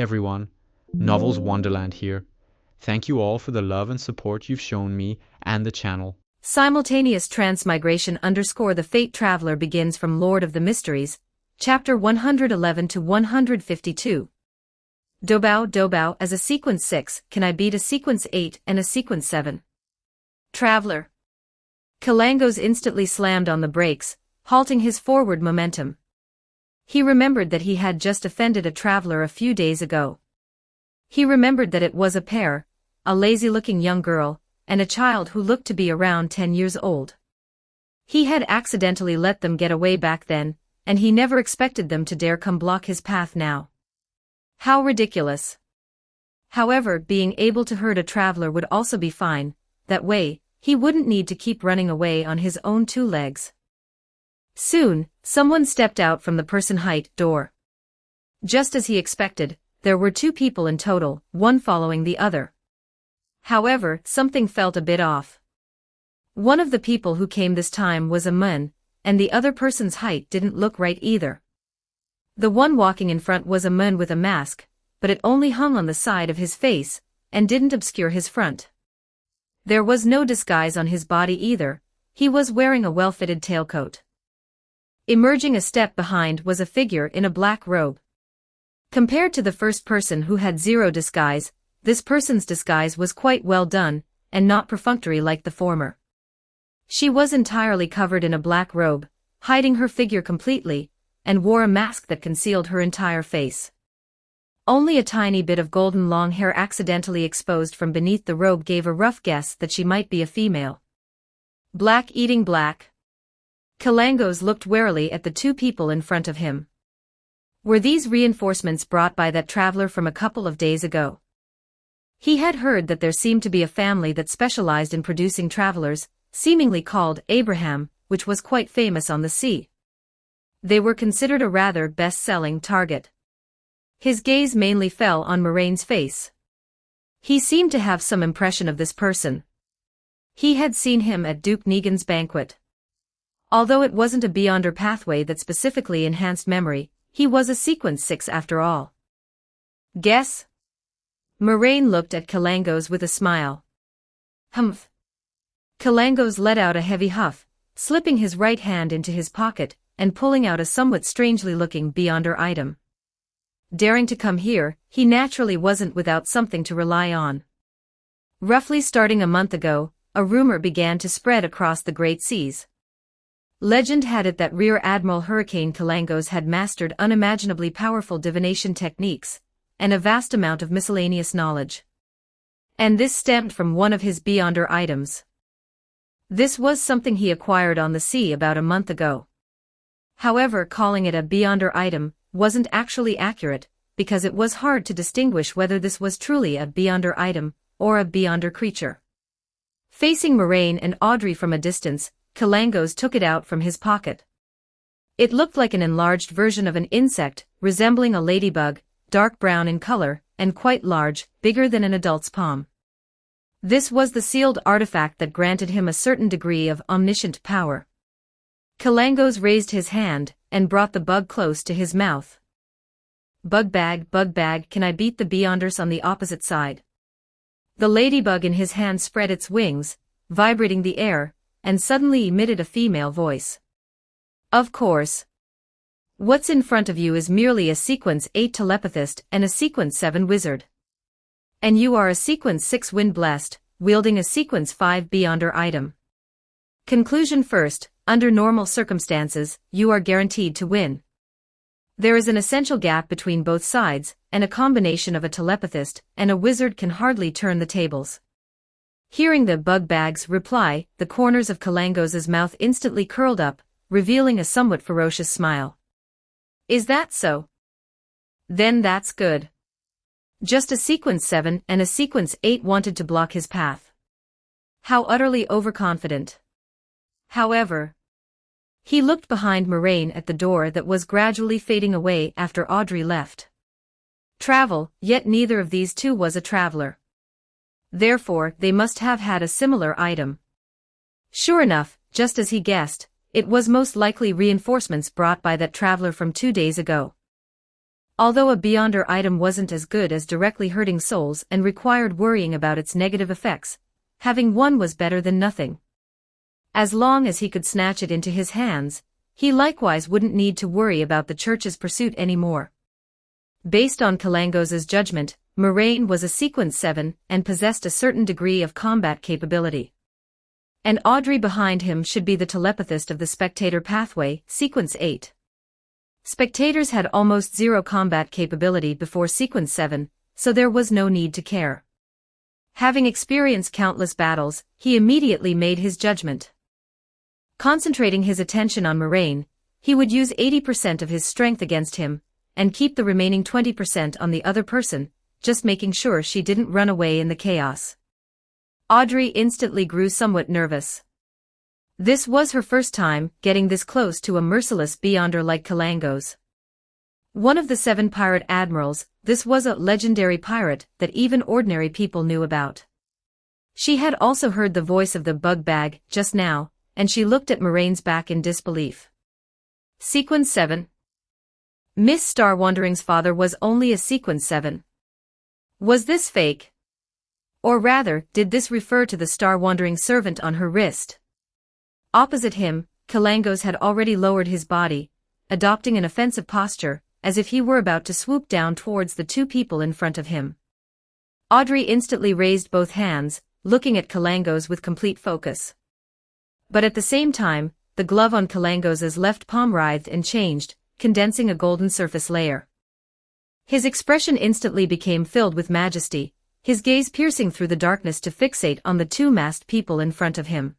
everyone, Novels Wonderland here. Thank you all for the love and support you've shown me and the channel. Simultaneous Transmigration _ The Fate Traveler begins from Lord of the Mysteries, Chapter 111 to 152. Dobao as a Sequence 6, can I beat a Sequence 8 and a Sequence 7? Traveler. Kalangos instantly slammed on the brakes, halting his forward momentum. He remembered that he had just offended a traveler a few days ago. He remembered that it was a pair, a lazy-looking young girl, and a child who looked to be around 10 years old. He had accidentally let them get away back then, and he never expected them to dare come block his path now. How ridiculous. However, being able to hurt a traveler would also be fine. That way, he wouldn't need to keep running away on his own two legs. Soon, someone stepped out from the person-height door. Just as he expected, there were two people in total, one following the other. However, something felt a bit off. One of the people who came this time was a man, and the other person's height didn't look right either. The one walking in front was a man with a mask, but it only hung on the side of his face, and didn't obscure his front. There was no disguise on his body either, he was wearing a well-fitted tailcoat. Emerging a step behind was a figure in a black robe. Compared to the first person who had zero disguise, this person's disguise was quite well done, and not perfunctory like the former. She was entirely covered in a black robe, hiding her figure completely, and wore a mask that concealed her entire face. Only a tiny bit of golden long hair accidentally exposed from beneath the robe gave a rough guess that she might be a female. Black eating black. Kalangos looked warily at the two people in front of him. Were these reinforcements brought by that traveler from a couple of days ago? He had heard that there seemed to be a family that specialized in producing travelers, seemingly called Abraham, which was quite famous on the sea. They were considered a rather best-selling target. His gaze mainly fell on Moraine's face. He seemed to have some impression of this person. He had seen him at Duke Negan's banquet. Although it wasn't a Beyonder pathway that specifically enhanced memory, he was a Sequence 6 after all. Guess? Moraine looked at Kalangos with a smile. Humph. Kalangos let out a heavy huff, slipping his right hand into his pocket, and pulling out a somewhat strangely-looking Beyonder item. Daring to come here, he naturally wasn't without something to rely on. Roughly starting a month ago, a rumor began to spread across the Great Seas. Legend had it that Rear Admiral Hurricane Kalangos had mastered unimaginably powerful divination techniques, and a vast amount of miscellaneous knowledge. And this stemmed from one of his Beyonder items. This was something he acquired on the sea about a month ago. However, calling it a Beyonder item wasn't actually accurate, because it was hard to distinguish whether this was truly a Beyonder item, or a Beyonder creature. Facing Moraine and Audrey from a distance, Kalangos took it out from his pocket. It looked like an enlarged version of an insect, resembling a ladybug, dark brown in color, and quite large, bigger than an adult's palm. This was the sealed artifact that granted him a certain degree of omniscient power. Kalangos raised his hand, and brought the bug close to his mouth. Bug bag, can I beat the Beyonders on the opposite side? The ladybug in his hand spread its wings, vibrating the air, and suddenly emitted a female voice. Of course. What's in front of you is merely a Sequence 8 telepathist and a Sequence 7 wizard. And you are a Sequence 6 wind-blessed, wielding a Sequence 5 Beyonder item. Conclusion first, under normal circumstances, you are guaranteed to win. There is an essential gap between both sides, and a combination of a telepathist and a wizard can hardly turn the tables. Hearing the bug bag's reply, the corners of Kalangos' mouth instantly curled up, revealing a somewhat ferocious smile. Is that so? Then that's good. Just a Sequence 7 and a Sequence 8 wanted to block his path. How utterly overconfident. However, he looked behind Moraine at the door that was gradually fading away after Audrey left. Travel, yet neither of these two was a traveler. Therefore, they must have had a similar item. Sure enough, just as he guessed, it was most likely reinforcements brought by that traveler from 2 days ago. Although a Beyonder item wasn't as good as directly hurting souls and required worrying about its negative effects, having one was better than nothing. As long as he could snatch it into his hands, he likewise wouldn't need to worry about the church's pursuit anymore. Based on Kalangos's judgment, Moraine was a Sequence 7 and possessed a certain degree of combat capability. And Audrey behind him should be the telepathist of the spectator pathway, Sequence 8. Spectators had almost zero combat capability before Sequence 7, so there was no need to care. Having experienced countless battles, he immediately made his judgment. Concentrating his attention on Moraine, he would use 80% of his strength against him, and keep the remaining 20% on the other person, just making sure she didn't run away in the chaos. Audrey instantly grew somewhat nervous. This was her first time getting this close to a merciless Beyonder like Kalangos. One of the 7 pirate admirals, this was a legendary pirate that even ordinary people knew about. She had also heard the voice of the bug bag just now, and she looked at Moraine's back in disbelief. Sequence 7. Miss Starwandering's father was only a Sequence 7. Was this fake? Or rather, did this refer to the Starwandering servant on her wrist? Opposite him, Kalangos had already lowered his body, adopting an offensive posture, as if he were about to swoop down towards the 2 people in front of him. Audrey instantly raised both hands, looking at Kalangos with complete focus. But at the same time, the glove on Kalangos's left palm writhed and changed, condensing a golden surface layer. His expression instantly became filled with majesty, his gaze piercing through the darkness to fixate on the 2 masked people in front of him.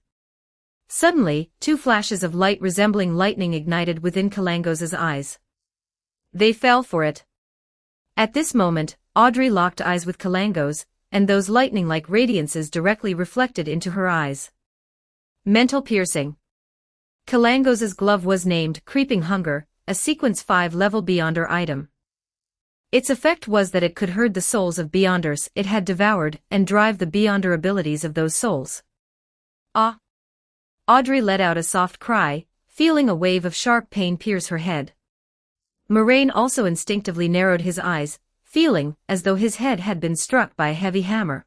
Suddenly, 2 flashes of light resembling lightning ignited within Kalangos's eyes. They fell for it. At this moment, Audrey locked eyes with Kalangos, and those lightning-like radiances directly reflected into her eyes. Mental piercing. Kalangos's glove was named Creeping Hunger, a Sequence 5 level Beyonder item. Its effect was that it could herd the souls of Beyonders it had devoured and drive the Beyonder abilities of those souls. Ah! Audrey let out a soft cry, feeling a wave of sharp pain pierce her head. Moraine also instinctively narrowed his eyes, feeling as though his head had been struck by a heavy hammer.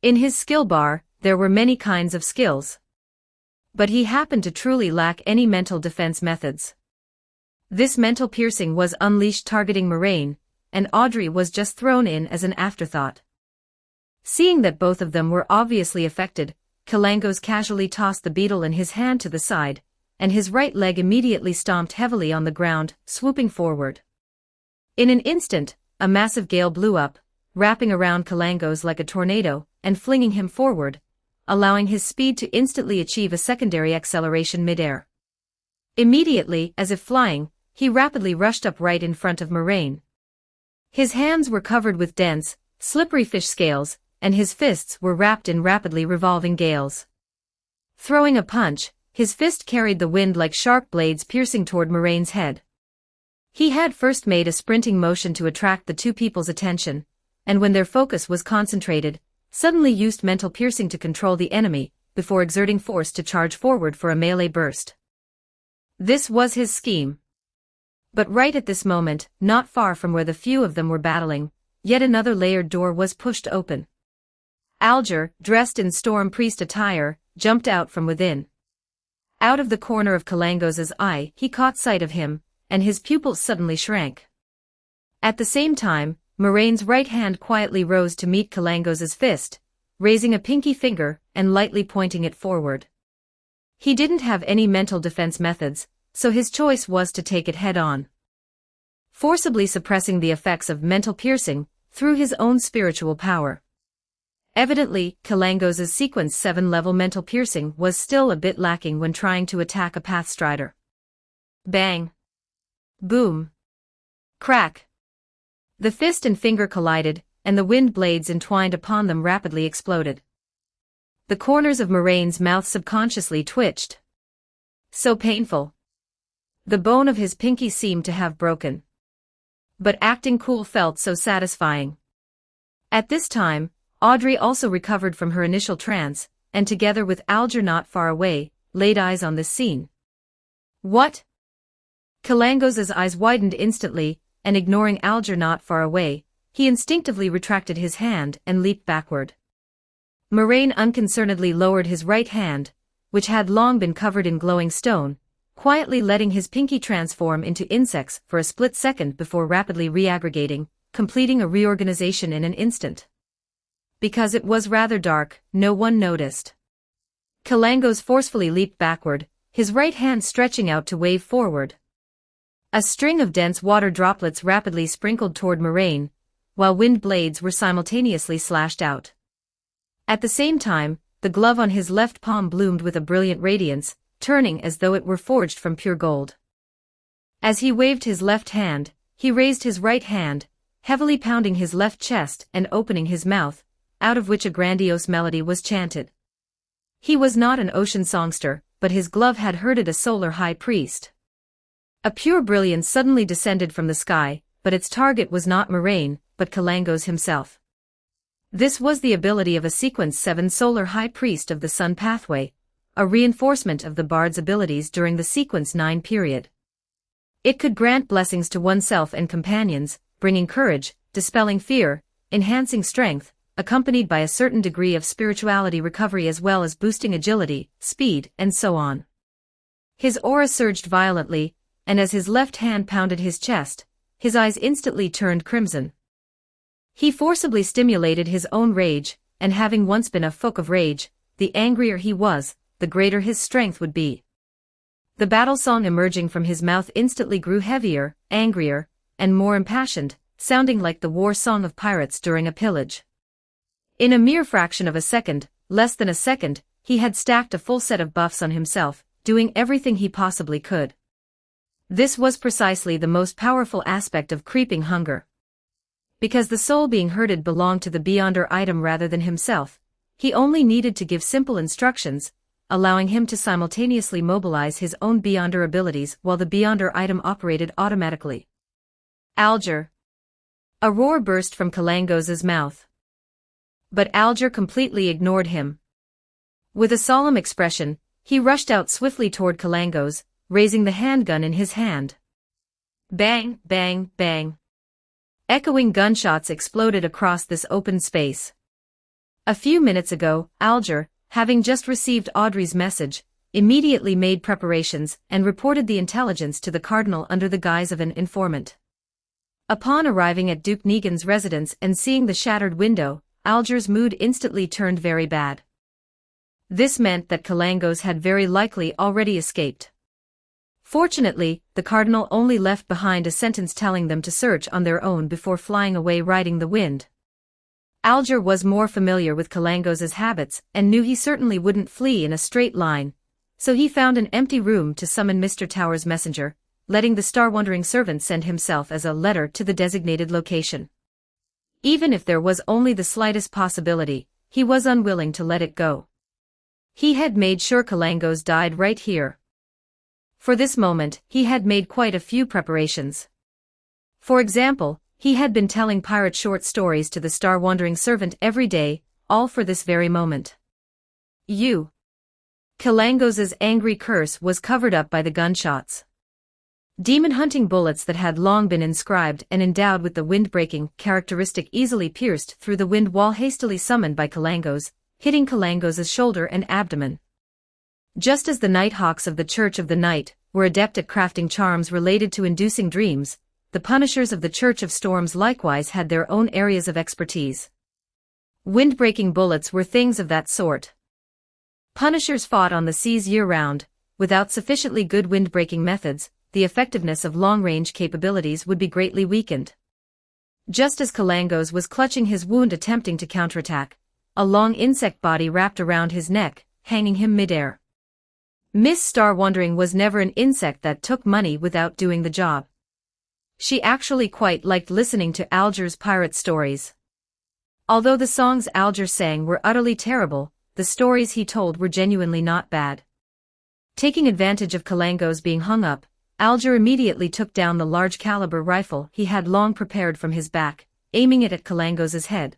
In his skill bar, there were many kinds of skills. But he happened to truly lack any mental defense methods. This mental piercing was unleashed targeting Moraine, and Audrey was just thrown in as an afterthought. Seeing that both of them were obviously affected, Kalangos casually tossed the beetle in his hand to the side, and his right leg immediately stomped heavily on the ground, swooping forward. In an instant, a massive gale blew up, wrapping around Kalangos like a tornado, and flinging him forward, allowing his speed to instantly achieve a secondary acceleration midair. Immediately, as if flying, he rapidly rushed up right in front of Moraine. His hands were covered with dense, slippery fish scales, and his fists were wrapped in rapidly revolving gales. Throwing a punch, his fist carried the wind like sharp blades piercing toward Moraine's head. He had first made a sprinting motion to attract the 2 people's attention, and when their focus was concentrated, suddenly used mental piercing to control the enemy, before exerting force to charge forward for a melee burst. This was his scheme. But right at this moment, not far from where the few of them were battling, yet another layered door was pushed open. Alger, dressed in Storm Priest attire, jumped out from within. Out of the corner of Kalangos's eye, he caught sight of him, and his pupils suddenly shrank. At the same time, Moraine's right hand quietly rose to meet Kalangos's fist, raising a pinky finger and lightly pointing it forward. He didn't have any mental defense methods, so his choice was to take it head-on. Forcibly suppressing the effects of mental piercing through his own spiritual power. Evidently, Kalangos's Sequence 7 level mental piercing was still a bit lacking when trying to attack a Pathstrider. Bang! Boom! Crack! The fist and finger collided, and the wind blades entwined upon them rapidly exploded. The corners of Moraine's mouth subconsciously twitched. So painful. The bone of his pinky seemed to have broken. But acting cool felt so satisfying. At this time, Audrey also recovered from her initial trance, and together with Alger not far away, laid eyes on this scene. What? Kalangos's eyes widened instantly, and ignoring Alger not far away, he instinctively retracted his hand and leaped backward. Moraine unconcernedly lowered his right hand, which had long been covered in glowing stone, quietly letting his pinky transform into insects for a split second before rapidly reaggregating, completing a reorganization in an instant. Because it was rather dark, no one noticed. Kalangos forcefully leaped backward, his right hand stretching out to wave forward. A string of dense water droplets rapidly sprinkled toward Moraine, while wind blades were simultaneously slashed out. At the same time, the glove on his left palm bloomed with a brilliant radiance, turning as though it were forged from pure gold. As he waved his left hand, he raised his right hand, heavily pounding his left chest and opening his mouth, out of which a grandiose melody was chanted. He was not an ocean songster, but his glove had herded a solar high priest. A pure brilliance suddenly descended from the sky, but its target was not Moraine, but Kalangos himself. This was the ability of a Sequence 7 solar high priest of the sun pathway, a reinforcement of the bard's abilities during the Sequence 9 period. It could grant blessings to oneself and companions, bringing courage, dispelling fear, enhancing strength, accompanied by a certain degree of spirituality recovery as well as boosting agility, speed, and so on. His aura surged violently, and as his left hand pounded his chest, his eyes instantly turned crimson. He forcibly stimulated his own rage, and having once been a folk of rage, the angrier he was, the greater his strength would be. The battle song emerging from his mouth instantly grew heavier, angrier, and more impassioned, sounding like the war song of pirates during a pillage. In a mere fraction of a second, less than a second, he had stacked a full set of buffs on himself, doing everything he possibly could. This was precisely the most powerful aspect of creeping hunger. Because the soul being herded belonged to the Beyonder item rather than himself, he only needed to give simple instructions, allowing him to simultaneously mobilize his own Beyonder abilities while the Beyonder item operated automatically. Alger. A roar burst from Kalangos's mouth. But Alger completely ignored him. With a solemn expression, he rushed out swiftly toward Kalangos, raising the handgun in his hand. Bang, bang, bang. Echoing gunshots exploded across this open space. A few minutes ago, Alger, having just received Audrey's message, immediately made preparations and reported the intelligence to the Cardinal under the guise of an informant. Upon arriving at Duke Negan's residence and seeing the shattered window, Alger's mood instantly turned very bad. This meant that Kalangos had very likely already escaped. Fortunately, the Cardinal only left behind a sentence telling them to search on their own before flying away riding the wind. Alger was more familiar with Kalangos's habits and knew he certainly wouldn't flee in a straight line, so he found an empty room to summon Mr. Tower's messenger, letting the star-wandering servant send himself as a letter to the designated location. Even if there was only the slightest possibility, he was unwilling to let it go. He had made sure Kalangos died right here. For this moment, he had made quite a few preparations. For example, he had been telling pirate short stories to the star-wandering servant every day, all for this very moment. Kalangos's angry curse was covered up by the gunshots. Demon-hunting bullets that had long been inscribed and endowed with the wind-breaking characteristic easily pierced through the wind wall hastily summoned by Kalangos, hitting Kalangos's shoulder and abdomen. Just as the Nighthawks of the Church of the Night were adept at crafting charms related to inducing dreams, the Punishers of the Church of Storms likewise had their own areas of expertise. Wind-breaking bullets were things of that sort. Punishers fought on the seas year-round. Without sufficiently good wind-breaking methods, the effectiveness of long-range capabilities would be greatly weakened. Just as Kalangos was clutching his wound attempting to counterattack, a long insect body wrapped around his neck, hanging him midair. Miss Star-Wandering was never an insect that took money without doing the job. She actually quite liked listening to Alger's pirate stories. Although the songs Alger sang were utterly terrible, the stories he told were genuinely not bad. Taking advantage of Kalangos being hung up, Alger immediately took down the large-caliber rifle he had long prepared from his back, aiming it at Kalangos's head.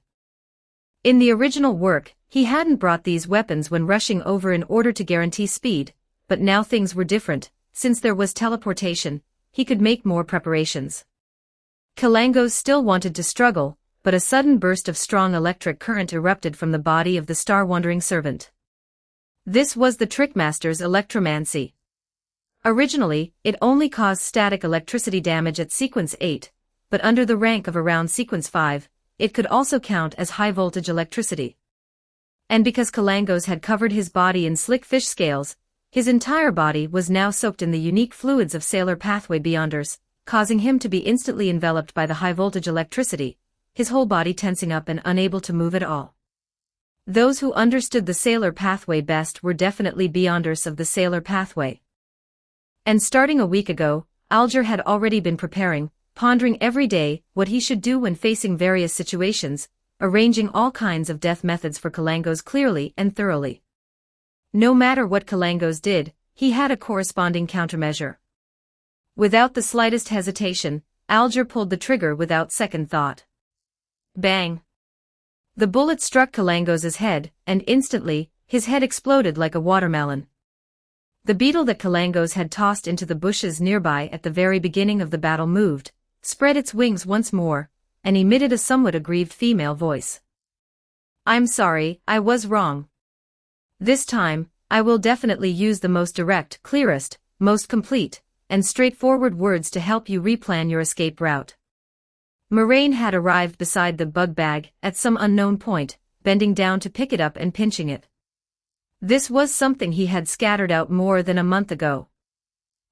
In the original work, he hadn't brought these weapons when rushing over in order to guarantee speed, but now things were different. Since there was teleportation, he could make more preparations. Kalangos still wanted to struggle, but a sudden burst of strong electric current erupted from the body of the star-wandering servant. This was the Trickmaster's electromancy. Originally, it only caused static electricity damage at sequence 8, but under the rank of around sequence 5, it could also count as high-voltage electricity. And because Kalangos had covered his body in slick fish scales, his entire body was now soaked in the unique fluids of Sailor Pathway Beyonders, causing him to be instantly enveloped by the high-voltage electricity, his whole body tensing up and unable to move at all. Those who understood the Sailor Pathway best were definitely Beyonders of the Sailor Pathway. And starting a week ago, Alger had already been preparing, pondering every day what he should do when facing various situations, arranging all kinds of death methods for Kalangos clearly and thoroughly. No matter what Kalangos did, he had a corresponding countermeasure. Without the slightest hesitation, Alger pulled the trigger without second thought. Bang! The bullet struck Kalangos' head, and instantly, his head exploded like a watermelon. The beetle that Kalangos had tossed into the bushes nearby at the very beginning of the battle moved, spread its wings once more, and emitted a somewhat aggrieved female voice. "I'm sorry, I was wrong. This time, I will definitely use the most direct, clearest, most complete, and straightforward words to help you replan your escape route." Moraine had arrived beside the bug bag at some unknown point, bending down to pick it up and pinching it. This was something he had scattered out more than a month ago.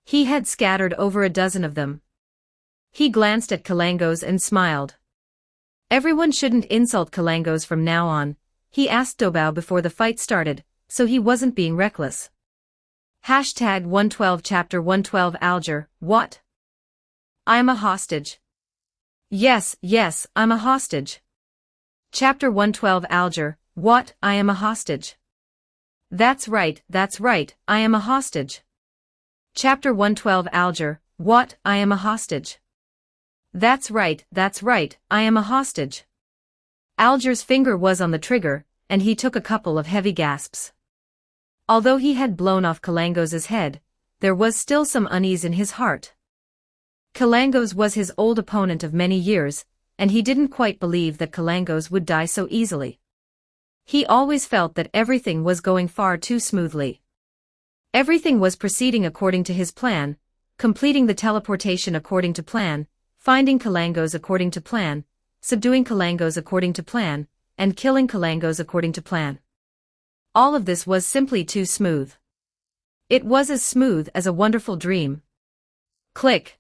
He had scattered over a dozen of them. He glanced at Kalangos and smiled. Everyone shouldn't insult Kalangos from now on, he asked Dobao before the fight started, so he wasn't being reckless. Hashtag 112 Chapter 112 Alger, what? I'm a hostage. Yes, I'm a hostage. Chapter 112 Alger, what? I am a hostage. That's right, I am a hostage. Chapter 112 Alger, what? I am a hostage. That's right, I am a hostage. Alger's finger was on the trigger, and he took a couple of heavy gasps. Although he had blown off Kalangos' head, there was still some unease in his heart. Kalangos was his old opponent of many years, and he didn't quite believe that Kalangos would die so easily. He always felt that everything was going far too smoothly. Everything was proceeding according to his plan, completing the teleportation according to plan, finding Kalangos according to plan, subduing Kalangos according to plan, and killing Kalangos according to plan. All of this was simply too smooth. It was as smooth as a wonderful dream. Click.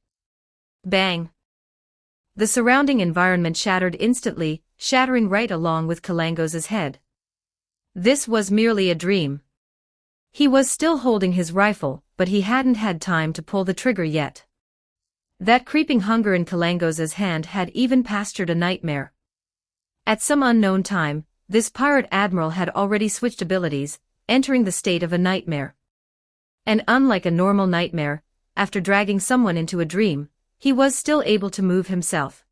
Bang. The surrounding environment shattered instantly, shattering right along with Kalangos' head. This was merely a dream. He was still holding his rifle, but he hadn't had time to pull the trigger yet. That creeping hunger in Kalangos' hand had even pastured a nightmare. At some unknown time, this pirate admiral had already switched abilities, entering the state of a nightmare. And unlike a normal nightmare, after dragging someone into a dream, he was still able to move himself.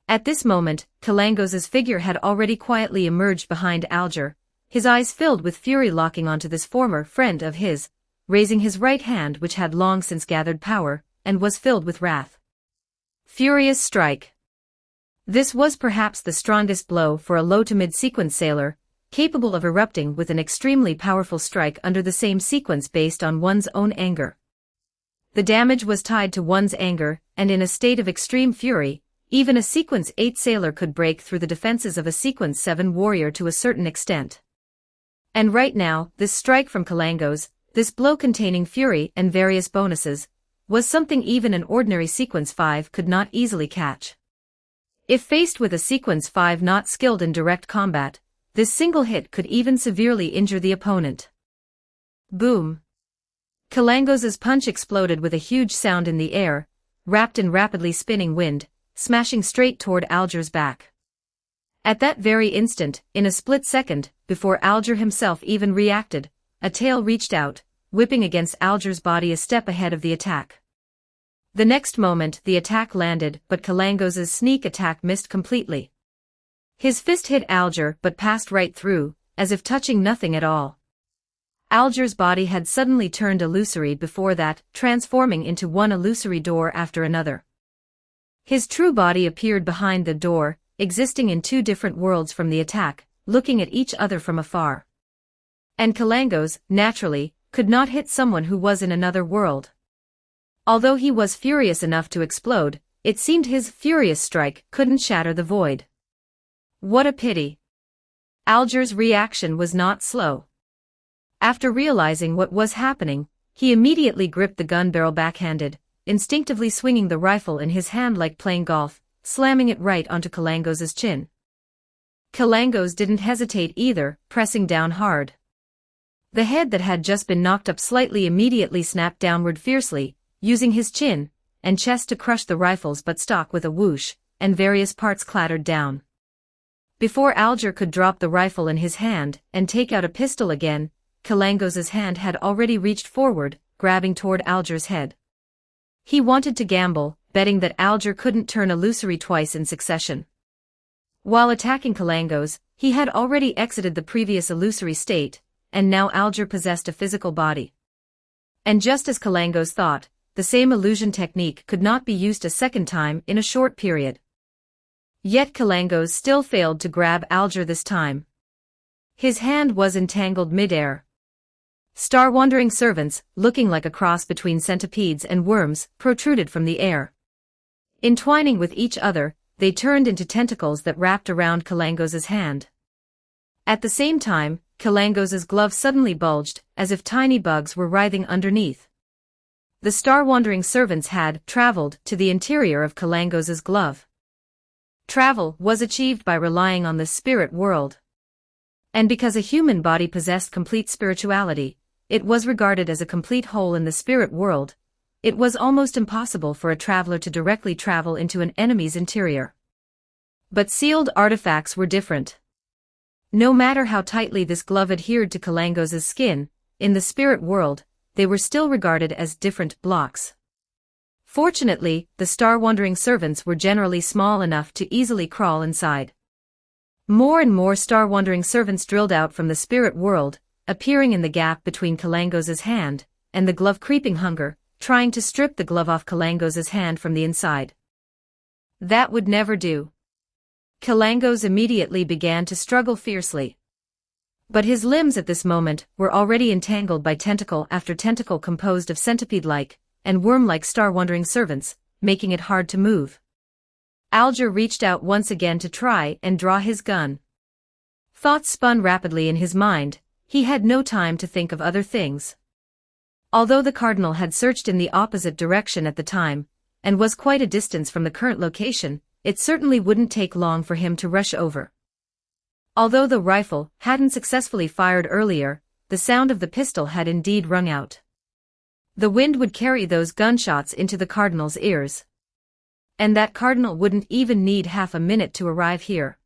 At this moment, Kalangos' figure had already quietly emerged behind Alger, his eyes filled with fury locking onto this former friend of his, raising his right hand which had long since gathered power, and was filled with wrath. Furious strike. This was perhaps the strongest blow for a low to mid-sequence sailor, capable of erupting with an extremely powerful strike under the same sequence based on one's own anger. The damage was tied to one's anger, and in a state of extreme fury, even a sequence 8 sailor could break through the defenses of a sequence 7 warrior to a certain extent. And right now, this strike from Kalangos, this blow containing fury and various bonuses, was something even an ordinary sequence 5 could not easily catch. If faced with a sequence 5 not skilled in direct combat, this single hit could even severely injure the opponent. Boom. Kalangos' punch exploded with a huge sound in the air, wrapped in rapidly spinning wind, smashing straight toward Alger's back. At that very instant, in a split second, before Alger himself even reacted, a tail reached out, whipping against Alger's body a step ahead of the attack. The next moment the attack landed, but Kalangos' sneak attack missed completely. His fist hit Alger but passed right through, as if touching nothing at all. Alger's body had suddenly turned illusory before that, transforming into one illusory door after another. His true body appeared behind the door, existing in two different worlds from the attack, looking at each other from afar. And Kalangos, naturally, could not hit someone who was in another world. Although he was furious enough to explode, it seemed his furious strike couldn't shatter the void. What a pity. Alger's reaction was not slow. After realizing what was happening, he immediately gripped the gun barrel backhanded, instinctively swinging the rifle in his hand like playing golf, slamming it right onto Kalangos' chin. Kalangos didn't hesitate either, pressing down hard. The head that had just been knocked up slightly immediately snapped downward fiercely, using his chin and chest to crush the rifle's buttstock with a whoosh, and various parts clattered down. Before Alger could drop the rifle in his hand and take out a pistol again, Kalangos' hand had already reached forward, grabbing toward Alger's head. He wanted to gamble, betting that Alger couldn't turn illusory twice in succession. While attacking Kalangos, he had already exited the previous illusory state, and now Alger possessed a physical body. And just as Kalangos thought, the same illusion technique could not be used a second time in a short period. Yet Kalangos still failed to grab Alger this time. His hand was entangled mid-air. Star-wandering servants, looking like a cross between centipedes and worms, protruded from the air. Entwining with each other, they turned into tentacles that wrapped around Kalangos' hand. At the same time, Kalangos' glove suddenly bulged, as if tiny bugs were writhing underneath. The star-wandering servants had traveled to the interior of Kalangos' glove. Travel was achieved by relying on the spirit world. And because a human body possessed complete spirituality, it was regarded as a complete whole in the spirit world. It was almost impossible for a traveler to directly travel into an enemy's interior. But sealed artifacts were different. No matter how tightly this glove adhered to Kalangos' skin, in the spirit world, they were still regarded as different blocks. Fortunately, the star-wandering servants were generally small enough to easily crawl inside. More and more star-wandering servants drilled out from the spirit world, appearing in the gap between Kalangos' hand and the glove creeping hunger, trying to strip the glove off Kalangos' hand from the inside. That would never do. Kalangos immediately began to struggle fiercely. But his limbs at this moment were already entangled by tentacle after tentacle composed of centipede-like and worm-like star-wandering servants, making it hard to move. Alger reached out once again to try and draw his gun. Thoughts spun rapidly in his mind. He had no time to think of other things. Although the Cardinal had searched in the opposite direction at the time, and was quite a distance from the current location, it certainly wouldn't take long for him to rush over. Although the rifle hadn't successfully fired earlier, the sound of the pistol had indeed rung out. The wind would carry those gunshots into the Cardinal's ears. And that Cardinal wouldn't even need half a minute to arrive here.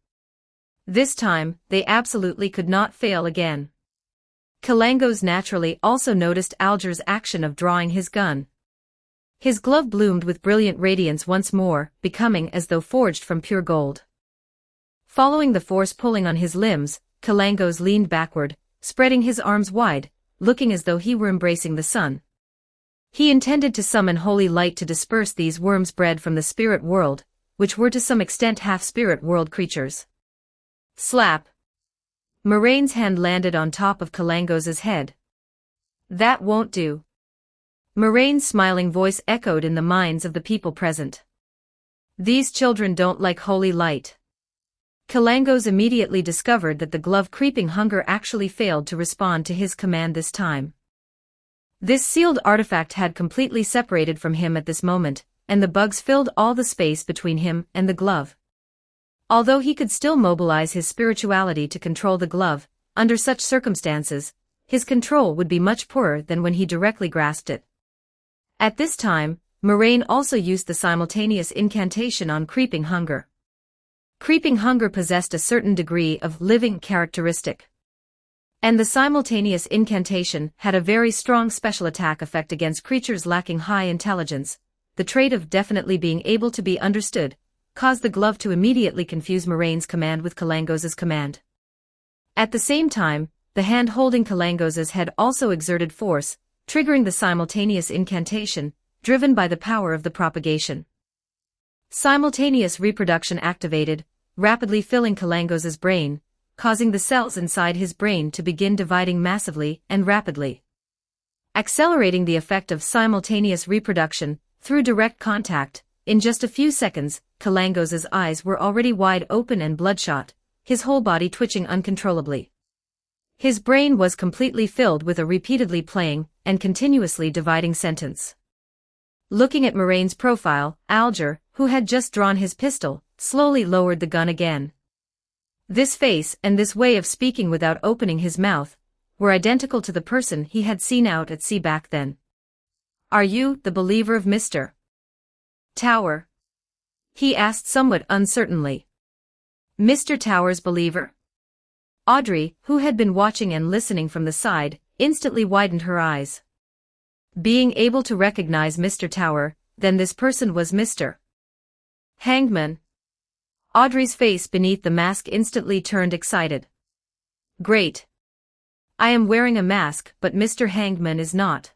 This time, they absolutely could not fail again. Kalangos naturally also noticed Alger's action of drawing his gun. His glove bloomed with brilliant radiance once more, becoming as though forged from pure gold. Following the force pulling on his limbs, Kalangos leaned backward, spreading his arms wide, looking as though he were embracing the sun. He intended to summon holy light to disperse these worms bred from the spirit world, which were to some extent half-spirit world creatures. Slap! Moraine's hand landed on top of Kalangos' head. That won't do. Moraine's smiling voice echoed in the minds of the people present. These children don't like holy light. Kalangos immediately discovered that the glove-creeping hunger actually failed to respond to his command this time. This sealed artifact had completely separated from him at this moment, and the bugs filled all the space between him and the glove. Although he could still mobilize his spirituality to control the glove, under such circumstances, his control would be much poorer than when he directly grasped it. At this time, Moraine also used the simultaneous incantation on creeping hunger. Creeping hunger possessed a certain degree of living characteristic. And the simultaneous incantation had a very strong special attack effect against creatures lacking high intelligence. The trait of definitely being able to be understood caused the glove to immediately confuse Moraine's command with Kalangos' command. At the same time, the hand holding Kalangos' head also exerted force, triggering the simultaneous incantation, driven by the power of the propagation. Simultaneous reproduction activated, rapidly filling Kalangos's brain, causing the cells inside his brain to begin dividing massively and rapidly. Accelerating the effect of simultaneous reproduction, through direct contact, in just a few seconds, Kalangos's eyes were already wide open and bloodshot, his whole body twitching uncontrollably. His brain was completely filled with a repeatedly playing and continuously dividing sentence. Looking at Moraine's profile, Alger, who had just drawn his pistol, slowly lowered the gun again. This face and this way of speaking without opening his mouth were identical to the person he had seen out at sea back then. "Are you the believer of Mr. Tower?" he asked somewhat uncertainly. "Mr. Tower's believer?" Audrey, who had been watching and listening from the side, instantly widened her eyes. Being able to recognize Mr. Tower, then this person was Mr. Hangman. Audrey's face beneath the mask instantly turned excited. "Great. I am wearing a mask, but Mr. Hangman is not.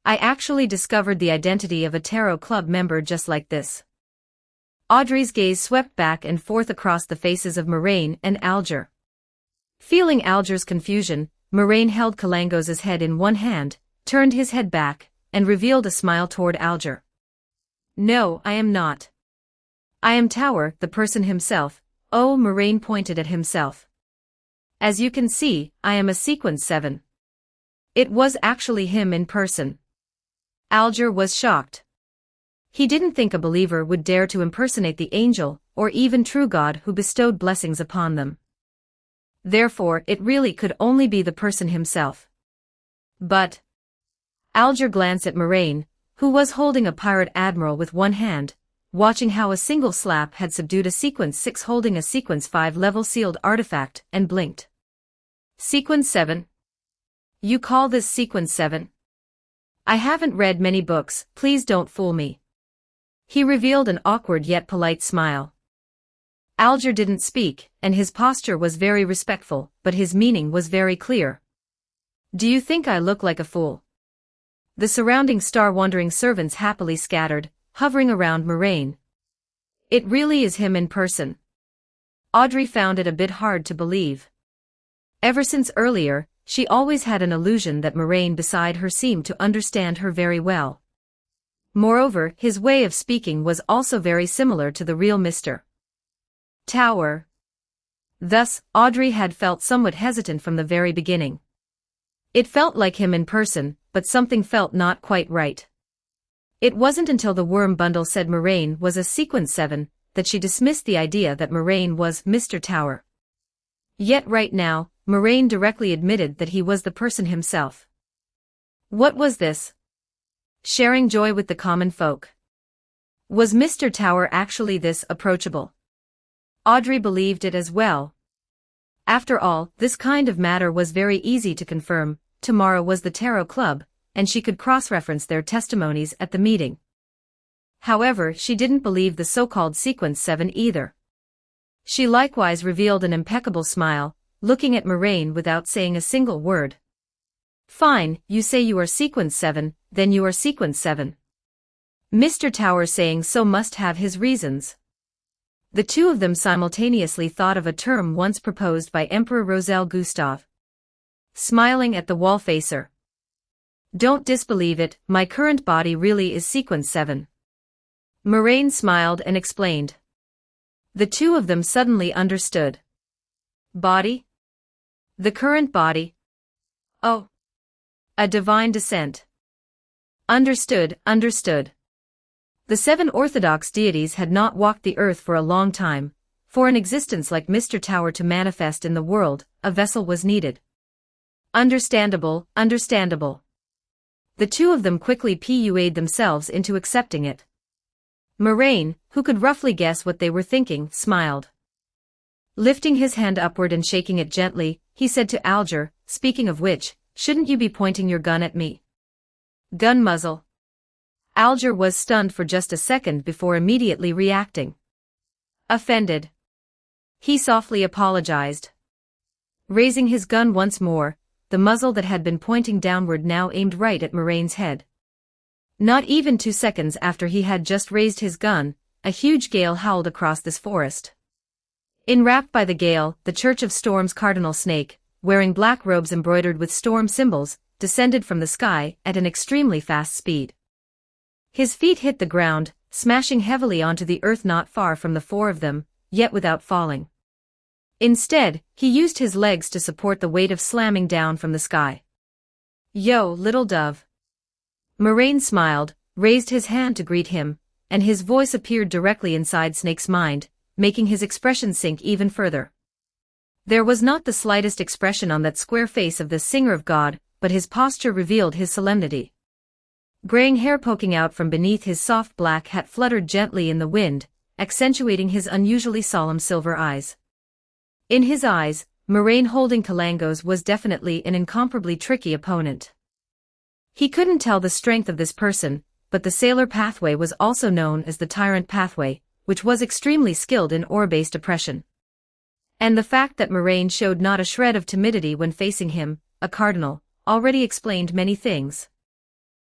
I actually discovered the identity of a tarot club member just like this." Audrey's gaze swept back and forth across the faces of Moraine and Alger. Feeling Alger's confusion, Moraine held Kalangos's head in one hand, turned his head back, and revealed a smile toward Alger. "No, I am not. I am Tower, the person himself." Oh, Moraine pointed at himself. "As you can see, I am a Sequence 7. It was actually him in person." Alger was shocked. He didn't think a believer would dare to impersonate the angel, or even true God who bestowed blessings upon them. Therefore, it really could only be the person himself. But Alger glanced at Moraine, who was holding a pirate admiral with one hand, watching how a single slap had subdued a Sequence 6 holding a Sequence 5 level sealed artifact, and blinked. "Sequence 7? You call this Sequence 7? I haven't read many books, please don't fool me." He revealed an awkward yet polite smile. Alger didn't speak, and his posture was very respectful, but his meaning was very clear. "Do you think I look like a fool?" The surrounding star-wandering servants happily scattered, hovering around Moraine. "It really is him in person." Audrey found it a bit hard to believe. Ever since earlier, she always had an illusion that Moraine beside her seemed to understand her very well. Moreover, his way of speaking was also very similar to the real Mr. Tower. Thus, Audrey had felt somewhat hesitant from the very beginning. It felt like him in person, but something felt not quite right. It wasn't until the worm bundle said Moraine was a Sequence 7, that she dismissed the idea that Moraine was Mr. Tower. Yet right now, Moraine directly admitted that he was the person himself. What was this? Sharing joy with the common folk. Was Mr. Tower actually this approachable? Audrey believed it as well. After all, this kind of matter was very easy to confirm. Tomorrow was the Tarot Club, and she could cross-reference their testimonies at the meeting. However, she didn't believe the so-called Sequence 7 either. She likewise revealed an impeccable smile, looking at Moraine without saying a single word. "Fine, you say you are Sequence 7, then you are Sequence 7. Mr. Tower saying so must have his reasons." The two of them simultaneously thought of a term once proposed by Emperor Roselle Gustave. Smiling at the wall-facer. "Don't disbelieve it, my current body really is Sequence 7. Moraine smiled and explained. The two of them suddenly understood. Body? The current body? Oh. A divine descent. Understood. The 7 orthodox deities had not walked the earth for a long time. For an existence like Mr. Tower to manifest in the world, a vessel was needed. Understandable. The two of them quickly PUA'd themselves into accepting it. Moraine, who could roughly guess what they were thinking, smiled. Lifting his hand upward and shaking it gently, he said to Alger, "Speaking of which, shouldn't you be pointing your gun at me?" "Gun muzzle." Alger was stunned for just a second before immediately reacting. Offended. He softly apologized. Raising his gun once more, the muzzle that had been pointing downward now aimed right at Moraine's head. Not even 2 seconds after he had just raised his gun, a huge gale howled across this forest. Enwrapped by the gale, the Church of Storm's Cardinal Snake, wearing black robes embroidered with storm symbols, descended from the sky at an extremely fast speed. His feet hit the ground, smashing heavily onto the earth not far from the four of them, yet without falling. Instead, he used his legs to support the weight of slamming down from the sky. "Yo, little dove." Moraine smiled, raised his hand to greet him, and his voice appeared directly inside Snake's mind, making his expression sink even further. There was not the slightest expression on that square face of the singer of God, but his posture revealed his solemnity. Graying hair poking out from beneath his soft black hat fluttered gently in the wind, accentuating his unusually solemn silver eyes. In his eyes, Moraine holding Kalangos was definitely an incomparably tricky opponent. He couldn't tell the strength of this person, but the Sailor Pathway was also known as the Tyrant Pathway, which was extremely skilled in aura-based oppression. And the fact that Moraine showed not a shred of timidity when facing him, a cardinal, already explained many things.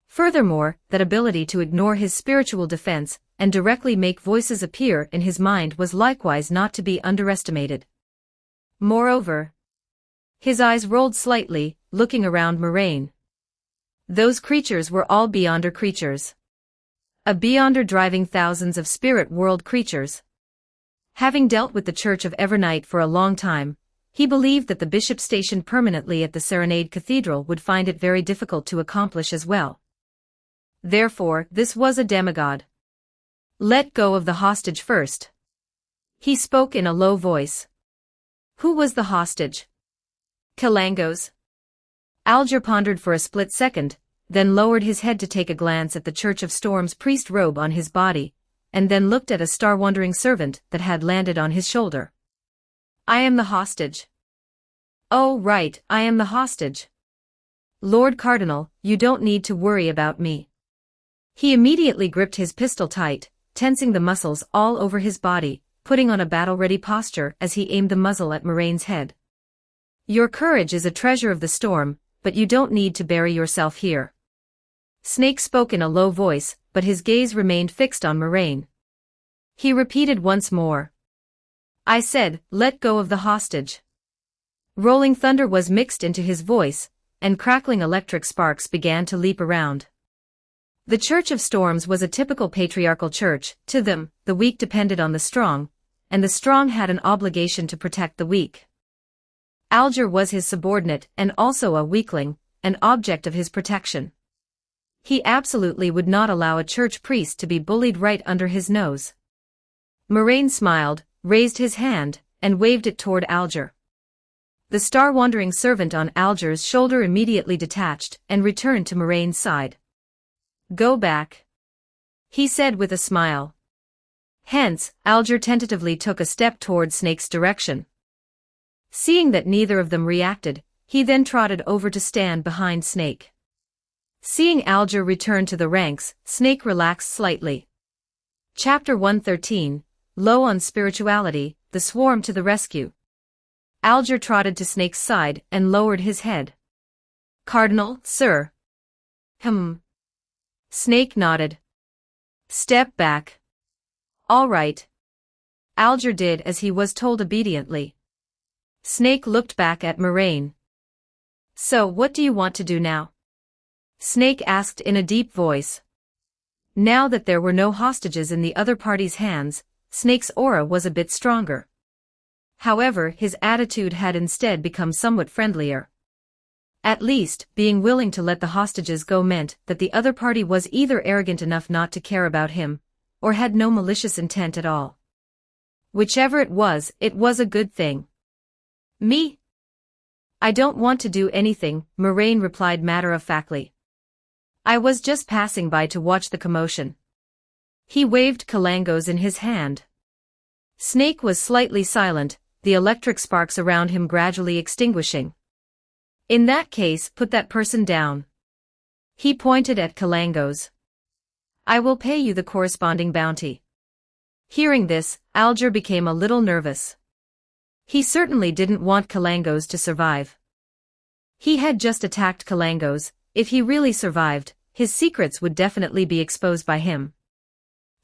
Furthermore, that ability to ignore his spiritual defense and directly make voices appear in his mind was likewise not to be underestimated. Moreover, his eyes rolled slightly, looking around Moraine. Those creatures were all Beyonder creatures. A Beyonder driving thousands of spirit world creatures. Having dealt with the Church of Evernight for a long time, he believed that the bishop stationed permanently at the Serenade Cathedral would find it very difficult to accomplish as well. Therefore, this was a demigod. "Let go of the hostage first." He spoke in a low voice. Who was the hostage? Kalangos. Alger pondered for a split second, then lowered his head to take a glance at the Church of Storm's priest robe on his body, and then looked at a star-wandering servant that had landed on his shoulder. "I am the hostage." "Oh right, I am the hostage. Lord Cardinal, you don't need to worry about me." He immediately gripped his pistol tight, tensing the muscles all over his body, putting on a battle-ready posture as he aimed the muzzle at Moraine's head. "Your courage is a treasure of the storm, but you don't need to bury yourself here." Snake spoke in a low voice, but his gaze remained fixed on Moraine. He repeated once more. "I said, let go of the hostage." Rolling thunder was mixed into his voice, and crackling electric sparks began to leap around. The Church of Storms was a typical patriarchal church. To them, the weak depended on the strong, and the strong had an obligation to protect the weak. Alger was his subordinate and also a weakling, an object of his protection. He absolutely would not allow a church priest to be bullied right under his nose. Moraine smiled, raised his hand, and waved it toward Alger. The star-wandering servant on Alger's shoulder immediately detached and returned to Moraine's side. "Go back," he said with a smile. Hence, Alger tentatively took a step toward Snake's direction. Seeing that neither of them reacted, he then trotted over to stand behind Snake. Seeing Alger return to the ranks, Snake relaxed slightly. Chapter 113, Low on Spirituality, The Swarm to the Rescue. Alger trotted to Snake's side and lowered his head. "Cardinal, sir." Snake nodded. "Step back." "All right." Alger did as he was told obediently. Snake looked back at Moraine. "So what do you want to do now?" Snake asked in a deep voice. Now that there were no hostages in the other party's hands, Snake's aura was a bit stronger. However, his attitude had instead become somewhat friendlier. At least, being willing to let the hostages go meant that the other party was either arrogant enough not to care about him, or had no malicious intent at all. Whichever it was a good thing. "Me? I don't want to do anything," Moraine replied matter-of-factly. "I was just passing by to watch the commotion." He waved Kalangos in his hand. Snake was slightly silent, the electric sparks around him gradually extinguishing. "In that case, put that person down." He pointed at Kalangos. "I will pay you the corresponding bounty." Hearing this, Alger became a little nervous. He certainly didn't want Kalangos to survive. He had just attacked Kalangos. If he really survived, his secrets would definitely be exposed by him.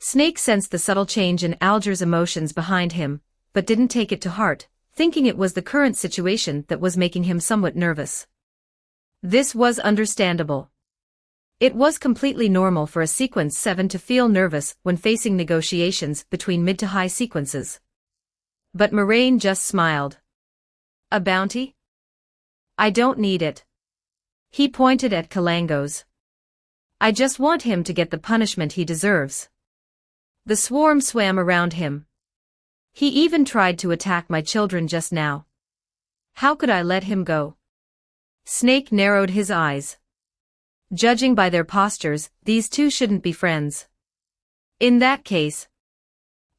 Snake sensed the subtle change in Alger's emotions behind him, but didn't take it to heart, thinking it was the current situation that was making him somewhat nervous. This was understandable. It was completely normal for a Sequence 7 to feel nervous when facing negotiations between mid to high sequences. But Moraine just smiled. A bounty? I don't need it. He pointed at Kalangos. I just want him to get the punishment he deserves. The swarm swam around him. He even tried to attack my children just now. How could I let him go? Snake narrowed his eyes. Judging by their postures, these two shouldn't be friends. In that case,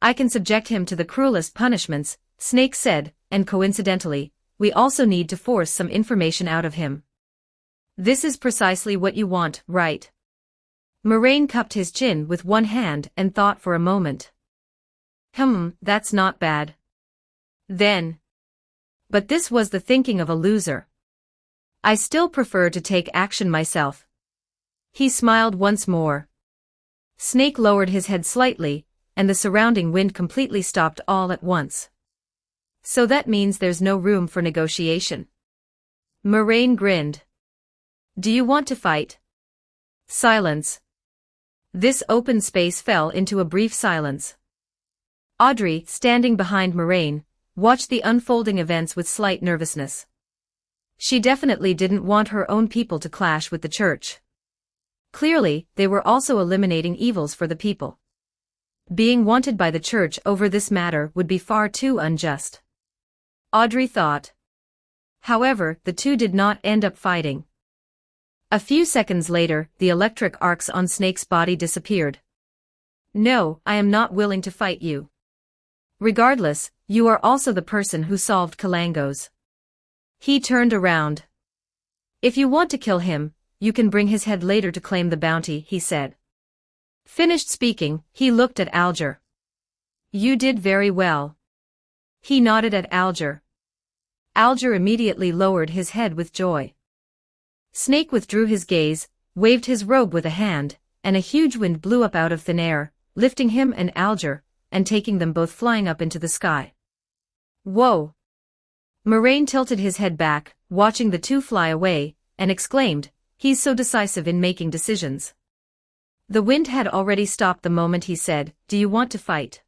I can subject him to the cruelest punishments, Snake said, and coincidentally, we also need to force some information out of him. This is precisely what you want, right? Moraine cupped his chin with one hand and thought for a moment. That's not bad. Then. But this was the thinking of a loser. I still prefer to take action myself. He smiled once more. Snake lowered his head slightly, and the surrounding wind completely stopped all at once. So that means there's no room for negotiation. Moraine grinned. Do you want to fight? Silence. This open space fell into a brief silence. Audrey, standing behind Moraine, watched the unfolding events with slight nervousness. She definitely didn't want her own people to clash with the church. Clearly, they were also eliminating evils for the people. Being wanted by the church over this matter would be far too unjust. Audrey thought. However, the two did not end up fighting. A few seconds later, the electric arcs on Snake's body disappeared. No, I am not willing to fight you. Regardless, you are also the person who solved Kalangos. He turned around. If you want to kill him, you can bring his head later to claim the bounty, he said. Finished speaking, he looked at Alger. You did very well. He nodded at Alger. Alger immediately lowered his head with joy. Snake withdrew his gaze, waved his robe with a hand, and a huge wind blew up out of thin air, lifting him and Alger, and taking them both flying up into the sky. Whoa! Moraine tilted his head back, watching the two fly away, and exclaimed, he's so decisive in making decisions. The wind had already stopped the moment he said, do you want to fight?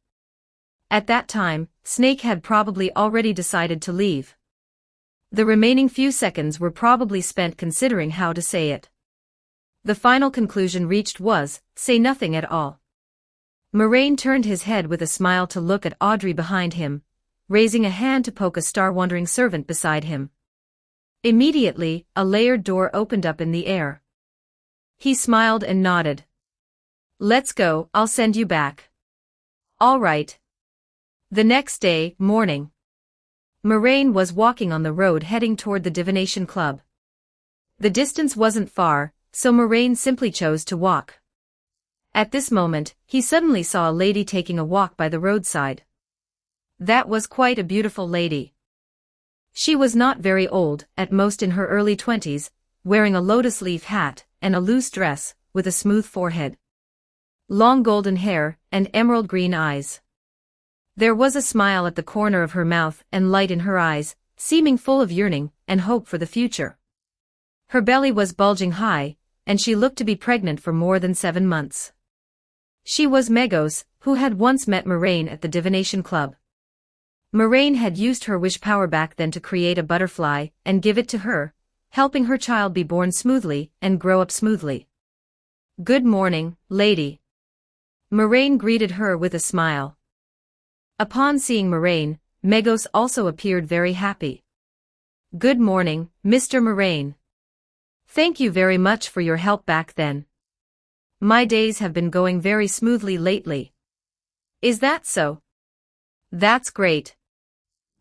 At that time, Snake had probably already decided to leave. The remaining few seconds were probably spent considering how to say it. The final conclusion reached was, say nothing at all. Moraine turned his head with a smile to look at Audrey behind him, raising a hand to poke a star-wandering servant beside him. Immediately, a layered door opened up in the air. He smiled and nodded. Let's go, I'll send you back. All right. The next day, morning. Moraine was walking on the road heading toward the Divination Club. The distance wasn't far, so Moraine simply chose to walk. At this moment, he suddenly saw a lady taking a walk by the roadside. That was quite a beautiful lady. She was not very old, at most in her early 20s, wearing a lotus-leaf hat and a loose dress, with a smooth forehead, long golden hair, and emerald green eyes. There was a smile at the corner of her mouth and light in her eyes, seeming full of yearning and hope for the future. Her belly was bulging high, and she looked to be pregnant for more than 7 months. She was Megos, who had once met Moraine at the Divination Club. Moraine had used her wish power back then to create a butterfly and give it to her, helping her child be born smoothly and grow up smoothly. Good morning, lady. Moraine greeted her with a smile. Upon seeing Moraine, Megos also appeared very happy. Good morning, Mr. Moraine. Thank you very much for your help back then. My days have been going very smoothly lately. Is that so? That's great.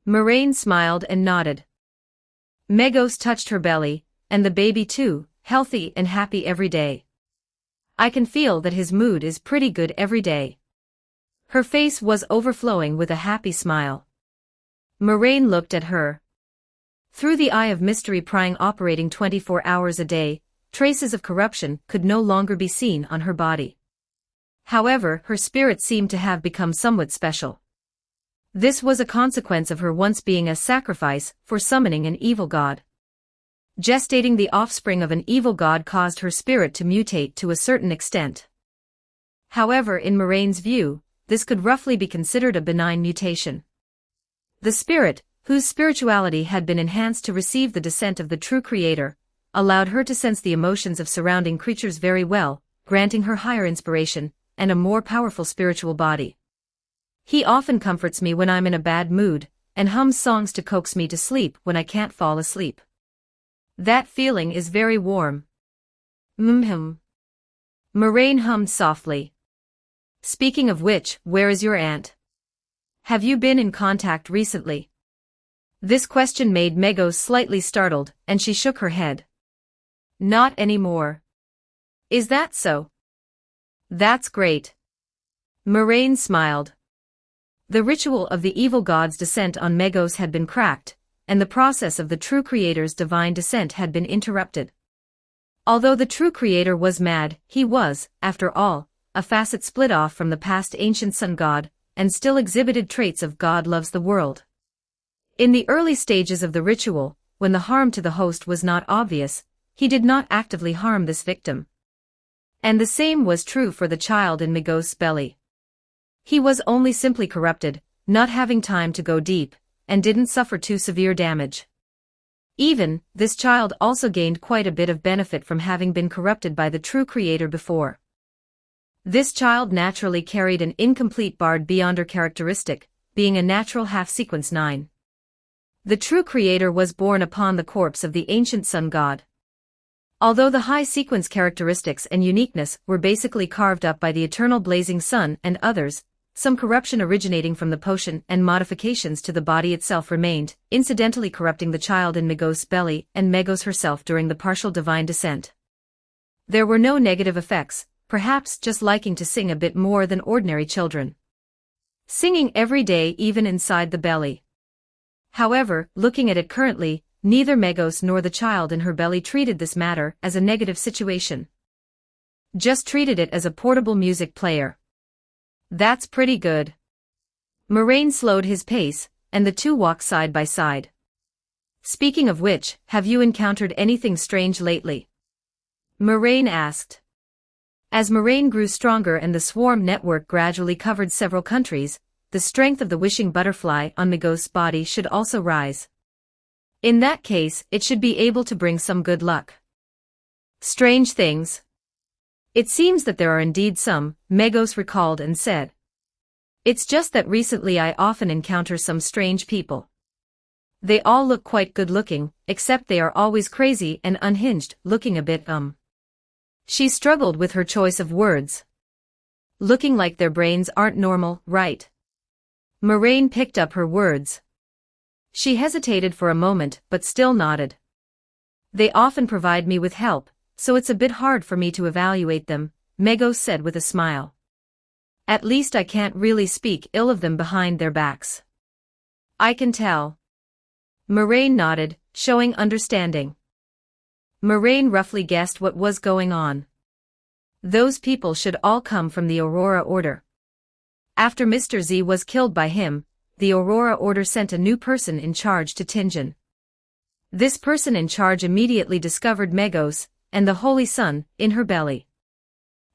Moraine smiled and nodded. Megos touched her belly, and the baby too, healthy and happy every day. I can feel that his mood is pretty good every day. Her face was overflowing with a happy smile. Moraine looked at her. Through the eye of mystery prying operating 24 hours a day, traces of corruption could no longer be seen on her body. However, her spirit seemed to have become somewhat special. This was a consequence of her once being a sacrifice for summoning an evil god. Gestating the offspring of an evil god caused her spirit to mutate to a certain extent. However, in Moraine's view, this could roughly be considered a benign mutation. The spirit, whose spirituality had been enhanced to receive the descent of the true creator, allowed her to sense the emotions of surrounding creatures very well, granting her higher inspiration and a more powerful spiritual body. He often comforts me when I'm in a bad mood, and hums songs to coax me to sleep when I can't fall asleep. That feeling is very warm. Moraine hummed softly. Speaking of which, where is your aunt? Have you been in contact recently? This question made Megos slightly startled, and she shook her head. Not anymore. Is that so? That's great. Moraine smiled. The ritual of the evil god's descent on Megos had been cracked, and the process of the true creator's divine descent had been interrupted. Although the true creator was mad, he was, after all, a facet split off from the past ancient sun god, and still exhibited traits of God loves the world. In the early stages of the ritual, when the harm to the host was not obvious, he did not actively harm this victim. And the same was true for the child in Megos' belly. He was only simply corrupted, not having time to go deep, and didn't suffer too severe damage. Even, this child also gained quite a bit of benefit from having been corrupted by the true creator before. This child naturally carried an incomplete barred beyonder characteristic, being a natural half-sequence 9. The true creator was born upon the corpse of the ancient sun god. Although the high sequence characteristics and uniqueness were basically carved up by the eternal blazing sun and others, some corruption originating from the potion and modifications to the body itself remained, incidentally corrupting the child in Megos' belly and Megos herself during the partial divine descent. There were no negative effects, perhaps just liking to sing a bit more than ordinary children. Singing every day even inside the belly. However, looking at it currently, neither Megos nor the child in her belly treated this matter as a negative situation. Just treated it as a portable music player. That's pretty good. Moraine slowed his pace, and the two walked side by side. Speaking of which, have you encountered anything strange lately? Moraine asked. As Moraine grew stronger and the swarm network gradually covered several countries, the strength of the wishing butterfly on Megos' body should also rise. In that case, it should be able to bring some good luck. Strange things. It seems that there are indeed some, Megos recalled and said. It's just that recently I often encounter some strange people. They all look quite good-looking, except they are always crazy and unhinged, looking a bit She struggled with her choice of words. Looking like their brains aren't normal, right? Moraine picked up her words. She hesitated for a moment but still nodded. They often provide me with help, so it's a bit hard for me to evaluate them, Megos said with a smile. At least I can't really speak ill of them behind their backs. I can tell. Moraine nodded, showing understanding. Moraine roughly guessed what was going on. Those people should all come from the Aurora Order. After Mr. Z was killed by him, the Aurora Order sent a new person in charge to Tingen. This person in charge immediately discovered Megos, and the Holy Sun, in her belly.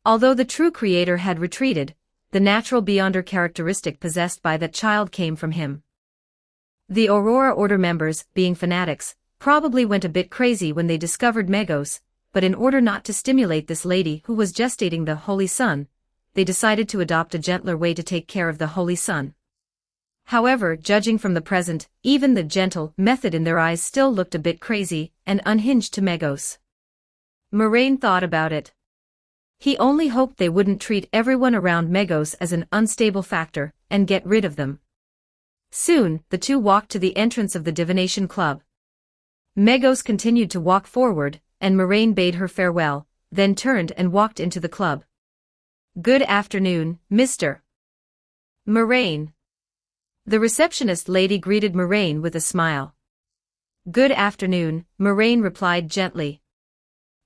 Although the true creator had retreated, the natural beyonder characteristic possessed by that child came from him. The Aurora Order members, being fanatics, probably went a bit crazy when they discovered Megos, but in order not to stimulate this lady who was gestating the Holy Sun, they decided to adopt a gentler way to take care of the Holy Sun. However, judging from the present, even the gentle method in their eyes still looked a bit crazy and unhinged to Megos. Moraine thought about it. He only hoped they wouldn't treat everyone around Megos as an unstable factor and get rid of them. Soon, the two walked to the entrance of the Divination Club. Megos continued to walk forward, and Moraine bade her farewell, then turned and walked into the club. Good afternoon, Mr. Moraine. The receptionist lady greeted Moraine with a smile. Good afternoon, Moraine replied gently.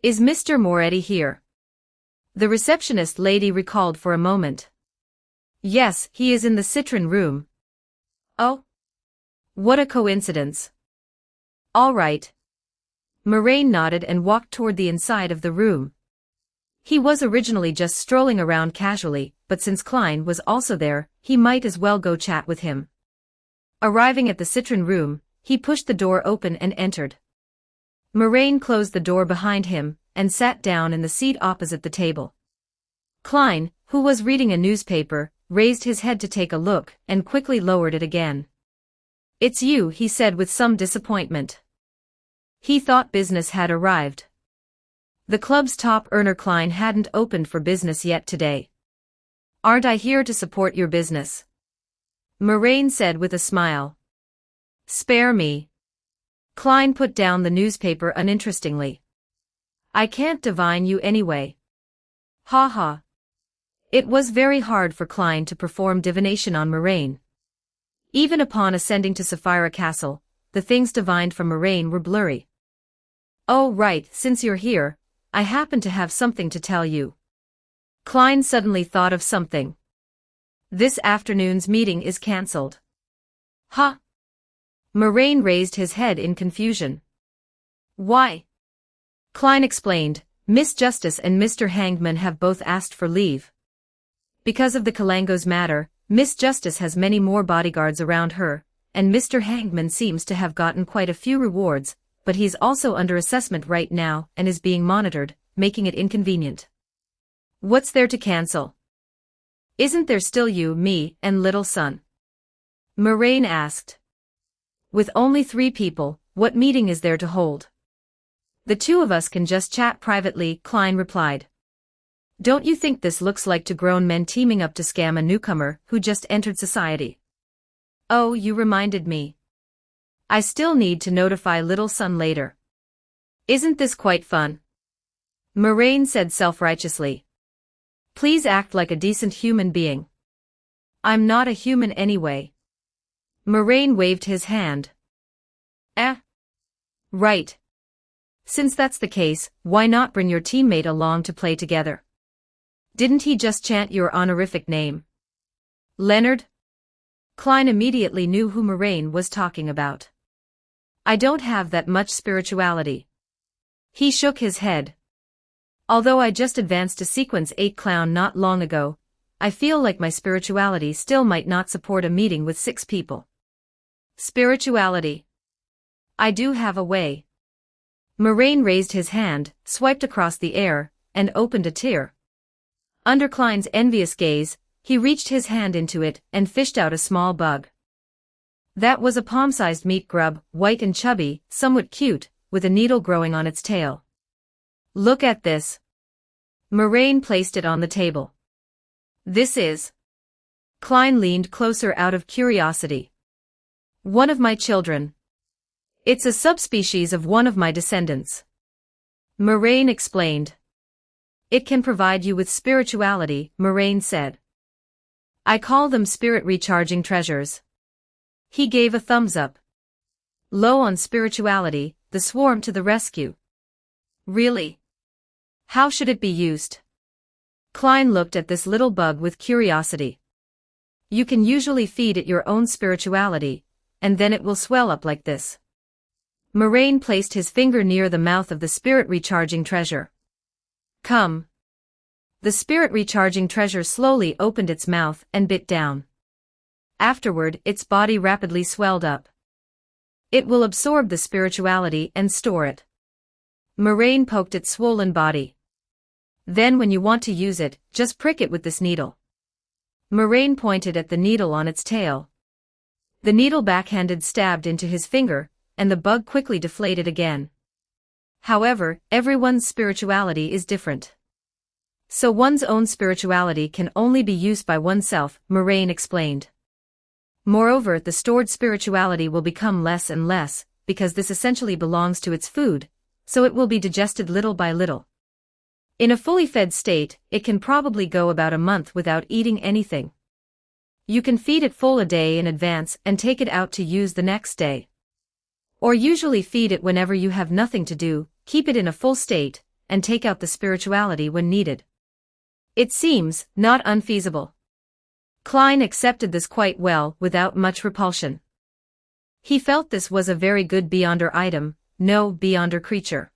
Is Mr. Moretti here? The receptionist lady recalled for a moment. Yes, he is in the citron room. Oh. What a coincidence. All right. Moraine nodded and walked toward the inside of the room. He was originally just strolling around casually, but since Klein was also there, he might as well go chat with him. Arriving at the citron room, he pushed the door open and entered. Moraine closed the door behind him and sat down in the seat opposite the table. Klein, who was reading a newspaper, raised his head to take a look and quickly lowered it again. It's you, he said with some disappointment. He thought business had arrived. The club's top earner Klein hadn't opened for business yet today. Aren't I here to support your business? Moraine said with a smile. Spare me. Klein put down the newspaper uninterestingly. I can't divine you anyway. Ha ha. It was very hard for Klein to perform divination on Moraine. Even upon ascending to Sapphira Castle, the things divined from Moraine were blurry. Oh right, since you're here, I happen to have something to tell you. Klein suddenly thought of something. This afternoon's meeting is cancelled. Huh? Moraine raised his head in confusion. Why? Klein explained, Miss Justice and Mr. Hangman have both asked for leave. Because of the Kalangos matter, Miss Justice has many more bodyguards around her, and Mr. Hangman seems to have gotten quite a few rewards, but he's also under assessment right now and is being monitored, making it inconvenient. What's there to cancel? Isn't there still you, me, and little son? Moraine asked. With only 3 people, what meeting is there to hold? The 2 of us can just chat privately, Klein replied. Don't you think this looks like 2 grown men teaming up to scam a newcomer who just entered society? Oh, you reminded me. I still need to notify little son later. Isn't this quite fun? Moraine said self-righteously. Please act like a decent human being. I'm not a human anyway. Moraine waved his hand. Right. Since that's the case, why not bring your teammate along to play together? Didn't he just chant your honorific name? Leonard? Klein immediately knew who Moraine was talking about. I don't have that much spirituality. He shook his head. Although I just advanced to Sequence 8 Clown not long ago, I feel like my spirituality still might not support a meeting with 6 people. Spirituality. I do have a way. Moraine raised his hand, swiped across the air, and opened a tear. Under Klein's envious gaze, he reached his hand into it and fished out a small bug. That was a palm-sized meat grub, white and chubby, somewhat cute, with a needle growing on its tail. Look at this. Moraine placed it on the table. This is. Klein leaned closer out of curiosity. One of my children. It's a subspecies of one of my descendants. Moraine explained. It can provide you with spirituality, Moraine said. I call them spirit recharging treasures. He gave a thumbs up. Low on spirituality, the swarm to the rescue. Really? How should it be used? Klein looked at this little bug with curiosity. You can usually feed it your own spirituality, and then it will swell up like this. Moraine placed his finger near the mouth of the spirit recharging treasure. Come. The spirit recharging treasure slowly opened its mouth and bit down. Afterward, its body rapidly swelled up. It will absorb the spirituality and store it. Moraine poked its swollen body. Then when you want to use it, just prick it with this needle. Moraine pointed at the needle on its tail. The needle backhanded stabbed into his finger, and the bug quickly deflated again. However, everyone's spirituality is different. So one's own spirituality can only be used by oneself, Moraine explained. Moreover, the stored spirituality will become less and less, because this essentially belongs to its food, so it will be digested little by little. In a fully fed state, it can probably go about a month without eating anything. You can feed it full a day in advance and take it out to use the next day. Or usually feed it whenever you have nothing to do, keep it in a full state, and take out the spirituality when needed. It seems not unfeasible. Klein accepted this quite well without much repulsion. He felt this was a very good Beyonder item, no Beyonder creature.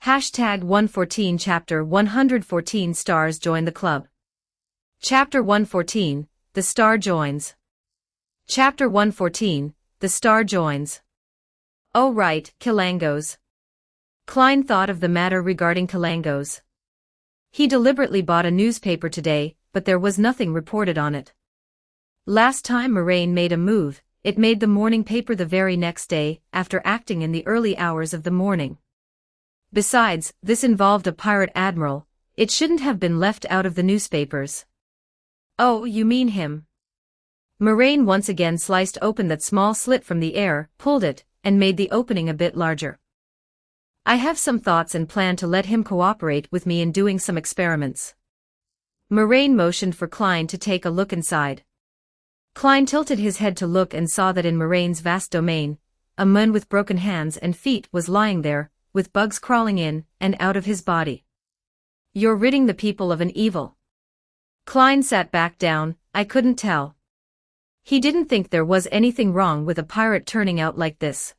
Hashtag 114 Chapter 114 Stars join the club. Chapter 114, The Star joins. Chapter 114, The Star joins. Oh right, Kilangos. Klein thought of the matter regarding Kilangos. He deliberately bought a newspaper today, but there was nothing reported on it. Last time Moraine made a move, it made the morning paper the very next day, after acting in the early hours of the morning. Besides, this involved a pirate admiral, it shouldn't have been left out of the newspapers. Oh, you mean him. Moraine once again sliced open that small slit from the air, pulled it, and made the opening a bit larger. I have some thoughts and plan to let him cooperate with me in doing some experiments. Moraine motioned for Klein to take a look inside. Klein tilted his head to look and saw that in Moraine's vast domain, a man with broken hands and feet was lying there, with bugs crawling in and out of his body. You're ridding the people of an evil. Klein sat back down, I couldn't tell. He didn't think there was anything wrong with a pirate turning out like this.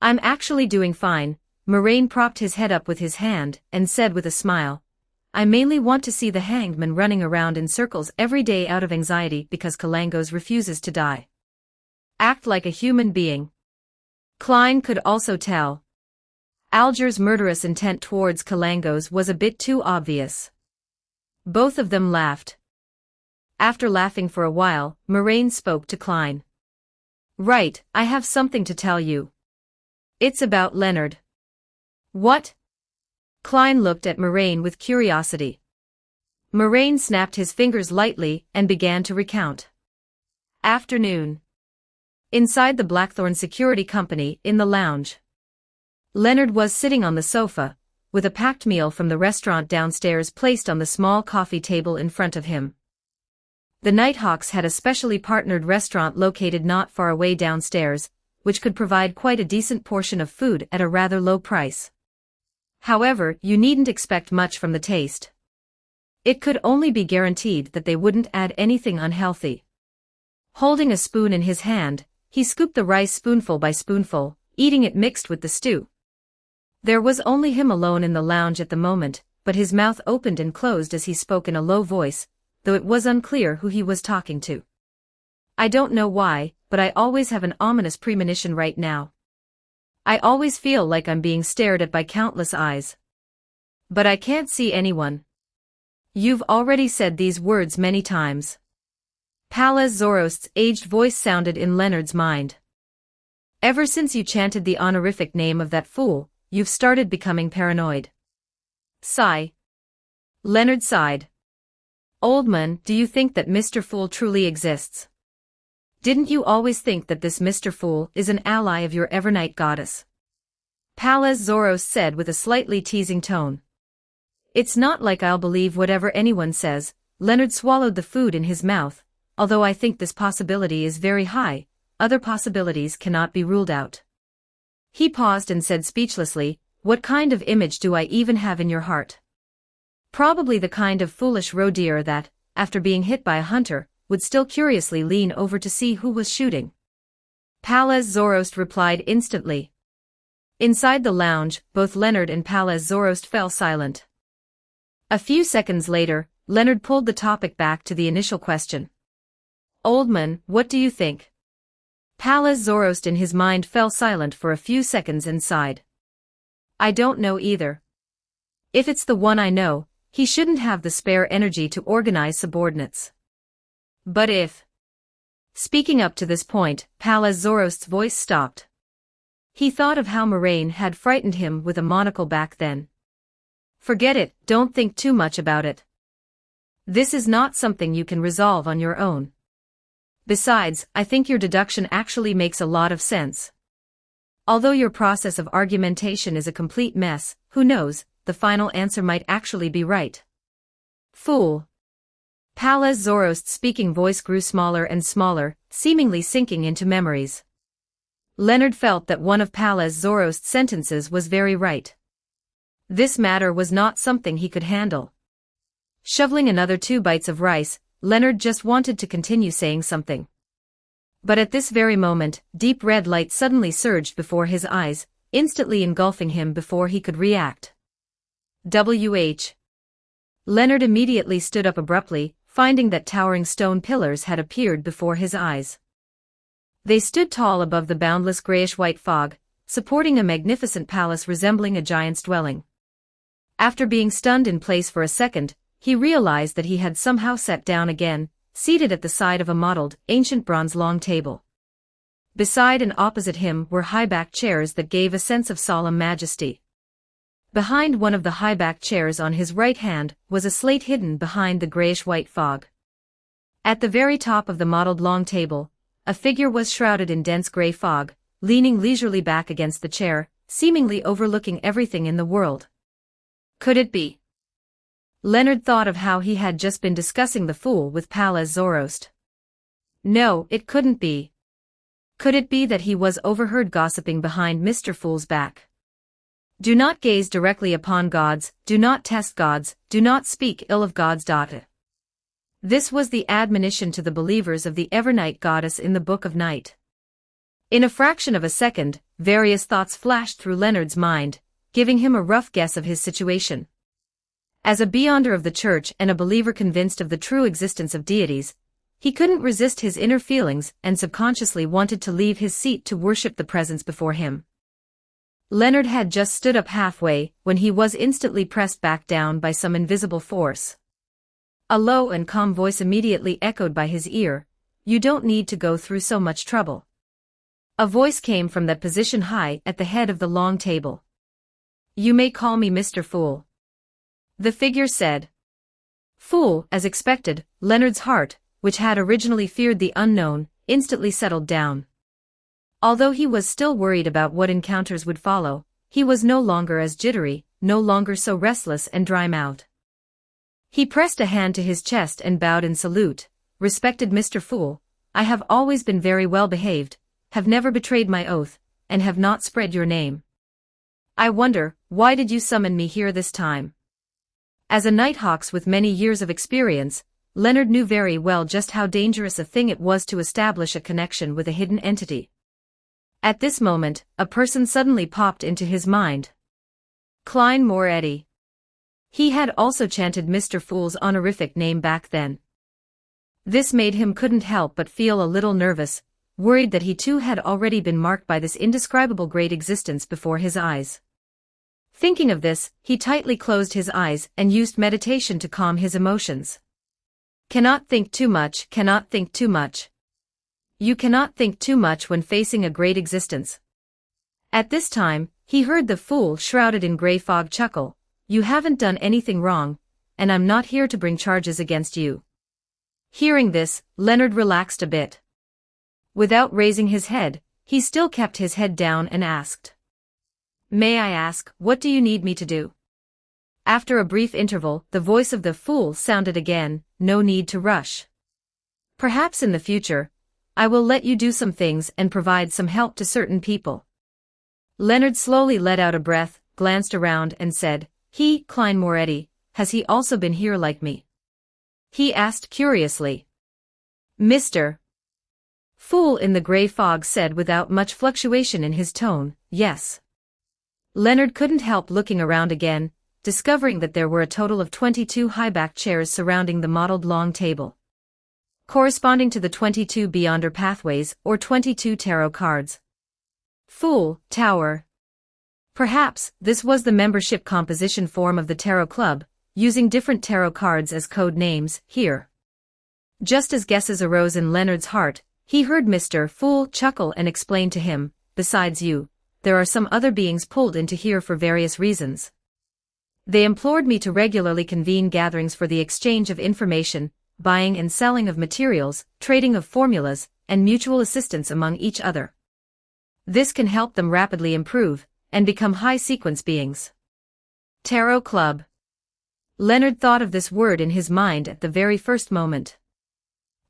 I'm actually doing fine, Moraine propped his head up with his hand and said with a smile. I mainly want to see the hanged man running around in circles every day out of anxiety because Kilangos refuses to die. Act like a human being. Klein could also tell. Alger's murderous intent towards Kilangos was a bit too obvious. Both of them laughed. After laughing for a while, Moraine spoke to Klein. Right, I have something to tell you. It's about Leonard. What? Klein looked at Moraine with curiosity. Moraine snapped his fingers lightly and began to recount. Afternoon. Inside the Blackthorn Security Company, in the lounge. Leonard was sitting on the sofa, with a packed meal from the restaurant downstairs placed on the small coffee table in front of him. The Nighthawks had a specially partnered restaurant located not far away downstairs, which could provide quite a decent portion of food at a rather low price. However, you needn't expect much from the taste. It could only be guaranteed that they wouldn't add anything unhealthy. Holding a spoon in his hand, he scooped the rice spoonful by spoonful, eating it mixed with the stew. There was only him alone in the lounge at the moment, but his mouth opened and closed as he spoke in a low voice, though it was unclear who he was talking to. I don't know why, but I always have an ominous premonition right now. I always feel like I'm being stared at by countless eyes. But I can't see anyone. You've already said these words many times. Palaz Zorost's aged voice sounded in Leonard's mind. Ever since you chanted the honorific name of that fool, you've started becoming paranoid. Sigh. Leonard sighed. Old man, do you think that Mr. Fool truly exists? Didn't you always think that this Mr. Fool is an ally of your Evernight goddess? Palaz Zoros said with a slightly teasing tone. It's not like I'll believe whatever anyone says. Leonard swallowed the food in his mouth. Although I think this possibility is very high, other possibilities cannot be ruled out. He paused and said speechlessly, what kind of image do I even have in your heart? Probably the kind of foolish roe deer that, after being hit by a hunter, would still curiously lean over to see who was shooting. Palaz Zorost replied instantly. Inside the lounge, both Leonard and Palaz Zorost fell silent. A few seconds later, Leonard pulled the topic back to the initial question. Old man, what do you think? Palaz Zorost in his mind fell silent for a few seconds and sighed. I don't know either. If it's the one I know, he shouldn't have the spare energy to organize subordinates. But if... Speaking up to this point, Palaz Zorost's voice stopped. He thought of how Moraine had frightened him with a monocle back then. Forget it, don't think too much about it. This is not something you can resolve on your own. Besides, I think your deduction actually makes a lot of sense. Although your process of argumentation is a complete mess, who knows, the final answer might actually be right. Fool. Palaz Zorost's speaking voice grew smaller and smaller, seemingly sinking into memories. Leonard felt that one of Palaz Zorost's sentences was very right. This matter was not something he could handle. Shoveling another 2 bites of rice, Leonard just wanted to continue saying something. But at this very moment, deep red light suddenly surged before his eyes, instantly engulfing him before he could react. WH. Leonard immediately stood up abruptly, finding that towering stone pillars had appeared before his eyes. They stood tall above the boundless grayish-white fog, supporting a magnificent palace resembling a giant's dwelling. After being stunned in place for a second, he realized that he had somehow sat down again, seated at the side of a mottled, ancient bronze long table. Beside and opposite him were high-backed chairs that gave a sense of solemn majesty. Behind one of the high-backed chairs on his right hand was a slate hidden behind the grayish-white fog. At the very top of the mottled long table, a figure was shrouded in dense gray fog, leaning leisurely back against the chair, seemingly overlooking everything in the world. Could it be? Leonard thought of how he had just been discussing the fool with Pallas Zoroast. No, it couldn't be. Could it be that he was overheard gossiping behind Mr. Fool's back? Do not gaze directly upon gods, do not test gods, do not speak ill of gods. This was the admonition to the believers of the Evernight goddess in the Book of Night. In a fraction of a second, various thoughts flashed through Leonard's mind, giving him a rough guess of his situation. As a beyonder of the church and a believer convinced of the true existence of deities, he couldn't resist his inner feelings and subconsciously wanted to leave his seat to worship the presence before him. Leonard had just stood up halfway when he was instantly pressed back down by some invisible force. A low and calm voice immediately echoed by his ear, "You don't need to go through so much trouble." A voice came from that position high at the head of the long table. "You may call me Mr. Fool," the figure said. Fool, as expected, Leonard's heart, which had originally feared the unknown, instantly settled down. Although he was still worried about what encounters would follow, he was no longer as jittery, no longer so restless and dry-mouthed. He pressed a hand to his chest and bowed in salute. "Respected Mr. Fool, I have always been very well behaved, have never betrayed my oath, and have not spread your name. I wonder, why did you summon me here this time?" As a nighthawk with many years of experience, Leonard knew very well just how dangerous a thing it was to establish a connection with a hidden entity. At this moment, a person suddenly popped into his mind. Klein Moretti. He had also chanted Mr. Fool's honorific name back then. This made him couldn't help but feel a little nervous, worried that he too had already been marked by this indescribable great existence before his eyes. Thinking of this, he tightly closed his eyes and used meditation to calm his emotions. Cannot think too much, cannot think too much. You cannot think too much when facing a great existence. At this time, he heard the fool shrouded in gray fog chuckle, "You haven't done anything wrong, and I'm not here to bring charges against you." Hearing this, Leonard relaxed a bit. Without raising his head, he still kept his head down and asked, "May I ask, what do you need me to do?" After a brief interval, the voice of the fool sounded again, "No need to rush. Perhaps in the future, I will let you do some things and provide some help to certain people." Leonard slowly let out a breath, glanced around and said, Klein Moretti, has he also been here like me?" he asked curiously. "Mr. Fool in the gray fog said without much fluctuation in his tone, "Yes." Leonard couldn't help looking around again, discovering that there were a total of 22 high-backed chairs surrounding the mottled long table, corresponding to the 22 Beyonder pathways or 22 tarot cards. Fool, Tower. Perhaps, this was the membership composition form of the tarot club, using different tarot cards as code names, here. Just as guesses arose in Leonard's heart, he heard Mr. Fool chuckle and explain to him, "Besides you, there are some other beings pulled into here for various reasons. They implored me to regularly convene gatherings for the exchange of information, buying and selling of materials, trading of formulas, and mutual assistance among each other. This can help them rapidly improve and become high-sequence beings." Tarot Club. Leonard thought of this word in his mind at the very first moment.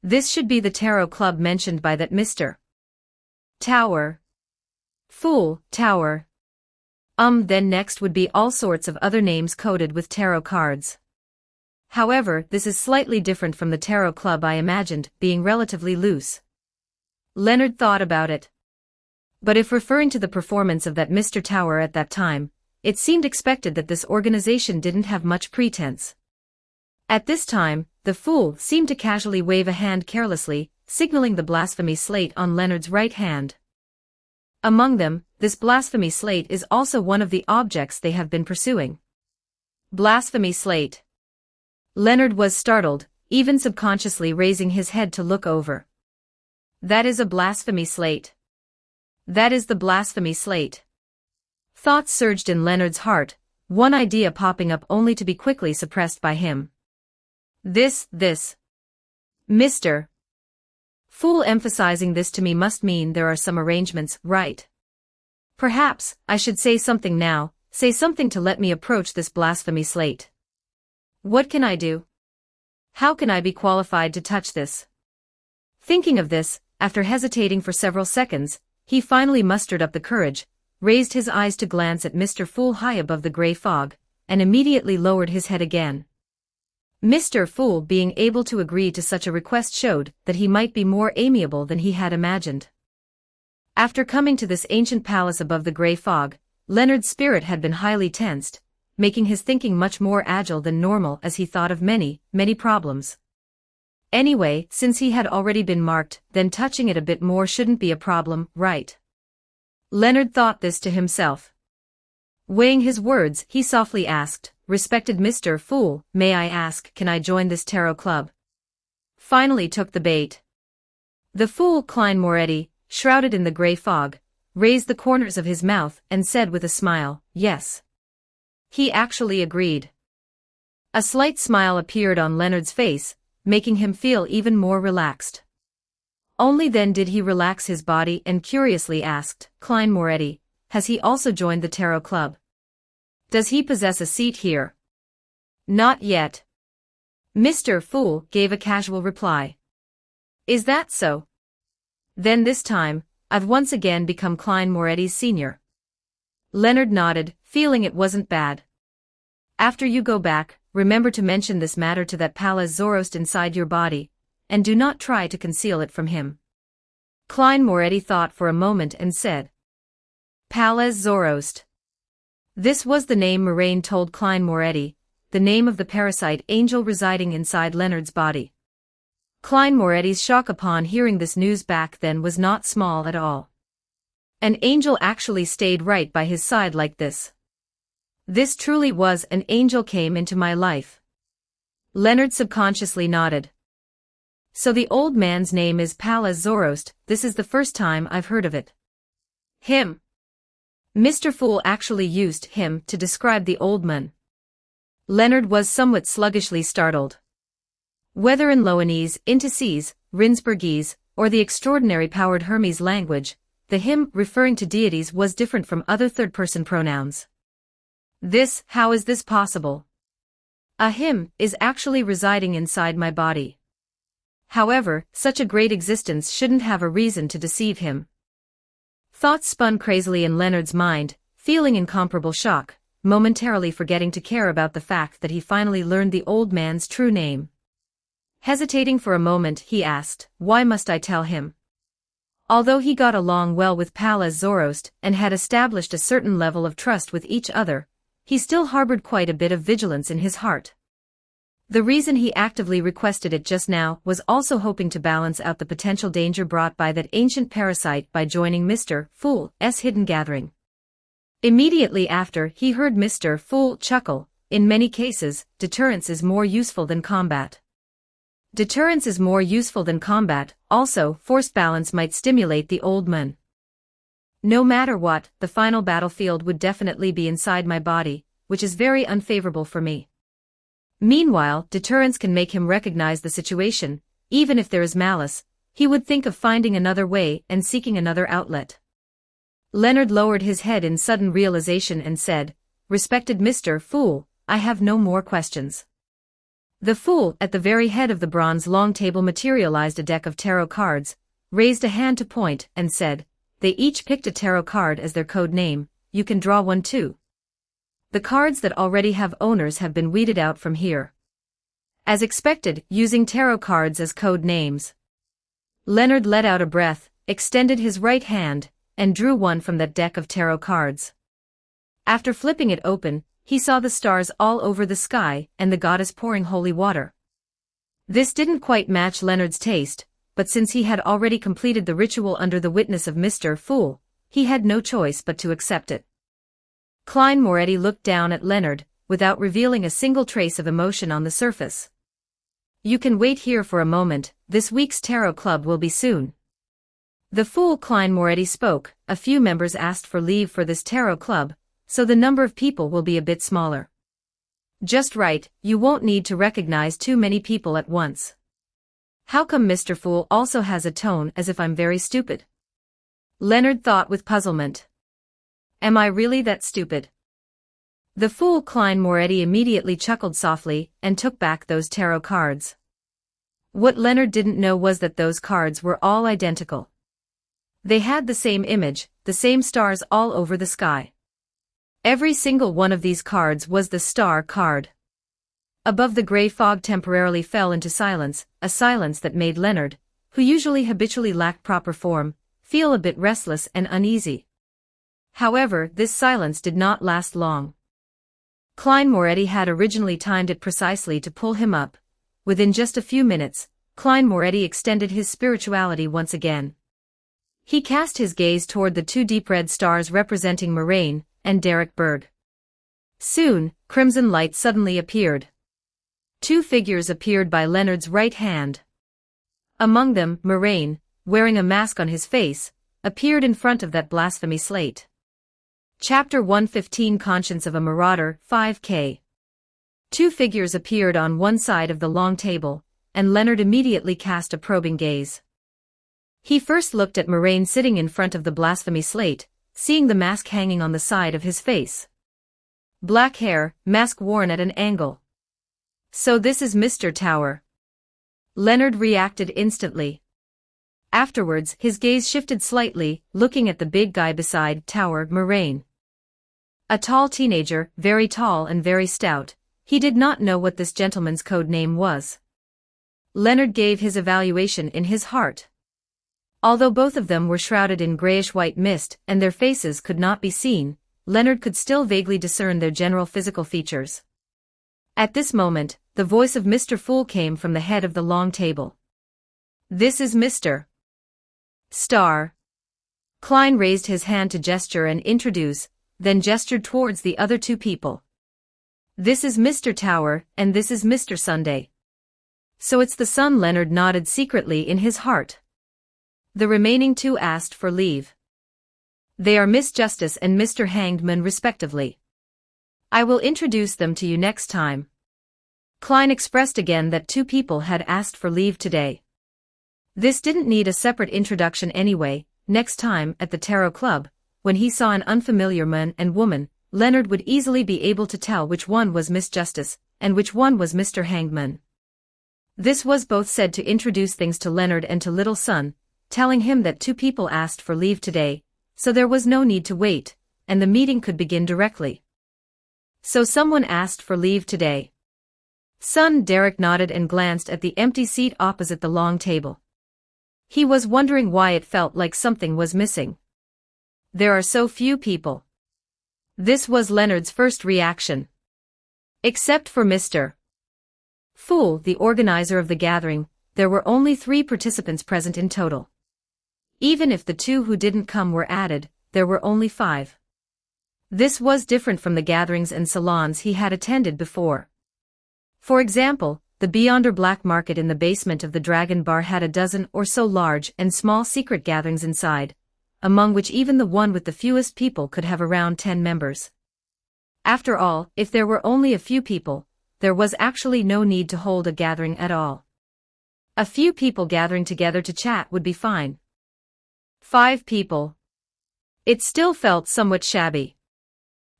This should be the tarot club mentioned by that Mr. Tower. Fool, Tower. Then next would be all sorts of other names coded with tarot cards. However, this is slightly different from the tarot club I imagined, being relatively loose. Leonard thought about it. But if referring to the performance of that Mr. Tower at that time, it seemed expected that this organization didn't have much pretense. At this time, the Fool seemed to casually wave a hand carelessly, signaling the blasphemy slate on Leonard's right hand. Among them, this blasphemy slate is also one of the objects they have been pursuing. Blasphemy slate. Leonard was startled, even subconsciously raising his head to look over. That is a blasphemy slate. That is the blasphemy slate. Thoughts surged in Leonard's heart, one idea popping up only to be quickly suppressed by him. This. Mr. Fool emphasizing this to me must mean there are some arrangements, right? Perhaps, I should say something now, say something to let me approach this blasphemy slate. What can I do? How can I be qualified to touch this? Thinking of this, after hesitating for several seconds, he finally mustered up the courage, raised his eyes to glance at Mr. Fool high above the gray fog, and immediately lowered his head again. Mr. Fool being able to agree to such a request showed that he might be more amiable than he had imagined. After coming to this ancient palace above the gray fog, Leonard's spirit had been highly tensed, making his thinking much more agile than normal as he thought of many problems. Anyway, since he had already been marked, then touching it a bit more shouldn't be a problem, right? Leonard thought this to himself. Weighing his words, he softly asked, "Respected Mr. Fool, may I ask, can I join this tarot club?" Finally took the bait. The Fool Klein Moretti, shrouded in the gray fog, raised the corners of his mouth and said with a smile, "Yes." He actually agreed. A slight smile appeared on Leonard's face, making him feel even more relaxed. Only then did he relax his body and curiously asked, "Klein Moretti, has he also joined the tarot club? Does he possess a seat here?" "Not yet." Mr. Fool gave a casual reply. "Is that so? Then this time, I've once again become Klein Moretti's senior." Leonard nodded, feeling it wasn't bad. "After you go back, remember to mention this matter to that Pallas Zoroast inside your body, and do not try to conceal it from him." Klein Moretti thought for a moment and said, "Pallas Zoroast." This was the name Moraine told Klein Moretti, the name of the parasite angel residing inside Leonard's body. Klein Moretti's shock upon hearing this news back then was not small at all. An angel actually stayed right by his side like this. This truly was an angel came into my life. Leonard subconsciously nodded. So the old man's name is Pallas Zoroast. This is the first time I've heard of it. Him. Mr. Fool actually used him to describe the old man. Leonard was somewhat sluggishly startled. Whether in Loanese, Intesese, Rinsburgese, or the extraordinary powered Hermes language, the him referring to deities was different from other third-person pronouns. How is this possible? A him is actually residing inside my body. However, such a great existence shouldn't have a reason to deceive him. Thoughts spun crazily in Leonard's mind, feeling incomparable shock, momentarily forgetting to care about the fact that he finally learned the old man's true name. Hesitating for a moment, he asked, "Why must I tell him?" Although he got along well with Pallas Zoroast and had established a certain level of trust with each other, he still harbored quite a bit of vigilance in his heart. The reason he actively requested it just now was also hoping to balance out the potential danger brought by that ancient parasite by joining Mr. Fool's hidden gathering. Immediately after, he heard Mr. Fool chuckle, "In many cases, deterrence is more useful than combat." Deterrence is more useful than combat, also, forced balance might stimulate the old man. No matter what, the final battlefield would definitely be inside my body, which is very unfavorable for me. Meanwhile, deterrence can make him recognize the situation, even if there is malice, he would think of finding another way and seeking another outlet. Leonard lowered his head in sudden realization and said, "Respected Mr. Fool, I have no more questions." The Fool at the very head of the bronze long table materialized a deck of tarot cards, raised a hand to point, and said, "They each picked a tarot card as their code name, you can draw one too. The cards that already have owners have been weeded out from here." As expected, using tarot cards as code names. Leonard let out a breath, extended his right hand, and drew one from that deck of tarot cards. After flipping it open, he saw the stars all over the sky and the goddess pouring holy water. This didn't quite match Leonard's taste, but since he had already completed the ritual under the witness of Mr. Fool, he had no choice but to accept it. Klein Moretti looked down at Leonard, without revealing a single trace of emotion on the surface. You can wait here for a moment, this week's tarot club will be soon. The Fool Klein Moretti spoke. A few members asked for leave for this tarot club, so the number of people will be a bit smaller. Just right, you won't need to recognize too many people at once. How come Mr. Fool also has a tone as if I'm very stupid? Leonard thought with puzzlement. Am I really that stupid? The Fool Klein Moretti immediately chuckled softly and took back those tarot cards. What Leonard didn't know was that those cards were all identical. They had the same image, the same stars all over the sky. Every single one of these cards was the star card. Above the gray fog temporarily fell into silence, a silence that made Leonard, who usually habitually lacked proper form, feel a bit restless and uneasy. However, this silence did not last long. Klein Moretti had originally timed it precisely to pull him up. Within just a few minutes, Klein Moretti extended his spirituality once again. He cast his gaze toward the two deep red stars representing Moraine and Derek Berg. Soon, crimson light suddenly appeared. Two figures appeared by Leonard's right hand. Among them, Moraine, wearing a mask on his face, appeared in front of that blasphemy slate. Chapter 115 Conscience of a Marauder, 5K. Two figures appeared on one side of the long table, and Leonard immediately cast a probing gaze. He first looked at Moraine sitting in front of the blasphemy slate, seeing the mask hanging on the side of his face. Black hair, mask worn at an angle. So this is Mr. Tower. Leonard reacted instantly. Afterwards, his gaze shifted slightly, looking at the big guy beside Tower, Moraine. A tall teenager, very tall and very stout, he did not know what this gentleman's code name was. Leonard gave his evaluation in his heart. Although both of them were shrouded in grayish-white mist and their faces could not be seen, Leonard could still vaguely discern their general physical features. At this moment, the voice of Mr. Fool came from the head of the long table. This is Mr. Star. Klein raised his hand to gesture and introduce, then gestured towards the other two people. This is Mr. Tower, and this is Mr. Sunday. So it's the sun. Leonard nodded secretly in his heart. The remaining two asked for leave. They are Miss Justice and Mr. Hangman respectively. I will introduce them to you next time. Klein expressed again that two people had asked for leave today. This didn't need a separate introduction anyway. Next time, at the Tarot Club, when he saw an unfamiliar man and woman, Leonard would easily be able to tell which one was Miss Justice, and which one was Mr. Hangman. This was both said to introduce things to Leonard and to Little Son, telling him that two people asked for leave today, so there was no need to wait, and the meeting could begin directly. So someone asked for leave today. Son. Derek nodded and glanced at the empty seat opposite the long table. He was wondering why it felt like something was missing. There are so few people. This was Leonard's first reaction. Except for Mr. Fool, the organizer of the gathering, there were only 3 participants present in total. Even if the 2 who didn't come were added, there were only 5. This was different from the gatherings and salons he had attended before. For example, the Beyonder Black Market in the basement of the Dragon Bar had a dozen or so large and small secret gatherings inside, among which even the one with the fewest people could have around 10 members. After all, if there were only a few people, there was actually no need to hold a gathering at all. A few people gathering together to chat would be fine. 5 people. It still felt somewhat shabby.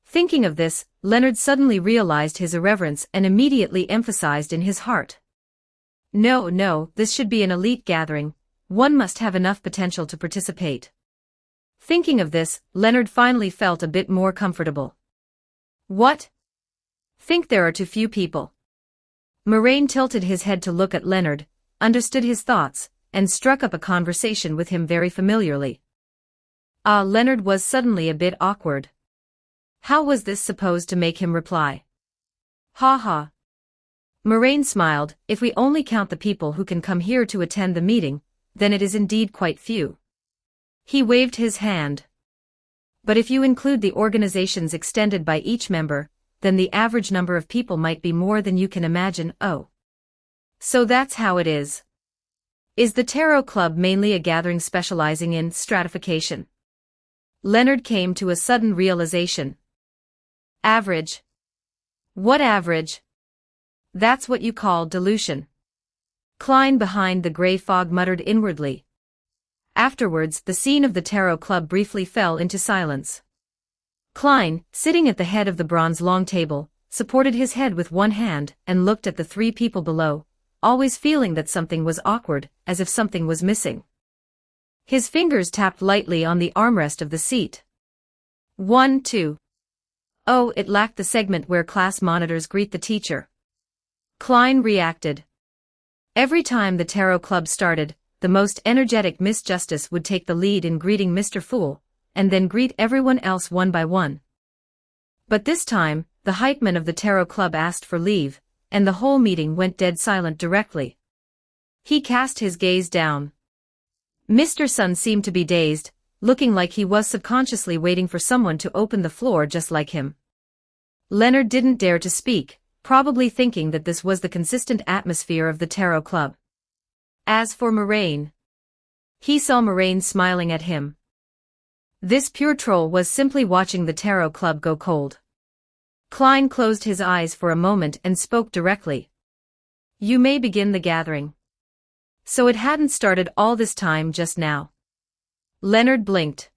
Thinking of this, Leonard suddenly realized his irreverence and immediately emphasized in his heart. No, this should be an elite gathering. One must have enough potential to participate. Thinking of this, Leonard finally felt a bit more comfortable. What? Think there are too few people. Moraine tilted his head to look at Leonard, understood his thoughts, and struck up a conversation with him very familiarly. Leonard was suddenly a bit awkward. How was this supposed to make him reply? Ha ha. Moraine smiled. If we only count the people who can come here to attend the meeting, then it is indeed quite few. He waved his hand. But if you include the organizations extended by each member, then the average number of people might be more than you can imagine. Oh. So that's how it is. Is the Tarot Club mainly a gathering specializing in stratification? Leonard came to a sudden realization. Average. What average? That's what you call dilution. Klein behind the gray fog muttered inwardly. Afterwards, the scene of the Tarot Club briefly fell into silence. Klein, sitting at the head of the bronze long table, supported his head with one hand and looked at the three people below, always feeling that something was awkward, as if something was missing. His fingers tapped lightly on the armrest of the seat. 1, 2. Oh, it lacked the segment where class monitors greet the teacher. Klein reacted. Every time the Tarot Club started, the most energetic Miss Justice would take the lead in greeting Mr. Fool, and then greet everyone else one by one. But this time, the hype man of the Tarot Club asked for leave, and the whole meeting went dead silent directly. He cast his gaze down. Mr. Sun seemed to be dazed, looking like he was subconsciously waiting for someone to open the floor just like him. Leonard didn't dare to speak, probably thinking that this was the consistent atmosphere of the Tarot Club. As for Moraine, he saw Moraine smiling at him. This pure troll was simply watching the Tarot Club go cold. Klein closed his eyes for a moment and spoke directly. You may begin the gathering. So it hadn't started all this time just now. Leonard blinked.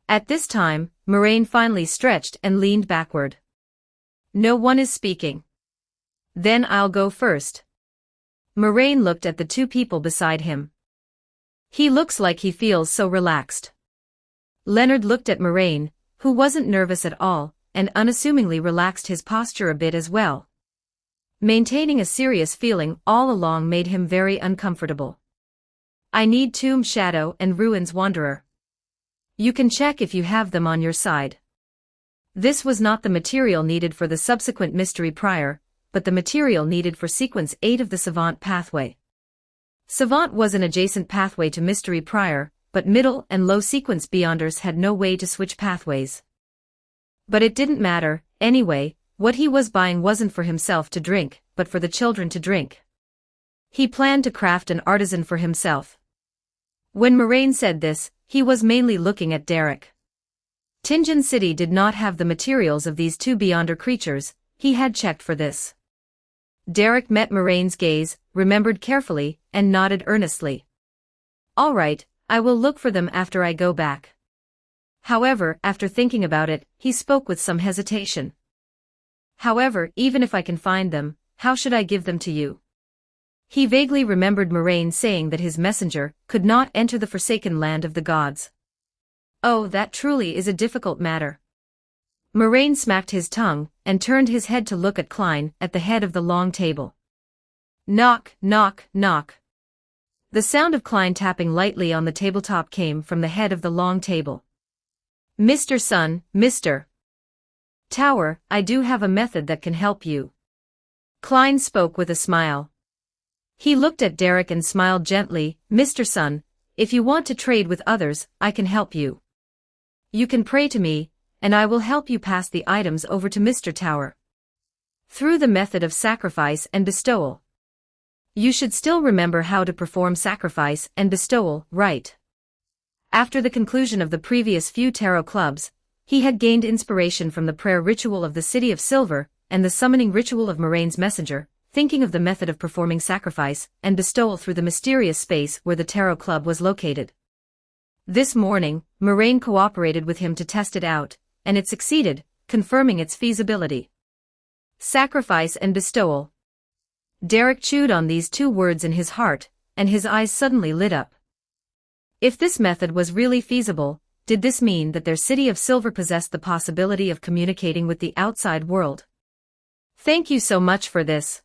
At this time, Moraine finally stretched and leaned backward. No one is speaking. Then I'll go first. Moraine looked at the two people beside him. He looks like he feels so relaxed. Leonard looked at Moraine, who wasn't nervous at all, and unassumingly relaxed his posture a bit as well. Maintaining a serious feeling all along made him very uncomfortable. I need Tomb Shadow and Ruins Wanderer. You can check if you have them on your side. This was not the material needed for the subsequent Mystery Prior, but the material needed for Sequence 8 of the Savant pathway. Savant was an adjacent pathway to Mystery Prior, but middle and low sequence Beyonders had no way to switch pathways. But it didn't matter, anyway. What he was buying wasn't for himself to drink, but for the children to drink. He planned to craft an artisan for himself. When Moraine said this, he was mainly looking at Derek. Tingen City did not have the materials of these two Beyonder creatures, he had checked for this. Derek met Moraine's gaze, remembered carefully, and nodded earnestly. All right, I will look for them after I go back. However, after thinking about it, he spoke with some hesitation. However, even if I can find them, how should I give them to you? He vaguely remembered Moraine saying that his messenger could not enter the forsaken land of the gods. Oh, that truly is a difficult matter. Moraine smacked his tongue, and turned his head to look at Klein at the head of the long table. Knock, knock, knock. The sound of Klein tapping lightly on the tabletop came from the head of the long table. Mr. Sun, Mr. Tower, I do have a method that can help you. Klein spoke with a smile. He looked at Derek and smiled gently. Mr. Sun, if you want to trade with others, I can help you. You can pray to me, and I will help you pass the items over to Mr. Tower. Through the method of sacrifice and bestowal. You should still remember how to perform sacrifice and bestowal, right? After the conclusion of the previous few tarot clubs, he had gained inspiration from the prayer ritual of the City of Silver and the summoning ritual of Moraine's messenger, thinking of the method of performing sacrifice and bestowal through the mysterious space where the Tarot Club was located. This morning, Moraine cooperated with him to test it out, and it succeeded, confirming its feasibility. Sacrifice and bestowal. Derek chewed on these two words in his heart, and his eyes suddenly lit up. If this method was really feasible, did this mean that their City of Silver possessed the possibility of communicating with the outside world? Thank you so much for this.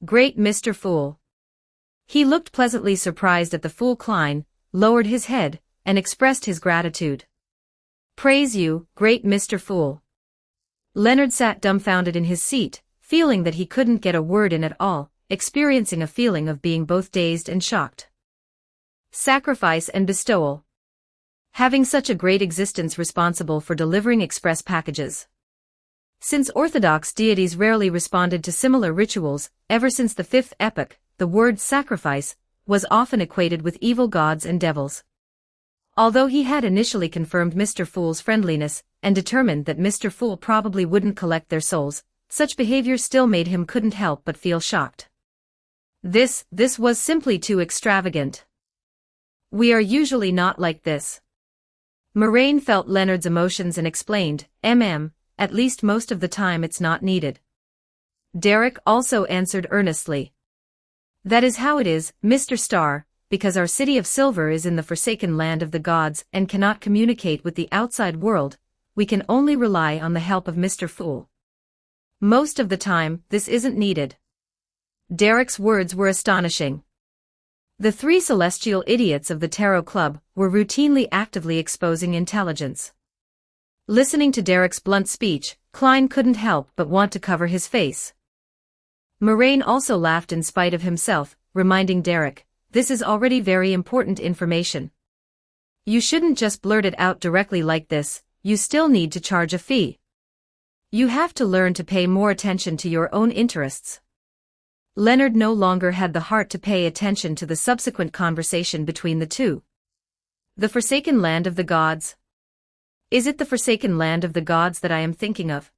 Great Mr. Fool. He looked pleasantly surprised at the fool Klein, lowered his head, and expressed his gratitude. Praise you, great Mr. Fool. Leonard sat dumbfounded in his seat, feeling that he couldn't get a word in at all, experiencing a feeling of being both dazed and shocked. Sacrifice and bestowal. Having such a great existence responsible for delivering express packages. Since orthodox deities rarely responded to similar rituals, ever since the fifth epoch, the word sacrifice was often equated with evil gods and devils. Although he had initially confirmed Mr. Fool's friendliness and determined that Mr. Fool probably wouldn't collect their souls, such behavior still made him couldn't help but feel shocked. This was simply too extravagant. We are usually not like this. Moraine felt Leonard's emotions and explained, at least most of the time it's not needed. Derek also answered earnestly. That is how it is, Mr. Star, because our city of Silver is in the forsaken land of the gods and cannot communicate with the outside world, we can only rely on the help of Mr. Fool. Most of the time, this isn't needed. Derek's words were astonishing. The three celestial idiots of the Tarot Club were routinely actively exposing intelligence. Listening to Derek's blunt speech, Klein couldn't help but want to cover his face. Moraine also laughed in spite of himself, reminding Derek, this is already very important information. You shouldn't just blurt it out directly like this, you still need to charge a fee. You have to learn to pay more attention to your own interests. Leonard no longer had the heart to pay attention to the subsequent conversation between the two. The forsaken land of the gods. Is it the forsaken land of the gods that I am thinking of?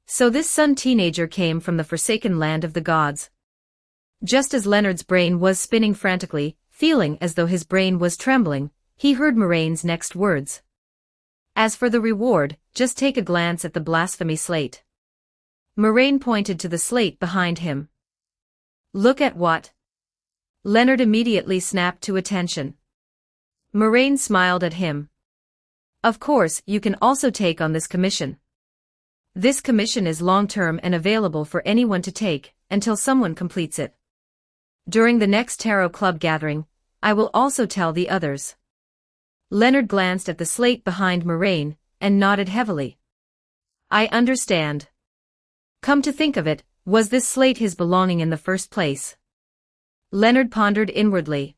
So this son teenager came from the forsaken land of the gods. Just as Leonard's brain was spinning frantically, feeling as though his brain was trembling, he heard Moraine's next words. As for the reward, just take a glance at the blasphemy slate. Moraine pointed to the slate behind him. Look at what? Leonard immediately snapped to attention. Moraine smiled at him. Of course, you can also take on this commission. This commission is long-term and available for anyone to take, until someone completes it. During the next Tarot Club gathering, I will also tell the others. Leonard glanced at the slate behind Moraine, and nodded heavily. I understand. Come to think of it, was this slate his belonging in the first place? Leonard pondered inwardly.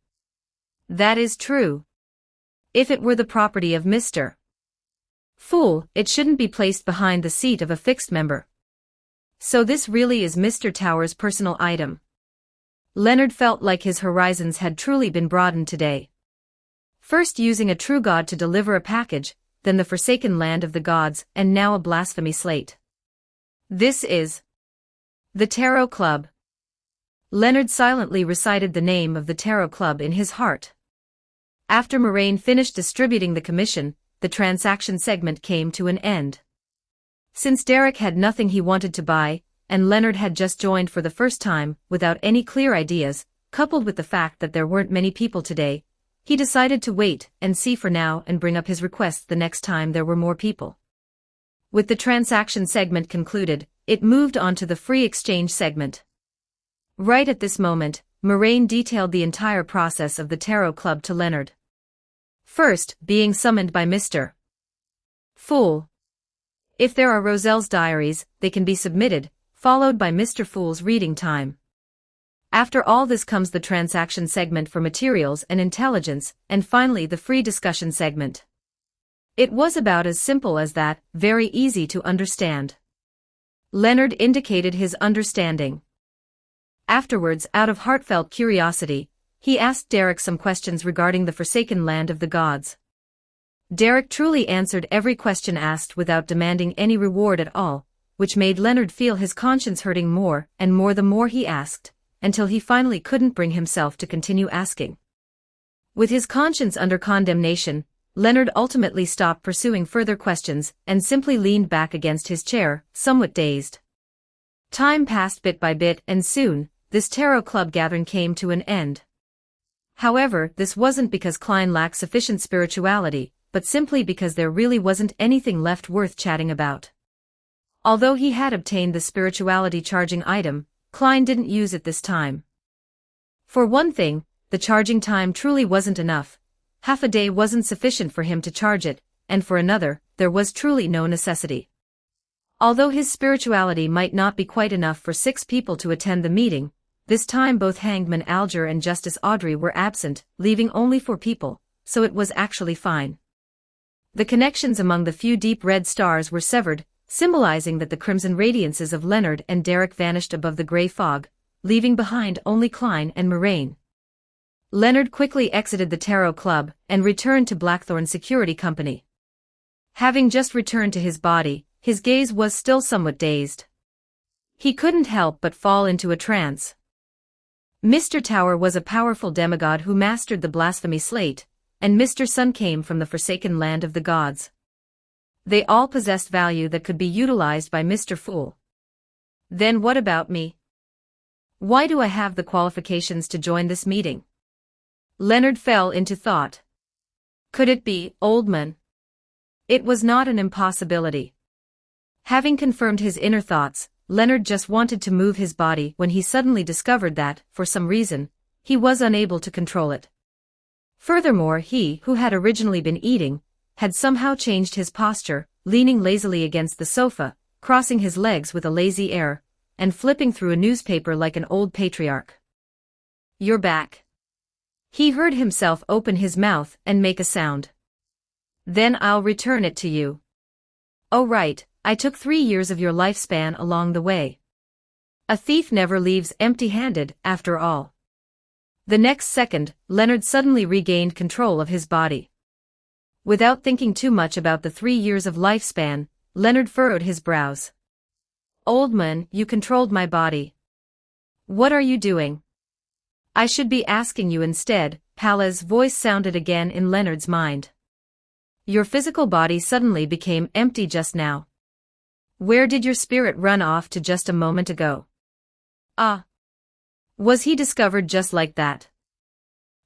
That is true. If it were the property of Mr. Fool, it shouldn't be placed behind the seat of a fixed member. So this really is Mr. Tower's personal item. Leonard felt like his horizons had truly been broadened today. First using a true god to deliver a package, then the forsaken land of the gods, and now a blasphemy slate. This is the Tarot Club. Leonard silently recited the name of the Tarot Club in his heart. After Moraine finished distributing the commission, the transaction segment came to an end. Since Derek had nothing he wanted to buy, and Leonard had just joined for the first time, without any clear ideas, coupled with the fact that there weren't many people today, he decided to wait and see for now and bring up his requests the next time there were more people. With the transaction segment concluded, it moved on to the free exchange segment. Right at this moment, Moraine detailed the entire process of the Tarot Club to Leonard. First, being summoned by Mr. Fool. If there are Roselle's diaries, they can be submitted, followed by Mr. Fool's reading time. After all this comes the transaction segment for materials and intelligence, and finally the free discussion segment. It was about as simple as that, very easy to understand. Leonard indicated his understanding. Afterwards, out of heartfelt curiosity, he asked Derek some questions regarding the forsaken land of the gods. Derek truly answered every question asked without demanding any reward at all, which made Leonard feel his conscience hurting more and more the more he asked, until he finally couldn't bring himself to continue asking. With his conscience under condemnation, Leonard ultimately stopped pursuing further questions and simply leaned back against his chair, somewhat dazed. Time passed bit by bit and soon, this Tarot Club gathering came to an end. However, this wasn't because Klein lacked sufficient spirituality, but simply because there really wasn't anything left worth chatting about. Although he had obtained the spirituality charging item, Klein didn't use it this time. For one thing, the charging time truly wasn't enough. Half a day wasn't sufficient for him to charge it, and for another, there was truly no necessity. Although his spirituality might not be quite enough for 6 people to attend the meeting, this time both Hangman Alger and Justice Audrey were absent, leaving only 4 people, so it was actually fine. The connections among the few deep red stars were severed, symbolizing that the crimson radiances of Leonard and Derek vanished above the gray fog, leaving behind only Klein and Moraine. Leonard quickly exited the Tarot Club and returned to Blackthorn Security Company. Having just returned to his body, his gaze was still somewhat dazed. He couldn't help but fall into a trance. Mr. Tower was a powerful demigod who mastered the blasphemy slate, and Mr. Sun came from the forsaken land of the gods. They all possessed value that could be utilized by Mr. Fool. Then what about me? Why do I have the qualifications to join this meeting? Leonard fell into thought. Could it be Oldman? It was not an impossibility. Having confirmed his inner thoughts, Leonard just wanted to move his body when he suddenly discovered that, for some reason, he was unable to control it. Furthermore, he, who had originally been eating, had somehow changed his posture, leaning lazily against the sofa, crossing his legs with a lazy air, and flipping through a newspaper like an old patriarch. "You're back." He heard himself open his mouth and make a sound. "Then I'll return it to you." "Oh right, I took 3 years of your lifespan along the way. A thief never leaves empty-handed, after all." The next second, Leonard suddenly regained control of his body. Without thinking too much about the 3 years of lifespan, Leonard furrowed his brows. "Oldman, you controlled my body. What are you doing?" "I should be asking you instead," Pala's voice sounded again in Leonard's mind. "Your physical body suddenly became empty just now. Where did your spirit run off to just a moment ago?" "Ah. Was he discovered just like that?"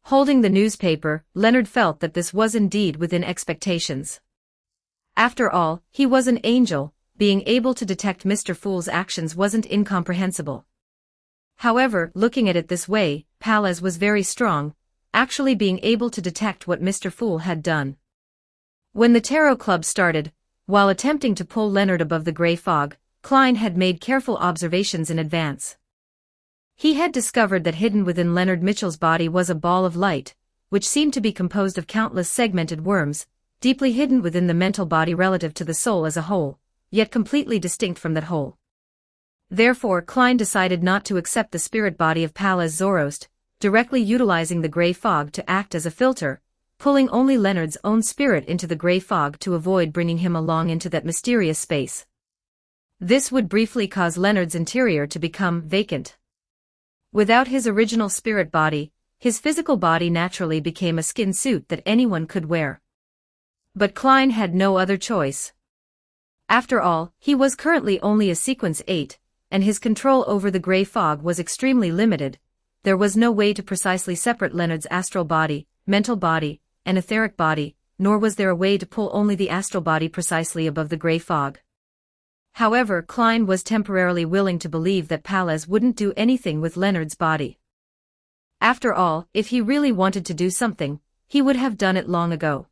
Holding the newspaper, Leonard felt that this was indeed within expectations. After all, he was an angel, being able to detect Mr. Fool's actions wasn't incomprehensible. However, looking at it this way, Pallas was very strong, actually being able to detect what Mr. Fool had done. When the Tarot Club started, while attempting to pull Leonard above the gray fog, Klein had made careful observations in advance. He had discovered that hidden within Leonard Mitchell's body was a ball of light, which seemed to be composed of countless segmented worms, deeply hidden within the mental body relative to the soul as a whole, yet completely distinct from that whole. Therefore, Klein decided not to accept the spirit body of Pallas Zoroast, directly utilizing the gray fog to act as a filter, pulling only Leonard's own spirit into the gray fog to avoid bringing him along into that mysterious space. This would briefly cause Leonard's interior to become vacant. Without his original spirit body, his physical body naturally became a skin suit that anyone could wear. But Klein had no other choice. After all, he was currently only a Sequence 8, and his control over the gray fog was extremely limited. There was no way to precisely separate Leonard's astral body, mental body, and etheric body, nor was there a way to pull only the astral body precisely above the gray fog. However, Klein was temporarily willing to believe that Pallas wouldn't do anything with Leonard's body. After all, if he really wanted to do something, he would have done it long ago.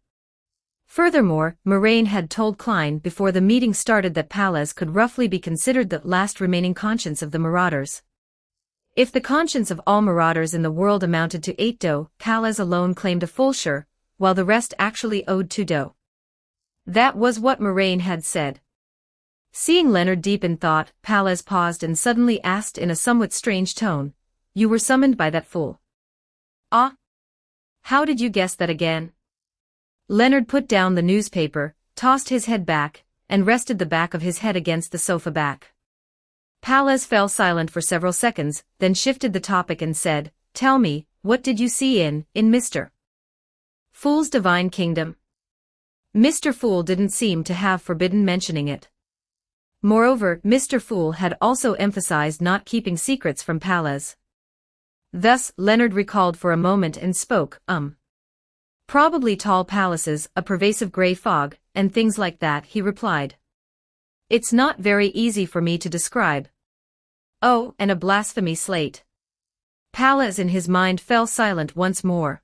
Furthermore, Moraine had told Klein before the meeting started that Pallas could roughly be considered the last remaining conscience of the Marauders. If the conscience of all Marauders in the world amounted to 8 do, Pallas alone claimed a full share, while the rest actually owed 2 do. That was what Moraine had said. Seeing Leonard deep in thought, Pallas paused and suddenly asked in a somewhat strange tone, "You were summoned by that fool?" "Ah? How did you guess that again?" Leonard put down the newspaper, tossed his head back, and rested the back of his head against the sofa back. Pallas fell silent for several seconds, then shifted the topic and said, "Tell me, what did you see in Mr. Fool's divine kingdom?" Mr. Fool didn't seem to have forbidden mentioning it. Moreover, Mr. Fool had also emphasized not keeping secrets from Pallas. Thus, Leonard recalled for a moment and spoke, "Probably tall palaces, a pervasive gray fog, and things like that," he replied. "It's not very easy for me to describe. Oh, and a blasphemy slate. Pallas in his mind fell silent once more.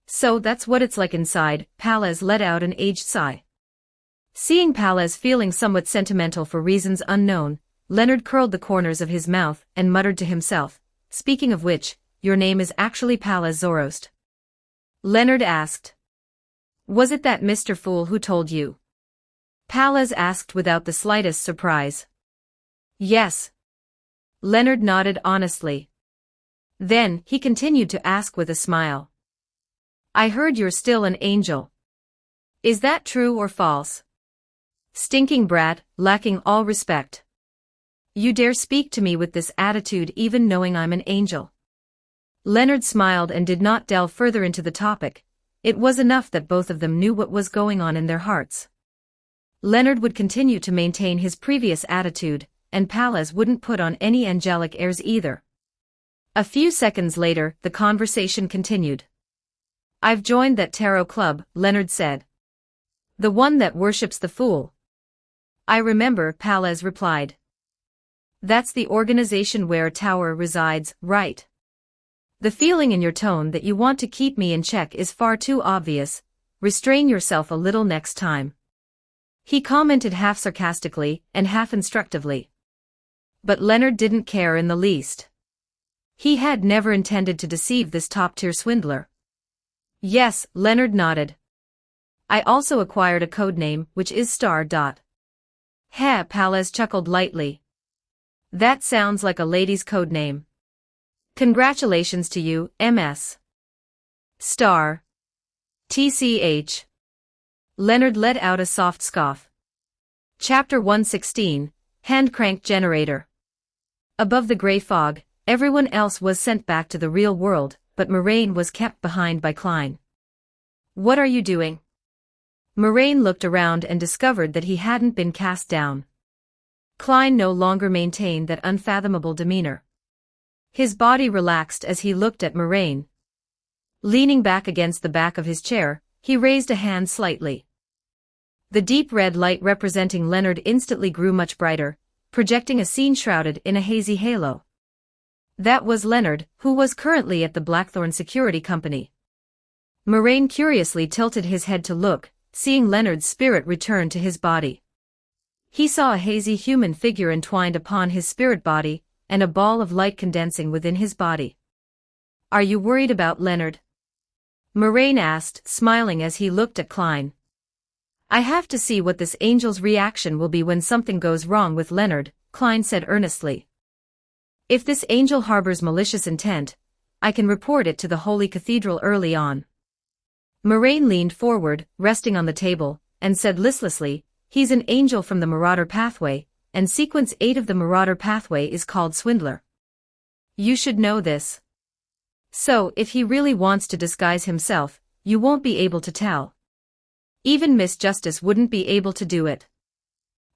So that's what it's like inside. Pallas let out an aged sigh. Seeing Pallas feeling somewhat sentimental for reasons unknown, Leonard curled the corners of his mouth and muttered to himself, "Speaking of which, your name is actually Pallas Zoroast." Leonard asked. "Was it that Mr. Fool who told you?" Pallas asked without the slightest surprise. "Yes." Leonard nodded honestly. Then, he continued to ask with a smile. "I heard you're still an angel. Is that true or false?" "Stinking brat, lacking all respect. You dare speak to me with this attitude even knowing I'm an angel." Leonard smiled and did not delve further into the topic. It was enough that both of them knew what was going on in their hearts. Leonard would continue to maintain his previous attitude, and Pallas wouldn't put on any angelic airs either. A few seconds later, the conversation continued. "I've joined that tarot club," Leonard said. "The one that worships the fool." "I remember," Pallas replied. "That's the organization where Tower resides, right? The feeling in your tone that you want to keep me in check is far too obvious. Restrain yourself a little next time." He commented half sarcastically and half instructively. But Leonard didn't care in the least. He had never intended to deceive this top-tier swindler. "Yes," Leonard nodded. "I also acquired a codename, which is Star. Heh, Pallas chuckled lightly. "That sounds like a lady's codename. Congratulations to you, Ms. Star. TCH. Leonard let out a soft scoff. Chapter 116, Hand Crank Generator. Above the gray fog, everyone else was sent back to the real world, but Moraine was kept behind by Klein. "What are you doing?" Moraine looked around and discovered that he hadn't been cast down. Klein no longer maintained that unfathomable demeanor. His body relaxed as he looked at Moraine. Leaning back against the back of his chair, he raised a hand slightly. The deep red light representing Leonard instantly grew much brighter, projecting a scene shrouded in a hazy halo. That was Leonard, who was currently at the Blackthorn Security Company. Moraine curiously tilted his head to look, seeing Leonard's spirit return to his body. He saw a hazy human figure entwined upon his spirit body, and a ball of light condensing within his body. "Are you worried about Leonard?" Moraine asked, smiling as he looked at Klein. "I have to see what this angel's reaction will be when something goes wrong with Leonard," Klein said earnestly. "If this angel harbors malicious intent, I can report it to the Holy Cathedral early on." Moraine leaned forward, resting on the table, and said listlessly, "He's an angel from the Marauder Pathway, and Sequence 8 of the Marauder Pathway is called Swindler. You should know this. So, if he really wants to disguise himself, you won't be able to tell. Even Miss Justice wouldn't be able to do it."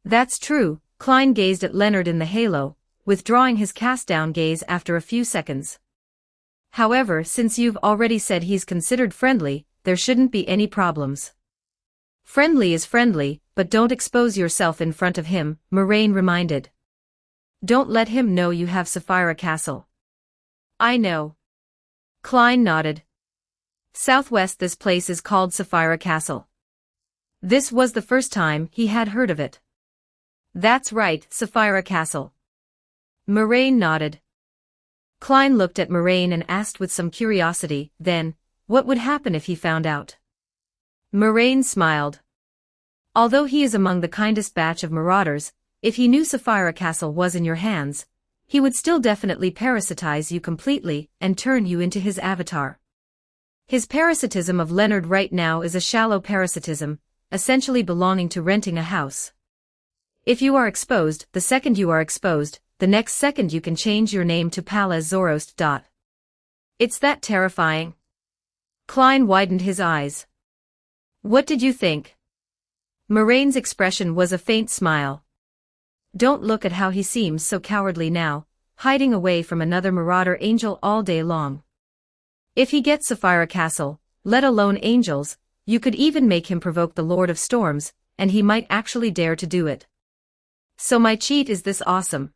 "That's true," Klein gazed at Leonard in the halo, withdrawing his cast-down gaze after a few seconds. "However, since you've already said he's considered friendly, there shouldn't be any problems." "Friendly is friendly, but don't expose yourself in front of him," Moraine reminded. "Don't let him know you have Sapphira Castle." "I know." Klein nodded. "Southwest this place is called Sapphira Castle." This was the first time he had heard of it. "That's right, Sapphira Castle." Moraine nodded. Klein looked at Moraine and asked with some curiosity, then, what would happen if he found out? Moraine smiled. "Although he is among the kindest batch of marauders, if he knew Sapphira Castle was in your hands, he would still definitely parasitize you completely and turn you into his avatar. His parasitism of Leonard right now is a shallow parasitism, essentially belonging to renting a house. If you are exposed, the second you are exposed, the next second you can change your name to Pallas Zoroast. It's that terrifying." Klein widened his eyes. "What did you think?" Moraine's expression was a faint smile. "Don't look at how he seems so cowardly now, hiding away from another marauder angel all day long. If he gets Sapphira Castle, let alone angels, you could even make him provoke the Lord of Storms, and he might actually dare to do it. So my cheat is this awesome.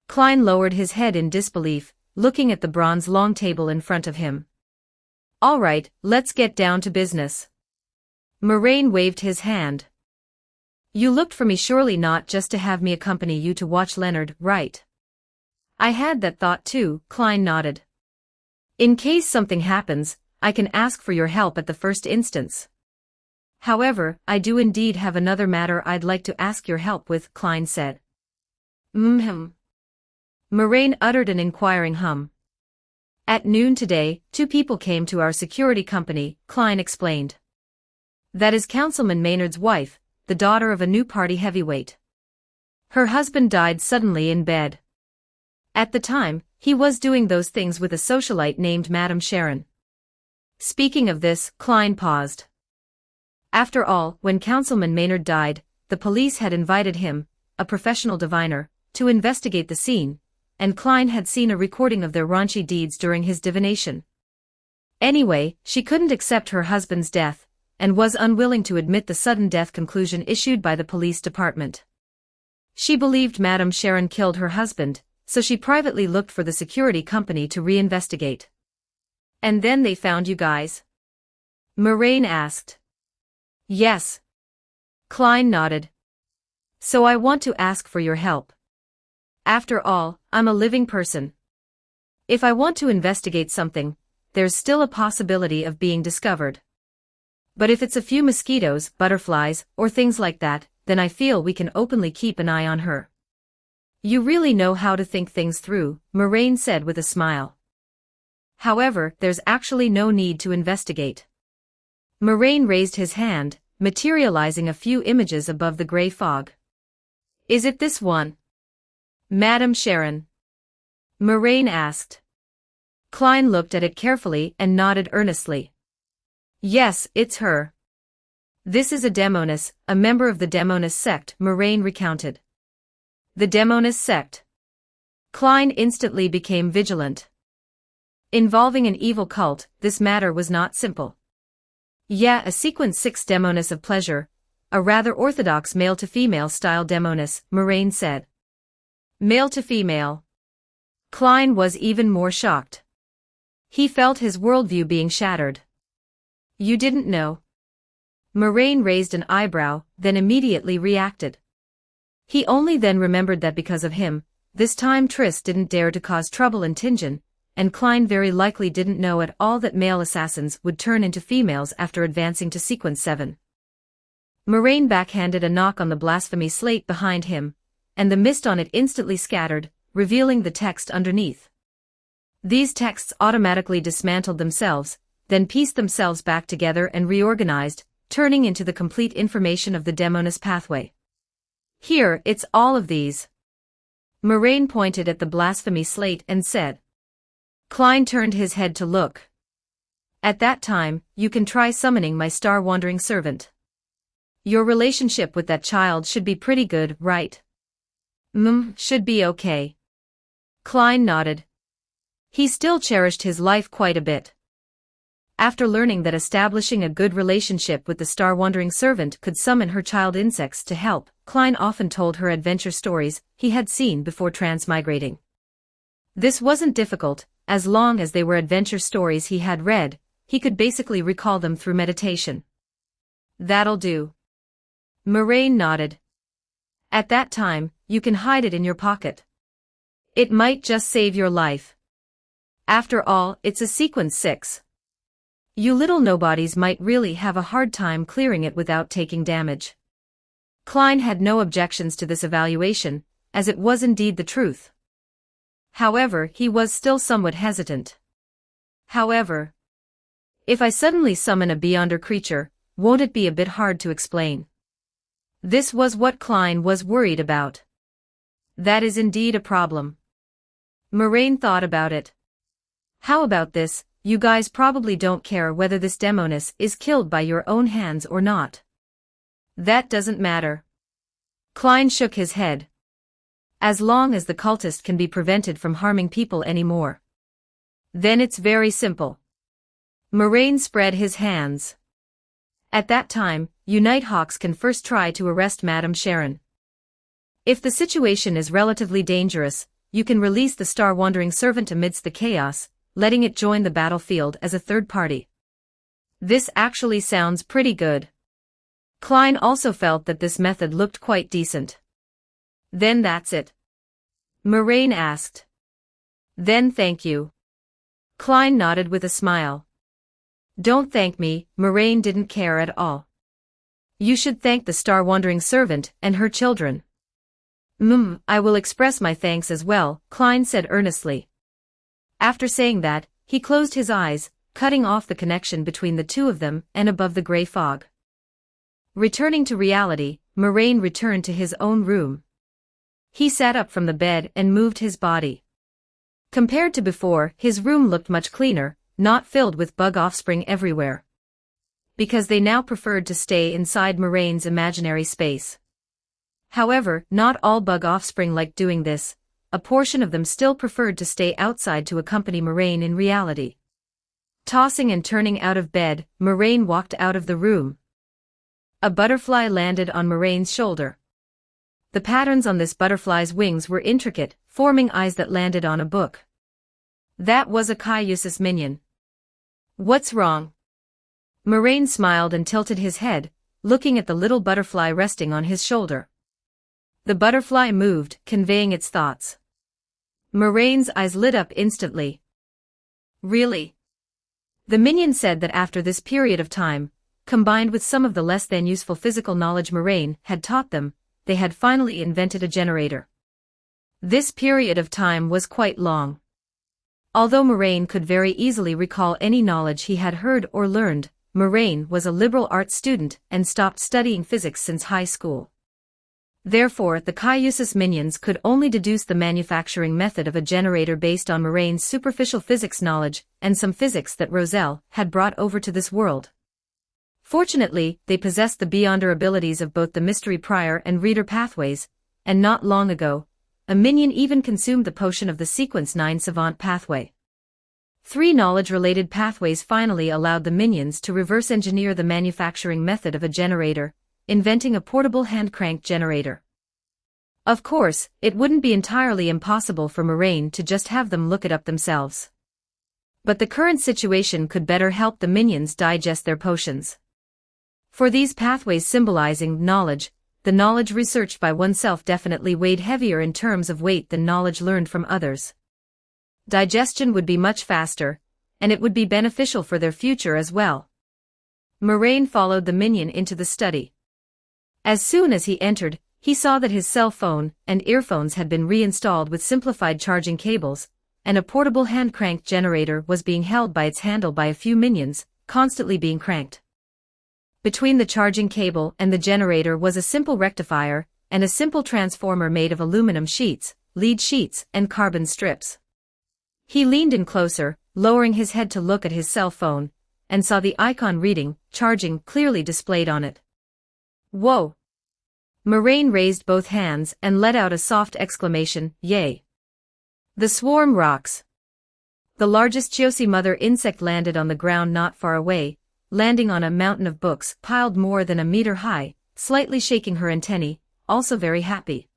Klein lowered his head in disbelief, looking at the bronze long table in front of him. All right, let's get down to business. Moraine waved his hand. You looked for me surely not just to have me accompany you to watch Leonard, right? I had that thought too, Klein nodded. In case something happens, I can ask for your help at the first instance. However, I do indeed have another matter I'd like to ask your help with, Klein said. Moraine uttered an inquiring hum. At noon today, 2 people came to our security company, Klein explained. That is Councilman Maynard's wife, the daughter of a new party heavyweight. Her husband died suddenly in bed. At the time, he was doing those things with a socialite named Madame Sharon. Speaking of this, Klein paused. After all, when Councilman Maynard died, the police had invited him, a professional diviner, to investigate the scene, and Klein had seen a recording of their raunchy deeds during his divination. Anyway, she couldn't accept her husband's death, and was unwilling to admit the sudden death conclusion issued by the police department. She believed Madame Sharon killed her husband, so she privately looked for the security company to reinvestigate. And then they found you guys? Moraine asked. Yes. Klein nodded. So I want to ask for your help. After all, I'm a living person. If I want to investigate something, there's still a possibility of being discovered. But if it's a few mosquitoes, butterflies, or things like that, then I feel we can openly keep an eye on her. You really know how to think things through, Moraine said with a smile. However, there's actually no need to investigate. Moraine raised his hand, materializing a few images above the gray fog. Is it this one? Madame Sharon? Moraine asked. Klein looked at it carefully and nodded earnestly. Yes, it's her. This is a Demoness, a member of the Demoness sect, Moraine recounted. The Demoness sect. Klein instantly became vigilant. Involving an evil cult, this matter was not simple. Yeah, a sequence 6 Demoness of pleasure, a rather orthodox male-to-female style Demoness, Moraine said. Male to female. Klein was even more shocked. He felt his worldview being shattered. You didn't know? Moraine raised an eyebrow, then immediately reacted. He only then remembered that because of him, this time Triss didn't dare to cause trouble in Tingen, and Klein very likely didn't know at all that male assassins would turn into females after advancing to sequence 7. Moraine backhanded a knock on the blasphemy slate behind him, and the mist on it instantly scattered, revealing the text underneath. These texts automatically dismantled themselves, then pieced themselves back together and reorganized, turning into the complete information of the Demoness pathway. Here, it's all of these. Moraine pointed at the blasphemy slate and said. Klein turned his head to look. At that time, you can try summoning my star-wandering servant. Your relationship with that child should be pretty good, right? Should be okay. Klein nodded. He still cherished his life quite a bit. After learning that establishing a good relationship with the star-wandering servant could summon her child insects to help, Klein often told her adventure stories he had seen before transmigrating. This wasn't difficult, as long as they were adventure stories he had read, he could basically recall them through meditation. That'll do. Moraine nodded. At that time, you can hide it in your pocket. It might just save your life. After all, it's a sequence 6. You little nobodies might really have a hard time clearing it without taking damage. Klein had no objections to this evaluation, as it was indeed the truth. However, he was still somewhat hesitant. However, if I suddenly summon a beyonder creature, won't it be a bit hard to explain? This was what Klein was worried about. That is indeed a problem. Moraine thought about it. How about this, you guys probably don't care whether this Demoness is killed by your own hands or not. That doesn't matter. Klein shook his head. As long as the cultist can be prevented from harming people anymore. Then it's very simple. Moraine spread his hands. At that time, you Nighthawks can first try to arrest Madame Sharon. If the situation is relatively dangerous, you can release the star-wandering servant amidst the chaos, letting it join the battlefield as a third party. This actually sounds pretty good. Klein also felt that this method looked quite decent. Then that's it? Moraine asked. Then thank you. Klein nodded with a smile. Don't thank me, Moraine didn't care at all. You should thank the star-wandering servant and her children. I will express my thanks as well, Klein said earnestly. After saying that, he closed his eyes, cutting off the connection between the two of them and above the gray fog. Returning to reality, Moraine returned to his own room. He sat up from the bed and moved his body. Compared to before, his room looked much cleaner, not filled with bug offspring everywhere. Because they now preferred to stay inside Moraine's imaginary space. However, not all bug offspring liked doing this. A portion of them still preferred to stay outside to accompany Moraine in reality. Tossing and turning out of bed, Moraine walked out of the room. A butterfly landed on Moraine's shoulder. The patterns on this butterfly's wings were intricate, forming eyes that landed on a book. That was a Caiusus minion. What's wrong? Moraine smiled and tilted his head, looking at the little butterfly resting on his shoulder. The butterfly moved, conveying its thoughts. Moraine's eyes lit up instantly. Really? The minion said that after this period of time, combined with some of the less than useful physical knowledge Moraine had taught them, they had finally invented a generator. This period of time was quite long. Although Moraine could very easily recall any knowledge he had heard or learned, Moraine was a liberal arts student and stopped studying physics since high school. Therefore, the Caiusus minions could only deduce the manufacturing method of a generator based on Moraine's superficial physics knowledge and some physics that Roselle had brought over to this world. Fortunately, they possessed the beyonder abilities of both the mystery prior and reader pathways, and not long ago, a minion even consumed the potion of the Sequence 9 Savant pathway. 3 knowledge-related pathways finally allowed the minions to reverse-engineer the manufacturing method of a generator, inventing a portable hand-cranked generator. Of course, it wouldn't be entirely impossible for Moraine to just have them look it up themselves. But the current situation could better help the minions digest their potions. For these pathways symbolizing knowledge, the knowledge researched by oneself definitely weighed heavier in terms of weight than knowledge learned from others. Digestion would be much faster, and it would be beneficial for their future as well. Moraine followed the minion into the study. As soon as he entered, he saw that his cell phone and earphones had been reinstalled with simplified charging cables, and a portable hand-cranked generator was being held by its handle by a few minions, constantly being cranked. Between the charging cable and the generator was a simple rectifier, and a simple transformer made of aluminum sheets, lead sheets, and carbon strips. He leaned in closer, lowering his head to look at his cell phone, and saw the icon reading, charging, clearly displayed on it. Whoa! Moraine raised both hands and let out a soft exclamation, yay! The swarm rocks! The largest Chiosi mother insect landed on the ground not far away, landing on a mountain of books piled more than a meter high, slightly shaking her antennae, also very happy.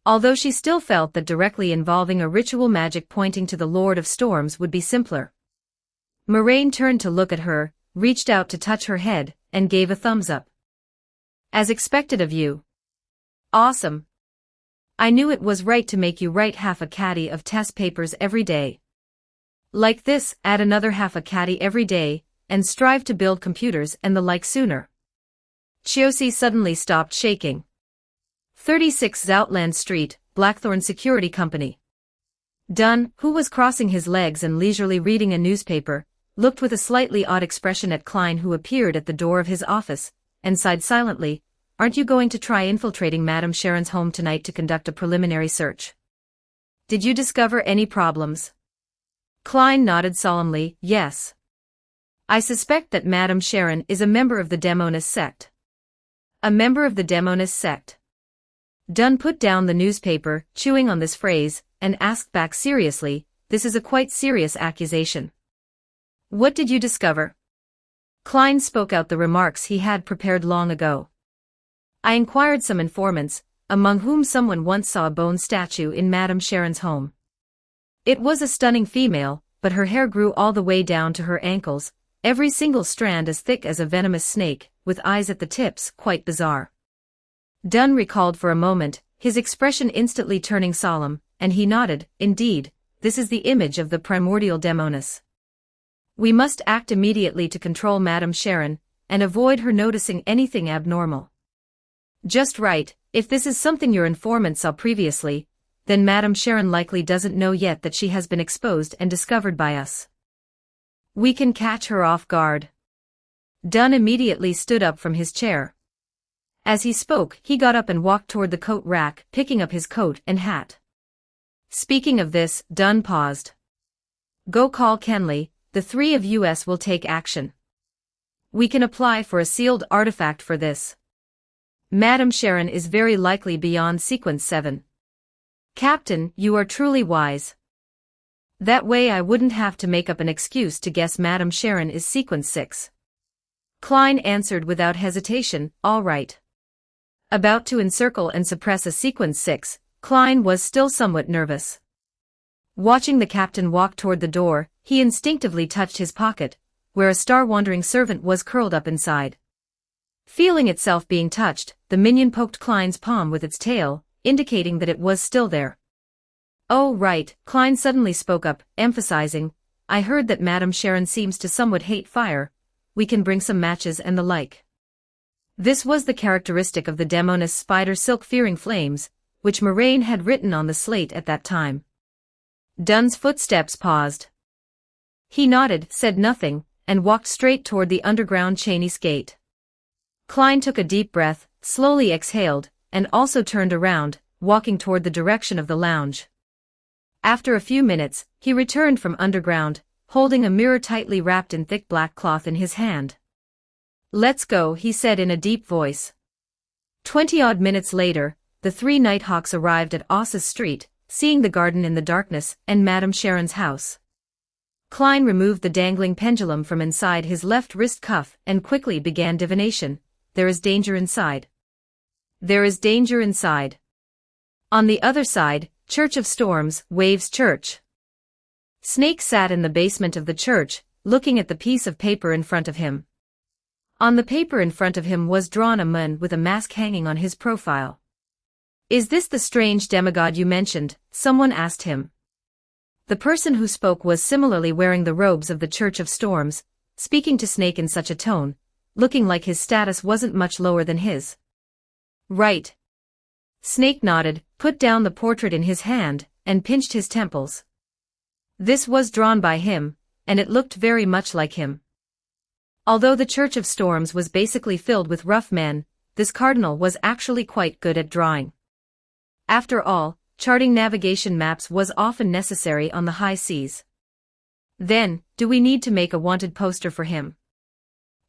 Although she still felt that directly involving a ritual magic pointing to the Lord of Storms would be simpler. Moraine turned to look at her, reached out to touch her head, and gave a thumbs up. As expected of you. Awesome. I knew it was right to make you write half a caddy of test papers every day. Like this, add another half a caddy every day, and strive to build computers and the like sooner. Chiosi suddenly stopped shaking. 36 Zoutland Street, Blackthorn Security Company. Dunn, who was crossing his legs and leisurely reading a newspaper, looked with a slightly odd expression at Klein, who appeared at the door of his office, and sighed silently. Aren't you going to try infiltrating Madame Sharon's home tonight to conduct a preliminary search? Did you discover any problems? Klein nodded solemnly, yes. I suspect that Madame Sharon is a member of the Demonist sect. A member of the Demonist sect. Dunn put down the newspaper, chewing on this phrase, and asked back seriously, this is a quite serious accusation. What did you discover? Klein spoke out the remarks he had prepared long ago. I inquired some informants, among whom someone once saw a bone statue in Madame Sharon's home. It was a stunning female, but her hair grew all the way down to her ankles, every single strand as thick as a venomous snake, with eyes at the tips, quite bizarre. Dunn recalled for a moment, his expression instantly turning solemn, and he nodded. Indeed, this is the image of the primordial Demoness. We must act immediately to control Madame Sharon, and avoid her noticing anything abnormal. Just right, if this is something your informant saw previously, then Madame Sharon likely doesn't know yet that she has been exposed and discovered by us. We can catch her off guard. Dunn immediately stood up from his chair. As he spoke, he got up and walked toward the coat rack, picking up his coat and hat. Speaking of this, Dunn paused. Go call Kenley, the three of us will take action. We can apply for a sealed artifact for this. Madame Sharon is very likely beyond Sequence 7. Captain, you are truly wise. That way I wouldn't have to make up an excuse to guess Madame Sharon is Sequence 6. Klein answered without hesitation, all right. About to encircle and suppress a Sequence 6, Klein was still somewhat nervous. Watching the captain walk toward the door, he instinctively touched his pocket, where a star-wandering servant was curled up inside. Feeling itself being touched, the minion poked Klein's palm with its tail, indicating that it was still there. Oh right, Klein suddenly spoke up, emphasizing, I heard that Madame Sharon seems to somewhat hate fire, we can bring some matches and the like. This was the characteristic of the Demoness spider silk fearing flames, which Moraine had written on the slate at that time. Dunn's footsteps paused. He nodded, said nothing, and walked straight toward the underground Cheney's gate. Klein took a deep breath, slowly exhaled, and also turned around, walking toward the direction of the lounge. After a few minutes, he returned from underground, holding a mirror tightly wrapped in thick black cloth in his hand. Let's go, he said in a deep voice. 20-odd minutes later, the three Nighthawks arrived at Osses Street, seeing the garden in the darkness and Madame Sharon's house. Klein removed the dangling pendulum from inside his left wrist cuff and quickly began divination. There is danger inside. There is danger inside. On the other side, Church of Storms, Waves Church. Snake sat in the basement of the church, looking at the piece of paper in front of him. On the paper in front of him was drawn a man with a mask hanging on his profile. Is this the strange demigod you mentioned? Someone asked him. The person who spoke was similarly wearing the robes of the Church of Storms, speaking to Snake in such a tone, looking like his status wasn't much lower than his. Right. Snake nodded, put down the portrait in his hand, and pinched his temples. This was drawn by him, and it looked very much like him. Although the Church of Storms was basically filled with rough men, this cardinal was actually quite good at drawing. After all, charting navigation maps was often necessary on the high seas. Then, do we need to make a wanted poster for him?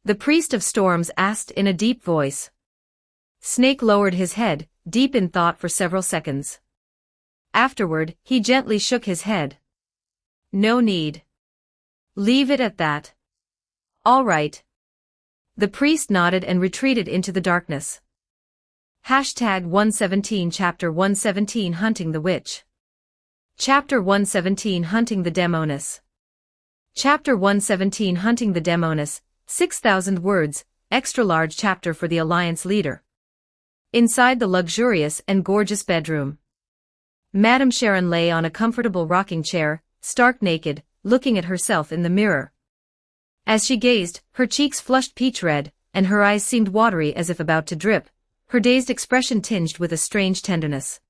The priest of storms asked in a deep voice. Snake lowered his head, deep in thought for several seconds. Afterward, he gently shook his head. No need. Leave it at that. All right. The priest nodded and retreated into the darkness. Hashtag 117 Chapter 117 Hunting the Witch. Chapter 117 Hunting the Demoness. Chapter 117 Hunting the Demoness, 6,000 words, extra-large chapter for the Alliance leader. Inside the luxurious and gorgeous bedroom. Madame Sharon lay on a comfortable rocking chair, stark naked, looking at herself in the mirror. As she gazed, her cheeks flushed peach red, and her eyes seemed watery as if about to drip, her dazed expression tinged with a strange tenderness.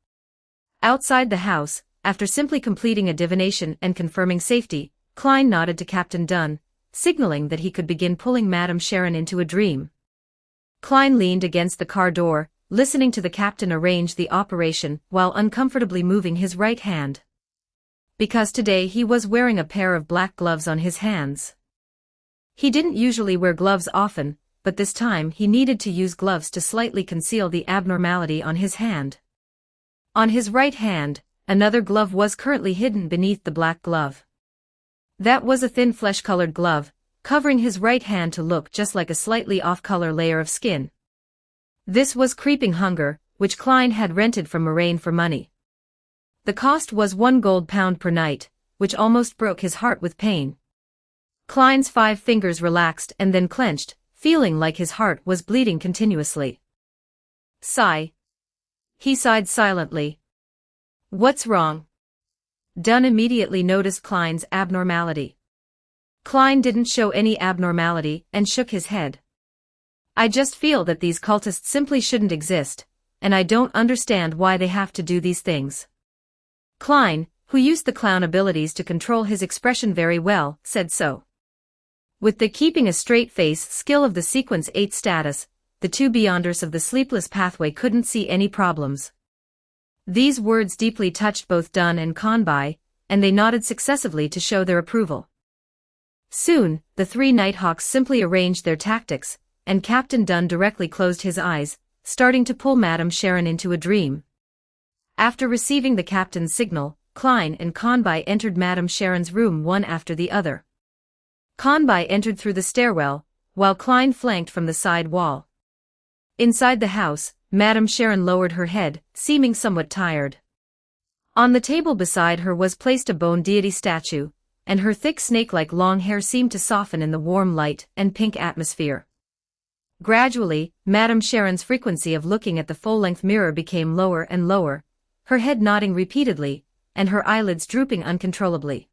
Outside the house, after simply completing a divination and confirming safety, Klein nodded to Captain Dunn, signaling that he could begin pulling Madame Sharon into a dream. Klein leaned against the car door, listening to the captain arrange the operation while uncomfortably moving his right hand. Because today he was wearing a pair of black gloves on his hands. He didn't usually wear gloves often, but this time he needed to use gloves to slightly conceal the abnormality on his hand. On his right hand, another glove was currently hidden beneath the black glove. That was a thin flesh-colored glove, covering his right hand to look just like a slightly off-color layer of skin. This was creeping hunger, which Klein had rented from Moraine for money. The cost was £1 per night, which almost broke his heart with pain. Klein's 5 fingers relaxed and then clenched, feeling like his heart was bleeding continuously. Sigh. He sighed silently. What's wrong? Dunn immediately noticed Klein's abnormality. Klein didn't show any abnormality and shook his head. I just feel that these cultists simply shouldn't exist, and I don't understand why they have to do these things. Klein, who used the clown abilities to control his expression very well, said so. With the keeping a straight face skill of the Sequence 8 status, the 2 Beyonders of the Sleepless Pathway couldn't see any problems. These words deeply touched both Dunn and Conby, and they nodded successively to show their approval. Soon, the 3 Nighthawks simply arranged their tactics, and Captain Dunn directly closed his eyes, starting to pull Madame Sharon into a dream. After receiving the captain's signal, Klein and Conby entered Madame Sharon's room one after the other. Conby entered through the stairwell, while Klein flanked from the side wall. Inside the house, Madame Sharon lowered her head, seeming somewhat tired. On the table beside her was placed a bone deity statue, and her thick snake-like long hair seemed to soften in the warm light and pink atmosphere. Gradually, Madame Sharon's frequency of looking at the full-length mirror became lower and lower, her head nodding repeatedly, and her eyelids drooping uncontrollably.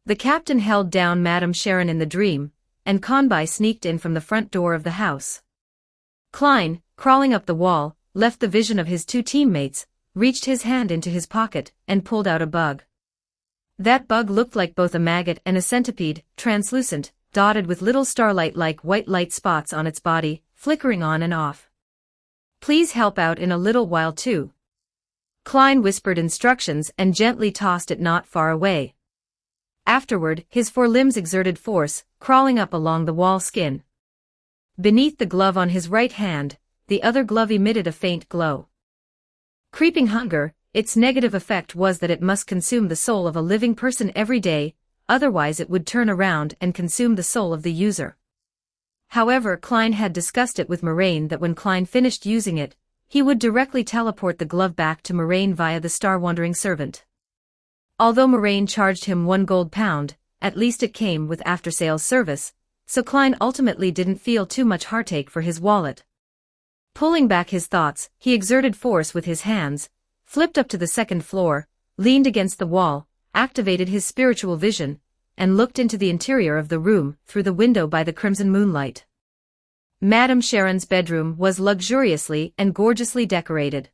The captain held down Madame Sharon in the dream, and Conby sneaked in from the front door of the house. Klein, crawling up the wall, left the vision of his 2 teammates, reached his hand into his pocket, and pulled out a bug. That bug looked like both a maggot and a centipede, translucent, dotted with little starlight-like white light spots on its body, flickering on and off. Please help out in a little while too. Klein whispered instructions and gently tossed it not far away. Afterward, his 4 limbs exerted force, crawling up along the wall skin. Beneath the glove on his right hand, the other glove emitted a faint glow. Creeping hunger, its negative effect was that it must consume the soul of a living person every day, otherwise it would turn around and consume the soul of the user. However, Klein had discussed it with Moraine that when Klein finished using it, he would directly teleport the glove back to Moraine via the star-wandering servant. Although Moraine charged him £1, at least it came with after-sales service, so Klein ultimately didn't feel too much heartache for his wallet. Pulling back his thoughts, he exerted force with his hands, flipped up to the 2nd floor, leaned against the wall, activated his spiritual vision, and looked into the interior of the room through the window by the crimson moonlight. Madame Sharon's bedroom was luxuriously and gorgeously decorated.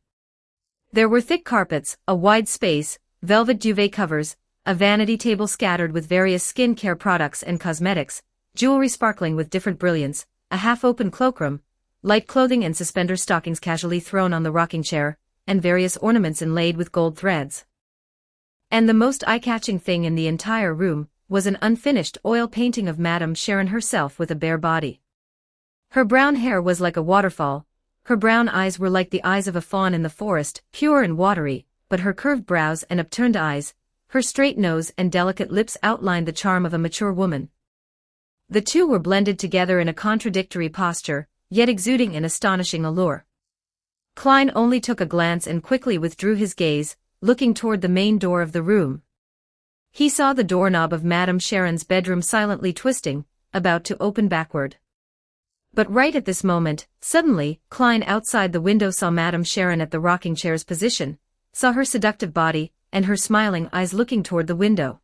There were thick carpets, a wide space, velvet duvet covers, a vanity table scattered with various skincare products and cosmetics, jewelry sparkling with different brilliance, a half-open cloakroom, light clothing and suspender stockings casually thrown on the rocking chair, and various ornaments inlaid with gold threads. And the most eye-catching thing in the entire room was an unfinished oil painting of Madame Sharon herself with a bare body. Her brown hair was like a waterfall, her brown eyes were like the eyes of a fawn in the forest, pure and watery, but her curved brows and upturned eyes, her straight nose and delicate lips outlined the charm of a mature woman. The two were blended together in a contradictory posture, yet exuding an astonishing allure. Klein only took a glance and quickly withdrew his gaze, looking toward the main door of the room. He saw the doorknob of Madame Sharon's bedroom silently twisting, about to open backward. But right at this moment, suddenly, Klein outside the window saw Madame Sharon at the rocking chair's position, saw her seductive body, and her smiling eyes looking toward the window.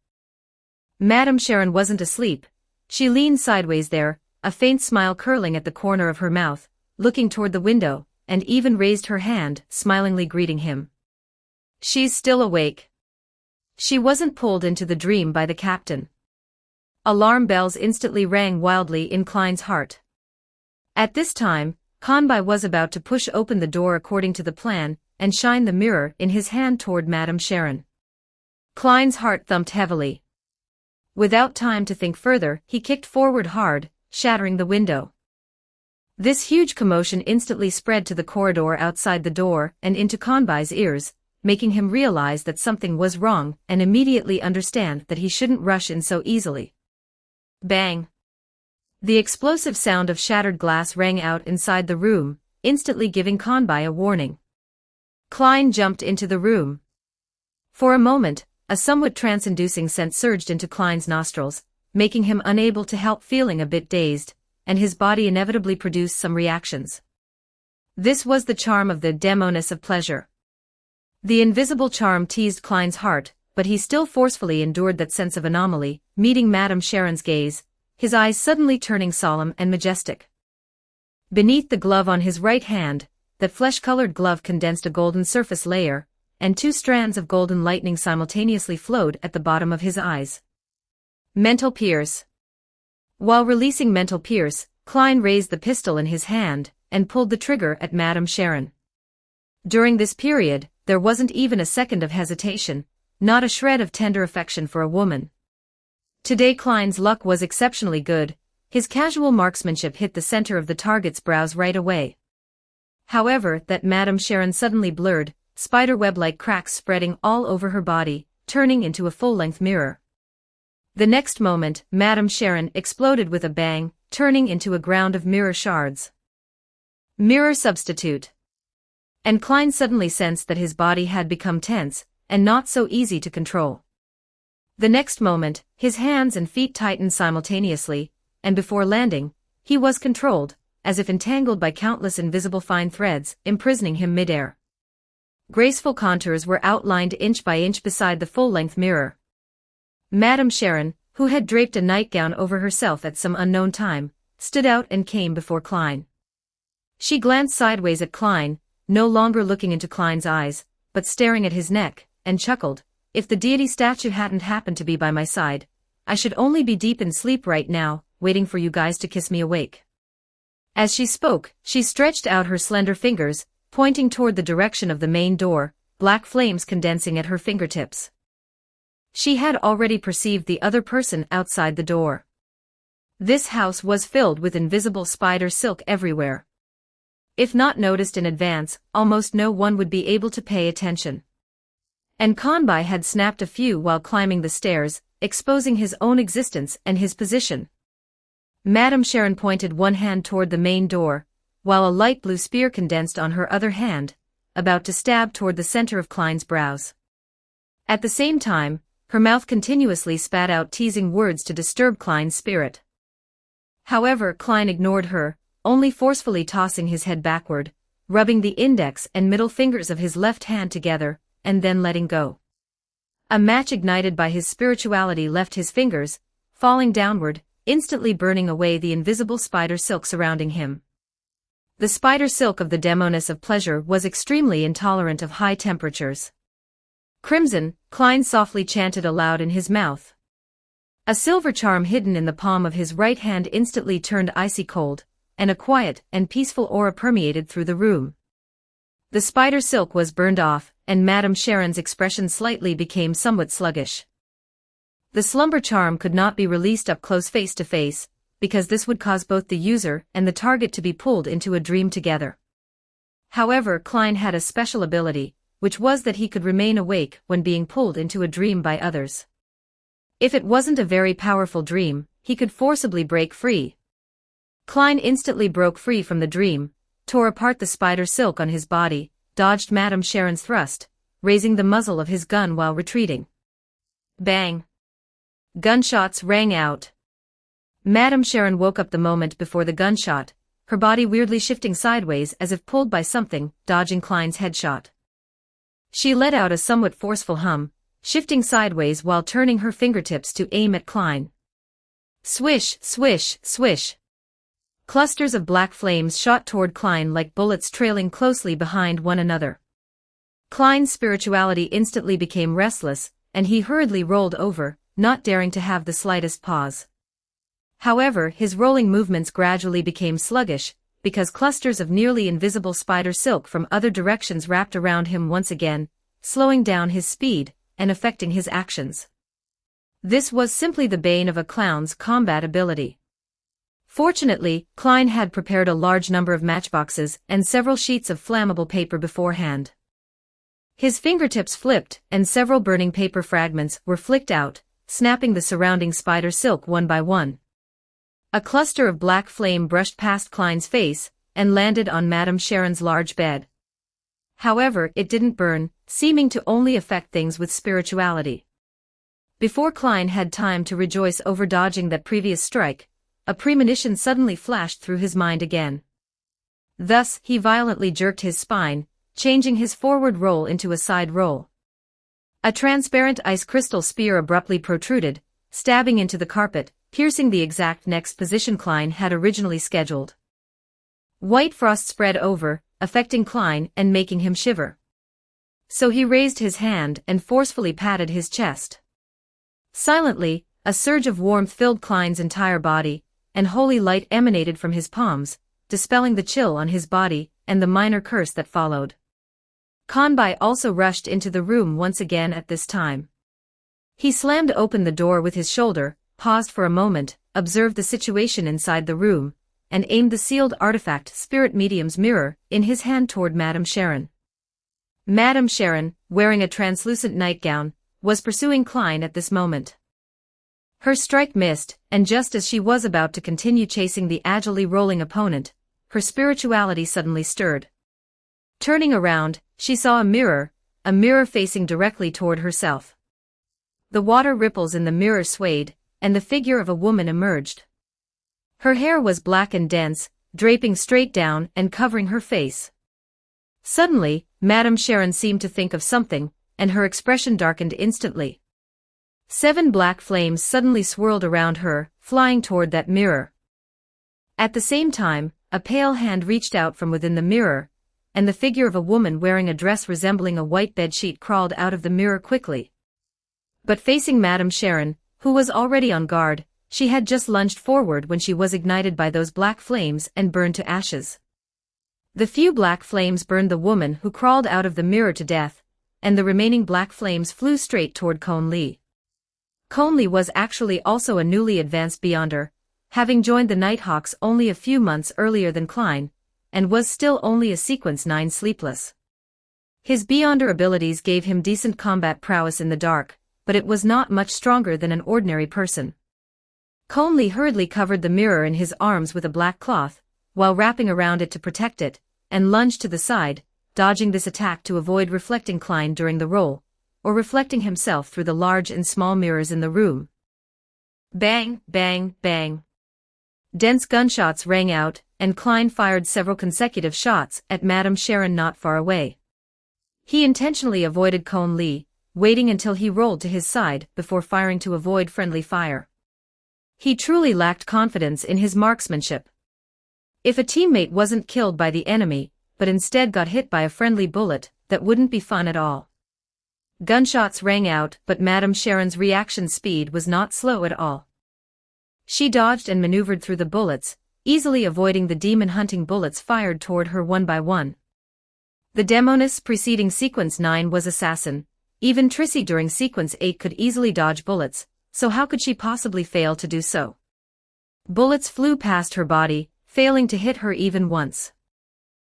Madame Sharon wasn't asleep. She leaned sideways there, a faint smile curling at the corner of her mouth, looking toward the window, and even raised her hand, smilingly greeting him. She's still awake. She wasn't pulled into the dream by the captain. Alarm bells instantly rang wildly in Klein's heart. At this time, Conby was about to push open the door according to the plan, and shine the mirror in his hand toward Madame Sharon. Klein's heart thumped heavily. Without time to think further, he kicked forward hard, shattering the window. This huge commotion instantly spread to the corridor outside the door and into Conby's ears, making him realize that something was wrong and immediately understand that he shouldn't rush in so easily. Bang! The explosive sound of shattered glass rang out inside the room, instantly giving Conby a warning. Klein jumped into the room. For a moment, a somewhat trance-inducing scent surged into Klein's nostrils, making him unable to help feeling a bit dazed, and his body inevitably produced some reactions. This was the charm of the demoness of pleasure. The invisible charm teased Klein's heart, but he still forcefully endured that sense of anomaly, meeting Madame Sharon's gaze, his eyes suddenly turning solemn and majestic. Beneath the glove on his right hand, that flesh-colored glove condensed a golden surface layer, and 2 strands of golden lightning simultaneously flowed at the bottom of his eyes. Mental Pierce. While releasing Mental Pierce, Klein raised the pistol in his hand and pulled the trigger at Madame Sharon. During this period, there wasn't even a second of hesitation, not a shred of tender affection for a woman. Today Klein's luck was exceptionally good, his casual marksmanship hit the center of the target's brows right away. However, that Madame Sharon suddenly blurred, spiderweb-like cracks spreading all over her body, turning into a full-length mirror. The next moment, Madame Sharon exploded with a bang, turning into a ground of mirror shards. Mirror substitute. And Klein suddenly sensed that his body had become tense, and not so easy to control. The next moment, his hands and feet tightened simultaneously, and before landing, he was controlled, as if entangled by countless invisible fine threads, imprisoning him midair. Graceful contours were outlined inch by inch beside the full-length mirror. Madame Sharon, who had draped a nightgown over herself at some unknown time, stood out and came before Klein. She glanced sideways at Klein, no longer looking into Klein's eyes, but staring at his neck, and chuckled, "If the deity statue hadn't happened to be by my side, I should only be deep in sleep right now, waiting for you guys to kiss me awake." As she spoke, she stretched out her slender fingers, pointing toward the direction of the main door, black flames condensing at her fingertips. She had already perceived the other person outside the door. This house was filled with invisible spider silk everywhere. If not noticed in advance, almost no one would be able to pay attention. And Conbai had snapped a few while climbing the stairs, exposing his own existence and his position. Madame Sharon pointed one hand toward the main door, while a light blue spear condensed on her other hand, about to stab toward the center of Klein's brows. At the same time, her mouth continuously spat out teasing words to disturb Klein's spirit. However, Klein ignored her, only forcefully tossing his head backward, rubbing the index and middle fingers of his left hand together, and then letting go. A match ignited by his spirituality left his fingers, falling downward, instantly burning away the invisible spider silk surrounding him. The spider silk of the demoness of pleasure was extremely intolerant of high temperatures. "Crimson," Klein softly chanted aloud in his mouth. A silver charm hidden in the palm of his right hand instantly turned icy cold, and a quiet and peaceful aura permeated through the room. The spider silk was burned off, and Madame Sharon's expression slightly became somewhat sluggish. The slumber charm could not be released up close face to face, because this would cause both the user and the target to be pulled into a dream together. However, Klein had a special ability, which was that he could remain awake when being pulled into a dream by others. If it wasn't a very powerful dream, he could forcibly break free. Klein instantly broke free from the dream, tore apart the spider silk on his body, dodged Madame Sharon's thrust, raising the muzzle of his gun while retreating. Bang! Gunshots rang out. Madame Sharon woke up the moment before the gunshot, her body weirdly shifting sideways as if pulled by something, dodging Klein's headshot. She let out a somewhat forceful hum, shifting sideways while turning her fingertips to aim at Klein. Swish, swish, swish. Clusters of black flames shot toward Klein like bullets trailing closely behind one another. Klein's spirituality instantly became restless, and he hurriedly rolled over, not daring to have the slightest pause. However, his rolling movements gradually became sluggish, because clusters of nearly invisible spider silk from other directions wrapped around him once again, slowing down his speed and affecting his actions. This was simply the bane of a clown's combat ability. Fortunately, Klein had prepared a large number of matchboxes and several sheets of flammable paper beforehand. His fingertips flipped, and several burning paper fragments were flicked out, snapping the surrounding spider silk one by one. A cluster of black flame brushed past Klein's face and landed on Madame Sharon's large bed. However, it didn't burn, seeming to only affect things with spirituality. Before Klein had time to rejoice over dodging that previous strike, a premonition suddenly flashed through his mind again. Thus, he violently jerked his spine, changing his forward roll into a side roll. A transparent ice crystal spear abruptly protruded, stabbing into the carpet, piercing the exact next position Klein had originally scheduled. White frost spread over, affecting Klein and making him shiver. So he raised his hand and forcefully patted his chest. Silently, a surge of warmth filled Klein's entire body, and holy light emanated from his palms, dispelling the chill on his body and the minor curse that followed. Kanbai also rushed into the room once again at this time. He slammed open the door with his shoulder, paused for a moment, observed the situation inside the room, and aimed the sealed artifact Spirit Medium's mirror in his hand toward Madame Sharon. Madame Sharon, wearing a translucent nightgown, was pursuing Klein at this moment. Her strike missed, and just as she was about to continue chasing the agilely rolling opponent, her spirituality suddenly stirred. Turning around, she saw a mirror facing directly toward herself. The water ripples in the mirror swayed, and the figure of a woman emerged. Her hair was black and dense, draping straight down and covering her face. Suddenly, Madame Sharon seemed to think of something, and her expression darkened instantly. 7 black flames suddenly swirled around her, flying toward that mirror. At the same time, a pale hand reached out from within the mirror, and the figure of a woman wearing a dress resembling a white bedsheet crawled out of the mirror quickly. But facing Madame Sharon, who was already on guard, she had just lunged forward when she was ignited by those black flames and burned to ashes. The few black flames burned the woman who crawled out of the mirror to death, and the remaining black flames flew straight toward Kon Li. Kon Li was actually also a newly advanced Beyonder, having joined the Nighthawks only a few months earlier than Klein, and was still only a Sequence 9 sleepless. His Beyonder abilities gave him decent combat prowess in the dark, but it was not much stronger than an ordinary person. Kon Li hurriedly covered the mirror in his arms with a black cloth, while wrapping around it to protect it, and lunged to the side, dodging this attack to avoid reflecting Klein during the roll, or reflecting himself through the large and small mirrors in the room. Bang, bang, bang. Dense gunshots rang out, and Klein fired several consecutive shots at Madame Sharon not far away. He intentionally avoided Kon Li, waiting until he rolled to his side before firing to avoid friendly fire. He truly lacked confidence in his marksmanship. If a teammate wasn't killed by the enemy, but instead got hit by a friendly bullet, that wouldn't be fun at all. Gunshots rang out, but Madame Sharon's reaction speed was not slow at all. She dodged and maneuvered through the bullets, easily avoiding the demon-hunting bullets fired toward her one by one. The Demoness preceding Sequence 9 was assassin. Even Trissy during Sequence 8 could easily dodge bullets, so how could she possibly fail to do so? Bullets flew past her body, failing to hit her even once.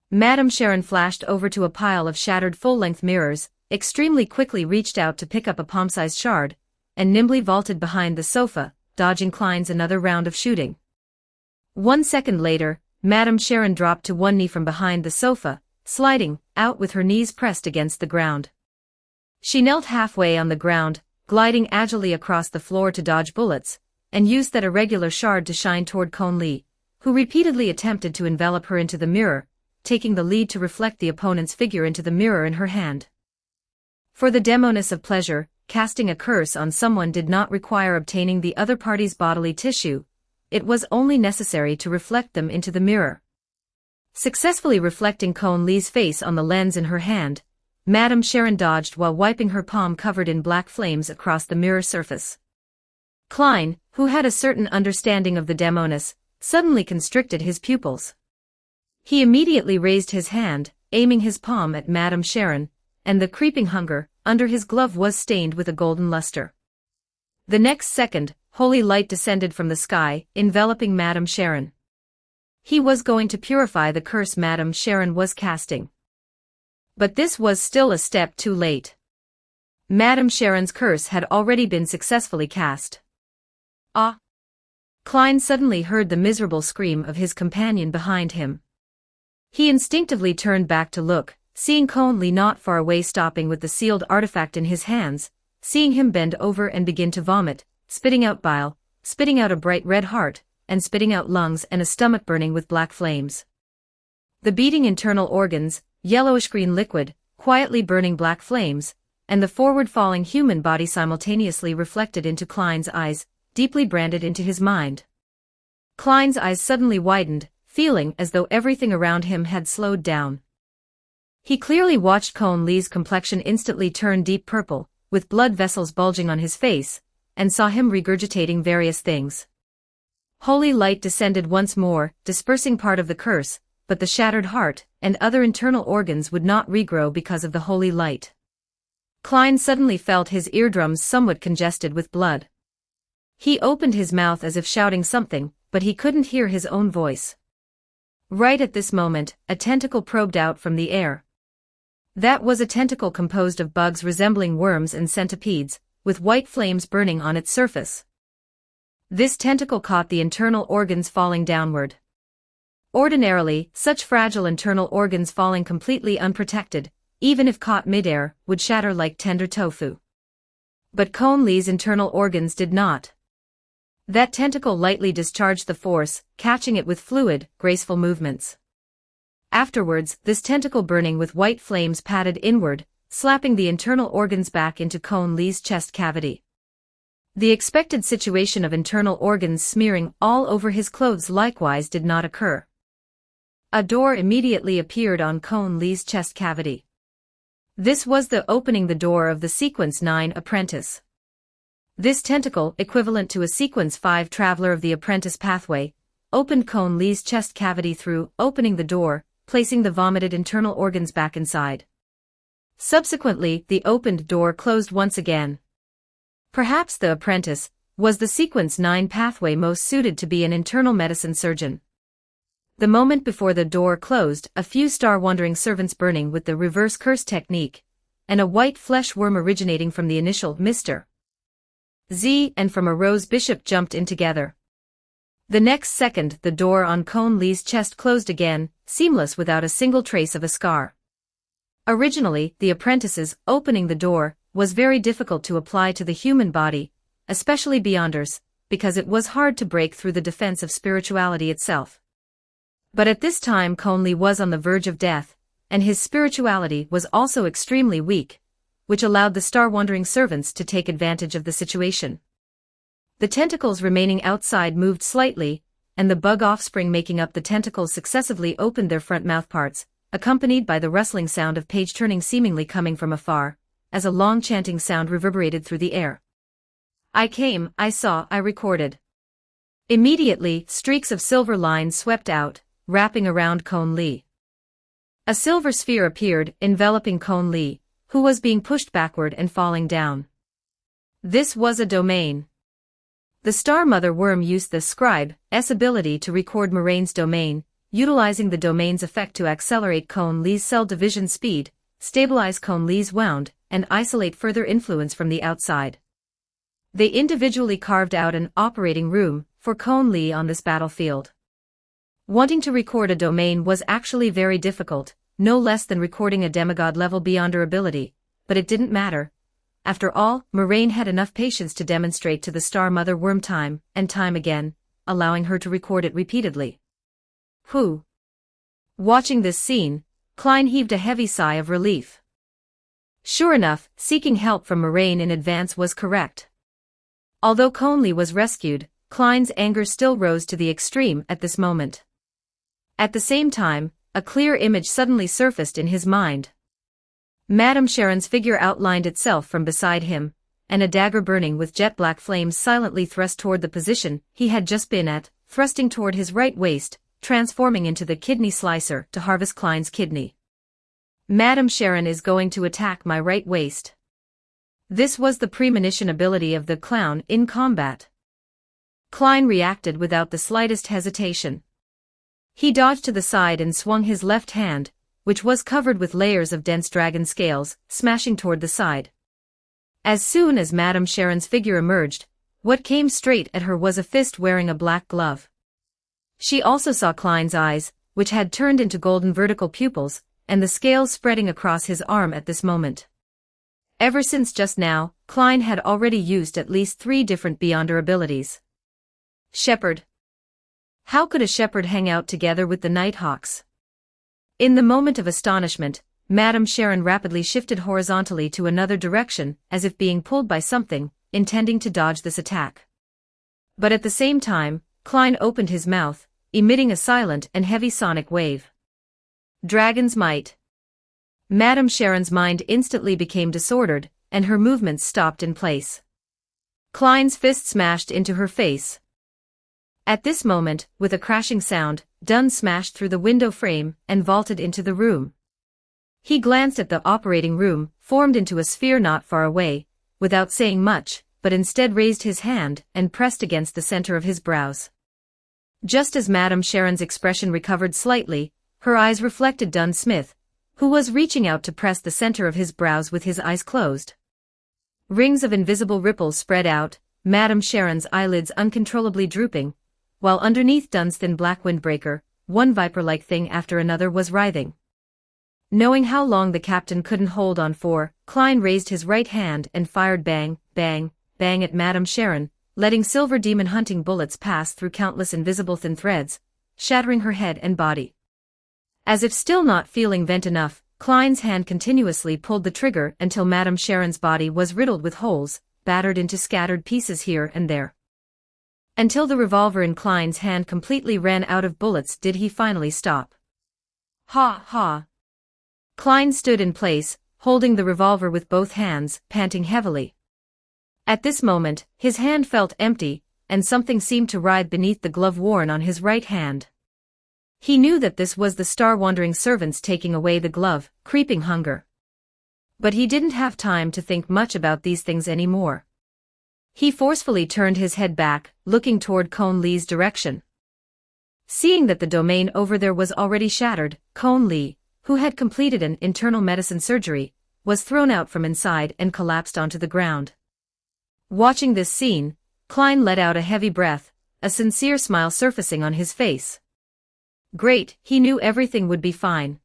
Madame Sharon flashed over to a pile of shattered full-length mirrors, extremely quickly reached out to pick up a palm-sized shard, and nimbly vaulted behind the sofa, dodging Klein's another round of shooting. 1 second later, Madame Sharon dropped to one knee from behind the sofa, sliding out with her knees pressed against the ground. She knelt halfway on the ground, gliding agilely across the floor to dodge bullets, and used that irregular shard to shine toward Kon Li, who repeatedly attempted to envelop her into the mirror, taking the lead to reflect the opponent's figure into the mirror in her hand. For the Demoness of Pleasure, casting a curse on someone did not require obtaining the other party's bodily tissue, it was only necessary to reflect them into the mirror. Successfully reflecting Kon Li's face on the lens in her hand, Madame Sharon dodged while wiping her palm covered in black flames across the mirror surface. Klein, who had a certain understanding of the Demoness, suddenly constricted his pupils. He immediately raised his hand, aiming his palm at Madame Sharon, and the creeping hunger under his glove was stained with a golden luster. The next second, holy light descended from the sky, enveloping Madame Sharon. He was going to purify the curse Madame Sharon was casting. But this was still a step too late. Madame Sharon's curse had already been successfully cast. Ah! Klein suddenly heard the miserable scream of his companion behind him. He instinctively turned back to look, seeing Cone Lee not far away stopping with the sealed artifact in his hands, seeing him bend over and begin to vomit, spitting out bile, spitting out a bright red heart, and spitting out lungs and a stomach burning with black flames. The beating internal organs, yellowish-green liquid, quietly burning black flames, and the forward-falling human body simultaneously reflected into Klein's eyes, deeply branded into his mind. Klein's eyes suddenly widened, feeling as though everything around him had slowed down. He clearly watched Cone Lee's complexion instantly turn deep purple, with blood vessels bulging on his face, and saw him regurgitating various things. Holy light descended once more, dispersing part of the curse, but the shattered heart and other internal organs would not regrow because of the holy light. Klein suddenly felt his eardrums somewhat congested with blood. He opened his mouth as if shouting something, but he couldn't hear his own voice. Right at this moment, a tentacle probed out from the air. That was a tentacle composed of bugs resembling worms and centipedes, with white flames burning on its surface. This tentacle caught the internal organs falling downward. Ordinarily, such fragile internal organs falling completely unprotected, even if caught midair, would shatter like tender tofu. But Cone Lee's internal organs did not. That tentacle lightly discharged the force, catching it with fluid, graceful movements. Afterwards, this tentacle burning with white flames padded inward, slapping the internal organs back into Cone Lee's chest cavity. The expected situation of internal organs smearing all over his clothes likewise did not occur. A door immediately appeared on Cone Lee's chest cavity. This was the opening the door of the Sequence 9 apprentice. This tentacle, equivalent to a Sequence 5 traveler of the apprentice pathway, opened Cone Lee's chest cavity through opening the door, placing the vomited internal organs back inside. Subsequently, the opened door closed once again. Perhaps the apprentice was the Sequence 9 pathway most suited to be an internal medicine surgeon. The moment before the door closed, a few star-wandering servants burning with the reverse curse technique, and a white flesh worm originating from the initial Mr. Z and from a rose bishop jumped in together. The next second the door on Cone Lee's chest closed again, seamless without a single trace of a scar. Originally, the apprentice's opening the door was very difficult to apply to the human body, especially Beyonders, because it was hard to break through the defense of spirituality itself. But at this time Cone Lee was on the verge of death, and his spirituality was also extremely weak, which allowed the star-wandering servants to take advantage of the situation. The tentacles remaining outside moved slightly, and the bug offspring making up the tentacles successively opened their front mouthparts, accompanied by the rustling sound of page turning seemingly coming from afar, as a long chanting sound reverberated through the air. I came, I saw, I recorded. Immediately, streaks of silver lines swept out, wrapping around Cone Lee. A silver sphere appeared, enveloping Cone Lee, who was being pushed backward and falling down. This was a domain. The Star Mother Worm used the Scribe's ability to record Moraine's domain, utilizing the domain's effect to accelerate Cone Lee's cell division speed, stabilize Cone Lee's wound, and isolate further influence from the outside. They individually carved out an operating room for Cone Lee on this battlefield. Wanting to record a domain was actually very difficult, no less than recording a demigod-level Beyonder ability, but it didn't matter. After all, Moraine had enough patience to demonstrate to the Star Mother Worm time and time again, allowing her to record it repeatedly. Whew! Watching this scene, Klein heaved a heavy sigh of relief. Sure enough, seeking help from Moraine in advance was correct. Although Cone Lee was rescued, Klein's anger still rose to the extreme at this moment. At the same time, a clear image suddenly surfaced in his mind. Madame Sharon's figure outlined itself from beside him, and a dagger burning with jet-black flames silently thrust toward the position he had just been at, thrusting toward his right waist, transforming into the kidney slicer to harvest Klein's kidney. Madame Sharon is going to attack my right waist. This was the premonition ability of the clown in combat. Klein reacted without the slightest hesitation. He dodged to the side and swung his left hand, which was covered with layers of dense dragon scales, smashing toward the side. As soon as Madame Sharon's figure emerged, what came straight at her was a fist wearing a black glove. She also saw Klein's eyes, which had turned into golden vertical pupils, and the scales spreading across his arm at this moment. Ever since just now, Klein had already used at least 3 different Beyonder abilities. Shepherd. How could a shepherd hang out together with the Nighthawks? In the moment of astonishment, Madame Sharon rapidly shifted horizontally to another direction, as if being pulled by something, intending to dodge this attack. But at the same time, Klein opened his mouth, emitting a silent and heavy sonic wave. Dragon's Might. Madame Sharon's mind instantly became disordered, and her movements stopped in place. Klein's fist smashed into her face. At this moment, with a crashing sound, Dunn smashed through the window frame and vaulted into the room. He glanced at the operating room, formed into a sphere not far away, without saying much, but instead raised his hand and pressed against the center of his brows. Just as Madame Sharon's expression recovered slightly, her eyes reflected Dunn Smith, who was reaching out to press the center of his brows with his eyes closed. Rings of invisible ripples spread out, Madame Sharon's eyelids uncontrollably drooping, while underneath Dunn's thin black windbreaker, one viper-like thing after another was writhing. Knowing how long the captain couldn't hold on for, Klein raised his right hand and fired bang, bang, bang at Madame Sharon, letting silver demon hunting bullets pass through countless invisible thin threads, shattering her head and body. As if still not feeling vent enough, Klein's hand continuously pulled the trigger until Madame Sharon's body was riddled with holes, battered into scattered pieces here and there. Until the revolver in Klein's hand completely ran out of bullets did he finally stop. Ha ha. Klein stood in place, holding the revolver with both hands, panting heavily. At this moment, his hand felt empty, and something seemed to writhe beneath the glove worn on his right hand. He knew that this was the star-wandering servants taking away the glove, creeping hunger. But he didn't have time to think much about these things anymore. He forcefully turned his head back, looking toward Cone Lee's direction. Seeing that the domain over there was already shattered, Cone Lee, who had completed an internal medicine surgery, was thrown out from inside and collapsed onto the ground. Watching this scene, Klein let out a heavy breath, a sincere smile surfacing on his face. Great, he knew everything would be fine.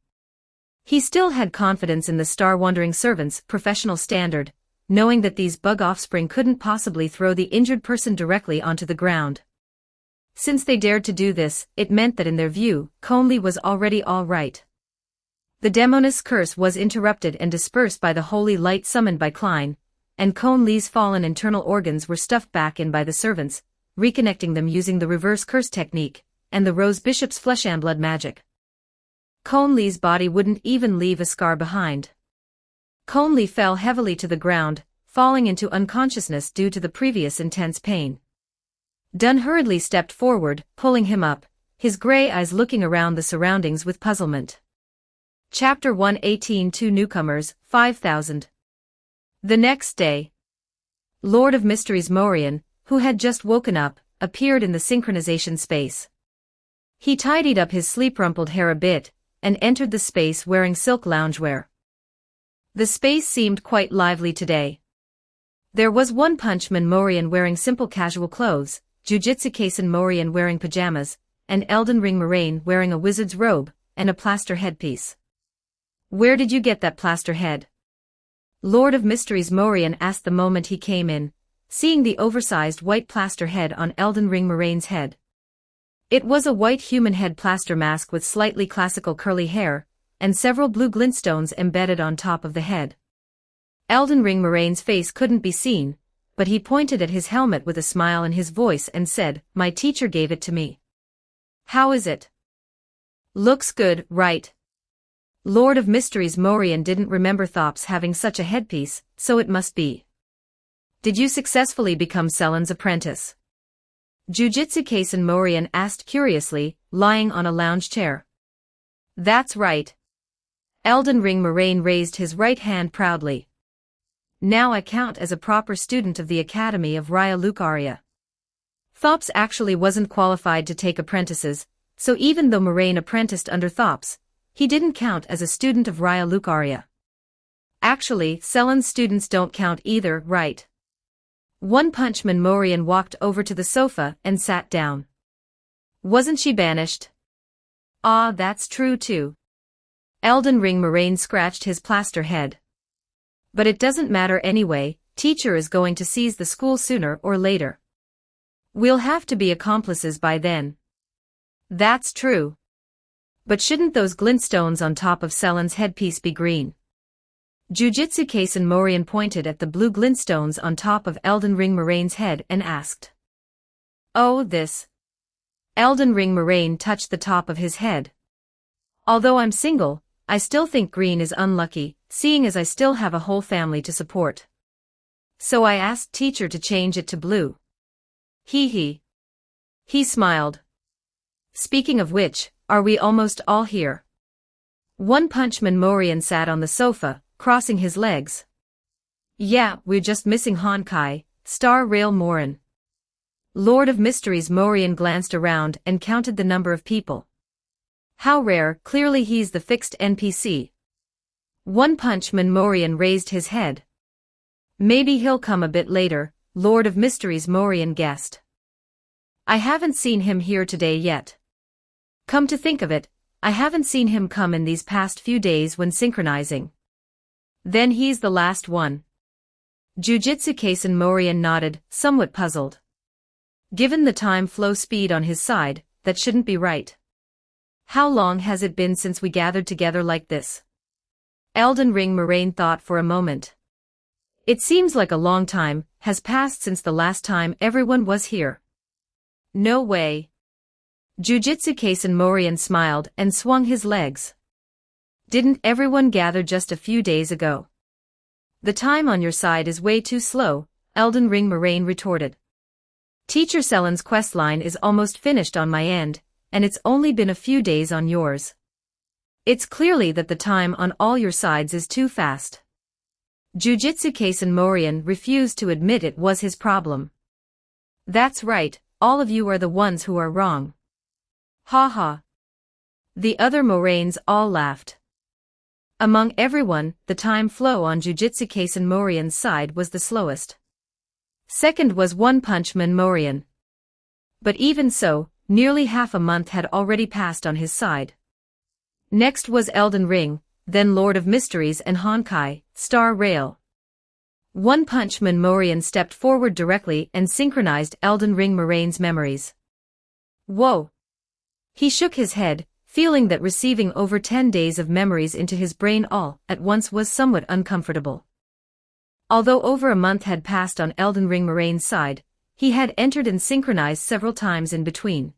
He still had confidence in the star-wandering servants' professional standard, knowing that these bug offspring couldn't possibly throw the injured person directly onto the ground. Since they dared to do this, it meant that in their view, Cone Lee was already all right. The demoness curse was interrupted and dispersed by the holy light summoned by Klein, and Cone Lee's fallen internal organs were stuffed back in by the servants, reconnecting them using the reverse curse technique, and the Rose Bishop's flesh and blood magic. Cone Lee's body wouldn't even leave a scar behind. Cone Lee fell heavily to the ground, falling into unconsciousness due to the previous intense pain. Dunn hurriedly stepped forward, pulling him up, his gray eyes looking around the surroundings with puzzlement. Chapter 118 Two Newcomers, 5000. The next day, Lord of Mysteries Morian, who had just woken up, appeared in the synchronization space. He tidied up his sleep-rumpled hair a bit, and entered the space wearing silk loungewear. The space seemed quite lively today. There was One Punch Man Morian wearing simple casual clothes, Jujutsu Kaisen Morian wearing pajamas, and Elden Ring Moraine wearing a wizard's robe, and a plaster headpiece. Where did you get that plaster head? Lord of Mysteries Morian asked the moment he came in, seeing the oversized white plaster head on Elden Ring Moraine's head. It was a white human head plaster mask with slightly classical curly hair, and several blue glintstones embedded on top of the head. Elden Ring Moraine's face couldn't be seen, but he pointed at his helmet with a smile in his voice and said, "My teacher gave it to me." "How is it?" "Looks good, right?" Lord of Mysteries Morian didn't remember Thops having such a headpiece, so it must be. "Did you successfully become Selen's apprentice?" Jujutsu Kaisen Morian asked curiously, lying on a lounge chair. "That's right." Elden Ring Moraine raised his right hand proudly. "Now I count as a proper student of the Academy of Raya Lucaria." Thops actually wasn't qualified to take apprentices, so even though Moraine apprenticed under Thops, he didn't count as a student of Raya Lucaria. Actually, Selen's students don't count either, right? One Punch Man Morian walked over to the sofa and sat down. "Wasn't she banished?" "Ah, that's true too." Elden Ring Moraine scratched his plaster head. But it doesn't matter anyway, teacher is going to seize the school sooner or later. We'll have to be accomplices by then. That's true. But shouldn't those glintstones on top of Selen's headpiece be green? Jujutsu Kaisen Morian pointed at the blue glintstones on top of Elden Ring Moraine's head and asked. Oh, this. Elden Ring Moraine touched the top of his head. Although I'm single, I still think green is unlucky, seeing as I still have a whole family to support. So I asked teacher to change it to blue. Hee. He smiled. Speaking of which, are we almost all here? One Punch Man Morian sat on the sofa, crossing his legs. Yeah, we're just missing Honkai, Star Rail Morin. Lord of Mysteries Morian glanced around and counted the number of people. How rare, clearly he's the fixed NPC. One Punch Man Morian raised his head. Maybe he'll come a bit later, Lord of Mysteries Morian guessed. I haven't seen him here today yet. Come to think of it, I haven't seen him come in these past few days when synchronizing. Then he's the last one. Jujutsu Kaisen Morian nodded, somewhat puzzled. Given the time flow speed on his side, that shouldn't be right. How long has it been since we gathered together like this? Elden Ring Moraine thought for a moment. It seems like a long time has passed since the last time everyone was here. No way. Jujutsu Kaisen Morian smiled and swung his legs. Didn't everyone gather just a few days ago? The time on your side is way too slow, Elden Ring Moraine retorted. Teacher Selen's questline is almost finished on my end, and it's only been a few days on yours. It's clearly that the time on all your sides is too fast. Jujutsu Kaisen Morian refused to admit it was his problem. That's right, all of you are the ones who are wrong. Ha ha. The other Moraines all laughed. Among everyone, the time flow on Jujutsu Kaisen Morian's side was the slowest. Second was One Punch Man Morian. But even so, nearly half a month had already passed on his side. Next was Elden Ring, then Lord of Mysteries and Honkai, Star Rail. One Punch Man Morian stepped forward directly and synchronized Elden Ring Moraine's memories. Whoa! He shook his head, feeling that receiving over 10 days of memories into his brain all at once was somewhat uncomfortable. Although over a month had passed on Elden Ring Moraine's side, he had entered and synchronized several times in between.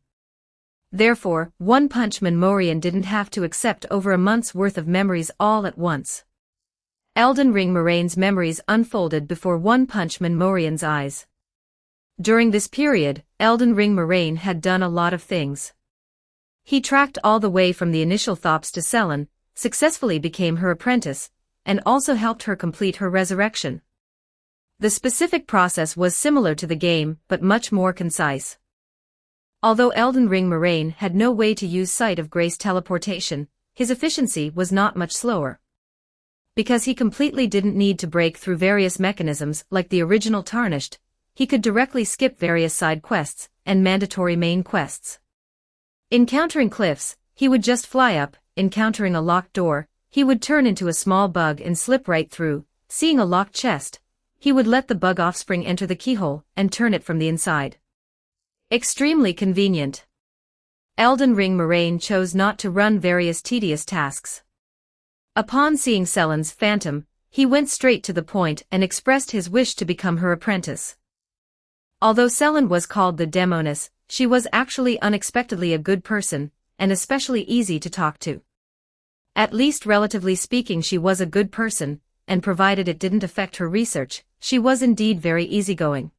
Therefore, One Punch Man Morian didn't have to accept over a month's worth of memories all at once. Elden Ring Moraine's memories unfolded before One Punch Man Morian's eyes. During this period, Elden Ring Moraine had done a lot of things. He tracked all the way from the initial thoughts to Selen, successfully became her apprentice, and also helped her complete her resurrection. The specific process was similar to the game, but much more concise. Although Elden Ring Moraine had no way to use Sight of Grace teleportation, his efficiency was not much slower. Because he completely didn't need to break through various mechanisms like the original Tarnished, he could directly skip various side quests and mandatory main quests. Encountering cliffs, he would just fly up, encountering a locked door, he would turn into a small bug and slip right through, seeing a locked chest, he would let the bug offspring enter the keyhole and turn it from the inside. Extremely convenient. Elden Ring Moraine chose not to run various tedious tasks. Upon seeing Selen's phantom, he went straight to the point and expressed his wish to become her apprentice. Although Selen was called the Demoness, she was actually unexpectedly a good person, and especially easy to talk to. At least relatively speaking, she was a good person, and provided it didn't affect her research, she was indeed very easygoing.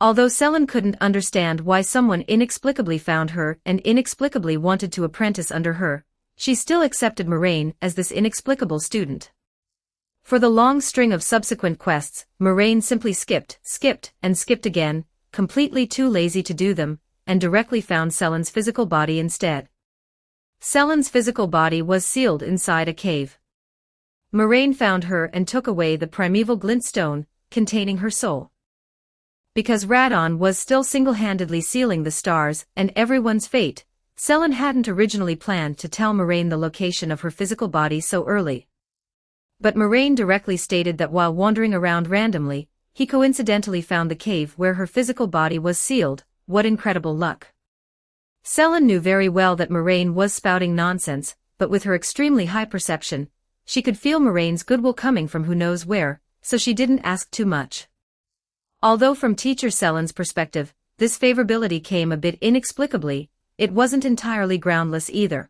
Although Selen couldn't understand why someone inexplicably found her and inexplicably wanted to apprentice under her, she still accepted Moraine as this inexplicable student. For the long string of subsequent quests, Moraine simply skipped, and skipped again, completely too lazy to do them, and directly found Selen's physical body instead. Selen's physical body was sealed inside a cave. Moraine found her and took away the primeval glintstone, containing her soul. Because Radon was still single-handedly sealing the stars and everyone's fate, Selin hadn't originally planned to tell Moraine the location of her physical body so early. But Moraine directly stated that while wandering around randomly, he coincidentally found the cave where her physical body was sealed. What incredible luck. Selin knew very well that Moraine was spouting nonsense, but with her extremely high perception, she could feel Moraine's goodwill coming from who knows where, so she didn't ask too much. Although from Teacher Selin's perspective, this favorability came a bit inexplicably, it wasn't entirely groundless either.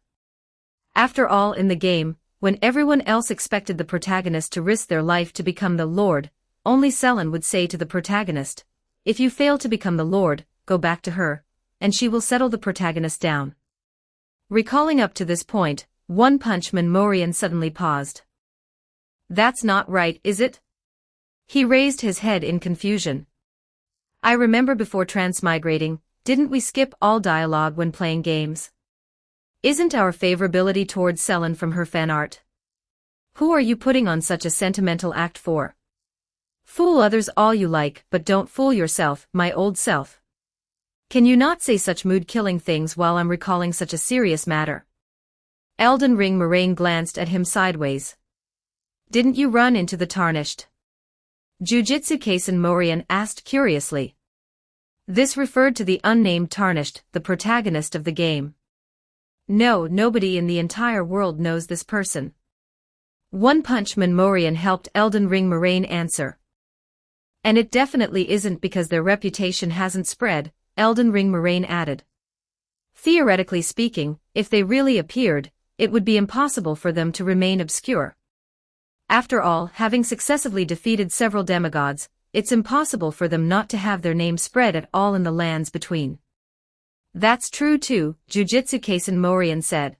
After all, in the game, when everyone else expected the protagonist to risk their life to become the Lord, only Selin would say to the protagonist, "If you fail to become the Lord, go back to her, and she will settle the protagonist down." Recalling up to this point, One Punch Man Morian suddenly paused. "That's not right, is it?" He raised his head in confusion. "I remember before transmigrating, didn't we skip all dialogue when playing games? Isn't our favorability towards Selin from her fan art? Who are you putting on such a sentimental act for? Fool others all you like, but don't fool yourself, my old self. Can you not say such mood-killing things while I'm recalling such a serious matter?" Elden Ring Moraine glanced at him sideways. "Didn't you run into the Tarnished?" Jujutsu Kaisen Morian asked curiously. This referred to the unnamed Tarnished, the protagonist of the game. "No, nobody in the entire world knows this person." One Punch Man Morian helped Elden Ring Moraine answer. "And it definitely isn't because their reputation hasn't spread," Elden Ring Moraine added. "Theoretically speaking, if they really appeared, it would be impossible for them to remain obscure. After all, having successively defeated several demigods, it's impossible for them not to have their name spread at all in the lands between." "That's true too," Jujutsu Kaisen Morian said.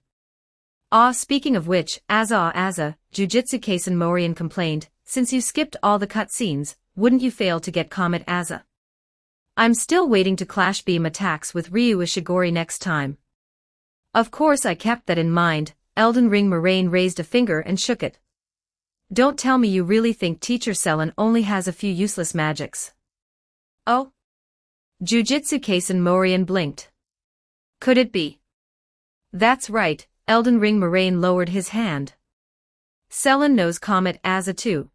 Speaking of which, Asa, Jujutsu Kaisen Morian complained, "Since you skipped all the cutscenes, wouldn't you fail to get Comet Asa? I'm still waiting to clash beam attacks with Ryu Ishigori next time." "Of course I kept that in mind," Elden Ring Moraine raised a finger and shook it. "Don't tell me you really think Teacher Selin only has a few useless magics." "Oh?" Jujutsu Kaisen Morian blinked. "Could it be?" "That's right," Elden Ring Moraine lowered his hand. "Selin knows Comet Asa too.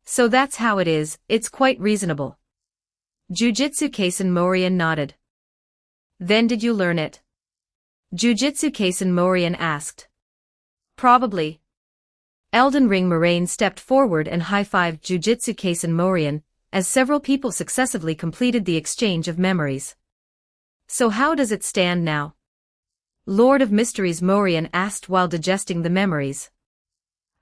So that's how it is, it's quite reasonable." Jujutsu Kaisen Morian nodded. "Then did you learn it?" Jujutsu Kaisen Morian asked. "Probably." Elden Ring Moraine stepped forward and high-fived Jujutsu Kaisen Morian, as several people successively completed the exchange of memories. "So how does it stand now?" Lord of Mysteries Morian asked while digesting the memories.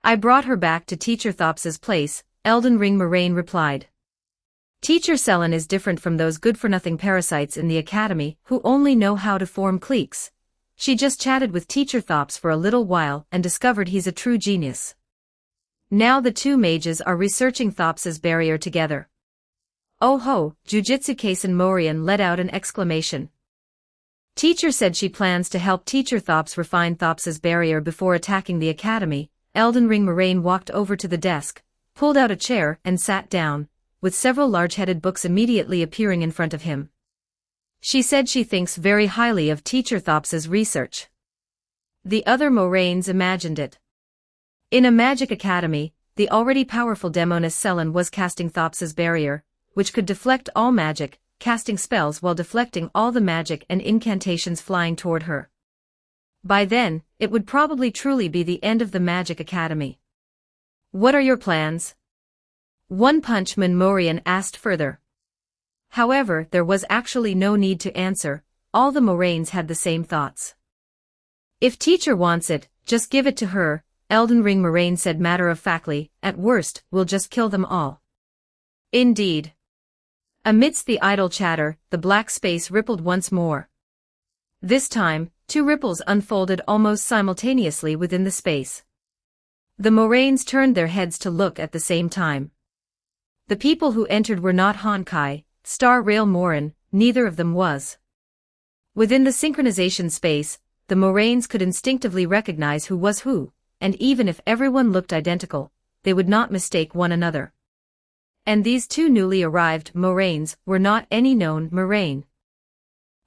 "I brought her back to Teacher Thops's place," Elden Ring Moraine replied. "Teacher Selin is different from those good-for-nothing parasites in the academy who only know how to form cliques. She just chatted with Teacher Thops for a little while and discovered he's a true genius. Now the two mages are researching Thops's barrier together." "Oh ho!" Jujutsu Kaisen Morian let out an exclamation. "Teacher said she plans to help Teacher Thops refine Thops's barrier before attacking the academy." Elden Ring Moraine walked over to the desk, pulled out a chair and sat down, with several large-headed books immediately appearing in front of him. "She said she thinks very highly of Teacher Thops's research." The other Moraines imagined it. In a magic academy, the already powerful Demoness Selin was casting Thops's barrier, which could deflect all magic, casting spells while deflecting all the magic and incantations flying toward her. By then, it would probably truly be the end of the Magic Academy. "What are your plans?" One Punch Man Morian asked further. However, there was actually no need to answer, all the Moraines had the same thoughts. "If Teacher wants it, just give it to her," Elden Ring Moraine said matter-of-factly. "At worst, we'll just kill them all." "Indeed." Amidst the idle chatter, the black space rippled once more. This time, two ripples unfolded almost simultaneously within the space. The Moraines turned their heads to look at the same time. The people who entered were not Honkai, Star Rail Morin, neither of them was. Within the synchronization space, the Moraines could instinctively recognize who was who, and even if everyone looked identical, they would not mistake one another. And these two newly arrived Moraines were not any known Moraine.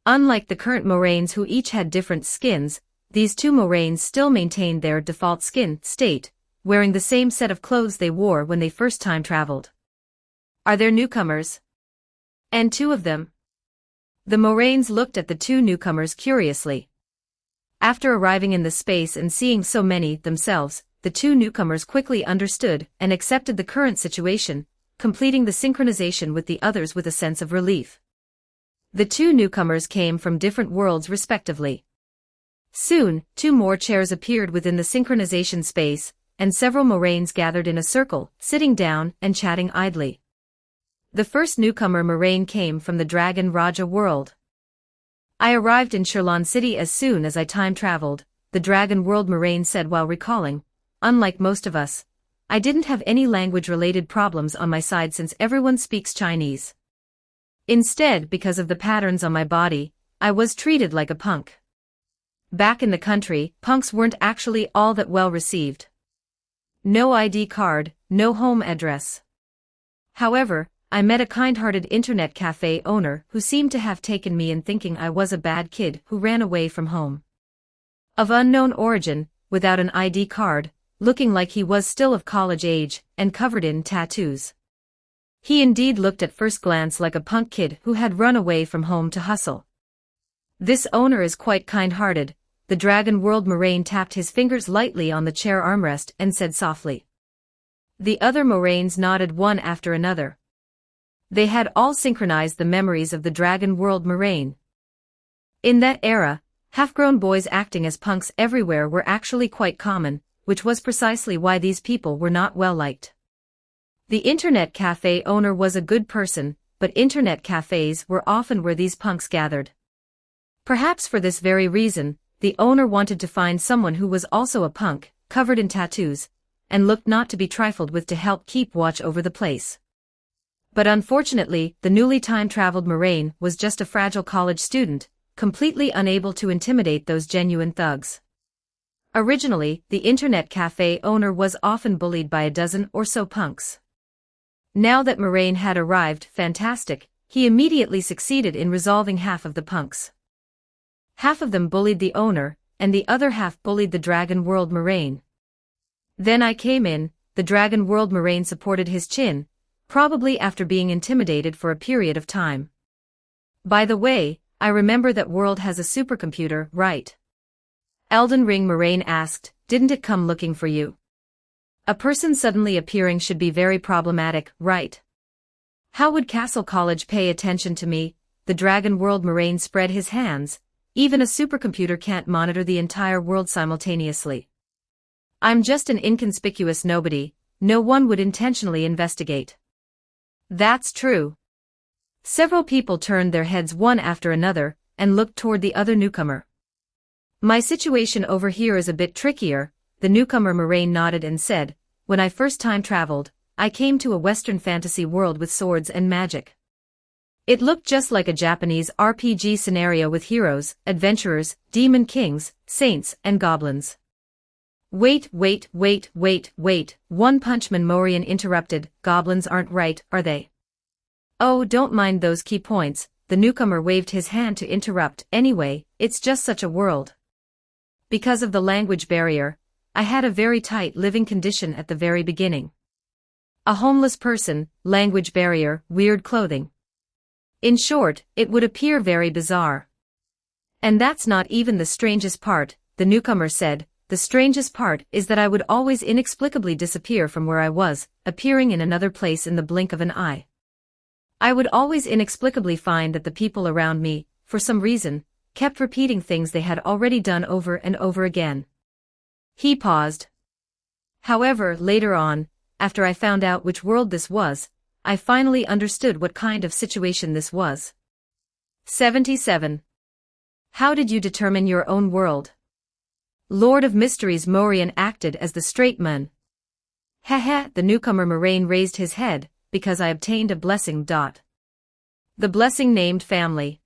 Unlike the current Moraines who each had different skins, these two Moraines still maintained their default skin state, wearing the same set of clothes they wore when they first time traveled. Are there newcomers? And two of them? The Moraines looked at the two newcomers curiously. After arriving in the space and seeing so many themselves, the two newcomers quickly understood and accepted the current situation, completing the synchronization with the others with a sense of relief. The two newcomers came from different worlds respectively. Soon, two more chairs appeared within the synchronization space, and several Moraines gathered in a circle, sitting down and chatting idly. The first newcomer Moraine came from the Dragon Raja world. I arrived in Sherlon City as soon as I time traveled, the Dragon World Moraine said while recalling. Unlike most of us, I didn't have any language-related problems on my side since everyone speaks Chinese. Instead, because of the patterns on my body, I was treated like a punk. Back in the country, punks weren't actually all that well received. No ID card, no home address. However, I met a kind-hearted internet cafe owner who seemed to have taken me in thinking I was a bad kid who ran away from home. Of unknown origin, without an ID card, looking like he was still of college age, and covered in tattoos. He indeed looked at first glance like a punk kid who had run away from home to hustle. This owner is quite kind-hearted, the Dragon World Moraine tapped his fingers lightly on the chair armrest and said softly. The other Moraines nodded one after another. They had all synchronized the memories of the Dragon World Moraine. In that era, half-grown boys acting as punks everywhere were actually quite common, which was precisely why these people were not well liked. The internet cafe owner was a good person, but internet cafes were often where these punks gathered. Perhaps for this very reason, the owner wanted to find someone who was also a punk, covered in tattoos, and looked not to be trifled with to help keep watch over the place. But unfortunately, the newly time-traveled Moraine was just a fragile college student, completely unable to intimidate those genuine thugs. Originally, the internet cafe owner was often bullied by a dozen or so punks. Now that Moraine had arrived, fantastic, he immediately succeeded in resolving half of the punks. Half of them bullied the owner, and the other half bullied the Dragon World Moraine. Then I came in, the Dragon World Moraine supported his chin, probably after being intimidated for a period of time. By the way, I remember that world has a supercomputer, right? Elden Ring Moraine asked, didn't it come looking for you? A person suddenly appearing should be very problematic, right? How would Castle College pay attention to me? The Dragon World Moraine spread his hands. Even a supercomputer can't monitor the entire world simultaneously. I'm just an inconspicuous nobody, no one would intentionally investigate. That's true. Several people turned their heads one after another, and looked toward the other newcomer. My situation over here is a bit trickier, the newcomer Moraine nodded and said, when I first time traveled, I came to a Western fantasy world with swords and magic. It looked just like a Japanese RPG scenario with heroes, adventurers, demon kings, saints, and goblins. Wait, One Punch Man Morian interrupted, goblins aren't right, are they? Oh, don't mind those key points, the newcomer waved his hand to interrupt, anyway, it's just such a world. Because of the language barrier, I had a very tight living condition at the very beginning. A homeless person, language barrier, weird clothing. In short, it would appear very bizarre. And that's not even the strangest part, the newcomer said, the strangest part is that I would always inexplicably disappear from where I was, appearing in another place in the blink of an eye. I would always inexplicably find that the people around me, for some reason, kept repeating things they had already done over and over again. He paused. However, later on, after I found out which world this was, I finally understood what kind of situation this was. 77. How did you determine your own world? Lord of Mysteries Morian acted as the straight man. The newcomer Moraine raised his head, because I obtained a blessing. The blessing named family.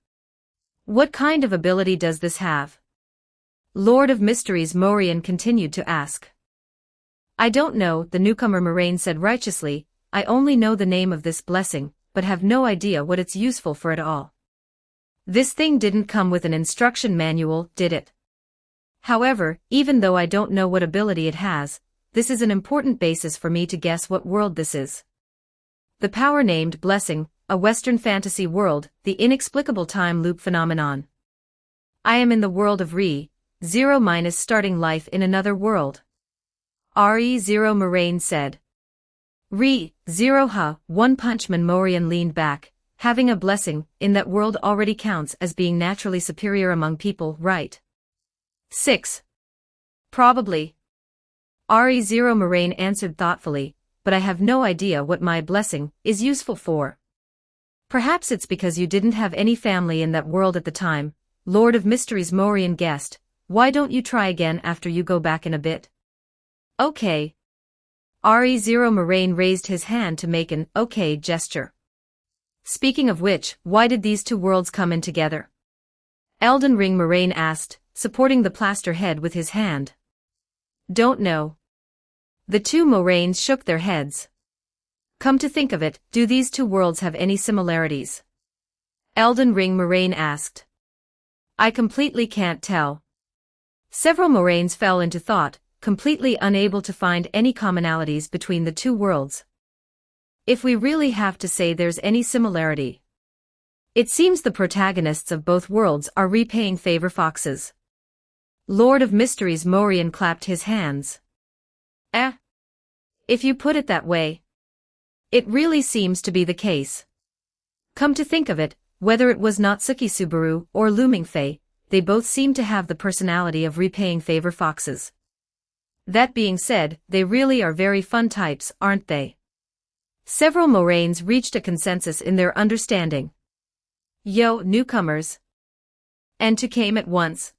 What kind of ability does this have? Lord of Mysteries Morian continued to ask. I don't know, the newcomer Moraine said righteously, I only know the name of this blessing, but have no idea what it's useful for at all. This thing didn't come with an instruction manual, did it? However, even though I don't know what ability it has, this is an important basis for me to guess what world this is. The power named Blessing, a Western fantasy world, the inexplicable time loop phenomenon. I am in the world of Re-0 starting life in another world. Re-0 Moraine said. Re-0 huh, One Punch Man Morian leaned back. Having a blessing in that world already counts as being naturally superior among people, right? 6. Probably. Re-0 Moraine answered thoughtfully, but I have no idea what my blessing is useful for. Perhaps it's because you didn't have any family in that world at the time, Lord of Mysteries Morian guessed. Why don't you try again after you go back in a bit? Okay. Re-0 Moraine raised his hand to make an okay gesture. Speaking of which, why did these two worlds come in together? Elden Ring Moraine asked, supporting the plaster head with his hand. Don't know. The two Moraines shook their heads. Come to think of it, do these two worlds have any similarities? Elden Ring Moraine asked. I completely can't tell. Several Moraines fell into thought, completely unable to find any commonalities between the two worlds. If we really have to say there's any similarity. It seems the protagonists of both worlds are repaying favor foxes. Lord of Mysteries Morian clapped his hands. If you put it that way. It really seems to be the case. Come to think of it, whether it was Natsuki Subaru or Looming Fae, they both seem to have the personality of repaying favor foxes. That being said, they really are very fun types, aren't they? Several Moraines reached a consensus in their understanding. Yo, newcomers. And two came at once.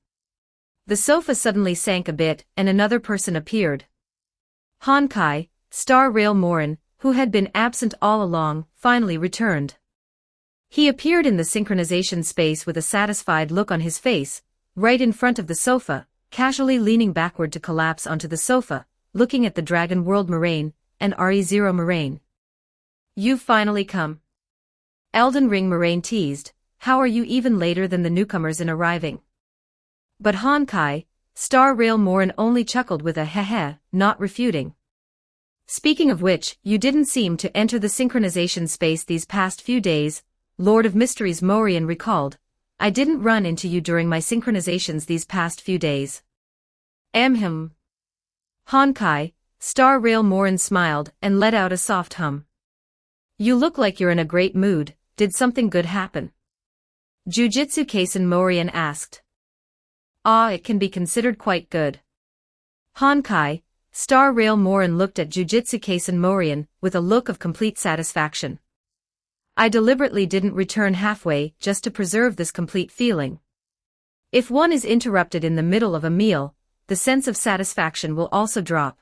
The sofa suddenly sank a bit, and another person appeared. Honkai, Star Rail Morin, who had been absent all along, finally returned. He appeared in the synchronization space with a satisfied look on his face, right in front of the sofa, casually leaning backward to collapse onto the sofa, looking at the Dragon World Moraine, and Re-0 Moraine. You've finally come. Elden Ring Moraine teased, how are you even later than the newcomers in arriving? But Honkai, Star Rail Morin only chuckled with a heh, not refuting. Speaking of which, you didn't seem to enter the synchronization space these past few days, Lord of Mysteries Morian recalled. I didn't run into you during my synchronizations these past few days. Honkai, Star Rail Morin smiled and let out a soft hum. You look like you're in a great mood, did something good happen? Jujutsu Kaisen Morian asked. It can be considered quite good. Honkai, Star Rail Morin looked at Jujutsu Kaisen Morian with a look of complete satisfaction. I deliberately didn't return halfway just to preserve this complete feeling. If one is interrupted in the middle of a meal, the sense of satisfaction will also drop.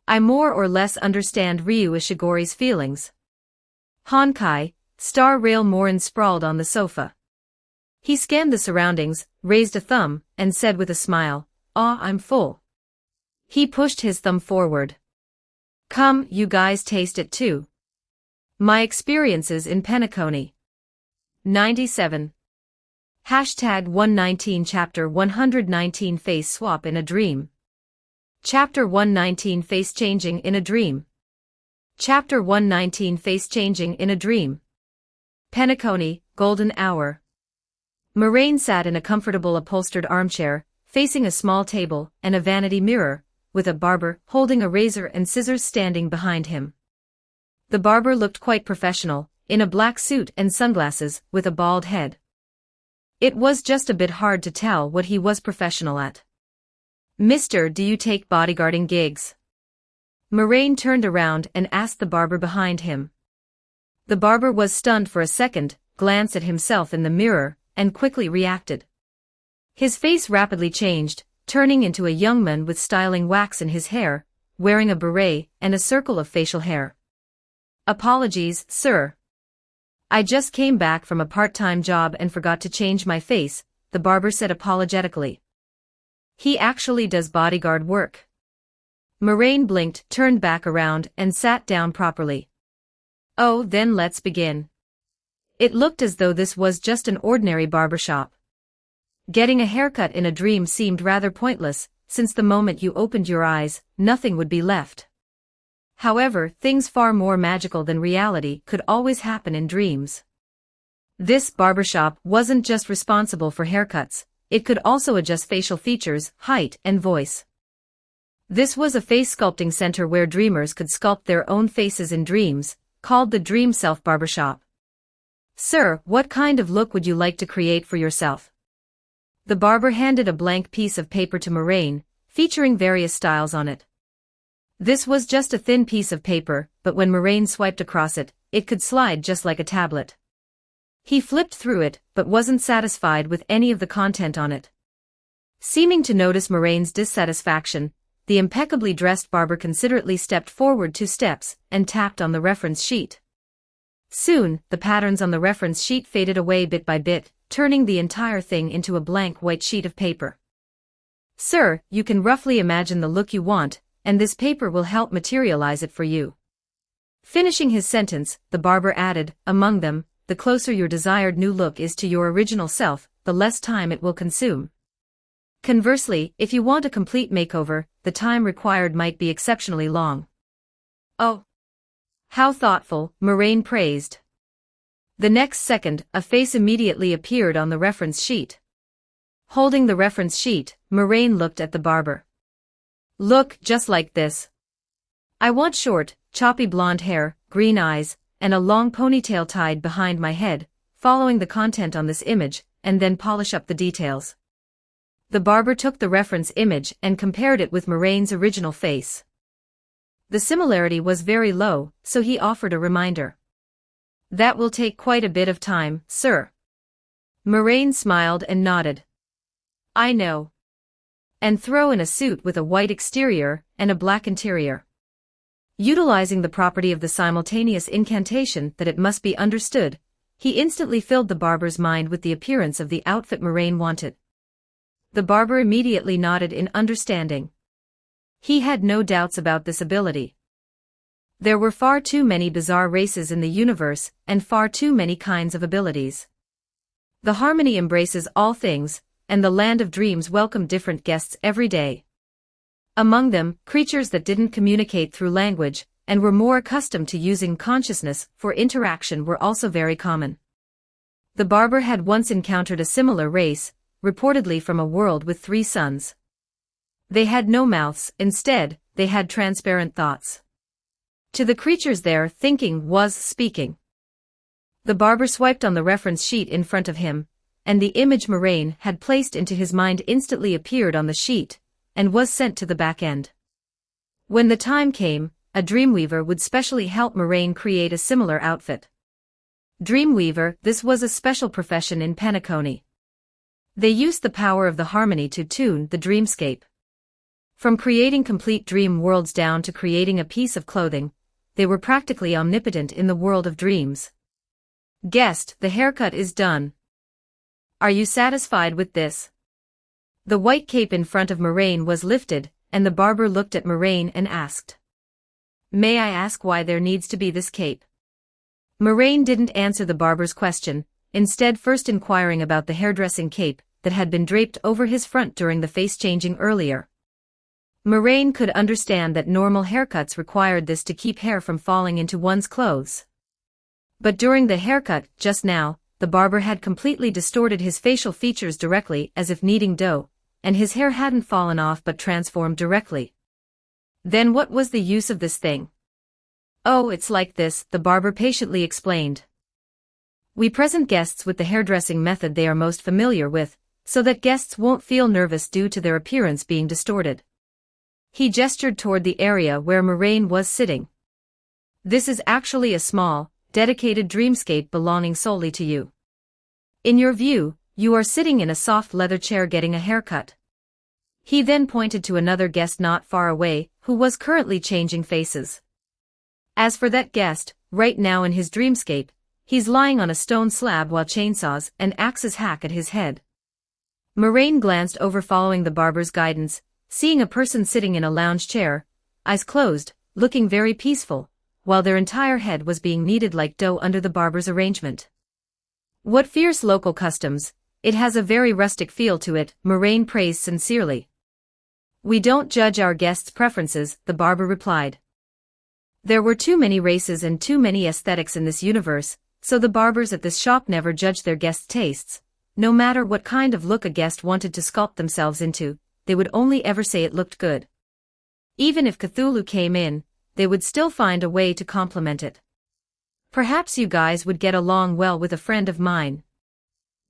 I more or less understand Ryu Ishigori's feelings. Honkai, Star Rail Morin sprawled on the sofa. He scanned the surroundings, raised a thumb, and said with a smile, I'm full. He pushed his thumb forward. Come, you guys taste it too. My experiences in Penacony. 97. Hashtag 119 Chapter 119 Face Swap in a Dream. Chapter 119 Face Changing in a Dream. Chapter 119 Face Changing in a Dream. Penacony, Golden Hour. Moraine sat in a comfortable upholstered armchair, facing a small table and a vanity mirror, with a barber holding a razor and scissors standing behind him. The barber looked quite professional, in a black suit and sunglasses, with a bald head. It was just a bit hard to tell what he was professional at. Mister, do you take bodyguarding gigs? Moraine turned around and asked the barber behind him. The barber was stunned for a second, glanced at himself in the mirror, and quickly reacted. His face rapidly changed, turning into a young man with styling wax in his hair, wearing a beret and a circle of facial hair. Apologies, sir. I just came back from a part-time job and forgot to change my face, the barber said apologetically. He actually does bodyguard work. Moraine blinked, turned back around, and sat down properly. Oh, then let's begin. It looked as though this was just an ordinary barbershop. Getting a haircut in a dream seemed rather pointless, since the moment you opened your eyes, nothing would be left. However, things far more magical than reality could always happen in dreams. This barbershop wasn't just responsible for haircuts, it could also adjust facial features, height, and voice. This was a face sculpting center where dreamers could sculpt their own faces in dreams, called the Dream Self Barbershop. "Sir, what kind of look would you like to create for yourself?" The barber handed a blank piece of paper to Moraine, featuring various styles on it. This was just a thin piece of paper, but when Moraine swiped across it, it could slide just like a tablet. He flipped through it, but wasn't satisfied with any of the content on it. Seeming to notice Moraine's dissatisfaction, the impeccably dressed barber considerately stepped forward 2 steps and tapped on the reference sheet. Soon, the patterns on the reference sheet faded away bit by bit, turning the entire thing into a blank white sheet of paper. "Sir, you can roughly imagine the look you want, and this paper will help materialize it for you." Finishing his sentence, the barber added, "Among them, the closer your desired new look is to your original self, the less time it will consume. Conversely, if you want a complete makeover, the time required might be exceptionally long." "Oh, how thoughtful," Moraine praised. The next second, a face immediately appeared on the reference sheet. Holding the reference sheet, Moraine looked at the barber. "Look, just like this. I want short, choppy blonde hair, green eyes, and a long ponytail tied behind my head, following the content on this image, and then polish up the details." The barber took the reference image and compared it with Moraine's original face. The similarity was very low, so he offered a reminder. "That will take quite a bit of time, sir." Moraine smiled and nodded. "I know. And throw in a suit with a white exterior and a black interior." Utilizing the property of the simultaneous incantation that it must be understood, he instantly filled the barber's mind with the appearance of the outfit Moraine wanted. The barber immediately nodded in understanding. He had no doubts about this ability. There were far too many bizarre races in the universe, and far too many kinds of abilities. The harmony embraces all things, and the land of dreams welcomed different guests every day. Among them, creatures that didn't communicate through language, and were more accustomed to using consciousness for interaction were also very common. The barber had once encountered a similar race, reportedly from a world with 3 suns. They had no mouths, instead, they had transparent thoughts. To the creatures there, thinking was speaking. The barber swiped on the reference sheet in front of him, and the image Moraine had placed into his mind instantly appeared on the sheet, and was sent to the back end. When the time came, a dreamweaver would specially help Moraine create a similar outfit. Dreamweaver, this was a special profession in Penacony. They used the power of the harmony to tune the dreamscape. From creating complete dream worlds down to creating a piece of clothing, they were practically omnipotent in the world of dreams. "Guest, the haircut is done. Are you satisfied with this?" The white cape in front of Moraine was lifted, and the barber looked at Moraine and asked, "May I ask why there needs to be this cape?" Moraine didn't answer the barber's question, instead first inquiring about the hairdressing cape that had been draped over his front during the face-changing earlier. Moraine could understand that normal haircuts required this to keep hair from falling into one's clothes. But during the haircut, just now, the barber had completely distorted his facial features directly as if kneading dough, and his hair hadn't fallen off but transformed directly. Then what was the use of this thing? "Oh, it's like this," the barber patiently explained. "We present guests with the hairdressing method they are most familiar with, so that guests won't feel nervous due to their appearance being distorted." He gestured toward the area where Moraine was sitting. "This is actually a small, dedicated dreamscape belonging solely to you. In your view, you are sitting in a soft leather chair getting a haircut." He then pointed to another guest not far away, who was currently changing faces. "As for that guest, right now in his dreamscape, he's lying on a stone slab while chainsaws and axes hack at his head." Moraine glanced over following the barber's guidance, seeing a person sitting in a lounge chair, eyes closed, looking very peaceful, while their entire head was being kneaded like dough under the barber's arrangement. What fierce local customs, it has a very rustic feel to it, Moraine praised sincerely. We don't judge our guests' preferences, the barber replied. There were too many races and too many aesthetics in this universe, so the barbers at this shop never judged their guests' tastes. No matter what kind of look a guest wanted to sculpt themselves into, they would only ever say it looked good. Even if Cthulhu came in, they would still find a way to compliment it. Perhaps you guys would get along well with a friend of mine,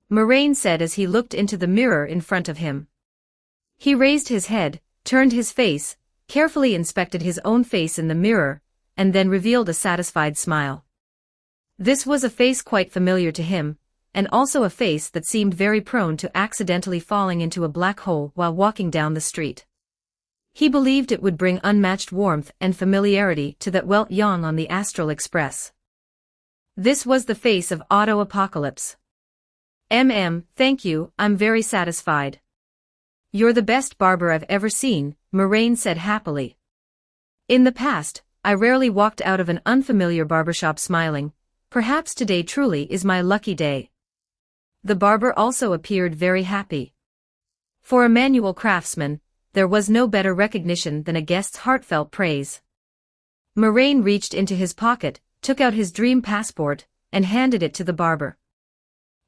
Moraine said as he looked into the mirror in front of him. He raised his head, turned his face, carefully inspected his own face in the mirror, and then revealed a satisfied smile. This was a face quite familiar to him, and also a face that seemed very prone to accidentally falling into a black hole while walking down the street. He believed it would bring unmatched warmth and familiarity to that Welt Yang on the Astral Express. This was the face of Auto Apocalypse. Thank you, I'm very satisfied. You're the best barber I've ever seen, Moraine said happily. In the past, I rarely walked out of an unfamiliar barbershop smiling. Perhaps today truly is my lucky day. The barber also appeared very happy. For a manual craftsman, there was no better recognition than a guest's heartfelt praise. Moraine reached into his pocket, took out his dream passport, and handed it to the barber.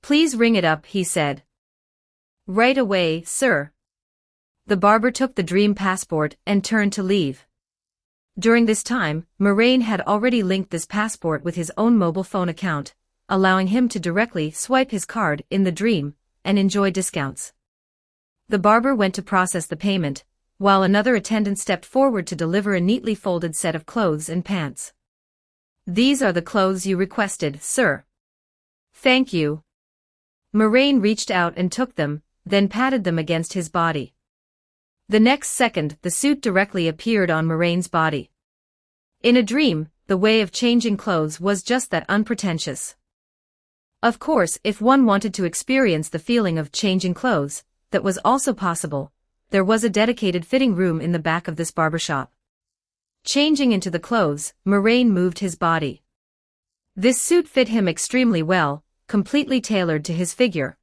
Please ring it up, he said. Right away, sir. The barber took the dream passport and turned to leave. During this time, Moraine had already linked this passport with his own mobile phone account, allowing him to directly swipe his card in the dream and enjoy discounts. The barber went to process the payment, while another attendant stepped forward to deliver a neatly folded set of clothes and pants. These are the clothes you requested, sir. Thank you. Moraine reached out and took them, then patted them against his body. The next second, the suit directly appeared on Moraine's body. In a dream, the way of changing clothes was just that, unpretentious. Of course, if one wanted to experience the feeling of changing clothes, that was also possible. There was a dedicated fitting room in the back of this barbershop. Changing into the clothes, Moraine moved his body. This suit fit him extremely well, completely tailored to his figure.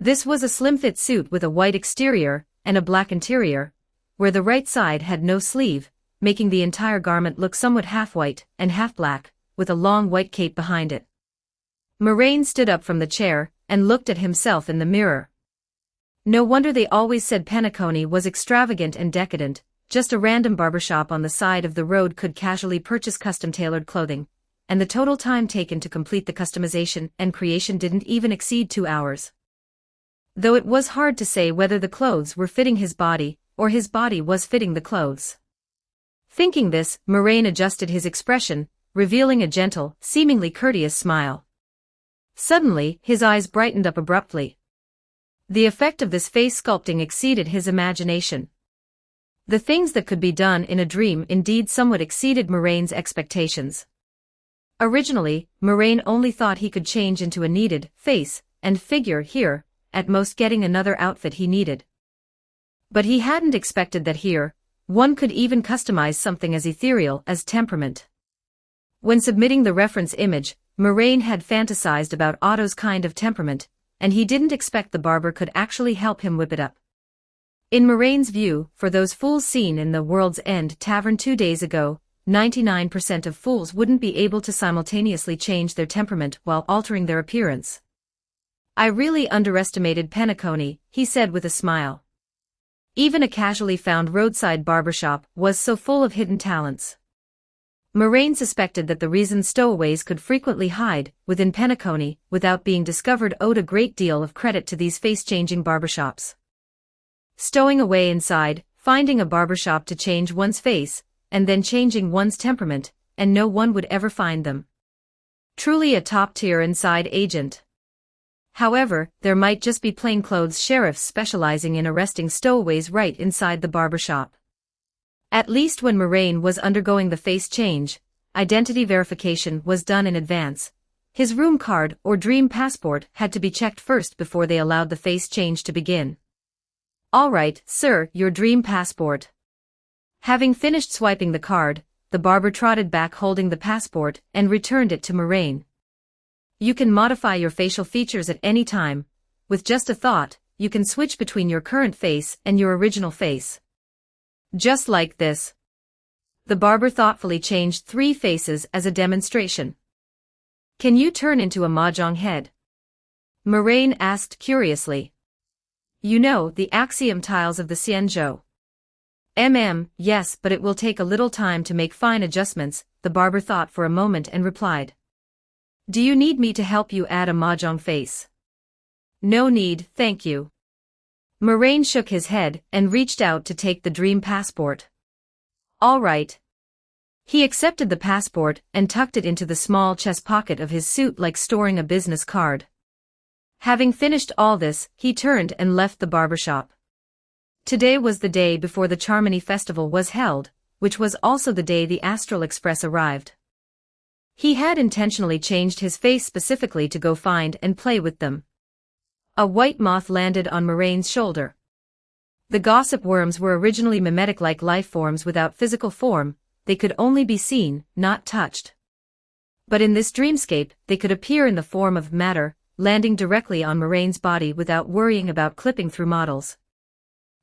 This was a slim-fit suit with a white exterior and a black interior, where the right side had no sleeve, making the entire garment look somewhat half-white and half-black, with a long white cape behind it. Moraine stood up from the chair and looked at himself in the mirror. No wonder they always said Penacony was extravagant and decadent. Just a random barbershop on the side of the road could casually purchase custom-tailored clothing, and the total time taken to complete the customization and creation didn't even exceed 2 hours. Though it was hard to say whether the clothes were fitting his body, or his body was fitting the clothes. Thinking this, Moraine adjusted his expression, revealing a gentle, seemingly courteous smile. Suddenly, his eyes brightened up abruptly. The effect of this face sculpting exceeded his imagination. The things that could be done in a dream indeed somewhat exceeded Moraine's expectations. Originally, Moraine only thought he could change into a needed face and figure here, at most getting another outfit he needed. But he hadn't expected that here, one could even customize something as ethereal as temperament. When submitting the reference image, Moraine had fantasized about Otto's kind of temperament, and he didn't expect the barber could actually help him whip it up. In Moraine's view, for those fools seen in the World's End Tavern 2 days ago, 99% of fools wouldn't be able to simultaneously change their temperament while altering their appearance. I really underestimated Penacony, he said with a smile. Even a casually found roadside barbershop was so full of hidden talents. Moraine suspected that the reason stowaways could frequently hide within Penacony without being discovered owed a great deal of credit to these face-changing barbershops. Stowing away inside, finding a barbershop to change one's face, and then changing one's temperament, and no one would ever find them. Truly a top-tier inside agent. However, there might just be plainclothes sheriffs specializing in arresting stowaways right inside the barbershop. At least when Moraine was undergoing the face change, identity verification was done in advance. His room card or dream passport had to be checked first before they allowed the face change to begin. All right, sir, your dream passport. Having finished swiping the card, the barber trotted back holding the passport and returned it to Moraine. You can modify your facial features at any time. With just a thought, you can switch between your current face and your original face. Just like this. The barber thoughtfully changed 3 faces as a demonstration. Can you turn into a mahjong head? Moraine asked curiously. You know the axiom tiles of the Xianzhou. Yes, but it will take a little time to make fine adjustments, the barber thought for a moment and replied. Do you need me to help you add a mahjong face? No need, thank you. Moraine shook his head and reached out to take the dream passport. All right. He accepted the passport and tucked it into the small chest pocket of his suit like storing a business card. Having finished all this, he turned and left the barbershop. Today was the day before the Charmony Festival was held, which was also the day the Astral Express arrived. He had intentionally changed his face specifically to go find and play with them. A white moth landed on Moraine's shoulder. The gossip worms were originally mimetic-like life forms without physical form, they could only be seen, not touched. But in this dreamscape, they could appear in the form of matter, landing directly on Moraine's body without worrying about clipping through models.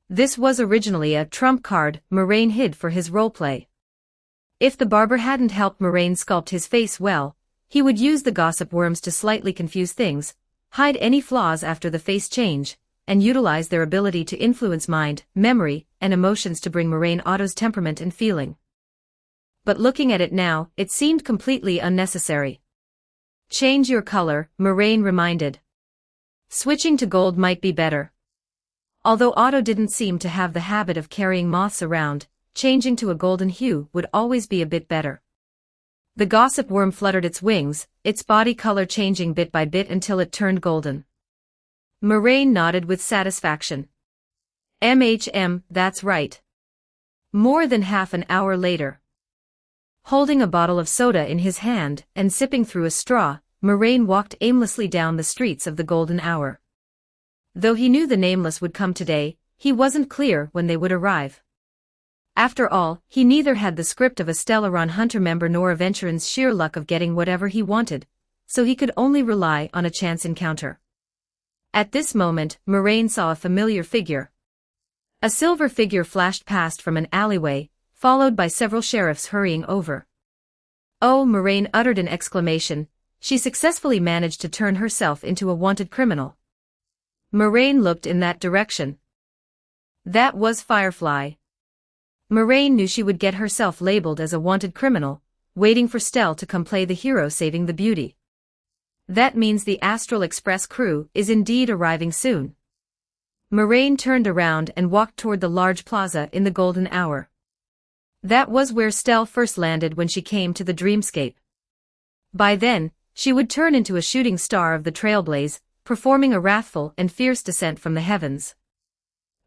This was originally a trump card Moraine hid for his roleplay. If the barber hadn't helped Moraine sculpt his face well, he would use the gossip worms to slightly confuse things, hide any flaws after the face change, and utilize their ability to influence mind, memory, and emotions to bring Moraine Otto's temperament and feeling. But looking at it now, it seemed completely unnecessary. Change your color, Moraine reminded. Switching to gold might be better. Although Otto didn't seem to have the habit of carrying moths around, changing to a golden hue would always be a bit better. The gossip worm fluttered its wings, its body color changing bit by bit until it turned golden. Moraine nodded with satisfaction. That's right. More than half an hour later. Holding a bottle of soda in his hand and sipping through a straw, Moraine walked aimlessly down the streets of the golden hour. Though he knew the Nameless would come today, he wasn't clear when they would arrive. After all, he neither had the script of a Stellaron Hunter member nor Aventurin's sheer luck of getting whatever he wanted, so he could only rely on a chance encounter. At this moment, Moraine saw a familiar figure. A silver figure flashed past from an alleyway, followed by several sheriffs hurrying over. Oh, Moraine uttered an exclamation. She successfully managed to turn herself into a wanted criminal. Moraine looked in that direction. That was Firefly. Moraine knew she would get herself labeled as a wanted criminal, waiting for Stell to come play the hero saving the beauty. That means the Astral Express crew is indeed arriving soon. Moraine turned around and walked toward the large plaza in the golden hour. That was where Stell first landed when she came to the dreamscape. By then, she would turn into a shooting star of the Trailblaze, performing a wrathful and fierce descent from the heavens.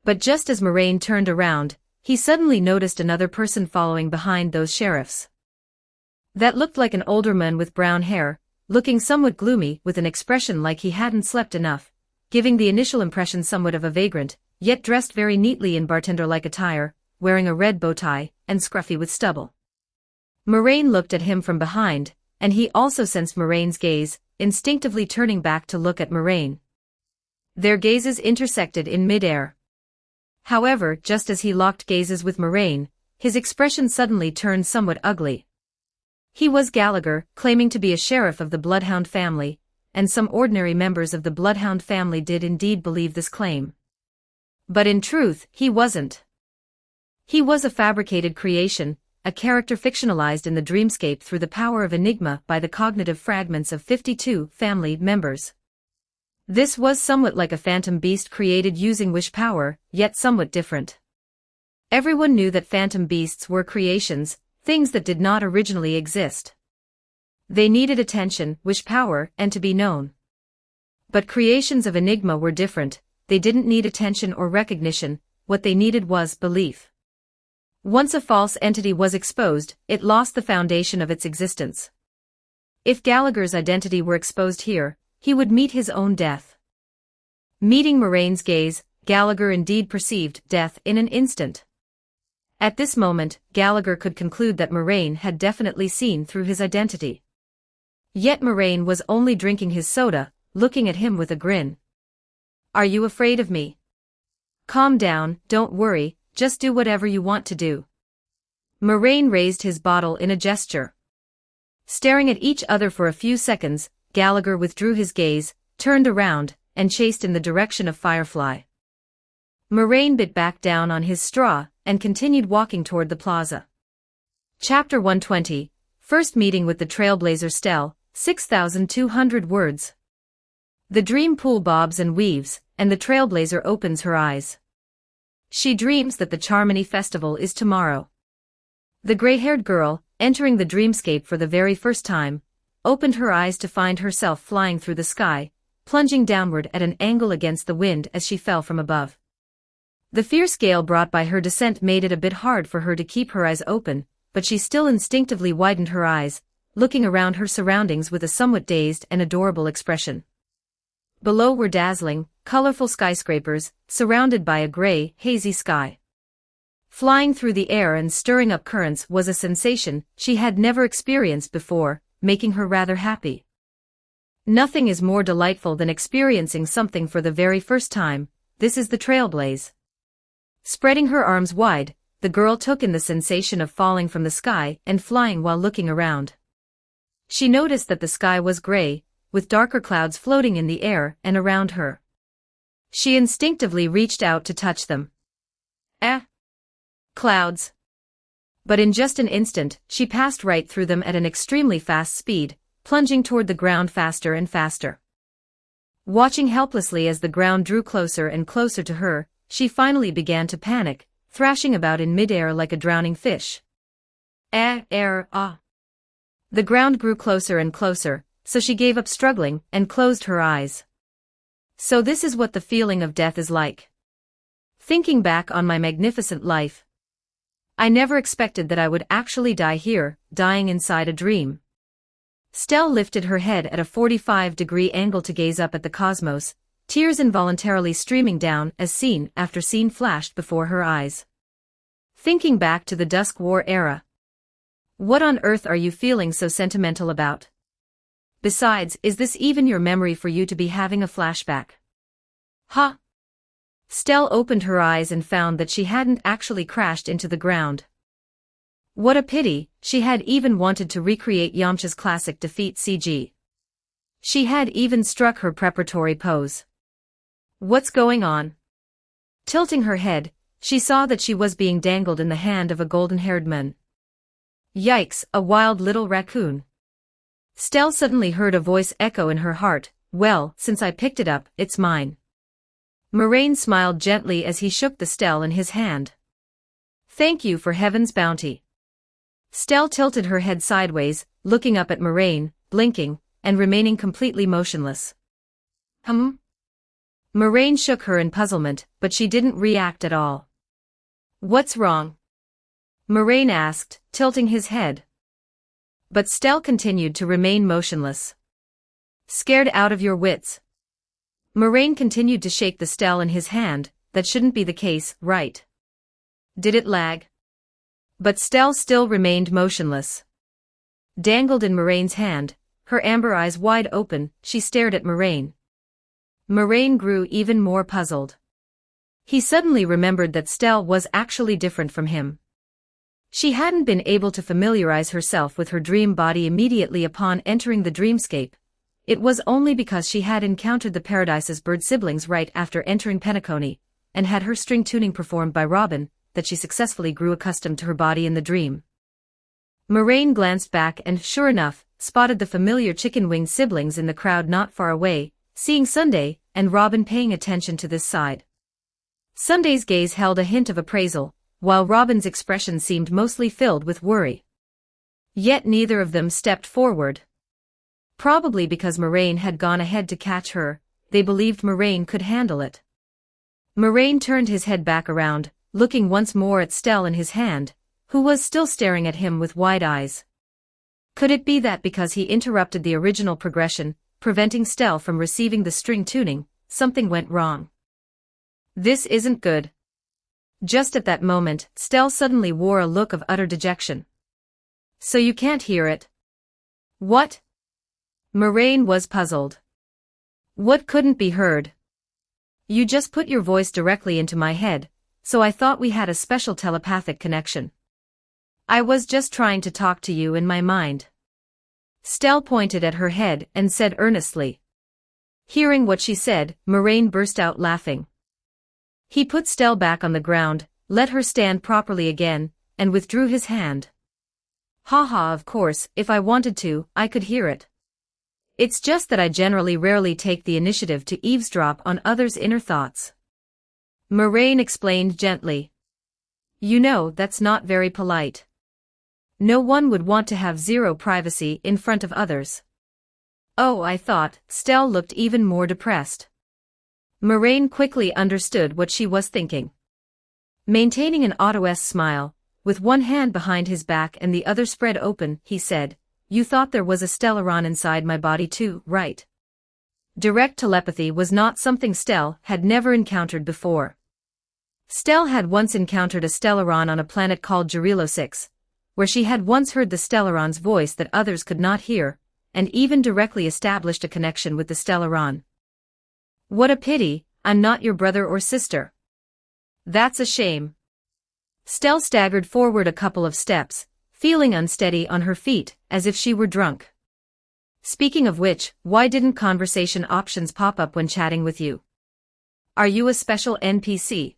But just as Moraine turned around, he suddenly noticed another person following behind those sheriffs. That looked like an older man with brown hair, looking somewhat gloomy with an expression like he hadn't slept enough, giving the initial impression somewhat of a vagrant, yet dressed very neatly in bartender-like attire, wearing a red bow tie, and scruffy with stubble. Moraine looked at him from behind, and he also sensed Moraine's gaze, instinctively turning back to look at Moraine. Their gazes intersected in midair. However, just as he locked gazes with Moraine, his expression suddenly turned somewhat ugly. He was Gallagher, claiming to be a sheriff of the Bloodhound family, and some ordinary members of the Bloodhound family did indeed believe this claim. But in truth, he wasn't. He was a fabricated creation, a character fictionalized in the dreamscape through the power of Enigma by the cognitive fragments of 52 family members. This was somewhat like a phantom beast created using wish power, yet somewhat different. Everyone knew that phantom beasts were creations, things that did not originally exist. They needed attention, wish power, and to be known. But creations of Enigma were different. They didn't need attention or recognition, what they needed was belief. Once a false entity was exposed, it lost the foundation of its existence. If Gallagher's identity were exposed here, he would meet his own death. Meeting Moraine's gaze, Gallagher indeed perceived death in an instant. At this moment, Gallagher could conclude that Moraine had definitely seen through his identity. Yet Moraine was only drinking his soda, looking at him with a grin. "Are you afraid of me? Calm down, don't worry, just do whatever you want to do." Moraine raised his bottle in a gesture. Staring at each other for a few seconds, Gallagher withdrew his gaze, turned around, and chased in the direction of Firefly. Moraine bit back down on his straw, and continued walking toward the plaza. Chapter 120, First Meeting with the Trailblazer Stell, 6,200 words. The dream pool bobs and weaves, and the Trailblazer opens her eyes. She dreams that the Charmony Festival is tomorrow. The gray-haired girl, entering the dreamscape for the very first time, opened her eyes to find herself flying through the sky, plunging downward at an angle against the wind as she fell from above. The fierce gale brought by her descent made it a bit hard for her to keep her eyes open, but she still instinctively widened her eyes, looking around her surroundings with a somewhat dazed and adorable expression. Below were dazzling, colorful skyscrapers, surrounded by a gray, hazy sky. Flying through the air and stirring up currents was a sensation she had never experienced before, making her rather happy. Nothing is more delightful than experiencing something for the very first time. This is the trailblaze. Spreading her arms wide, the girl took in the sensation of falling from the sky and flying while looking around. She noticed that the sky was gray, with darker clouds floating in the air and around her. She instinctively reached out to touch them. Clouds. But in just an instant, she passed right through them at an extremely fast speed, plunging toward the ground faster and faster. Watching helplessly as the ground drew closer and closer to her, she finally began to panic, thrashing about in midair like a drowning fish. The ground grew closer and closer, so she gave up struggling and closed her eyes. So this is what the feeling of death is like. Thinking back on my magnificent life, I never expected that I would actually die here, dying inside a dream. Stell lifted her head at a 45-degree angle to gaze up at the cosmos, tears involuntarily streaming down as scene after scene flashed before her eyes. Thinking back to the Dusk War era. What on earth are you feeling so sentimental about? Besides, is this even your memory for you to be having a flashback? Huh? Stell opened her eyes and found that she hadn't actually crashed into the ground. What a pity, she had even wanted to recreate Yamcha's classic defeat CG. She had even struck her preparatory pose. What's going on? Tilting her head, she saw that she was being dangled in the hand of a golden-haired man. Yikes, a wild little raccoon. Stell suddenly heard a voice echo in her heart, "Well, since I picked it up, it's mine." Moraine smiled gently as he shook the Stell in his hand. "Thank you for heaven's bounty." Stell tilted her head sideways, looking up at Moraine, blinking, and remaining completely motionless. Moraine shook her in puzzlement, but she didn't react at all. "What's wrong?" Moraine asked, tilting his head. But Stell continued to remain motionless. "Scared out of your wits?" Moraine continued to shake the Stell in his hand. "That shouldn't be the case, right? Did it lag?" But Stell still remained motionless. Dangled in Moraine's hand, her amber eyes wide open, she stared at Moraine. Moraine grew even more puzzled. He suddenly remembered that Stell was actually different from him. She hadn't been able to familiarize herself with her dream body immediately upon entering the dreamscape. It was only because she had encountered the Paradise's bird siblings right after entering Penacony, and had her string tuning performed by Robin, that she successfully grew accustomed to her body in the dream. Moraine glanced back and, sure enough, spotted the familiar chicken-winged siblings in the crowd not far away, seeing Sunday and Robin paying attention to this side. Sunday's gaze held a hint of appraisal, while Robin's expression seemed mostly filled with worry. Yet neither of them stepped forward. Probably because Moraine had gone ahead to catch her, they believed Moraine could handle it. Moraine turned his head back around, looking once more at Stell in his hand, who was still staring at him with wide eyes. Could it be that because he interrupted the original progression, preventing Stell from receiving the string tuning, something went wrong? This isn't good. Just at that moment, Stell suddenly wore a look of utter dejection. So you can't hear it? What? Moraine was puzzled. What couldn't be heard? You just put your voice directly into my head, so I thought we had a special telepathic connection. I was just trying to talk to you in my mind. Stell pointed at her head and said earnestly. Hearing what she said, Moraine burst out laughing. He put Stell back on the ground, let her stand properly again, and withdrew his hand. Ha ha, of course, if I wanted to, I could hear it. It's just that I generally rarely take the initiative to eavesdrop on others' inner thoughts. Moraine explained gently. You know, that's not very polite. No one would want to have zero privacy in front of others. Oh, I thought. Stell looked even more depressed. Moraine quickly understood what she was thinking. Maintaining an Otto-esque smile, with one hand behind his back and the other spread open, he said, You thought there was a Stellaron inside my body too, right? Direct telepathy was not something Stell had never encountered before. Stell had once encountered a Stellaron on a planet called Jarilo 6, where she had once heard the Stellaron's voice that others could not hear, and even directly established a connection with the Stellaron. What a pity, I'm not your brother or sister. That's a shame. Stell staggered forward a couple of steps, feeling unsteady on her feet, as if she were drunk. Speaking of which, why didn't conversation options pop up when chatting with you? Are you a special NPC?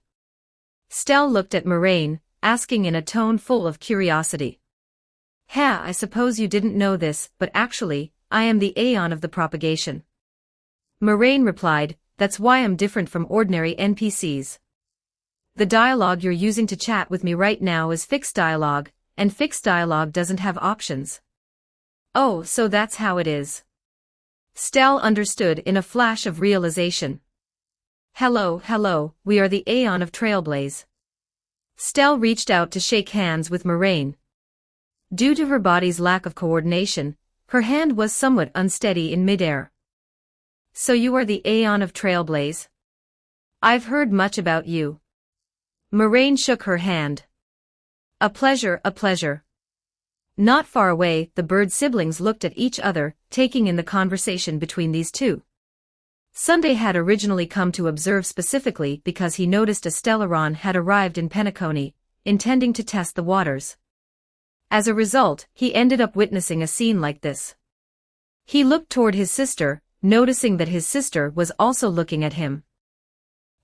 Stell looked at Moraine, asking in a tone full of curiosity. I suppose you didn't know this, but actually, I am the Aeon of the propagation. Moraine replied, That's why I'm different from ordinary NPCs. The dialogue you're using to chat with me right now is fixed dialogue, and fixed dialogue doesn't have options. Oh, so that's how it is. Stell understood in a flash of realization. Hello, we are the Aeon of Trailblaze. Stell reached out to shake hands with Moraine. Due to her body's lack of coordination, her hand was somewhat unsteady in midair. So you are the Aeon of Trailblaze? I've heard much about you. Moraine shook her hand. A pleasure. Not far away, the bird siblings looked at each other, taking in the conversation between these two. Sunday had originally come to observe specifically because he noticed a Stellaron had arrived in Penacony, intending to test the waters. As a result, he ended up witnessing a scene like this. He looked toward his sister, noticing that his sister was also looking at him.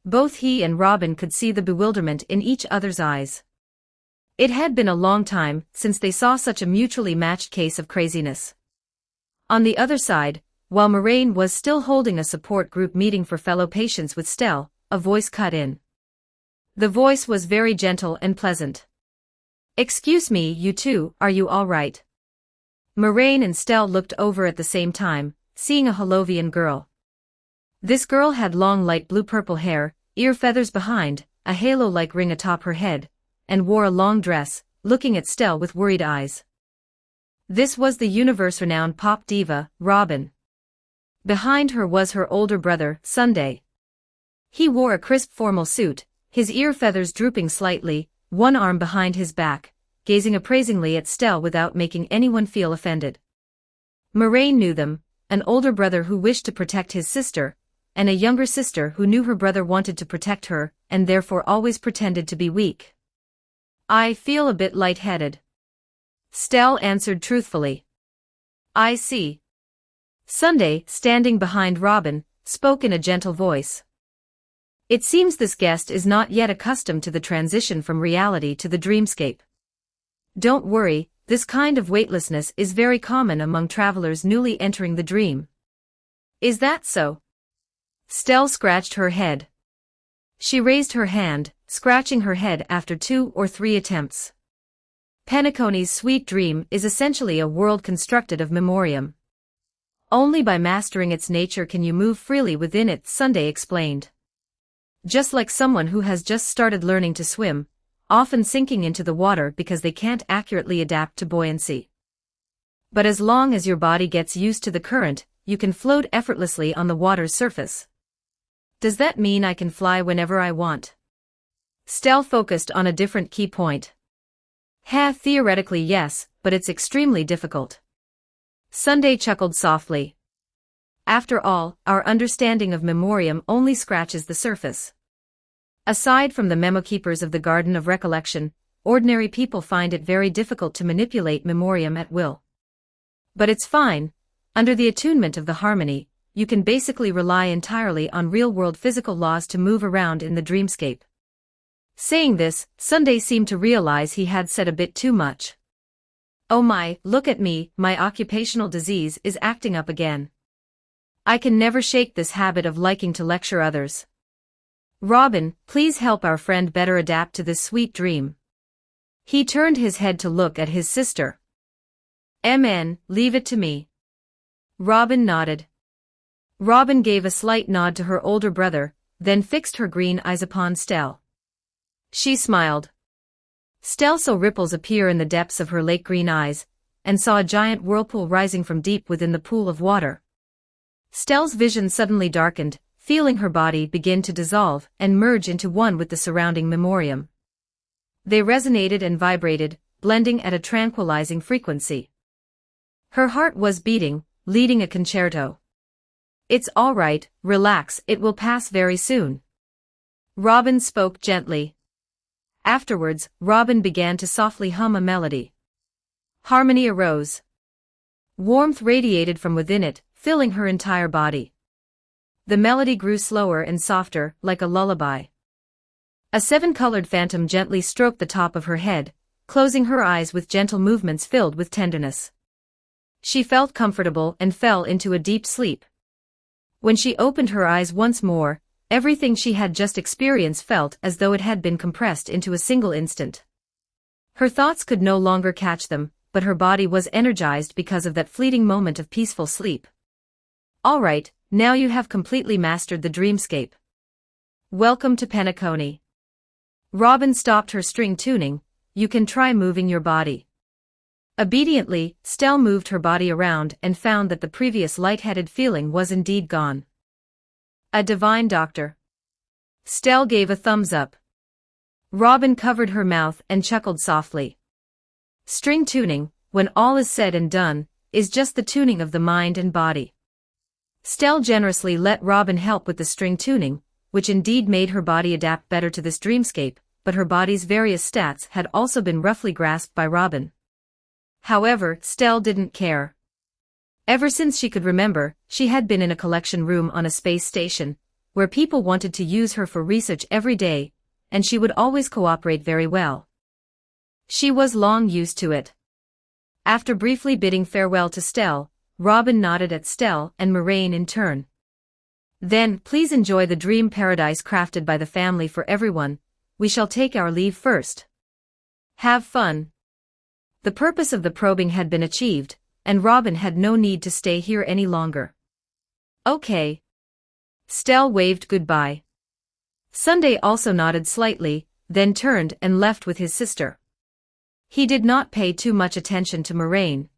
Both he and Robin could see the bewilderment in each other's eyes. It had been a long time since they saw such a mutually matched case of craziness. On the other side, while Moraine was still holding a support group meeting for fellow patients with Stell, a voice cut in. The voice was very gentle and pleasant. Excuse me, you two, are you all right? Moraine and Stell looked over at the same time, seeing a Holovian girl. This girl had long light blue-purple hair, ear feathers behind, a halo-like ring atop her head, and wore a long dress, looking at Stell with worried eyes. This was the universe-renowned pop diva, Robin. Behind her was her older brother, Sunday. He wore a crisp formal suit, his ear feathers drooping slightly, one arm behind his back, gazing appraisingly at Stell without making anyone feel offended. Moraine knew them, an older brother who wished to protect his sister, and a younger sister who knew her brother wanted to protect her, and therefore always pretended to be weak. I feel a bit lightheaded. Stell answered truthfully. I see. Sunday, standing behind Robin, spoke in a gentle voice. It seems this guest is not yet accustomed to the transition from reality to the dreamscape. Don't worry, this kind of weightlessness is very common among travelers newly entering the dream. Is that so? Stell scratched her head. She raised her hand, scratching her head after 2 or 3 attempts. Penacony's sweet dream is essentially a world constructed of memoriam. Only by mastering its nature can you move freely within it, Sunday explained. Just like someone who has just started learning to swim, often sinking into the water because they can't accurately adapt to buoyancy. But as long as your body gets used to the current, you can float effortlessly on the water's surface. Does that mean I can fly whenever I want? Stell focused on a different key point. Theoretically yes, but it's extremely difficult. Sunday chuckled softly. After all, our understanding of memoriam only scratches the surface. Aside from the memo-keepers of the Garden of Recollection, ordinary people find it very difficult to manipulate memoriam at will. But it's fine. Under the attunement of the harmony, you can basically rely entirely on real-world physical laws to move around in the dreamscape. Saying this, Sunday seemed to realize he had said a bit too much. Oh my, look at me, my occupational disease is acting up again. I can never shake this habit of liking to lecture others. Robin, please help our friend better adapt to this sweet dream. He turned his head to look at his sister. MN, leave it to me. Robin nodded. Robin gave a slight nod to her older brother, then fixed her green eyes upon Stell. She smiled. Stell saw ripples appear in the depths of her lake green eyes, and saw a giant whirlpool rising from deep within the pool of water. Stell's vision suddenly darkened, feeling her body begin to dissolve and merge into one with the surrounding memoriam. They resonated and vibrated, blending at a tranquilizing frequency. Her heart was beating, leading a concerto. It's all right, relax, it will pass very soon. Robin spoke gently. Afterwards, Robin began to softly hum a melody. Harmony arose. Warmth radiated from within it, filling her entire body. The melody grew slower and softer, like a lullaby. A seven-colored phantom gently stroked the top of her head, closing her eyes with gentle movements filled with tenderness. She felt comfortable and fell into a deep sleep. When she opened her eyes once more, everything she had just experienced felt as though it had been compressed into a single instant. Her thoughts could no longer catch them, but her body was energized because of that fleeting moment of peaceful sleep. All right, now you have completely mastered the dreamscape. Welcome to Penacony. Robin stopped her string tuning. You can try moving your body. Obediently, Stell moved her body around and found that the previous lightheaded feeling was indeed gone. A divine doctor. Stell gave a thumbs up. Robin covered her mouth and chuckled softly. String tuning, when all is said and done, is just the tuning of the mind and body. Stell generously let Robin help with the string tuning, which indeed made her body adapt better to this dreamscape, but her body's various stats had also been roughly grasped by Robin. However, Stell didn't care. Ever since she could remember, she had been in a collection room on a space station, where people wanted to use her for research every day, and she would always cooperate very well. She was long used to it. After briefly bidding farewell to Stell, Robin nodded at Stell and Moraine in turn. Then, please enjoy the dream paradise crafted by the family for everyone. We shall take our leave first. Have fun. The purpose of the probing had been achieved, and Robin had no need to stay here any longer. Okay. Stell waved goodbye. Sunday also nodded slightly, then turned and left with his sister. He did not pay too much attention to Moraine.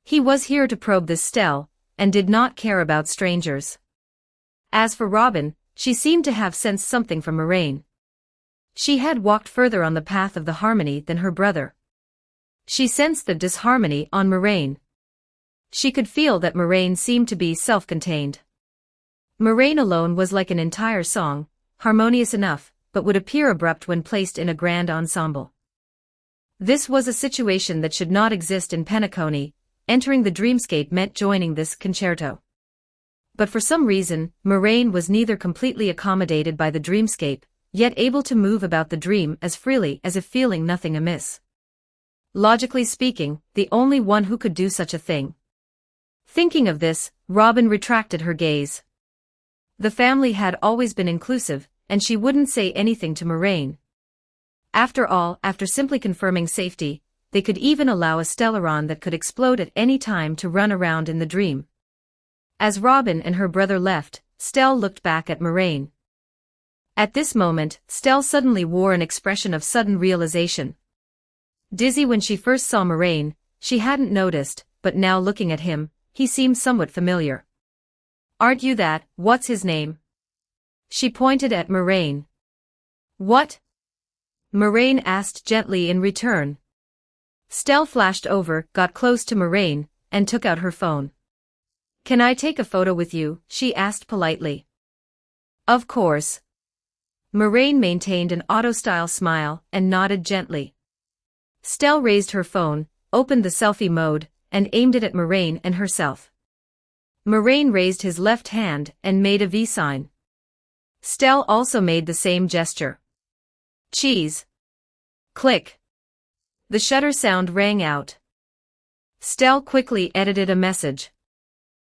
He was here to probe this Stell, and did not care about strangers. As for Robin, she seemed to have sensed something from Moraine. She had walked further on the path of the harmony than her brother. She sensed the disharmony on Moraine. She could feel that Moraine seemed to be self-contained. Moraine alone was like an entire song, harmonious enough, but would appear abrupt when placed in a grand ensemble. This was a situation that should not exist in Penacony. Entering the dreamscape meant joining this concerto. But for some reason, Moraine was neither completely accommodated by the dreamscape, yet able to move about the dream as freely as if feeling nothing amiss. Logically speaking, the only one who could do such a thing. Thinking of this, Robin retracted her gaze. The family had always been inclusive, and she wouldn't say anything to Moraine. After all, after simply confirming safety, they could even allow a Stellaron that could explode at any time to run around in the dream. As Robin and her brother left, Stell looked back at Moraine. At this moment, Stell suddenly wore an expression of sudden realization. Dizzy when she first saw Moraine, she hadn't noticed, but now looking at him, he seemed somewhat familiar. Aren't you that, what's his name? She pointed at Moraine. What? Moraine asked gently in return. Stell flashed over, got close to Moraine, and took out her phone. Can I take a photo with you? She asked politely. Of course. Moraine maintained an auto-style smile and nodded gently. Stell raised her phone, opened the selfie mode, and aimed it at Moraine and herself. Moraine raised his left hand and made a V sign. Stell also made the same gesture. Cheese. Click. The shutter sound rang out. Stell quickly edited a message.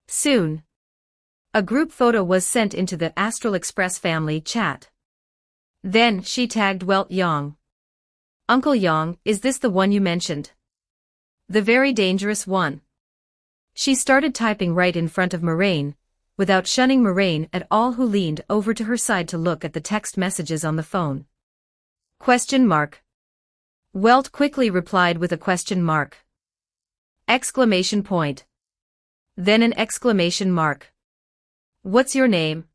Soon. A group photo was sent into the Astral Express family chat. Then she tagged Welt Yang. Uncle Yang, is this the one you mentioned? The very dangerous one. She started typing right in front of Moraine, without shunning Moraine at all, who leaned over to her side to look at the text messages on the phone. Question mark. Welt quickly replied with a question mark. Exclamation point. Then an exclamation mark. What's your name?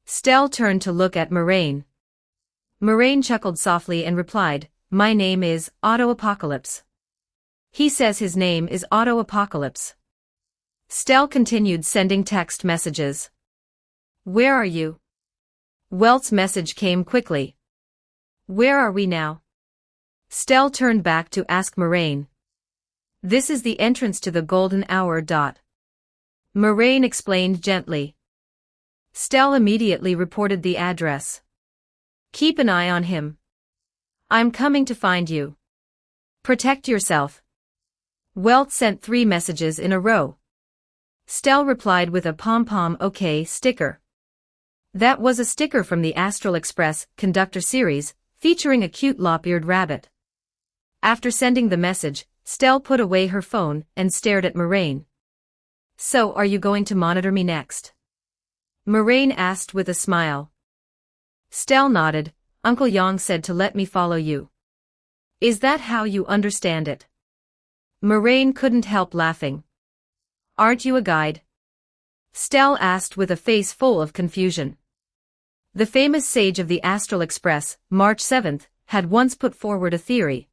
Stell turned to look at Moraine. Moraine chuckled softly and replied, My name is Auto Apocalypse. He says his name is Auto Apocalypse. Stell continued sending text messages. Where are you? Welt's message came quickly. Where are we now? Stell turned back to ask Moraine. This is the entrance to the golden hour. Moraine explained gently. Stell immediately reported the address. Keep an eye on him. I'm coming to find you. Protect yourself. Welt sent 3 messages in a row. Stell replied with a pom-pom OK sticker. That was a sticker from the Astral Express Conductor series, featuring a cute lop-eared rabbit. After sending the message, Stell put away her phone and stared at Moraine. So are you going to monitor me next? Moraine asked with a smile. Stell nodded. Uncle Yang said to let me follow you. Is that how you understand it? Moraine couldn't help laughing. Aren't you a guide? Stell asked with a face full of confusion. The famous sage of the Astral Express, March 7th, had once put forward a theory.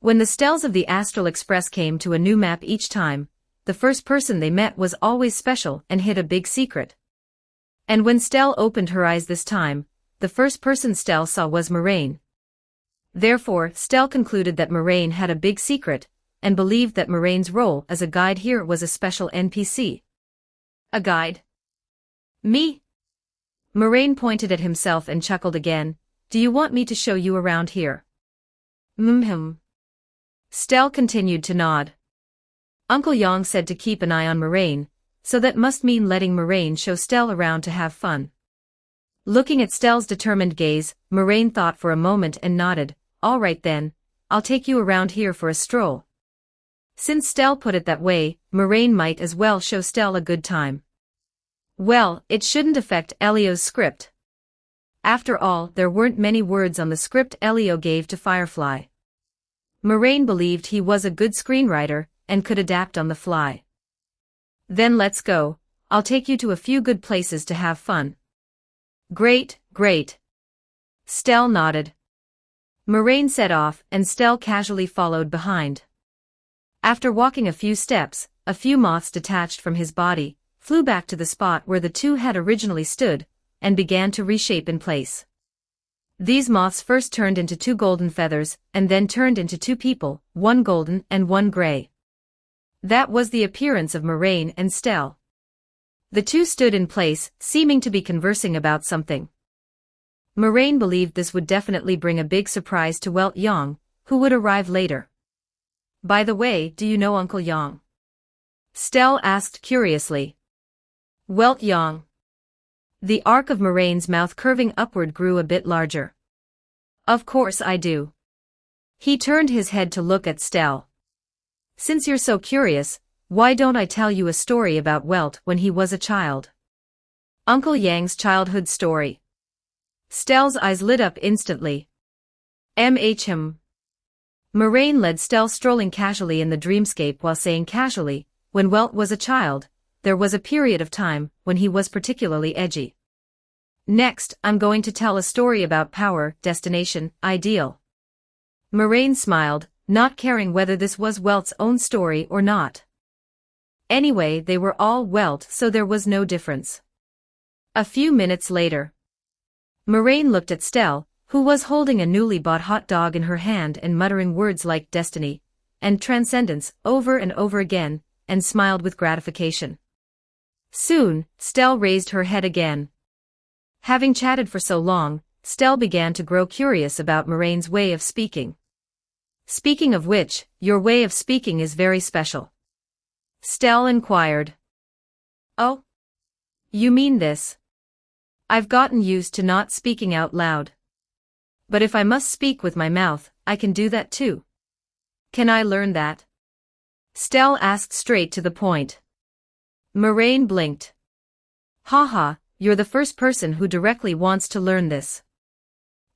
When the Stells of the Astral Express came to a new map each time, the first person they met was always special and hid a big secret. And when Stell opened her eyes this time, the first person Stell saw was Moraine. Therefore, Stell concluded that Moraine had a big secret, and believed that Moraine's role as a guide here was a special NPC. A guide? Me? Moraine pointed at himself and chuckled again. Do you want me to show you around here? Stell continued to nod. Uncle Yang said to keep an eye on Moraine, so that must mean letting Moraine show Stell around to have fun. Looking at Stell's determined gaze, Moraine thought for a moment and nodded. All right then, I'll take you around here for a stroll. Since Stell put it that way, Moraine might as well show Stell a good time. Well, it shouldn't affect Elio's script. After all, there weren't many words on the script Elio gave to Firefly. Moraine believed he was a good screenwriter, and could adapt on the fly. Then let's go, I'll take you to a few good places to have fun. Great, great. Stell nodded. Moraine set off, and Stell casually followed behind. After walking a few steps, a few moths detached from his body, flew back to the spot where the two had originally stood, and began to reshape in place. These moths first turned into 2 golden feathers, and then turned into 2 people, 1 golden and 1 gray. That was the appearance of Moraine and Stell. The two stood in place, seeming to be conversing about something. Moraine believed this would definitely bring a big surprise to Welt Yang, who would arrive later. By the way, do you know Uncle Yang? Stell asked curiously. Welt Yang. The arc of Moraine's mouth curving upward grew a bit larger. Of course I do. He turned his head to look at Stell. Since you're so curious, why don't I tell you a story about Welt when he was a child? Uncle Yang's childhood story. Stell's eyes lit up instantly. Moraine led Stell strolling casually in the dreamscape while saying casually, when Welt was a child, there was a period of time when he was particularly edgy. Next, I'm going to tell a story about power, destination, ideal. Moraine smiled, not caring whether this was Welt's own story or not. Anyway, they were all welt, so there was no difference. A few minutes later, Moraine looked at Stell, who was holding a newly bought hot dog in her hand and muttering words like destiny and transcendence over and over again, and smiled with gratification. Soon, Stell raised her head again. Having chatted for so long, Stell began to grow curious about Moraine's way of speaking. Speaking of which, your way of speaking is very special. Stell inquired. Oh? You mean this? I've gotten used to not speaking out loud. But if I must speak with my mouth, I can do that too. Can I learn that? Stell asked straight to the point. Moraine blinked. Haha, you're the first person who directly wants to learn this.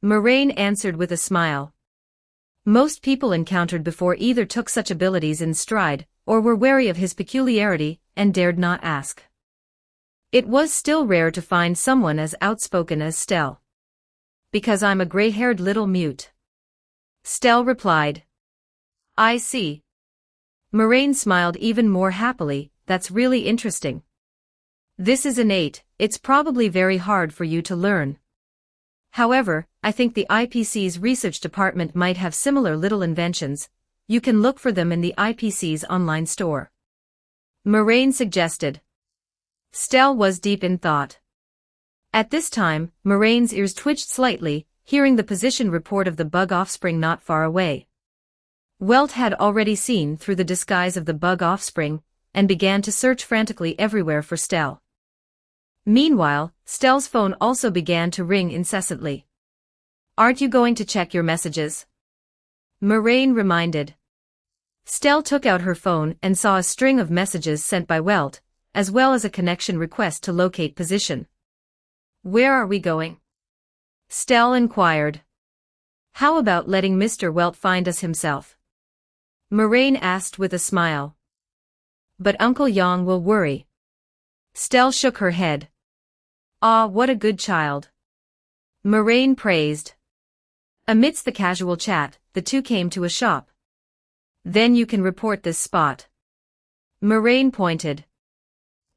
Moraine answered with a smile. Most people encountered before either took such abilities in stride, or were wary of his peculiarity, and dared not ask. It was still rare to find someone as outspoken as Stell. Because I'm a gray-haired little mute. Stell replied. I see. Moraine smiled even more happily. That's really interesting. This is innate, it's probably very hard for you to learn. However, I think the IPC's research department might have similar little inventions. You can look for them in the IPC's online store. Moraine suggested. Stell was deep in thought. At this time, Moraine's ears twitched slightly, hearing the position report of the bug offspring not far away. Welt had already seen through the disguise of the bug offspring, and began to search frantically everywhere for Stell. Meanwhile, Stell's phone also began to ring incessantly. Aren't you going to check your messages? Moraine reminded. Stell took out her phone and saw a string of messages sent by Welt, as well as a connection request to locate position. Where are we going? Stell inquired. How about letting Mr. Welt find us himself? Moraine asked with a smile. But Uncle Yang will worry. Stell shook her head. Ah, what a good child. Moraine praised. Amidst the casual chat, the two came to a shop. Then you can report this spot. Moraine pointed.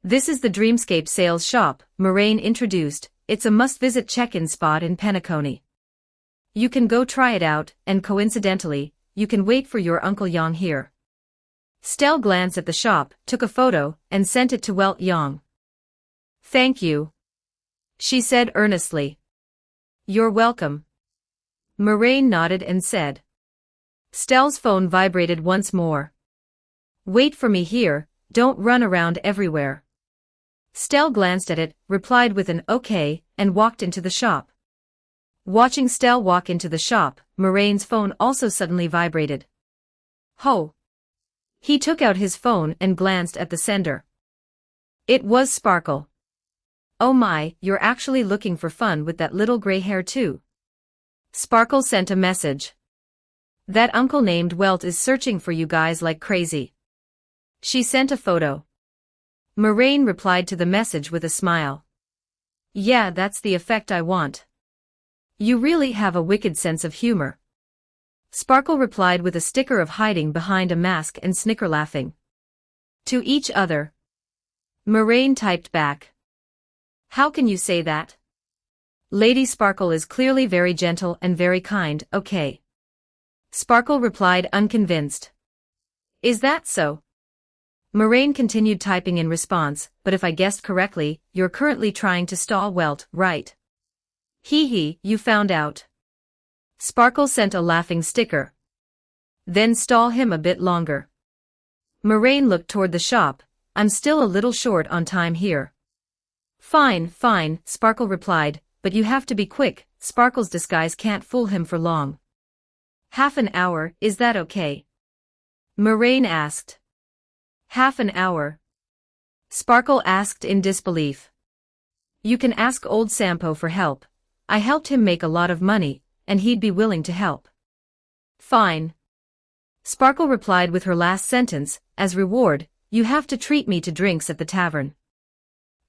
This is the Dreamscape sales shop, Moraine introduced. It's a must-visit check-in spot in Penacony. You can go try it out, and coincidentally, you can wait for your Uncle Yang here. Stell glanced at the shop, took a photo, and sent it to Welt Yang. Thank you. She said earnestly. You're welcome. Moraine nodded and said. Stell's phone vibrated once more. Wait for me here, don't run around everywhere. Stell glanced at it, replied with an okay, and walked into the shop. Watching Stell walk into the shop, Moraine's phone also suddenly vibrated. Ho! He took out his phone and glanced at the sender. It was Sparkle. Oh my, you're actually looking for fun with that little gray hair too. Sparkle sent a message. That uncle named Welt is searching for you guys like crazy. She sent a photo. Moraine replied to the message with a smile. Yeah, that's the effect I want. You really have a wicked sense of humor. Sparkle replied with a sticker of hiding behind a mask and snicker laughing. To each other. Moraine typed back. How can you say that? Lady Sparkle is clearly very gentle and very kind, okay. Sparkle replied unconvinced. Is that so? Moraine continued typing in response, but if I guessed correctly, you're currently trying to stall Welt, right? Hee hee, you found out. Sparkle sent a laughing sticker. Then stall him a bit longer. Moraine looked toward the shop. I'm still a little short on time here. Fine, fine, Sparkle replied, but you have to be quick. Sparkle's disguise can't fool him for long. Half an hour, is that okay? Moraine asked. Half an hour? Sparkle asked in disbelief. You can ask old Sampo for help. I helped him make a lot of money, and he'd be willing to help. Fine. Sparkle replied with her last sentence, as reward, you have to treat me to drinks at the tavern.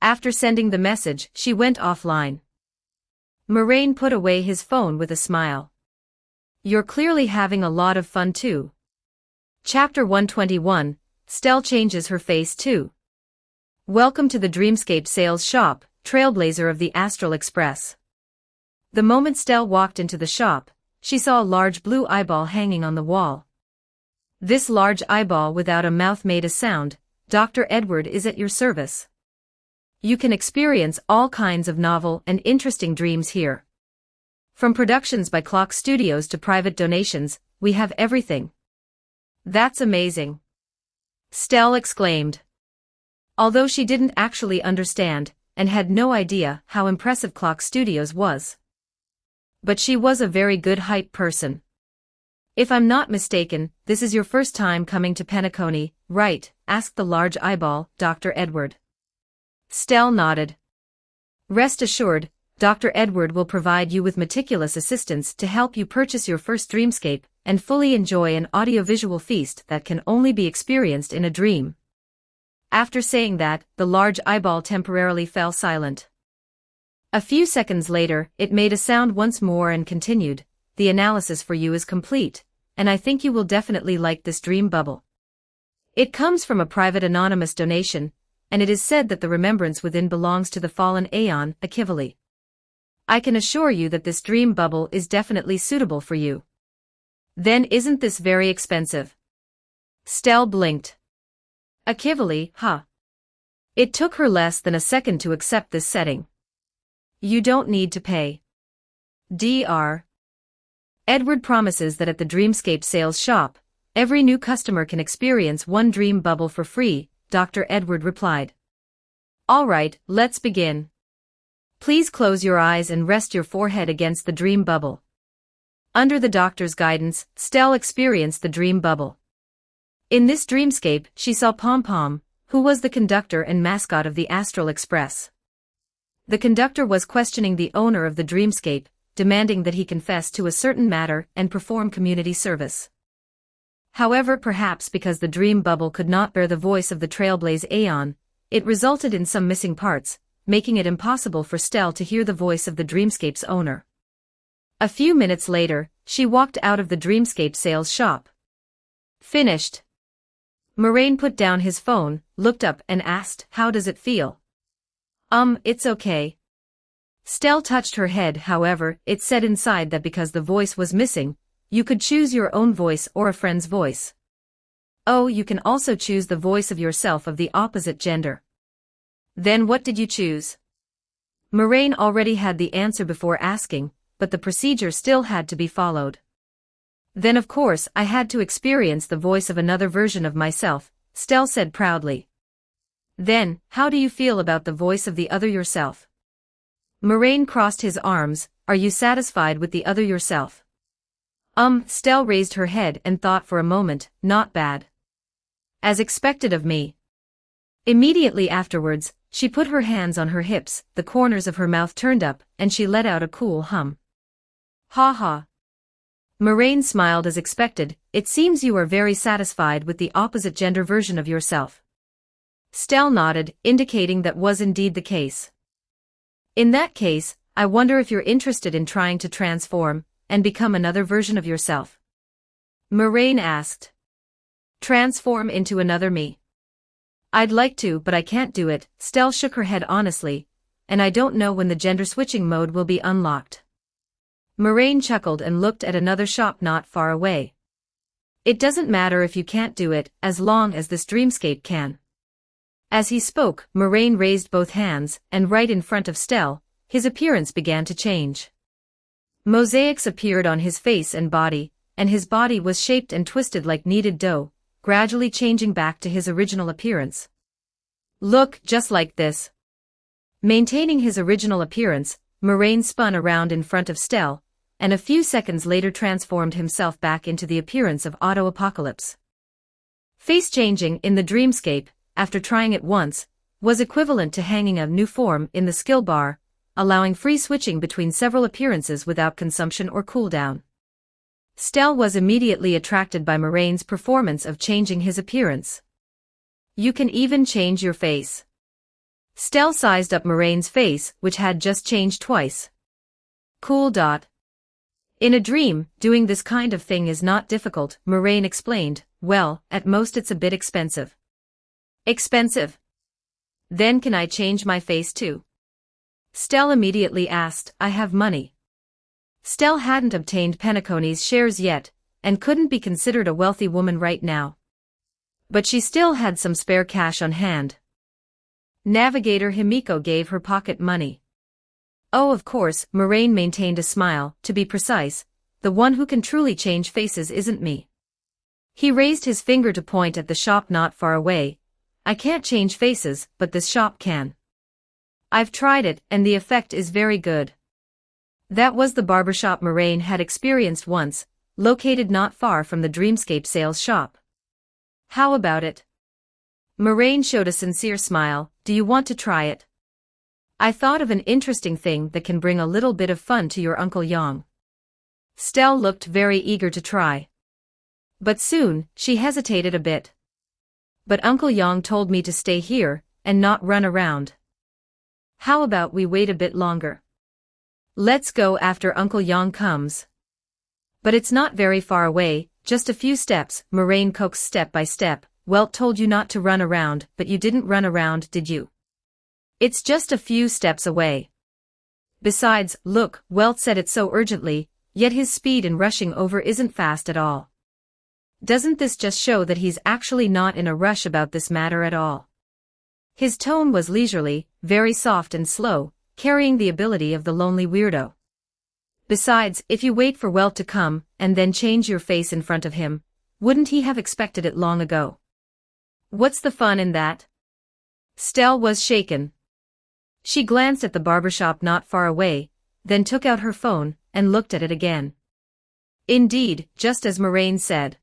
After sending the message, she went offline. Moraine put away his phone with a smile. You're clearly having a lot of fun too. Chapter 121, Stell changes her face too. Welcome to the Dreamscape sales shop, trailblazer of the Astral Express. The moment Stell walked into the shop, she saw a large blue eyeball hanging on the wall. This large eyeball without a mouth made a sound. Dr. Edward is at your service. You can experience all kinds of novel and interesting dreams here. From productions by Clock Studios to private donations, we have everything. That's amazing. Stell exclaimed. Although she didn't actually understand, and had no idea how impressive Clock Studios was. But she was a very good hype person. If I'm not mistaken, this is your first time coming to Penacony, right? Asked the large eyeball, Dr. Edward. Stell nodded. Rest assured, Dr. Edward will provide you with meticulous assistance to help you purchase your first dreamscape and fully enjoy an audiovisual feast that can only be experienced in a dream. After saying that, the large eyeball temporarily fell silent. A few seconds later, it made a sound once more and continued, "The analysis for you is complete, and I think you will definitely like this dream bubble. It comes from a private anonymous donation, and it is said that the remembrance within belongs to the fallen Aeon, Achivali. I can assure you that this dream bubble is definitely suitable for you." Then isn't this very expensive? Stell blinked. Achivali, huh? It took her less than a second to accept this setting. You don't need to pay. Dr. Edward promises that at the Dreamscape sales shop, every new customer can experience one dream bubble for free, Dr. Edward replied. All right, let's begin. Please close your eyes and rest your forehead against the dream bubble. Under the doctor's guidance, Stell experienced the dream bubble. In this dreamscape, she saw Pom Pom, who was the conductor and mascot of the Astral Express. The conductor was questioning the owner of the dreamscape, demanding that he confess to a certain matter and perform community service. However, perhaps because the dream bubble could not bear the voice of the Trailblaze Aeon, it resulted in some missing parts, making it impossible for Stell to hear the voice of the dreamscape's owner. A few minutes later, she walked out of the dreamscape sales shop. Finished. Moraine put down his phone, looked up and asked, "How does it feel?" It's okay. Stell touched her head. However, it said inside that because the voice was missing, you could choose your own voice or a friend's voice. Oh, you can also choose the voice of yourself of the opposite gender. Then what did you choose? Moraine already had the answer before asking, but the procedure still had to be followed. Then of course I had to experience the voice of another version of myself, Stell said proudly. Then, how do you feel about the voice of the other yourself? Moraine crossed his arms. Are you satisfied with the other yourself? Stell raised her head and thought for a moment. Not bad. As expected of me. Immediately afterwards, she put her hands on her hips, the corners of her mouth turned up, and she let out a cool hum. Ha ha. Moraine smiled as expected. It seems you are very satisfied with the opposite gender version of yourself. Stell nodded, indicating that was indeed the case. In that case, I wonder if you're interested in trying to transform and become another version of yourself. Moraine asked. Transform into another me. I'd like to, but I can't do it. Stell shook her head honestly, and I don't know when the gender switching mode will be unlocked. Moraine chuckled and looked at another shop not far away. It doesn't matter if you can't do it, as long as this dreamscape can. As he spoke, Moraine raised both hands, and right in front of Stell, his appearance began to change. Mosaics appeared on his face and his body was shaped and twisted like kneaded dough, gradually changing back to his original appearance. Look, just like this. Maintaining his original appearance, Moraine spun around in front of Stell, and a few seconds later transformed himself back into the appearance of Auto Apocalypse. Face changing in the dreamscape, after trying it once, was equivalent to hanging a new form in the skill bar, allowing free switching between several appearances without consumption or cooldown. Stell was immediately attracted by Moraine's performance of changing his appearance. You can even change your face. Stell sized up Moraine's face, which had just changed twice. Cool. In a dream, doing this kind of thing is not difficult, Moraine explained. Well, at most it's a bit expensive. Expensive. Then can I change my face too? Stell immediately asked. I have money. Stell hadn't obtained Penacony's shares yet, and couldn't be considered a wealthy woman right now. But she still had some spare cash on hand. Navigator Himiko gave her pocket money. Oh, of course, Moraine maintained a smile. To be precise, the one who can truly change faces isn't me. He raised his finger to point at the shop not far away. I can't change faces, but this shop can. I've tried it, and the effect is very good. That was the barbershop Moraine had experienced once, located not far from the Dreamscape sales shop. How about it? Moraine showed a sincere smile. Do you want to try it? I thought of an interesting thing that can bring a little bit of fun to your Uncle Yang. Stell looked very eager to try. But soon, she hesitated a bit. But Uncle Yang told me to stay here, and not run around. How about we wait a bit longer? Let's go after Uncle Yang comes. But it's not very far away, just a few steps, Moraine coaxed step by step. Welt told you not to run around, but you didn't run around, did you? It's just a few steps away. Besides, look, Welt said it so urgently, yet his speed in rushing over isn't fast at all. Doesn't this just show that he's actually not in a rush about this matter at all? His tone was leisurely, very soft and slow, carrying the ability of the lonely weirdo. Besides, if you wait for Welt to come, and then change your face in front of him, wouldn't he have expected it long ago? What's the fun in that? Stell was shaken. She glanced at the barbershop not far away, then took out her phone, and looked at it again. Indeed, just as Moraine said.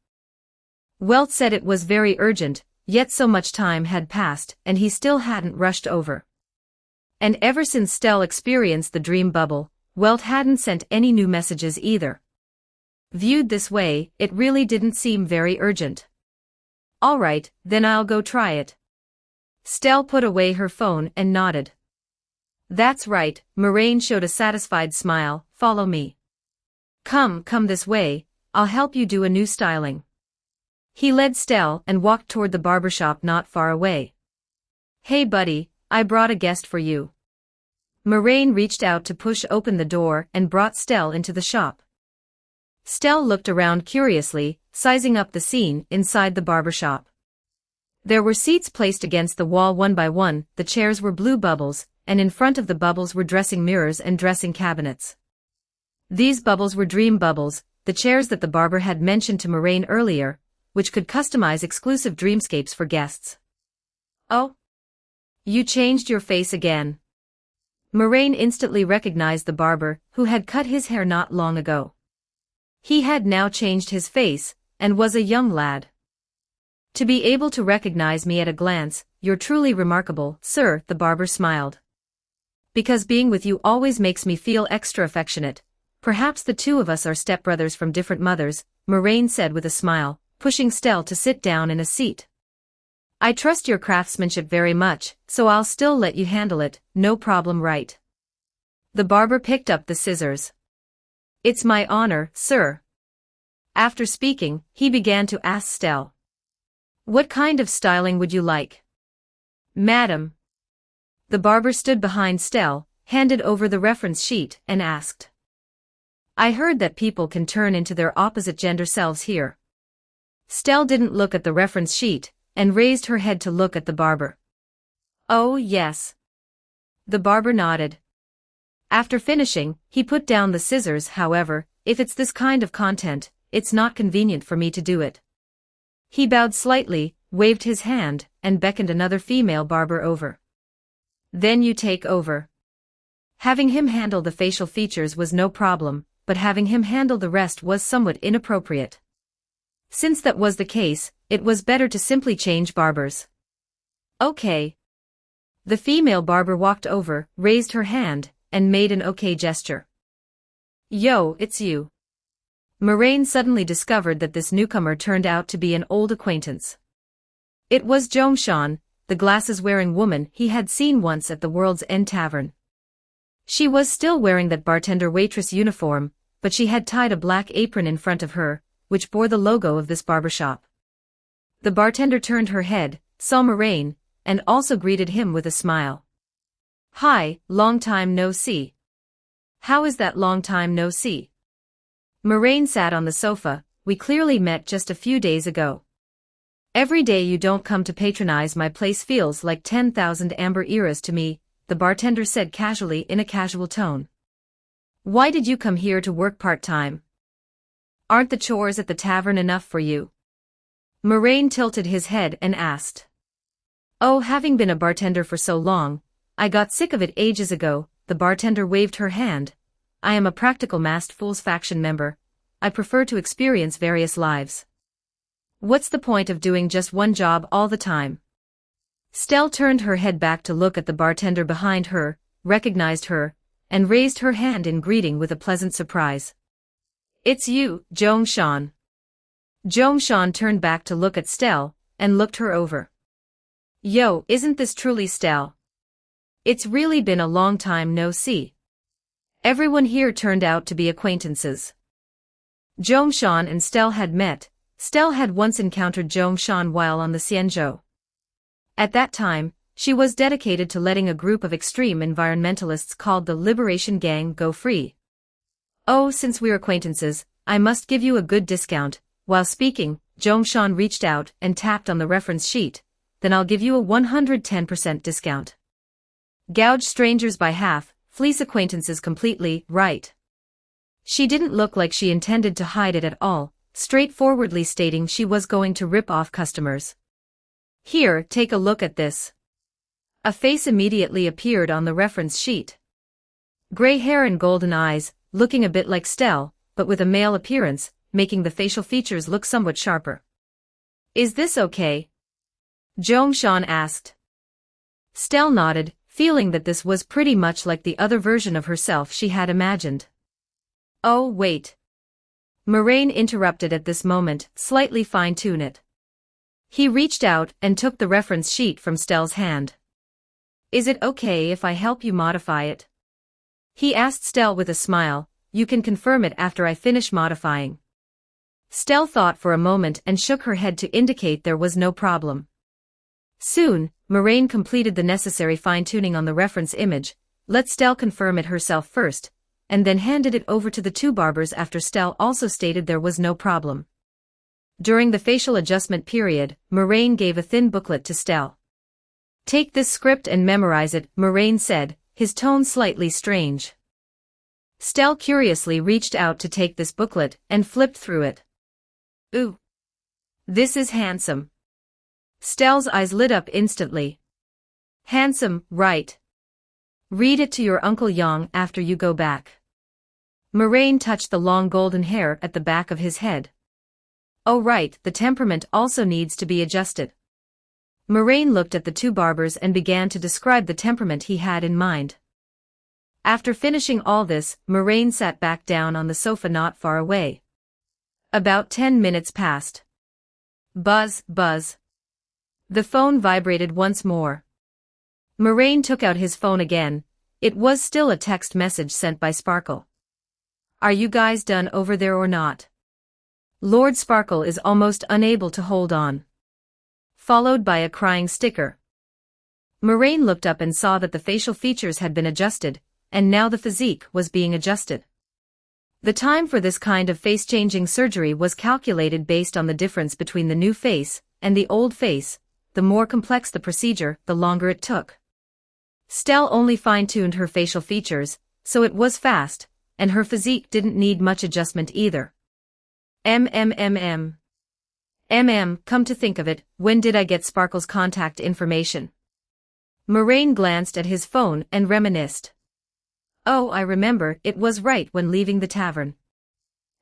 Welt said it was very urgent, yet so much time had passed, and he still hadn't rushed over. And ever since Stell experienced the dream bubble, Welt hadn't sent any new messages either. Viewed this way, it really didn't seem very urgent. All right, then I'll go try it. Stell put away her phone and nodded. That's right, Moraine showed a satisfied smile. Follow me. Come this way, I'll help you do a new styling. He led Stell and walked toward the barbershop not far away. Hey buddy, I brought a guest for you. Moraine reached out to push open the door and brought Stell into the shop. Stell looked around curiously, sizing up the scene inside the barbershop. There were seats placed against the wall one by one, the chairs were blue bubbles, and in front of the bubbles were dressing mirrors and dressing cabinets. These bubbles were dream bubbles, the chairs that the barber had mentioned to Moraine earlier, which could customize exclusive dreamscapes for guests. Oh? You changed your face again. Moraine instantly recognized the barber, who had cut his hair not long ago. He had now changed his face, and was a young lad. To be able to recognize me at a glance, you're truly remarkable, sir, the barber smiled. Because being with you always makes me feel extra affectionate. Perhaps the two of us are stepbrothers from different mothers, Moraine said with a smile, pushing Stell to sit down in a seat. I trust your craftsmanship very much, so I'll still let you handle it, no problem, right? The barber picked up the scissors. It's my honor, sir. After speaking, he began to ask Stell. What kind of styling would you like? Madam. The barber stood behind Stell, handed over the reference sheet, and asked. I heard that people can turn into their opposite gender selves here. Stell didn't look at the reference sheet, and raised her head to look at the barber. Oh, yes. The barber nodded. After finishing, he put down the scissors. However, if it's this kind of content, it's not convenient for me to do it. He bowed slightly, waved his hand, and beckoned another female barber over. Then you take over. Having him handle the facial features was no problem, but having him handle the rest was somewhat inappropriate. Since that was the case, it was better to simply change barbers. Okay. The female barber walked over, raised her hand, and made an okay gesture. Yo, it's you. Moraine suddenly discovered that this newcomer turned out to be an old acquaintance. It was Jongshan, the glasses-wearing woman he had seen once at the World's End Tavern. She was still wearing that bartender-waitress uniform, but she had tied a black apron in front of her, which bore the logo of this barbershop. The bartender turned her head, saw Moraine, and also greeted him with a smile. "Hi, long time no see." "How is that long time no see?" Moraine sat on the sofa. "We clearly met just a few days ago. Every day you don't come to patronize my place feels like 10,000 amber eras to me," the bartender said casually in a casual tone. "Why did you come here to work part-time? Aren't the chores at the tavern enough for you?" Moraine tilted his head and asked. "Oh, having been a bartender for so long, I got sick of it ages ago," the bartender waved her hand. "I am a practical masked fools faction member. I prefer to experience various lives. What's the point of doing just one job all the time?" Stell turned her head back to look at the bartender behind her, recognized her, and raised her hand in greeting with a pleasant surprise. "It's you, Zhongshan." Zhongshan turned back to look at Stell, and looked her over. "Yo, isn't this truly Stell? It's really been a long time no see." Everyone here turned out to be acquaintances. Zhongshan and Stell had met. Stell had once encountered Zhongshan while on the Xianzhou. At that time, she was dedicated to letting a group of extreme environmentalists called the Liberation Gang go free. "Oh, since we're acquaintances, I must give you a good discount." While speaking, Zhongshan reached out and tapped on the reference sheet. "Then I'll give you a 110% discount. Gouge strangers by half, fleece acquaintances completely, right?" She didn't look like she intended to hide it at all, straightforwardly stating she was going to rip off customers. "Here, take a look at this." A face immediately appeared on the reference sheet. Gray hair and golden eyes, looking a bit like Stell, but with a male appearance, making the facial features look somewhat sharper. "Is this okay?" Zhongshan asked. Stell nodded, feeling that this was pretty much like the other version of herself she had imagined. "Oh, wait." Moraine interrupted at this moment, "Slightly fine-tune it." He reached out and took the reference sheet from Stell's hand. "Is it okay if I help you modify it?" He asked Stell with a smile. "You can confirm it after I finish modifying." Stell thought for a moment and shook her head to indicate there was no problem. Soon, Moraine completed the necessary fine-tuning on the reference image, let Stell confirm it herself first, and then handed it over to the two barbers after Stell also stated there was no problem. During the facial adjustment period, Moraine gave a thin booklet to Stell. "Take this script and memorize it," Moraine said, his tone slightly strange. Stell curiously reached out to take this booklet and flipped through it. "Ooh. This is handsome." Stell's eyes lit up instantly. "Handsome, right? Read it to your Uncle Yang after you go back." Moraine touched the long golden hair at the back of his head. "Oh right, the temperament also needs to be adjusted." Moraine looked at the two barbers and began to describe the temperament he had in mind. After finishing all this, Moraine sat back down on the sofa not far away. About 10 minutes passed. Buzz, buzz. The phone vibrated once more. Moraine took out his phone again. It was still a text message sent by Sparkle. "Are you guys done over there or not? Lord Sparkle is almost unable to hold on." Followed by a crying sticker. Moraine looked up and saw that the facial features had been adjusted, and now the physique was being adjusted. The time for this kind of face-changing surgery was calculated based on the difference between the new face and the old face. The more complex the procedure, the longer it took. Stell only fine-tuned her facial features, so it was fast, and her physique didn't need much adjustment either. Come to think of it, when did I get Sparkle's contact information?" Moraine glanced at his phone and reminisced. "Oh, I remember, it was right when leaving the tavern.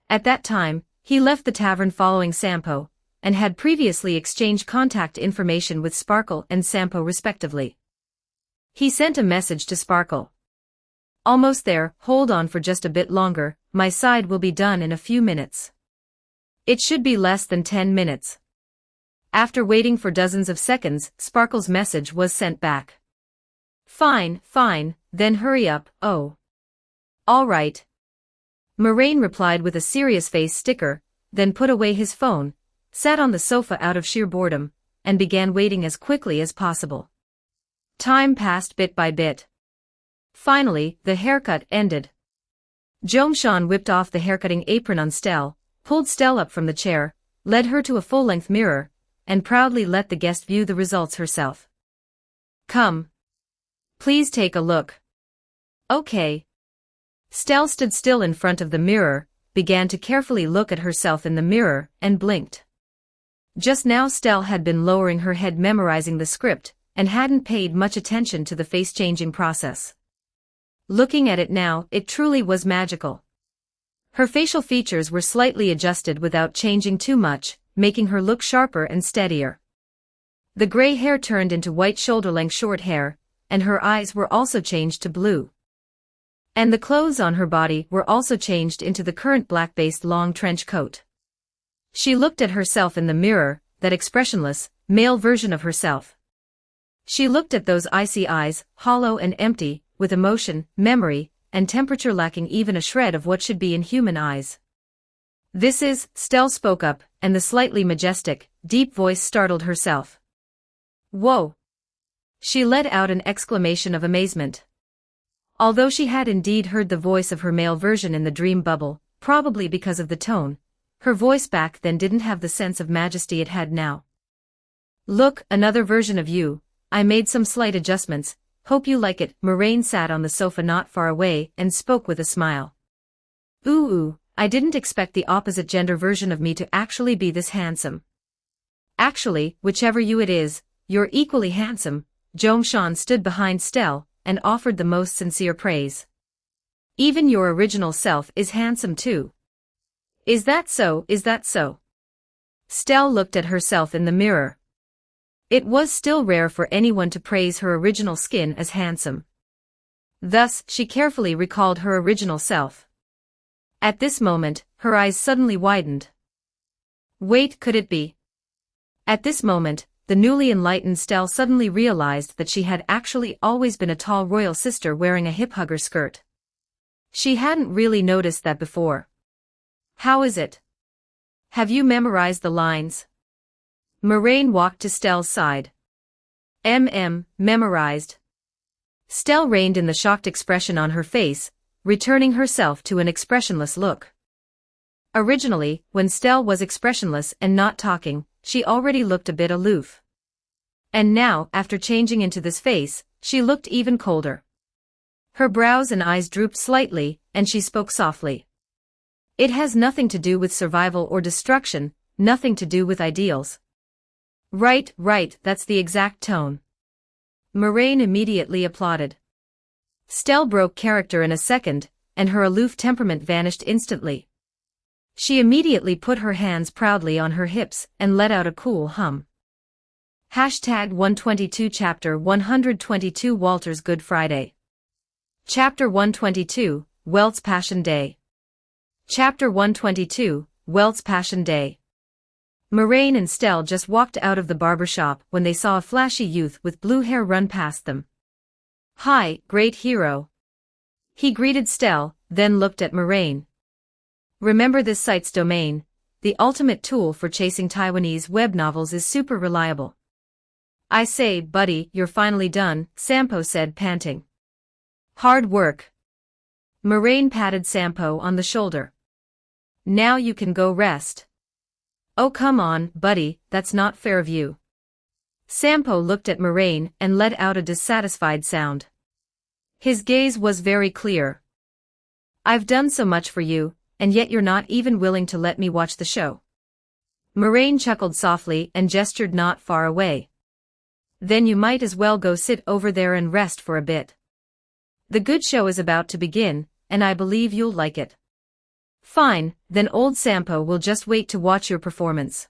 At that time, he left the tavern following Sampo, and had previously exchanged contact information with Sparkle and Sampo respectively. He sent a message to Sparkle. Almost there, hold on for just a bit longer, my side will be done in a few minutes. It should be less than 10 minutes. After waiting for dozens of seconds, Sparkle's message was sent back. Fine, then hurry up, oh. All right. Moraine replied with a serious face sticker, then put away his phone, sat on the sofa out of sheer boredom, and began waiting as quickly as possible. Time passed bit by bit. Finally, the haircut ended. Jomshan whipped off the haircutting apron on Stell, pulled Stell up from the chair, led her to a full-length mirror, and proudly let the guest view the results herself. Come. Please take a look. Okay. Stell stood still in front of the mirror, began to carefully look at herself in the mirror, and blinked. Just now Stell had been lowering her head memorizing the script, and hadn't paid much attention to the face-changing process. Looking at it now, it truly was magical. Her facial features were slightly adjusted without changing too much, making her look sharper and steadier. The gray hair turned into white shoulder-length short hair, and her eyes were also changed to blue. And the clothes on her body were also changed into the current black-based long trench coat. She looked at herself in the mirror, that expressionless, male version of herself. She looked at those icy eyes, hollow and empty, with emotion, memory, and temperature lacking even a shred of what should be in human eyes. This is, Stell spoke up, and the slightly majestic, deep voice startled herself. Whoa! She let out an exclamation of amazement. Although she had indeed heard the voice of her male version in the dream bubble, probably because of the tone, her voice back then didn't have the sense of majesty it had now. Look, another version of you. I made some slight adjustments, hope you like it. Moraine sat on the sofa not far away and spoke with a smile. Ooh, I didn't expect the opposite gender version of me to actually be this handsome. Actually, whichever you it is, you're equally handsome. Jomshan stood behind Stell, and offered the most sincere praise. Even your original self is handsome too. Is that so? Is that so? Stell looked at herself in the mirror. It was still rare for anyone to praise her original skin as handsome. Thus, she carefully recalled her original self. At this moment, her eyes suddenly widened. Wait, could it be? At this moment, the newly enlightened Stell suddenly realized that she had actually always been a tall royal sister wearing a hip-hugger skirt. She hadn't really noticed that before. How is it? Have you memorized the lines? Moraine walked to Stell's side. Memorized. Stell reined in the shocked expression on her face, returning herself to an expressionless look. Originally, when Stell was expressionless and not talking, she already looked a bit aloof. And now, after changing into this face, she looked even colder. Her brows and eyes drooped slightly, and she spoke softly. It has nothing to do with survival or destruction, nothing to do with ideals. Right, that's the exact tone. Moraine immediately applauded. Stell broke character in a second, and her aloof temperament vanished instantly. She immediately put her hands proudly on her hips and let out a cool hum. Hashtag 122 Chapter 122 Walter's Good Friday. Chapter 122, Welt's Passion Day. Chapter 122, Welt's Passion Day. Moraine and Stell just walked out of the barber shop when they saw a flashy youth with blue hair run past them. Hi, great hero. He greeted Stell, then looked at Moraine. Remember this site's domain. The ultimate tool for chasing Taiwanese web novels is super reliable. I say, buddy, you're finally done, Sampo said, panting. Hard work. Moraine patted Sampo on the shoulder. Now you can go rest. Oh come on, buddy, that's not fair of you. Sampo looked at Moraine and let out a dissatisfied sound. His gaze was very clear. I've done so much for you, and yet you're not even willing to let me watch the show. Moraine chuckled softly and gestured not far away. Then you might as well go sit over there and rest for a bit. The good show is about to begin, and I believe you'll like it. Fine, then old Sampo will just wait to watch your performance.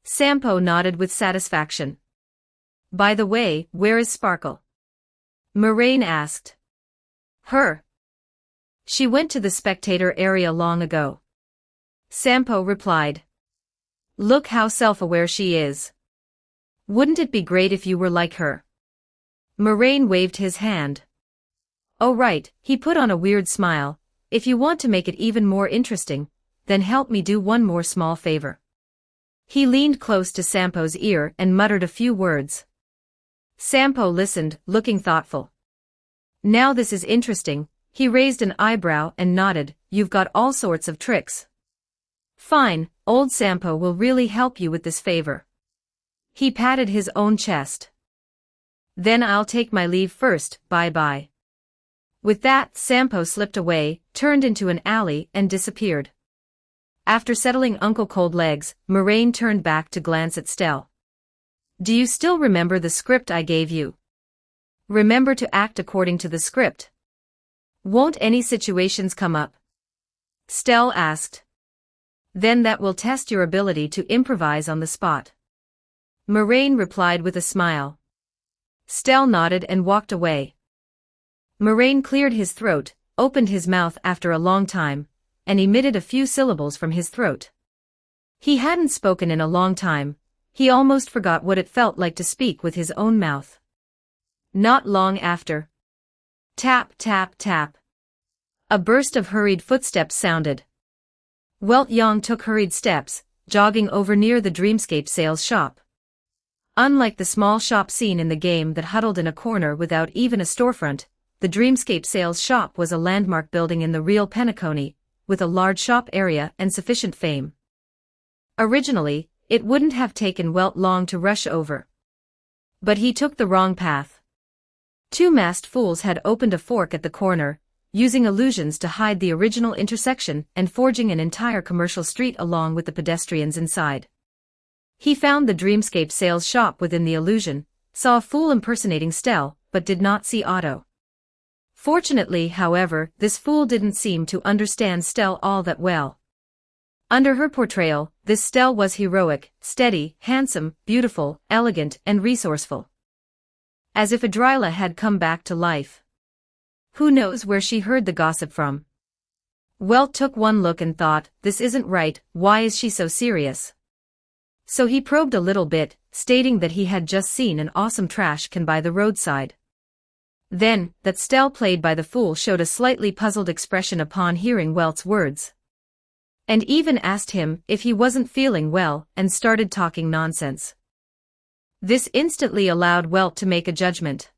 Sampo nodded with satisfaction. By the way, where is Sparkle? Moraine asked. Her. She went to the spectator area long ago. Sampo replied. Look how self-aware she is. Wouldn't it be great if you were like her? Moraine waved his hand. Oh right, he put on a weird smile. If you want to make it even more interesting, then help me do one more small favor. He leaned close to Sampo's ear and muttered a few words. Sampo listened, looking thoughtful. Now this is interesting. He raised an eyebrow and nodded. You've got all sorts of tricks. Fine, old Sampo will really help you with this favor. He patted his own chest. Then I'll take my leave first, bye-bye. With that, Sampo slipped away, turned into an alley and disappeared. After settling Uncle Cold Legs, Moraine turned back to glance at Stell. Do you still remember the script I gave you? Remember to act according to the script. Won't any situations come up? Stell asked. Then that will test your ability to improvise on the spot. Moraine replied with a smile. Stell nodded and walked away. Moraine cleared his throat, opened his mouth after a long time, and emitted a few syllables from his throat. He hadn't spoken in a long time. He almost forgot what it felt like to speak with his own mouth. Not long after. Tap, tap, tap. A burst of hurried footsteps sounded. Welt Yang took hurried steps, jogging over near the Dreamscape sales shop. Unlike the small shop scene in the game that huddled in a corner without even a storefront, the Dreamscape sales shop was a landmark building in the real Penacony, with a large shop area and sufficient fame. Originally, it wouldn't have taken Welt long to rush over. But he took the wrong path. Two masked fools had opened a fork at the corner, using illusions to hide the original intersection and forging an entire commercial street along with the pedestrians inside. He found the Dreamscape sales shop within the illusion, saw a fool impersonating Stell, but did not see Otto. Fortunately, however, this fool didn't seem to understand Stell all that well. Under her portrayal, this Stell was heroic, steady, handsome, beautiful, elegant, and resourceful. As if Adrila had come back to life. Who knows where she heard the gossip from? Welt took one look and thought, this isn't right, why is she so serious? So he probed a little bit, stating that he had just seen an awesome trash can by the roadside. Then, that Stell played by the fool showed a slightly puzzled expression upon hearing Welt's words. And even asked him if he wasn't feeling well and started talking nonsense. This instantly allowed Welt to make a judgment.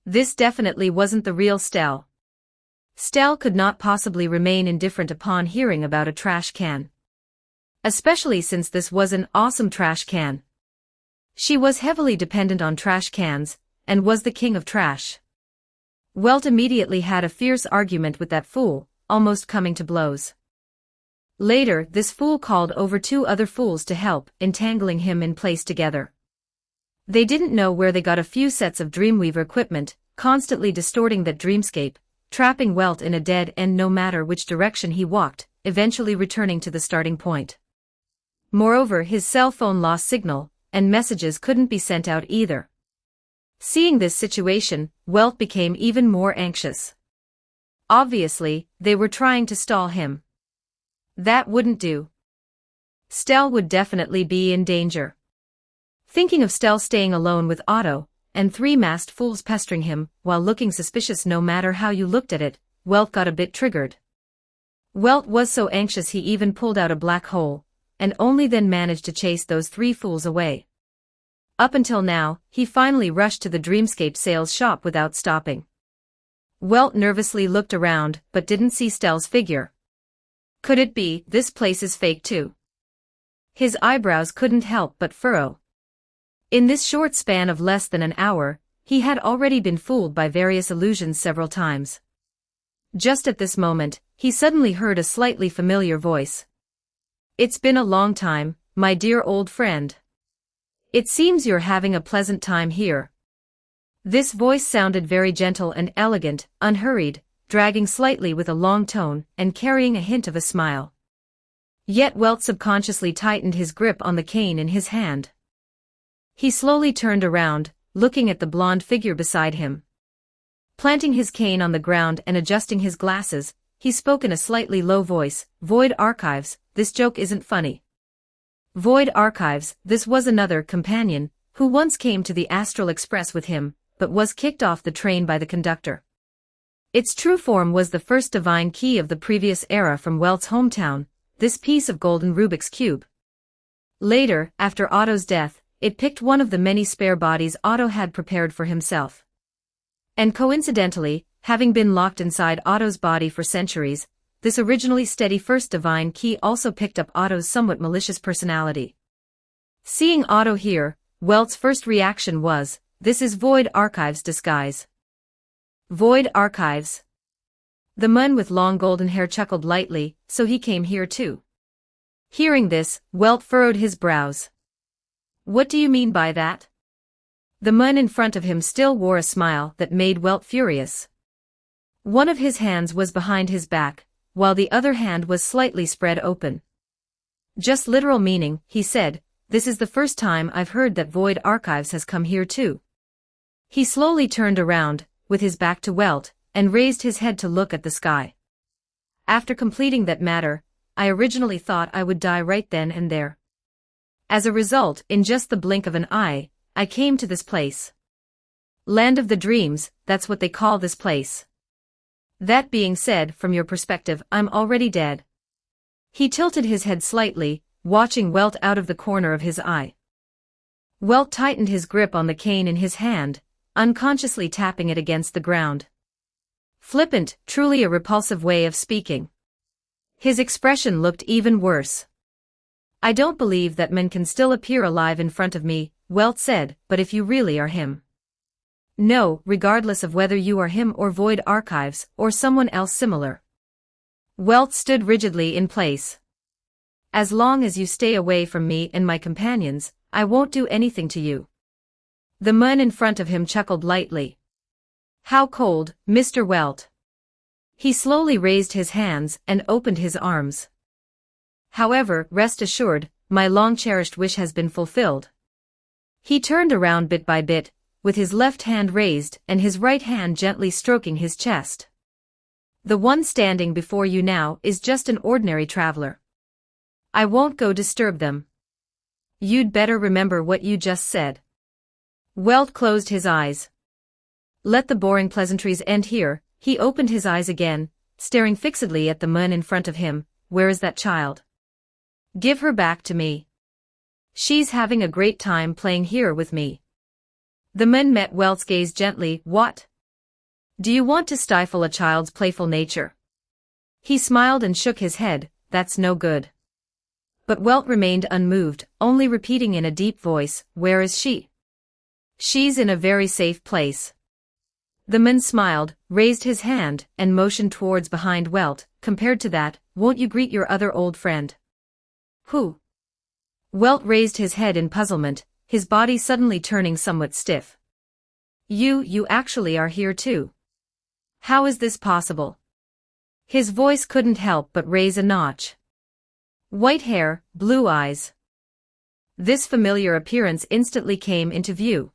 This definitely wasn't the real Stell. Stell could not possibly remain indifferent upon hearing about a trash can. Especially since this was an awesome trash can. She was heavily dependent on trash cans, and was the king of trash. Welt immediately had a fierce argument with that fool, almost coming to blows. Later, this fool called over two other fools to help, entangling him in place together. They didn't know where they got a few sets of Dreamweaver equipment, constantly distorting that dreamscape, trapping Welt in a dead end no matter which direction he walked, eventually returning to the starting point. Moreover, his cell phone lost signal, and messages couldn't be sent out either. Seeing this situation, Welt became even more anxious. Obviously, they were trying to stall him. That wouldn't do. Stell would definitely be in danger. Thinking of Stell staying alone with Otto, and three masked fools pestering him, while looking suspicious no matter how you looked at it, Welt got a bit triggered. Welt was so anxious he even pulled out a black hole, and only then managed to chase those three fools away. Up until now, he finally rushed to the Dreamscape sales shop without stopping. Welt nervously looked around, but didn't see Stell's figure. Could it be, this place is fake too? His eyebrows couldn't help but furrow. In this short span of less than an hour, he had already been fooled by various illusions several times. Just at this moment, he suddenly heard a slightly familiar voice. It's been a long time, my dear old friend. It seems you're having a pleasant time here. This voice sounded very gentle and elegant, unhurried, dragging slightly with a long tone, and carrying a hint of a smile. Yet Welt subconsciously tightened his grip on the cane in his hand. He slowly turned around, looking at the blonde figure beside him. Planting his cane on the ground and adjusting his glasses, he spoke in a slightly low voice, "Void Archives, this joke isn't funny." Void Archives, this was another companion, who once came to the Astral Express with him, but was kicked off the train by the conductor. Its true form was the first divine key of the previous era from Welt's hometown, this piece of golden Rubik's Cube. Later, after Otto's death, it picked one of the many spare bodies Otto had prepared for himself. And coincidentally, having been locked inside Otto's body for centuries, this originally steady first divine key also picked up Otto's somewhat malicious personality. Seeing Otto here, Welt's first reaction was, "This is Void Archives' disguise." Void Archives. The man with long golden hair chuckled lightly, "So he came here too." Hearing this, Welt furrowed his brows. "What do you mean by that?" The man in front of him still wore a smile that made Welt furious. One of his hands was behind his back, while the other hand was slightly spread open. "Just literal meaning," he said, "this is the first time I've heard that Void Archives has come here too." He slowly turned around, with his back to Welt, and raised his head to look at the sky. "After completing that matter, I originally thought I would die right then and there. As a result, in just the blink of an eye, I came to this place. Land of the Dreams, that's what they call this place. That being said, from your perspective, I'm already dead." He tilted his head slightly, watching Welt out of the corner of his eye. Welt tightened his grip on the cane in his hand, unconsciously tapping it against the ground. Flippant, truly a repulsive way of speaking. His expression looked even worse. "I don't believe that men can still appear alive in front of me," Welt said, "but if you really are him." "No, regardless of whether you are him or Void Archives, or someone else similar." Welt stood rigidly in place. "As long as you stay away from me and my companions, I won't do anything to you." The man in front of him chuckled lightly. "How cold, Mr. Welt." He slowly raised his hands and opened his arms. "However, rest assured, my long-cherished wish has been fulfilled." He turned around bit by bit, with his left hand raised and his right hand gently stroking his chest. "The one standing before you now is just an ordinary traveler. I won't go disturb them. You'd better remember what you just said." Welt closed his eyes. "Let the boring pleasantries end here." He opened his eyes again, staring fixedly at the man in front of him. "Where is that child? Give her back to me. She's having a great time playing here with me." The man met Welt's gaze gently. "What? Do you want to stifle a child's playful nature?" He smiled and shook his head. "That's no good." But Welt remained unmoved, only repeating in a deep voice, "Where is she?" "She's in a very safe place." The man smiled, raised his hand, and motioned towards behind Welt. "Compared to that, won't you greet your other old friend?" "Who?" Welt raised his head in puzzlement, his body suddenly turning somewhat stiff. You actually are here too. How is this possible?" His voice couldn't help but raise a notch. White hair, blue eyes. This familiar appearance instantly came into view.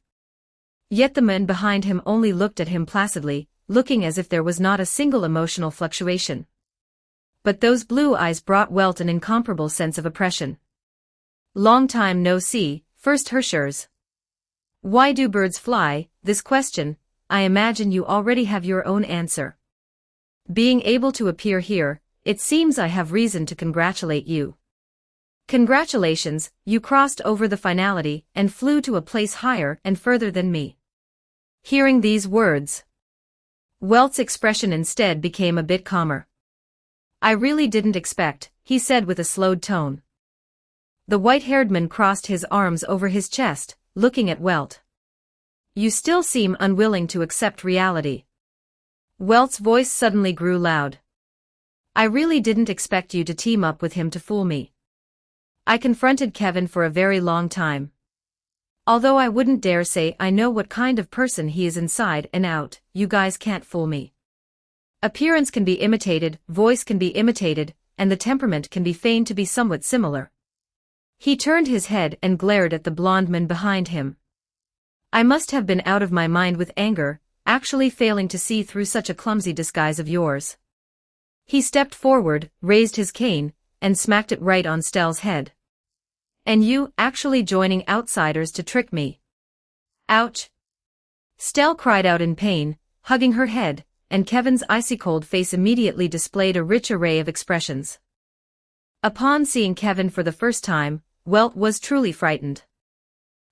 Yet the man behind him only looked at him placidly, looking as if there was not a single emotional fluctuation. But those blue eyes brought Welt an incomparable sense of oppression. "Long time no see, first Herschers. Why do birds fly?" This question, I imagine you already have your own answer. Being able to appear here, it seems I have reason to congratulate you. Congratulations, you crossed over the finality and flew to a place higher and further than me. Hearing these words, Welt's expression instead became a bit calmer. "I really didn't expect," he said with a slowed tone. The white-haired man crossed his arms over his chest, looking at Welt. "You still seem unwilling to accept reality." Welt's voice suddenly grew loud. "I really didn't expect you to team up with him to fool me. I confronted Kevin for a very long time. Although I wouldn't dare say I know what kind of person he is inside and out, you guys can't fool me. Appearance can be imitated, voice can be imitated, and the temperament can be feigned to be somewhat similar." He turned his head and glared at the blonde man behind him. "I must have been out of my mind with anger, actually failing to see through such a clumsy disguise of yours." He stepped forward, raised his cane, and smacked it right on Stell's head. "And you, actually joining outsiders to trick me." "Ouch!" Stell cried out in pain, hugging her head, and Kevin's icy-cold face immediately displayed a rich array of expressions. Upon seeing Kevin for the first time, Welt was truly frightened.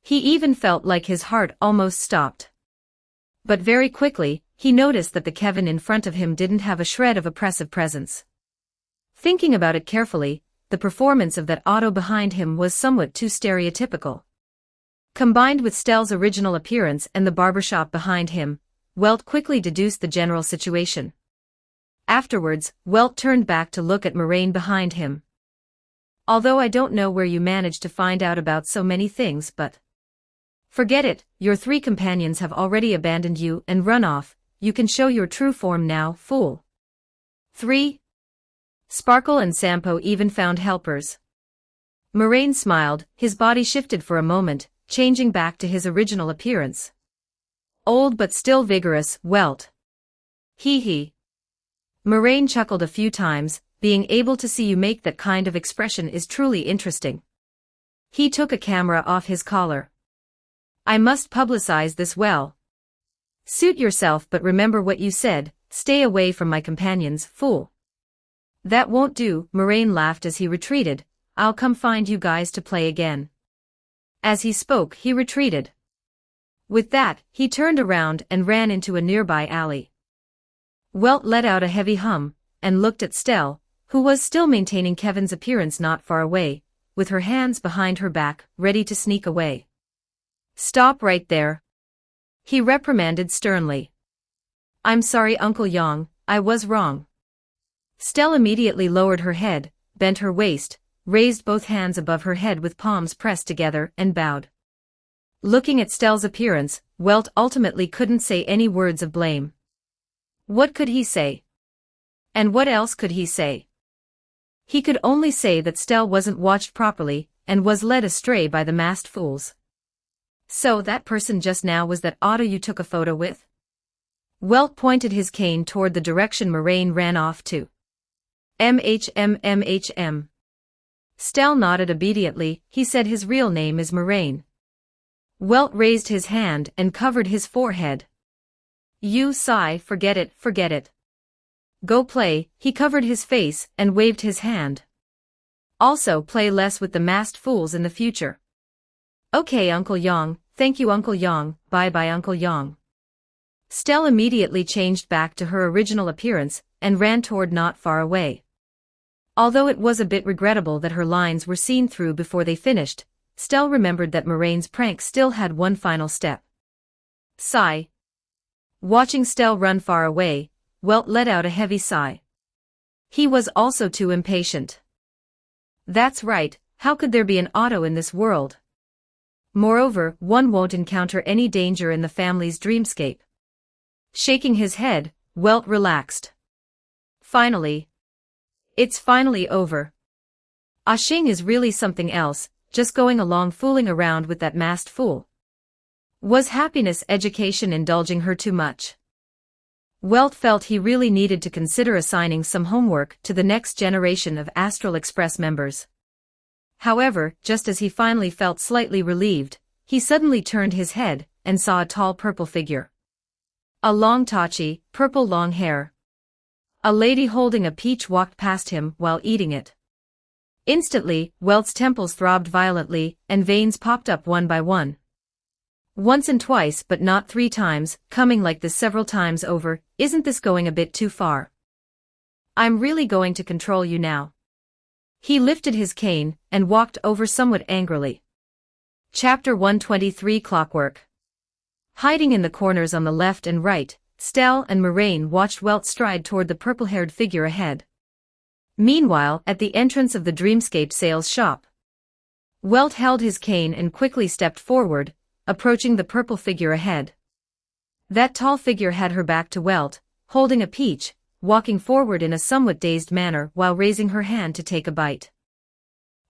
He even felt like his heart almost stopped. But very quickly, he noticed that the Kevin in front of him didn't have a shred of oppressive presence. Thinking about it carefully, the performance of that Otto behind him was somewhat too stereotypical. Combined with Stell's original appearance and the barbershop behind him, Welt quickly deduced the general situation. Afterwards, Welt turned back to look at Moraine behind him. Although I don't know where you managed to find out about so many things, but forget it, your 3 companions have already abandoned you and run off. You can show your true form now, fool. 3. Sparkle and Sampo even found helpers. Moraine smiled, his body shifted for a moment, changing back to his original appearance. Old but still vigorous, Welt. Hee hee. Moraine chuckled a few times, being able to see you make that kind of expression is truly interesting. He took a camera off his collar. I must publicize this well. Suit yourself, but remember what you said, stay away from my companions, fool. That won't do, Moraine laughed as he retreated, I'll come find you guys to play again. As he spoke, he retreated. With that, he turned around and ran into a nearby alley. Welt let out a heavy hum, and looked at Stell, who was still maintaining Kevin's appearance not far away, with her hands behind her back, ready to sneak away. Stop right there. He reprimanded sternly. I'm sorry, Uncle Yong, I was wrong. Stell immediately lowered her head, bent her waist, raised both hands above her head with palms pressed together and bowed. Looking at Stell's appearance, Welt ultimately couldn't say any words of blame. What could he say? And what else could he say? He could only say that Stell wasn't watched properly, and was led astray by the masked fools. So that person just now was that Otto you took a photo with? Welt pointed his cane toward the direction Moraine ran off to. MHM. Stell nodded obediently, he said his real name is Moraine. Welt raised his hand and covered his forehead. You sigh, forget it. Go play, he covered his face and waved his hand. Also play less with the masked fools in the future. Okay, Uncle Yong, thank you, Uncle Yong, bye-bye, Uncle Yong. Stell immediately changed back to her original appearance and ran toward not far away. Although it was a bit regrettable that her lines were seen through before they finished, Stell remembered that Moraine's prank still had one final step. Sigh. Watching Stell run far away, Welt let out a heavy sigh. He was also too impatient. That's right, how could there be an Otto in this world? Moreover, one won't encounter any danger in the family's dreamscape. Shaking his head, Welt relaxed. Finally. It's finally over. Ah Xing is really something else, just going along fooling around with that masked fool. Was happiness education indulging her too much? Welt felt he really needed to consider assigning some homework to the next generation of Astral Express members. However, just as he finally felt slightly relieved, he suddenly turned his head and saw a tall purple figure. A long tachi, purple long hair. A lady holding a peach walked past him while eating it. Instantly, Welt's temples throbbed violently, and veins popped up one by one. Once and twice but not 3 times, coming like this several times over, isn't this going a bit too far? I'm really going to control you now. He lifted his cane and walked over somewhat angrily. Chapter 123 Clockwork. Hiding in the corners on the left and right, Stell and Moraine watched Welt stride toward the purple-haired figure ahead. Meanwhile, at the entrance of the Dreamscape sales shop, Welt held his cane and quickly stepped forward, approaching the purple figure ahead. That tall figure had her back to Welt, holding a peach, walking forward in a somewhat dazed manner while raising her hand to take a bite.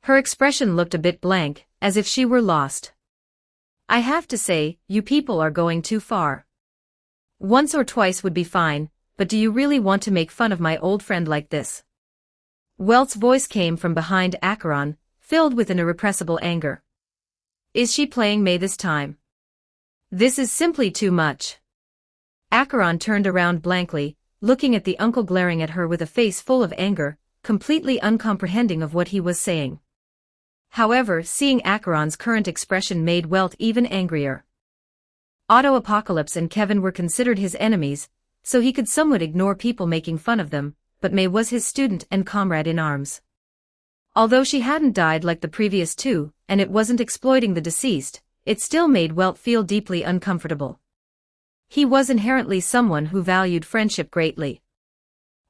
Her expression looked a bit blank, as if she were lost. I have to say, you people are going too far. Once or twice would be fine, but do you really want to make fun of my old friend like this? Welt's voice came from behind Acheron, filled with an irrepressible anger. Is she playing May this time? This is simply too much. Acheron turned around blankly, looking at the uncle glaring at her with a face full of anger, completely uncomprehending of what he was saying. However, seeing Acheron's current expression made Welt even angrier. Otto Apocalypse and Kevin were considered his enemies, so he could somewhat ignore people making fun of them, but May was his student and comrade in arms. Although she hadn't died like the previous two, and it wasn't exploiting the deceased, it still made Welt feel deeply uncomfortable. He was inherently someone who valued friendship greatly.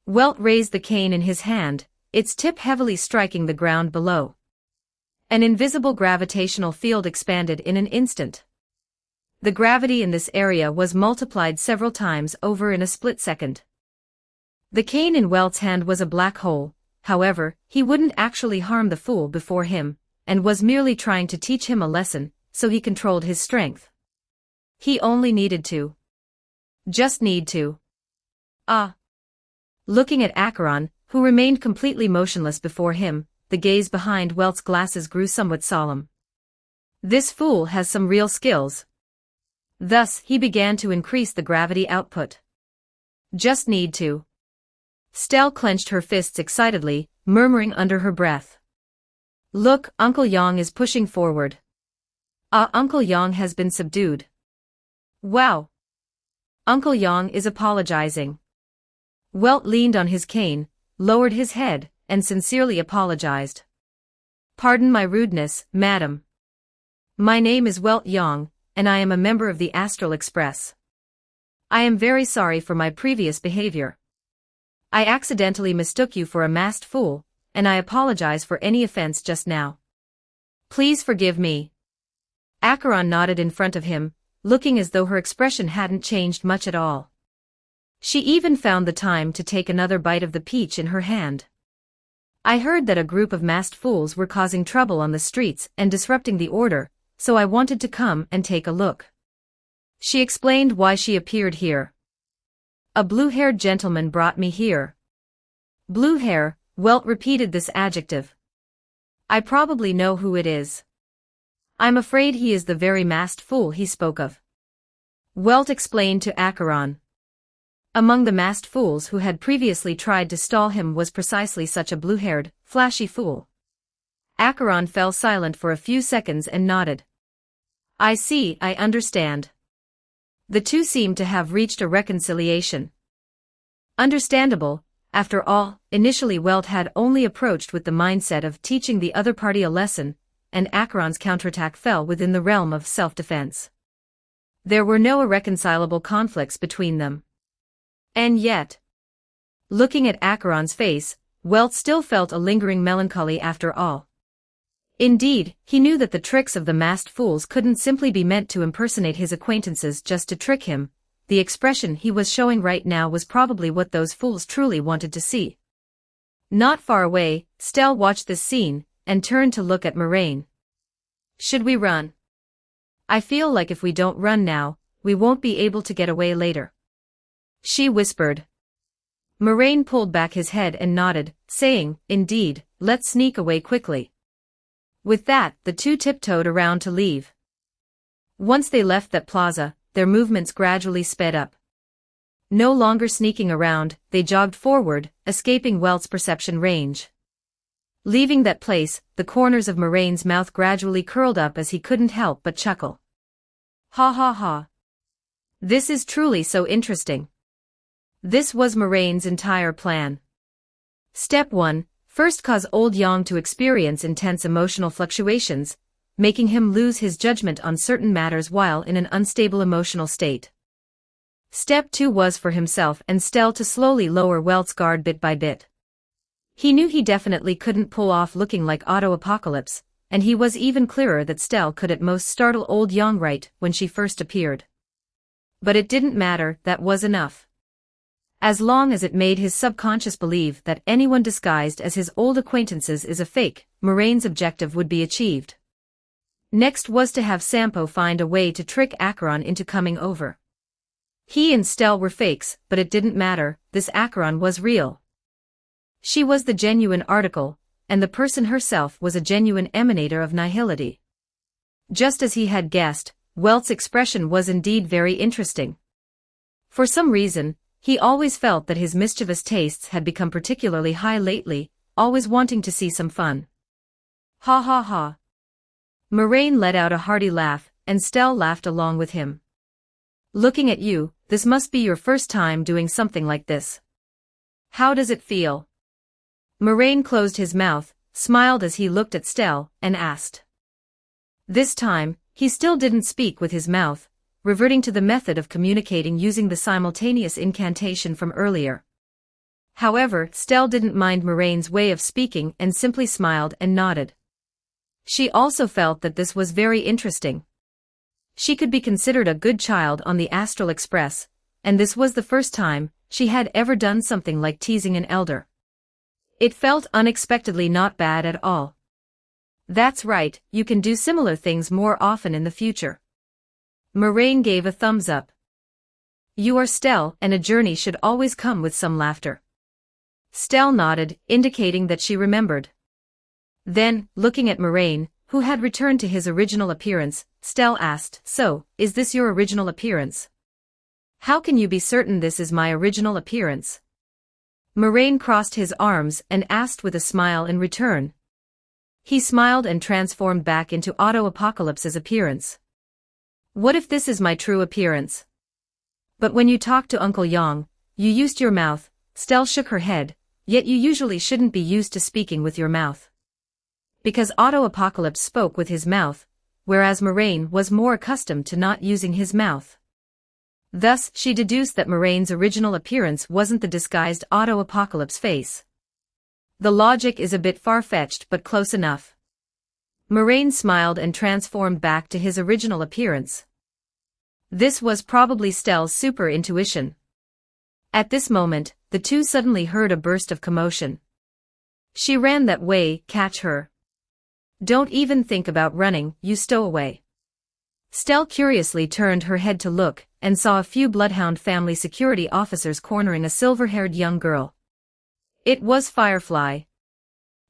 Welt raised the cane in his hand, its tip heavily striking the ground below. An invisible gravitational field expanded in an instant. The gravity in this area was multiplied several times over in a split second. The cane in Welt's hand was a black hole, however, he wouldn't actually harm the fool before him, and was merely trying to teach him a lesson, so he controlled his strength. He only needed to. Just need to. Looking at Acheron, who remained completely motionless before him, the gaze behind Welt's glasses grew somewhat solemn. This fool has some real skills. Thus, he began to increase the gravity output. Just need to. Stell clenched her fists excitedly, murmuring under her breath. Look, Uncle Yang is pushing forward. Uncle Yang has been subdued. Wow. Uncle Yang is apologizing. Welt leaned on his cane, lowered his head, and sincerely apologized. Pardon my rudeness, madam. My name is Welt Yang, and I am a member of the Astral Express. I am very sorry for my previous behavior. I accidentally mistook you for a masked fool, and I apologize for any offense just now. Please forgive me. Acheron nodded in front of him, looking as though her expression hadn't changed much at all. She even found the time to take another bite of the peach in her hand. I heard that a group of masked fools were causing trouble on the streets and disrupting the order, so I wanted to come and take a look. She explained why she appeared here. A blue-haired gentleman brought me here. Blue hair, Welt repeated this adjective. I probably know who it is. I'm afraid he is the very masked fool he spoke of. Welt explained to Acheron. Among the masked fools who had previously tried to stall him was precisely such a blue-haired, flashy fool. Acheron fell silent for a few seconds and nodded. I see, I understand. The two seemed to have reached a reconciliation. Understandable, after all, initially Welt had only approached with the mindset of teaching the other party a lesson, and Acheron's counterattack fell within the realm of self-defense. There were no irreconcilable conflicts between them. And yet, looking at Acheron's face, Welt still felt a lingering melancholy after all. Indeed, he knew that the tricks of the masked fools couldn't simply be meant to impersonate his acquaintances just to trick him. The expression he was showing right now was probably what those fools truly wanted to see. Not far away, Stell watched this scene, and turned to look at Moraine. Should we run? I feel like if we don't run now, we won't be able to get away later. She whispered. Moraine pulled back his head and nodded, saying, Indeed, let's sneak away quickly. With that, the two tiptoed around to leave. Once they left that plaza, their movements gradually sped up. No longer sneaking around, they jogged forward, escaping Welt's perception range. Leaving that place, the corners of Moraine's mouth gradually curled up as he couldn't help but chuckle. Ha ha ha. This is truly so interesting. This was Moraine's entire plan. Step 1. First cause old Yang to experience intense emotional fluctuations, making him lose his judgment on certain matters while in an unstable emotional state. Step 2 was for himself and Stell to slowly lower Welt's guard bit by bit. He knew he definitely couldn't pull off looking like Otto Apocalypse, and he was even clearer that Stell could at most startle old Yang right when she first appeared. But it didn't matter, that was enough. As long as it made his subconscious believe that anyone disguised as his old acquaintances is a fake, Moraine's objective would be achieved. Next was to have Sampo find a way to trick Acheron into coming over. He and Stell were fakes, but it didn't matter, this Acheron was real. She was the genuine article, and the person herself was a genuine emanator of nihility. Just as he had guessed, Welt's expression was indeed very interesting. For some reason, he always felt that his mischievous tastes had become particularly high lately, always wanting to see some fun. Ha ha ha. Moraine let out a hearty laugh, and Stell laughed along with him. Looking at you, this must be your first time doing something like this. How does it feel? Moraine closed his mouth, smiled as he looked at Stell, and asked. This time, he still didn't speak with his mouth, reverting to the method of communicating using the simultaneous incantation from earlier. However, Stell didn't mind Moraine's way of speaking and simply smiled and nodded. She also felt that this was very interesting. She could be considered a good child on the Astral Express, and this was the first time she had ever done something like teasing an elder. It felt unexpectedly not bad at all. That's right, you can do similar things more often in the future. Moraine gave a thumbs up. You are Stell, and a journey should always come with some laughter. Stell nodded, indicating that she remembered. Then, looking at Moraine, who had returned to his original appearance, Stell asked, So, is this your original appearance? How can you be certain this is my original appearance? Moraine crossed his arms and asked with a smile in return. He smiled and transformed back into Auto-Apocalypse's appearance. What if this is my true appearance? But when you talked to Uncle Yang, you used your mouth. Stell shook her head, yet you usually shouldn't be used to speaking with your mouth. Because Auto-Apocalypse spoke with his mouth, whereas Moraine was more accustomed to not using his mouth. Thus, she deduced that Moraine's original appearance wasn't the disguised Auto-Apocalypse face. The logic is a bit far-fetched but close enough. Moraine smiled and transformed back to his original appearance. This was probably Stell's super intuition. At this moment, the two suddenly heard a burst of commotion. She ran that way, catch her. Don't even think about running, you stowaway. Stell curiously turned her head to look, and saw a few Bloodhound family security officers cornering a silver-haired young girl. It was Firefly.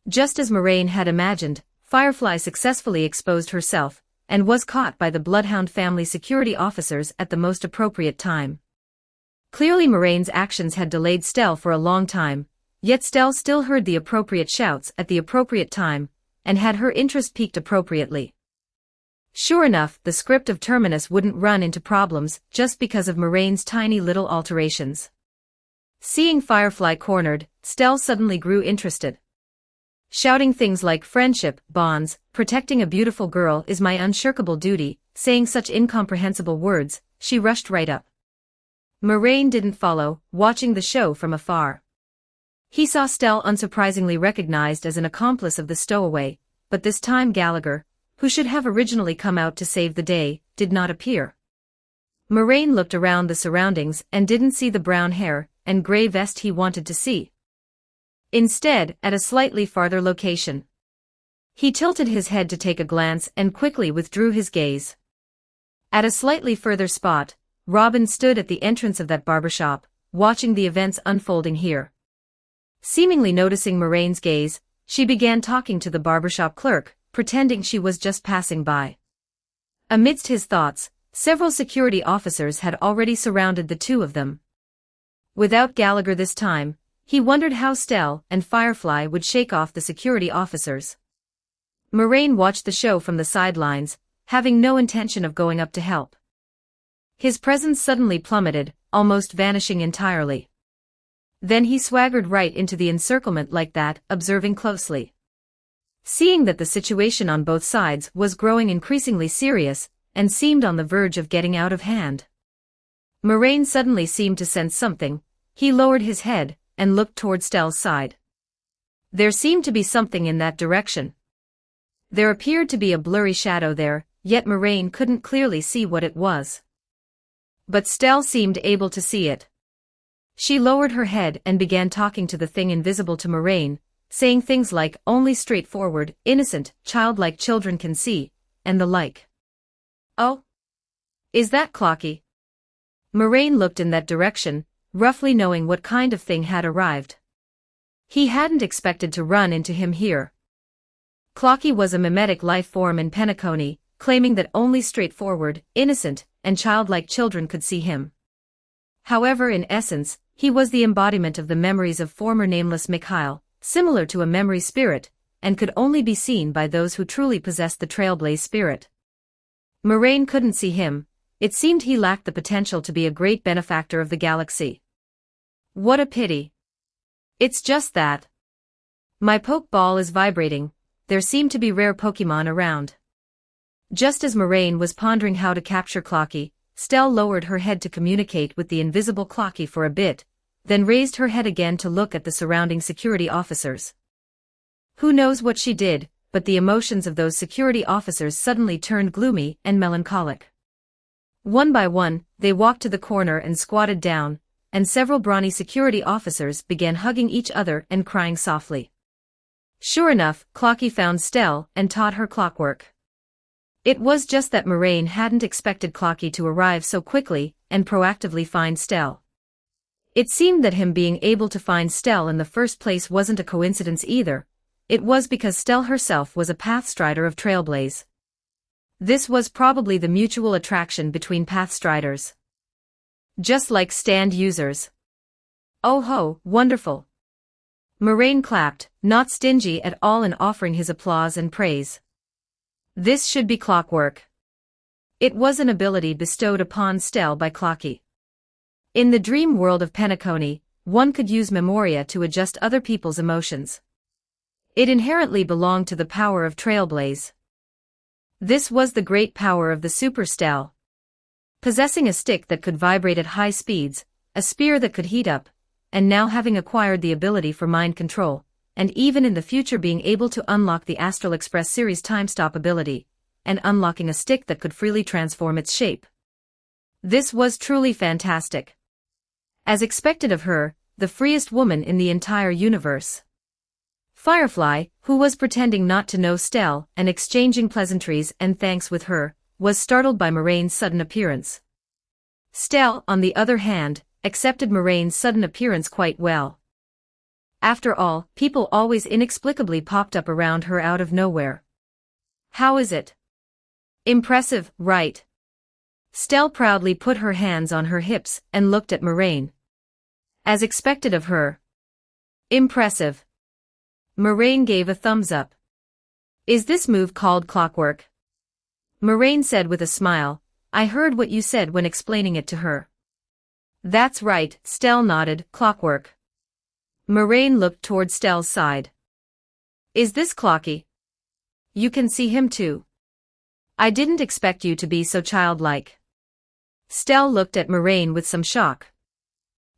Just as Moraine had imagined, Firefly successfully exposed herself, and was caught by the Bloodhound family security officers at the most appropriate time. Clearly Moraine's actions had delayed Stell for a long time, yet Stell still heard the appropriate shouts at the appropriate time, and had her interest piqued appropriately. Sure enough, the script of Terminus wouldn't run into problems just because of Moraine's tiny little alterations. Seeing Firefly cornered, Stell suddenly grew interested. Shouting things like friendship, bonds, protecting a beautiful girl is my unshirkable duty, saying such incomprehensible words, she rushed right up. Moraine didn't follow, watching the show from afar. He saw Stell unsurprisingly recognized as an accomplice of the stowaway, but this time Gallagher, who should have originally come out to save the day, did not appear. Moraine looked around the surroundings and didn't see the brown hair and gray vest he wanted to see. Instead, at a slightly farther location. He tilted his head to take a glance and quickly withdrew his gaze. At a slightly further spot, Robin stood at the entrance of that barbershop, watching the events unfolding here. Seemingly noticing Moraine's gaze, she began talking to the barbershop clerk, pretending she was just passing by. Amidst his thoughts, several security officers had already surrounded the two of them. Without Gallagher this time, he wondered how Stell and Firefly would shake off the security officers. Moraine watched the show from the sidelines, having no intention of going up to help. His presence suddenly plummeted, almost vanishing entirely. Then he swaggered right into the encirclement like that, observing closely. Seeing that the situation on both sides was growing increasingly serious, and seemed on the verge of getting out of hand. Moraine suddenly seemed to sense something. He lowered his head, and looked toward Stell's side. There seemed to be something in that direction. There appeared to be a blurry shadow there, yet Moraine couldn't clearly see what it was. But Stell seemed able to see it. She lowered her head and began talking to the thing invisible to Moraine, saying things like, only straightforward, innocent, childlike children can see, and the like. Oh? Is that Clocky? Moraine looked in that direction, roughly knowing what kind of thing had arrived. He hadn't expected to run into him here. Clocky was a mimetic life form in Penacony, claiming that only straightforward, innocent, and childlike children could see him. However, in essence, he was the embodiment of the memories of former nameless Mikhail, similar to a memory spirit, and could only be seen by those who truly possessed the trailblaze spirit. Moraine couldn't see him. It seemed he lacked the potential to be a great benefactor of the galaxy. What a pity. It's just that my Pokeball is vibrating. There seem to be rare Pokemon around. Just as Moraine was pondering how to capture Clocky, Stell lowered her head to communicate with the invisible Clocky for a bit, then raised her head again to look at the surrounding security officers. Who knows what she did, but the emotions of those security officers suddenly turned gloomy and melancholic. One by one, they walked to the corner and squatted down, and several brawny security officers began hugging each other and crying softly. Sure enough, Clocky found Stell and taught her clockwork. It was just that Moraine hadn't expected Clocky to arrive so quickly and proactively find Stell. It seemed that him being able to find Stell in the first place wasn't a coincidence either. It was because Stell herself was a Pathstrider of Trailblaze. This was probably the mutual attraction between Pathstriders. Just like stand users. Oh ho, wonderful. Moraine clapped, not stingy at all in offering his applause and praise. This should be clockwork. It was an ability bestowed upon Stell by Clocky. In the dream world of Penacony, one could use Memoria to adjust other people's emotions. It inherently belonged to the power of Trailblaze. This was the great power of the Super Stell. Possessing a stick that could vibrate at high speeds, a spear that could heat up, and now having acquired the ability for mind control, and even in the future being able to unlock the Astral Express series time stop ability, and unlocking a stick that could freely transform its shape. This was truly fantastic. As expected of her, the freest woman in the entire universe. Firefly, who was pretending not to know Stell and exchanging pleasantries and thanks with her, was startled by Moraine's sudden appearance. Stell, on the other hand, accepted Moraine's sudden appearance quite well. After all, people always inexplicably popped up around her out of nowhere. How is it? Impressive, right? Stell proudly put her hands on her hips and looked at Moraine. As expected of her. Impressive. Moraine gave a thumbs up. Is this move called clockwork? Moraine said with a smile, I heard what you said when explaining it to her. That's right, Stell nodded, clockwork. Moraine looked toward Stell's side. Is this Clocky? You can see him too. I didn't expect you to be so childlike. Stell looked at Moraine with some shock.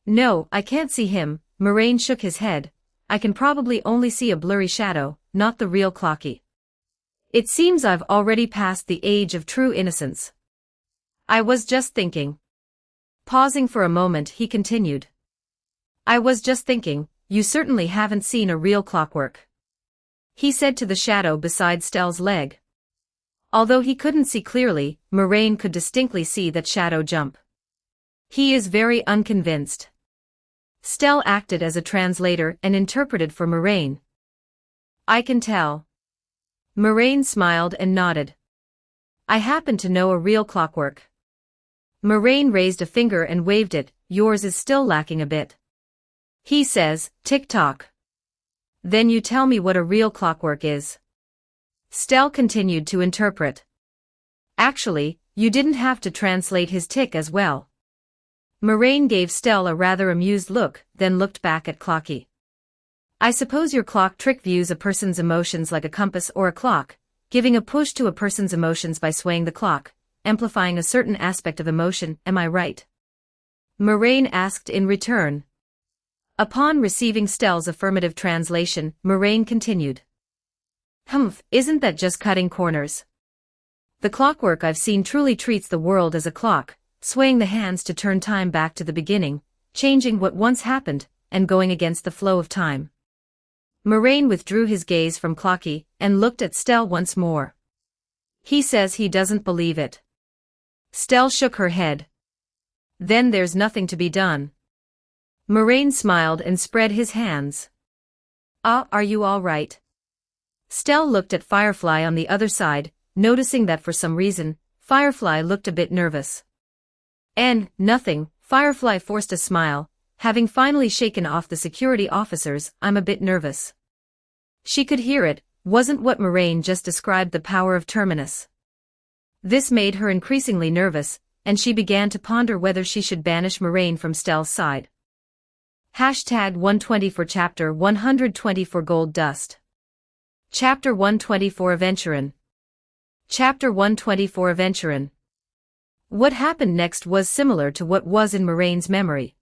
No, I can't see him, Moraine shook his head. I can probably only see a blurry shadow, not the real Clocky. It seems I've already passed the age of true innocence. I was just thinking. Pausing for a moment, he continued. I was just thinking, you certainly haven't seen a real clockwork. He said to the shadow beside Stell's leg. Although he couldn't see clearly, Moraine could distinctly see that shadow jump. He is very unconvinced. Stell acted as a translator and interpreted for Moraine. I can tell. Moraine smiled and nodded. I happen to know a real clockwork. Moraine raised a finger and waved it, yours is still lacking a bit. He says, tick-tock. Then you tell me what a real clockwork is. Stell continued to interpret. Actually, you didn't have to translate his tick as well. Moraine gave Stell a rather amused look, then looked back at Clocky. I suppose your clock trick views a person's emotions like a compass or a clock, giving a push to a person's emotions by swaying the clock, amplifying a certain aspect of emotion, am I right? Moraine asked in return. Upon receiving Stell's affirmative translation, Moraine continued. Humph, isn't that just cutting corners? The clockwork I've seen truly treats the world as a clock, swaying the hands to turn time back to the beginning, changing what once happened, and going against the flow of time. Moraine withdrew his gaze from Clocky and looked at Stell once more. He says he doesn't believe it. Stell shook her head. Then there's nothing to be done. Moraine smiled and spread his hands. Are you all right? Stell looked at Firefly on the other side, noticing that for some reason, Firefly looked a bit nervous. Nothing, Firefly forced a smile, having finally shaken off the security officers, I'm a bit nervous. She could hear it, wasn't what Moraine just described the power of Terminus. This made her increasingly nervous, and she began to ponder whether she should banish Moraine from Stell's side. Hashtag 120 for Chapter 124 Gold Dust. Chapter 124 Aventurin. Chapter 124 Aventurin. What happened next was similar to what was in Moraine's memory.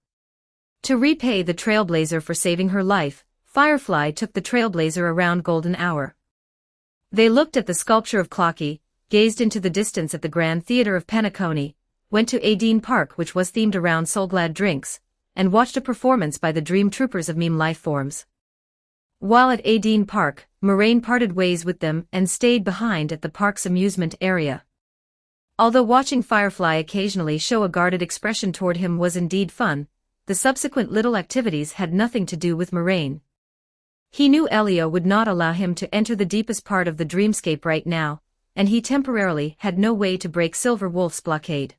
To repay the Trailblazer for saving her life, Firefly took the Trailblazer around Golden Hour. They looked at the sculpture of Clocky, gazed into the distance at the Grand Theatre of Penacony, went to Adine Park which was themed around Soulglad drinks, and watched a performance by the Dream Troopers of Meme Lifeforms. While at Adine Park, Moraine parted ways with them and stayed behind at the park's amusement area. Although watching Firefly occasionally show a guarded expression toward him was indeed fun, the subsequent little activities had nothing to do with Moraine. He knew Elio would not allow him to enter the deepest part of the dreamscape right now, and he temporarily had no way to break Silver Wolf's blockade.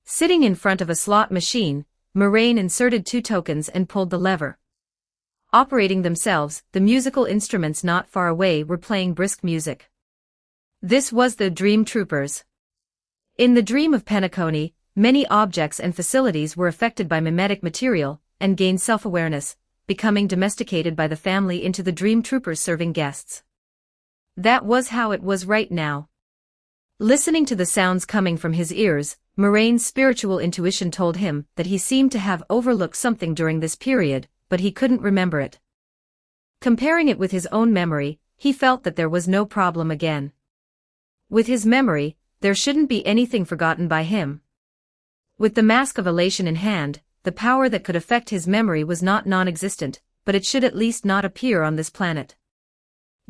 Sitting in front of a slot machine, Moraine inserted 2 tokens and pulled the lever. Operating themselves, the musical instruments not far away were playing brisk music. This was the Dream Troopers. In the Dream of Penacony, many objects and facilities were affected by mimetic material, and gained self-awareness, becoming domesticated by the family into the Dream Troopers serving guests. That was how it was right now. Listening to the sounds coming from his ears, Moraine's spiritual intuition told him that he seemed to have overlooked something during this period, but he couldn't remember it. Comparing it with his own memory, he felt that there was no problem again. With his memory, there shouldn't be anything forgotten by him. With the Mask of Elation in hand, the power that could affect his memory was not non-existent, but it should at least not appear on this planet.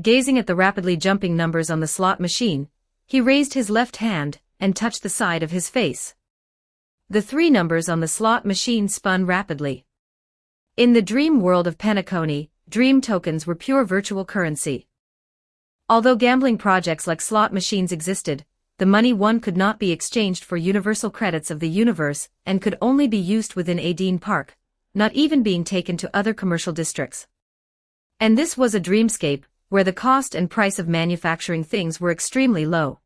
Gazing at the rapidly jumping numbers on the slot machine, he raised his left hand and touched the side of his face. The 3 numbers on the slot machine spun rapidly. In the dream world of Penacony, dream tokens were pure virtual currency. Although gambling projects like slot machines existed, the money won could not be exchanged for universal credits of the universe and could only be used within Adine Park, not even being taken to other commercial districts. And this was a dreamscape, where the cost and price of manufacturing things were extremely low.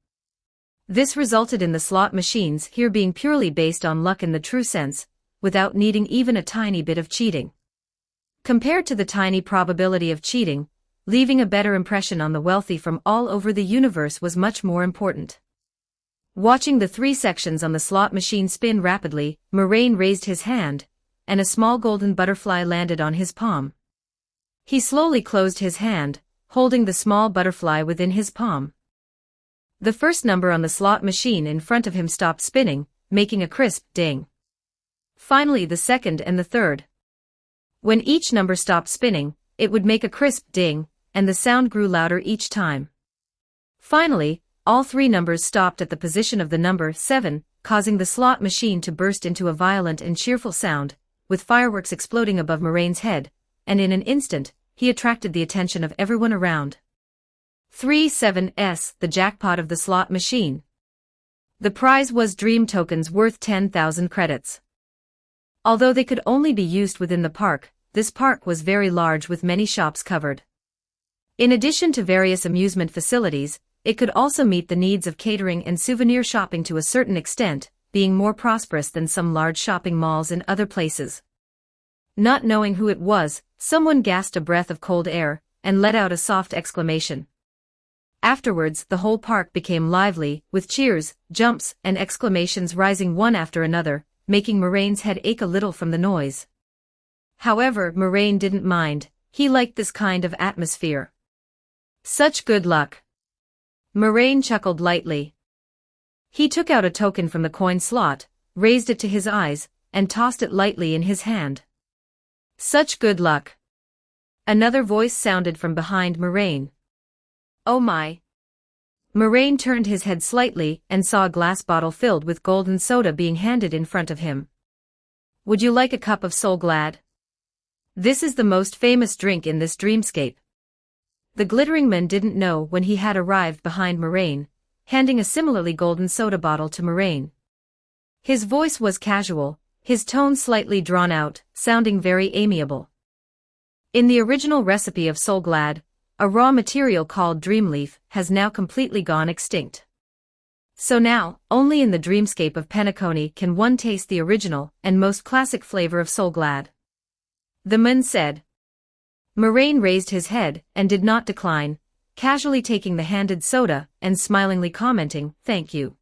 This resulted in the slot machines here being purely based on luck in the true sense, without needing even a tiny bit of cheating. Compared to the tiny probability of cheating, leaving a better impression on the wealthy from all over the universe was much more important. Watching the 3 sections on the slot machine spin rapidly, Moraine raised his hand, and a small golden butterfly landed on his palm. He slowly closed his hand, holding the small butterfly within his palm. The first number on the slot machine in front of him stopped spinning, making a crisp ding. Finally the second and the third. When each number stopped spinning, it would make a crisp ding, and the sound grew louder each time. Finally, all 3 numbers stopped at the position of the number 7, causing the slot machine to burst into a violent and cheerful sound, with fireworks exploding above Moraine's head, and in an instant, he attracted the attention of everyone around. 37S, the jackpot of the slot machine. The prize was dream tokens worth 10,000 credits. Although they could only be used within the park, this park was very large with many shops covered. In addition to various amusement facilities, it could also meet the needs of catering and souvenir shopping to a certain extent, being more prosperous than some large shopping malls in other places. Not knowing who it was, someone gasped a breath of cold air, and let out a soft exclamation. Afterwards, the whole park became lively, with cheers, jumps, and exclamations rising one after another, making Moraine's head ache a little from the noise. However, Moraine didn't mind, he liked this kind of atmosphere. Such good luck. Moraine chuckled lightly. He took out a token from the coin slot, raised it to his eyes, and tossed it lightly in his hand. Such good luck. Another voice sounded from behind Moraine. Oh my. Moraine turned his head slightly and saw a glass bottle filled with golden soda being handed in front of him. Would you like a cup of Soulglad? This is the most famous drink in this dreamscape. The glittering man didn't know when he had arrived behind Moraine, handing a similarly golden soda bottle to Moraine. His voice was casual, his tone slightly drawn out, sounding very amiable. In the original recipe of Soulglad, a raw material called dreamleaf, has now completely gone extinct. So now, only in the dreamscape of Penacony can one taste the original and most classic flavor of Solglad. The man said. Moraine raised his head and did not decline, casually taking the handed soda and smilingly commenting, "Thank you.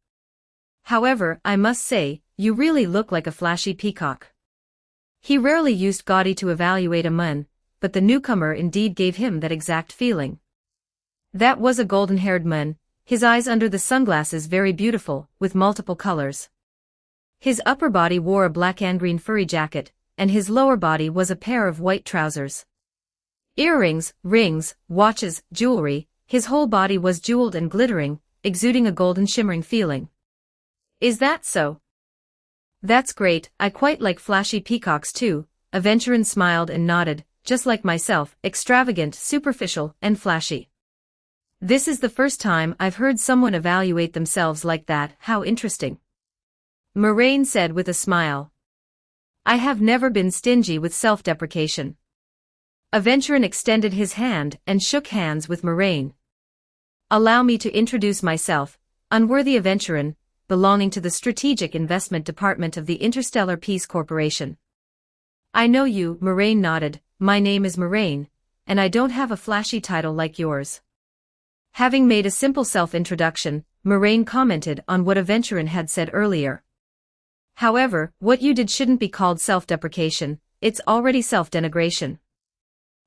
However, I must say, you really look like a flashy peacock." He rarely used gaudy to evaluate a man, but the newcomer indeed gave him that exact feeling. That was a golden-haired man, his eyes under the sunglasses very beautiful, with multiple colors. His upper body wore a black and green furry jacket, and his lower body was a pair of white trousers. Earrings, rings, watches, jewelry, his whole body was jeweled and glittering, exuding a golden shimmering feeling. "Is that so? That's great, I quite like flashy peacocks too," Aventurin smiled and nodded, "just like myself, extravagant, superficial, and flashy." "This is the first time I've heard someone evaluate themselves like that, how interesting," Moraine said with a smile. "I have never been stingy with self-deprecation." Aventurin extended his hand and shook hands with Moraine. "Allow me to introduce myself, unworthy Aventurin, belonging to the Strategic Investment Department of the Interstellar Peace Corporation." "I know you," Moraine nodded. "My name is Moraine, and I don't have a flashy title like yours." Having made a simple self-introduction, Moraine commented on what Aventurin had said earlier. "However, what you did shouldn't be called self-deprecation, it's already self-denigration."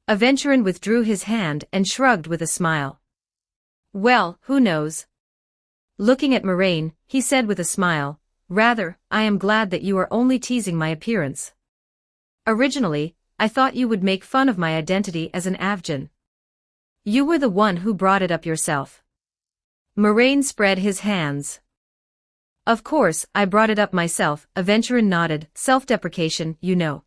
Aventurin withdrew his hand and shrugged with a smile. "Well, who knows?" Looking at Moraine, he said with a smile, "Rather, I am glad that you are only teasing my appearance. Originally, I thought you would make fun of my identity as an Avgin. You were the one who brought it up yourself." Moraine spread his hands. "Of course, I brought it up myself," Aventurin nodded. "Self-deprecation, you know.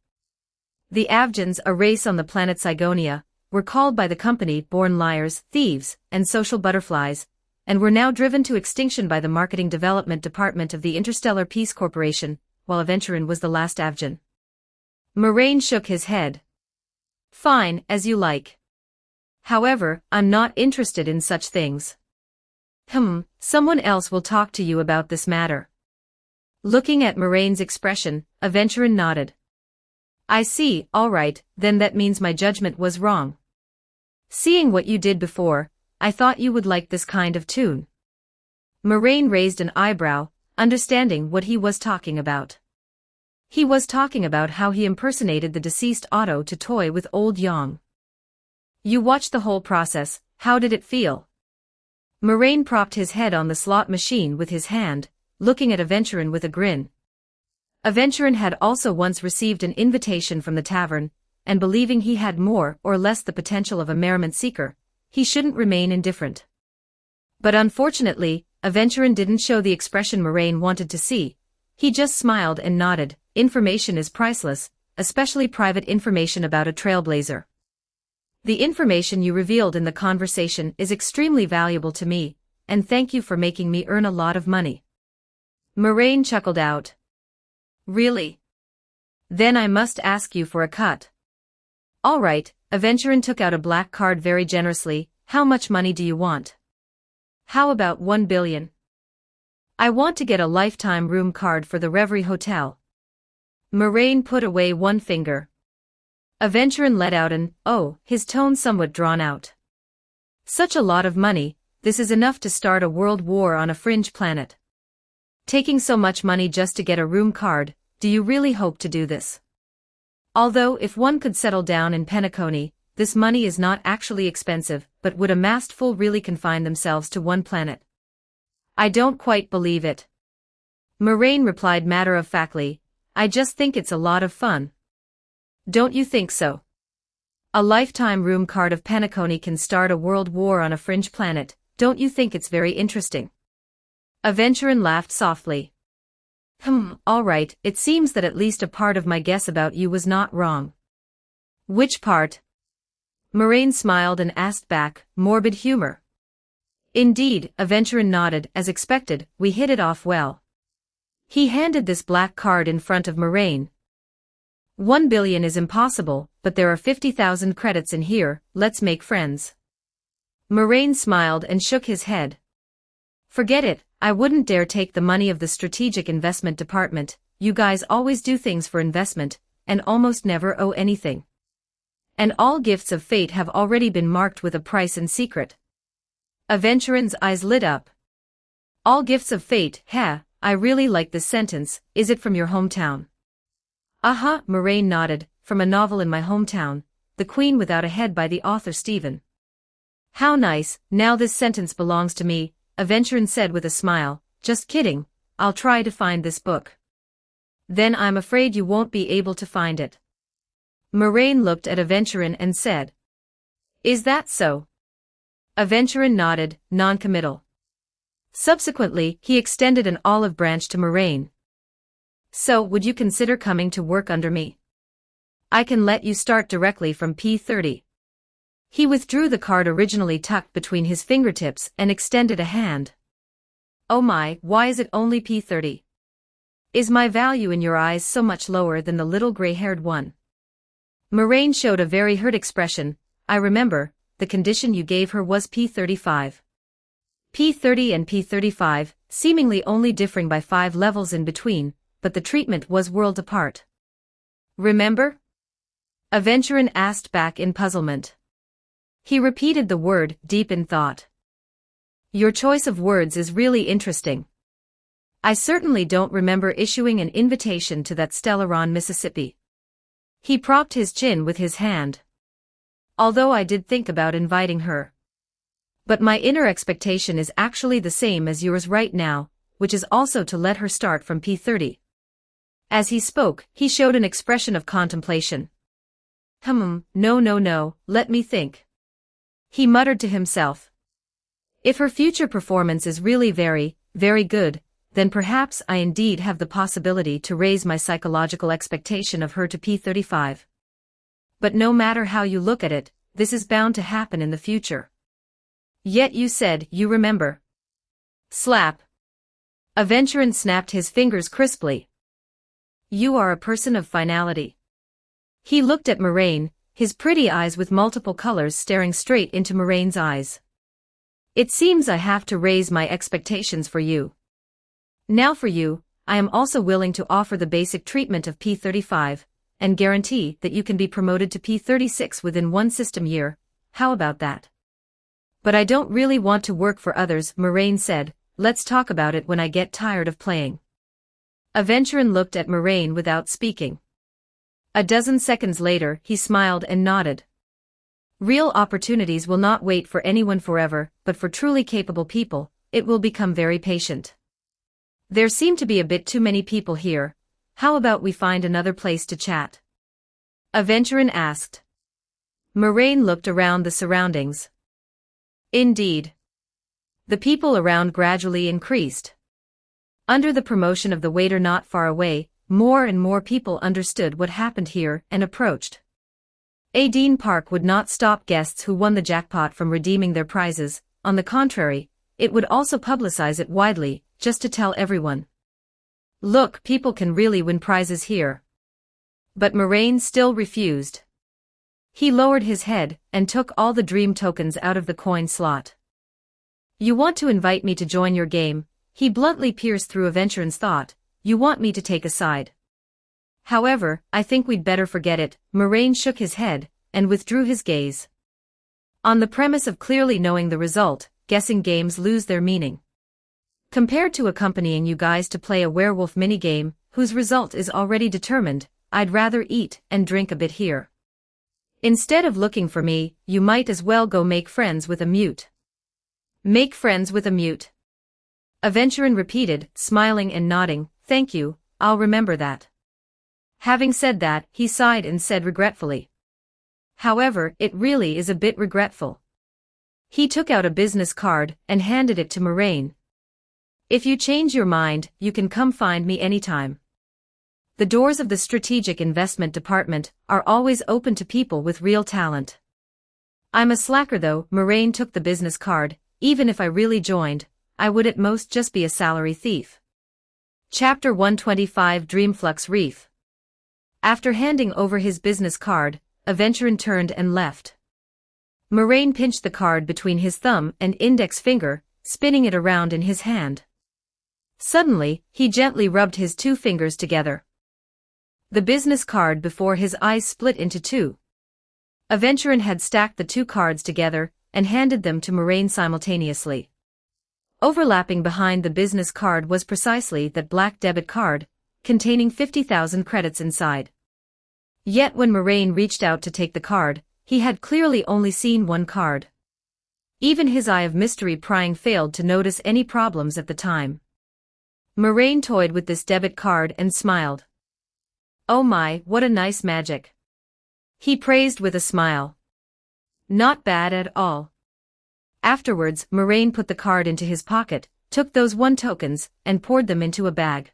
The Avgins, a race on the planet Sigonia, were called by the company born liars, thieves, and social butterflies, and were now driven to extinction by the Marketing Development Department of the Interstellar Peace Corporation, while Aventurin was the last Avgin." Moraine shook his head. "Fine, as you like. However, I'm not interested in such things." Someone else will talk to you about this matter." Looking at Moraine's expression, Aventurin nodded. "I see, all right, then that means my judgment was wrong. Seeing what you did before, I thought you would like this kind of tune." Moraine raised an eyebrow, understanding what he was talking about. He was talking about how he impersonated the deceased Otto to toy with old Yang. "You watched the whole process, how did it feel?" Moraine propped his head on the slot machine with his hand, looking at Aventurin with a grin. Aventurin had also once received an invitation from the tavern, and believing he had more or less the potential of a merriment seeker, he shouldn't remain indifferent. But unfortunately, Aventurin didn't show the expression Moraine wanted to see. He just smiled and nodded. "Information is priceless, especially private information about a trailblazer. The information you revealed in the conversation is extremely valuable to me, and thank you for making me earn a lot of money." Moraine chuckled out. "Really? Then I must ask you for a cut." "All right," Aventurin took out a black card very generously. "How much money do you want?" "How about 1 billion? I want to get a lifetime room card for the Reverie Hotel." Moraine put away one finger. Aventurin let out an "oh," his tone somewhat drawn out. "Such a lot of money, this is enough to start a world war on a fringe planet. Taking so much money just to get a room card, do you really hope to do this? Although if one could settle down in Penacony, this money is not actually expensive, but would a masterful really confine themselves to one planet?" "I don't quite believe it," Moraine replied matter-of-factly. "I just think it's a lot of fun." "Don't you think so? A lifetime room card of Penacony can start a world war on a fringe planet, don't you think it's very interesting?" Aventurin laughed softly. All right, it seems that at least a part of my guess about you was not wrong." "Which part?" Moraine smiled and asked back, morbid humor. "Indeed," Aventurin nodded. "As expected, we hit it off well." He handed this black card in front of Moraine. 1 billion is impossible, but there are 50,000 credits in here, let's make friends." Moraine smiled and shook his head. Forget it, I wouldn't dare take the money of the strategic investment department. You guys always do things for investment, and almost never owe anything. And all gifts of fate have already been marked with a price in secret. Aventurin's eyes lit up. All gifts of fate, I really like this sentence. Is it from your hometown? Moraine nodded, from a novel in my hometown, The Queen Without a Head by the author Stephen. How nice, now this sentence belongs to me, Aventurin said with a smile. Just kidding, I'll try to find this book. Then I'm afraid you won't be able to find it. Moraine looked at Aventurin and said. Is that so? Aventurin nodded, non-committal. Subsequently, he extended an olive branch to Moraine. So, would you consider coming to work under me? I can let you start directly from P30. He withdrew the card originally tucked between his fingertips and extended a hand. Oh my, why is it only P30? Is my value in your eyes so much lower than the little gray-haired one? Moraine showed a very hurt expression. I remember, the condition you gave her was P35. P30 and P35, seemingly only differing by 5 levels in between, but the treatment was worlds apart. Remember? Aventurin asked back in puzzlement. He repeated the word, deep in thought. Your choice of words is really interesting. I certainly don't remember issuing an invitation to that Stellaron, Mississippi. He propped his chin with his hand. Although I did think about inviting her. But my inner expectation is actually the same as yours right now, which is also to let her start from P30. As he spoke, he showed an expression of contemplation. No, let me think. He muttered to himself. If her future performance is really very, very good, then perhaps I indeed have the possibility to raise my psychological expectation of her to P35. But no matter how you look at it, this is bound to happen in the future. Yet you said you remember. Slap. Aventurin snapped his fingers crisply. You are a person of finality. He looked at Moraine, his pretty eyes with multiple colors staring straight into Moraine's eyes. It seems I have to raise my expectations for you. Now for you, I am also willing to offer the basic treatment of P35, and guarantee that you can be promoted to P36 within 1 system year. How about that? But I don't really want to work for others, Moraine said. Let's talk about it when I get tired of playing. Aventurin looked at Moraine without speaking. A dozen seconds later, he smiled and nodded. Real opportunities will not wait for anyone forever, but for truly capable people, it will become very patient. There seem to be a bit too many people here. How about we find another place to chat? Aventurin asked. Moraine looked around the surroundings. Indeed. The people around gradually increased. Under the promotion of the waiter not far away, more and more people understood what happened here and approached. Adine Park would not stop guests who won the jackpot from redeeming their prizes. On the contrary, it would also publicize it widely, just to tell everyone. Look, people can really win prizes here. But Moraine still refused. He lowered his head and took all the dream tokens out of the coin slot. You want to invite me to join your game? He bluntly pierced through Aventurin's thought. You want me to take a side? However, I think we'd better forget it. Moraine shook his head and withdrew his gaze. On the premise of clearly knowing the result, guessing games lose their meaning. Compared to accompanying you guys to play a werewolf minigame, whose result is already determined, I'd rather eat and drink a bit here. Instead of looking for me, you might as well go make friends with a mute. Make friends with a mute. Aventurin repeated, smiling and nodding. Thank you, I'll remember that. Having said that, he sighed and said regretfully. However, it really is a bit regretful. He took out a business card and handed it to Moraine. If you change your mind, you can come find me anytime. The doors of the Strategic Investment Department are always open to people with real talent. I'm a slacker though. Moraine took the business card. Even if I really joined, I would at most just be a salary thief. Chapter 125 Dreamflux Reef. After handing over his business card, Aventurin turned and left. Moraine pinched the card between his thumb and index finger, spinning it around in his hand. Suddenly, he gently rubbed his two fingers together. The business card before his eyes split into two. Aventurin had stacked the two cards together and handed them to Moraine simultaneously. Overlapping behind the business card was precisely that black debit card, containing 50,000 credits inside. Yet when Moraine reached out to take the card, he had clearly only seen one card. Even his eye of mystery prying failed to notice any problems at the time. Moraine toyed with this debit card and smiled. "Oh my, what a nice magic," he praised with a smile. "Not bad at all." Afterwards, Moraine put the card into his pocket, took those 1 tokens, and poured them into a bag.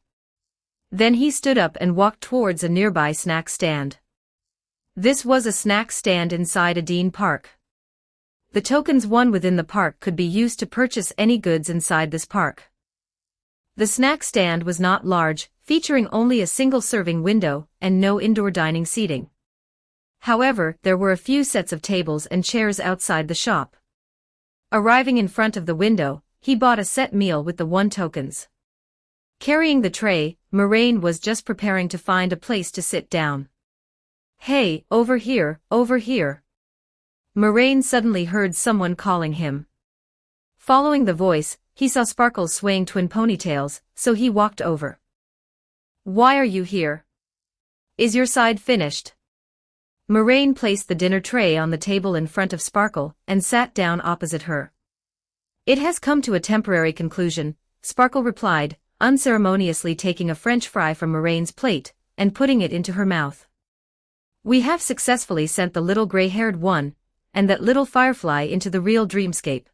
Then he stood up and walked towards a nearby snack stand. This was a snack stand inside a Dean Park. The tokens won within the park could be used to purchase any goods inside this park. The snack stand was not large, featuring only a single serving window and no indoor dining seating. However, there were a few sets of tables and chairs outside the shop. Arriving in front of the window, he bought a set meal with the 1 tokens. Carrying the tray, Moraine was just preparing to find a place to sit down. "Hey, over here, over here." Moraine suddenly heard someone calling him. Following the voice, he saw Sparkle swaying twin ponytails, so he walked over. "Why are you here? Is your side finished?" Moraine placed the dinner tray on the table in front of Sparkle and sat down opposite her. "It has come to a temporary conclusion," Sparkle replied, unceremoniously taking a French fry from Moraine's plate and putting it into her mouth. "We have successfully sent the little gray-haired one and that little firefly into the real dreamscape.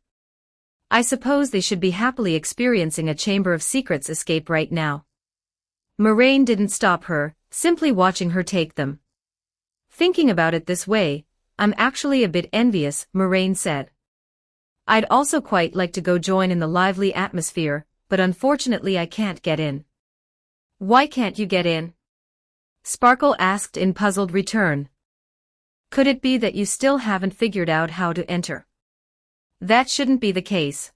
I suppose they should be happily experiencing a Chamber of Secrets escape right now." Moraine didn't stop her, simply watching her take them. "Thinking about it this way, I'm actually a bit envious," Moraine said. "I'd also quite like to go join in the lively atmosphere, but unfortunately I can't get in." "Why can't you get in?" Sparkle asked in puzzled return. "Could it be that you still haven't figured out how to enter?" "That shouldn't be the case."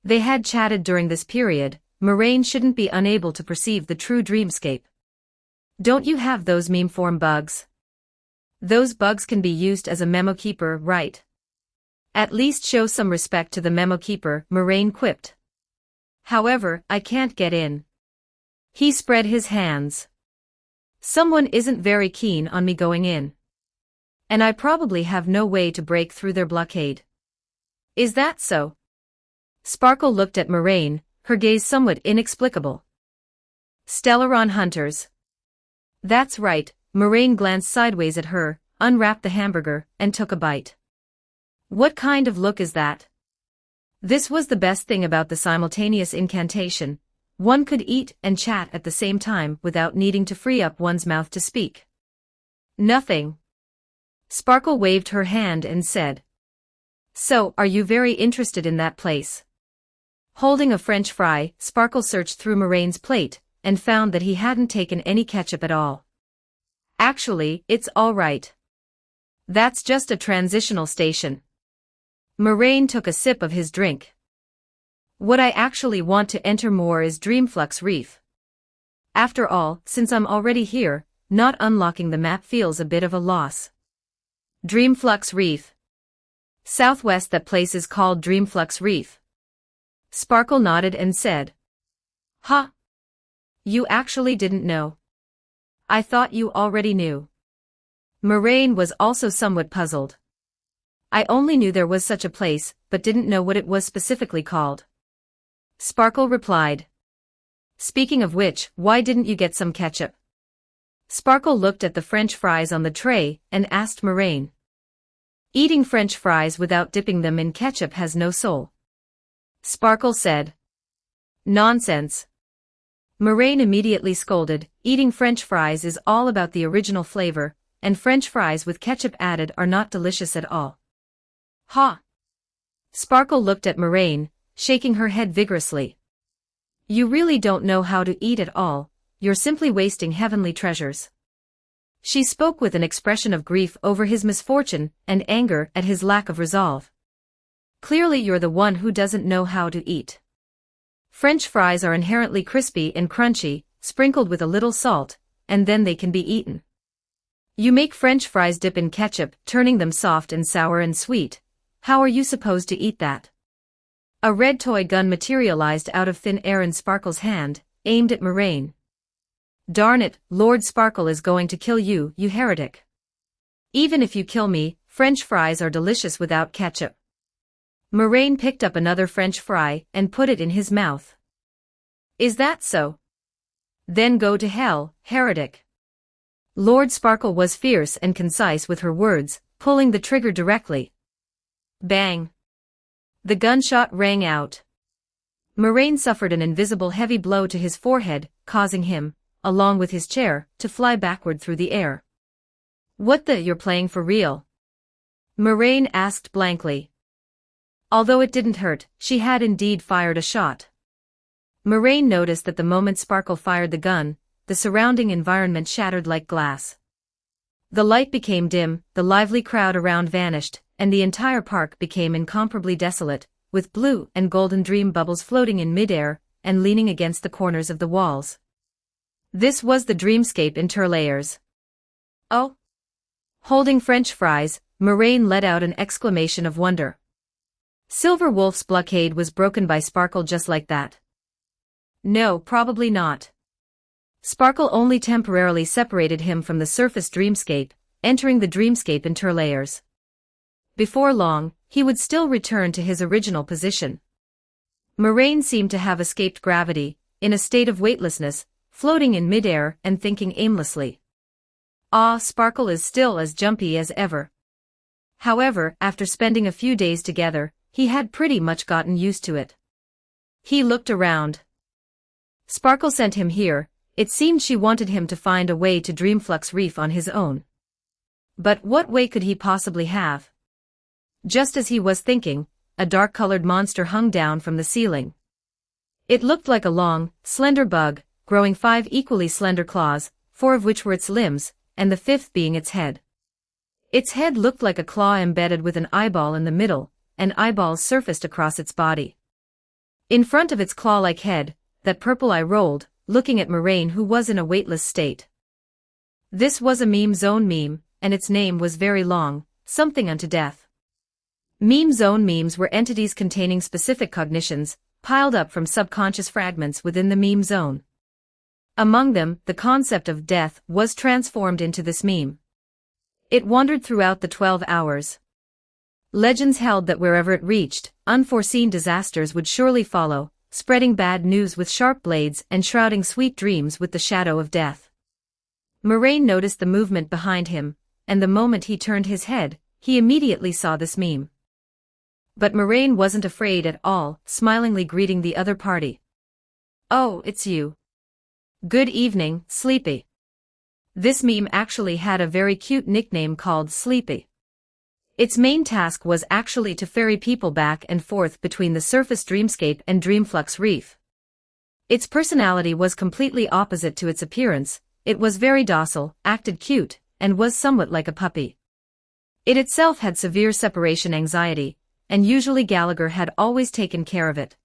They had chatted during this period. Moraine shouldn't be unable to perceive the true dreamscape. "Don't you have those meme form bugs? Those bugs can be used as a memo keeper, right? At least show some respect to the memo keeper," Moraine quipped. "However, I can't get in." He spread his hands. "Someone isn't very keen on me going in. And I probably have no way to break through their blockade." "Is that so?" Sparkle looked at Moraine, her gaze somewhat inexplicable. "Stellaron hunters." "That's right." Moraine glanced sideways at her, unwrapped the hamburger, and took a bite. "What kind of look is that?" This was the best thing about the simultaneous incantation. One could eat and chat at the same time without needing to free up one's mouth to speak. "Nothing." Sparkle waved her hand and said. "So, are you very interested in that place?" Holding a French fry, Sparkle searched through Moraine's plate and found that he hadn't taken any ketchup at all. "Actually, it's all right. That's just a transitional station." Moraine took a sip of his drink. "What I actually want to enter more is Dreamflux Reef. After all, since I'm already here, not unlocking the map feels a bit of a loss." "Dreamflux Reef. Southwest, that place is called Dreamflux Reef." Sparkle nodded and said. "Huh. You actually didn't know? I thought you already knew." Moraine was also somewhat puzzled. "I only knew there was such a place, but didn't know what it was specifically called." Sparkle replied. "Speaking of which, why didn't you get some ketchup?" Sparkle looked at the French fries on the tray and asked Moraine. "Eating French fries without dipping them in ketchup has no soul," Sparkle said. "Nonsense." Moraine immediately scolded. "Eating French fries is all about the original flavor, and French fries with ketchup added are not delicious at all." "Ha!" Sparkle looked at Moraine, shaking her head vigorously. "You really don't know how to eat at all, you're simply wasting heavenly treasures." She spoke with an expression of grief over his misfortune and anger at his lack of resolve. Clearly you're the one who doesn't know how to eat. French fries are inherently crispy and crunchy, sprinkled with a little salt, and then they can be eaten. You make French fries dip in ketchup, turning them soft and sour and sweet. How are you supposed to eat that? A red toy gun materialized out of thin air in Sparkle's hand, aimed at Moraine. Darn it, Lord Sparkle is going to kill you, you heretic. Even if you kill me, French fries are delicious without ketchup. Moraine picked up another French fry and put it in his mouth. Is that so? Then go to hell, heretic. Lord Sparkle was fierce and concise with her words, pulling the trigger directly. Bang! The gunshot rang out. Moraine suffered an invisible heavy blow to his forehead, causing him, along with his chair, to fly backward through the air. What the, you're playing for real? Moraine asked blankly. Although it didn't hurt, she had indeed fired a shot. Moraine noticed that the moment Sparkle fired the gun, the surrounding environment shattered like glass. The light became dim, the lively crowd around vanished, and the entire park became incomparably desolate, with blue and golden dream bubbles floating in midair and leaning against the corners of the walls. This was the dreamscape interlayers. Oh! Holding French fries, Moraine let out an exclamation of wonder. Silver Wolf's blockade was broken by Sparkle just like that. No, probably not. Sparkle only temporarily separated him from the surface dreamscape, entering the dreamscape interlayers. Before long, he would still return to his original position. Moraine seemed to have escaped gravity, in a state of weightlessness, floating in midair and thinking aimlessly. Ah, Sparkle is still as jumpy as ever. However, after spending a few days together, he had pretty much gotten used to it. He looked around. Sparkle sent him here. It seemed she wanted him to find a way to Dreamflux Reef on his own. But what way could he possibly have? Just as he was thinking, a dark-colored monster hung down from the ceiling. It looked like a long, slender bug, growing 5 equally slender claws, 4 of which were its limbs, and the 5th being its head. Its head looked like a claw embedded with an eyeball in the middle, and eyeballs surfaced across its body. In front of its claw-like head, that purple eye rolled, looking at Moraine, who was in a weightless state. This was a meme zone meme, and its name was very long, something unto death. Meme zone memes were entities containing specific cognitions, piled up from subconscious fragments within the meme zone. Among them, the concept of death was transformed into this meme. It wandered throughout the 12 hours. Legends held that wherever it reached, unforeseen disasters would surely follow, spreading bad news with sharp blades and shrouding sweet dreams with the shadow of death. Moraine noticed the movement behind him, and the moment he turned his head, he immediately saw this meme. But Moraine wasn't afraid at all, smilingly greeting the other party. Oh, it's you. Good evening, Sleepy. This meme actually had a very cute nickname called Sleepy. Its main task was actually to ferry people back and forth between the surface dreamscape and Dreamflux Reef. Its personality was completely opposite to its appearance. It was very docile, acted cute, and was somewhat like a puppy. It itself had severe separation anxiety, and usually Gallagher had always taken care of it.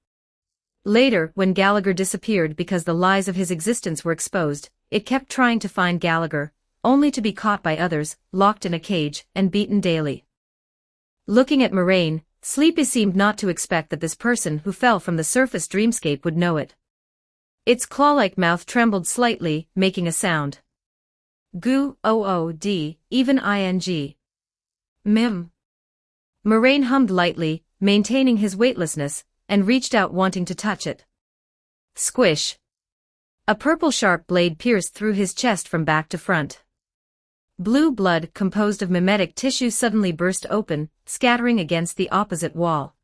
Later, when Gallagher disappeared because the lies of his existence were exposed, it kept trying to find Gallagher, only to be caught by others, locked in a cage, and beaten daily. Looking at Moraine, Sleepy seemed not to expect that this person who fell from the surface dreamscape would know it. Its claw-like mouth trembled slightly, making a sound. Goo-o-o-d, even ing. Mim. Moraine hummed lightly, maintaining his weightlessness, and reached out wanting to touch it. Squish. A purple sharp blade pierced through his chest from back to front. Blue blood composed of mimetic tissue suddenly burst open, scattering against the opposite wall.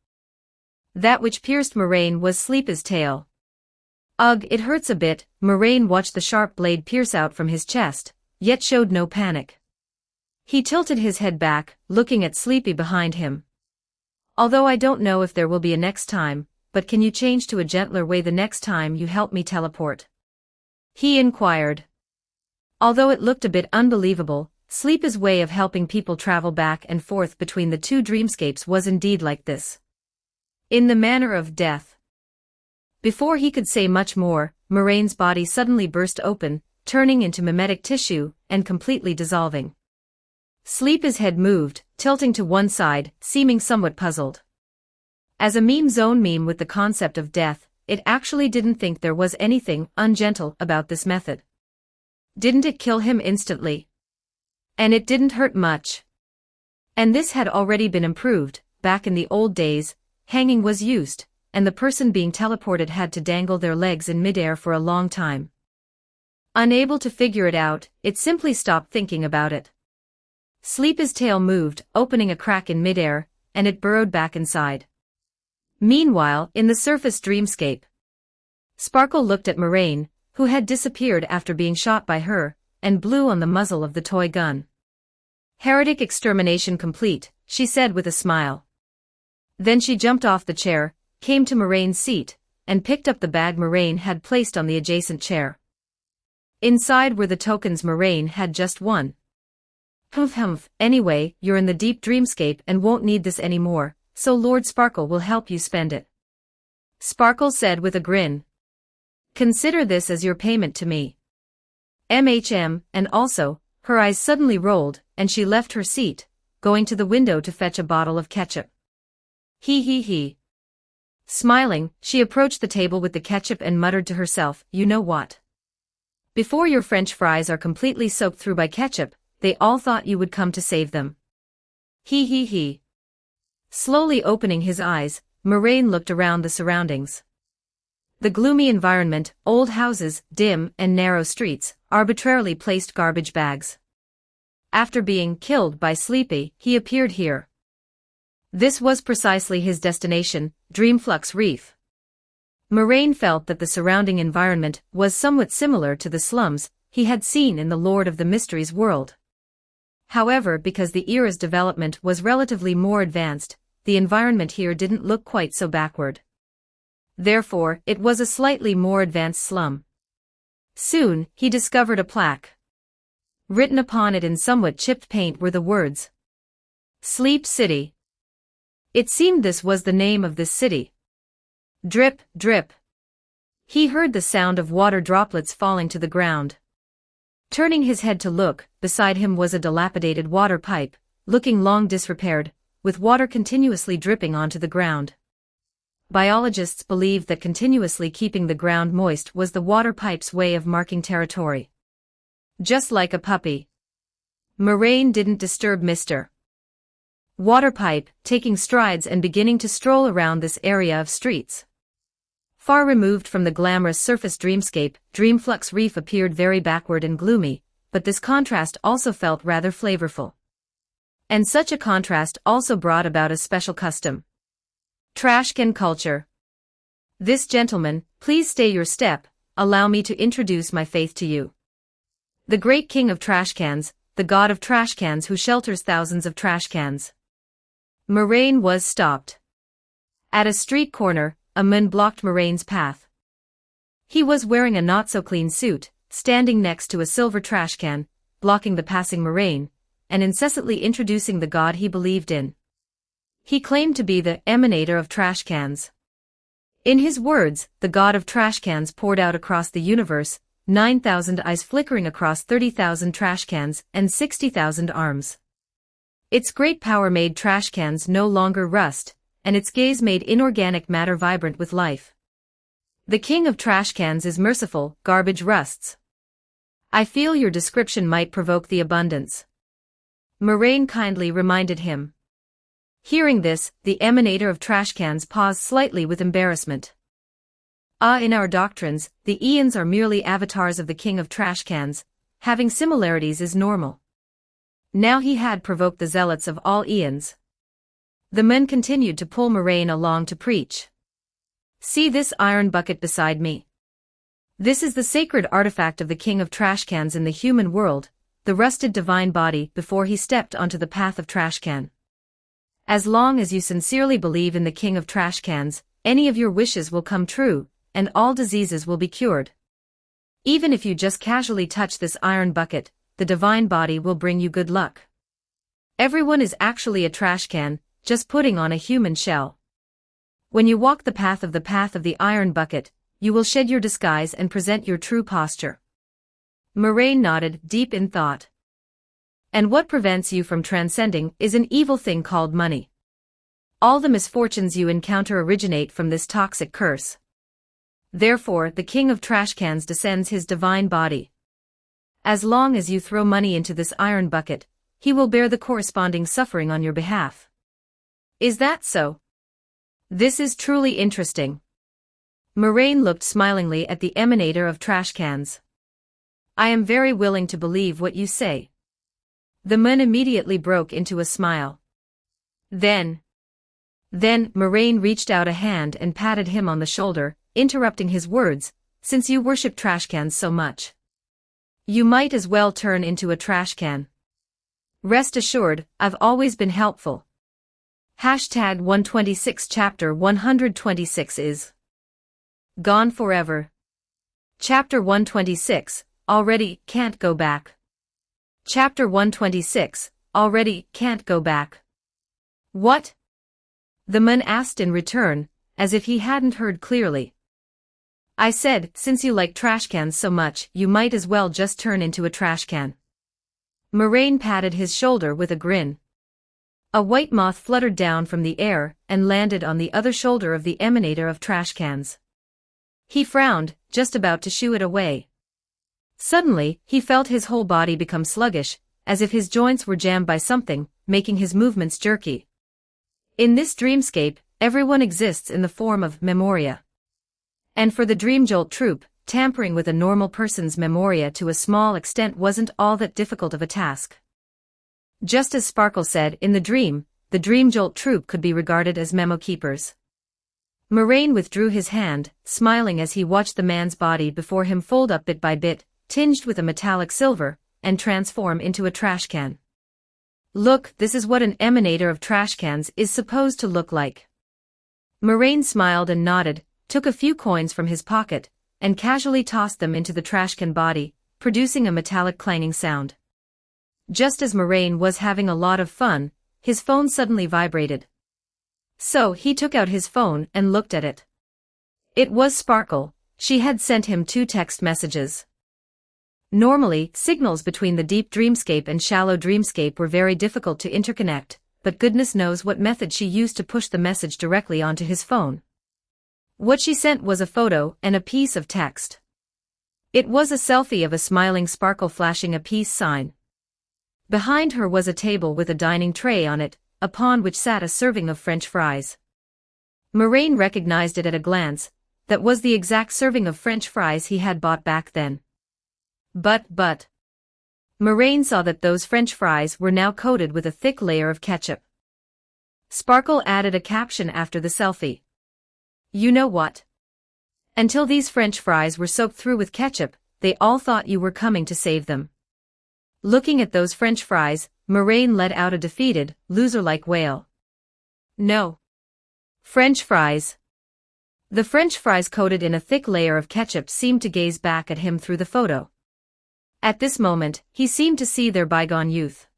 That which pierced Moraine was Sleepy's tail. Ugh, it hurts a bit. Moraine watched the sharp blade pierce out from his chest, yet showed no panic. He tilted his head back, looking at Sleepy behind him. Although I don't know if there will be a next time, but can you change to a gentler way the next time you help me teleport? He inquired. Although it looked a bit unbelievable, Sleep's way of helping people travel back and forth between the two dreamscapes was indeed like this. In the manner of death. Before he could say much more, Moraine's body suddenly burst open, turning into mimetic tissue, and completely dissolving. Sleep's head moved, tilting to one side, seeming somewhat puzzled. As a meme zone meme with the concept of death, it actually didn't think there was anything ungentle about this method. Didn't it kill him instantly? And it didn't hurt much. And this had already been improved. Back in the old days, hanging was used, and the person being teleported had to dangle their legs in midair for a long time. Unable to figure it out, it simply stopped thinking about it. Sleep's tail moved, opening a crack in midair, and it burrowed back inside. Meanwhile, in the surface dreamscape, Sparkle looked at Moraine, who had disappeared after being shot by her, and blew on the muzzle of the toy gun. "Heretic extermination complete," she said with a smile. Then she jumped off the chair, came to Moraine's seat, and picked up the bag Moraine had placed on the adjacent chair. Inside were the tokens Moraine had just won. Humph, anyway, you're in the deep dreamscape and won't need this anymore, so Lord Sparkle will help you spend it. Sparkle said with a grin. Consider this as your payment to me. And also, her eyes suddenly rolled, and she left her seat, going to the window to fetch a bottle of ketchup. He. Smiling, she approached the table with the ketchup and muttered to herself, "You know what? Before your French fries are completely soaked through by ketchup, they all thought you would come to save them." He. Slowly opening his eyes, Moraine looked around the surroundings. The gloomy environment, old houses, dim and narrow streets, arbitrarily placed garbage bags. After being killed by Sleepy, he appeared here. This was precisely his destination, Dreamflux Reef. Moraine felt that the surrounding environment was somewhat similar to the slums he had seen in the Lord of the Mysteries world. However, because the era's development was relatively more advanced, the environment here didn't look quite so backward. Therefore, it was a slightly more advanced slum. Soon, he discovered a plaque. Written upon it in somewhat chipped paint were the words, "Sleep City." It seemed this was the name of this city. Drip, drip. He heard the sound of water droplets falling to the ground. Turning his head to look, beside him was a dilapidated water pipe, looking long disrepaired, with water continuously dripping onto the ground. Biologists believed that continuously keeping the ground moist was the water pipe's way of marking territory. Just like a puppy. Moraine didn't disturb Mr. Waterpipe, taking strides and beginning to stroll around this area of streets. Far removed from the glamorous surface dreamscape, Dreamflux Reef appeared very backward and gloomy, but this contrast also felt rather flavorful. And such a contrast also brought about a special custom. Trash can culture. "This gentleman, please stay your step, allow me to introduce my faith to you. The great king of trash cans, the god of trash cans who shelters thousands of trash cans." Moraine was stopped. At a street corner, a man blocked Moraine's path. He was wearing a not-so-clean suit, standing next to a silver trash can, blocking the passing Moraine, and incessantly introducing the god he believed in. He claimed to be the emanator of trash cans. In his words, the god of trash cans poured out across the universe, 9,000 eyes flickering across 30,000 trash cans and 60,000 arms. Its great power made trash cans no longer rust, and its gaze made inorganic matter vibrant with life. "The king of trash cans is merciful, garbage rusts. I feel your description might provoke the abundance." Moraine kindly reminded him. Hearing this, the emanator of trash cans paused slightly with embarrassment. In our doctrines, the Eons are merely avatars of the king of trash cans. Having similarities is normal. Now he had provoked the zealots of all Eons. The men continued to pull Moraine along to preach. "See this iron bucket beside me? This is the sacred artifact of the king of trash cans in the human world, the rusted divine body before he stepped onto the path of trash can. As long as you sincerely believe in the king of trash cans, any of your wishes will come true, and all diseases will be cured. Even if you just casually touch this iron bucket, the divine body will bring you good luck. Everyone is actually a trash can, just putting on a human shell. When you walk the path of the iron bucket, you will shed your disguise and present your true posture. Moraine nodded, deep in thought. And what prevents you from transcending is an evil thing called money. All the misfortunes you encounter originate from this toxic curse. Therefore, the king of trash cans descends his divine body. As long as you throw money into this iron bucket, he will bear the corresponding suffering on your behalf. Is that so? This is truly interesting. Moraine looked smilingly at the emanator of trash cans. I am very willing to believe what you say. The man immediately broke into a smile. Then Moraine reached out a hand and patted him on the shoulder, interrupting his words, since you worship trash cans so much. You might as well turn into a trash can. Rest assured, I've always been helpful. Hashtag 126 Chapter 126 is gone forever. Chapter 126, already can't go back. Chapter 126, already can't go back. What? The man asked in return, as if he hadn't heard clearly. I said, since you like trash cans so much, you might as well just turn into a trash can. Moraine patted his shoulder with a grin. A white moth fluttered down from the air and landed on the other shoulder of the emanator of trash cans. He frowned, just about to shoo it away. Suddenly, he felt his whole body become sluggish, as if his joints were jammed by something, making his movements jerky. In this dreamscape, everyone exists in the form of memoria. And for the Dream Jolt troupe, tampering with a normal person's memoria to a small extent wasn't all that difficult of a task. Just as Sparkle said in the Dream Jolt troupe could be regarded as memo keepers. Moraine withdrew his hand, smiling as he watched the man's body before him fold up bit by bit, tinged with a metallic silver, and transform into a trash can. Look, this is what an emanator of trash cans is supposed to look like. Moraine smiled and nodded, took a few coins from his pocket, and casually tossed them into the trash can body, producing a metallic clanging sound. Just as Moraine was having a lot of fun, his phone suddenly vibrated. So he took out his phone and looked at it. It was Sparkle. She had sent him 2 text messages. Normally, signals between the deep dreamscape and shallow dreamscape were very difficult to interconnect, but goodness knows what method she used to push the message directly onto his phone. What she sent was a photo and a piece of text. It was a selfie of a smiling Sparkle flashing a peace sign. Behind her was a table with a dining tray on it, upon which sat a serving of French fries. Moraine recognized it at a glance. That was the exact serving of French fries he had bought back then. But. Moraine saw that those French fries were now coated with a thick layer of ketchup. Sparkle added a caption after the selfie. You know what? Until these French fries were soaked through with ketchup, they all thought you were coming to save them. Looking at those French fries, Moraine let out a defeated, loser-like wail. No. French fries. The French fries coated in a thick layer of ketchup seemed to gaze back at him through the photo. At this moment, he seemed to see their bygone youth.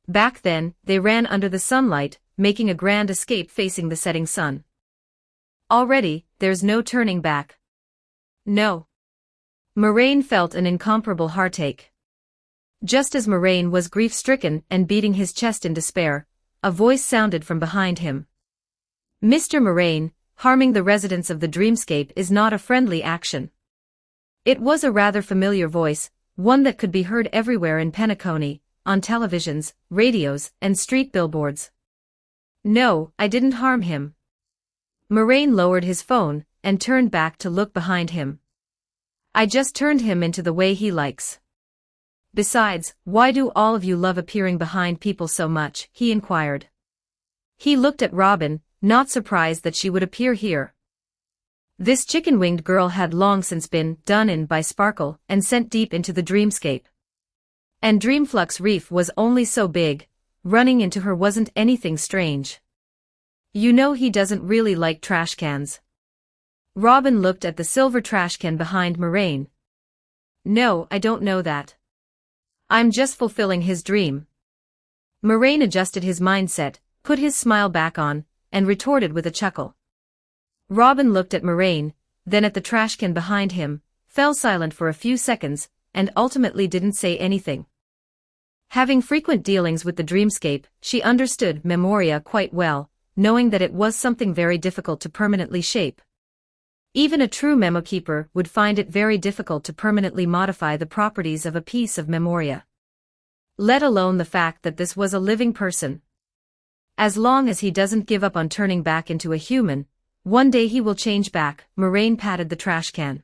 Back then, they ran under the sunlight, making a grand escape facing the setting sun. Already, there's no turning back. No. Moraine felt an incomparable heartache. Just as Moraine was grief-stricken and beating his chest in despair, a voice sounded from behind him. Mr. Moraine, harming the residents of the dreamscape is not a friendly action. It was a rather familiar voice, one that could be heard everywhere in Penacony, on televisions, radios, and street billboards. No, I didn't harm him. Moraine lowered his phone and turned back to look behind him. I just turned him into the way he likes. Besides, why do all of you love appearing behind people so much? He inquired. He looked at Robin, not surprised that she would appear here. This chicken-winged girl had long since been done in by Sparkle and sent deep into the dreamscape. And Dreamflux Reef was only so big, running into her wasn't anything strange. You know he doesn't really like trash cans. Robin looked at the silver trash can behind Moraine. No, I don't know that. I'm just fulfilling his dream. Moraine adjusted his mindset, put his smile back on, and retorted with a chuckle. Robin looked at Moraine, then at the trash can behind him, fell silent for a few seconds, and ultimately didn't say anything. Having frequent dealings with the dreamscape, she understood memoria quite well, knowing that it was something very difficult to permanently shape. Even a true memokeeper would find it very difficult to permanently modify the properties of a piece of memoria. Let alone the fact that this was a living person. As long as he doesn't give up on turning back into a human, one day he will change back. Moraine patted the trash can.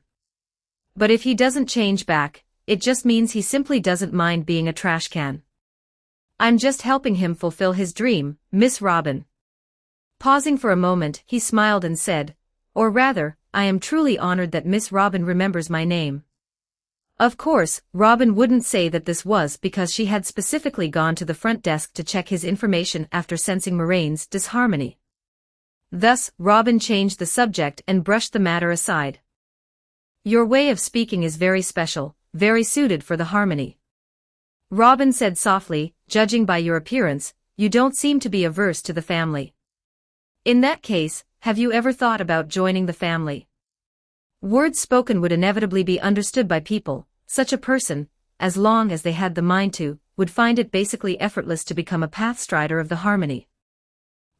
But if he doesn't change back, it just means he simply doesn't mind being a trash can. I'm just helping him fulfill his dream, Miss Robin. Pausing for a moment, he smiled and said, or rather, I am truly honored that Miss Robin remembers my name. Of course, Robin wouldn't say that this was because she had specifically gone to the front desk to check his information after sensing Moraine's disharmony. Thus, Robin changed the subject and brushed the matter aside. Your way of speaking is very special, very suited for the harmony. Robin said softly, judging by your appearance, you don't seem to be averse to the family. In that case, have you ever thought about joining the family? Words spoken would inevitably be understood by people. Such a person, as long as they had the mind to, would find it basically effortless to become a pathstrider of the harmony.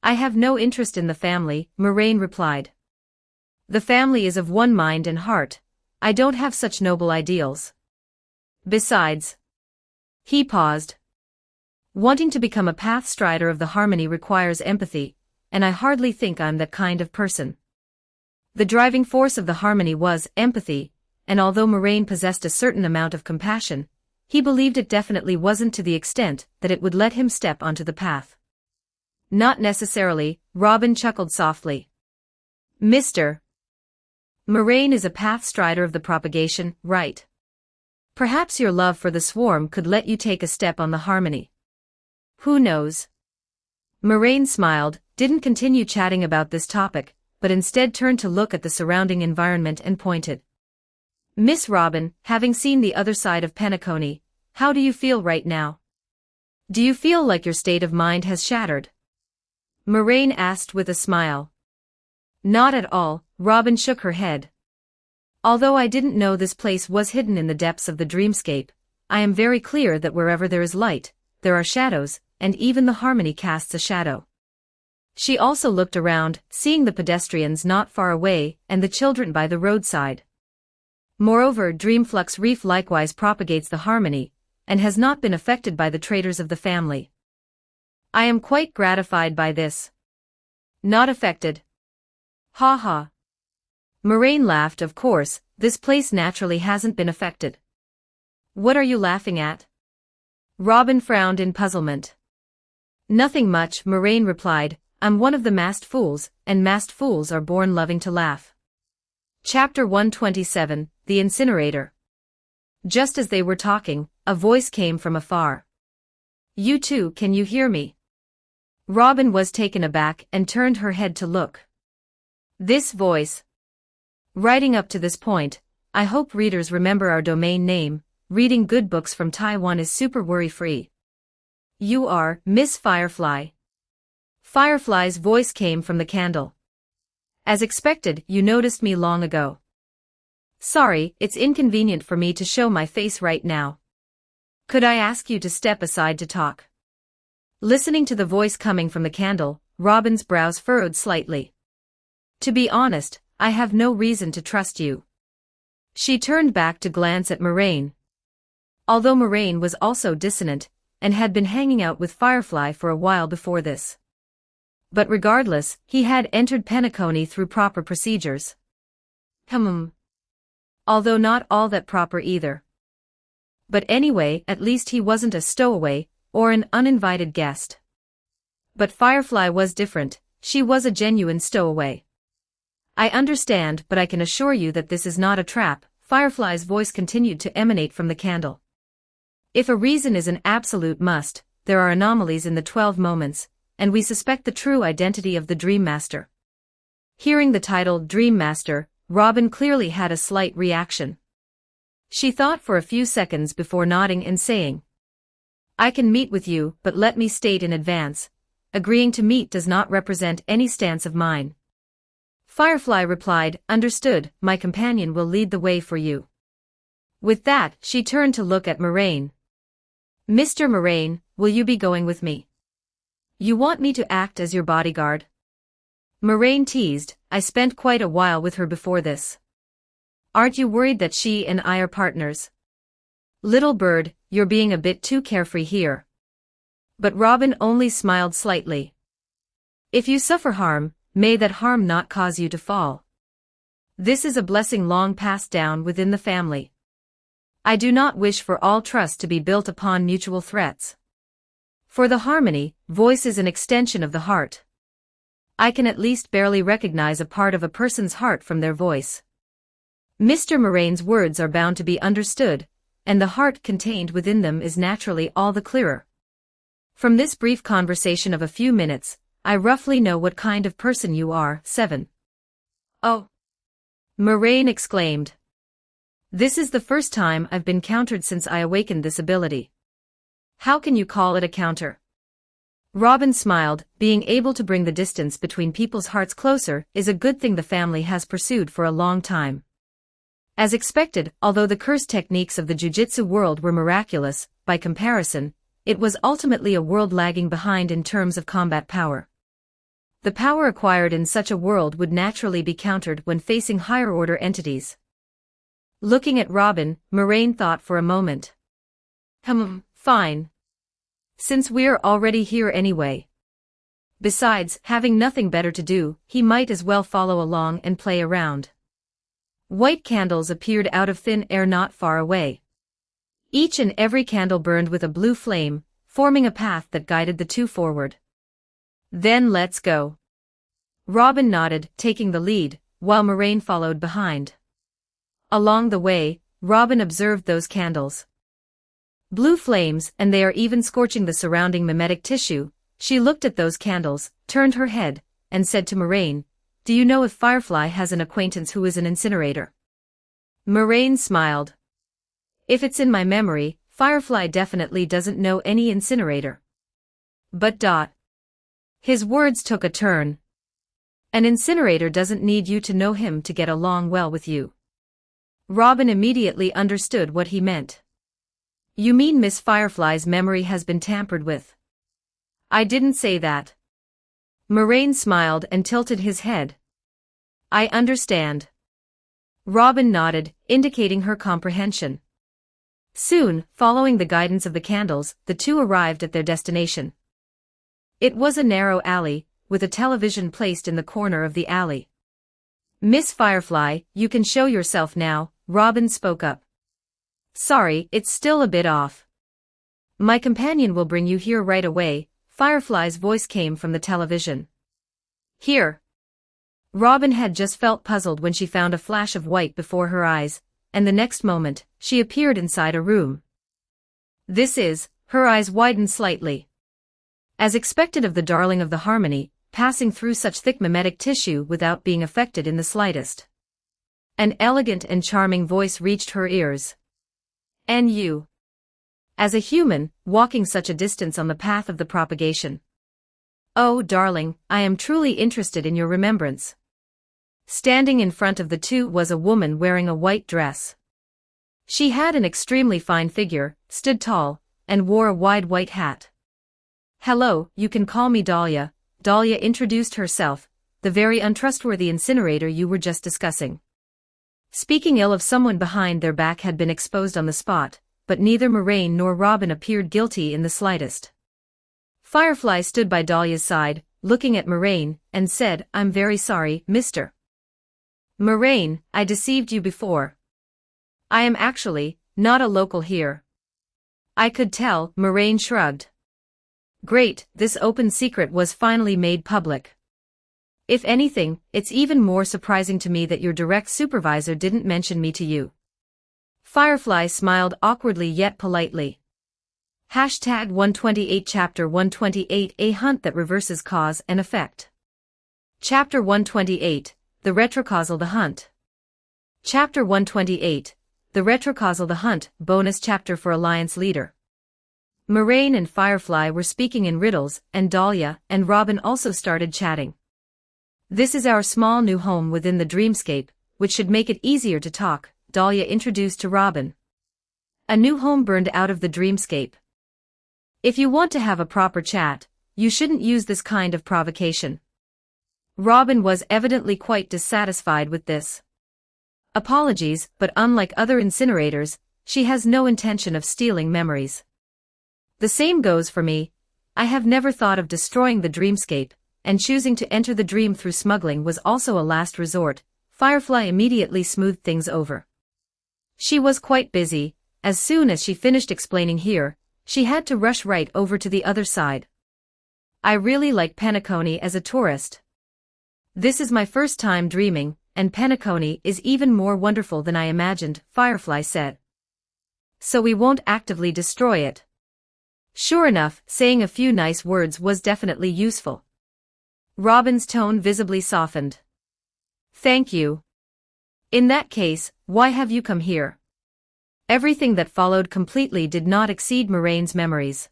I have no interest in the family, Moraine replied. The family is of one mind and heart. I don't have such noble ideals. Besides. He paused. Wanting to become a pathstrider of the harmony requires empathy, and I hardly think I'm that kind of person. The driving force of the harmony was empathy, and although Moraine possessed a certain amount of compassion, he believed it definitely wasn't to the extent that it would let him step onto the path. Not necessarily, Robin chuckled softly. Mr. Moraine is a pathstrider of the propagation, right? Perhaps your love for the swarm could let you take a step on the harmony. Who knows? Moraine smiled, didn't continue chatting about this topic, but instead turned to look at the surrounding environment and pointed. Miss Robin, having seen the other side of Penacony, how do you feel right now? Do you feel like your state of mind has shattered? Moraine asked with a smile. Not at all, Robin shook her head. Although I didn't know this place was hidden in the depths of the dreamscape, I am very clear that wherever there is light, there are shadows, and even the harmony casts a shadow. She also looked around, seeing the pedestrians not far away and the children by the roadside. Moreover, Dreamflux Reef likewise propagates the harmony, and has not been affected by the traitors of the family. I am quite gratified by this. Not affected. Ha ha. Moraine laughed. Of course, this place naturally hasn't been affected. What are you laughing at? Robin frowned in puzzlement. Nothing much, Moraine replied. I'm one of the masked fools, and masked fools are born loving to laugh. Chapter 127, The Incinerator. Just as they were talking, a voice came from afar. You too, can you hear me? Robin was taken aback and turned her head to look. This voice. Writing up to this point, I hope readers remember our domain name. Reading good books from Taiwan is super worry-free. You are Miss Firefly. Firefly's voice came from the candle. As expected, you noticed me long ago. Sorry, it's inconvenient for me to show my face right now. Could I ask you to step aside to talk? Listening to the voice coming from the candle, Robin's brows furrowed slightly. To be honest, I have no reason to trust you. She turned back to glance at Moraine. Although Moraine was also dissonant, and had been hanging out with Firefly for a while before this. But regardless, he had entered Penacony through proper procedures. Although not all that proper either. But anyway, at least he wasn't a stowaway, or an uninvited guest. But Firefly was different, she was a genuine stowaway. I understand, but I can assure you that this is not a trap, Firefly's voice continued to emanate from the candle. If a reason is an absolute must, there are anomalies in the 12 moments, and we suspect the true identity of the Dream Master. Hearing the title Dream Master, Robin clearly had a slight reaction. She thought for a few seconds before nodding and saying, I can meet with you, but let me state in advance, agreeing to meet does not represent any stance of mine. Firefly replied, understood, my companion will lead the way for you. With that, she turned to look at Moraine. Mr. Moraine, will you be going with me? You want me to act as your bodyguard? Moraine teased, I spent quite a while with her before this. Aren't you worried that she and I are partners? Little bird, you're being a bit too carefree here. But Robin only smiled slightly. If you suffer harm, may that harm not cause you to fall. This is a blessing long passed down within the family. I do not wish for all trust to be built upon mutual threats. For the harmony, voice is an extension of the heart. I can at least barely recognize a part of a person's heart from their voice. Mr. Moraine's words are bound to be understood, and the heart contained within them is naturally all the clearer. From this brief conversation of a few minutes, I roughly know what kind of person you are. 7. Oh! Moraine exclaimed. This is the first time I've been countered since I awakened this ability. How can you call it a counter? Robin smiled, being able to bring the distance between people's hearts closer is a good thing the family has pursued for a long time. As expected, although the curse techniques of the jiu-jitsu world were miraculous, by comparison, it was ultimately a world lagging behind in terms of combat power. The power acquired in such a world would naturally be countered when facing higher-order entities. Looking at Robin, Moraine thought for a moment. Fine. Since we're already here anyway. Besides, having nothing better to do, he might as well follow along and play around. White candles appeared out of thin air not far away. Each and every candle burned with a blue flame, forming a path that guided the two forward. Then let's go. Robin nodded, taking the lead, while Moraine followed behind. Along the way, Robin observed those candles. Blue flames, and they are even scorching the surrounding mimetic tissue. She looked at those candles, turned her head, and said to Moraine, do you know if Firefly has an acquaintance who is an incinerator? Moraine smiled. If it's in my memory, Firefly definitely doesn't know any incinerator. But his words took a turn. An incinerator doesn't need you to know him to get along well with you. Robin immediately understood what he meant. You mean Miss Firefly's memory has been tampered with? I didn't say that. Moraine smiled and tilted his head. I understand. Robin nodded, indicating her comprehension. Soon, following the guidance of the candles, the two arrived at their destination. It was a narrow alley, with a television placed in the corner of the alley. Miss Firefly, you can show yourself now, Robin spoke up. Sorry, it's still a bit off. My companion will bring you here right away, Firefly's voice came from the television. Here. Robin had just felt puzzled when she found a flash of white before her eyes, and the next moment, she appeared inside a room. Her eyes widened slightly. As expected of the darling of the harmony, passing through such thick mimetic tissue without being affected in the slightest. An elegant and charming voice reached her ears. And you. As a human, walking such a distance on the path of the propagation. Oh, darling, I am truly interested in your remembrance. Standing in front of the two was a woman wearing a white dress. She had an extremely fine figure, stood tall, and wore a wide white hat. Hello, you can call me Dahlia, Dahlia introduced herself, the very untrustworthy incinerator you were just discussing. Speaking ill of someone behind their back had been exposed on the spot, but neither Moraine nor Robin appeared guilty in the slightest. Firefly stood by Dahlia's side, looking at Moraine, and said, I'm very sorry, Mr. Moraine, I deceived you before. I am actually not a local here. I could tell, Moraine shrugged. Great, this open secret was finally made public. If anything, it's even more surprising to me that your direct supervisor didn't mention me to you. Firefly smiled awkwardly yet politely. Hashtag 128 Chapter 128 A Hunt that reverses cause and effect. Chapter 128, The Retrocausal The Hunt. Chapter 128, The Retrocausal The Hunt, bonus chapter for Alliance Leader. Moraine and Firefly were speaking in riddles, and Dahlia and Robin also started chatting. This is our small new home within the dreamscape, which should make it easier to talk, Dahlia introduced to Robin. A new home burned out of the dreamscape. If you want to have a proper chat, you shouldn't use this kind of provocation. Robin was evidently quite dissatisfied with this. Apologies, but unlike other incinerators, she has no intention of stealing memories. The same goes for me. I have never thought of destroying the dreamscape, and choosing to enter the dream through smuggling was also a last resort. Firefly immediately smoothed things over. She was quite busy. As soon as she finished explaining here, she had to rush right over to the other side. I really like Penacony as a tourist. This is my first time dreaming, and Penacony is even more wonderful than I imagined, Firefly said. So we won't actively destroy it. Sure enough, saying a few nice words was definitely useful. Robin's tone visibly softened. Thank you. In that case, why have you come here? Everything that followed completely did not exceed Moraine's memories.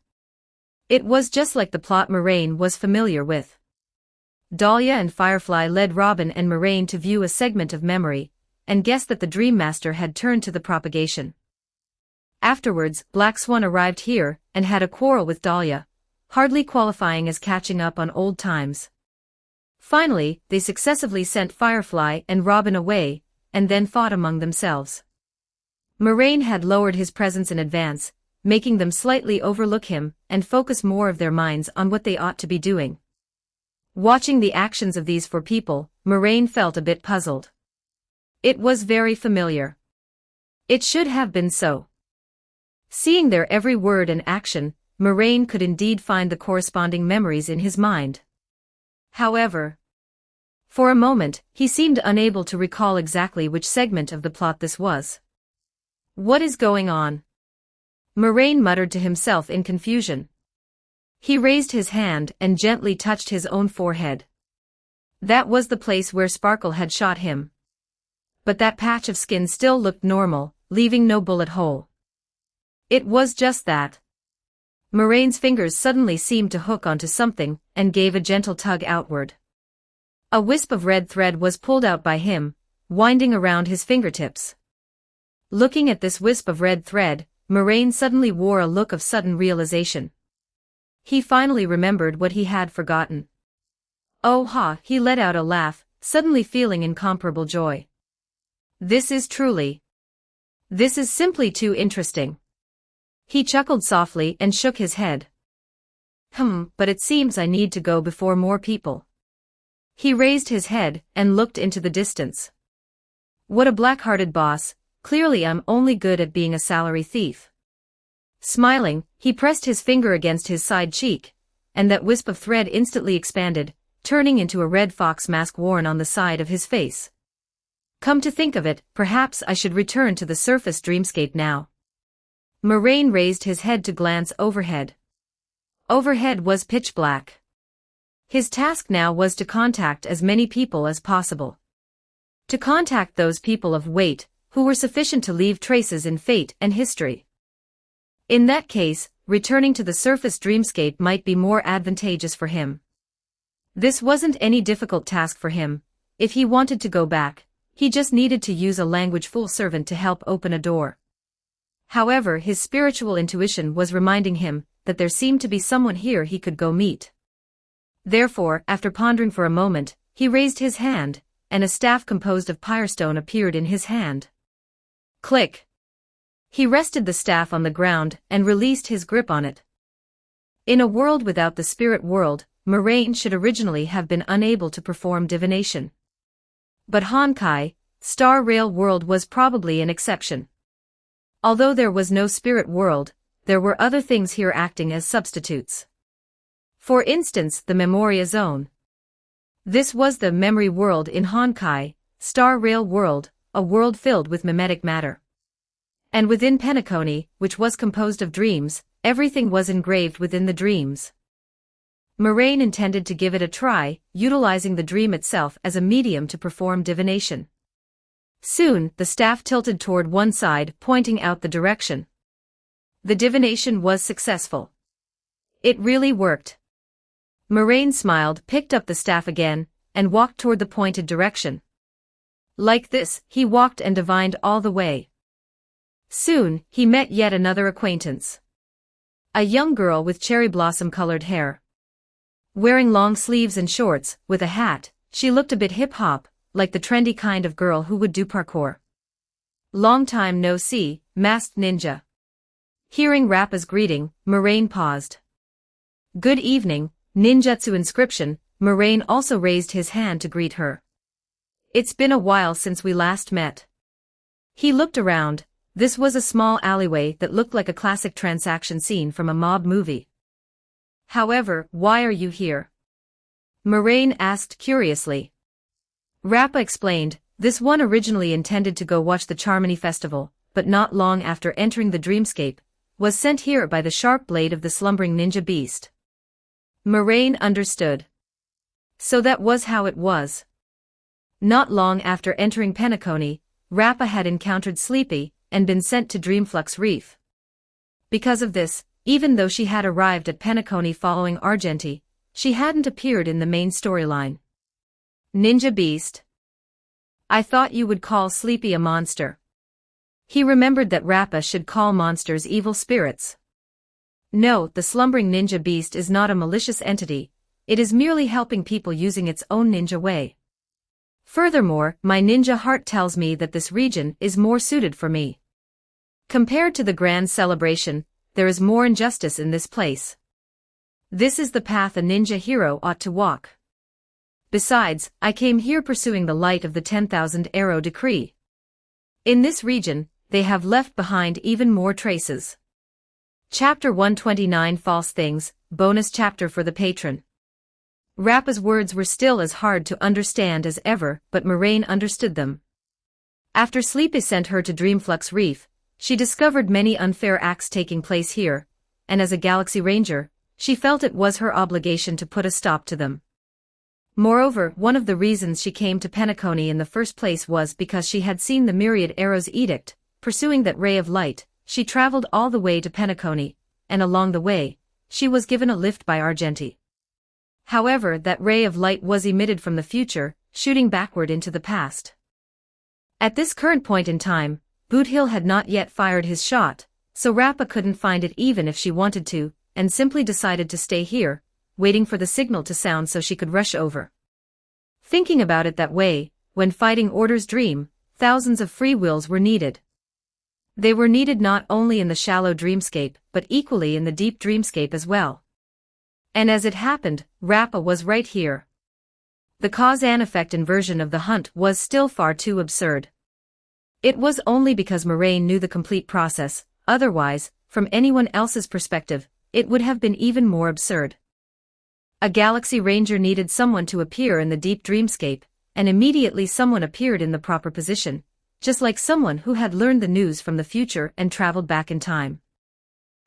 It was just like the plot Moraine was familiar with. Dahlia and Firefly led Robin and Moraine to view a segment of memory, and guessed that the Dream Master had turned to the propagation. Afterwards, Black Swan arrived here, and had a quarrel with Dahlia, hardly qualifying as catching up on old times. Finally, they successively sent Firefly and Robin away, and then fought among themselves. Moraine had lowered his presence in advance, making them slightly overlook him, and focus more of their minds on what they ought to be doing. Watching the actions of these four people, Moraine felt a bit puzzled. It was very familiar. It should have been so. Seeing their every word and action, Moraine could indeed find the corresponding memories in his mind. However, for a moment, he seemed unable to recall exactly which segment of the plot this was. What is going on? Moraine muttered to himself in confusion. He raised his hand and gently touched his own forehead. That was the place where Sparkle had shot him. But that patch of skin still looked normal, leaving no bullet hole. It was just that. Moraine's fingers suddenly seemed to hook onto something, and gave a gentle tug outward. A wisp of red thread was pulled out by him, winding around his fingertips. Looking at this wisp of red thread, Moraine suddenly wore a look of sudden realization. He finally remembered what he had forgotten. Oh ha! He let out a laugh, suddenly feeling incomparable joy. This is simply too interesting. He chuckled softly and shook his head. But it seems I need to go before more people. He raised his head and looked into the distance. What a black-hearted boss, clearly I'm only good at being a salary thief. Smiling, he pressed his finger against his side cheek, and that wisp of thread instantly expanded, turning into a red fox mask worn on the side of his face. Come to think of it, perhaps I should return to the surface dreamscape now. Moraine raised his head to glance overhead. Overhead was pitch black. His task now was to contact as many people as possible. To contact those people of weight, who were sufficient to leave traces in fate and history. In that case, returning to the surface dreamscape might be more advantageous for him. This wasn't any difficult task for him. If he wanted to go back, he just needed to use a language fool servant to help open a door. However, his spiritual intuition was reminding him that there seemed to be someone here he could go meet. Therefore, after pondering for a moment, he raised his hand, and a staff composed of pyrestone appeared in his hand. Click! He rested the staff on the ground and released his grip on it. In a world without the spirit world, Moraine should originally have been unable to perform divination. But Honkai, Star Rail world was probably an exception. Although there was no spirit world, there were other things here acting as substitutes. For instance, the Memoria Zone. This was the memory world in Honkai, Star Rail world, a world filled with mimetic matter. And within Penacony, which was composed of dreams, everything was engraved within the dreams. Moraine intended to give it a try, utilizing the dream itself as a medium to perform divination. Soon, the staff tilted toward one side, pointing out the direction. The divination was successful. It really worked. Moraine smiled, picked up the staff again, and walked toward the pointed direction. Like this, he walked and divined all the way. Soon, he met yet another acquaintance. A young girl with cherry blossom-colored hair. Wearing long sleeves and shorts, with a hat, she looked a bit hip-hop, like the trendy kind of girl who would do parkour. Long time no see, masked ninja. Hearing Rappa's greeting, Moraine paused. Good evening, ninjutsu inscription. Moraine also raised his hand to greet her. It's been a while since we last met. He looked around. This was a small alleyway that looked like a classic transaction scene from a mob movie. However, why are you here? Moraine asked curiously. Rappa explained, this one originally intended to go watch the Charmony festival, but not long after entering the dreamscape, was sent here by the sharp blade of the slumbering ninja beast. Moraine understood. So that was how it was. Not long after entering Penacony, Rappa had encountered Sleepy, and been sent to Dreamflux Reef. Because of this, even though she had arrived at Penacony following Argenti, she hadn't appeared in the main storyline. Ninja Beast. I thought you would call Sleepy a monster. He remembered that Rappa should call monsters evil spirits. No, the slumbering ninja beast is not a malicious entity, it is merely helping people using its own ninja way. Furthermore, my ninja heart tells me that this region is more suited for me. Compared to the grand celebration, there is more injustice in this place. This is the path a ninja hero ought to walk. Besides, I came here pursuing the light of the 10,000 arrow decree. In this region, they have left behind even more traces. Chapter 129 False Things, bonus chapter for the patron. Rappa's words were still as hard to understand as ever, but Moraine understood them. After Sleepy sent her to Dreamflux Reef, she discovered many unfair acts taking place here, and as a Galaxy Ranger, she felt it was her obligation to put a stop to them. Moreover, one of the reasons she came to Penacony in the first place was because she had seen the Myriad Arrows Edict. Pursuing that ray of light, she traveled all the way to Penacony, and along the way, she was given a lift by Argenti. However, that ray of light was emitted from the future, shooting backward into the past. At this current point in time, Boothill had not yet fired his shot, so Rappa couldn't find it even if she wanted to, and simply decided to stay here, waiting for the signal to sound so she could rush over. Thinking about it that way, when fighting Order's dream, thousands of free wills were needed. They were needed not only in the shallow dreamscape, but equally in the deep dreamscape as well. And as it happened, Rappa was right here. The cause and effect inversion of the hunt was still far too absurd. It was only because Moraine knew the complete process, otherwise, from anyone else's perspective, it would have been even more absurd. A Galaxy Ranger needed someone to appear in the deep dreamscape, and immediately someone appeared in the proper position, just like someone who had learned the news from the future and traveled back in time.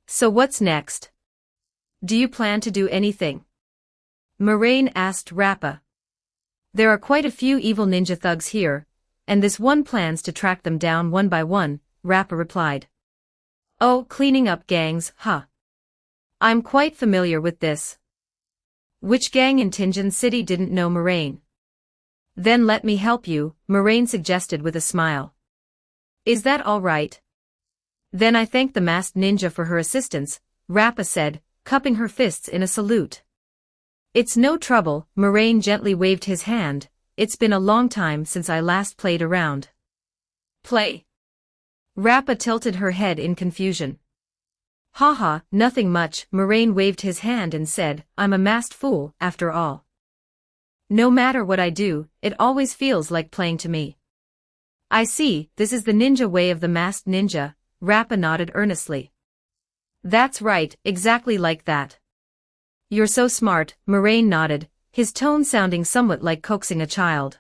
So what's next? Do you plan to do anything? Moraine asked Rappa. There are quite a few evil ninja thugs here, and this one plans to track them down one by one, Rappa replied. Oh, cleaning up gangs, huh? I'm quite familiar with this. Which gang in Tinjin City didn't know Moraine? Then let me help you, Moraine suggested with a smile. Is that all right? Then I thank the masked ninja for her assistance, Rappa said, cupping her fists in a salute. It's no trouble, Moraine gently waved his hand, it's been a long time since I last played around. Play? Rappa tilted her head in confusion. Haha, nothing much, Moraine waved his hand and said, I'm a masked fool, after all. No matter what I do, it always feels like playing to me. I see, this is the ninja way of the masked ninja, Rappa nodded earnestly. That's right, exactly like that. You're so smart, Moraine nodded, his tone sounding somewhat like coaxing a child.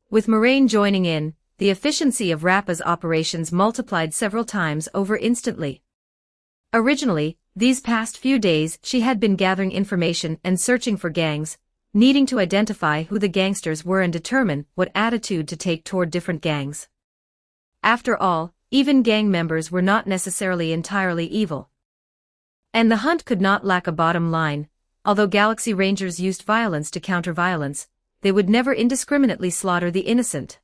With Moraine joining in, the efficiency of Rappa's operations multiplied several times over instantly. Originally, these past few days she had been gathering information and searching for gangs, needing to identify who the gangsters were and determine what attitude to take toward different gangs. After all, even gang members were not necessarily entirely evil. And the hunt could not lack a bottom line. Although Galaxy Rangers used violence to counter violence, they would never indiscriminately slaughter the innocent.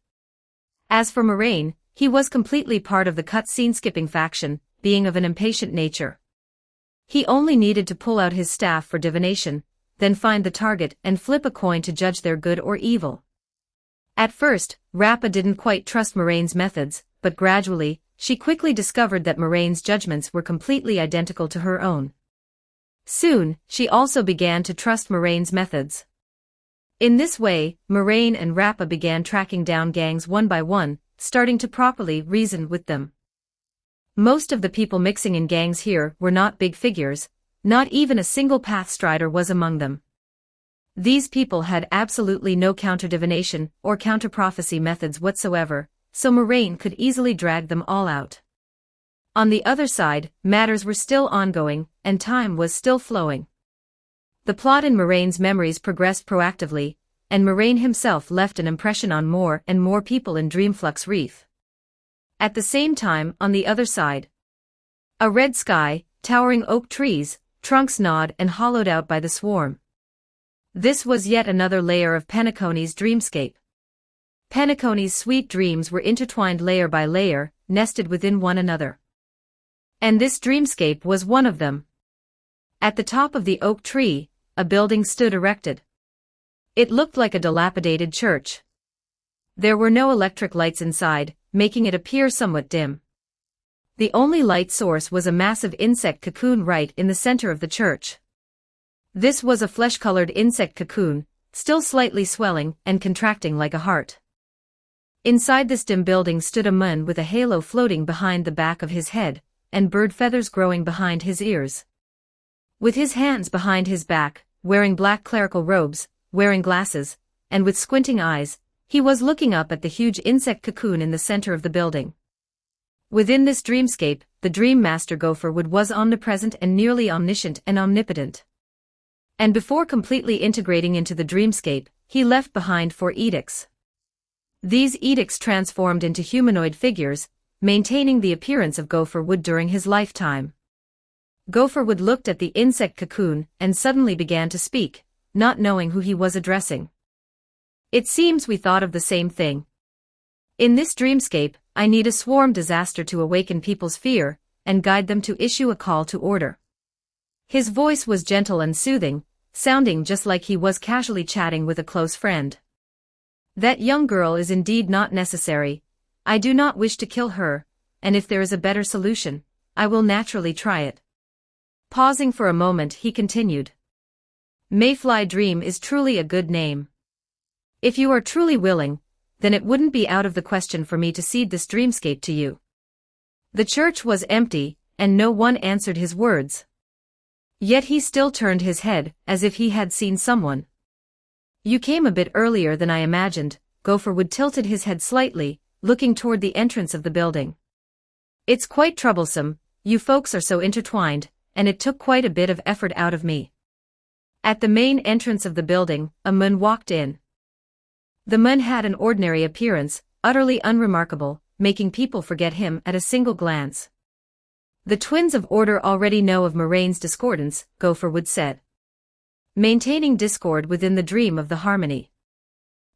As for Moraine, he was completely part of the cutscene-skipping faction, being of an impatient nature. He only needed to pull out his staff for divination, then find the target and flip a coin to judge their good or evil. At first, Rappa didn't quite trust Moraine's methods, but gradually, she quickly discovered that Moraine's judgments were completely identical to her own. Soon, she also began to trust Moraine's methods. In this way, Moraine and Rappa began tracking down gangs one by one, starting to properly reason with them. Most of the people mixing in gangs here were not big figures, not even a single pathstrider was among them. These people had absolutely no counter-divination or counter-prophecy methods whatsoever, so Moraine could easily drag them all out. On the other side, matters were still ongoing, and time was still flowing. The plot in Moraine's memories progressed proactively, and Moraine himself left an impression on more and more people in Dreamflux Reef. At the same time, on the other side, a red sky, towering oak trees, trunks gnawed and hollowed out by the swarm. This was yet another layer of Penacony's dreamscape. Penacony's sweet dreams were intertwined layer by layer, nested within one another. And this dreamscape was one of them. At the top of the oak tree, a building stood erected. It looked like a dilapidated church. There were no electric lights inside, making it appear somewhat dim. The only light source was a massive insect cocoon right in the center of the church. This was a flesh-colored insect cocoon, still slightly swelling and contracting like a heart. Inside this dim building stood a man with a halo floating behind the back of his head, and bird feathers growing behind his ears. With his hands behind his back, wearing black clerical robes, wearing glasses, and with squinting eyes, he was looking up at the huge insect cocoon in the center of the building. Within this dreamscape, the Dream Master Gopherwood was omnipresent and nearly omniscient and omnipotent. And before completely integrating into the dreamscape, he left behind 4 edicts. These edicts transformed into humanoid figures, maintaining the appearance of Gopherwood during his lifetime. Gopherwood looked at the insect cocoon and suddenly began to speak, not knowing who he was addressing. It seems we thought of the same thing. In this dreamscape, I need a swarm disaster to awaken people's fear, and guide them to issue a call to order. His voice was gentle and soothing, sounding just like he was casually chatting with a close friend. That young girl is indeed not necessary. I do not wish to kill her, and if there is a better solution, I will naturally try it. Pausing for a moment, he continued. Mayfly Dream is truly a good name. If you are truly willing, then it wouldn't be out of the question for me to cede this dreamscape to you. The church was empty, and no one answered his words. Yet he still turned his head, as if he had seen someone. You came a bit earlier than I imagined. Gopherwood tilted his head slightly, looking toward the entrance of the building. It's quite troublesome, you folks are so intertwined, and it took quite a bit of effort out of me. At the main entrance of the building, a man walked in. The man had an ordinary appearance, utterly unremarkable, making people forget him at a single glance. The Twins of Order already know of Moraine's discordance, Gopherwood said. Maintaining discord within the dream of the harmony.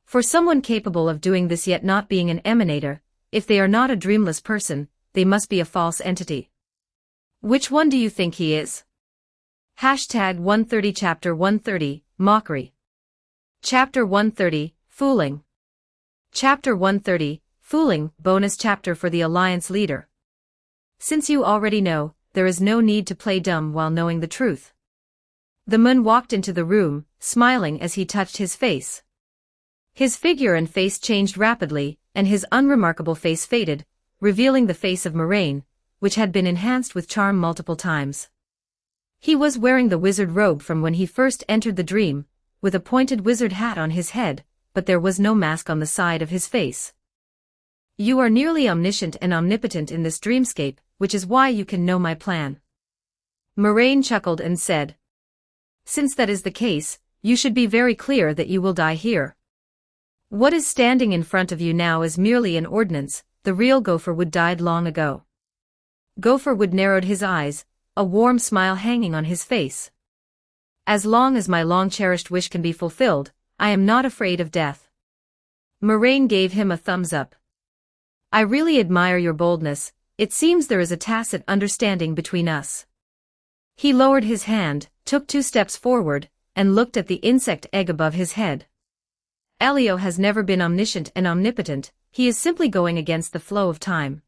For someone capable of doing this yet not being an emanator, if they are not a dreamless person, they must be a false entity. Which one do you think he is? Hashtag 130 Chapter 130, Mockery. Chapter 130, Fooling. Chapter 130, Fooling, bonus chapter for the Alliance leader. Since you already know, there is no need to play dumb while knowing the truth. The man walked into the room, smiling as he touched his face. His figure and face changed rapidly, and his unremarkable face faded, revealing the face of Moraine, which had been enhanced with charm multiple times. He was wearing the wizard robe from when he first entered the dream, with a pointed wizard hat on his head, but there was no mask on the side of his face. You are nearly omniscient and omnipotent in this dreamscape, which is why you can know my plan. Moraine chuckled and said. Since that is the case, you should be very clear that you will die here. What is standing in front of you now is merely an ordnance, the real Gopher Wood died long ago. Gopher Wood narrowed his eyes, a warm smile hanging on his face. As long as my long-cherished wish can be fulfilled, I am not afraid of death. Moraine gave him a thumbs up. I really admire your boldness, it seems there is a tacit understanding between us. He lowered his hand, took 2 steps forward, and looked at the insect egg above his head. Elio has never been omniscient and omnipotent, he is simply going against the flow of time.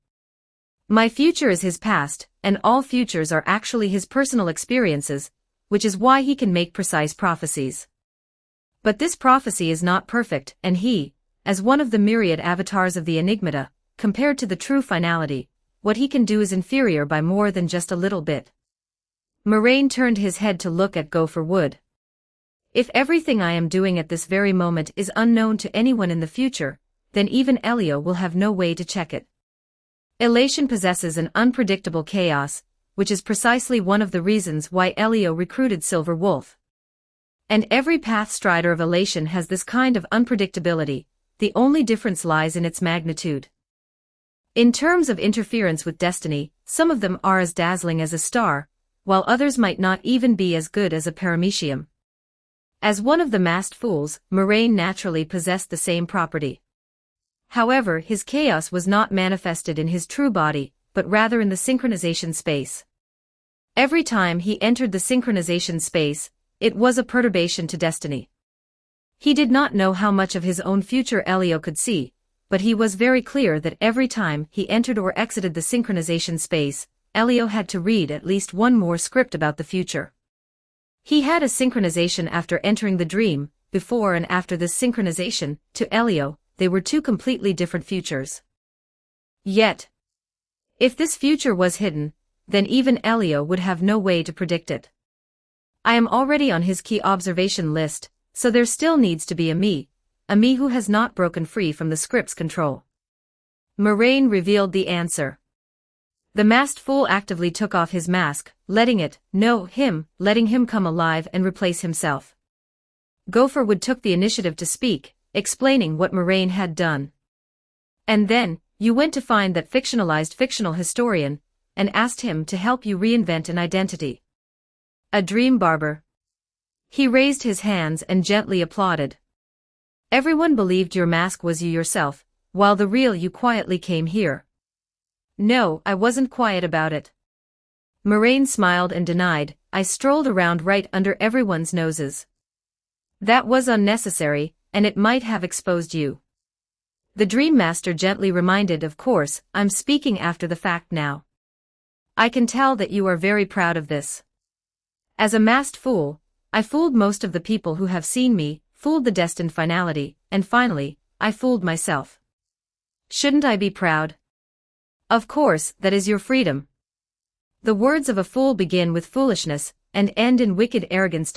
My future is his past, and all futures are actually his personal experiences, which is why he can make precise prophecies. But this prophecy is not perfect, and he, as one of the myriad avatars of the Enigmata, compared to the true finality, what he can do is inferior by more than just a little bit. Moraine turned his head to look at Gopher Wood. If everything I am doing at this very moment is unknown to anyone in the future, then even Elio will have no way to check it. Elation possesses an unpredictable chaos, which is precisely one of the reasons why Elio recruited Silver Wolf. And every Pathstrider of Elation has this kind of unpredictability, the only difference lies in its magnitude. In terms of interference with destiny, some of them are as dazzling as a star, while others might not even be as good as a paramecium. As one of the masked fools, Moraine naturally possessed the same property. However, his chaos was not manifested in his true body, but rather in the synchronization space. Every time he entered the synchronization space, it was a perturbation to destiny. He did not know how much of his own future Elio could see, but he was very clear that every time he entered or exited the synchronization space, Elio had to read at least one more script about the future. He had a synchronization after entering the dream, before and after this synchronization, to Elio, they were 2 completely different futures. Yet, if this future was hidden, then even Elio would have no way to predict it. I am already on his key observation list, so there still needs to be a me who has not broken free from the script's control. Moraine revealed the answer. The masked fool actively took off his mask, letting him come alive and replace himself. Gopher Wood took the initiative to speak, explaining what Moraine had done. And then, you went to find that fictionalized fictional historian, and asked him to help you reinvent an identity. A dream barber. He raised his hands and gently applauded. Everyone believed your mask was you yourself, while the real you quietly came here. No, I wasn't quiet about it. Moraine smiled and denied, I strolled around right under everyone's noses. That was unnecessary, and it might have exposed you. The Dream Master gently reminded, of course, I'm speaking after the fact now. I can tell that you are very proud of this. As a masked fool, I fooled most of the people who have seen me, fooled the destined finality, and finally, I fooled myself. Shouldn't I be proud? Of course, that is your freedom. The words of a fool begin with foolishness, and end in wicked arrogance.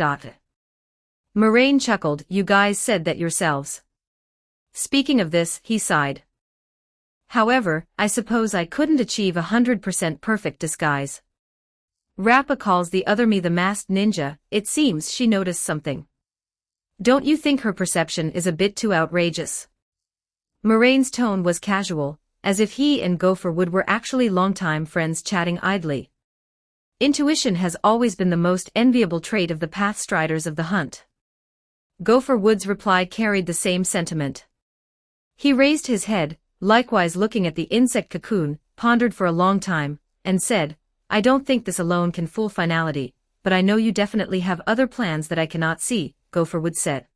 Moraine chuckled, you guys said that yourselves. Speaking of this, he sighed. However, I suppose I couldn't achieve 100% perfect disguise. Rappa calls the other me the masked ninja, it seems she noticed something. Don't you think her perception is a bit too outrageous? Moraine's tone was casual, as if he and Gopher Wood were actually longtime friends chatting idly. Intuition has always been the most enviable trait of the Pathstriders of the Hunt. Gopher Wood's reply carried the same sentiment. He raised his head, likewise looking at the insect cocoon, pondered for a long time, and said, I don't think this alone can fool finality, but I know you definitely have other plans that I cannot see, Gopher Wood said.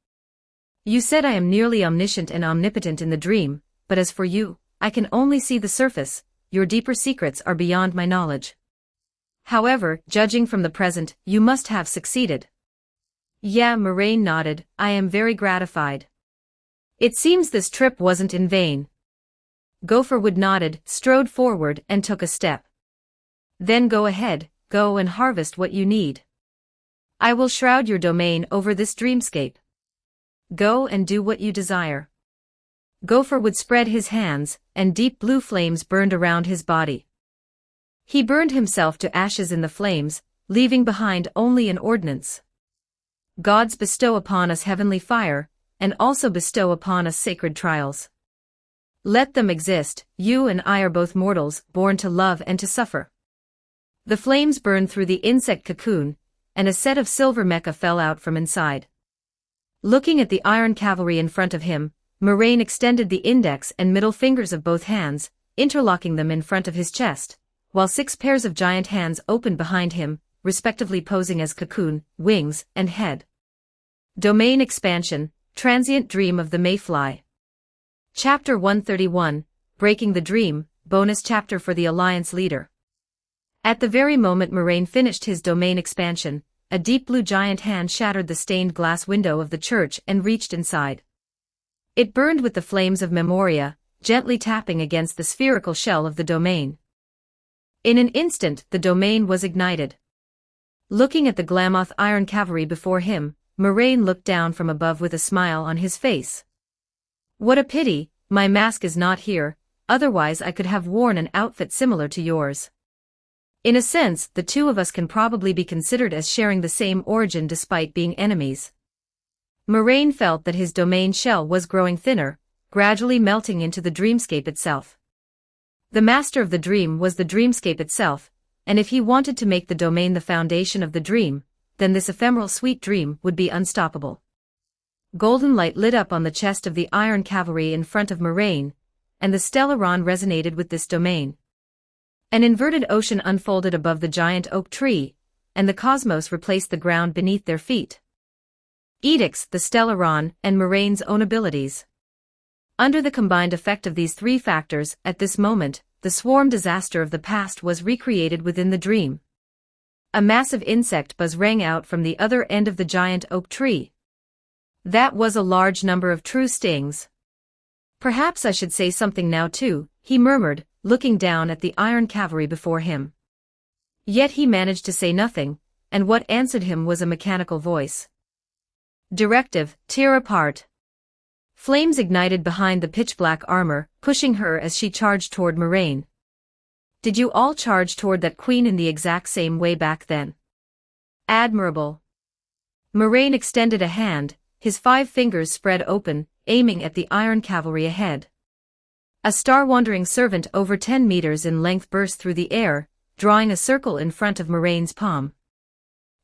You said I am nearly omniscient and omnipotent in the dream, but as for you, I can only see the surface, your deeper secrets are beyond my knowledge. However, judging from the present, you must have succeeded. Yeah, Moraine nodded, I am very gratified. It seems this trip wasn't in vain. Gopher Wood nodded, strode forward and took a step. Then go ahead, go and harvest what you need. I will shroud your domain over this dreamscape. Go and do what you desire. Gopher Wood spread his hands, and deep blue flames burned around his body. He burned himself to ashes in the flames, leaving behind only an ordnance. gods bestow upon us heavenly fire, and also bestow upon us sacred trials. Let them exist, you and I are both mortals, born to love and to suffer. The flames burned through the insect cocoon, and a set of silver mecha fell out from inside. Looking at the iron cavalry in front of him, Moraine extended the index and middle fingers of both hands, interlocking them in front of his chest, while 6 pairs of giant hands opened behind him, respectively posing as cocoon, wings, and head. Domain Expansion, Transient Dream of the Mayfly. Chapter 131, Breaking the Dream, bonus chapter for the Alliance leader. At the very moment Moraine finished his domain expansion, a deep blue giant hand shattered the stained glass window of the church and reached inside. It burned with the flames of Memoria, gently tapping against the spherical shell of the domain. In an instant the domain was ignited. Looking at the Glamoth iron cavalry before him, Moraine looked down from above with a smile on his face. What a pity, my mask is not here, otherwise I could have worn an outfit similar to yours. In a sense, the two of us can probably be considered as sharing the same origin despite being enemies. Moraine felt that his domain shell was growing thinner, gradually melting into the dreamscape itself. The master of the dream was the dreamscape itself, and if he wanted to make the domain the foundation of the dream, then this ephemeral sweet dream would be unstoppable. Golden light lit up on the chest of the iron cavalry in front of Moraine, and the Stellaron resonated with this domain. An inverted ocean unfolded above the giant oak tree, and the cosmos replaced the ground beneath their feet. Edicts, the Stellaron, and Moraine's own abilities. Under the combined effect of these 3 factors, at this moment, the swarm disaster of the past was recreated within the dream. A massive insect buzz rang out from the other end of the giant oak tree. That was a large number of true stings. Perhaps I should say something now too, he murmured, looking down at the iron cavalry before him. Yet he managed to say nothing, and what answered him was a mechanical voice. Directive, tear apart. Flames ignited behind the pitch-black armor, pushing her as she charged toward Moraine. Did you all charge toward that queen in the exact same way back then? Admirable. Moraine extended a hand, his 5 fingers spread open, aiming at the iron cavalry ahead. A star-wandering servant over 10 meters in length burst through the air, drawing a circle in front of Moraine's palm.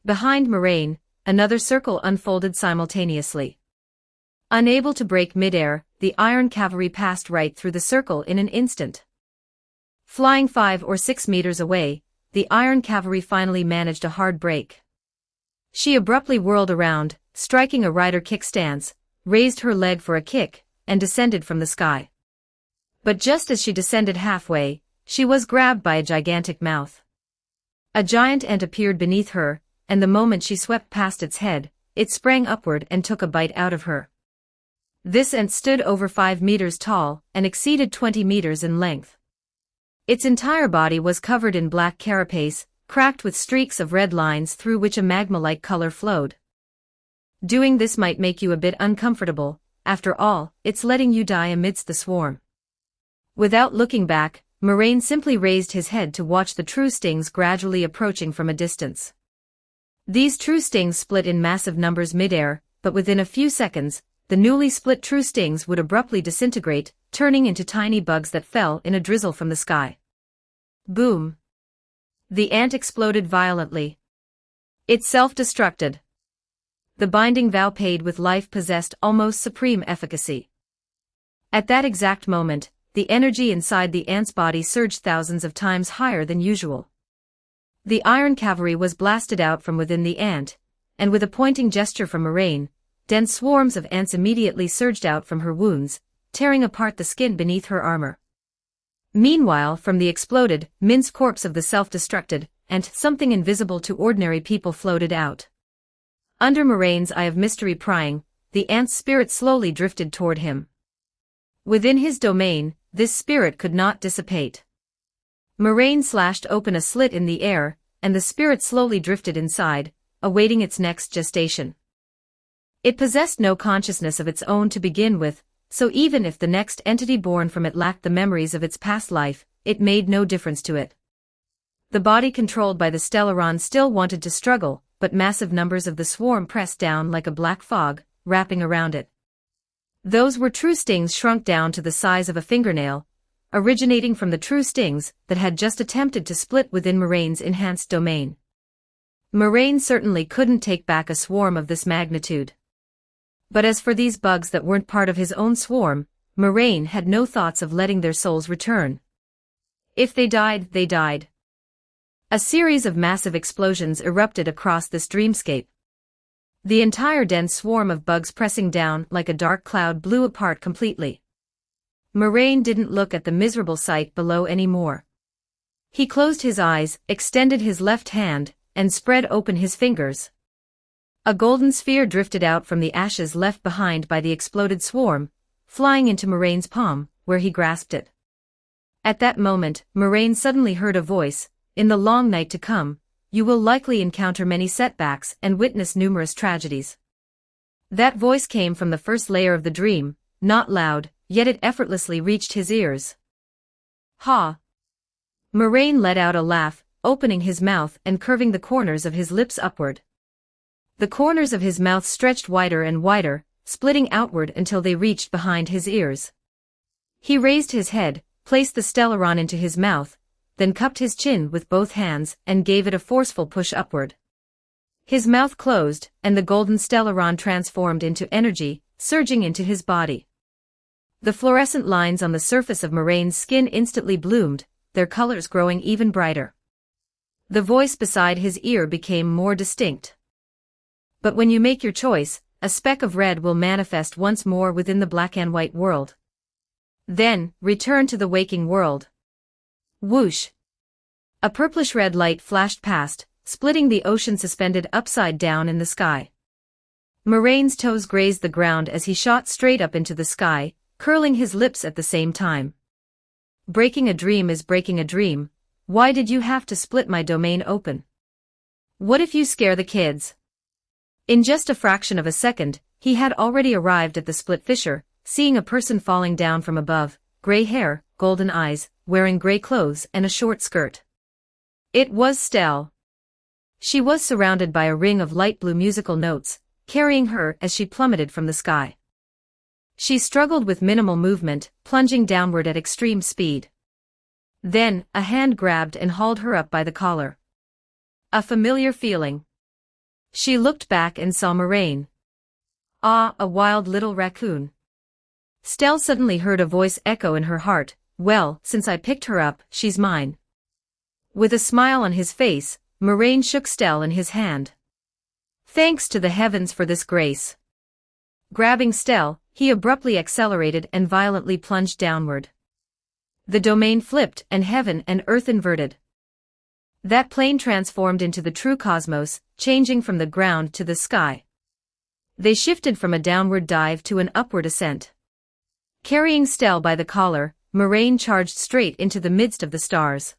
Behind Moraine, another circle unfolded simultaneously. Unable to break midair, the iron cavalry passed right through the circle in an instant. Flying 5 or 6 meters away, the iron cavalry finally managed a hard break. She abruptly whirled around, striking a rider kick stance, raised her leg for a kick, and descended from the sky. But just as she descended halfway, she was grabbed by a gigantic mouth. A giant ant appeared beneath her, and the moment she swept past its head, it sprang upward and took a bite out of her. This ant stood over 5 meters tall and exceeded 20 meters in length. Its entire body was covered in black carapace, cracked with streaks of red lines through which a magma-like color flowed. Doing this might make you a bit uncomfortable, after all, it's letting you die amidst the swarm. Without looking back, Moraine simply raised his head to watch the true stings gradually approaching from a distance. These true stings split in massive numbers midair, but within a few seconds, the newly split true stings would abruptly disintegrate, turning into tiny bugs that fell in a drizzle from the sky. Boom! The ant exploded violently. It self-destructed. The binding vow paid with life possessed almost supreme efficacy. At that exact moment, the energy inside the ant's body surged thousands of times higher than usual. The iron cavalry was blasted out from within the ant, and with a pointing gesture from Moraine, dense swarms of ants immediately surged out from her wounds, tearing apart the skin beneath her armor. Meanwhile, from the exploded, minced corpse of the self-destructed ant, something invisible to ordinary people floated out. Under Moraine's eye of mystery prying, the ant's spirit slowly drifted toward him. Within his domain, this spirit could not dissipate. Moraine slashed open a slit in the air, and the spirit slowly drifted inside, awaiting its next gestation. It possessed no consciousness of its own to begin with, so even if the next entity born from it lacked the memories of its past life, it made no difference to it. The body controlled by the Stellaron still wanted to struggle, but massive numbers of the swarm pressed down like a black fog, wrapping around it. Those were true stings shrunk down to the size of a fingernail, originating from the true stings that had just attempted to split within Moraine's enhanced domain. Moraine certainly couldn't take back a swarm of this magnitude. But as for these bugs that weren't part of his own swarm, Moraine had no thoughts of letting their souls return. If they died, they died. A series of massive explosions erupted across this dreamscape. The entire dense swarm of bugs pressing down like a dark cloud blew apart completely. Moraine didn't look at the miserable sight below anymore. He closed his eyes, extended his left hand, and spread open his fingers. A golden sphere drifted out from the ashes left behind by the exploded swarm, flying into Moraine's palm, where he grasped it. At that moment, Moraine suddenly heard a voice, "In the long night to come, you will likely encounter many setbacks and witness numerous tragedies." That voice came from the first layer of the dream, not loud, yet it effortlessly reached his ears. Ha! Moraine let out a laugh, opening his mouth and curving the corners of his lips upward. The corners of his mouth stretched wider and wider, splitting outward until they reached behind his ears. He raised his head, placed the stellaron into his mouth, then cupped his chin with both hands and gave it a forceful push upward. His mouth closed, and the golden stellaron transformed into energy, surging into his body. The fluorescent lines on the surface of Moraine's skin instantly bloomed, their colors growing even brighter. The voice beside his ear became more distinct. "But when you make your choice, a speck of red will manifest once more within the black and white world. Then, return to the waking world." Whoosh! A purplish-red light flashed past, splitting the ocean suspended upside down in the sky. Moraine's toes grazed the ground as he shot straight up into the sky, curling his lips at the same time. "Breaking a dream is breaking a dream. Why did you have to split my domain open? What if you scare the kids?" In just a fraction of a second, he had already arrived at the split fissure, seeing a person falling down from above, gray hair, golden eyes, wearing gray clothes and a short skirt. It was Stell. She was surrounded by a ring of light blue musical notes, carrying her as she plummeted from the sky. She struggled with minimal movement, plunging downward at extreme speed. Then, a hand grabbed and hauled her up by the collar. A familiar feeling. She looked back and saw Moraine. Ah, a wild little raccoon. Stell suddenly heard a voice echo in her heart, "Well, since I picked her up, she's mine." With a smile on his face, Moraine shook Stell in his hand. "Thanks to the heavens for this grace." Grabbing Stell, he abruptly accelerated and violently plunged downward. The domain flipped and heaven and earth inverted. That plane transformed into the true cosmos, changing from the ground to the sky. They shifted from a downward dive to an upward ascent. Carrying Stell by the collar, Moraine charged straight into the midst of the stars.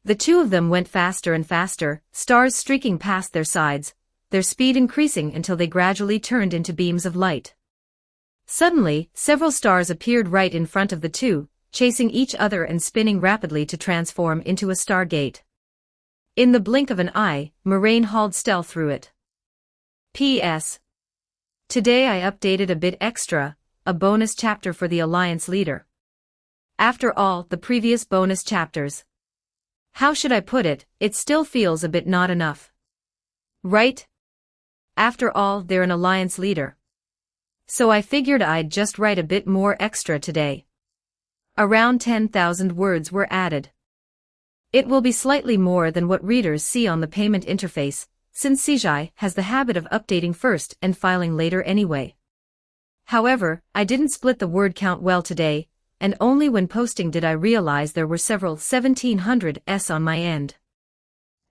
The two of them went faster and faster, stars streaking past their sides, their speed increasing until they gradually turned into beams of light. Suddenly, several stars appeared right in front of the two, chasing each other and spinning rapidly to transform into a stargate. In the blink of an eye, Moraine hauled Stell through it. P.S. Today I updated a bit extra, a bonus chapter for the Alliance leader. After all the previous bonus chapters. How should I put it, it still feels a bit not enough. Right? After all, they're an Alliance leader. So I figured I'd just write a bit more extra today. Around 10,000 words were added. It will be slightly more than what readers see on the payment interface, since CGI has the habit of updating first and filing later anyway. However, I didn't split the word count well today, and only when posting did I realize there were several 1700s on my end.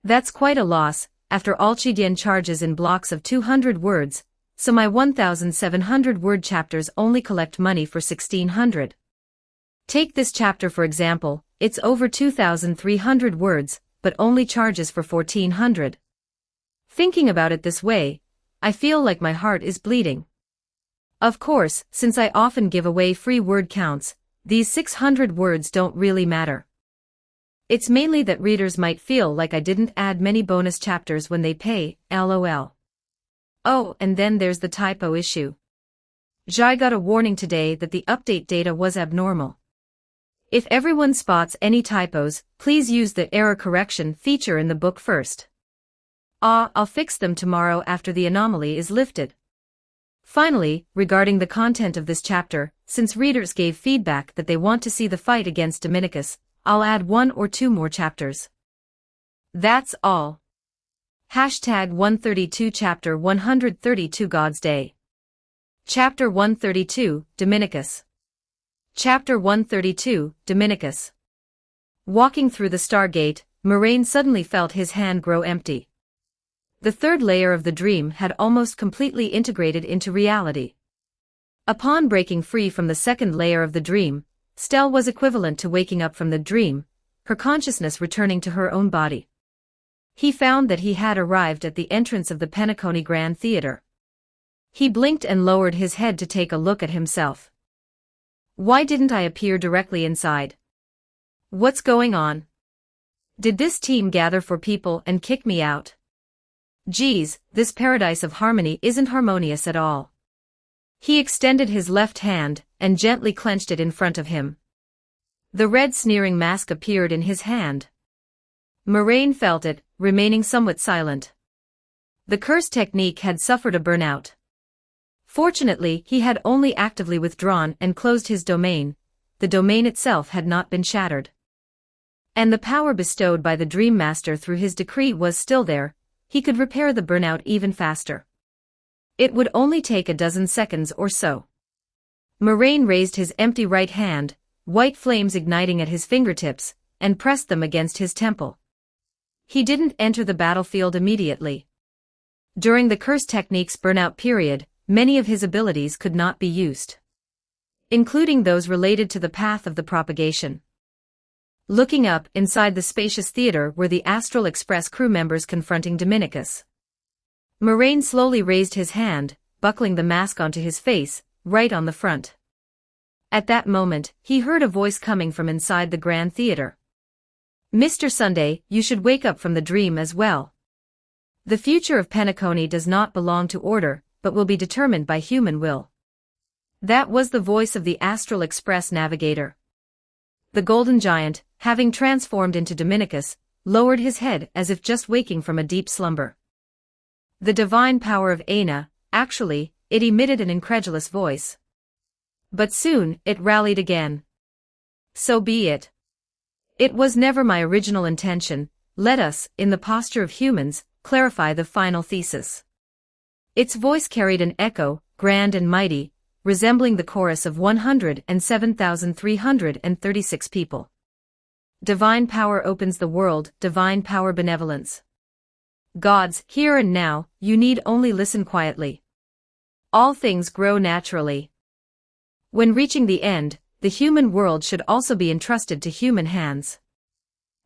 That's quite a loss, after all Chidian charges in blocks of 200 words, so my 1700 word chapters only collect money for 1600. Take this chapter for example, it's over 2,300 words, but only charges for 1,400. Thinking about it this way, I feel like my heart is bleeding. Of course, since I often give away free word counts, these 600 words don't really matter. It's mainly that readers might feel like I didn't add many bonus chapters when they pay, lol. Oh, and then there's the typo issue. Jai got a warning today that the update data was abnormal. If everyone spots any typos, please use the error correction feature in the book first. I'll fix them tomorrow after the anomaly is lifted. Finally, regarding the content of this chapter, since readers gave feedback that they want to see the fight against Dominicus, I'll add 1 or 2 more chapters. That's all. Hashtag 132 Chapter 132 God's Day. Chapter 132, Dominicus. Chapter 132, Dominicus. Walking through the Stargate, Moraine suddenly felt his hand grow empty. The third layer of the dream had almost completely integrated into reality. Upon breaking free from the second layer of the dream, Stell was equivalent to waking up from the dream, her consciousness returning to her own body. He found that he had arrived at the entrance of the Penacony Grand Theater. He blinked and lowered his head to take a look at himself. Why didn't I appear directly inside? What's going on? Did this team gather for people and kick me out? Geez, this paradise of harmony isn't harmonious at all. He extended his left hand and gently clenched it in front of him. The red sneering mask appeared in his hand. Moraine felt it, remaining somewhat silent. The curse technique had suffered a burnout. Fortunately, he had only actively withdrawn and closed his domain. The domain itself had not been shattered. And the power bestowed by the Dream Master through his decree was still there. He could repair the burnout even faster. It would only take a dozen seconds or so. Moraine raised his empty right hand, white flames igniting at his fingertips, and pressed them against his temple. He didn't enter the battlefield immediately. During the curse technique's burnout period, many of his abilities could not be used, including those related to the path of the propagation. Looking up inside the spacious theater were the Astral Express crew members confronting Dominicus. Moraine slowly raised his hand, buckling the mask onto his face, right on the front. At that moment, he heard a voice coming from inside the Grand Theater. Mr. Sunday, you should wake up from the dream as well. The future of Penacony does not belong to order, but will be determined by human will. That was the voice of the Astral Express navigator. The Golden Giant, having transformed into Dominicus, lowered his head as if just waking from a deep slumber. The divine power of Aina, actually, it emitted an incredulous voice. But soon, it rallied again. So be it. It was never my original intention. Let us, in the posture of humans, clarify the final thesis. Its voice carried an echo, grand and mighty, resembling the chorus of 107,336 people. Divine power opens the world, divine power benevolence. Gods, here and now, you need only listen quietly. All things grow naturally. When reaching the end, the human world should also be entrusted to human hands.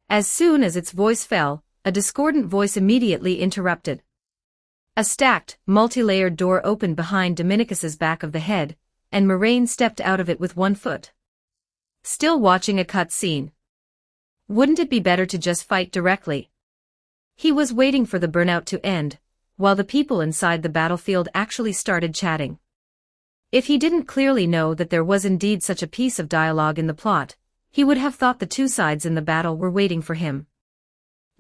As soon as its voice fell, a discordant voice immediately interrupted. A stacked, multi-layered door opened behind Dominicus's back of the head, and Moraine stepped out of it with one foot. Still watching a cut scene. Wouldn't it be better to just fight directly? He was waiting for the burnout to end, while the people inside the battlefield actually started chatting. If he didn't clearly know that there was indeed such a piece of dialogue in the plot, he would have thought the two sides in the battle were waiting for him.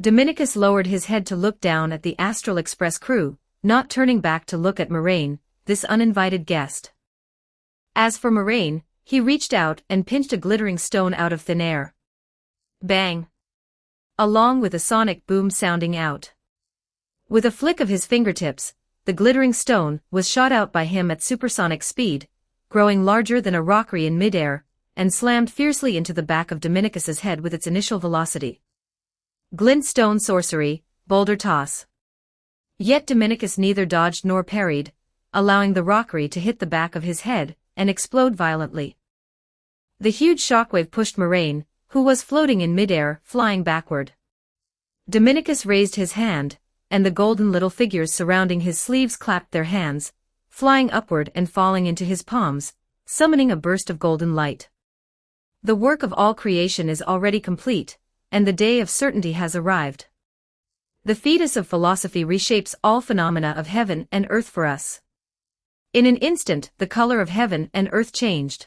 Dominicus lowered his head to look down at the Astral Express crew, not turning back to look at Moraine, this uninvited guest. As for Moraine, he reached out and pinched a glittering stone out of thin air. Bang! Along with a sonic boom sounding out. With a flick of his fingertips, the glittering stone was shot out by him at supersonic speed, growing larger than a rockery in midair, and slammed fiercely into the back of Dominicus's head with its initial velocity. Glintstone sorcery, boulder toss. Yet Dominicus neither dodged nor parried, allowing the rockery to hit the back of his head and explode violently. The huge shockwave pushed Moraine, who was floating in midair, flying backward. Dominicus raised his hand, and the golden little figures surrounding his sleeves clapped their hands, flying upward and falling into his palms, summoning a burst of golden light. The work of all creation is already complete, and the day of certainty has arrived. The fetus of philosophy reshapes all phenomena of heaven and earth for us. In an instant, the color of heaven and earth changed.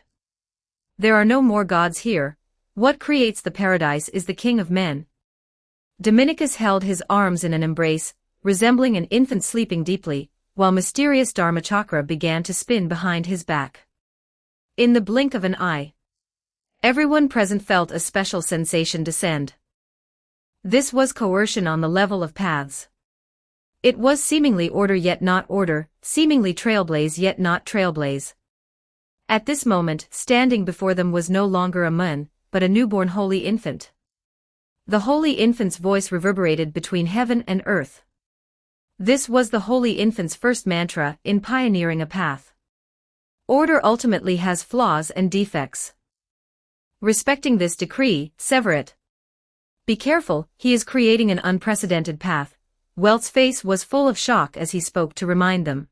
There are no more gods here. What creates the paradise is the King of men. Dominicus held his arms in an embrace, resembling an infant sleeping deeply, while mysterious Dharmachakra began to spin behind his back. In the blink of an eye, everyone present felt a special sensation descend. This was coercion on the level of paths. It was seemingly order yet not order, seemingly trailblaze yet not trailblaze. At this moment, standing before them was no longer a man, but a newborn holy infant. The holy infant's voice reverberated between heaven and earth. This was the holy infant's first mantra in pioneering a path. Order ultimately has flaws and defects. Respecting this decree, sever it. Be careful, he is creating an unprecedented path. Welt's face was full of shock as he spoke to remind them.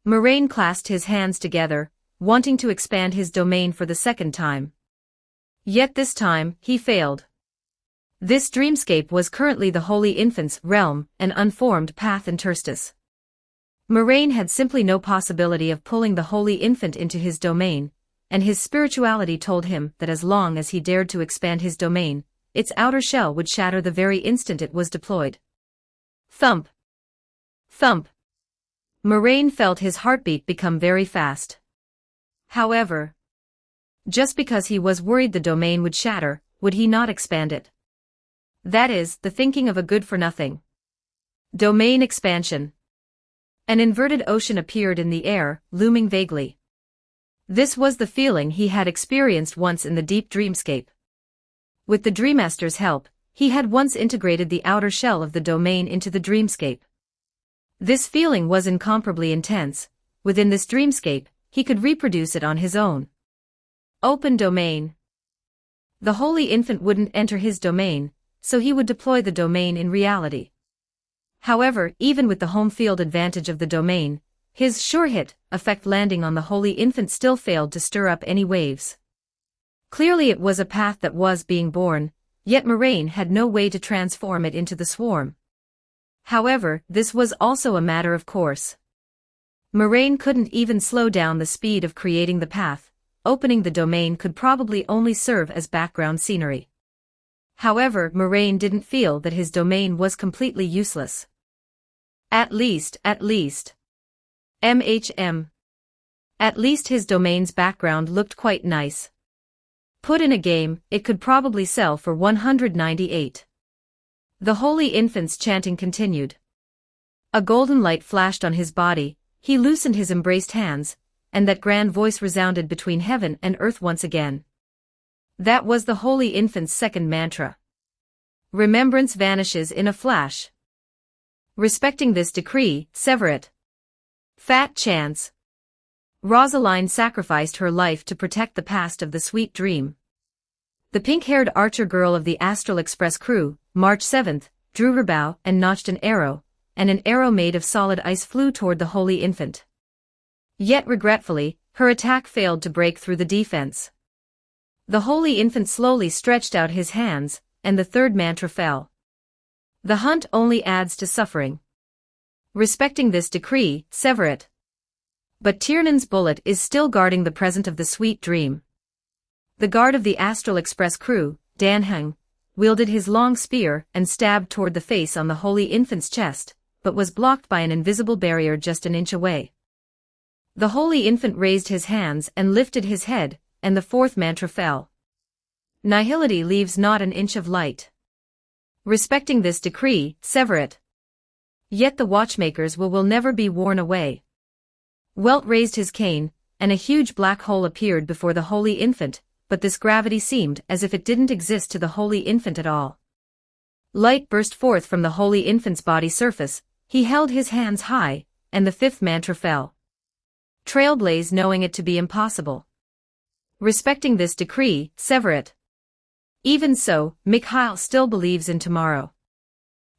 Moraine clasped his hands together, wanting to expand his domain for the second time. Yet this time, he failed. This dreamscape was currently the holy infant's realm, an unformed path interstice. Moraine had simply no possibility of pulling the holy infant into his domain, and his spirituality told him that as long as he dared to expand his domain, its outer shell would shatter the very instant it was deployed. Thump. Thump. Moraine felt his heartbeat become very fast. However, just because he was worried the domain would shatter, would he not expand it? That is, the thinking of a good-for-nothing domain expansion. An inverted ocean appeared in the air, looming vaguely. This was the feeling he had experienced once in the deep dreamscape. With the Dreammaster's help, he had once integrated the outer shell of the domain into the dreamscape. This feeling was incomparably intense. Within this dreamscape, he could reproduce it on his own. Open domain. The holy infant wouldn't enter his domain, so he would deploy the domain in reality. However, even with the home field advantage of the domain, his sure-hit effect landing on the holy infant still failed to stir up any waves. Clearly it was a path that was being born, yet Moraine had no way to transform it into the swarm. However, this was also a matter of course. Moraine couldn't even slow down the speed of creating the path. Opening the domain could probably only serve as background scenery. However, Moraine didn't feel that his domain was completely useless. At least. MHM. At least his domain's background looked quite nice. Put in a game, it could probably sell for 198. The holy infant's chanting continued. A golden light flashed on his body, he loosened his embraced hands, and that grand voice resounded between heaven and earth once again. That was the holy infant's second mantra. Remembrance vanishes in a flash. Respecting this decree, sever it. Fat chance. Rosaline sacrificed her life to protect the past of the sweet dream. The pink-haired archer girl of the Astral Express crew, March 7th, drew her bow and notched an arrow made of solid ice flew toward the holy infant. Yet regretfully, her attack failed to break through the defense. The holy infant slowly stretched out his hands, and the third mantra fell. The hunt only adds to suffering. Respecting this decree, sever it. But Tiernan's bullet is still guarding the present of the sweet dream. The guard of the Astral Express crew, Dan Heng, wielded his long spear and stabbed toward the face on the holy infant's chest, but was blocked by an invisible barrier just an inch away. The holy infant raised his hands and lifted his head, and the fourth mantra fell. Nihility leaves not an inch of light. Respecting this decree, sever it. Yet the watchmakers will never be worn away. Welt raised his cane, and a huge black hole appeared before the holy infant, but this gravity seemed as if it didn't exist to the holy infant at all. Light burst forth from the holy infant's body surface, he held his hands high, and the fifth mantra fell. Trailblaze knowing it to be impossible. Respecting this decree, sever it. Even so, Mikhail still believes in tomorrow.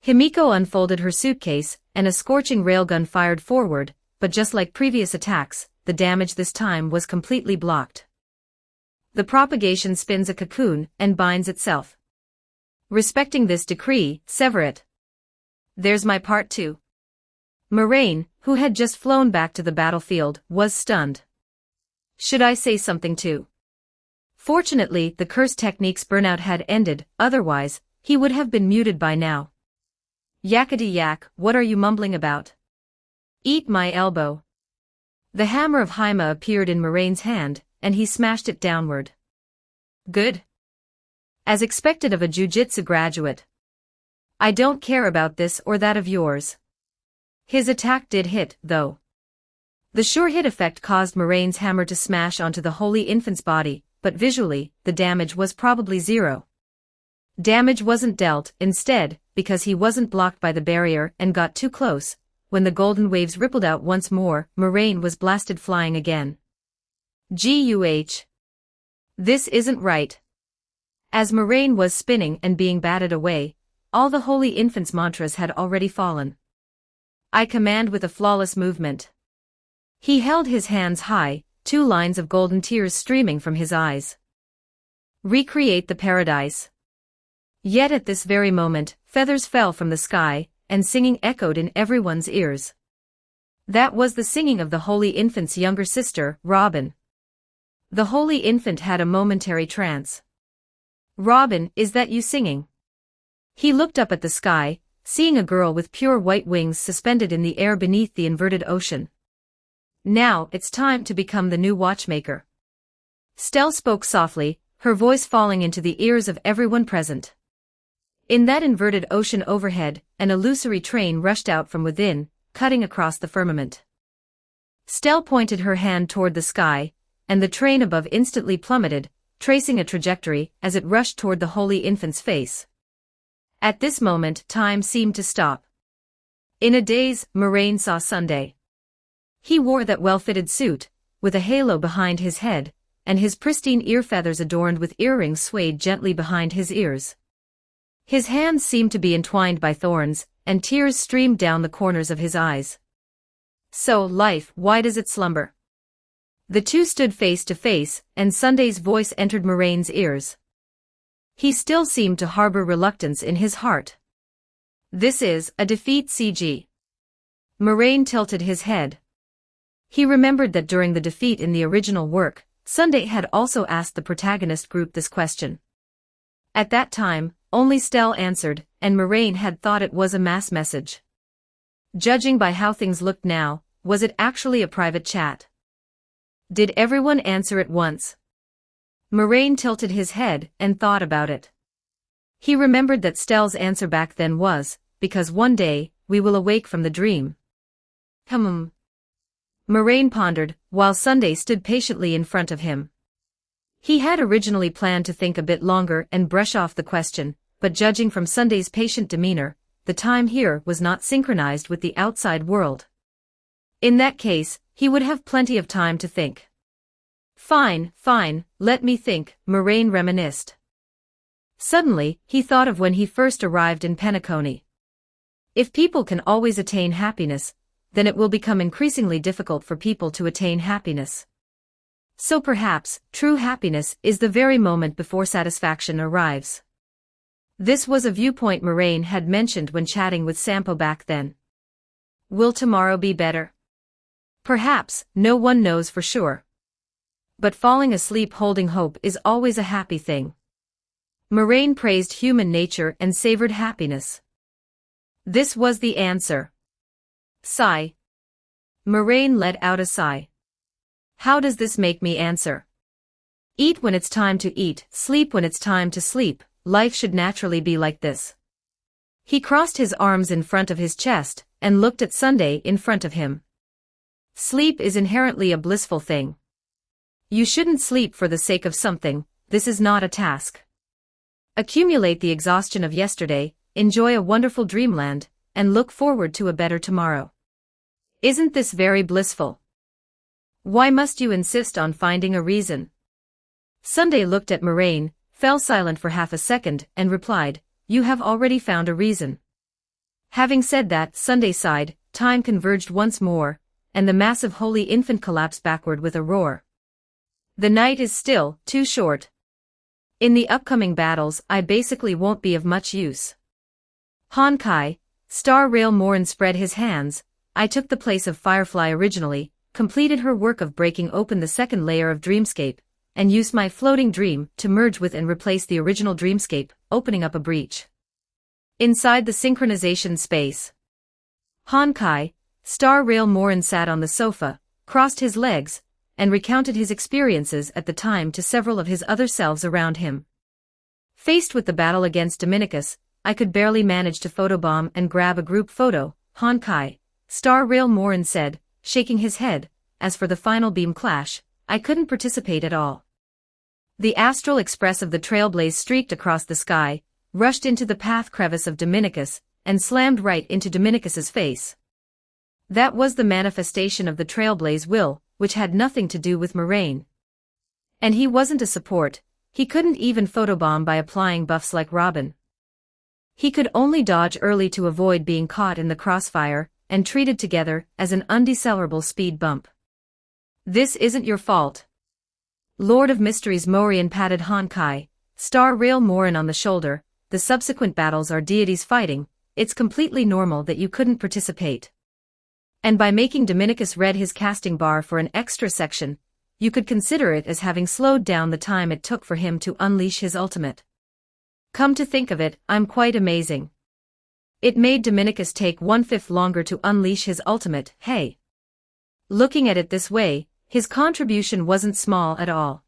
Himiko unfolded her suitcase, and a scorching railgun fired forward, but just like previous attacks, the damage this time was completely blocked. The propagation spins a cocoon and binds itself. Respecting this decree, sever it. There's my part too. Moraine, who had just flown back to the battlefield, was stunned. Should I say something too? Fortunately, the curse technique's burnout had ended, otherwise, he would have been muted by now. Yakety yak, what are you mumbling about? Eat my elbow. The hammer of Haima appeared in Moraine's hand, and he smashed it downward. Good. As expected of a jiu-jitsu graduate. I don't care about this or that of yours. His attack did hit, though. The sure hit effect caused Moraine's hammer to smash onto the Holy Infant's body, but visually, the damage was probably zero. Damage wasn't dealt, instead, because he wasn't blocked by the barrier and got too close. When the golden waves rippled out once more, Moraine was blasted flying again. Guh. This isn't right. As Moraine was spinning and being batted away, all the Holy Infant's mantras had already fallen. I command with a flawless movement. He held his hands high, 2 lines of golden tears streaming from his eyes. Recreate the paradise. Yet at this very moment, feathers fell from the sky, and singing echoed in everyone's ears. That was the singing of the Holy Infant's younger sister, Robin. The Holy Infant had a momentary trance. Robin, is that you singing? He looked up at the sky, seeing a girl with pure white wings suspended in the air beneath the inverted ocean. Now, it's time to become the new watchmaker. Stell spoke softly, her voice falling into the ears of everyone present. In that inverted ocean overhead, an illusory train rushed out from within, cutting across the firmament. Stell pointed her hand toward the sky, and the train above instantly plummeted, tracing a trajectory as it rushed toward the Holy Infant's face. At this moment, time seemed to stop. In a daze, Moraine saw Sunday. He wore that well-fitted suit, with a halo behind his head, and his pristine ear feathers adorned with earrings swayed gently behind his ears. His hands seemed to be entwined by thorns, and tears streamed down the corners of his eyes. So, life, why does it slumber? The two stood face to face, and Sunday's voice entered Moraine's ears. He still seemed to harbor reluctance in his heart. This is a defeat, CG. Moraine tilted his head. He remembered that during the defeat in the original work, Sunday had also asked the protagonist group this question. At that time, only Stell answered, and Moraine had thought it was a mass message. Judging by how things looked now, was it actually a private chat? Did everyone answer at once? Moraine tilted his head and thought about it. He remembered that Stell's answer back then was, because one day, we will awake from the dream. Moraine pondered, while Sunday stood patiently in front of him. He had originally planned to think a bit longer and brush off the question, but judging from Sunday's patient demeanor, the time here was not synchronized with the outside world. In that case, he would have plenty of time to think. Fine, let me think, Moraine reminisced. Suddenly, he thought of when he first arrived in Penacony. If people can always attain happiness, then it will become increasingly difficult for people to attain happiness. So perhaps, true happiness is the very moment before satisfaction arrives. This was a viewpoint Moraine had mentioned when chatting with Sampo back then. Will tomorrow be better? Perhaps, no one knows for sure. But falling asleep holding hope is always a happy thing. Moraine praised human nature and savored happiness. This was the answer. Sigh. Moraine let out a sigh. How does this make me answer? Eat when it's time to eat, sleep when it's time to sleep, life should naturally be like this. He crossed his arms in front of his chest, and looked at Sunday in front of him. Sleep is inherently a blissful thing. You shouldn't sleep for the sake of something, this is not a task. Accumulate the exhaustion of yesterday, enjoy a wonderful dreamland, and look forward to a better tomorrow. Isn't this very blissful? Why must you insist on finding a reason? Sunday looked at Moraine, fell silent for half a second, and replied, You have already found a reason. Having said that, Sunday sighed, time converged once more, and the massive Holy Infant collapsed backward with a roar. The night is still too short. In the upcoming battles, I basically won't be of much use. Honkai, Star Rail Morin spread his hands. I took the place of Firefly originally, completed her work of breaking open the second layer of Dreamscape, and used my floating dream to merge with and replace the original Dreamscape, opening up a breach inside the synchronization space. Honkai, Star Rail Morin sat on the sofa, crossed his legs, and recounted his experiences at the time to several of his other selves around him. Faced with the battle against Dominicus, I could barely manage to photobomb and grab a group photo, Honkai, Star Rail Morin said, shaking his head. As for the final beam clash, I couldn't participate at all. The astral express of the Trailblaze streaked across the sky, rushed into the path crevice of Dominicus, and slammed right into Dominicus's face. That was the manifestation of the Trailblaze will, which had nothing to do with Moraine. And he wasn't a support, he couldn't even photobomb by applying buffs like Robin. He could only dodge early to avoid being caught in the crossfire, and treated together as an undecelerable speed bump. This isn't your fault. Lord of Mysteries Morian patted Honkai, Star Rail Morin on the shoulder. The subsequent battles are deities fighting, it's completely normal that you couldn't participate. And by making Dominicus red his casting bar for an extra section, you could consider it as having slowed down the time it took for him to unleash his ultimate. Come to think of it, I'm quite amazing. It made Dominicus take 1/5 longer to unleash his ultimate, hey. Looking at it this way, his contribution wasn't small at all.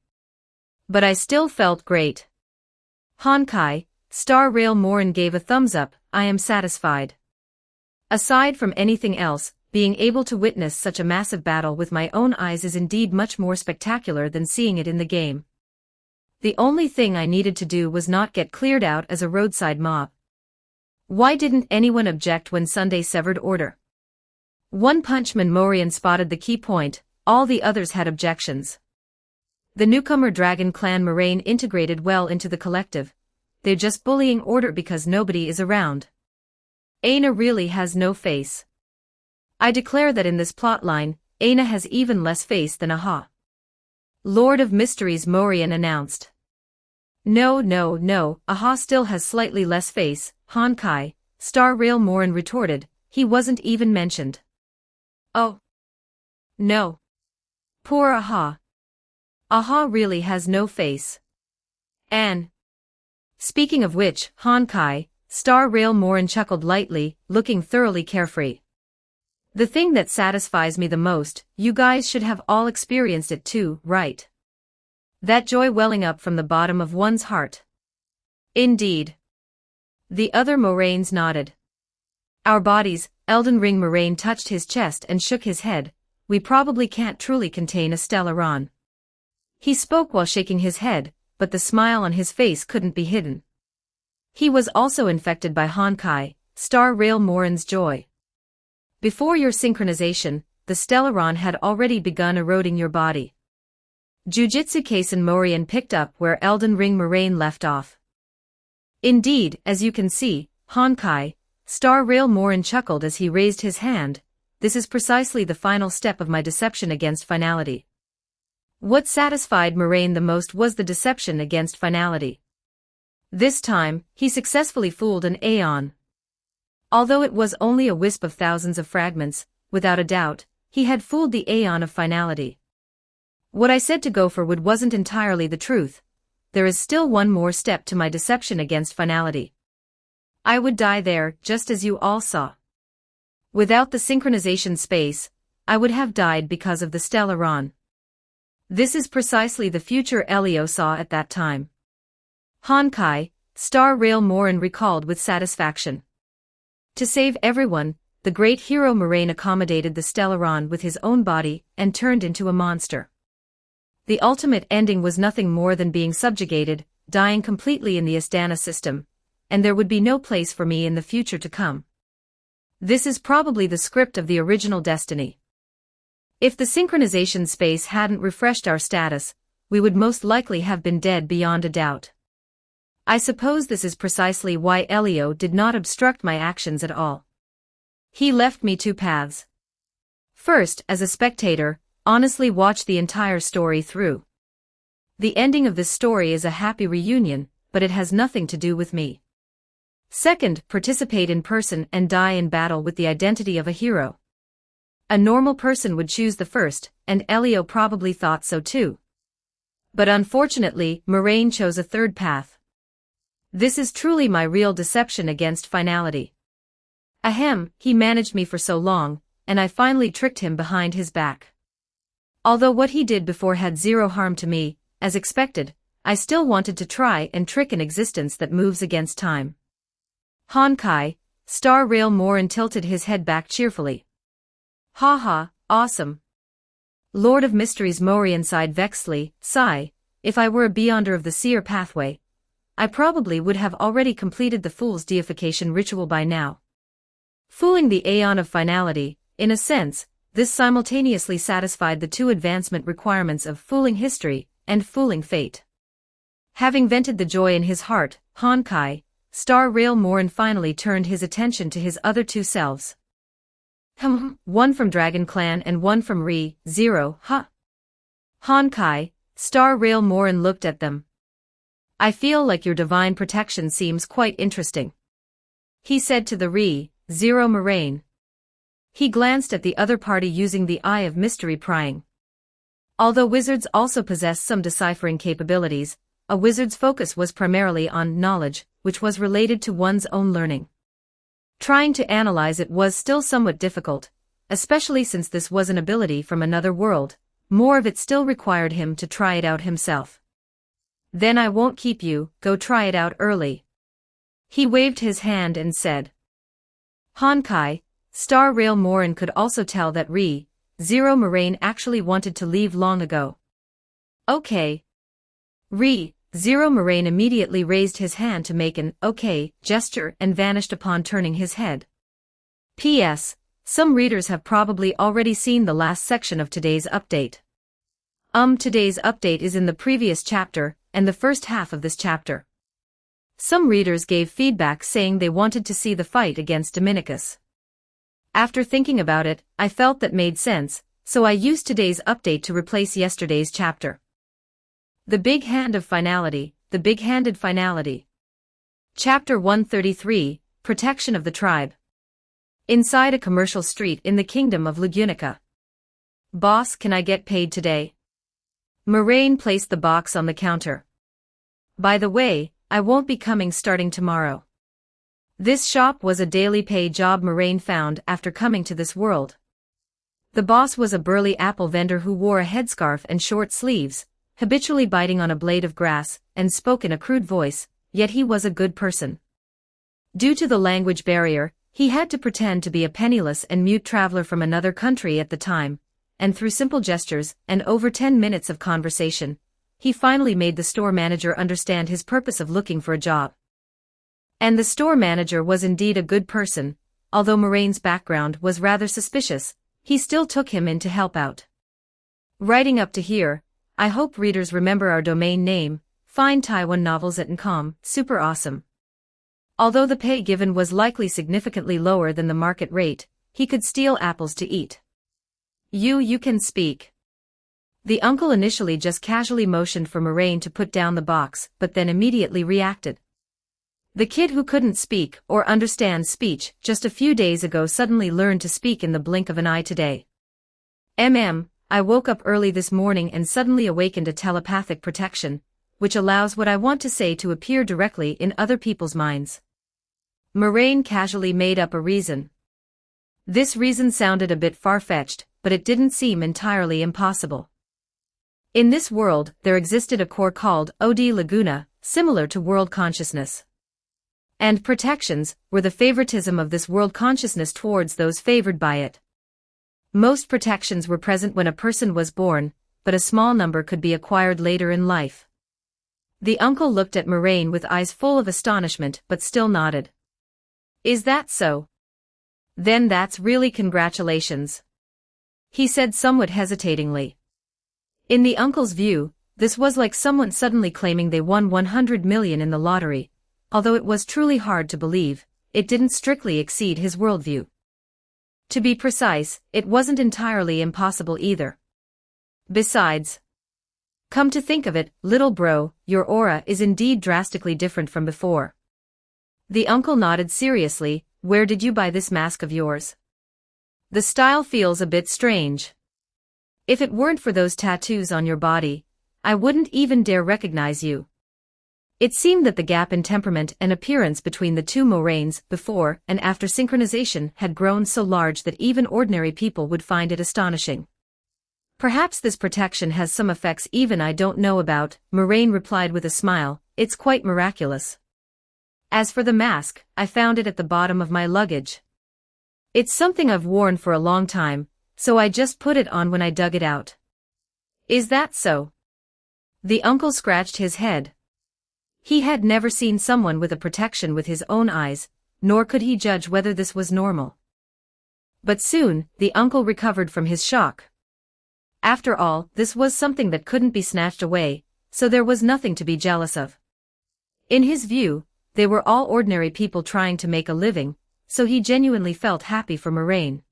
But I still felt great. Honkai, Star Rail Morin gave a thumbs up, I am satisfied. Aside from anything else, being able to witness such a massive battle with my own eyes is indeed much more spectacular than seeing it in the game. The only thing I needed to do was not get cleared out as a roadside mob. Why didn't anyone object when Sunday severed order? One Punchman Morian spotted the key point, all the others had objections. The newcomer Dragon Clan Moraine integrated well into the collective. They're just bullying order because nobody is around. Aina really has no face. I declare that in this plotline, Aina has even less face than Aha. Lord of Mysteries Morian announced. No, Aha still has slightly less face, Honkai, Star Rail Morin retorted, he wasn't even mentioned. Oh. No. Poor Aha. Aha really has no face. And. Speaking of which, Honkai, Star Rail Morin chuckled lightly, looking thoroughly carefree. The thing that satisfies me the most, you guys should have all experienced it too, right? That joy welling up from the bottom of one's heart. Indeed. The other Moraines nodded. Our bodies, Elden Ring Moraine touched his chest and shook his head, we probably can't truly contain a Stellaron. He spoke while shaking his head, but the smile on his face couldn't be hidden. He was also infected by Honkai, Star Rail Morin's joy. Before your synchronization, the Stellaron had already begun eroding your body. Jujutsu Kaisen Morian picked up where Elden Ring Moraine left off. Indeed, as you can see, Honkai, Star Rail Morin chuckled as he raised his hand, this is precisely the final step of my deception against finality. What satisfied Moraine the most was the deception against finality. This time, he successfully fooled an Aeon. Although it was only a wisp of thousands of fragments, without a doubt, he had fooled the Aeon of finality. What I said to go for would wasn't entirely the truth. There is still one more step to my deception against finality. I would die there, just as you all saw. Without the synchronization space, I would have died because of the Stellaron. This is precisely the future Elio saw at that time. Honkai, Star Rail Morin recalled with satisfaction. To save everyone, the great hero Moraine accommodated the Stellaron with his own body and turned into a monster. The ultimate ending was nothing more than being subjugated, dying completely in the Astana system, and there would be no place for me in the future to come. This is probably the script of the original Destiny. If the synchronization space hadn't refreshed our status, we would most likely have been dead beyond a doubt. I suppose this is precisely why Elio did not obstruct my actions at all. He left me two paths. First, as a spectator, honestly watch the entire story through. The ending of this story is a happy reunion, but it has nothing to do with me. Second, participate in person and die in battle with the identity of a hero. A normal person would choose the first, and Elio probably thought so too. But unfortunately, Moraine chose a third path. This is truly my real deception against finality. Ahem, he managed me for so long, and I finally tricked him behind his back. Although what he did before had zero harm to me, as expected, I still wanted to try and trick an existence that moves against time. Honkai, Star Rail Morin tilted his head back cheerfully. Haha, awesome. Lord of Mysteries Morian sighed vexedly, sigh, if I were a Beyonder of the Seer pathway, I probably would have already completed the fool's deification ritual by now. Fooling the Aeon of Finality, in a sense, this simultaneously satisfied the two advancement requirements of fooling history and fooling fate. Having vented the joy in his heart, Honkai, Star Rail Morin finally turned his attention to his other two selves. One from Dragon Clan and one from Re-Zero, huh? Honkai, Star Rail Morin looked at them. I feel like your divine protection seems quite interesting, he said to the Re-Zero Moraine. He glanced at the other party using the Eye of Mystery prying. Although wizards also possess some deciphering capabilities, a wizard's focus was primarily on knowledge, which was related to one's own learning. Trying to analyze it was still somewhat difficult, especially since this was an ability from another world. More of it still required him to try it out himself. Then I won't keep you, go try it out early. He waved his hand and said. Honkai, Star Rail Morin could also tell that Re-Zero Moraine actually wanted to leave long ago. Okay. Re-Zero Moraine immediately raised his hand to make an okay gesture and vanished upon turning his head. P.S. Some readers have probably already seen the last section of today's update. Today's update is in the previous chapter, and the first half of this chapter. Some readers gave feedback saying they wanted to see the fight against Dominicus. After thinking about it, I felt that made sense, so I used today's update to replace yesterday's chapter. The Big Hand of Finality, the Big-Handed Finality. Chapter 133, Protection of the Tribe. Inside a commercial street in the kingdom of Lugunica. Boss, can I get paid today? Moraine placed the box on the counter. By the way, I won't be coming starting tomorrow. This shop was a daily pay job Moraine found after coming to this world. The boss was a burly apple vendor who wore a headscarf and short sleeves, habitually biting on a blade of grass, and spoke in a crude voice, yet he was a good person. Due to the language barrier, he had to pretend to be a penniless and mute traveler from another country at the time, and through simple gestures and over 10 minutes of conversation, he finally made the store manager understand his purpose of looking for a job. And the store manager was indeed a good person, although Moraine's background was rather suspicious, he still took him in to help out. Writing up to here, I hope readers remember our domain name, Find Taiwan Novels at .com, super awesome. Although the pay given was likely significantly lower than the market rate, he could steal apples to eat. You can speak. The uncle initially just casually motioned for Moraine to put down the box, but then immediately reacted. The kid who couldn't speak or understand speech just a few days ago suddenly learned to speak in the blink of an eye today. I woke up early this morning and suddenly awakened a telepathic protection, which allows what I want to say to appear directly in other people's minds. Moraine casually made up a reason. This reason sounded a bit far-fetched, but it didn't seem entirely impossible. In this world, there existed a core called Od Laguna, similar to world consciousness. And protections were the favoritism of this world consciousness towards those favored by it. Most protections were present when a person was born, but a small number could be acquired later in life. The uncle looked at Moraine with eyes full of astonishment but still nodded. Is that so? Then that's really congratulations, he said somewhat hesitatingly. In the uncle's view, this was like someone suddenly claiming they won 100 million in the lottery. Although it was truly hard to believe, it didn't strictly exceed his worldview. To be precise, it wasn't entirely impossible either. Besides, Come to think of it, little bro, your aura is indeed drastically different from before. The uncle nodded seriously. Where did you buy this mask of yours? The style feels a bit strange. If it weren't for those tattoos on your body, I wouldn't even dare recognize you. It seemed that the gap in temperament and appearance between the two Moraines before and after synchronization had grown so large that even ordinary people would find it astonishing. Perhaps this protection has some effects even I don't know about, Moraine replied with a smile. It's quite miraculous. As for the mask, I found it at the bottom of my luggage. It's something I've worn for a long time, so I just put it on when I dug it out. Is that so? The uncle scratched his head. He had never seen someone with a protection with his own eyes, nor could he judge whether this was normal. But soon, the uncle recovered from his shock. After all, this was something that couldn't be snatched away, so there was nothing to be jealous of. In his view, they were all ordinary people trying to make a living, so he genuinely felt happy for Moraine.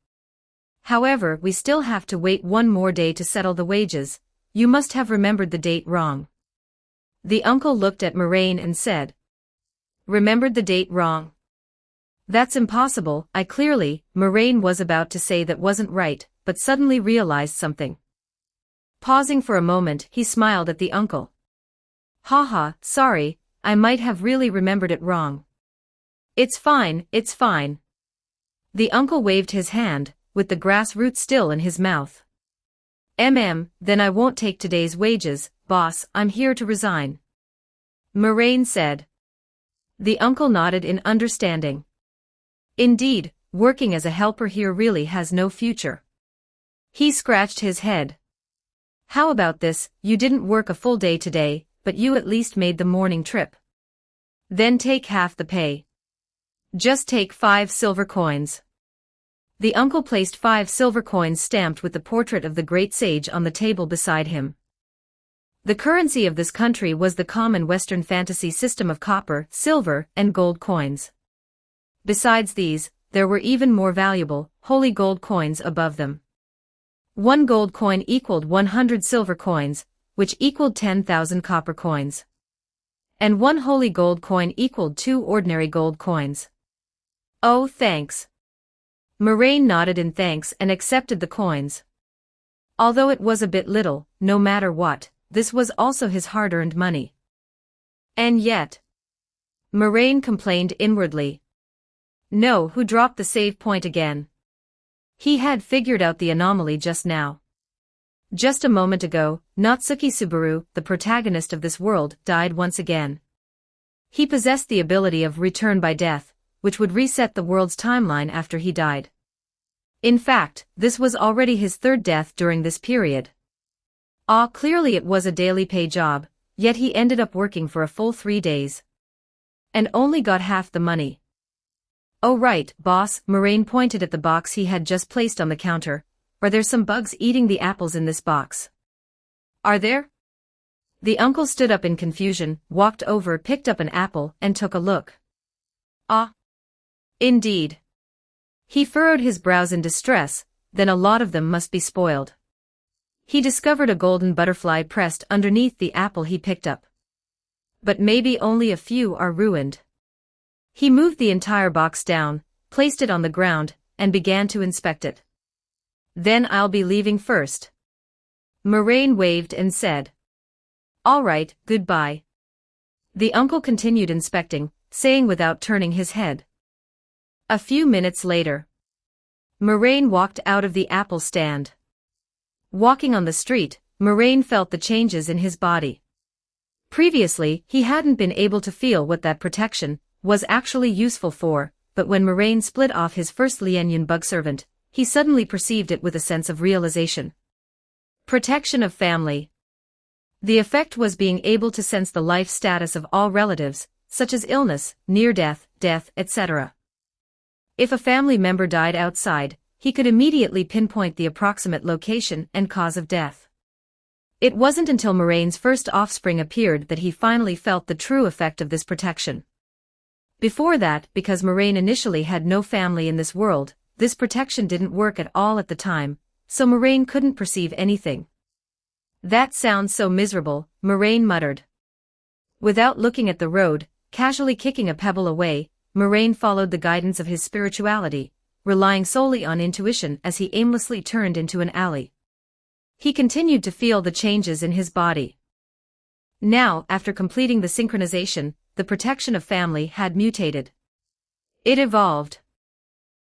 However, we still have to wait one more day to settle the wages. You must have remembered the date wrong. The uncle looked at Moraine and said. Remembered the date wrong? That's impossible. Moraine was about to say that wasn't right, but suddenly realized something. Pausing for a moment, he smiled at the uncle. Haha, sorry, I might have really remembered it wrong. It's fine. The uncle waved his hand, with the grass root still in his mouth. Then I won't take today's wages, boss, I'm here to resign. Moraine said. The uncle nodded in understanding. Indeed, working as a helper here really has no future. He scratched his head. How about this, you didn't work a full day today, but you at least made the morning trip. Then take half the pay. Just take 5 silver coins. The uncle placed 5 silver coins stamped with the portrait of the great sage on the table beside him. The currency of this country was the common Western fantasy system of copper, silver, and gold coins. Besides these, there were even more valuable, holy gold coins above them. 1 gold coin equaled 100 silver coins, which equaled 10,000 copper coins. And 1 holy gold coin equaled 2 ordinary gold coins. Oh, thanks. Moraine nodded in thanks and accepted the coins. Although it was a bit little, no matter what, this was also his hard-earned money. And yet, Moraine complained inwardly. No, who dropped the save point again? He had figured out the anomaly just now. Just a moment ago, Natsuki Subaru, the protagonist of this world, died once again. He possessed the ability of return by death, which would reset the world's timeline after he died. In fact, this was already his 3rd death during this period. Clearly it was a daily pay job, yet he ended up working for a full 3 days. And only got half the money. Oh right, boss, Moraine pointed at the box he had just placed on the counter. Are there some bugs eating the apples in this box? Are there? The uncle stood up in confusion, walked over, picked up an apple, and took a look. Indeed. He furrowed his brows in distress, then a lot of them must be spoiled. He discovered a golden butterfly pressed underneath the apple he picked up. But maybe only a few are ruined. He moved the entire box down, placed it on the ground, and began to inspect it. Then I'll be leaving first. Moraine waved and said. All right, goodbye. The uncle continued inspecting, saying without turning his head. A few minutes later, Moraine walked out of the apple stand. Walking on the street, Moraine felt the changes in his body. Previously, he hadn't been able to feel what that protection was actually useful for, but when Moraine split off his first Lianyun bug servant, he suddenly perceived it with a sense of realization. Protection of family. The effect was being able to sense the life status of all relatives, such as illness, near death, etc. If a family member died outside, he could immediately pinpoint the approximate location and cause of death. It wasn't until Moraine's first offspring appeared that he finally felt the true effect of this protection. Before that, because Moraine initially had no family in this world, this protection didn't work at all at the time, so Moraine couldn't perceive anything. That sounds so miserable, Moraine muttered. Without looking at the road, casually kicking a pebble away, Moraine followed the guidance of his spirituality, relying solely on intuition as he aimlessly turned into an alley. He continued to feel the changes in his body. Now, after completing the synchronization, the protection of family had mutated. It evolved.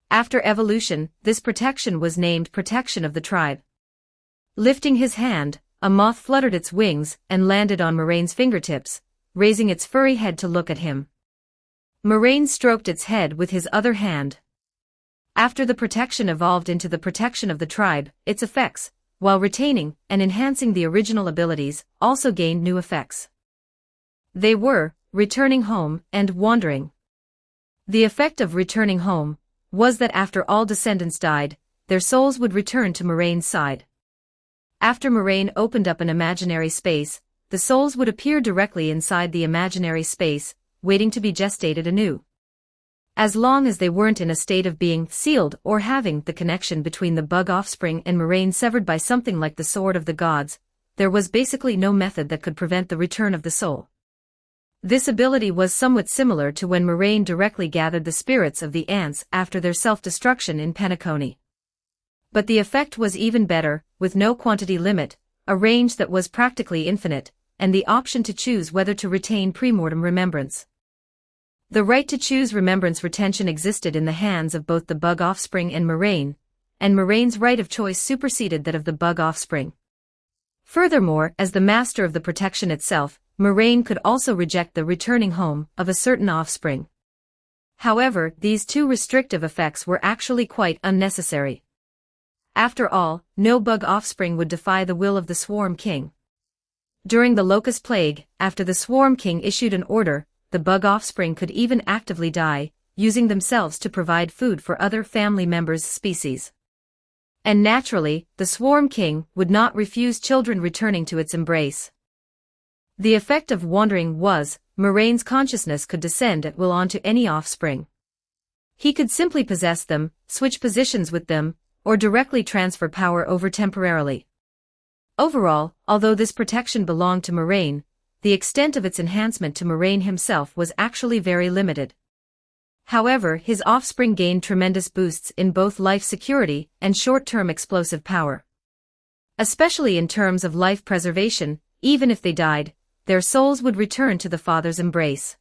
After evolution, this protection was named Protection of the Tribe. Lifting his hand, a moth fluttered its wings and landed on Moraine's fingertips, raising its furry head to look at him. Moraine stroked its head with his other hand. After the protection evolved into the Protection of the Tribe, its effects, while retaining and enhancing the original abilities, also gained new effects. They were returning home and wandering. The effect of returning home was that after all descendants died, their souls would return to Moraine's side. After Moraine opened up an imaginary space, the souls would appear directly inside the imaginary space, waiting to be gestated anew. As long as they weren't in a state of being sealed or having the connection between the bug offspring and Moraine severed by something like the Sword of the Gods, there was basically no method that could prevent the return of the soul. This ability was somewhat similar to when Moraine directly gathered the spirits of the ants after their self-destruction in Penacony. But the effect was even better, with no quantity limit, a range that was practically infinite, and the option to choose whether to retain premortem remembrance. The right to choose remembrance retention existed in the hands of both the bug offspring and Moraine's right of choice superseded that of the bug offspring. Furthermore, as the master of the protection itself, Moraine could also reject the returning home of a certain offspring. However, these two restrictive effects were actually quite unnecessary. After all, no bug offspring would defy the will of the Swarm King. During the Locust Plague, after the Swarm King issued an order, the bug offspring could even actively die, using themselves to provide food for other family members' species. And naturally, the Swarm King would not refuse children returning to its embrace. The effect of wandering was, Moraine's consciousness could descend at will onto any offspring. He could simply possess them, switch positions with them, or directly transfer power over temporarily. Overall, although this protection belonged to Moraine, the extent of its enhancement to Moraine himself was actually very limited. However, his offspring gained tremendous boosts in both life security and short-term explosive power. Especially in terms of life preservation, even if they died, their souls would return to the Father's embrace.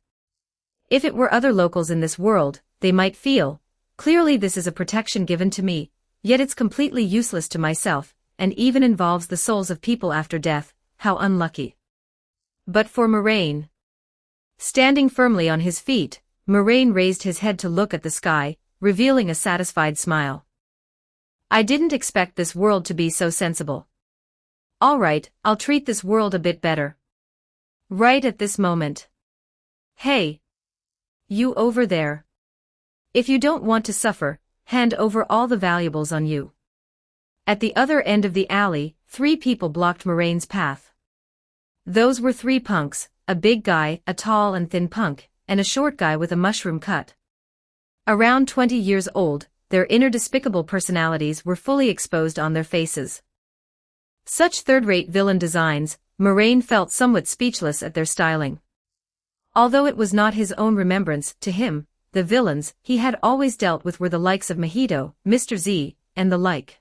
If it were other locals in this world, they might feel, clearly this is a protection given to me, yet it's completely useless to myself, and even involves the souls of people after death, how unlucky. But for Moraine. Standing firmly on his feet, Moraine raised his head to look at the sky, revealing a satisfied smile. I didn't expect this world to be so sensible. All right, I'll treat this world a bit better. Right at this moment. Hey! You over there. If you don't want to suffer, hand over all the valuables on you. At the other end of the alley, 3 people blocked Moraine's path. Those were 3 punks, a big guy, a tall and thin punk, and a short guy with a mushroom cut. Around 20 years old, their inner despicable personalities were fully exposed on their faces. Such third-rate villain designs, Moraine felt somewhat speechless at their styling. Although it was not his own remembrance, to him, the villains he had always dealt with were the likes of Mojito, Mr. Z, and the like.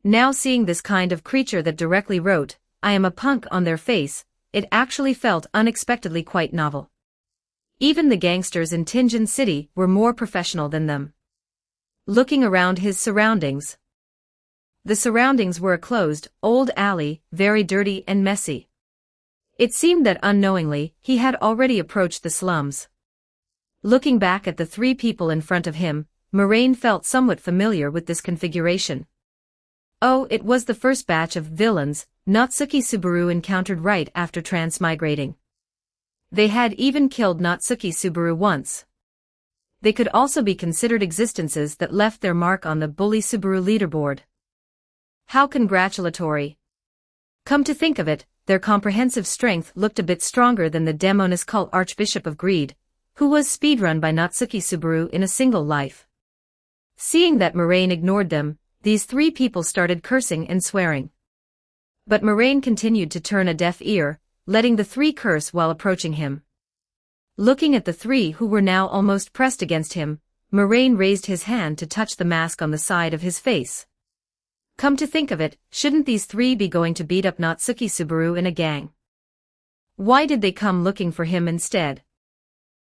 Now seeing this kind of creature that directly wrote, I am a punk on their face, it actually felt unexpectedly quite novel. Even the gangsters in Tinjin City were more professional than them. Looking around his surroundings. The surroundings were a closed, old alley, very dirty and messy. It seemed that unknowingly, he had already approached the slums. Looking back at the 3 people in front of him, Moraine felt somewhat familiar with this configuration. Oh, it was the first batch of villains Natsuki Subaru encountered right after transmigrating. They had even killed Natsuki Subaru once. They could also be considered existences that left their mark on the Bully Subaru leaderboard. How congratulatory. Come to think of it, their comprehensive strength looked a bit stronger than the Demoness cult Archbishop of Greed, who was speedrun by Natsuki Subaru in a single life. Seeing that Moraine ignored them, these 3 people started cursing and swearing. But Moraine continued to turn a deaf ear, letting the three curse while approaching him. Looking at the three who were now almost pressed against him, Moraine raised his hand to touch the mask on the side of his face. Come to think of it, shouldn't these three be going to beat up Natsuki Subaru in a gang? Why did they come looking for him instead?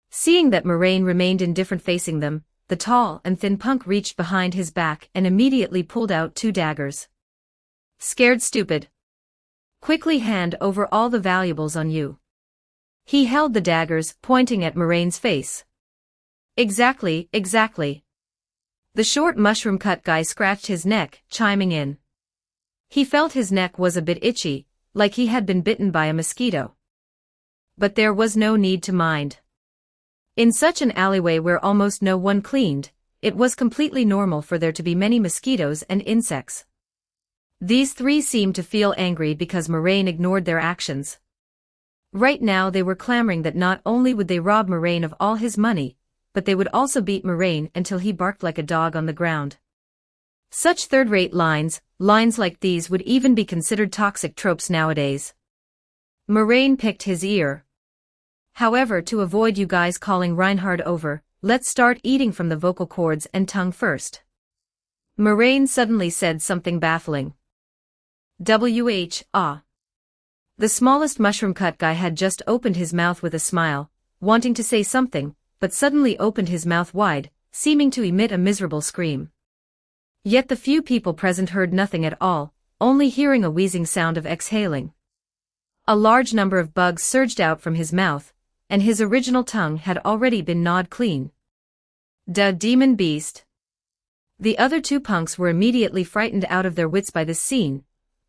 Seeing that Moraine remained indifferent facing them, the tall and thin punk reached behind his back and immediately pulled out 2 daggers. Scared stupid. Quickly hand over all the valuables on you. He held the daggers, pointing at Moraine's face. Exactly. The short mushroom-cut guy scratched his neck, chiming in. He felt his neck was a bit itchy, like he had been bitten by a mosquito. But there was no need to mind. In such an alleyway where almost no one cleaned, it was completely normal for there to be many mosquitoes and insects. These three seemed to feel angry because Moraine ignored their actions. Right now they were clamoring that not only would they rob Moraine of all his money, but they would also beat Moraine until he barked like a dog on the ground. Such third-rate lines like these would even be considered toxic tropes nowadays. Moraine picked his ear. However, to avoid you guys calling Reinhard over, let's start eating from the vocal cords and tongue first. Moraine suddenly said something baffling. The smallest mushroom-cut guy had just opened his mouth with a smile, wanting to say something, but suddenly opened his mouth wide, seeming to emit a miserable scream. Yet the few people present heard nothing at all, only hearing a wheezing sound of exhaling. A large number of bugs surged out from his mouth, and his original tongue had already been gnawed clean. Da demon beast. The other 2 punks were immediately frightened out of their wits by this scene,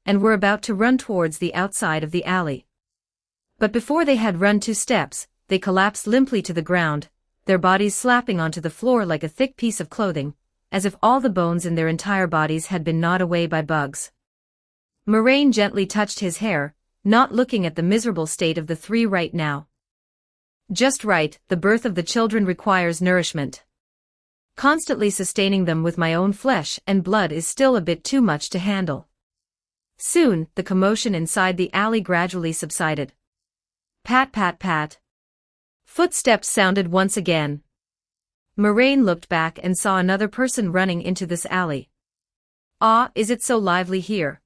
and were about to run towards the outside of the alley. But before they had run 2 steps, they collapsed limply to the ground, their bodies slapping onto the floor like a thick piece of clothing, as if all the bones in their entire bodies had been gnawed away by bugs. Moraine gently touched his hair, not looking at the miserable state of the 3 right now. Just right, the birth of the children requires nourishment. Constantly sustaining them with my own flesh and blood is still a bit too much to handle. Soon, the commotion inside the alley gradually subsided. Pat pat pat. Footsteps sounded once again. Moraine looked back and saw another person running into this alley. Ah, is it so lively here?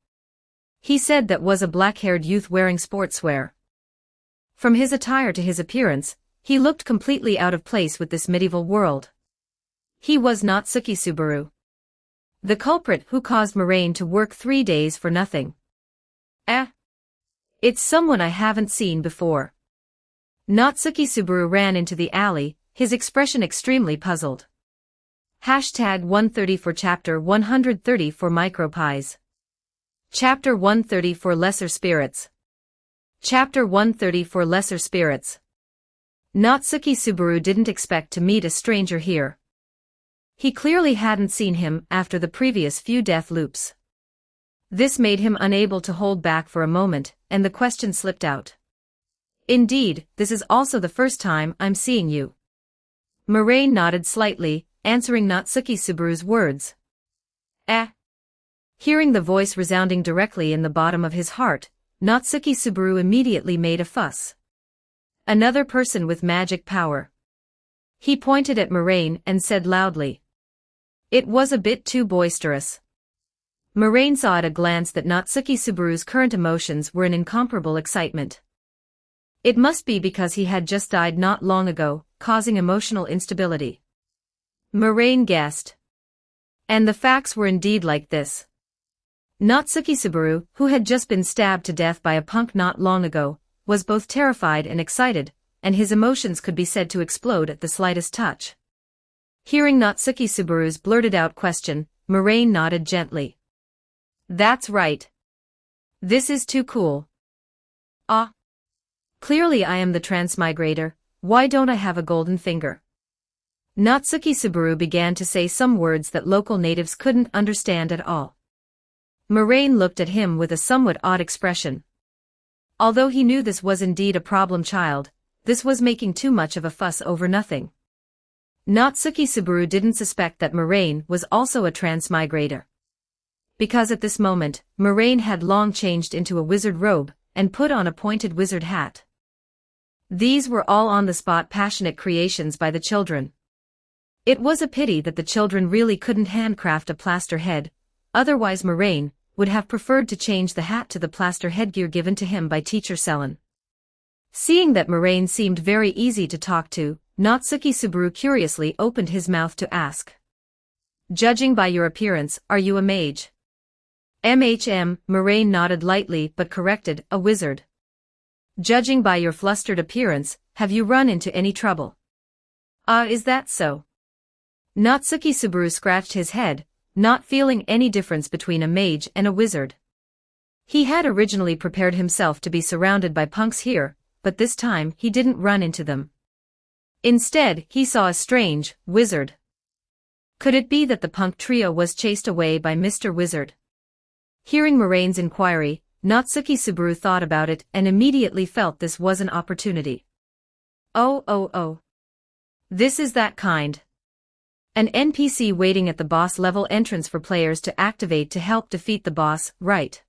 He said that was a black-haired youth wearing sportswear. From his attire to his appearance, he looked completely out of place with this medieval world. He was Natsuki Subaru, the culprit who caused Moraine to work 3 days for nothing. It's someone I haven't seen before. Natsuki Subaru ran into the alley, his expression extremely puzzled. #130 for Chapter 130 for Micropies. Chapter 130 for Lesser Spirits. Chapter 130 for Lesser Spirits. Natsuki Subaru didn't expect to meet a stranger here. He clearly hadn't seen him after the previous few death loops. This made him unable to hold back for a moment, and the question slipped out. Indeed, this is also the first time I'm seeing you. Moraine nodded slightly, answering Natsuki Subaru's words. Hearing the voice resounding directly in the bottom of his heart, Natsuki Subaru immediately made a fuss. Another person with magic power. He pointed at Moraine and said loudly. It was a bit too boisterous. Moraine saw at a glance that Natsuki Subaru's current emotions were an incomparable excitement. It must be because he had just died not long ago, causing emotional instability. Moraine guessed. And the facts were indeed like this. Natsuki Subaru, who had just been stabbed to death by a punk not long ago, was both terrified and excited, and his emotions could be said to explode at the slightest touch. Hearing Natsuki Subaru's blurted-out question, Moraine nodded gently. That's right. This is too cool. Clearly I am the transmigrator, why don't I have a golden finger? Natsuki Subaru began to say some words that local natives couldn't understand at all. Moraine looked at him with a somewhat odd expression. Although he knew this was indeed a problem child, this was making too much of a fuss over nothing. Natsuki Subaru didn't suspect that Moraine was also a transmigrator. because at this moment, Moraine had long changed into a wizard robe, and put on a pointed wizard hat. These were all on-the-spot passionate creations by the children. It was a pity that the children really couldn't handcraft a plaster head, otherwise Moraine would have preferred to change the hat to the plaster headgear given to him by teacher Selen. Seeing that Moraine seemed very easy to talk to, Natsuki Subaru curiously opened his mouth to ask. Judging by your appearance, are you a mage? Moraine nodded lightly but corrected, a wizard. Judging by your flustered appearance, have you run into any trouble? Is that so? Natsuki Subaru scratched his head, not feeling any difference between a mage and a wizard. He had originally prepared himself to be surrounded by punks here, but this time he didn't run into them. Instead, he saw a strange wizard. Could it be that the punk trio was chased away by Mr. Wizard? Hearing Moraine's inquiry, Natsuki Subaru thought about it and immediately felt this was an opportunity. Oh. This is that kind. An NPC waiting at the boss level entrance for players to activate to help defeat the boss, right?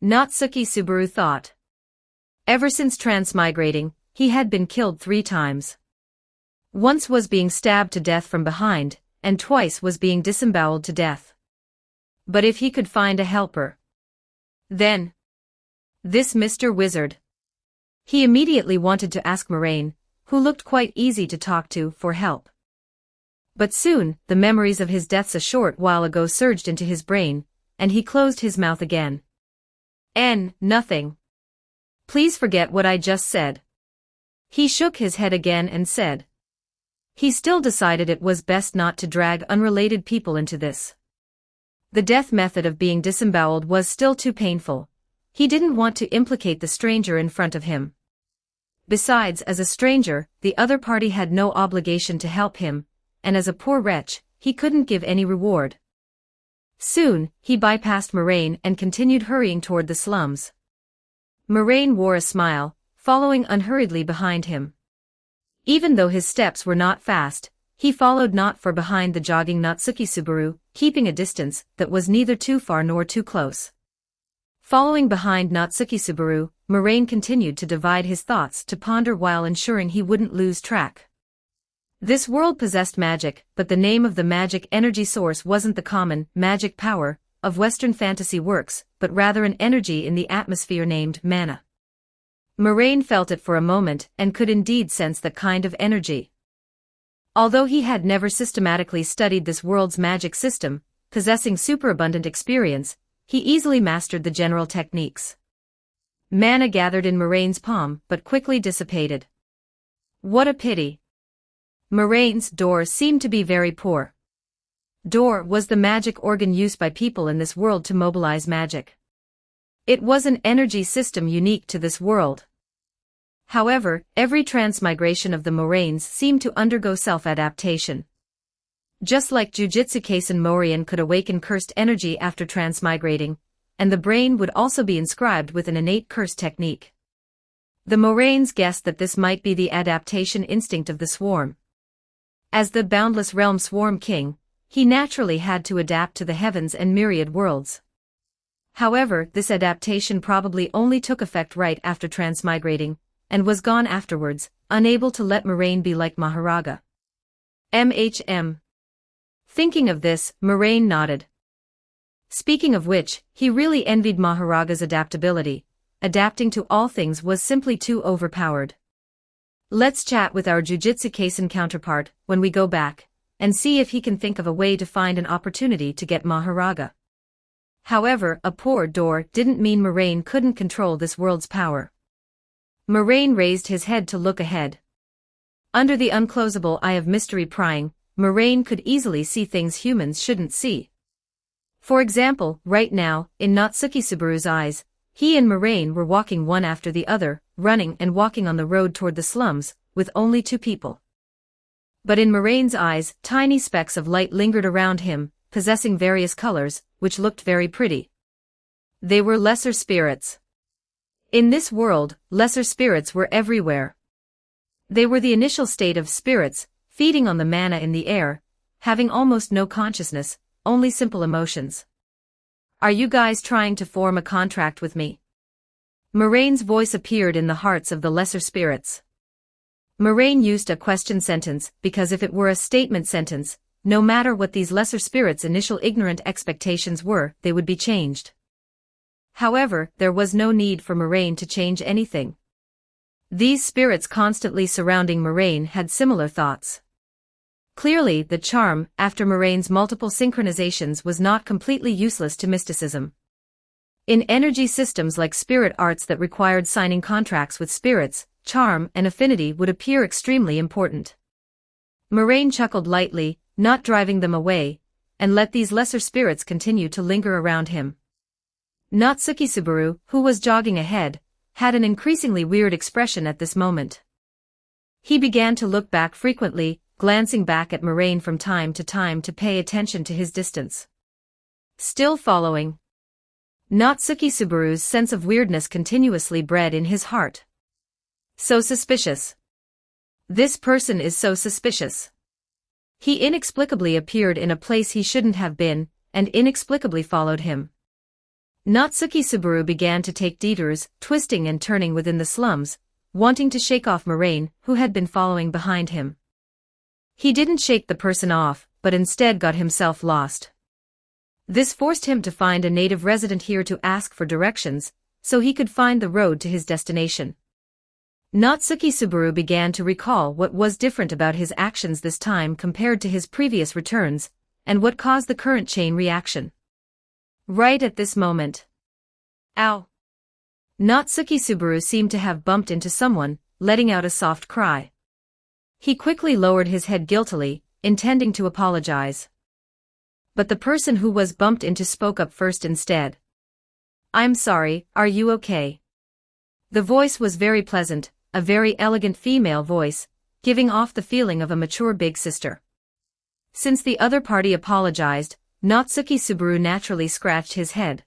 Natsuki Subaru thought. Ever since transmigrating, he had been killed 3 times. Once was being stabbed to death from behind, and twice was being disemboweled to death. But if he could find a helper, then this Mr. Wizard. He immediately wanted to ask Moraine, who looked quite easy to talk to, for help. But soon, the memories of his deaths a short while ago surged into his brain, and he closed his mouth again. Nothing. Please forget what I just said. He shook his head again and said. He still decided it was best not to drag unrelated people into this. The death method of being disemboweled was still too painful. He didn't want to implicate the stranger in front of him. Besides, as a stranger, the other party had no obligation to help him, and as a poor wretch, he couldn't give any reward. Soon, he bypassed Moraine and continued hurrying toward the slums. Moraine wore a smile, following unhurriedly behind him. Even though his steps were not fast, he followed not far behind the jogging Natsuki Subaru, keeping a distance that was neither too far nor too close. Following behind Natsuki Subaru, Moraine continued to divide his thoughts to ponder while ensuring he wouldn't lose track. This world possessed magic, but the name of the magic energy source wasn't the common magic power of Western fantasy works, but rather an energy in the atmosphere named mana. Moraine felt it for a moment and could indeed sense that kind of energy. Although he had never systematically studied this world's magic system, possessing superabundant experience, he easily mastered the general techniques. Mana gathered in Moraine's palm but quickly dissipated. What a pity. Moraine's door seemed to be very poor. Door was the magic organ used by people in this world to mobilize magic. It was an energy system unique to this world. However, every transmigration of the Moraines seemed to undergo self-adaptation. Just like Jujutsu Kaisen Morian could awaken cursed energy after transmigrating, and the brain would also be inscribed with an innate curse technique. The Moraines guessed that this might be the adaptation instinct of the swarm. As the Boundless Realm Swarm King, he naturally had to adapt to the heavens and myriad worlds. However, this adaptation probably only took effect right after transmigrating, and was gone afterwards, unable to let Moraine be like Maharaga. Thinking of this, Moraine nodded. Speaking of which, he really envied Maharaga's adaptability. Adapting to all things was simply too overpowered. Let's chat with our Jujutsu Kaisen counterpart when we go back, and see if he can think of a way to find an opportunity to get Maharaga. However, a poor door didn't mean Moraine couldn't control this world's power. Moraine raised his head to look ahead. Under the unclosable eye of mystery prying, Moraine could easily see things humans shouldn't see. For example, right now, in Natsuki Subaru's eyes, he and Moraine were walking one after the other, running and walking on the road toward the slums, with only 2 people. But in Moraine's eyes, tiny specks of light lingered around him, possessing various colors, which looked very pretty. They were lesser spirits. In this world, lesser spirits were everywhere. They were the initial state of spirits, feeding on the mana in the air, having almost no consciousness, only simple emotions. Are you guys trying to form a contract with me? Moraine's voice appeared in the hearts of the lesser spirits. Moraine used a question sentence because if it were a statement sentence, no matter what these lesser spirits' initial ignorant expectations were, they would be changed. However, there was no need for Moraine to change anything. These spirits constantly surrounding Moraine had similar thoughts. Clearly, the charm, after Moraine's multiple synchronizations, was not completely useless to mysticism. In energy systems like spirit arts that required signing contracts with spirits, charm and affinity would appear extremely important. Moraine chuckled lightly, not driving them away, and let these lesser spirits continue to linger around him. Natsuki Subaru, who was jogging ahead, had an increasingly weird expression at this moment. He began to look back frequently, glancing back at Moraine from time to pay attention to his distance. Still following. Natsuki Subaru's sense of weirdness continuously bred in his heart. So suspicious. This person is so suspicious. He inexplicably appeared in a place he shouldn't have been, and inexplicably followed him. Natsuki Subaru began to take detours, twisting and turning within the slums, wanting to shake off Moraine, who had been following behind him. He didn't shake the person off, but instead got himself lost. This forced him to find a native resident here to ask for directions, so he could find the road to his destination. Natsuki Subaru began to recall what was different about his actions this time compared to his previous returns, and what caused the current chain reaction. Right at this moment. Ow! Natsuki Subaru seemed to have bumped into someone, letting out a soft cry. He quickly lowered his head guiltily, intending to apologize. But the person who was bumped into spoke up first instead. "I'm sorry, are you okay?" The voice was very pleasant, a very elegant female voice, giving off the feeling of a mature big sister. Since the other party apologized, Natsuki Subaru naturally scratched his head.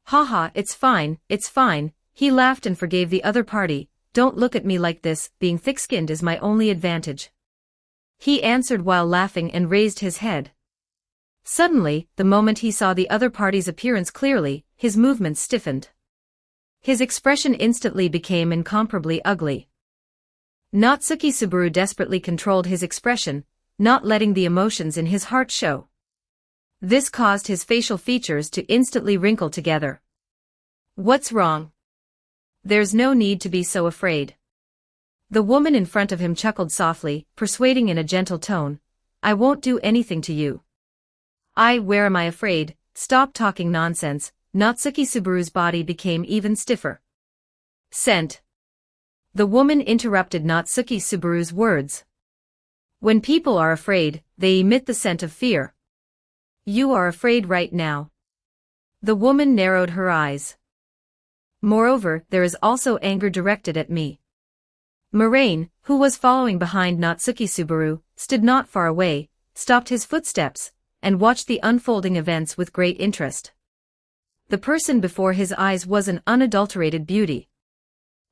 "Haha, it's fine," he laughed and forgave the other party. "Don't look at me like this, being thick-skinned is my only advantage," he answered while laughing and raised his head. Suddenly, the moment he saw the other party's appearance clearly, his movements stiffened. His expression instantly became incomparably ugly. Natsuki Subaru desperately controlled his expression, not letting the emotions in his heart show. This caused his facial features to instantly wrinkle together. "What's wrong? There's no need to be so afraid." The woman in front of him chuckled softly, persuading in a gentle tone, "I won't do anything to you." Where am I afraid? Stop talking nonsense." Natsuki Subaru's body became even stiffer. "Scent." The woman interrupted Natsuki Subaru's words. "When people are afraid, they emit the scent of fear. You are afraid right now." The woman narrowed her eyes. "Moreover, there is also anger directed at me." Moraine, who was following behind Natsuki Subaru, stood not far away, stopped his footsteps, and watched the unfolding events with great interest. The person before his eyes was an unadulterated beauty.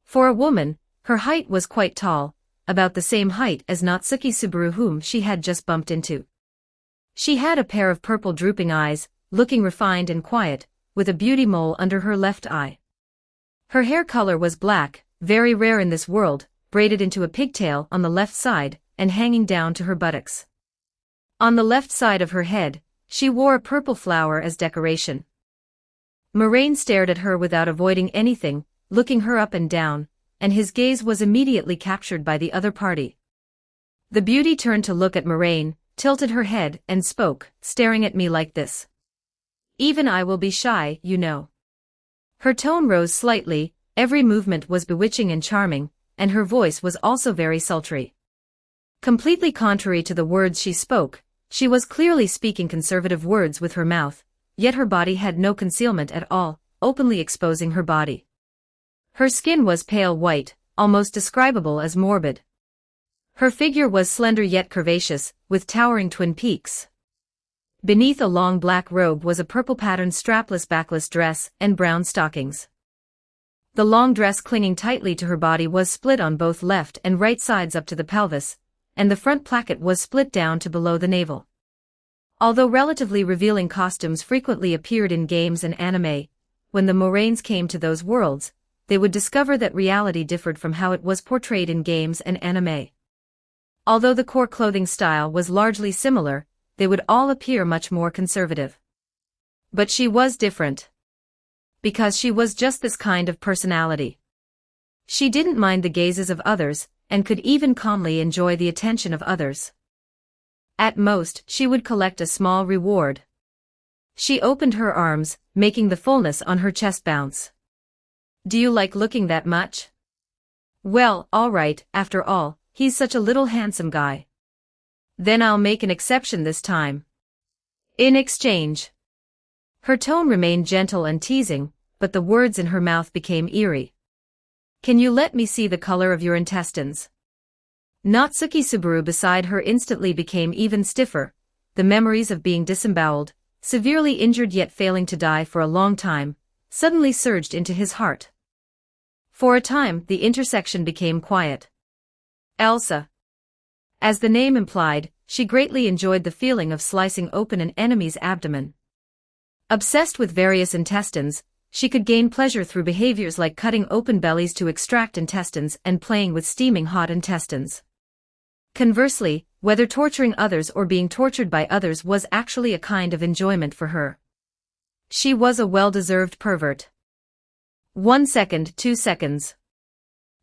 For a woman, her height was quite tall, about the same height as Natsuki Subaru whom she had just bumped into. She had a pair of purple drooping eyes, looking refined and quiet, with a beauty mole under her left eye. Her hair color was black, very rare in this world, braided into a pigtail on the left side, and hanging down to her buttocks. On the left side of her head, she wore a purple flower as decoration. Moraine stared at her without avoiding anything, looking her up and down, and his gaze was immediately captured by the other party. The beauty turned to look at Moraine, tilted her head, and spoke, "Staring at me like this. Even I will be shy, you know." Her tone rose slightly, every movement was bewitching and charming, and her voice was also very sultry. Completely contrary to the words she spoke, she was clearly speaking conservative words with her mouth, yet her body had no concealment at all, openly exposing her body. Her skin was pale white, almost describable as morbid. Her figure was slender yet curvaceous, with towering twin peaks. Beneath a long black robe was a purple-patterned strapless backless dress and brown stockings. The long dress clinging tightly to her body was split on both left and right sides up to the pelvis, and the front placket was split down to below the navel. Although relatively revealing costumes frequently appeared in games and anime, when the Moraines came to those worlds, they would discover that reality differed from how it was portrayed in games and anime. Although the core clothing style was largely similar, they would all appear much more conservative. But she was different. Because she was just this kind of personality. She didn't mind the gazes of others, and could even calmly enjoy the attention of others. At most, she would collect a small reward. She opened her arms, making the fullness on her chest bounce. Do you like looking that much? Well, all right, after all, he's such a little handsome guy. Then I'll make an exception this time. In exchange. Her tone remained gentle and teasing, but the words in her mouth became eerie. Can you let me see the color of your intestines? Natsuki Subaru beside her instantly became even stiffer. The memories of being disemboweled, severely injured yet failing to die for a long time, suddenly surged into his heart. For a time, the intersection became quiet. Elsa. As the name implied, she greatly enjoyed the feeling of slicing open an enemy's abdomen. Obsessed with various intestines, she could gain pleasure through behaviors like cutting open bellies to extract intestines and playing with steaming hot intestines. Conversely, whether torturing others or being tortured by others was actually a kind of enjoyment for her. She was a well-deserved pervert. 1 second, 2 seconds.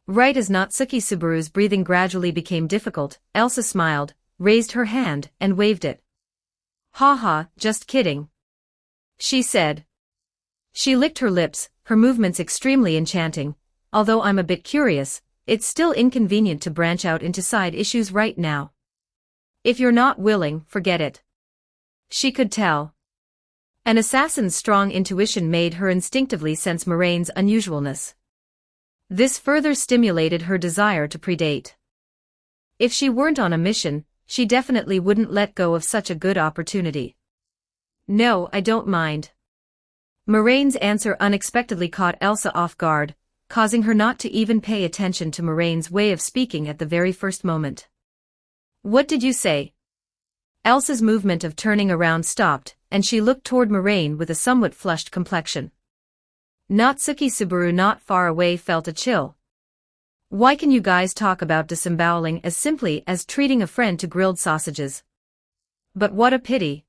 Right as Natsuki Subaru's breathing gradually became difficult, Elsa smiled, raised her hand, and waved it. "Ha, just kidding," she said. She licked her lips, her movements extremely enchanting. Although I'm a bit curious, it's still inconvenient to branch out into side issues right now. If you're not willing, forget it. She could tell. An assassin's strong intuition made her instinctively sense Moraine's unusualness. This further stimulated her desire to predate. If she weren't on a mission, she definitely wouldn't let go of such a good opportunity. No, I don't mind. Moraine's answer unexpectedly caught Elsa off guard, causing her not to even pay attention to Moraine's way of speaking at the very first moment. What did you say? Elsa's movement of turning around stopped, and she looked toward Moraine with a somewhat flushed complexion. Natsuki Subaru not far away felt a chill. Why can you guys talk about disemboweling as simply as treating a friend to grilled sausages? But what a pity.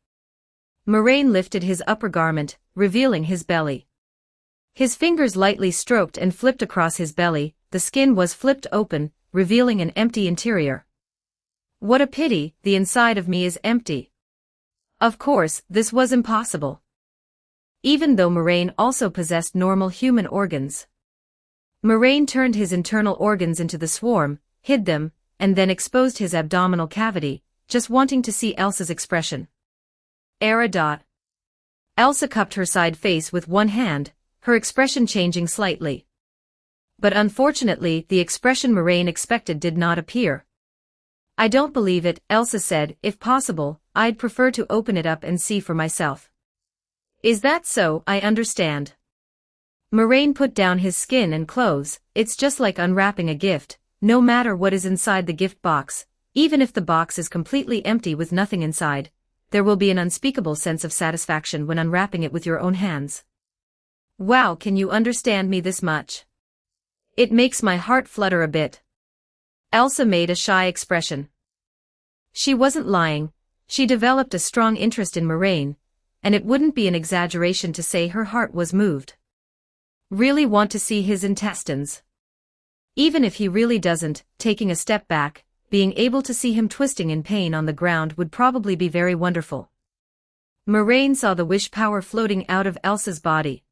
Moraine lifted his upper garment, revealing his belly. His fingers lightly stroked and flipped across his belly, the skin was flipped open, revealing an empty interior. What a pity, the inside of me is empty. Of course, this was impossible. Even though Moraine also possessed normal human organs. Moraine turned his internal organs into the swarm, hid them, and then exposed his abdominal cavity, just wanting to see Elsa's expression. Elsa cupped her side face with one hand, her expression changing slightly. But unfortunately, the expression Moraine expected did not appear. I don't believe it, Elsa said. If possible, I'd prefer to open it up and see for myself. Is that so? I understand. Moraine put down his skin and clothes. It's just like unwrapping a gift, no matter what is inside the gift box, even if the box is completely empty with nothing inside. There will be an unspeakable sense of satisfaction when unwrapping it with your own hands. Wow, can you understand me this much? It makes my heart flutter a bit. Elsa made a shy expression. She wasn't lying. She developed a strong interest in Moraine, and it wouldn't be an exaggeration to say her heart was moved. Really want to see his intestines. Even if he really doesn't, taking a step back, being able to see him twisting in pain on the ground would probably be very wonderful. Moraine saw the wish power floating out of Elsa's body.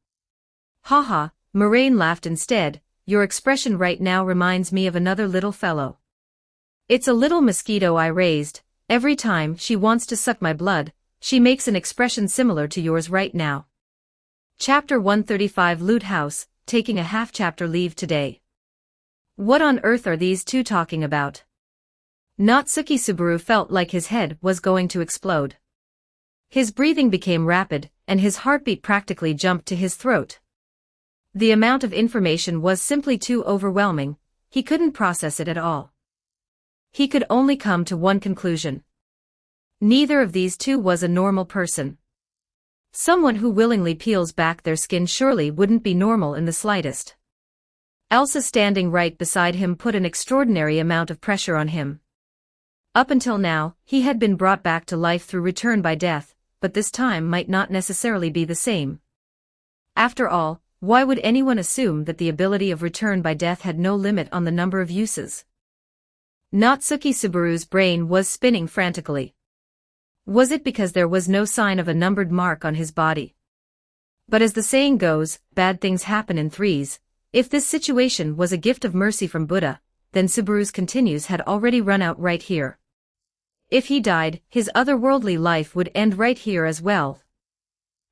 Haha, Moraine laughed instead. Your expression right now reminds me of another little fellow. It's a little mosquito I raised. Every time she wants to suck my blood, she makes an expression similar to yours right now. Chapter 135 Loot House, taking a half-chapter leave today. What on earth are these two talking about? Natsuki Subaru felt like his head was going to explode. His breathing became rapid, and his heartbeat practically jumped to his throat. The amount of information was simply too overwhelming. He couldn't process it at all. He could only come to one conclusion. Neither of these two was a normal person. Someone who willingly peels back their skin surely wouldn't be normal in the slightest. Elsa standing right beside him put an extraordinary amount of pressure on him. Up until now, he had been brought back to life through return by death, but this time might not necessarily be the same. After all, why would anyone assume that the ability of return by death had no limit on the number of uses? Natsuki Subaru's brain was spinning frantically. Was it because there was no sign of a numbered mark on his body? But as the saying goes, bad things happen in threes. If this situation was a gift of mercy from Buddha, then Subaru's continues had already run out right here. If he died, his otherworldly life would end right here as well.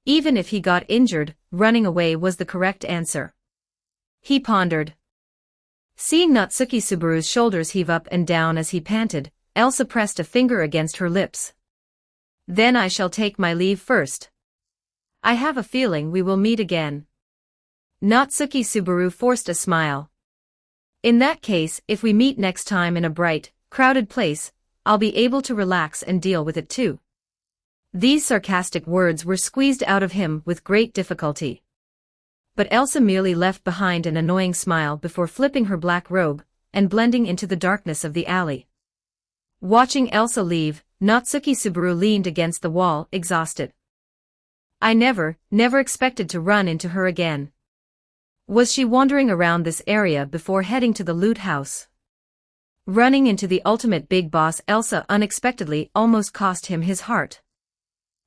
Even if he got injured, running away was the correct answer. He pondered. Seeing Natsuki Subaru's shoulders heave up and down as he panted, Elsa pressed a finger against her lips. Then I shall take my leave first. I have a feeling we will meet again. Natsuki Subaru forced a smile. In that case, if we meet next time in a bright, crowded place, I'll be able to relax and deal with it too. These sarcastic words were squeezed out of him with great difficulty. But Elsa merely left behind an annoying smile before flipping her black robe and blending into the darkness of the alley. Watching Elsa leave, Natsuki Subaru leaned against the wall, exhausted. I never expected to run into her again. Was she wandering around this area before heading to the loot house? Running into the ultimate big boss Elsa unexpectedly almost cost him his heart.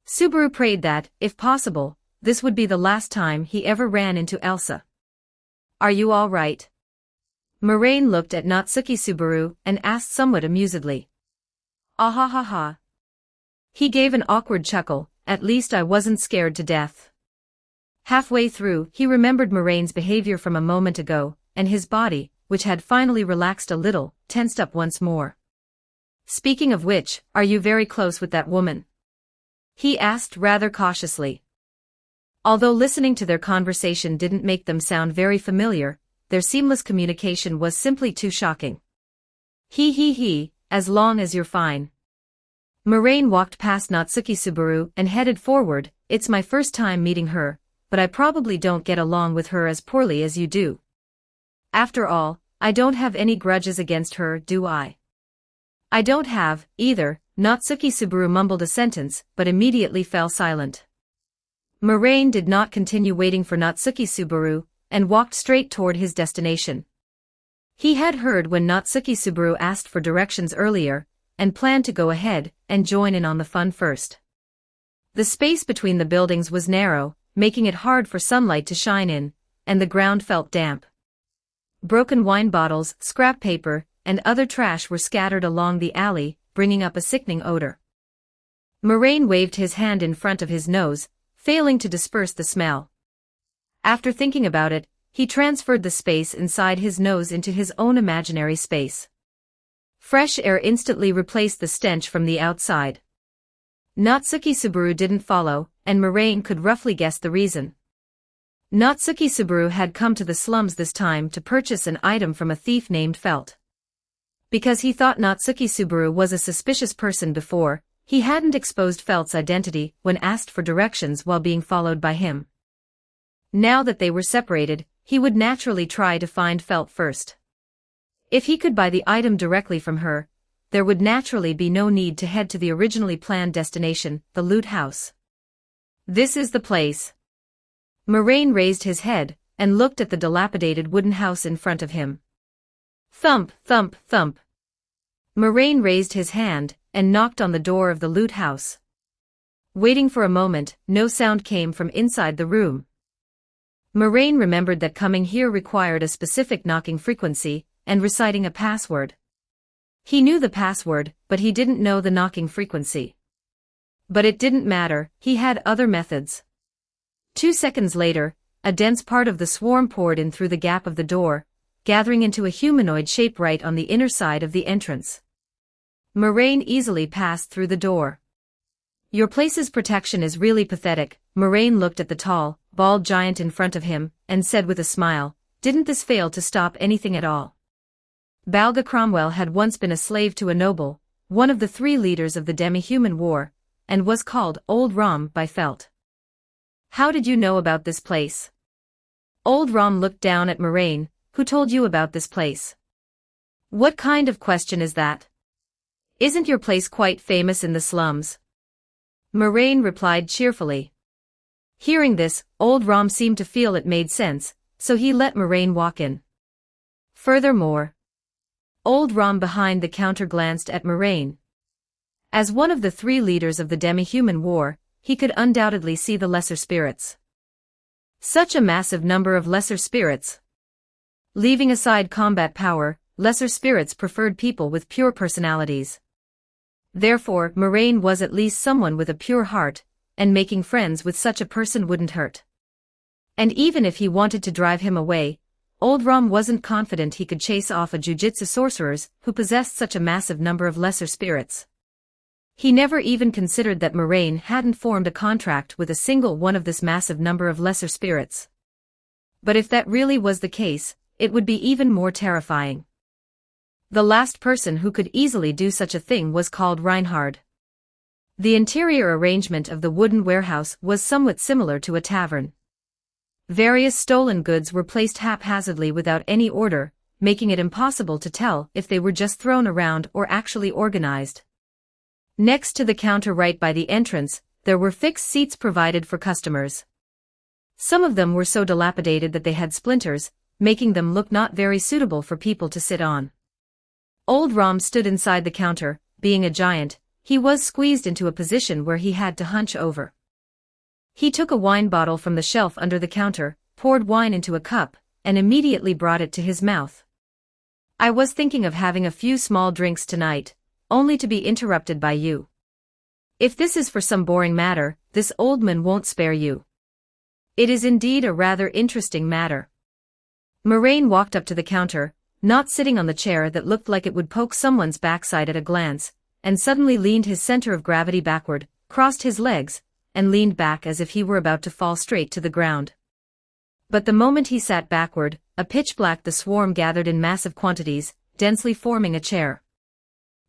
Subaru prayed that, if possible, this would be the last time he ever ran into Elsa. Are you all right? Moraine looked at Natsuki Subaru and asked somewhat amusedly. Ah ha ha ha. He gave an awkward chuckle, at least I wasn't scared to death. Halfway through, he remembered Moraine's behavior from a moment ago, and his body, which had finally relaxed a little, tensed up once more. Speaking of which, are you very close with that woman? He asked rather cautiously. Although listening to their conversation didn't make them sound very familiar, their seamless communication was simply too shocking. He, as long as you're fine. Moraine walked past Natsuki Subaru and headed forward. It's my first time meeting her, but I probably don't get along with her as poorly as you do. After all, I don't have any grudges against her, do I? I don't have, either. Natsuki Subaru mumbled a sentence, but immediately fell silent. Moraine did not continue waiting for Natsuki Subaru, and walked straight toward his destination. He had heard when Natsuki Subaru asked for directions earlier, and planned to go ahead and join in on the fun first. The space between the buildings was narrow, making it hard for sunlight to shine in, and the ground felt damp. Broken wine bottles, scrap paper, and other trash were scattered along the alley, bringing up a sickening odor. Moraine waved his hand in front of his nose, failing to disperse the smell. After thinking about it, he transferred the space inside his nose into his own imaginary space. Fresh air instantly replaced the stench from the outside. Natsuki Subaru didn't follow, and Moraine could roughly guess the reason. Natsuki Subaru had come to the slums this time to purchase an item from a thief named Felt. Because he thought Natsuki Subaru was a suspicious person before, he hadn't exposed Felt's identity when asked for directions while being followed by him. Now that they were separated, he would naturally try to find Felt first. If he could buy the item directly from her, there would naturally be no need to head to the originally planned destination, the loot house. This is the place. Moraine raised his head and looked at the dilapidated wooden house in front of him. Thump, thump, thump. Moraine raised his hand and knocked on the door of the loot house. Waiting for a moment, no sound came from inside the room. Moraine remembered that coming here required a specific knocking frequency and reciting a password. He knew the password, but he didn't know the knocking frequency. But it didn't matter, he had other methods. 2 seconds later, a dense part of the swarm poured in through the gap of the door, gathering into a humanoid shape right on the inner side of the entrance. Moraine easily passed through the door. Your place's protection is really pathetic. Moraine looked at the tall, bald giant in front of him, and said with a smile, didn't this fail to stop anything at all? Balga Cromwell had once been a slave to a noble, one of the 3 leaders of the demi-human war, and was called Old Rom by Felt. How did you know about this place? Old Rom looked down at Moraine. Who told you about this place? What kind of question is that? Isn't your place quite famous in the slums? Moraine replied cheerfully. Hearing this, Old Rom seemed to feel it made sense, so he let Moraine walk in. Furthermore, Old Rom behind the counter glanced at Moraine. As one of the 3 leaders of the demi-human war, he could undoubtedly see the lesser spirits. Such a massive number of lesser spirits. Leaving aside combat power, lesser spirits preferred people with pure personalities. Therefore, Moraine was at least someone with a pure heart, and making friends with such a person wouldn't hurt. And even if he wanted to drive him away, Old Rom wasn't confident he could chase off a jujitsu sorcerers who possessed such a massive number of lesser spirits. He never even considered that Moraine hadn't formed a contract with a single one of this massive number of lesser spirits. But if that really was the case, it would be even more terrifying. The last person who could easily do such a thing was called Reinhard. The interior arrangement of the wooden warehouse was somewhat similar to a tavern. Various stolen goods were placed haphazardly without any order, making it impossible to tell if they were just thrown around or actually organized. Next to the counter right by the entrance, there were fixed seats provided for customers. Some of them were so dilapidated that they had splinters, making them look not very suitable for people to sit on. Old Rom stood inside the counter. Being a giant, he was squeezed into a position where he had to hunch over. He took a wine bottle from the shelf under the counter, poured wine into a cup, and immediately brought it to his mouth. I was thinking of having a few small drinks tonight, only to be interrupted by you. If this is for some boring matter, this old man won't spare you. It is indeed a rather interesting matter. Moraine walked up to the counter, not sitting on the chair that looked like it would poke someone's backside at a glance, and suddenly leaned his center of gravity backward, crossed his legs, and leaned back as if he were about to fall straight to the ground. But the moment he sat backward, a pitch-black the swarm gathered in massive quantities, densely forming a chair.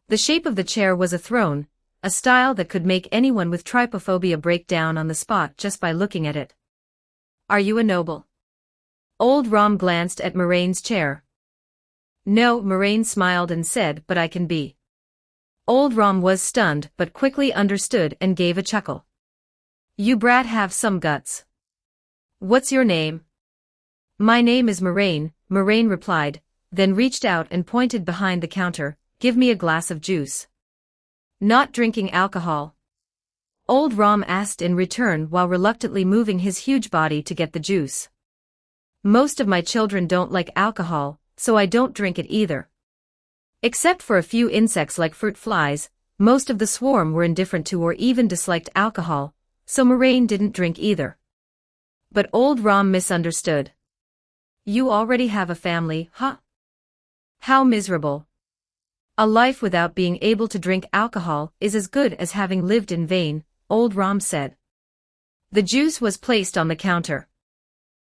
The shape of the chair was a throne, a style that could make anyone with trypophobia break down on the spot just by looking at it. Are you a noble? Old Rom glanced at Moraine's chair. No, Moraine smiled and said, but I can be. Old Rom was stunned but quickly understood and gave a chuckle. You brat have some guts. What's your name? My name is Moraine, Moraine replied, then reached out and pointed behind the counter. Give me a glass of juice. Not drinking alcohol? Old Rom asked in return while reluctantly moving his huge body to get the juice. Most of my children don't like alcohol, so I don't drink it either. Except for a few insects like fruit flies, most of the swarm were indifferent to or even disliked alcohol, so Moraine didn't drink either. But Old Rom misunderstood. You already have a family, huh? How miserable. A life without being able to drink alcohol is as good as having lived in vain, Old Rom said. The juice was placed on the counter.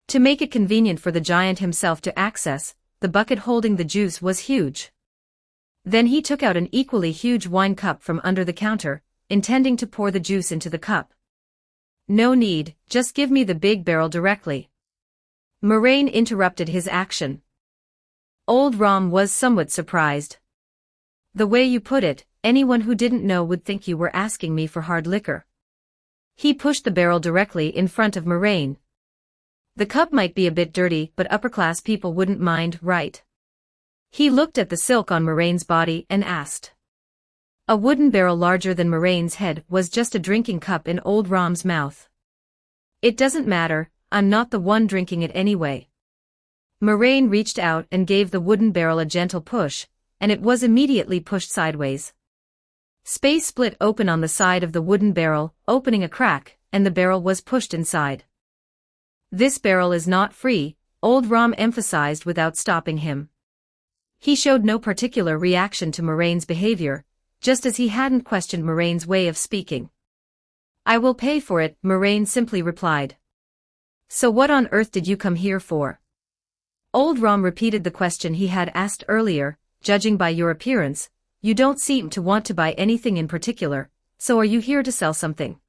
To make it convenient for the giant himself to access, the bucket holding the juice was huge. Then he took out an equally huge wine cup from under the counter, intending to pour the juice into the cup. No need, just give me the big barrel directly. Moraine interrupted his action. Old Rom was somewhat surprised. The way you put it, anyone who didn't know would think you were asking me for hard liquor. He pushed the barrel directly in front of Moraine. The cup might be a bit dirty, but upper-class people wouldn't mind, right? He looked at the silk on Moraine's body and asked. A wooden barrel larger than Moraine's head was just a drinking cup in Old Rom's mouth. It doesn't matter, I'm not the one drinking it anyway. Moraine reached out and gave the wooden barrel a gentle push, and it was immediately pushed sideways. Space split open on the side of the wooden barrel, opening a crack, and the barrel was pushed inside. This barrel is not free, Old Rom emphasized without stopping him. He showed no particular reaction to Moraine's behavior, just as he hadn't questioned Moraine's way of speaking. I will pay for it, Moraine simply replied. So what on earth did you come here for? Old Rom repeated the question he had asked earlier. Judging by your appearance, you don't seem to want to buy anything in particular, so are you here to sell something?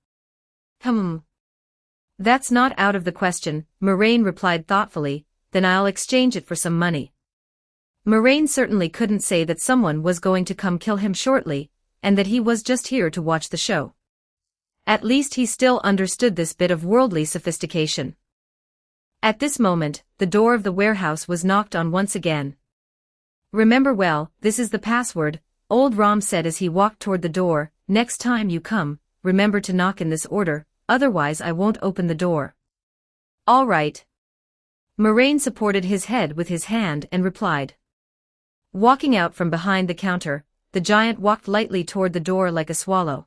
That's not out of the question, Moraine replied thoughtfully, then I'll exchange it for some money. Moraine certainly couldn't say that someone was going to come kill him shortly, and that he was just here to watch the show. At least he still understood this bit of worldly sophistication. At this moment, the door of the warehouse was knocked on once again. Remember well, this is the password, old Rom said as he walked toward the door. Next time you come, remember to knock in this order, otherwise I won't open the door. All right. Moraine supported his head with his hand and replied. Walking out from behind the counter, the giant walked lightly toward the door like a swallow.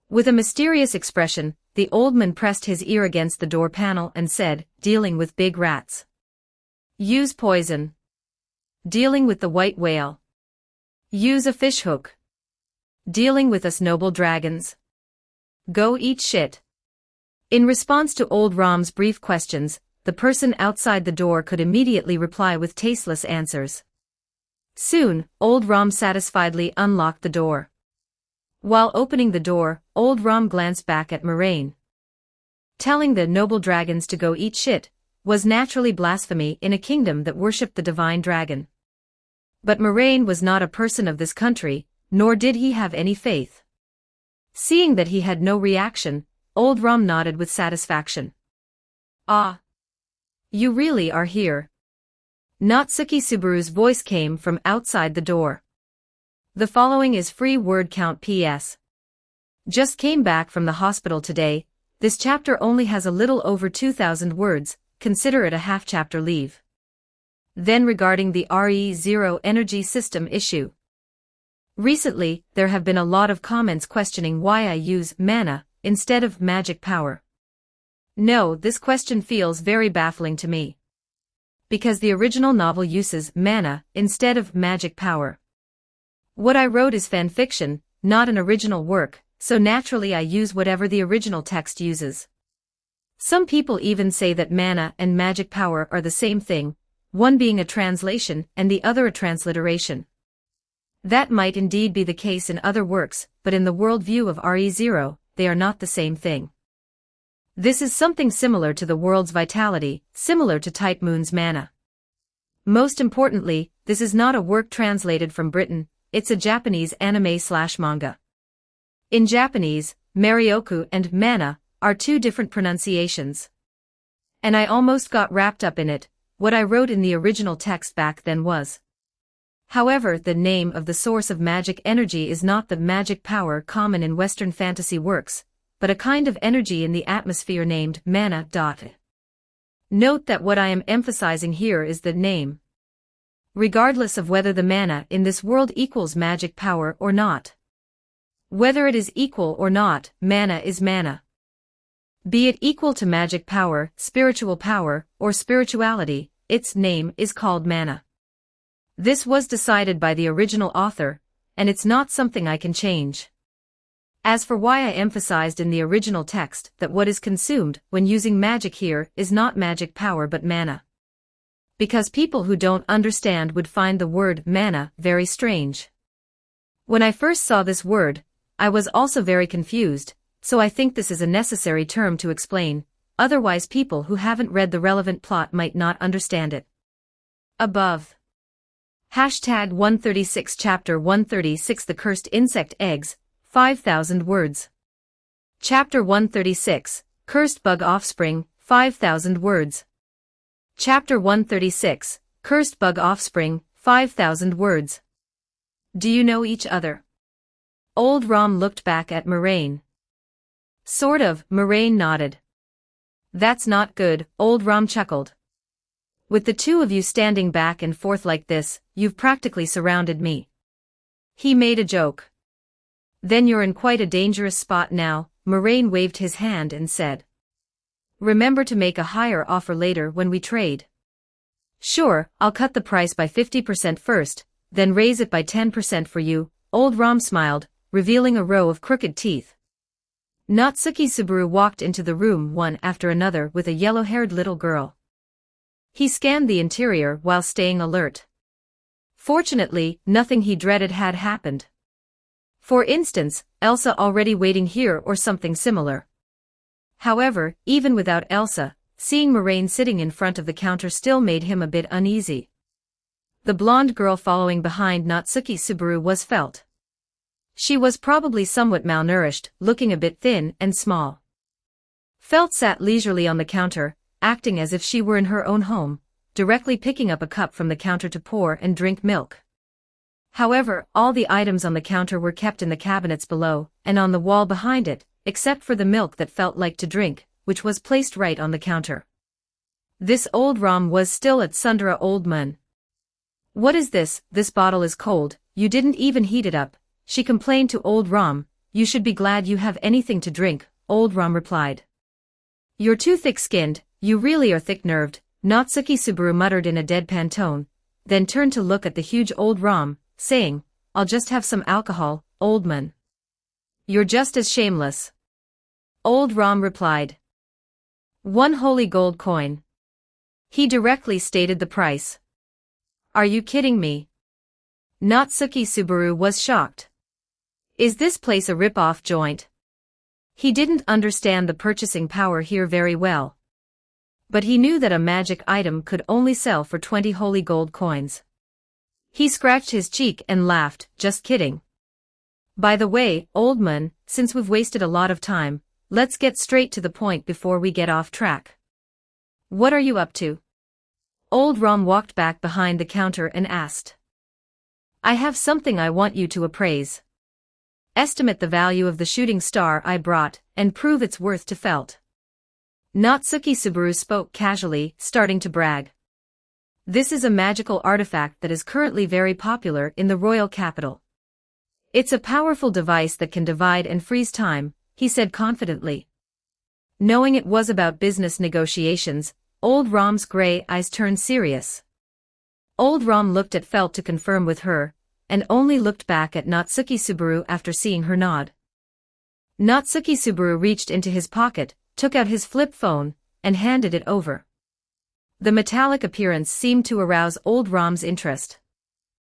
With a mysterious expression, the old man pressed his ear against the door panel and said, dealing with big rats. Use poison. Dealing with the white whale. Use a fishhook. Dealing with us noble dragons. Go eat shit. In response to old Rom's brief questions, the person outside the door could immediately reply with tasteless answers. Soon, old Rom satisfiedly unlocked the door. While opening the door, old Rom glanced back at Moraine. Telling the noble dragons to go eat shit was naturally blasphemy in a kingdom that worshipped the divine dragon. But Moraine was not a person of this country, nor did he have any faith. Seeing that he had no reaction, old Rom nodded with satisfaction. Ah. You really are here. Natsuki Subaru's voice came from outside the door. The following is free word count PS. Just came back from the hospital today. This chapter only has a little over 2,000 words, consider it a half-chapter leave. Then regarding the RE0 energy system issue. Recently, there have been a lot of comments questioning why I use mana instead of magic power. No, this question feels very baffling to me. Because the original novel uses mana instead of magic power. What I wrote is fan fiction, not an original work, so naturally I use whatever the original text uses. Some people even say that mana and magic power are the same thing, one being a translation and the other a transliteration. That might indeed be the case in other works, but in the worldview of RE0, they are not the same thing. This is something similar to the world's vitality, similar to Type Moon's mana. Most importantly, this is not a work translated from Britain, it's a Japanese anime/manga. In Japanese, Marioku and mana are two different pronunciations. And I almost got wrapped up in it. What I wrote in the original text back then was. However, the name of the source of magic energy is not the magic power common in Western fantasy works, but a kind of energy in the atmosphere named mana. Note that what I am emphasizing here is the name. Regardless of whether the mana in this world equals magic power or not. Whether it is equal or not, mana is mana. Be it equal to magic power, spiritual power, or spirituality, its name is called mana. This was decided by the original author, and it's not something I can change. As for why I emphasized in the original text that what is consumed when using magic here is not magic power but mana. Because people who don't understand would find the word mana very strange. When I first saw this word, I was also very confused, so I think this is a necessary term to explain, otherwise people who haven't read the relevant plot might not understand it. Above. Hashtag 136 Chapter 136 The Cursed Insect Eggs, 5,000 words. Chapter 136, Cursed Bug Offspring, 5,000 words. Chapter 136, Cursed Bug Offspring, 5,000 words. Do you know each other? Old Rom looked back at Moraine. Sort of, Moraine nodded. That's not good, Old Rom chuckled. With the two of you standing back and forth like this, you've practically surrounded me. He made a joke. Then you're in quite a dangerous spot now, Moraine waved his hand and said. Remember to make a higher offer later when we trade. Sure, I'll cut the price by 50% first, then raise it by 10% for you, Old Rom smiled, revealing a row of crooked teeth. Natsuki Subaru walked into the room one after another with a yellow-haired little girl. He scanned the interior while staying alert. Fortunately, nothing he dreaded had happened. For instance, Elsa already waiting here or something similar. However, even without Elsa, seeing Moraine sitting in front of the counter still made him a bit uneasy. The blonde girl following behind Natsuki Subaru was Felt. She was probably somewhat malnourished, looking a bit thin and small. Felt sat leisurely on the counter, acting as if she were in her own home, directly picking up a cup from the counter to pour and drink milk. However, all the items on the counter were kept in the cabinets below, and on the wall behind it, except for the milk that Felt liked to drink, which was placed right on the counter. This old rom was still at Sundara Old Man. "What is this? This bottle is cold, you didn't even heat it up," she complained to Old Rom. "You should be glad you have anything to drink," Old Rom replied. "You're too thick-skinned, you really are thick-nerved," Natsuki Subaru muttered in a deadpan tone, then turned to look at the huge Old Rom, saying, "I'll just have some alcohol, Old Man." "You're just as shameless," Old Rom replied. "1 holy gold coin." He directly stated the price. "Are you kidding me?" Natsuki Subaru was shocked. "Is this place a rip-off joint?" He didn't understand the purchasing power here very well. But he knew that a magic item could only sell for 20 holy gold coins. He scratched his cheek and laughed, "Just kidding. By the way, Old Man, since we've wasted a lot of time, let's get straight to the point before we get off track. What are you up to?" Old Rom walked back behind the counter and asked. "I have something I want you to appraise. Estimate the value of the shooting star I brought, and prove its worth to Felt." Natsuki Subaru spoke casually, starting to brag. "This is a magical artifact that is currently very popular in the royal capital. It's a powerful device that can divide and freeze time," he said confidently. Knowing it was about business negotiations, Old Rom's gray eyes turned serious. Old Rom looked at Felt to confirm with her, and only looked back at Natsuki Subaru after seeing her nod. Natsuki Subaru reached into his pocket, took out his flip phone, and handed it over. The metallic appearance seemed to arouse Old Rom's interest.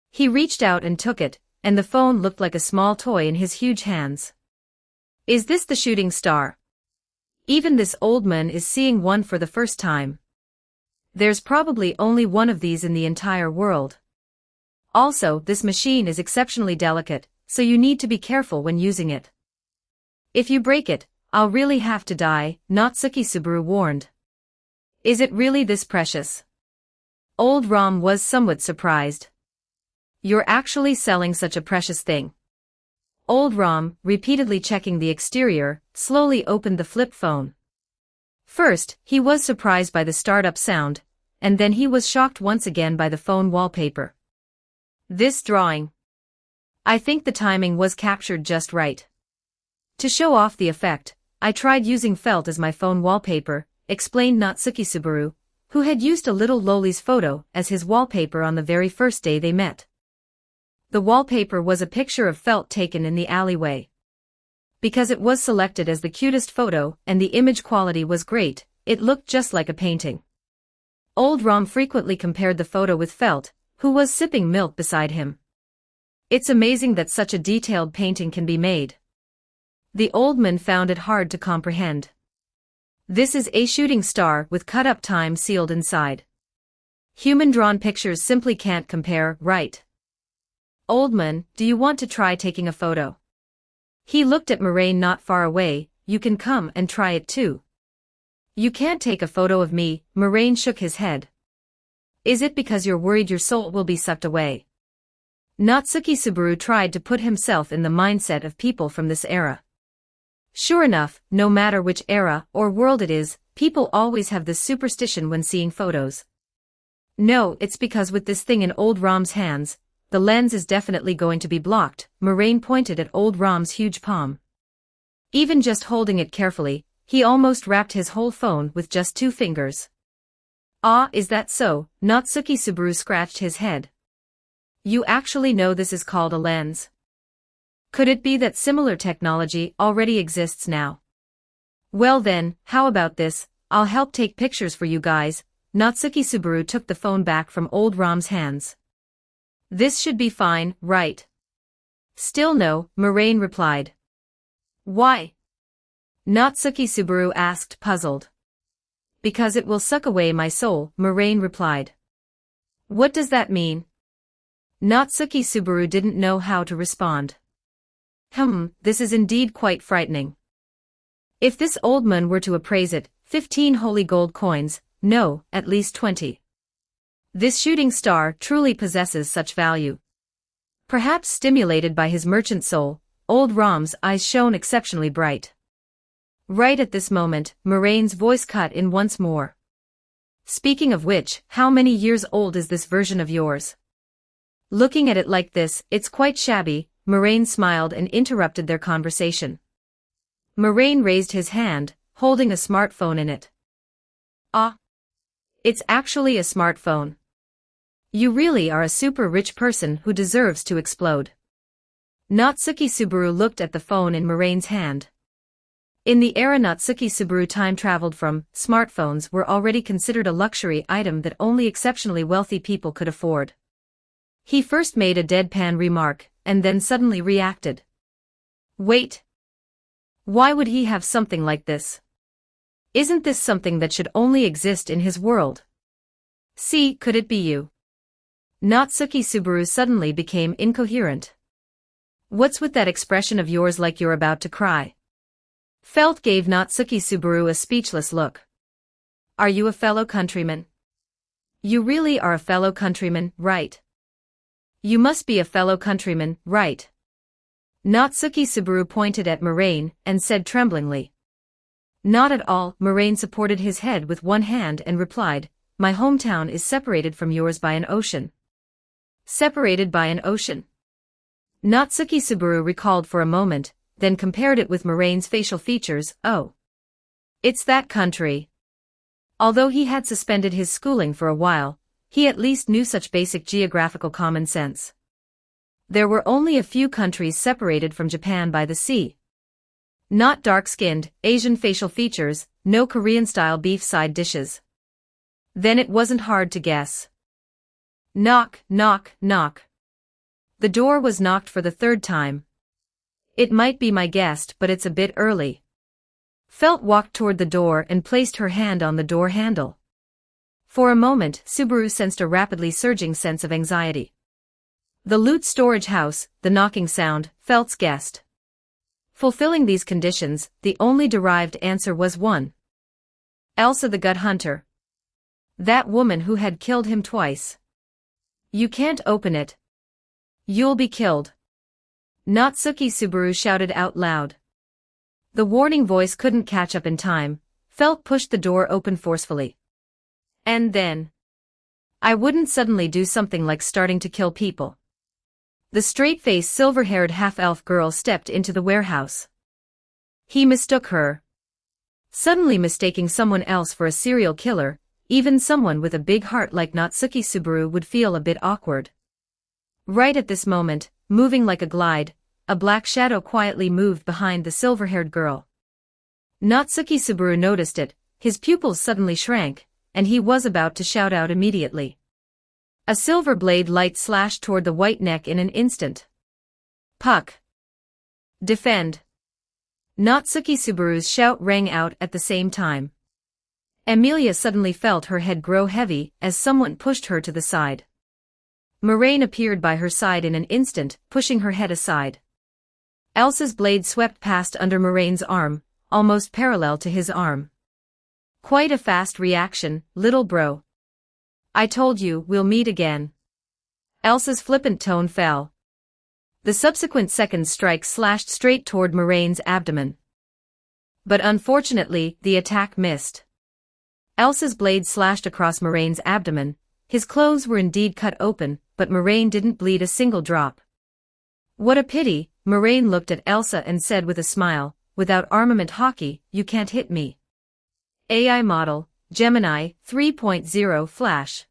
He reached out and took it, and the phone looked like a small toy in his huge hands. "Is this the shooting star? Even this old man is seeing one for the first time. There's probably only one of these in the entire world. Also, this machine is exceptionally delicate, so you need to be careful when using it. If you break it, I'll really have to die," Natsuki Subaru warned. "Is it really this precious?" Old Rom was somewhat surprised. "You're actually selling such a precious thing?" Old Rom, repeatedly checking the exterior, slowly opened the flip phone. First, he was surprised by the startup sound, and then he was shocked once again by the phone wallpaper. "This drawing. I think the timing was captured just right. To show off the effect, I tried using Felt as my phone wallpaper," explained Natsuki Subaru, who had used a little Loli's photo as his wallpaper on the very first day they met. The wallpaper was a picture of Felt taken in the alleyway. Because it was selected as the cutest photo and the image quality was great, it looked just like a painting. Old Rom frequently compared the photo with Felt, who was sipping milk beside him. "It's amazing that such a detailed painting can be made." The old man found it hard to comprehend. "This is a shooting star with cut-up time sealed inside. Human-drawn pictures simply can't compare, right? Old man, do you want to try taking a photo?" He looked at Moraine not far away. "You can come and try it too." "You can't take a photo of me," Moraine shook his head. "Is it because you're worried your soul will be sucked away?" Natsuki Subaru tried to put himself in the mindset of people from this era. Sure enough, no matter which era or world it is, people always have this superstition when seeing photos. "No, it's because with this thing in Old Rom's hands, the lens is definitely going to be blocked," Moraine pointed at Old Rom's huge palm. Even just holding it carefully, he almost wrapped his whole phone with just 2 fingers. "Ah, is that so?" Natsuki Subaru scratched his head. "You actually know this is called a lens? Could it be that similar technology already exists now? Well then, how about this, I'll help take pictures for you guys." Natsuki Subaru took the phone back from Old Rom's hands. This should be fine, right? Still no, Moraine replied. Why? Natsuki Subaru asked, puzzled. Because it will suck away my soul, Moraine replied. What does that mean? Natsuki Subaru didn't know how to respond. This is indeed quite frightening. If this old man were to appraise it, 15 holy gold coins, no, at least 20. This shooting star truly possesses such value. Perhaps stimulated by his merchant soul, old Ram's eyes shone exceptionally bright. Right at this moment, Moraine's voice cut in once more. Speaking of which, how many years old is this version of yours? Looking at it like this, it's quite shabby. Moraine smiled and interrupted their conversation. Moraine raised his hand, holding a smartphone in it. Ah. It's actually a smartphone. You really are a super rich person who deserves to explode. Natsuki Subaru looked at the phone in Moraine's hand. In the era Natsuki Subaru time-traveled from, smartphones were already considered a luxury item that only exceptionally wealthy people could afford. He first made a deadpan remark, and then suddenly reacted. Wait. Why would he have something like this? Isn't this something that should only exist in his world? See, could it be you? Natsuki Subaru suddenly became incoherent. What's with that expression of yours like you're about to cry? Felt gave Natsuki Subaru a speechless look. Are you a fellow countryman? You really are a fellow countryman, right? You must be a fellow countryman, right? Natsuki Subaru pointed at Moraine and said tremblingly. Not at all. Moraine supported his head with one hand and replied, my hometown is separated from yours by an ocean. Separated by an ocean? Natsuki Subaru recalled for a moment, then compared it with Moraine's facial features. Oh. It's that country. Although he had suspended his schooling for a while, he at least knew such basic geographical common sense. There were only a few countries separated from Japan by the sea. Not dark-skinned, Asian facial features, no Korean-style beef side dishes. Then it wasn't hard to guess. Knock, knock, knock. The door was knocked for the third time. It might be my guest, but it's a bit early. Felt walked toward the door and placed her hand on the door handle. For a moment, Subaru sensed a rapidly surging sense of anxiety. The loot storage house, the knocking sound, Felt's guest. Fulfilling these conditions, the only derived answer was one. Elsa the gut hunter. That woman who had killed him twice. You can't open it. You'll be killed. Natsuki Subaru shouted out loud. The warning voice couldn't catch up in time. Felt pushed the door open forcefully. And then. I wouldn't suddenly do something like starting to kill people. The straight-faced silver-haired half-elf girl stepped into the warehouse. He mistook her. Suddenly mistaking someone else for a serial killer, even someone with a big heart like Natsuki Subaru would feel a bit awkward. Right at this moment, moving like a glide, a black shadow quietly moved behind the silver-haired girl. Natsuki Subaru noticed it, his pupils suddenly shrank, and he was about to shout out immediately. A silver blade light slashed toward the white neck in an instant. Puck. Defend. Natsuki Subaru's shout rang out at the same time. Amelia suddenly felt her head grow heavy as someone pushed her to the side. Moraine appeared by her side in an instant, pushing her head aside. Elsa's blade swept past under Moraine's arm, almost parallel to his arm. Quite a fast reaction, little bro. I told you we'll meet again. Elsa's flippant tone fell. The subsequent second strike slashed straight toward Moraine's abdomen. But unfortunately, the attack missed. Elsa's blade slashed across Moraine's abdomen. His clothes were indeed cut open, but Moraine didn't bleed a single drop. What a pity, Moraine looked at Elsa and said with a smile, without armament hockey, you can't hit me. AI model, Gemini, 3.0 Flash.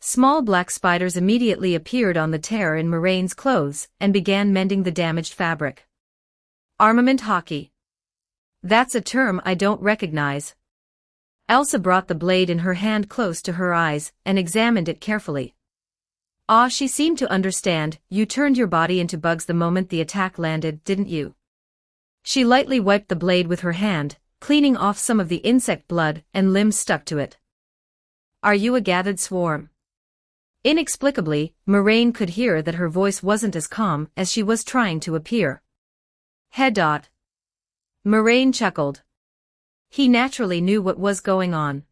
Small black spiders immediately appeared on the tear in Moraine's clothes and began mending the damaged fabric. Armament hockey. That's a term I don't recognize. Elsa brought the blade in her hand close to her eyes and examined it carefully. Ah, she seemed to understand. You turned your body into bugs the moment the attack landed, didn't you? She lightly wiped the blade with her hand, cleaning off some of the insect blood and limbs stuck to it. Are you a gathered swarm? Inexplicably, Moraine could hear that her voice wasn't as calm as she was trying to appear. Head. Moraine chuckled. He naturally knew what was going on.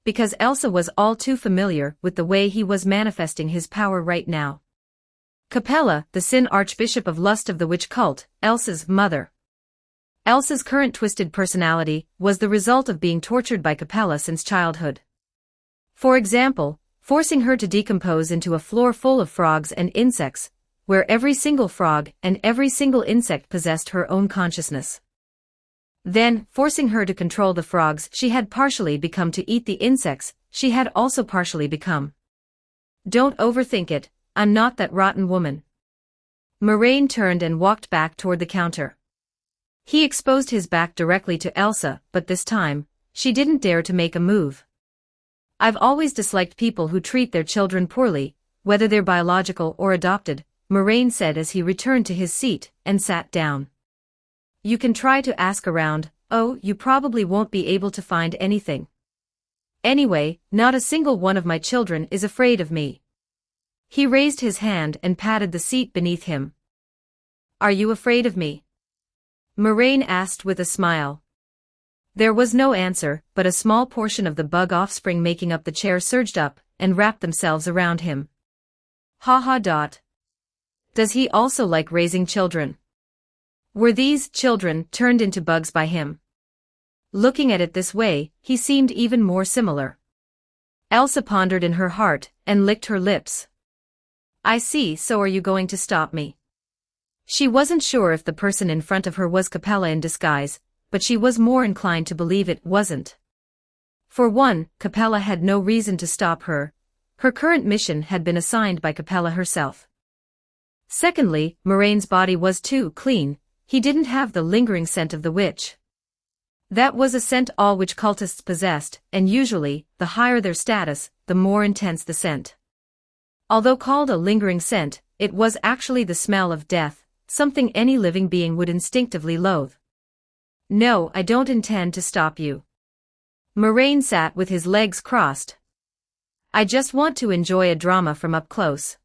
Because Elsa was all too familiar with the way he was manifesting his power right now. Capella, the Sin Archbishop of Lust of the Witch Cult, Elsa's mother. Elsa's current twisted personality was the result of being tortured by Capella since childhood. For example, forcing her to decompose into a floor full of frogs and insects, where every single frog and every single insect possessed her own consciousness. Then, forcing her to control the frogs she had partially become to eat the insects she had also partially become. Don't overthink it, I'm not that rotten woman. Moraine turned and walked back toward the counter. He exposed his back directly to Elsa, but this time, she didn't dare to make a move. I've always disliked people who treat their children poorly, whether they're biological or adopted, Moraine said as he returned to his seat and sat down. You can try to ask around. Oh, you probably won't be able to find anything. Anyway, not a single one of my children is afraid of me. He raised his hand and patted the seat beneath him. Are you afraid of me? Moraine asked with a smile. There was no answer, but a small portion of the bug offspring making up the chair surged up and wrapped themselves around him. Ha ha. Does he also like raising children? Were these children turned into bugs by him? Looking at it this way, he seemed even more similar. Elsa pondered in her heart and licked her lips. I see, so are you going to stop me? She wasn't sure if the person in front of her was Capella in disguise, but she was more inclined to believe it wasn't. For one, Capella had no reason to stop her. Her current mission had been assigned by Capella herself. Secondly, Moraine's body was too clean. He didn't have the lingering scent of the witch. That was a scent all witch cultists possessed, and usually, the higher their status, the more intense the scent. Although called a lingering scent, it was actually the smell of death, something any living being would instinctively loathe. No, I don't intend to stop you. Moraine sat with his legs crossed. I just want to enjoy a drama from up close.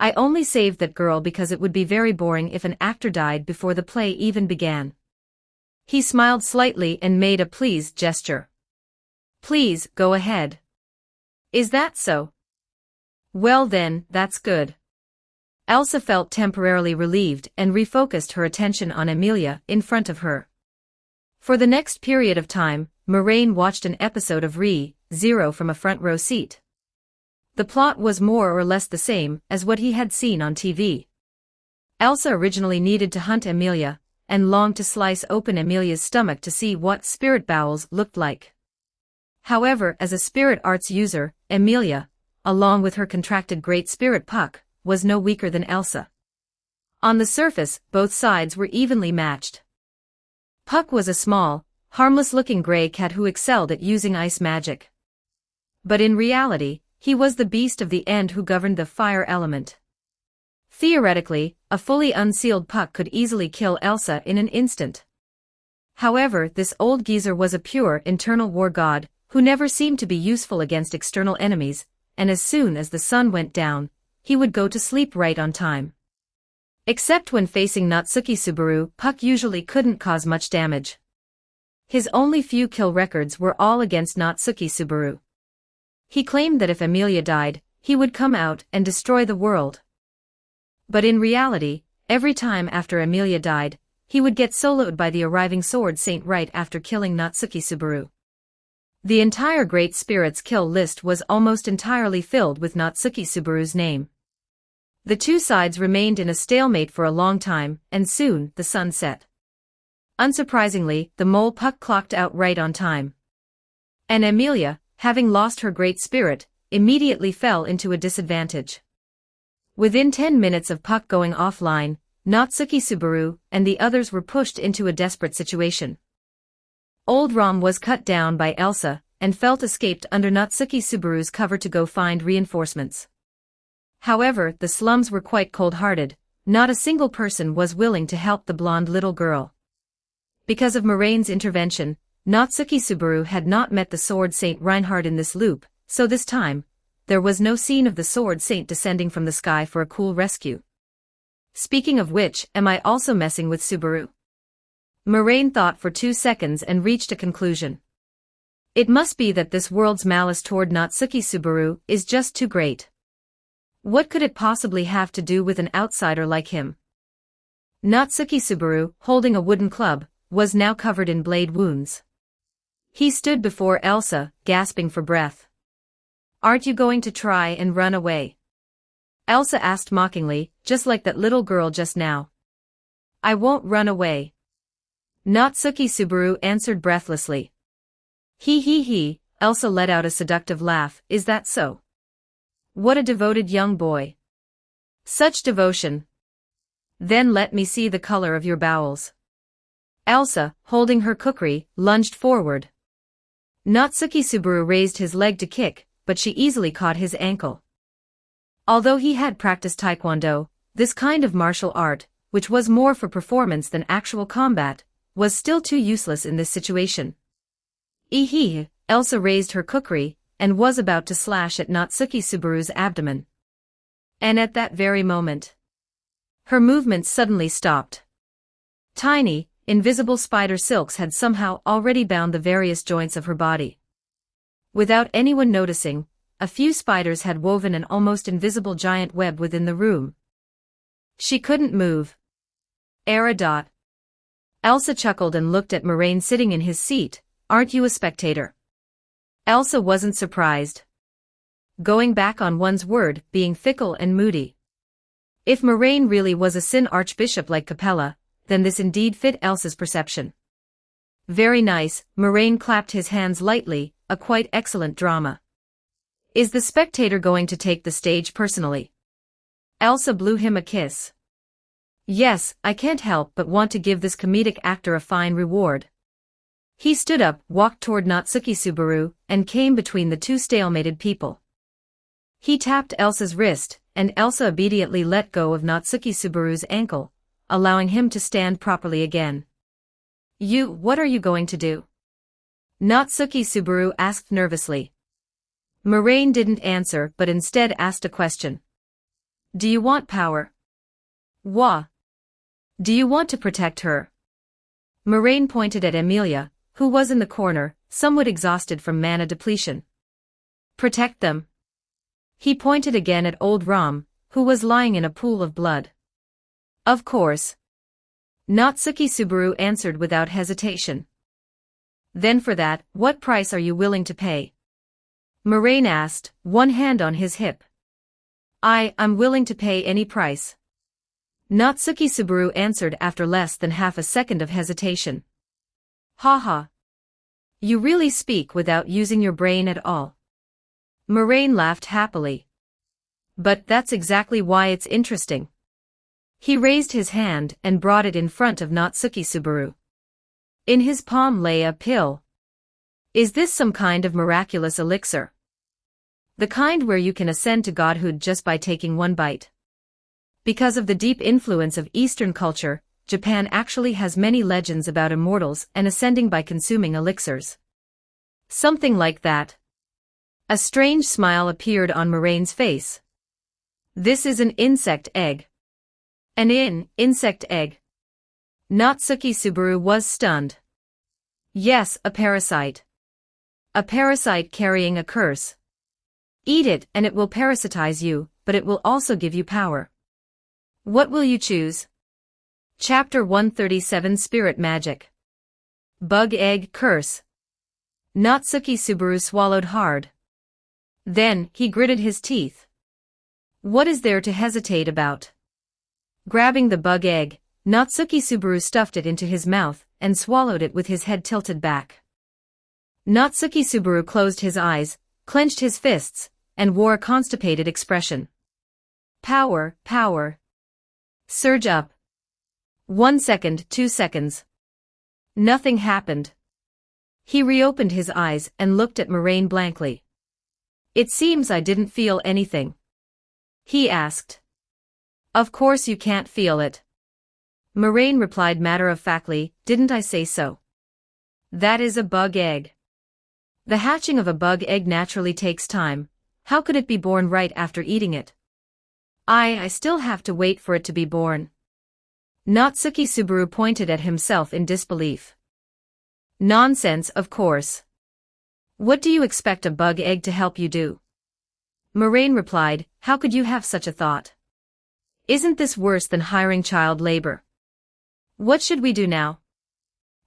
I only saved that girl because it would be very boring if an actor died before the play even began. He smiled slightly and made a pleased gesture. Please, go ahead. Is that so? Well then, that's good. Elsa felt temporarily relieved and refocused her attention on Emilia in front of her. For the next period of time, Moraine watched an episode of Re-Zero from a front row seat. The plot was more or less the same as what he had seen on TV. Elsa originally needed to hunt Emilia, and longed to slice open Emilia's stomach to see what spirit bowels looked like. However, as a spirit arts user, Emilia, along with her contracted great spirit Puck, was no weaker than Elsa. On the surface, both sides were evenly matched. Puck was a small, harmless-looking gray cat who excelled at using ice magic. But in reality, he was the beast of the end who governed the fire element. Theoretically, a fully unsealed Puck could easily kill Elsa in an instant. However, this old geezer was a pure internal war god, who never seemed to be useful against external enemies, and as soon as the sun went down, he would go to sleep right on time. Except when facing Natsuki Subaru, Puck usually couldn't cause much damage. His only few kill records were all against Natsuki Subaru. He claimed that if Emilia died, he would come out and destroy the world. But in reality, every time after Emilia died, he would get soloed by the arriving Sword Saint right after killing Natsuki Subaru. The entire Great Spirit's kill list was almost entirely filled with Natsuki Subaru's name. The two sides remained in a stalemate for a long time, and soon the sun set. Unsurprisingly, the mole Puck clocked out right on time. And Emilia, having lost her Great Spirit, immediately fell into a disadvantage. Within 10 minutes of Puck going offline, Natsuki Subaru and the others were pushed into a desperate situation. Old Rom was cut down by Elsa, and felt escaped under Natsuki Subaru's cover to go find reinforcements. However, the slums were quite cold-hearted. Not a single person was willing to help the blonde little girl. Because of Moraine's intervention, Natsuki Subaru had not met the Sword Saint Reinhardt in this loop, so this time, there was no scene of the Sword Saint descending from the sky for a cool rescue. Speaking of which, am I also messing with Subaru? Moraine thought for 2 seconds and reached a conclusion. It must be that this world's malice toward Natsuki Subaru is just too great. What could it possibly have to do with an outsider like him? Natsuki Subaru, holding a wooden club, was now covered in blade wounds. He stood before Elsa, gasping for breath. "Aren't you going to try and run away?" Elsa asked mockingly, just like that little girl just now. "I won't run away." Natsuki Subaru answered breathlessly. He, Elsa let out a seductive laugh. "Is that so? What a devoted young boy. Such devotion. Then let me see the color of your bowels." Elsa, holding her kukri, lunged forward. Natsuki Subaru raised his leg to kick, but she easily caught his ankle. Although he had practiced taekwondo, this kind of martial art, which was more for performance than actual combat, was still too useless in this situation. Elsa raised her kukri, and was about to slash at Natsuki Subaru's abdomen. And at that very moment, her movements suddenly stopped. Tiny, invisible spider silks had somehow already bound the various joints of her body. Without anyone noticing, a few spiders had woven an almost invisible giant web within the room. She couldn't move. Elsa chuckled and looked at Moraine sitting in his seat. "Aren't you a spectator?" Elsa wasn't surprised. Going back on one's word, being fickle and moody. If Moraine really was a Sin Archbishop like Capella, then this indeed fit Elsa's perception. "Very nice," Moraine clapped his hands lightly, "a quite excellent drama. Is the spectator going to take the stage personally?" Elsa blew him a kiss. "Yes, I can't help but want to give this comedic actor a fine reward." He stood up, walked toward Natsuki Subaru, and came between the two stalemated people. He tapped Elsa's wrist, and Elsa obediently let go of Natsuki Subaru's ankle, allowing him to stand properly again. What are you going to do?" Natsuki Subaru asked nervously. Moraine didn't answer but instead asked a question. "Do you want power?" Do you want to protect her?" Moraine pointed at Emilia, who was in the corner, somewhat exhausted from mana depletion. "Protect them." He pointed again at old Ram, who was lying in a pool of blood. "Of course." Natsuki Subaru answered without hesitation. "Then for that, what price are you willing to pay?" Moraine asked, one hand on his hip. I'm willing to pay any price." Natsuki Subaru answered after less than half a second of hesitation. "Ha. You really speak without using your brain at all." Moraine laughed happily. "But that's exactly why it's interesting." He raised his hand and brought it in front of Natsuki Subaru. In his palm lay a pill. "Is this some kind of miraculous elixir? The kind where you can ascend to godhood just by taking one bite?" Because of the deep influence of Eastern culture, Japan actually has many legends about immortals and ascending by consuming elixirs. "Something like that." A strange smile appeared on Moraine's face. "This is an insect egg." "An insect egg?" Natsuki Subaru was stunned. "Yes, a parasite. A parasite carrying a curse. Eat it and it will parasitize you, but it will also give you power. What will you choose?" Chapter 137 Spirit Magic. Bug Egg Curse. Natsuki Subaru swallowed hard. Then, he gritted his teeth. What is there to hesitate about? Grabbing the bug egg, Natsuki Subaru stuffed it into his mouth and swallowed it with his head tilted back. Natsuki Subaru closed his eyes, clenched his fists, and wore a constipated expression. Power. Surge up. 1 second, 2 seconds. Nothing happened. He reopened his eyes and looked at Moraine blankly. "It seems I didn't feel anything." he asked. Of course you can't feel it. Moraine replied matter-of-factly, didn't I say so? That is a bug egg. The hatching of a bug egg naturally takes time. How could it be born right after eating it? I still have to wait for it to be born. Natsuki Subaru pointed at himself in disbelief. Nonsense, of course. What do you expect a bug egg to help you do? Moraine replied, how could you have such a thought? Isn't this worse than hiring child labor? What should we do now?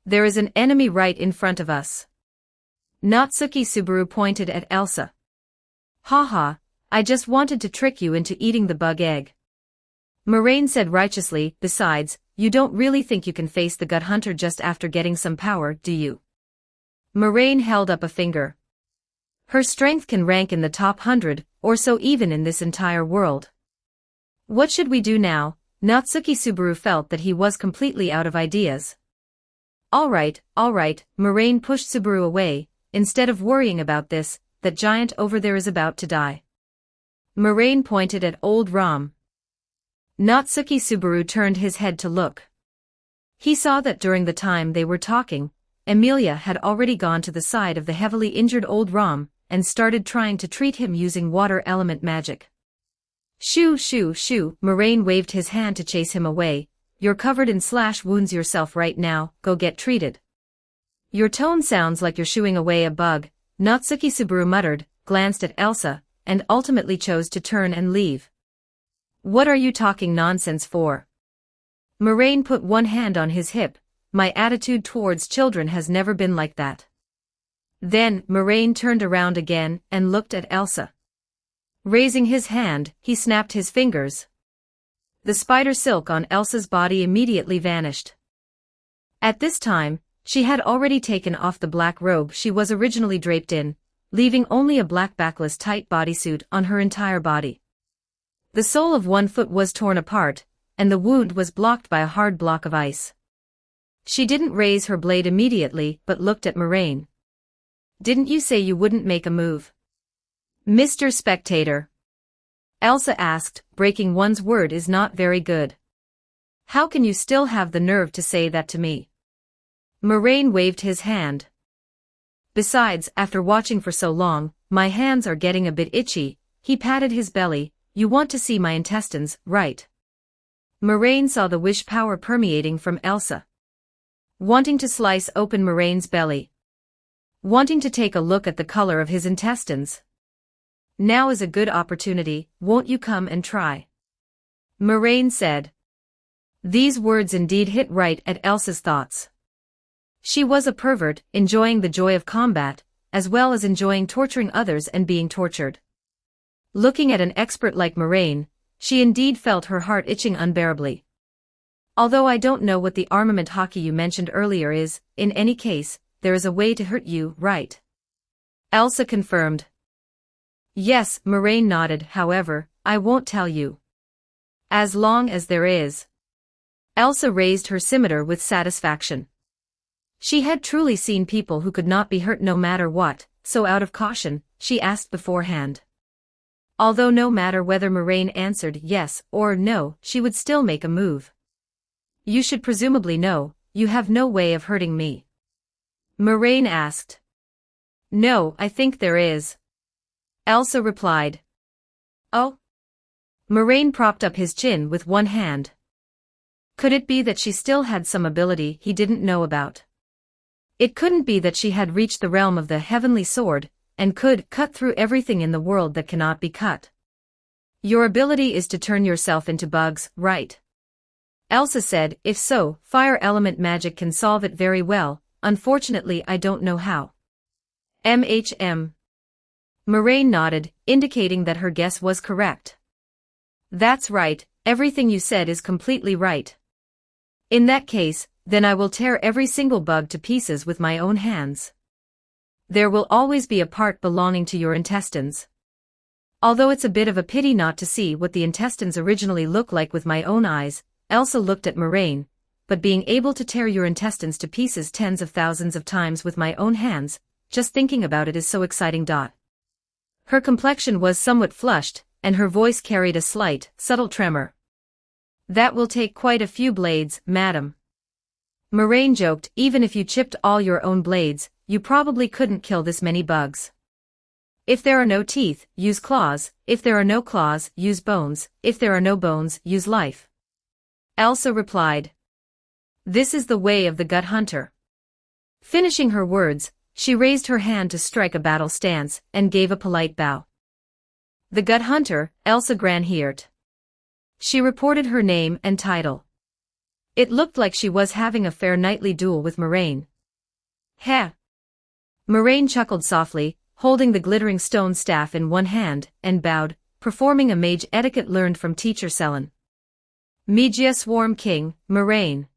There is an enemy right in front of us. Natsuki Subaru pointed at Elsa. Haha, I just wanted to trick you into eating the bug egg. Moraine said righteously, besides, you don't really think you can face the gut hunter just after getting some power, do you? Moraine held up a finger. Her strength can rank in the top 100, or so even in this entire world. What should we do now? Natsuki Subaru felt that he was completely out of ideas. All right, Moraine pushed Subaru away, instead of worrying about this, that giant over there is about to die. Moraine pointed at old Ram. Natsuki Subaru turned his head to look. He saw that during the time they were talking, Emilia had already gone to the side of the heavily injured old Ram, and started trying to treat him using water element magic. Shoo shoo shoo, Moraine waved his hand to chase him away. You're covered in slash wounds yourself right now, go get treated. Your tone sounds like you're shooing away a bug, Natsuki Subaru muttered, glanced at Elsa, and ultimately chose to turn and leave. What are you talking nonsense for? Moraine put one hand on his hip, my attitude towards children has never been like that. Then, Moraine turned around again and looked at Elsa. Raising his hand, he snapped his fingers. The spider silk on Elsa's body immediately vanished. At this time, she had already taken off the black robe she was originally draped in, leaving only a black backless tight bodysuit on her entire body. The sole of one foot was torn apart, and the wound was blocked by a hard block of ice. She didn't raise her blade immediately but looked at Moraine. Didn't you say you wouldn't make a move? Mr. Spectator. Elsa asked, breaking one's word is not very good. How can you still have the nerve to say that to me? Moraine waved his hand. Besides, after watching for so long, my hands are getting a bit itchy, he patted his belly, you want to see my intestines, right? Moraine saw the wish power permeating from Elsa. Wanting to slice open Moraine's belly. Wanting to take a look at the color of his intestines. Now is a good opportunity, won't you come and try? Moraine said. These words indeed hit right at Elsa's thoughts. She was a pervert, enjoying the joy of combat, as well as enjoying torturing others and being tortured. Looking at an expert like Moraine, she indeed felt her heart itching unbearably. Although I don't know what the armament hockey you mentioned earlier is, in any case, there is a way to hurt you, right? Elsa confirmed. Yes, Moraine nodded, however, I won't tell you. As long as there is. Elsa raised her scimitar with satisfaction. She had truly seen people who could not be hurt no matter what, so out of caution, she asked beforehand. Although no matter whether Moraine answered yes or no, she would still make a move. You should presumably know, you have no way of hurting me. Moraine asked. No, I think there is. Elsa replied. Oh? Moraine propped up his chin with one hand. Could it be that she still had some ability he didn't know about? It couldn't be that she had reached the realm of the heavenly sword, and could cut through everything in the world that cannot be cut. Your ability is to turn yourself into bugs, right? Elsa said, if so, fire element magic can solve it very well, unfortunately I don't know how. Moraine nodded, indicating that her guess was correct. That's right, everything you said is completely right. In that case, then I will tear every single bug to pieces with my own hands. There will always be a part belonging to your intestines. Although it's a bit of a pity not to see what the intestines originally look like with my own eyes, Elsa looked at Moraine, but being able to tear your intestines to pieces tens of thousands of times with my own hands, just thinking about it is so exciting. Her complexion was somewhat flushed, and her voice carried a slight, subtle tremor. "That will take quite a few blades, madam." Moraine joked, "Even if you chipped all your own blades, you probably couldn't kill this many bugs. If there are no teeth, use claws. If there are no claws, use bones. If there are no bones, use life." Elsa replied. "This is the way of the gut hunter." Finishing her words, she raised her hand to strike a battle stance, and gave a polite bow. "The gut hunter, Elsa Granhiert." She reported her name and title. It looked like she was having a fair knightly duel with Moraine. "Heh." Moraine chuckled softly, holding the glittering stone staff in one hand, and bowed, performing a mage etiquette learned from teacher Selin. "Magia Swarm King, Moraine."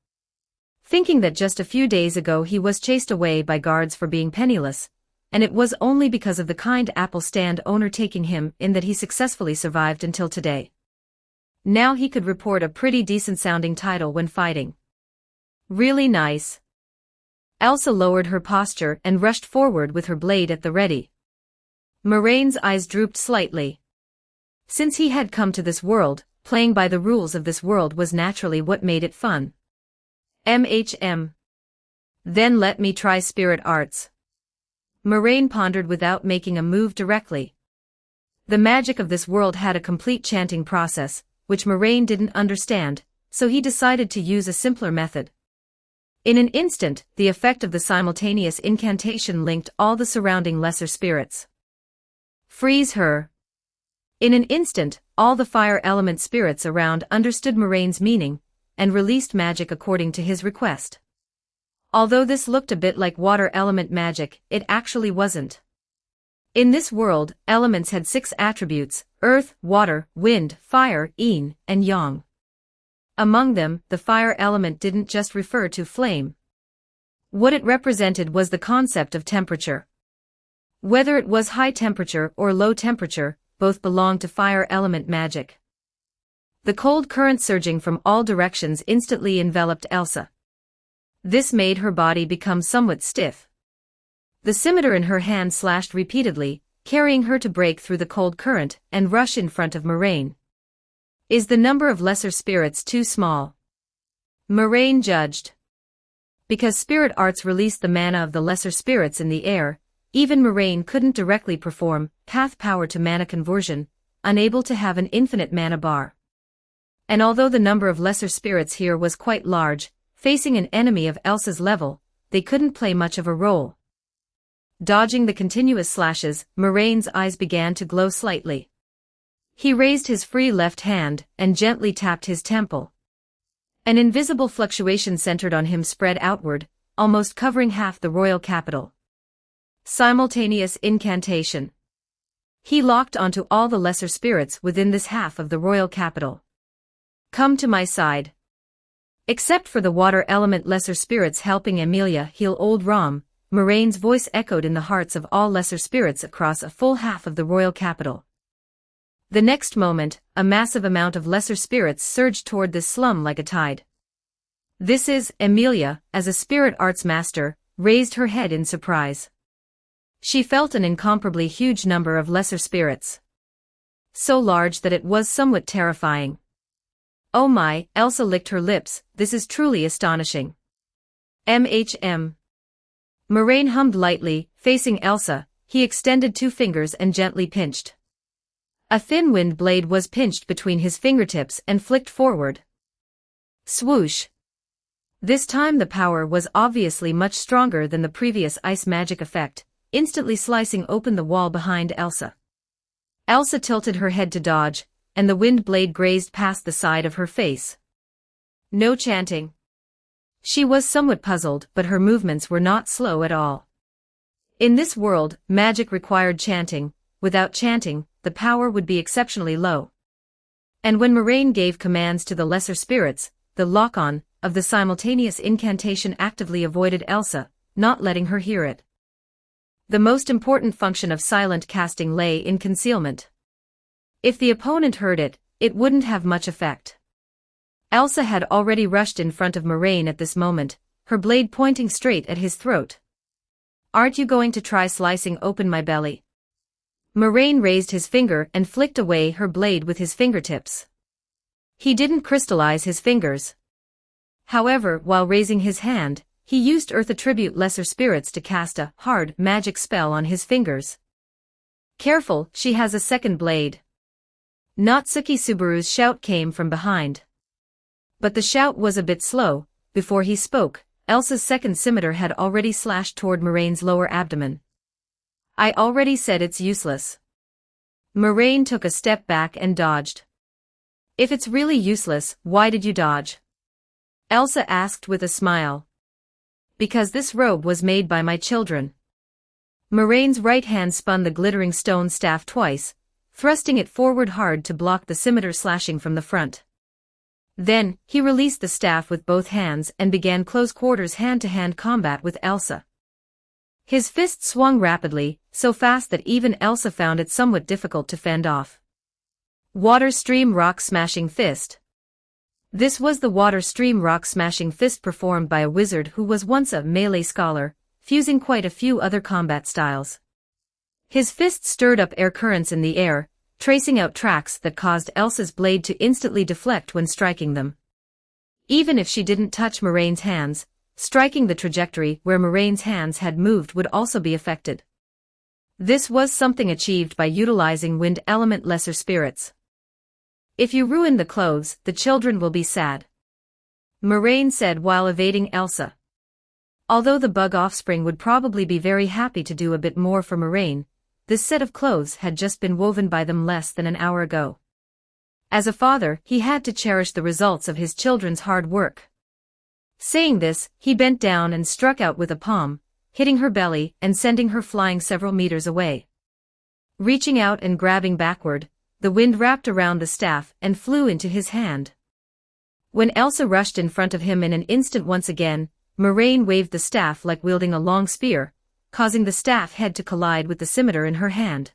Thinking that just a few days ago he was chased away by guards for being penniless, and it was only because of the kind apple stand owner taking him in that he successfully survived until today. Now he could report a pretty decent-sounding title when fighting. "Really nice." Elsa lowered her posture and rushed forward with her blade at the ready. Moraine's eyes drooped slightly. Since he had come to this world, playing by the rules of this world was naturally what made it fun. Then let me try spirit arts." Moraine pondered without making a move directly. The magic of this world had a complete chanting process, which Moraine didn't understand, so he decided to use a simpler method. In an instant, the effect of the simultaneous incantation linked all the surrounding lesser spirits. "Freeze her." In an instant, all the fire element spirits around understood Moraine's meaning, and released magic according to his request. Although this looked a bit like water element magic, it actually wasn't. In this world, elements had 6 attributes: earth, water, wind, fire, yin, and yang. Among them, the fire element didn't just refer to flame. What it represented was the concept of temperature. Whether it was high temperature or low temperature, both belonged to fire element magic. The cold current surging from all directions instantly enveloped Elsa. This made her body become somewhat stiff. The scimitar in her hand slashed repeatedly, carrying her to break through the cold current and rush in front of Moraine. "Is the number of lesser spirits too small?" Moraine judged. Because spirit arts released the mana of the lesser spirits in the air, even Moraine couldn't directly perform path power to mana conversion, unable to have an infinite mana bar. And although the number of lesser spirits here was quite large, facing an enemy of Elsa's level, they couldn't play much of a role. Dodging the continuous slashes, Moraine's eyes began to glow slightly. He raised his free left hand and gently tapped his temple. An invisible fluctuation centered on him spread outward, almost covering half the royal capital. Simultaneous incantation. He locked onto all the lesser spirits within this half of the royal capital. "Come to my side." Except for the water element lesser spirits helping Emilia heal old Rom, Moraine's voice echoed in the hearts of all lesser spirits across a full half of the royal capital. The next moment, a massive amount of lesser spirits surged toward this slum like a tide. "This is," Emilia, as a spirit arts master, raised her head in surprise. She felt an incomparably huge number of lesser spirits. So large that it was somewhat terrifying. "Oh my," Elsa licked her lips, "this is truly astonishing." Moraine hummed lightly, facing Elsa, he extended 2 fingers and gently pinched. A thin wind blade was pinched between his fingertips and flicked forward. Swoosh! This time the power was obviously much stronger than the previous ice magic effect, instantly slicing open the wall behind Elsa. Elsa tilted her head to dodge, and the wind blade grazed past the side of her face. No chanting. She was somewhat puzzled, but her movements were not slow at all. In this world, magic required chanting. Without chanting, the power would be exceptionally low. And when Moraine gave commands to the lesser spirits, the lock-on of the simultaneous incantation actively avoided Elsa, not letting her hear it. The most important function of silent casting lay in concealment. If the opponent heard it, it wouldn't have much effect. Elsa had already rushed in front of Moraine at this moment, her blade pointing straight at his throat. "Aren't you going to try slicing open my belly?" Moraine raised his finger and flicked away her blade with his fingertips. He didn't crystallize his fingers. However, while raising his hand, he used Earth Attribute Lesser Spirits to cast a hard magic spell on his fingers. Careful, she has a second blade. Natsuki Subaru's shout came from behind. But the shout was a bit slow. Before he spoke, Elsa's second scimitar had already slashed toward Moraine's lower abdomen. I already said it's useless. Moraine took a step back and dodged. If it's really useless, why did you dodge? Elsa asked with a smile. Because this robe was made by my children. Moraine's right hand spun the glittering stone staff twice, thrusting it forward hard to block the scimitar slashing from the front. Then, he released the staff with both hands and began close-quarters hand-to-hand combat with Elsa. His fist swung rapidly, so fast that even Elsa found it somewhat difficult to fend off. Water Stream Rock Smashing Fist. This was the Water Stream Rock Smashing Fist performed by a wizard who was once a melee scholar, fusing quite a few other combat styles. His fist stirred up air currents in the air, tracing out tracks that caused Elsa's blade to instantly deflect when striking them. Even if she didn't touch Moraine's hands, striking the trajectory where Moraine's hands had moved would also be affected. This was something achieved by utilizing wind element lesser spirits. If you ruin the clothes, the children will be sad. Moraine said while evading Elsa. Although the bug offspring would probably be very happy to do a bit more for Moraine, this set of clothes had just been woven by them less than an hour ago. As a father, he had to cherish the results of his children's hard work. Saying this, he bent down and struck out with a palm, hitting her belly and sending her flying several meters away. Reaching out and grabbing backward, the wind wrapped around the staff and flew into his hand. When Elsa rushed in front of him in an instant once again, Moraine waved the staff like wielding a long spear, causing the staff head to collide with the scimitar in her hand.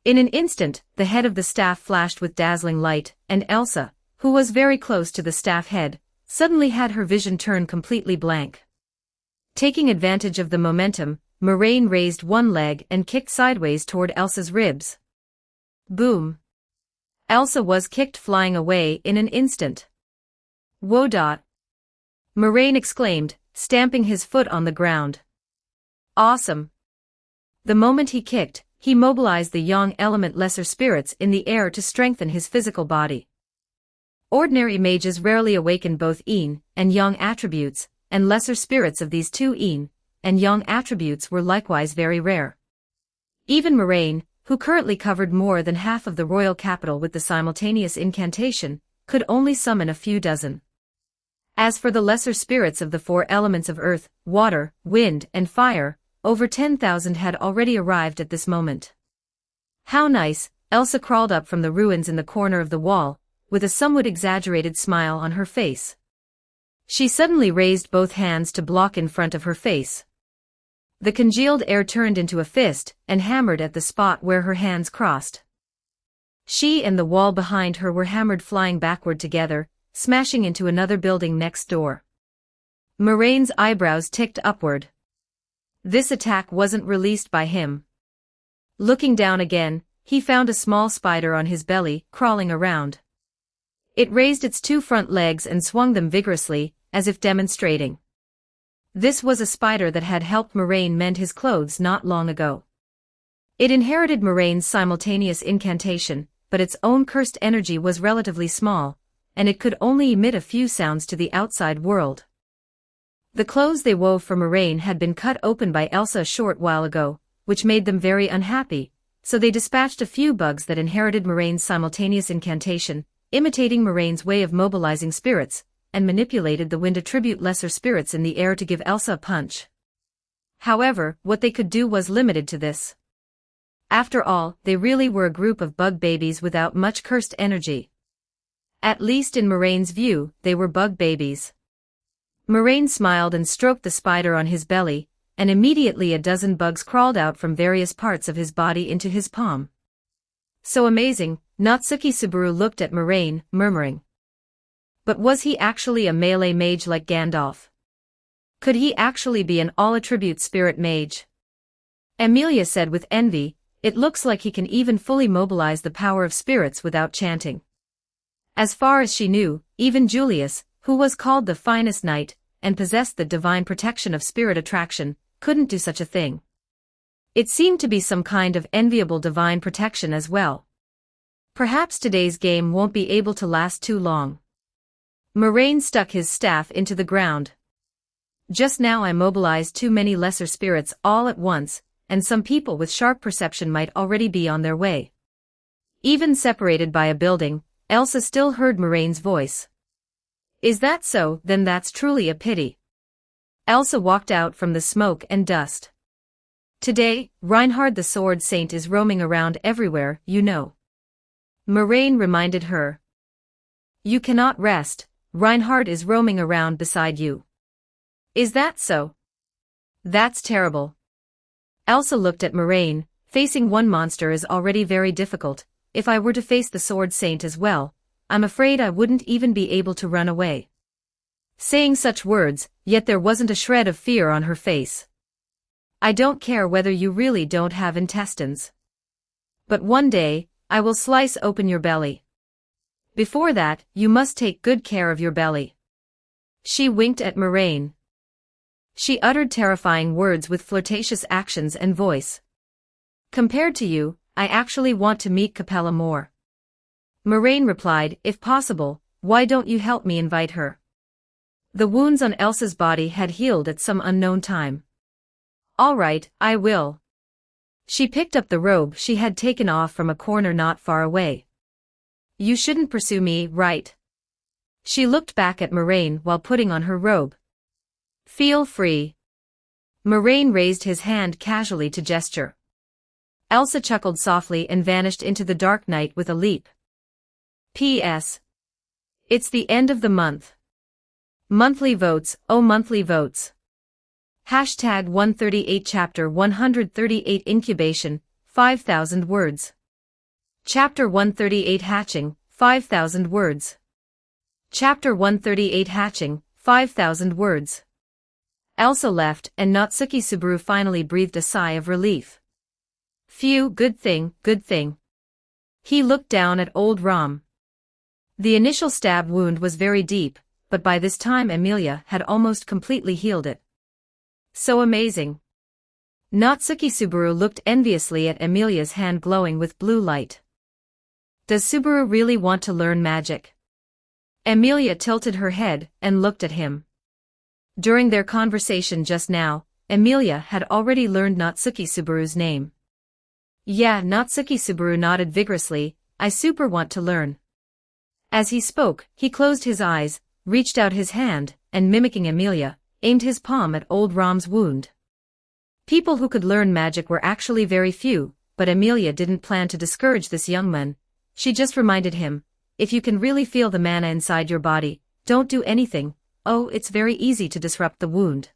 In an instant, the head of the staff flashed with dazzling light, and Elsa, who was very close to the staff head, suddenly had her vision turn completely blank. Taking advantage of the momentum, Moraine raised one leg and kicked sideways toward Elsa's ribs. Boom! Elsa was kicked flying away in an instant. Whoa! Moraine exclaimed, stamping his foot on the ground. Awesome! The moment he kicked, he mobilized the yang element lesser spirits in the air to strengthen his physical body. Ordinary mages rarely awaken both yin and yang attributes, and lesser spirits of these two yin and yang attributes were likewise very rare. Even Moraine, who currently covered more than half of the royal capital with the simultaneous incantation, could only summon a few dozen. As for the lesser spirits of the four elements of earth, water, wind, and fire, over 10,000 had already arrived at this moment. How nice! Elsa crawled up from the ruins in the corner of the wall, with a somewhat exaggerated smile on her face. She suddenly raised both hands to block in front of her face. The congealed air turned into a fist and hammered at the spot where her hands crossed. She and the wall behind her were hammered flying backward together, smashing into another building next door. Moraine's eyebrows ticked upward. This attack wasn't released by him. Looking down again, he found a small spider on his belly, crawling around. It raised its two front legs and swung them vigorously, as if demonstrating. This was a spider that had helped Moraine mend his clothes not long ago. It inherited Moraine's simultaneous incantation, but its own cursed energy was relatively small, and it could only emit a few sounds to the outside world. The clothes they wove for Moraine had been cut open by Elsa a short while ago, which made them very unhappy, so they dispatched a few bugs that inherited Moraine's simultaneous incantation, imitating Moraine's way of mobilizing spirits, and manipulated the wind attribute lesser spirits in the air to give Elsa a punch. However, what they could do was limited to this. After all, they really were a group of bug babies without much cursed energy. At least in Moraine's view, they were bug babies. Moraine smiled and stroked the spider on his belly, and immediately a dozen bugs crawled out from various parts of his body into his palm. So amazing, Natsuki Subaru looked at Moraine, murmuring. But was he actually a melee mage like Gandalf? Could he actually be an all-attribute spirit mage? Emilia said with envy, It looks like he can even fully mobilize the power of spirits without chanting. As far as she knew, even Julius, who was called the finest knight, and possessed the divine protection of spirit attraction, couldn't do such a thing. It seemed to be some kind of enviable divine protection as well. Perhaps today's game won't be able to last too long. Moraine stuck his staff into the ground. Just now I mobilized too many lesser spirits all at once, and some people with sharp perception might already be on their way. Even separated by a building, Elsa still heard Moraine's voice. Is that so? Then that's truly a pity. Elsa walked out from the smoke and dust. Today, Reinhard the Sword Saint is roaming around everywhere, you know. Moraine reminded her. You cannot rest, Reinhard is roaming around beside you. Is that so? That's terrible. Elsa looked at Moraine. Facing one monster is already very difficult. If I were to face the Sword Saint as well, I'm afraid I wouldn't even be able to run away. Saying such words, yet there wasn't a shred of fear on her face. I don't care whether you really don't have intestines. But one day, I will slice open your belly. Before that, you must take good care of your belly. She winked at Moraine. She uttered terrifying words with flirtatious actions and voice. Compared to you, I actually want to meet Capella more. Moraine replied, if possible, why don't you help me invite her? The wounds on Elsa's body had healed at some unknown time. All right, I will. She picked up the robe she had taken off from a corner not far away. You shouldn't pursue me, right? She looked back at Moraine while putting on her robe. Feel free. Moraine raised his hand casually to gesture. Elsa chuckled softly and vanished into the dark night with a leap. P.S. It's the end of the month. Monthly votes, oh monthly votes. Hashtag 138 Chapter 138 Incubation, 5,000 words. Chapter 138 Hatching, 5,000 words. Chapter 138 Hatching, 5,000 words. Elsa left and Natsuki Subaru finally breathed a sigh of relief. Phew, good thing, good thing. He looked down at old Ram. The initial stab wound was very deep, but by this time Emilia had almost completely healed it. So amazing. Natsuki Subaru looked enviously at Emilia's hand glowing with blue light. Does Subaru really want to learn magic? Emilia tilted her head and looked at him. During their conversation just now, Emilia had already learned Natsuki Subaru's name. Yeah, Natsuki Subaru nodded vigorously, I super want to learn. As he spoke, he closed his eyes, reached out his hand, and mimicking Emilia, aimed his palm at old Ram's wound. People who could learn magic were actually very few, but Emilia didn't plan to discourage this young man. She just reminded him, if you can really feel the mana inside your body, don't do anything. Oh, it's very easy to disrupt the wound.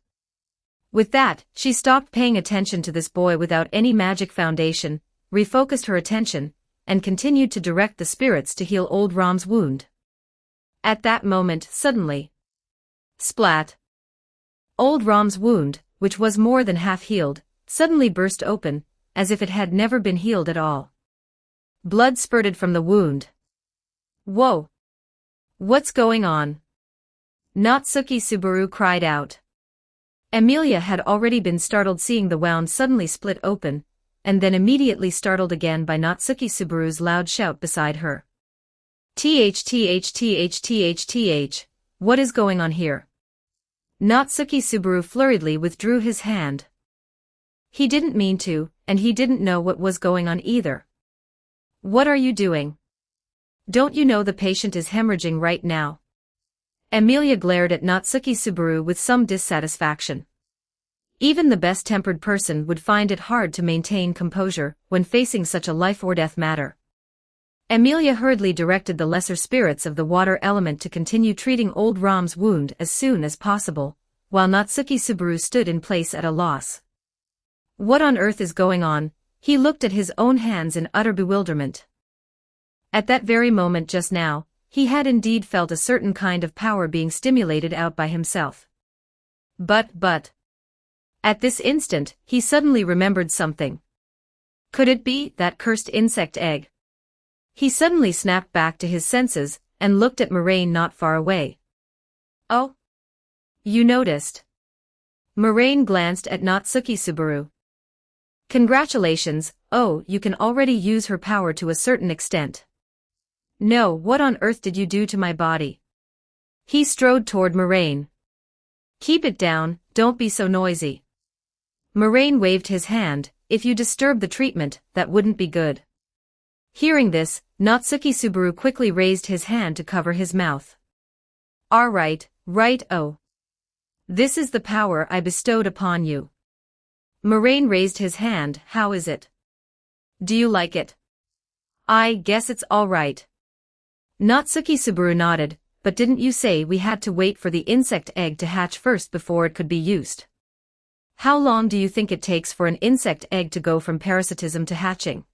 With that, she stopped paying attention to this boy without any magic foundation, refocused her attention, and continued to direct the spirits to heal old Ram's wound. At that moment, suddenly, splat! Old Ram's wound, which was more than half healed, suddenly burst open, as if it had never been healed at all. Blood spurted from the wound. Whoa! What's going on? Natsuki Subaru cried out. Emilia had already been startled seeing the wound suddenly split open, and then immediately startled again by Natsuki Subaru's loud shout beside her. TH, what is going on here? Natsuki Subaru flurriedly withdrew his hand. He didn't mean to, and he didn't know what was going on either. What are you doing? Don't you know the patient is hemorrhaging right now? Emilia glared at Natsuki Subaru with some dissatisfaction. Even the best-tempered person would find it hard to maintain composure when facing such a life-or-death matter. Emilia hurriedly directed the lesser spirits of the water element to continue treating old Ram's wound as soon as possible, while Natsuki Subaru stood in place at a loss. What on earth is going on? He looked at his own hands in utter bewilderment. At that very moment just now, he had indeed felt a certain kind of power being stimulated out by himself. But, at this instant, he suddenly remembered something. Could it be that cursed insect egg? He suddenly snapped back to his senses and looked at Moraine not far away. Oh? You noticed? Moraine glanced at Natsuki Subaru. Congratulations, oh, you can already use her power to a certain extent. No, what on earth did you do to my body? He strode toward Moraine. Keep it down, don't be so noisy. Moraine waved his hand. If you disturb the treatment, that wouldn't be good. Hearing this, Natsuki Subaru quickly raised his hand to cover his mouth. Right, oh. This is the power I bestowed upon you. Moraine raised his hand. How is it? Do you like it? I guess it's all right. Natsuki Subaru nodded, but didn't you say we had to wait for the insect egg to hatch first before it could be used? How long do you think it takes for an insect egg to go from parasitism to hatching?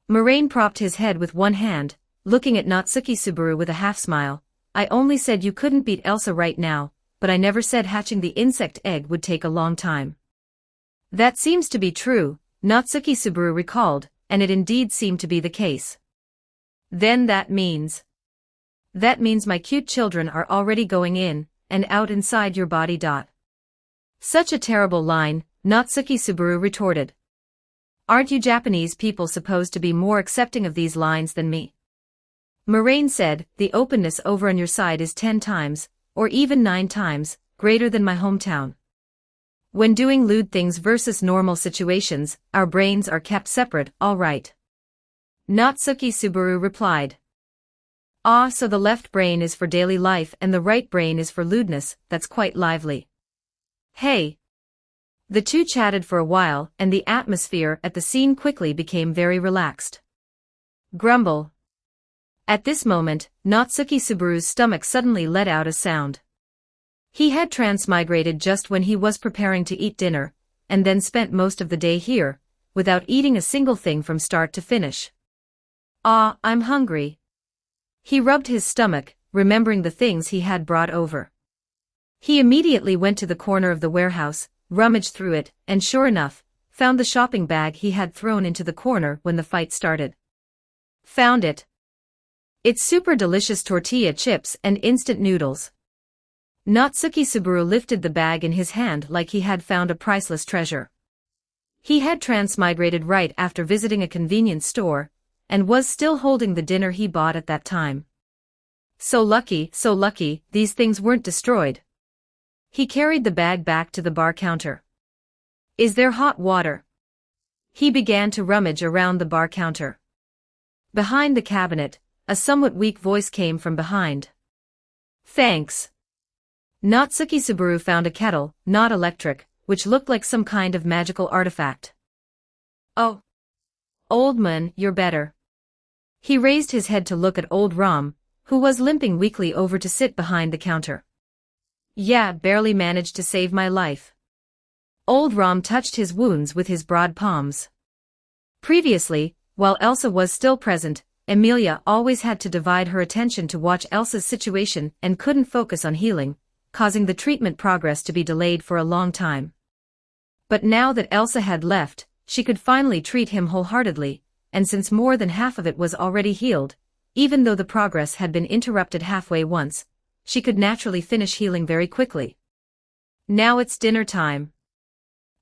Moraine propped his head with one hand, looking at Natsuki Subaru with a half-smile. I only said you couldn't beat Elsa right now, but I never said hatching the insect egg would take a long time. That seems to be true, Natsuki Subaru recalled, and it indeed seemed to be the case. Then that means my cute children are already going in and out inside your body. Such a terrible line, Natsuki Subaru retorted. Aren't you Japanese people supposed to be more accepting of these lines than me? Moraine said, the openness over on your side is 10 times, or even 9 times, greater than my hometown. When doing lewd things versus normal situations, our brains are kept separate, all right. Natsuki Subaru replied. So the left brain is for daily life and the right brain is for lewdness, that's quite lively. Hey. The two chatted for a while and the atmosphere at the scene quickly became very relaxed. Grumble. At this moment, Natsuki Subaru's stomach suddenly let out a sound. He had transmigrated just when he was preparing to eat dinner, and then spent most of the day here, without eating a single thing from start to finish. I'm hungry. He rubbed his stomach, remembering the things he had brought over. He immediately went to the corner of the warehouse, rummaged through it, and sure enough, found the shopping bag he had thrown into the corner when the fight started. Found it. It's super delicious tortilla chips and instant noodles. Natsuki Subaru lifted the bag in his hand like he had found a priceless treasure. He had transmigrated right after visiting a convenience store, and was still holding the dinner he bought at that time. So lucky, these things weren't destroyed. He carried the bag back to the bar counter. Is there hot water? He began to rummage around the bar counter. Behind the cabinet, a somewhat weak voice came from behind. Thanks. Natsuki Subaru found a kettle, not electric, which looked like some kind of magical artifact. Oh. Old man, you're better. He raised his head to look at old Ram, who was limping weakly over to sit behind the counter. Yeah, barely managed to save my life. Old Ram touched his wounds with his broad palms. Previously, while Elsa was still present, Emilia always had to divide her attention to watch Elsa's situation and couldn't focus on healing, causing the treatment progress to be delayed for a long time. But now that Elsa had left, she could finally treat him wholeheartedly, and since more than half of it was already healed, even though the progress had been interrupted halfway once, she could naturally finish healing very quickly. Now it's dinner time.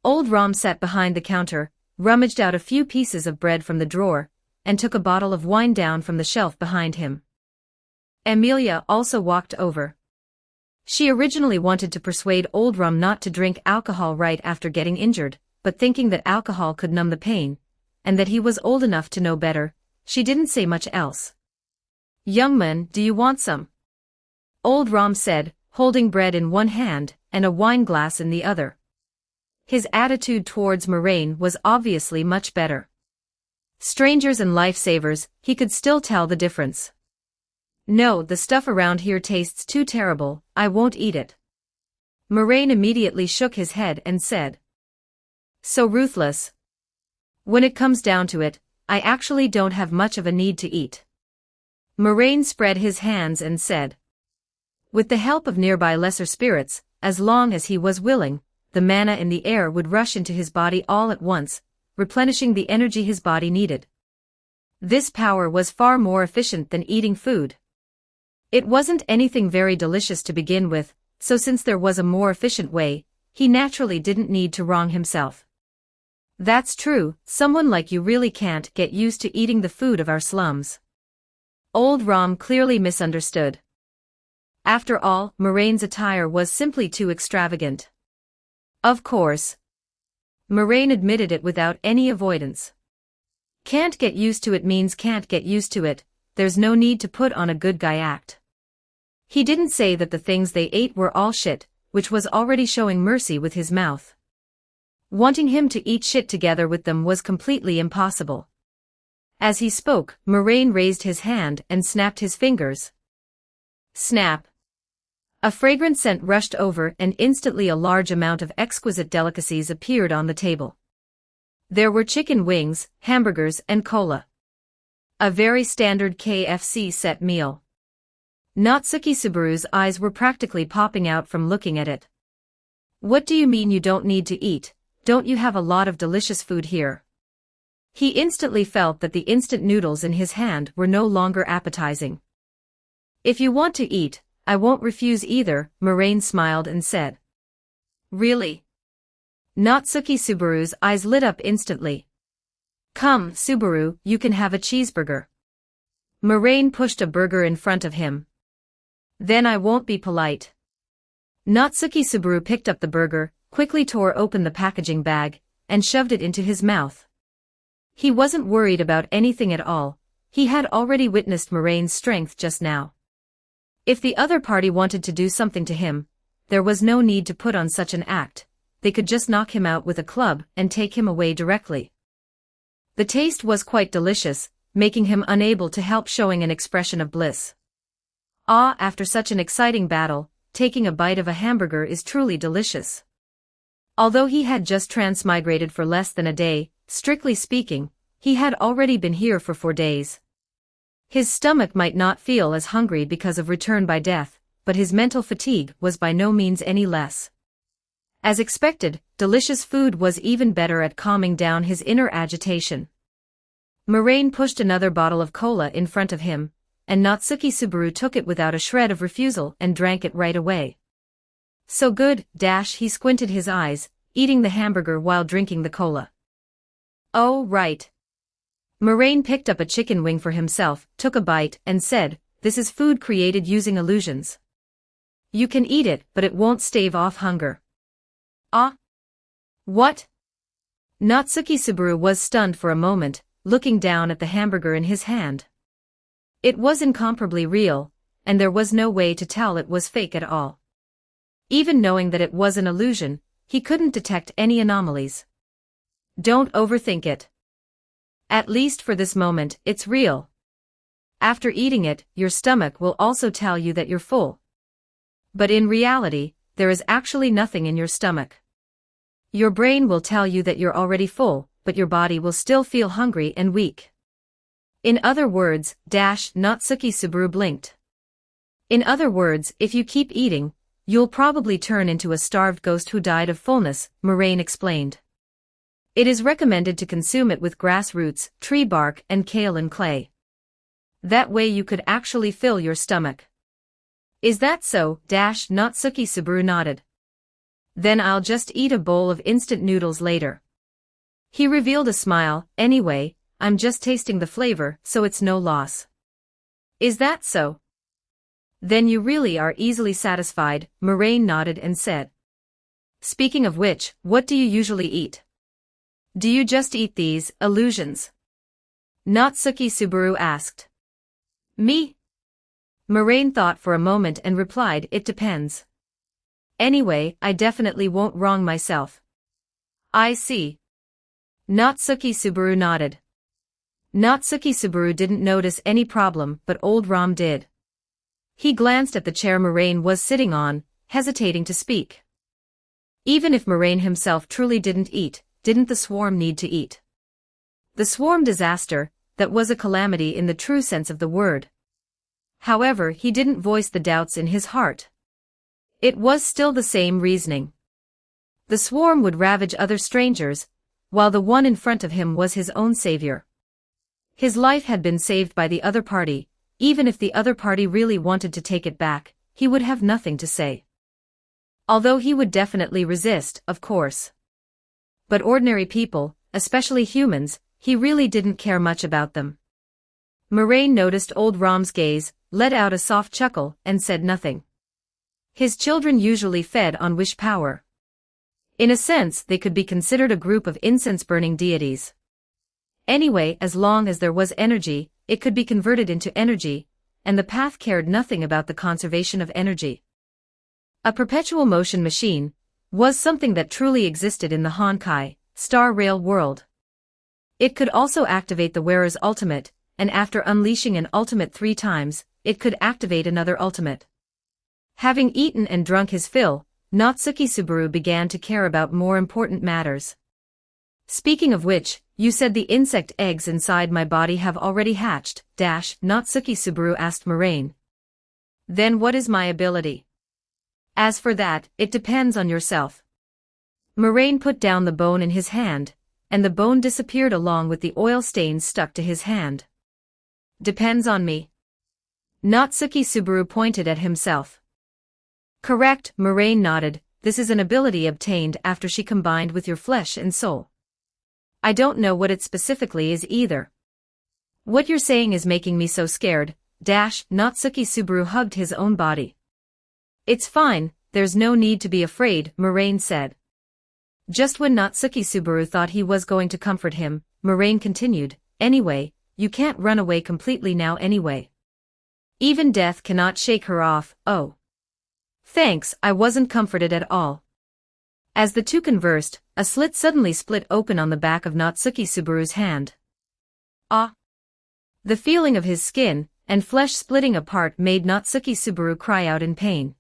Old Ram sat behind the counter, rummaged out a few pieces of bread from the drawer, and took a bottle of wine down from the shelf behind him. Emilia also walked over. She originally wanted to persuade old Ram not to drink alcohol right after getting injured, but thinking that alcohol could numb the pain, and that he was old enough to know better, she didn't say much else. Young man, do you want some? Old Ram said, holding bread in one hand and a wine glass in the other. His attitude towards Moraine was obviously much better. Strangers and lifesavers, he could still tell the difference. No, the stuff around here tastes too terrible, I won't eat it. Moraine immediately shook his head and said. So ruthless. When it comes down to it, I actually don't have much of a need to eat. Moraine spread his hands and said. With the help of nearby lesser spirits, as long as he was willing, the mana in the air would rush into his body all at once, replenishing the energy his body needed. This power was far more efficient than eating food. It wasn't anything very delicious to begin with, so since there was a more efficient way, he naturally didn't need to wrong himself. That's true, someone like you really can't get used to eating the food of our slums. Old Rom clearly misunderstood. After all, Moraine's attire was simply too extravagant. Of course. Moraine admitted it without any avoidance. Can't get used to it means can't get used to it, there's no need to put on a good guy act. He didn't say that the things they ate were all shit, which was already showing mercy with his mouth. Wanting him to eat shit together with them was completely impossible. As he spoke, Moraine raised his hand and snapped his fingers. Snap. A fragrant scent rushed over and instantly a large amount of exquisite delicacies appeared on the table. There were chicken wings, hamburgers and cola. A very standard KFC set meal. Natsuki Subaru's eyes were practically popping out from looking at it. What do you mean you don't need to eat? Don't you have a lot of delicious food here? He instantly felt that the instant noodles in his hand were no longer appetizing. If you want to eat, I won't refuse either, Moraine smiled and said. Really? Natsuki Subaru's eyes lit up instantly. Come, Subaru, you can have a cheeseburger. Moraine pushed a burger in front of him. Then I won't be polite. Natsuki Subaru picked up the burger, quickly tore open the packaging bag, and shoved it into his mouth. He wasn't worried about anything at all, he had already witnessed Moraine's strength just now. If the other party wanted to do something to him, there was no need to put on such an act, they could just knock him out with a club and take him away directly. The taste was quite delicious, making him unable to help showing an expression of bliss. After such an exciting battle, taking a bite of a hamburger is truly delicious. Although he had just transmigrated for less than a day, strictly speaking, he had already been here for 4 days. His stomach might not feel as hungry because of return by death, but his mental fatigue was by no means any less. As expected, delicious food was even better at calming down his inner agitation. Moraine pushed another bottle of cola in front of him, and Natsuki Subaru took it without a shred of refusal and drank it right away. So good, he squinted his eyes, eating the hamburger while drinking the cola. Oh, right. Moraine picked up a chicken wing for himself, took a bite, and said, this is food created using illusions. You can eat it, but it won't stave off hunger. What? Natsuki Subaru was stunned for a moment, looking down at the hamburger in his hand. It was incomparably real, and there was no way to tell it was fake at all. Even knowing that it was an illusion, he couldn't detect any anomalies. Don't overthink it. At least for this moment, it's real. After eating it, your stomach will also tell you that you're full. But in reality, there is actually nothing in your stomach. Your brain will tell you that you're already full, but your body will still feel hungry and weak. In other words, Natsuki Subaru blinked. In other words, if you keep eating, you'll probably turn into a starved ghost who died of fullness, Moraine explained. It is recommended to consume it with grass roots, tree bark and kaolin clay. That way you could actually fill your stomach. Is that so? Natsuki Subaru nodded. Then I'll just eat a bowl of instant noodles later. He revealed a smile. Anyway, I'm just tasting the flavor, so it's no loss. Is that so? Then you really are easily satisfied, Moraine nodded and said. Speaking of which, what do you usually eat? Do you just eat these illusions? Natsuki Subaru asked. Me? Moraine thought for a moment and replied, it depends. Anyway, I definitely won't wrong myself. I see. Natsuki Subaru nodded. Natsuki Subaru didn't notice any problem, but old Ram did. He glanced at the chair Moraine was sitting on, hesitating to speak. Even if Moraine himself truly didn't eat, didn't the swarm need to eat? The swarm disaster, that was a calamity in the true sense of the word. However, he didn't voice the doubts in his heart. It was still the same reasoning. The swarm would ravage other strangers, while the one in front of him was his own savior. His life had been saved by the other party. Even if the other party really wanted to take it back, he would have nothing to say. Although he would definitely resist, of course. But ordinary people, especially humans, he really didn't care much about them. Moraine noticed old Rom's gaze, let out a soft chuckle, and said nothing. His children usually fed on wish power. In a sense, they could be considered a group of incense-burning deities. Anyway, as long as there was energy, it could be converted into energy, and the path cared nothing about the conservation of energy. A perpetual motion machine was something that truly existed in the Honkai Star Rail world. It could also activate the wearer's ultimate, and after unleashing an ultimate 3 times, it could activate another ultimate. Having eaten and drunk his fill, Natsuki Subaru began to care about more important matters. Speaking of which, you said the insect eggs inside my body have already hatched, Natsuki Subaru asked Moraine. Then what is my ability? As for that, it depends on yourself. Moraine put down the bone in his hand, and the bone disappeared along with the oil stains stuck to his hand. Depends on me. Natsuki Subaru pointed at himself. Correct, Moraine nodded. This is an ability obtained after she combined with your flesh and soul. I don't know what it specifically is either. What you're saying is making me so scared, Natsuki Subaru hugged his own body. It's fine, there's no need to be afraid, Moraine said. Just when Natsuki Subaru thought he was going to comfort him, Moraine continued, anyway, you can't run away completely now anyway. Even death cannot shake her off, oh. Thanks, I wasn't comforted at all. As the two conversed, a slit suddenly split open on the back of Natsuki Subaru's hand. Ah! The feeling of his skin and flesh splitting apart made Natsuki Subaru cry out in pain.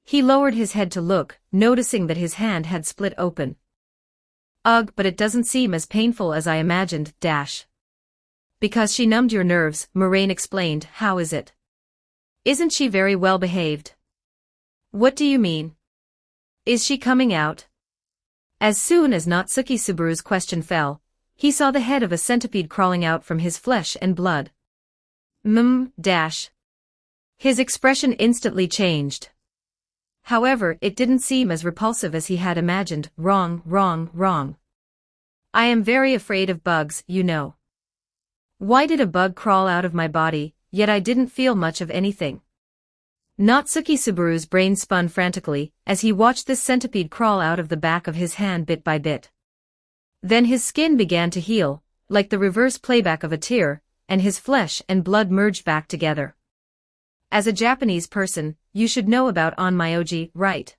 He lowered his head to look, noticing that his hand had split open. Ugh, but it doesn't seem as painful as I imagined, Because she numbed your nerves, Moraine explained. How is it? Isn't she very well behaved? What do you mean? Is she coming out? As soon as Natsuki Subaru's question fell, he saw the head of a centipede crawling out from his flesh and blood. His expression instantly changed. However, it didn't seem as repulsive as he had imagined. Wrong. I am very afraid of bugs, you know. Why did a bug crawl out of my body, yet I didn't feel much of anything? Natsuki Subaru's brain spun frantically as he watched this centipede crawl out of the back of his hand bit by bit. Then his skin began to heal, like the reverse playback of a tear, and his flesh and blood merged back together. As a Japanese person, you should know about onmyoji, right?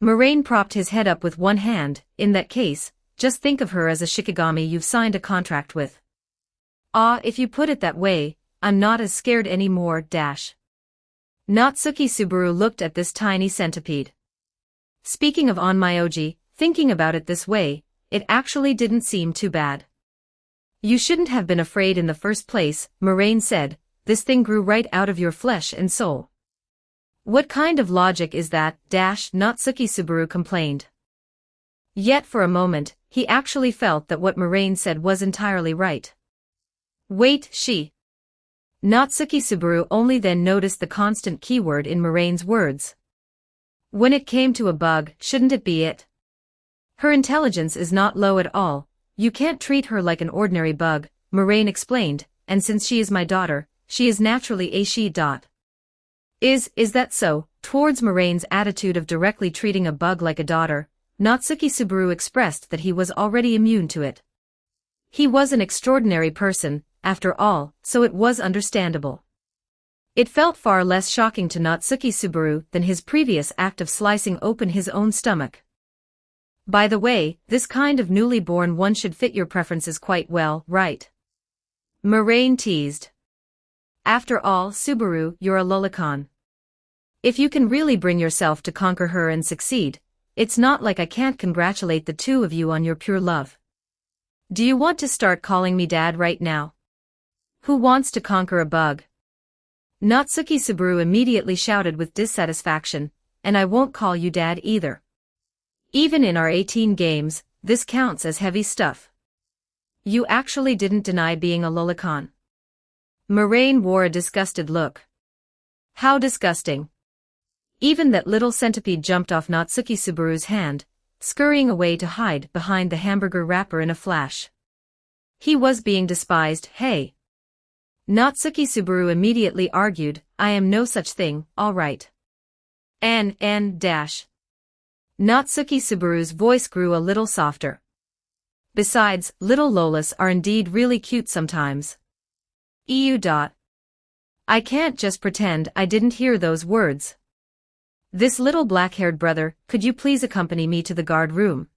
Moraine propped his head up with one hand. In that case, just think of her as a shikigami you've signed a contract with. Ah, if you put it that way, I'm not as scared anymore, Natsuki Subaru looked at this tiny centipede. Speaking of onmyoji, thinking about it this way, it actually didn't seem too bad. You shouldn't have been afraid in the first place, Moraine said. This thing grew right out of your flesh and soul. What kind of logic is that, Natsuki Subaru complained. Yet for a moment, he actually felt that what Moraine said was entirely right. Wait, Natsuki Subaru only then noticed the constant keyword in Moraine's words. When it came to a bug, shouldn't it be it? Her intelligence is not low at all. You can't treat her like an ordinary bug, Moraine explained, and since she is my daughter, she is naturally a she. Is that so? Towards Moraine's attitude of directly treating a bug like a daughter, Natsuki Subaru expressed that he was already immune to it. He was an extraordinary person, after all, so it was understandable. It felt far less shocking to Natsuki Subaru than his previous act of slicing open his own stomach. By the way, this kind of newly born one should fit your preferences quite well, right? Moraine teased. After all, Subaru, you're a lolicon. If you can really bring yourself to conquer her and succeed, it's not like I can't congratulate the two of you on your pure love. Do you want to start calling me Dad right now? Who wants to conquer a bug? Natsuki Subaru immediately shouted with dissatisfaction, and I won't call you Dad either. Even in our 18 games, this counts as heavy stuff. You actually didn't deny being a lolicon. Moraine wore a disgusted look. How disgusting. Even that little centipede jumped off Natsuki Subaru's hand, scurrying away to hide behind the hamburger wrapper in a flash. He was being despised, hey. Natsuki Subaru immediately argued, I am no such thing, all right. Natsuki Subaru's voice grew a little softer. Besides, little lolas are indeed really cute sometimes. I can't just pretend I didn't hear those words. This little black-haired brother, could you please accompany me to the guard room?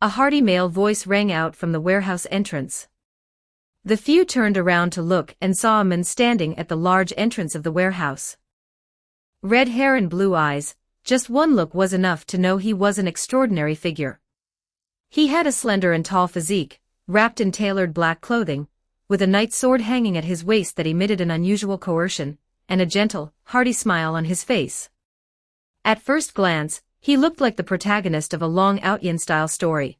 A hearty male voice rang out from the warehouse entrance. The few turned around to look and saw a man standing at the large entrance of the warehouse. Red hair and blue eyes, just one look was enough to know he was an extraordinary figure. He had a slender and tall physique, wrapped in tailored black clothing, with a knight's sword hanging at his waist that emitted an unusual coercion, and a gentle, hearty smile on his face. At first glance, he looked like the protagonist of a long Outyin-style story.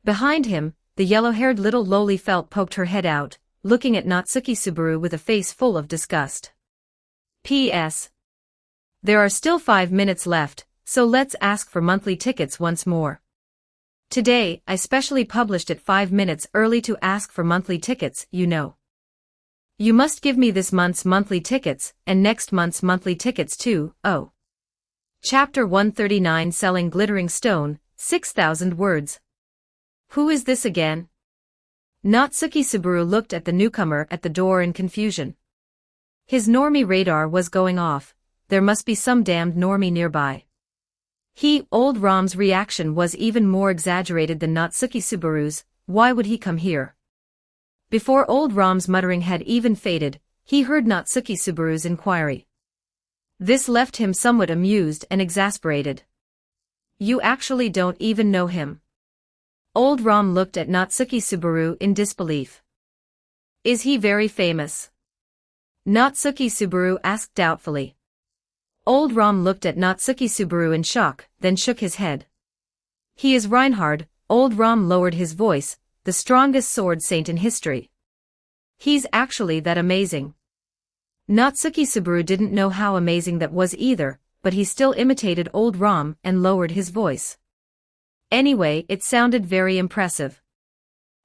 Behind him, the yellow-haired little lowly felt poked her head out, looking at Natsuki Subaru with a face full of disgust. P.S. There are still 5 minutes left, so let's ask for monthly tickets once more. Today, I specially published it 5 minutes early to ask for monthly tickets, you know. You must give me this month's monthly tickets, and next month's monthly tickets too, oh. Chapter 139 Selling Glittering Stone, 6,000 words. Who is this again? Natsuki Subaru looked at the newcomer at the door in confusion. His normie radar was going off, there must be some damned normie nearby. Old Ram's reaction was even more exaggerated than Natsuki Subaru's, why would he come here? Before Old Ram's muttering had even faded, he heard Natsuki Subaru's inquiry. This left him somewhat amused and exasperated. You actually don't even know him. Old Ram looked at Natsuki Subaru in disbelief. Is he very famous? Natsuki Subaru asked doubtfully. Old Ram looked at Natsuki Subaru in shock, then shook his head. He is Reinhard. Old Ram lowered his voice, the strongest sword saint in history. He's actually that amazing. Natsuki Subaru didn't know how amazing that was either, but he still imitated Old Ram and lowered his voice. Anyway, it sounded very impressive.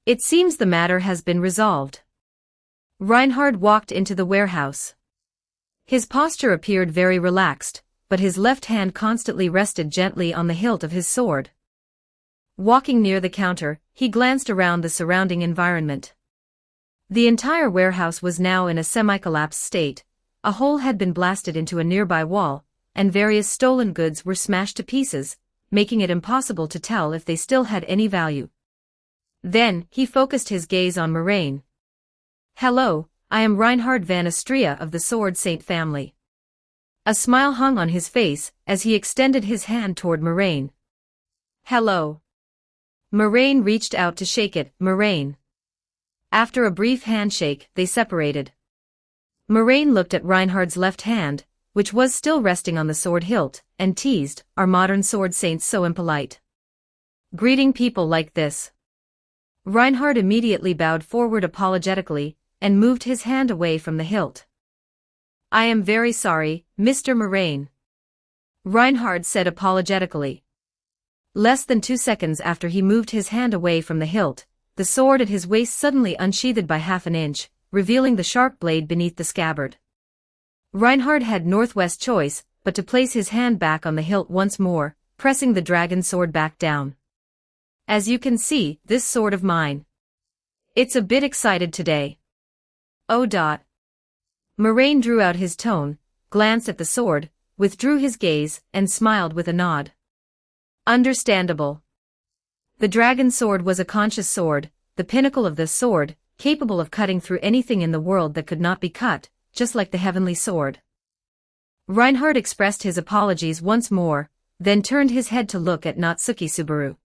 It seems the matter has been resolved. Reinhard walked into the warehouse. His posture appeared very relaxed, but his left hand constantly rested gently on the hilt of his sword. Walking near the counter, he glanced around the surrounding environment. The entire warehouse was now in a semi-collapsed state, a hole had been blasted into a nearby wall, and various stolen goods were smashed to pieces, making it impossible to tell if they still had any value. Then, he focused his gaze on Moraine. Hello, I am Reinhard van Astria of the Sword Saint family. A smile hung on his face as he extended his hand toward Moraine. Hello. Moraine reached out to shake it, Moraine. After a brief handshake, they separated. Moraine looked at Reinhard's left hand, which was still resting on the sword hilt, and teased, are modern sword saints so impolite? Greeting people like this. Reinhard immediately bowed forward apologetically, and moved his hand away from the hilt. I am very sorry, Mr. Moraine. Reinhard said apologetically. Less than 2 seconds after he moved his hand away from the hilt, the sword at his waist suddenly unsheathed by half an inch, revealing the sharp blade beneath the scabbard. Reinhard had northwest choice, but to place his hand back on the hilt once more, pressing the dragon sword back down. As you can see, this sword of mine. It's a bit excited today. Oh. Moraine drew out his tone, glanced at the sword, withdrew his gaze, and smiled with a nod. Understandable. The dragon sword was a conscious sword, the pinnacle of the sword, capable of cutting through anything in the world that could not be cut, just like the heavenly sword. Reinhard expressed his apologies once more, then turned his head to look at Natsuki Subaru.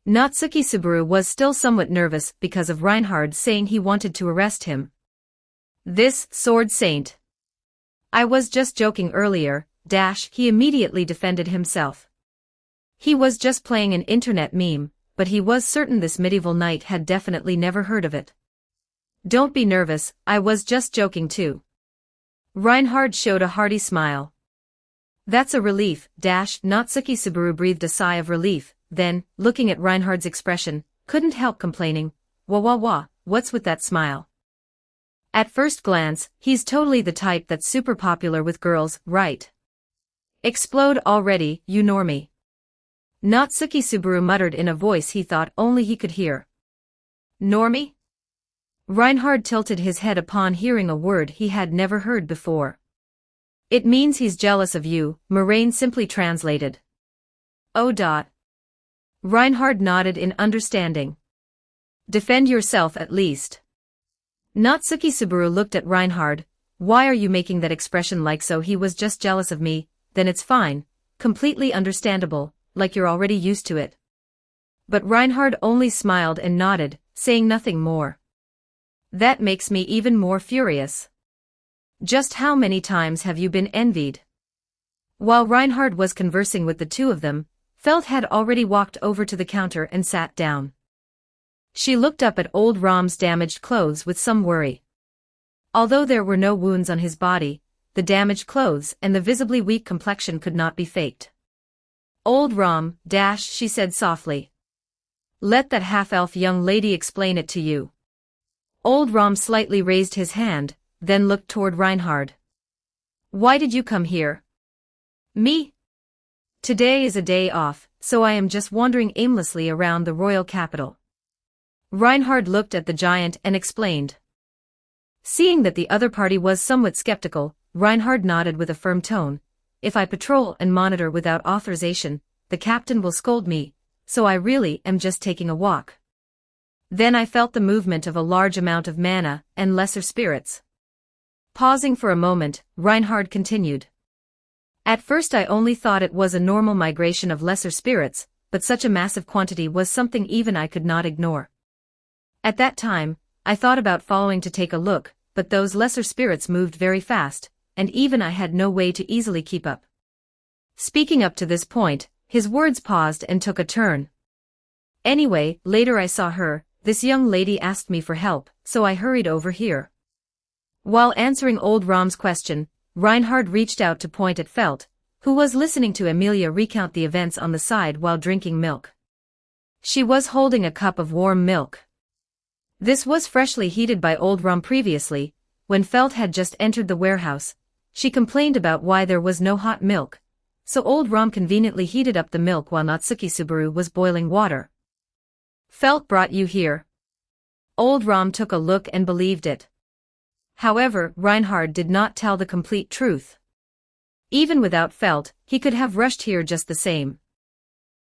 Natsuki Subaru was still somewhat nervous because of Reinhard saying he wanted to arrest him. This sword saint. I was just joking earlier, he immediately defended himself. He was just playing an internet meme, but he was certain this medieval knight had definitely never heard of it. Don't be nervous, I was just joking too. Reinhard showed a hearty smile. That's a relief, Natsuki Subaru breathed a sigh of relief, then, looking at Reinhard's expression, couldn't help complaining, wah, what's with that smile? At first glance, he's totally the type that's super popular with girls, right? Explode already, you normie. Natsuki Subaru muttered in a voice he thought only he could hear. Normie? Reinhard tilted his head upon hearing a word he had never heard before. It means he's jealous of you, Moraine simply translated. Oh. Reinhard nodded in understanding. Defend yourself at least. Natsuki Subaru looked at Reinhard. Why are you making that expression like so he was just jealous of me? Then it's fine, completely understandable, like you're already used to it. But Reinhard only smiled and nodded, saying nothing more. That makes me even more furious. Just how many times have you been envied? While Reinhard was conversing with the two of them, Felt had already walked over to the counter and sat down. She looked up at old Rom's damaged clothes with some worry. Although there were no wounds on his body, the damaged clothes and the visibly weak complexion could not be faked. Old Rom, she said softly. Let that half-elf young lady explain it to you. Old Rom slightly raised his hand, then looked toward Reinhard. Why did you come here? Me? Today is a day off, so I am just wandering aimlessly around the royal capital. Reinhard looked at the giant and explained. Seeing that the other party was somewhat skeptical, Reinhard nodded with a firm tone. If I patrol and monitor without authorization, the captain will scold me, so I really am just taking a walk. Then I felt the movement of a large amount of mana and lesser spirits. Pausing for a moment, Reinhard continued. At first I only thought it was a normal migration of lesser spirits, but such a massive quantity was something even I could not ignore. At that time, I thought about following to take a look, but those lesser spirits moved very fast, and even I had no way to easily keep up. Speaking up to this point, his words paused and took a turn. Anyway, later I saw her, this young lady asked me for help, so I hurried over here. While answering old Rom's question, Reinhard reached out to point at Felt, who was listening to Emilia recount the events on the side while drinking milk. She was holding a cup of warm milk. This was freshly heated by old Rom previously. When Felt had just entered the warehouse, she complained about why there was no hot milk, so old Rom conveniently heated up the milk while Natsuki Subaru was boiling water. Felt brought you here. Old Rom took a look and believed it. However, Reinhard did not tell the complete truth. Even without Felt, he could have rushed here just the same.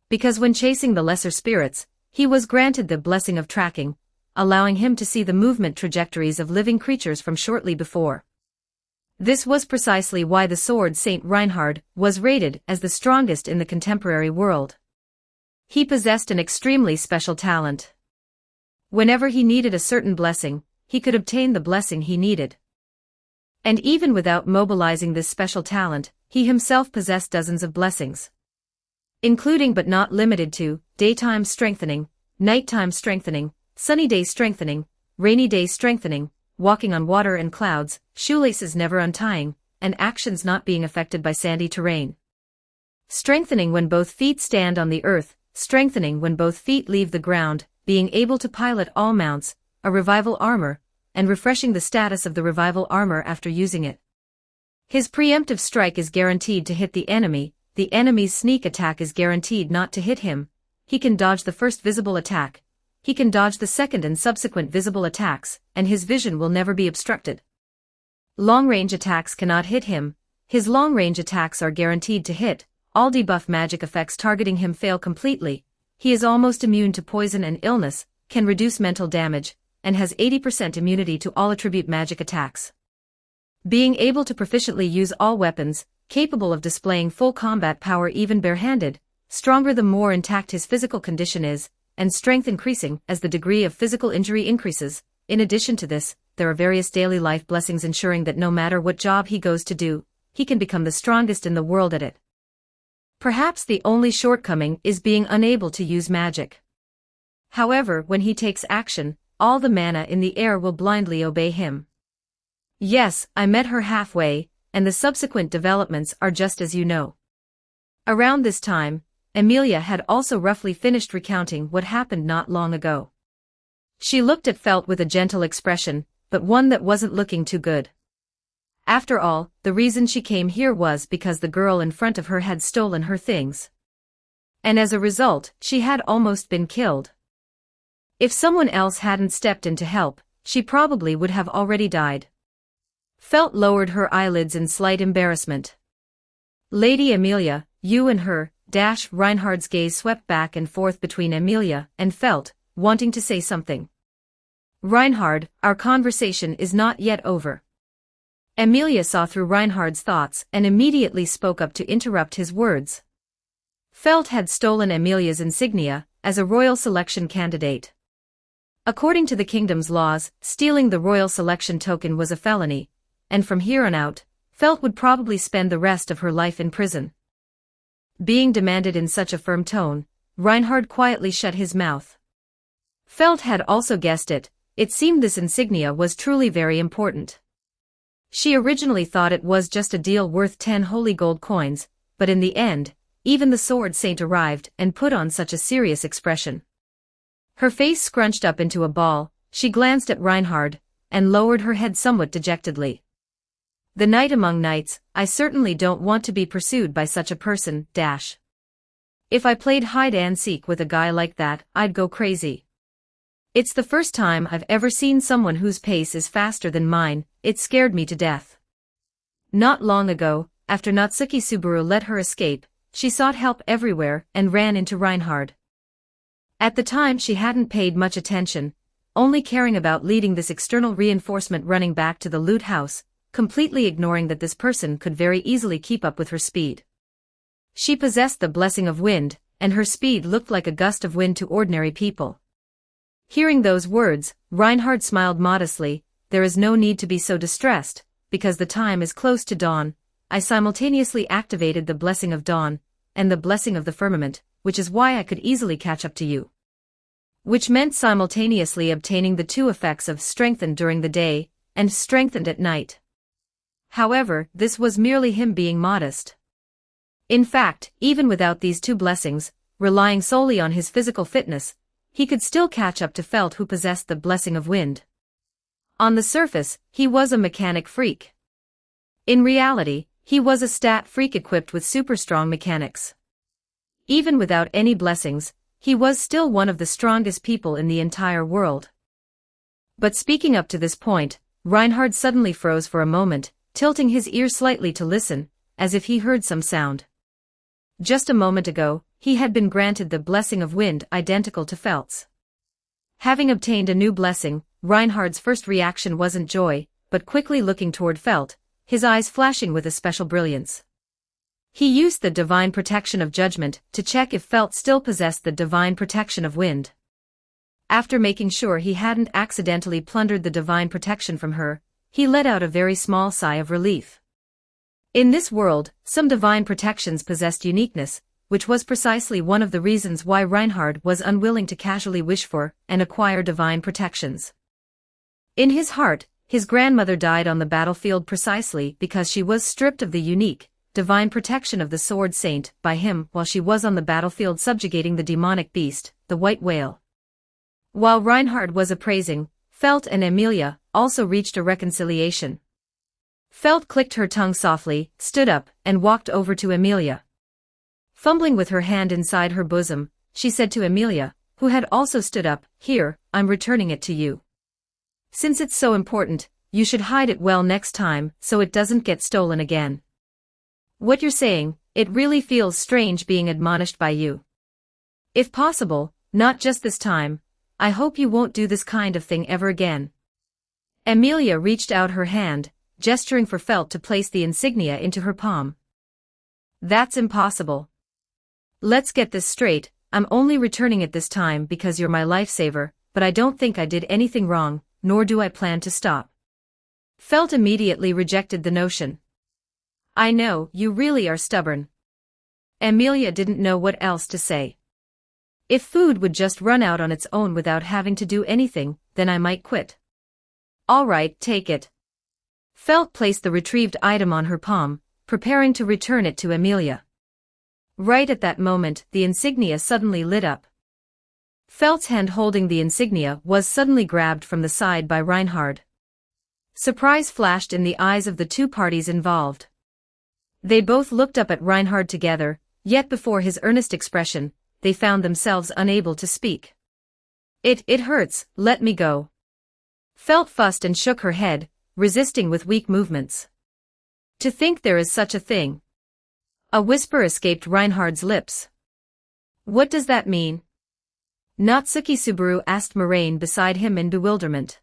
Because when chasing the lesser spirits, he was granted the blessing of tracking, allowing him to see the movement trajectories of living creatures from shortly before. This was precisely why the sword Saint Reinhard was rated as the strongest in the contemporary world. He possessed an extremely special talent. Whenever he needed a certain blessing, he could obtain the blessing he needed. And even without mobilizing this special talent, he himself possessed dozens of blessings. Including but not limited to, daytime strengthening, nighttime strengthening, sunny day strengthening, rainy day strengthening, walking on water and clouds, shoelaces never untying, and actions not being affected by sandy terrain. Strengthening when both feet stand on the earth, strengthening when both feet leave the ground, being able to pilot all mounts, a revival armor, and refreshing the status of the revival armor after using it. His preemptive strike is guaranteed to hit the enemy's sneak attack is guaranteed not to hit him. He can dodge the first visible attack. He can dodge the second and subsequent visible attacks, and his vision will never be obstructed. Long-range attacks cannot hit him. His long-range attacks are guaranteed to hit. All debuff magic effects targeting him fail completely. He is almost immune to poison and illness, can reduce mental damage, and has 80% immunity to all attribute magic attacks. Being able to proficiently use all weapons, capable of displaying full combat power even barehanded, stronger the more intact his physical condition is, and strength increasing as the degree of physical injury increases. In addition to this, there are various daily life blessings ensuring that no matter what job he goes to do, he can become the strongest in the world at it. Perhaps the only shortcoming is being unable to use magic. However, when he takes action, all the mana in the air will blindly obey him. Yes, I met her halfway, and the subsequent developments are just as you know. Around this time, Emilia had also roughly finished recounting what happened not long ago. She looked at Felt with a gentle expression, but one that wasn't looking too good. After all, the reason she came here was because the girl in front of her had stolen her things. And as a result, she had almost been killed. If someone else hadn't stepped in to help, she probably would have already died. Felt lowered her eyelids in slight embarrassment. Lady Emilia, you and her, Reinhard's gaze swept back and forth between Emilia and Felt, wanting to say something. Reinhard, our conversation is not yet over. Emilia saw through Reinhard's thoughts and immediately spoke up to interrupt his words. Felt had stolen Emilia's insignia as a royal selection candidate. According to the kingdom's laws, stealing the royal selection token was a felony, and from here on out, Felt would probably spend the rest of her life in prison. Being demanded in such a firm tone, Reinhard quietly shut his mouth. Felt had also guessed it. It seemed this insignia was truly very important. She originally thought it was just a deal worth 10 holy gold coins, but in the end, even the sword saint arrived and put on such a serious expression. Her face scrunched up into a ball, she glanced at Reinhard, and lowered her head somewhat dejectedly. The knight among knights, I certainly don't want to be pursued by such a person, If I played hide-and-seek with a guy like that, I'd go crazy. It's the first time I've ever seen someone whose pace is faster than mine, it scared me to death. Not long ago, after Natsuki Subaru let her escape, she sought help everywhere and ran into Reinhard. At the time she hadn't paid much attention, only caring about leading this external reinforcement running back to the loot house, completely ignoring that this person could very easily keep up with her speed. She possessed the blessing of wind, and her speed looked like a gust of wind to ordinary people. Hearing those words, Reinhard smiled modestly. There is no need to be so distressed, because the time is close to dawn. I simultaneously activated the blessing of dawn, and the blessing of the firmament, which is why I could easily catch up to you. Which meant simultaneously obtaining the two effects of strengthened during the day, and strengthened at night. However, this was merely him being modest. In fact, even without these two blessings, relying solely on his physical fitness, he could still catch up to Felt, who possessed the blessing of wind. On the surface, he was a mechanic freak. In reality, he was a stat freak equipped with super strong mechanics. Even without any blessings, he was still one of the strongest people in the entire world. But speaking up to this point, Reinhard suddenly froze for a moment, tilting his ear slightly to listen, as if he heard some sound. Just a moment ago, he had been granted the blessing of wind identical to Felt's. Having obtained a new blessing, Reinhard's first reaction wasn't joy, but quickly looking toward Felt, his eyes flashing with a special brilliance. He used the divine protection of judgment to check if Felt still possessed the divine protection of wind. After making sure he hadn't accidentally plundered the divine protection from her, he let out a very small sigh of relief. In this world, some divine protections possessed uniqueness, which was precisely one of the reasons why Reinhard was unwilling to casually wish for and acquire divine protections. In his heart, his grandmother died on the battlefield precisely because she was stripped of the unique, divine protection of the Sword Saint by him while she was on the battlefield subjugating the demonic beast, the White Whale. While Reinhard was appraising, Felt and Emilia also reached a reconciliation. Felt clicked her tongue softly, stood up, and walked over to Emilia. Fumbling with her hand inside her bosom, she said to Emilia, who had also stood up, "Here, I'm returning it to you. Since it's so important, you should hide it well next time so it doesn't get stolen again. What you're saying, it really feels strange being admonished by you. If possible, not just this time, I hope you won't do this kind of thing ever again." Emilia reached out her hand, gesturing for Felt to place the insignia into her palm. "That's impossible. Let's get this straight, I'm only returning it this time because you're my lifesaver, but I don't think I did anything wrong, nor do I plan to stop." Felt immediately rejected the notion. "I know, you really are stubborn. Amelia didn't know what else to say. If food would just run out on its own without having to do anything, then I might quit. All right, take it. Felt placed the retrieved item on her palm, preparing to return it to Amelia. Right at that moment, the insignia suddenly lit up. Felt's hand holding the insignia was suddenly grabbed from the side by Reinhard. Surprise flashed in the eyes of the two parties involved. They both looked up at Reinhard together, yet before his earnest expression, they found themselves unable to speak. It hurts, let me go. Felt fussed and shook her head, resisting with weak movements. To think there is such a thing. A whisper escaped Reinhard's lips. What does that mean? Natsuki Subaru asked Moraine beside him in bewilderment.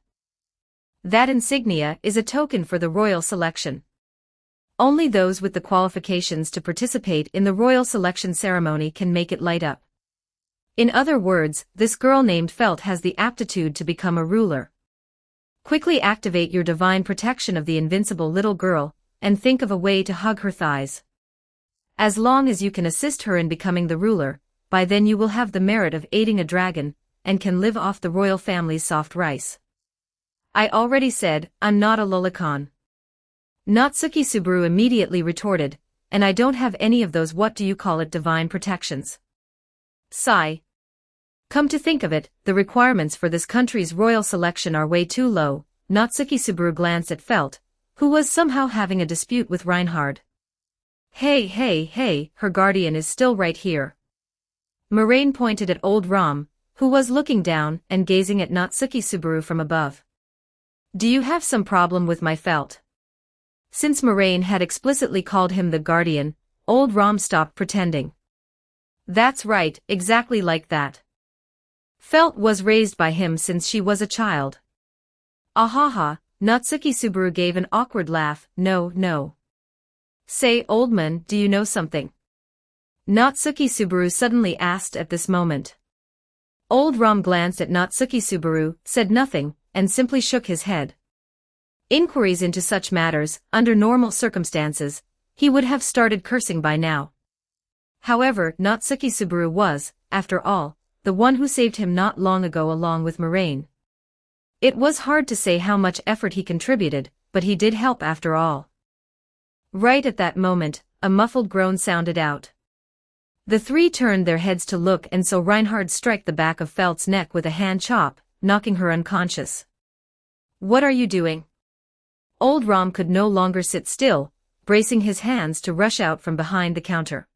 That insignia is a token for the royal selection. Only those with the qualifications to participate in the royal selection ceremony can make it light up. In other words, this girl named Felt has the aptitude to become a ruler. Quickly activate your divine protection of the invincible little girl, and think of a way to hug her thighs. As long as you can assist her in becoming the ruler, by then you will have the merit of aiding a dragon, and can live off the royal family's soft rice. I already said, I'm not a lolicon. Natsuki Subaru immediately retorted, and I don't have any of those divine protections. Sigh. Come to think of it, the requirements for this country's royal selection are way too low. Natsuki Subaru glanced at Felt, who was somehow having a dispute with Reinhard. Hey, her guardian is still right here. Moraine pointed at old Rom, who was looking down and gazing at Natsuki Subaru from above. Do you have some problem with my Felt? Since Moraine had explicitly called him the guardian, old Rom stopped pretending. That's right, exactly like that. Felt was raised by him since she was a child. Ahaha, Natsuki Subaru gave an awkward laugh, no. Say, old man, do you know something? Natsuki Subaru suddenly asked at this moment. Old Rom glanced at Natsuki Subaru, said nothing, and simply shook his head. Inquiries into such matters, under normal circumstances, he would have started cursing by now. However, Natsuki Subaru was, after all, the one who saved him not long ago along with Moraine. It was hard to say how much effort he contributed, but he did help after all. Right at that moment, a muffled groan sounded out. The three turned their heads to look and saw Reinhard strike the back of Felt's neck with a hand chop, knocking her unconscious. What are you doing? Old Rom could no longer sit still, bracing his hands to rush out from behind the counter.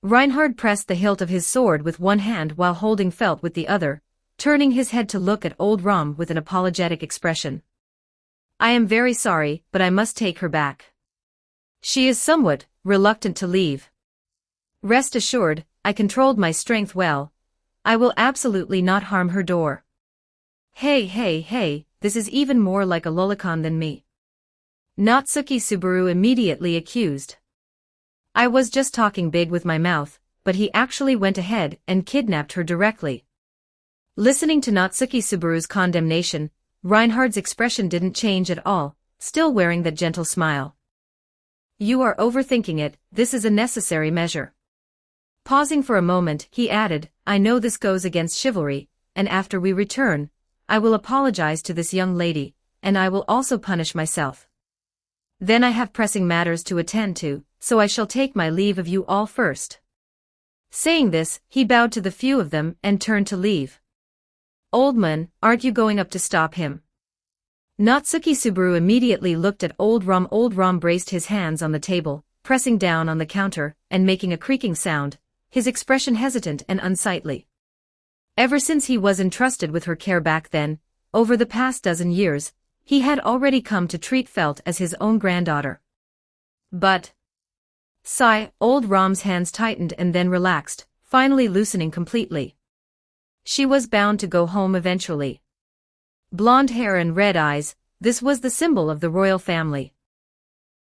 Reinhard pressed the hilt of his sword with one hand while holding Felt with the other, turning his head to look at old Rom with an apologetic expression. I am very sorry, but I must take her back. She is somewhat reluctant to leave. Rest assured, I controlled my strength well. I will absolutely not harm her door. Hey, this is even more like a lolicon than me. Natsuki Subaru immediately accused. I was just talking big with my mouth, but he actually went ahead and kidnapped her directly. Listening to Natsuki Subaru's condemnation, Reinhard's expression didn't change at all, still wearing that gentle smile. You are overthinking it, this is a necessary measure. Pausing for a moment, he added, I know this goes against chivalry, and after we return, I will apologize to this young lady, and I will also punish myself. Then I have pressing matters to attend to, so I shall take my leave of you all first. Saying this, he bowed to the few of them and turned to leave. Old man, aren't you going up to stop him? Natsuki Subaru immediately looked at Old Rom. Old Rom braced his hands on the table, pressing down on the counter, and making a creaking sound, his expression hesitant and unsightly. Ever since he was entrusted with her care back then, over the past dozen years, he had already come to treat Felt as his own granddaughter. But... Sigh, Old Rom's hands tightened and then relaxed, finally loosening completely. She was bound to go home eventually. Blonde hair and red eyes, this was the symbol of the royal family.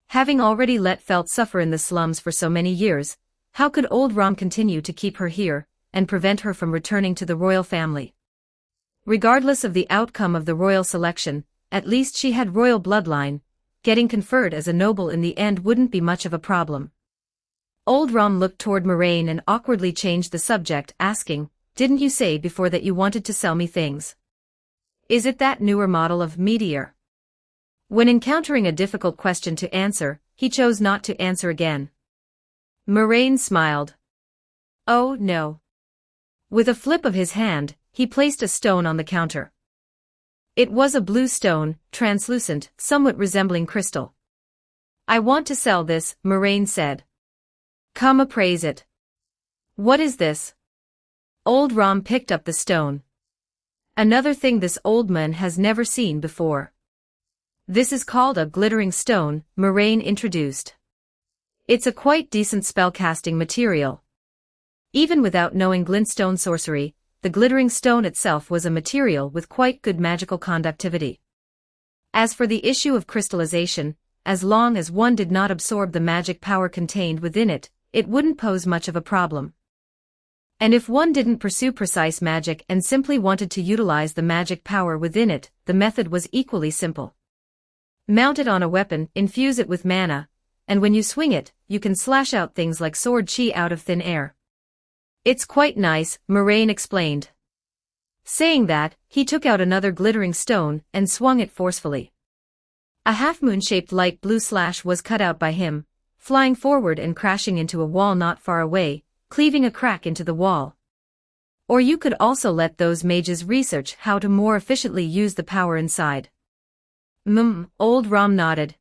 Having already let Felt suffer in the slums for so many years, how could Old Rom continue to keep her here, and prevent her from returning to the royal family? Regardless of the outcome of the royal selection, at least she had royal bloodline, getting conferred as a noble in the end wouldn't be much of a problem. Old Rom looked toward Moraine and awkwardly changed the subject, asking, "Didn't you say before that you wanted to sell me things? Is it that newer model of meteor?" When encountering a difficult question to answer, he chose not to answer again. Moraine smiled. "Oh, no." With a flip of his hand, he placed a stone on the counter. It was a blue stone, translucent, somewhat resembling crystal. "I want to sell this," Moraine said. "Come appraise it." "What is this?" Old Rom picked up the stone. "Another thing this old man has never seen before." "This is called a glittering stone," Moraine introduced. "It's a quite decent spellcasting material." Even without knowing glintstone sorcery, the glittering stone itself was a material with quite good magical conductivity. As for the issue of crystallization, as long as one did not absorb the magic power contained within it, it wouldn't pose much of a problem. And if one didn't pursue precise magic and simply wanted to utilize the magic power within it, the method was equally simple. Mount it on a weapon, infuse it with mana, and when you swing it, you can slash out things like sword chi out of thin air. "It's quite nice," Moraine explained. Saying that, he took out another glittering stone and swung it forcefully. A half-moon-shaped light blue slash was cut out by him, flying forward and crashing into a wall not far away, cleaving a crack into the wall. Or you could also let those mages research how to more efficiently use the power inside. Old Rom nodded.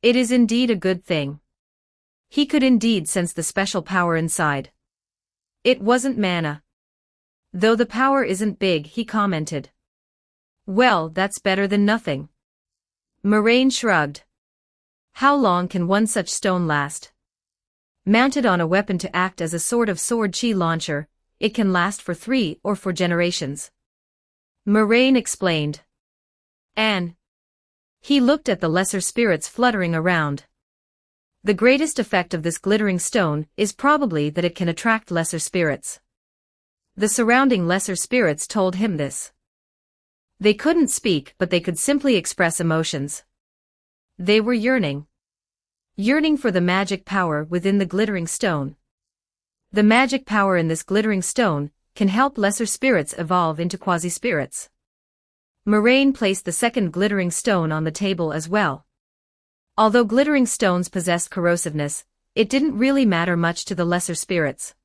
It is indeed a good thing. He could indeed sense the special power inside. It wasn't mana. "Though the power isn't big," he commented. "Well, that's better than nothing." Moraine shrugged. "How long can one such stone last?" "Mounted on a weapon to act as a sort of sword chi launcher, it can last for 3 or 4 generations." Moraine explained. "And?" He looked at the lesser spirits fluttering around. "The greatest effect of this glittering stone is probably that it can attract lesser spirits." The surrounding lesser spirits told him this. They couldn't speak, but they could simply express emotions. They were yearning. Yearning for the magic power within the glittering stone. The magic power in this glittering stone can help lesser spirits evolve into quasi-spirits. Moraine placed the second glittering stone on the table as well. Although glittering stones possessed corrosiveness, it didn't really matter much to the lesser spirits.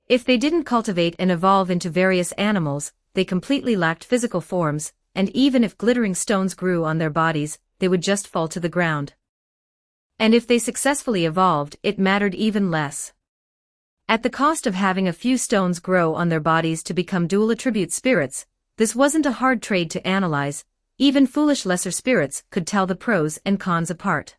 If they didn't cultivate and evolve into various animals, they completely lacked physical forms, and even if glittering stones grew on their bodies, they would just fall to the ground. And if they successfully evolved, it mattered even less. At the cost of having a few stones grow on their bodies to become dual attribute spirits, this wasn't a hard trade to analyze. Even foolish lesser spirits could tell the pros and cons apart.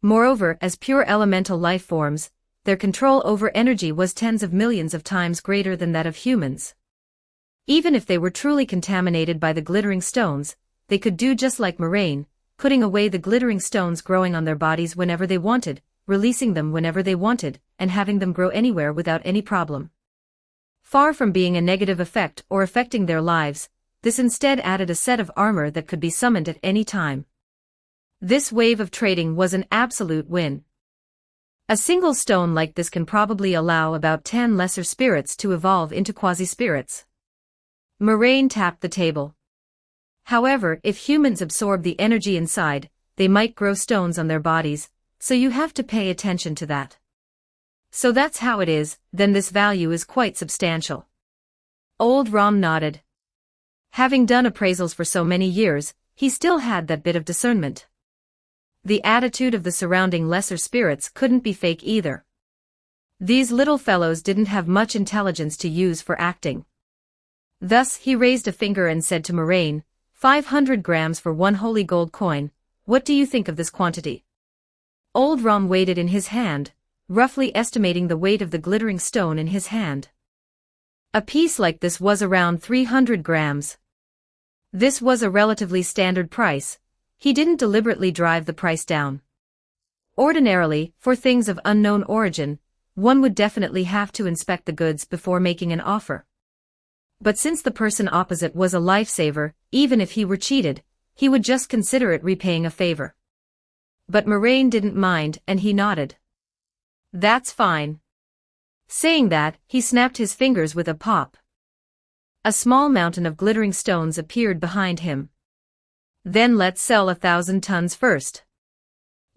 Moreover, as pure elemental life forms, their control over energy was tens of millions of times greater than that of humans. Even if they were truly contaminated by the glittering stones, they could do just like Moraine, putting away the glittering stones growing on their bodies whenever they wanted, releasing them whenever they wanted, and having them grow anywhere without any problem. Far from being a negative effect or affecting their lives, this instead added a set of armor that could be summoned at any time. This wave of trading was an absolute win. A single stone like this can probably allow about 10 lesser spirits to evolve into quasi-spirits. Moraine tapped the table. However, if humans absorb the energy inside, they might grow stones on their bodies, so you have to pay attention to that. So that's how it is, then this value is quite substantial. Old Rom nodded. Having done appraisals for so many years, he still had that bit of discernment. The attitude of the surrounding lesser spirits couldn't be fake either. These little fellows didn't have much intelligence to use for acting. Thus he raised a finger and said to Moraine, 500 grams for 1 holy gold coin, what do you think of this quantity? Old Rom weighed it in his hand, roughly estimating the weight of the glittering stone in his hand. A piece like this was around 300 grams. This was a relatively standard price. He didn't deliberately drive the price down. Ordinarily, for things of unknown origin, one would definitely have to inspect the goods before making an offer. But since the person opposite was a lifesaver, even if he were cheated, he would just consider it repaying a favor. But Moraine didn't mind, and he nodded. That's fine. Saying that, he snapped his fingers with a pop. A small mountain of glittering stones appeared behind him. Then let's sell 1,000 tons first.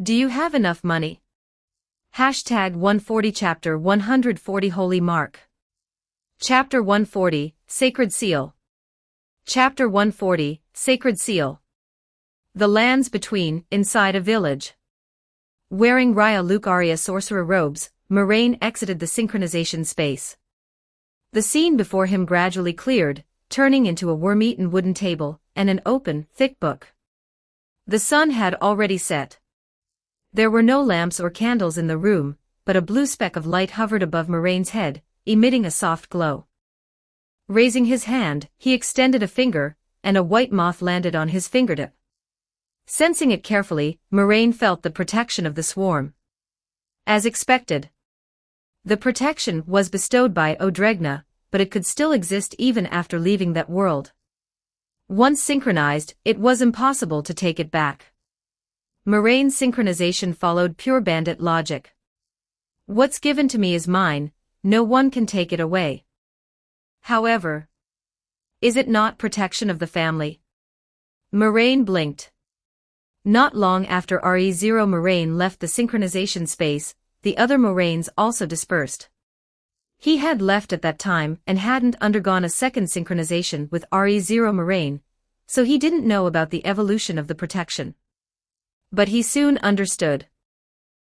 Do you have enough money? Hashtag 140 Chapter 140 Holy Mark. Chapter 140, Sacred Seal. Chapter 140, Sacred Seal. The lands between, inside a village. Wearing Raya Lucaria sorcerer robes, Moraine exited the synchronization space. The scene before him gradually cleared, turning into a worm-eaten wooden table and an open, thick book. The sun had already set. There were no lamps or candles in the room, but a blue speck of light hovered above Moraine's head, emitting a soft glow. Raising his hand, he extended a finger, and a white moth landed on his fingertip. Sensing it carefully, Moraine felt the protection of the swarm. As expected. The protection was bestowed by Odregna, but it could still exist even after leaving that world. Once synchronized, it was impossible to take it back. Moraine's synchronization followed pure bandit logic. What's given to me is mine, no one can take it away. However, is it not protection of the family? Moraine blinked. Not long after RE0 Moraine left the synchronization space, the other Moraines also dispersed. He had left at that time and hadn't undergone a second synchronization with RE0 Moraine, so he didn't know about the evolution of the protection. But he soon understood.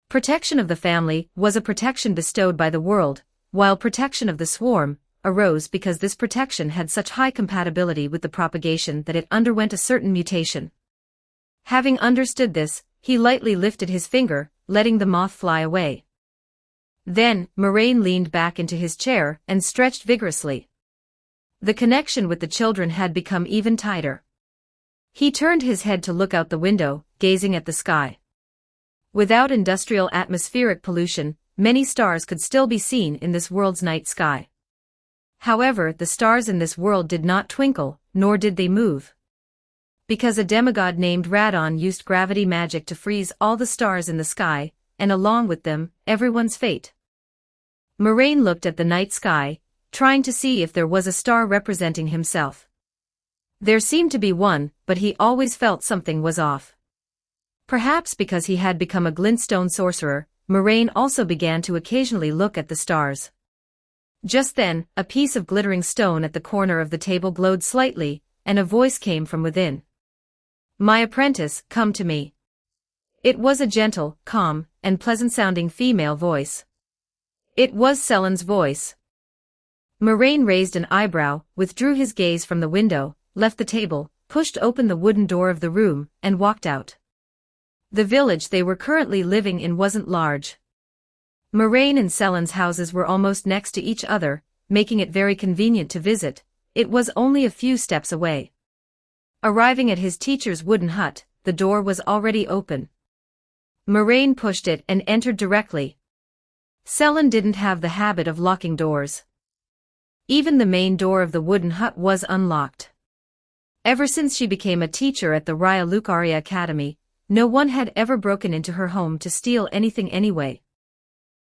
Protection of the family was a protection bestowed by the world, while protection of the swarm arose because this protection had such high compatibility with the propagation that it underwent a certain mutation. Having understood this, he lightly lifted his finger, letting the moth fly away. Then, Moraine leaned back into his chair and stretched vigorously. The connection with the children had become even tighter. He turned his head to look out the window, gazing at the sky. Without industrial atmospheric pollution, many stars could still be seen in this world's night sky. However, the stars in this world did not twinkle, nor did they move. Because a demigod named Radon used gravity magic to freeze all the stars in the sky, and along with them, everyone's fate. Moraine looked at the night sky, trying to see if there was a star representing himself. There seemed to be one, but he always felt something was off. Perhaps because he had become a glintstone sorcerer, Moraine also began to occasionally look at the stars. Just then, a piece of glittering stone at the corner of the table glowed slightly, and a voice came from within. "My apprentice, come to me." It was a gentle, calm, and pleasant-sounding female voice. It was Selen's voice. Moraine raised an eyebrow, withdrew his gaze from the window, left the table, pushed open the wooden door of the room, and walked out. The village they were currently living in wasn't large. Moraine and Selen's houses were almost next to each other, making it very convenient to visit. It was only a few steps away. Arriving at his teacher's wooden hut, the door was already open. Moraine pushed it and entered directly. Selen didn't have the habit of locking doors. Even the main door of the wooden hut was unlocked. Ever since she became a teacher at the Raya Lucaria Academy, no one had ever broken into her home to steal anything anyway.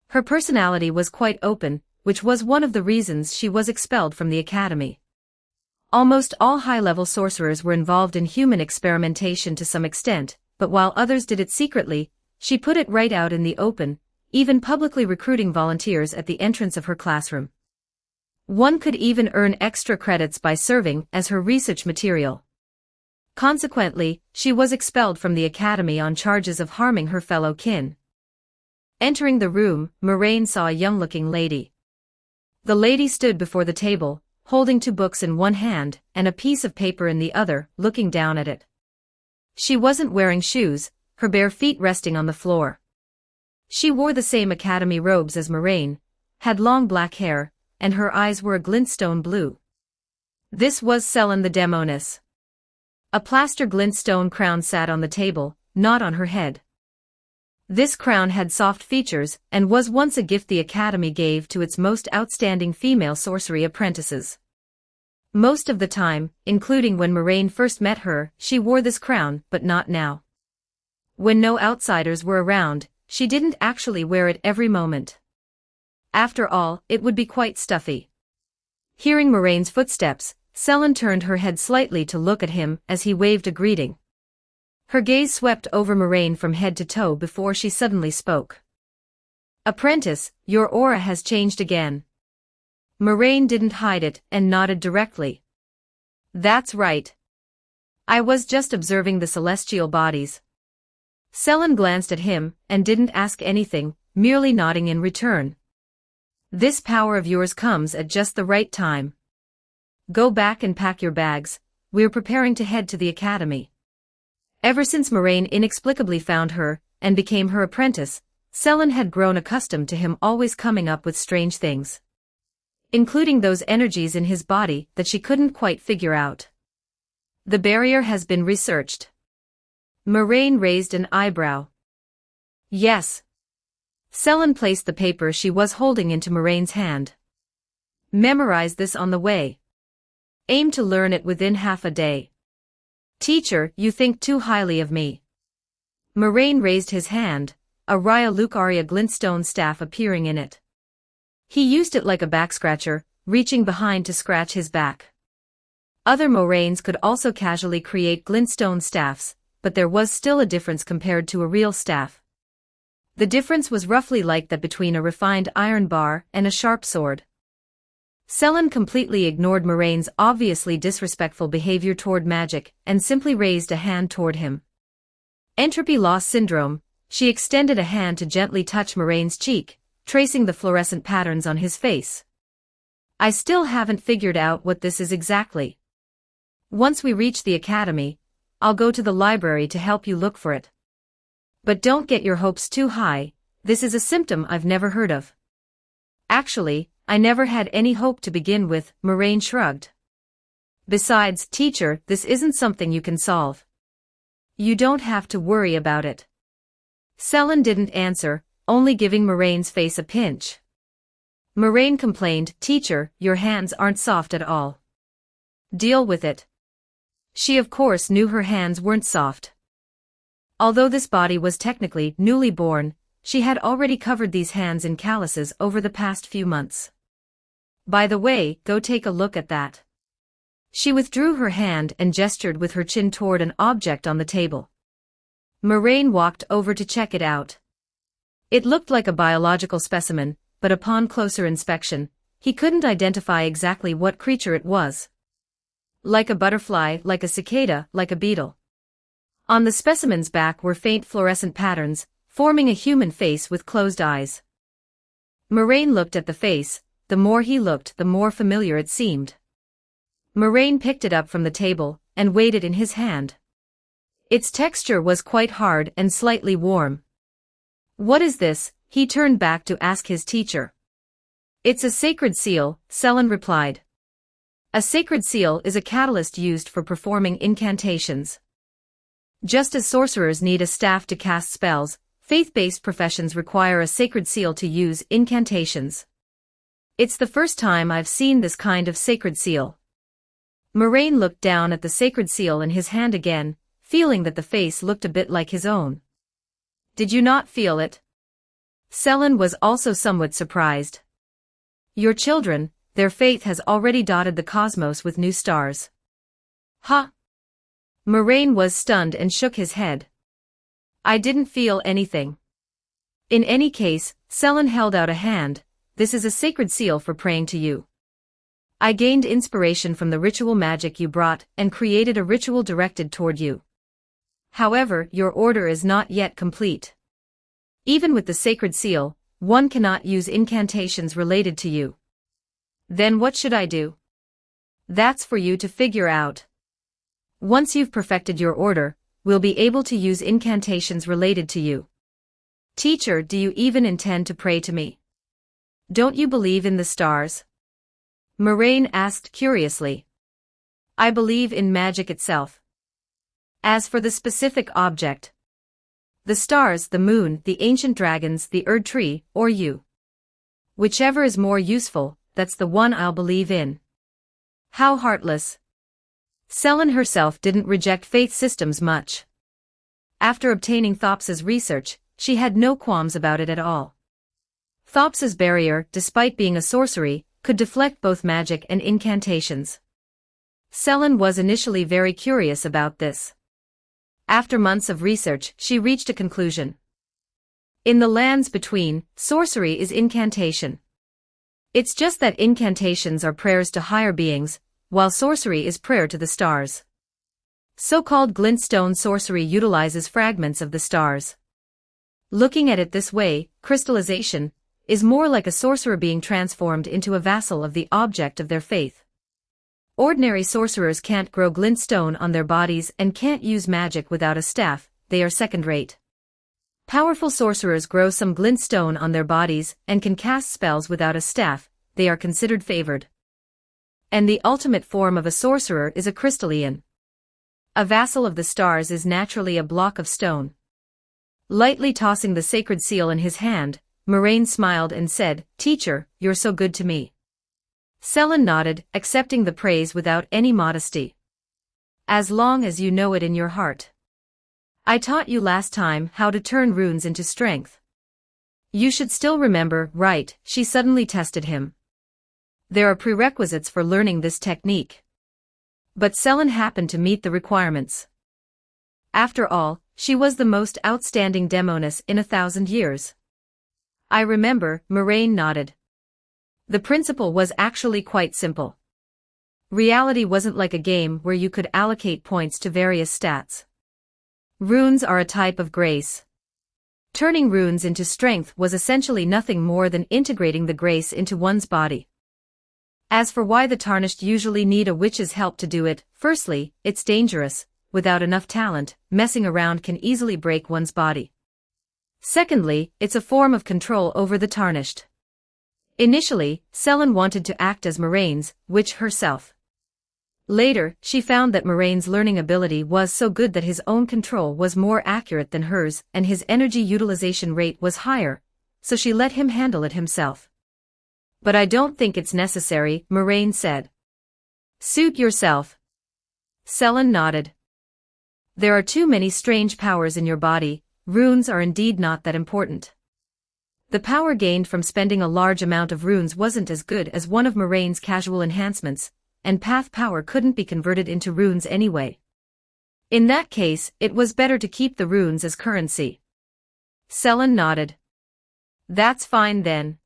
Her personality was quite open, which was one of the reasons she was expelled from the academy. Almost all high-level sorcerers were involved in human experimentation to some extent, but while others did it secretly, she put it right out in the open, even publicly recruiting volunteers at the entrance of her classroom. One could even earn extra credits by serving as her research material. Consequently, she was expelled from the academy on charges of harming her fellow kin. Entering the room, Moraine saw a young-looking lady. The lady stood before the table, holding 2 books in one hand and a piece of paper in the other, looking down at it. She wasn't wearing shoes, her bare feet resting on the floor. She wore the same academy robes as Moraine, had long black hair, and her eyes were a glintstone blue. This was Selen the Demoness. A plaster glintstone crown sat on the table, not on her head. This crown had soft features and was once a gift the academy gave to its most outstanding female sorcery apprentices. Most of the time, including when Moraine first met her, she wore this crown, but not now. When no outsiders were around, she didn't actually wear it every moment. After all, it would be quite stuffy. Hearing Moraine's footsteps, Selene turned her head slightly to look at him as he waved a greeting. Her gaze swept over Moraine from head to toe before she suddenly spoke. "Apprentice, your aura has changed again." Moraine didn't hide it and nodded directly. "That's right. I was just observing the celestial bodies." Selene glanced at him and didn't ask anything, merely nodding in return. "This power of yours comes at just the right time. Go back and pack your bags, we're preparing to head to the academy." Ever since Moraine inexplicably found her and became her apprentice, Selene had grown accustomed to him always coming up with strange things, including those energies in his body that she couldn't quite figure out. "The barrier has been researched." Moraine raised an eyebrow. "Yes." Selene placed the paper she was holding into Moraine's hand. "Memorize this on the way. Aim to learn it within half a day." "Teacher, you think too highly of me." Moraine raised his hand, a Raya Lucaria glintstone staff appearing in it. He used it like a backscratcher, reaching behind to scratch his back. Other Moraines could also casually create glintstone staffs, but there was still a difference compared to a real staff. The difference was roughly like that between a refined iron bar and a sharp sword. Selene completely ignored Moraine's obviously disrespectful behavior toward magic and simply raised a hand toward him. Entropy loss syndrome, she extended a hand to gently touch Moraine's cheek, tracing the fluorescent patterns on his face. "I still haven't figured out what this is exactly. Once we reach the academy, I'll go to the library to help you look for it. But don't get your hopes too high, this is a symptom I've never heard of." "Actually, I never had any hope to begin with," Moraine shrugged. "Besides, teacher, this isn't something you can solve. You don't have to worry about it." Selene didn't answer, only giving Moraine's face a pinch. Moraine complained, "Teacher, your hands aren't soft at all. Deal with it." She of course knew her hands weren't soft. Although this body was technically newly born, she had already covered these hands in calluses over the past few months. "By the way, go take a look at that." She withdrew her hand and gestured with her chin toward an object on the table. Moraine walked over to check it out. It looked like a biological specimen, but upon closer inspection, he couldn't identify exactly what creature it was. Like a butterfly, like a cicada, like a beetle. On the specimen's back were faint fluorescent patterns, forming a human face with closed eyes. Moraine looked at the face. The more he looked, the more familiar it seemed. Moraine picked it up from the table and weighed it in his hand. Its texture was quite hard and slightly warm. "What is this?" he turned back to ask his teacher. "It's a sacred seal," Selene replied. A sacred seal is a catalyst used for performing incantations. Just as sorcerers need a staff to cast spells, faith-based professions require a sacred seal to use incantations. It's the first time I've seen this kind of sacred seal. Moraine looked down at the sacred seal in his hand again, feeling that the face looked a bit like his own. "Did you not feel it?" Selene was also somewhat surprised. "Your children, their faith has already dotted the cosmos with new stars." "Huh?" Moraine was stunned and shook his head. "I didn't feel anything." "In any case," Selene held out a hand, "this is a sacred seal for praying to you. I gained inspiration from the ritual magic you brought and created a ritual directed toward you. However, your order is not yet complete. Even with the sacred seal, one cannot use incantations related to you." "Then what should I do?" "That's for you to figure out. Once you've perfected your order, we'll be able to use incantations related to you." "Teacher, do you even intend to pray to me? Don't you believe in the stars?" Moraine asked curiously. "I believe in magic itself. As for the specific object, the stars, the moon, the ancient dragons, the Erd tree, or you. Whichever is more useful, that's the one I'll believe in." How heartless. Selene herself didn't reject faith systems much. After obtaining Thops's research, she had no qualms about it at all. Thops's barrier, despite being a sorcery, could deflect both magic and incantations. Selene was initially very curious about this. After months of research, she reached a conclusion. In the lands between, sorcery is incantation. It's just that incantations are prayers to higher beings, while sorcery is prayer to the stars. So-called glintstone sorcery utilizes fragments of the stars. Looking at it this way, crystallization is more like a sorcerer being transformed into a vassal of the object of their faith. Ordinary sorcerers can't grow glintstone on their bodies and can't use magic without a staff, they are second-rate. Powerful sorcerers grow some glintstone on their bodies and can cast spells without a staff, they are considered favored. And the ultimate form of a sorcerer is a crystallian. A vassal of the stars is naturally a block of stone. Lightly tossing the sacred seal in his hand, Moraine smiled and said, "Teacher, you're so good to me." Selene nodded, accepting the praise without any modesty. "As long as you know it in your heart. I taught you last time how to turn runes into strength. You should still remember, right?" She suddenly tested him. There are prerequisites for learning this technique. But Selene happened to meet the requirements. After all, she was the most outstanding demoness in 1,000 years. "I remember," Moraine nodded. The principle was actually quite simple. Reality wasn't like a game where you could allocate points to various stats. Runes are a type of grace. Turning runes into strength was essentially nothing more than integrating the grace into one's body. As for why the tarnished usually need a witch's help to do it, firstly, it's dangerous. Without enough talent, messing around can easily break one's body. Secondly, it's a form of control over the tarnished. Initially, Selene wanted to act as Moraine's witch herself. Later, she found that Moraine's learning ability was so good that his own control was more accurate than hers and his energy utilization rate was higher, so she let him handle it himself. "But I don't think it's necessary," Moraine said. "Suit yourself." Selene nodded. "There are too many strange powers in your body, runes are indeed not that important." The power gained from spending a large amount of runes wasn't as good as one of Moraine's casual enhancements, and path power couldn't be converted into runes anyway. In that case, it was better to keep the runes as currency. Selene nodded. "That's fine then.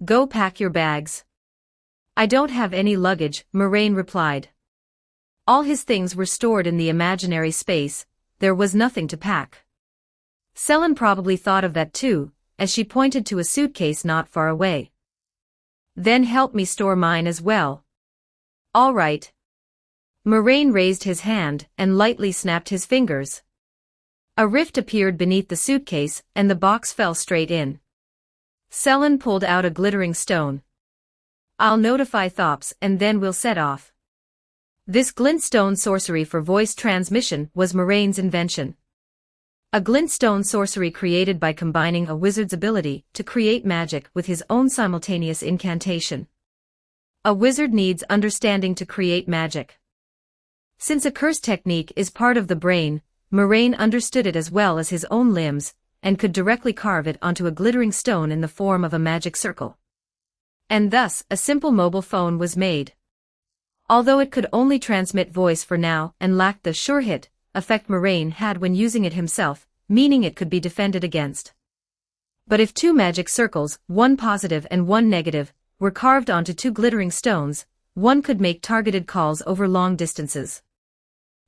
Go pack your bags." "I don't have any luggage," Moraine replied. All his things were stored in the imaginary space, there was nothing to pack. Selene probably thought of that too, as she pointed to a suitcase not far away. "Then help me store mine as well." "All right." Moraine raised his hand and lightly snapped his fingers. A rift appeared beneath the suitcase and the box fell straight in. Selene pulled out a glittering stone. "I'll notify Thops and then we'll set off." This glintstone sorcery for voice transmission was Moraine's invention. A glintstone sorcery created by combining a wizard's ability to create magic with his own simultaneous incantation. A wizard needs understanding to create magic. Since a curse technique is part of the brain, Moraine understood it as well as his own limbs, and could directly carve it onto a glittering stone in the form of a magic circle. And thus, a simple mobile phone was made. Although it could only transmit voice for now and lacked the sure hit effect Moraine had when using it himself, meaning it could be defended against. But if two magic circles, one positive and one negative, were carved onto two glittering stones, one could make targeted calls over long distances.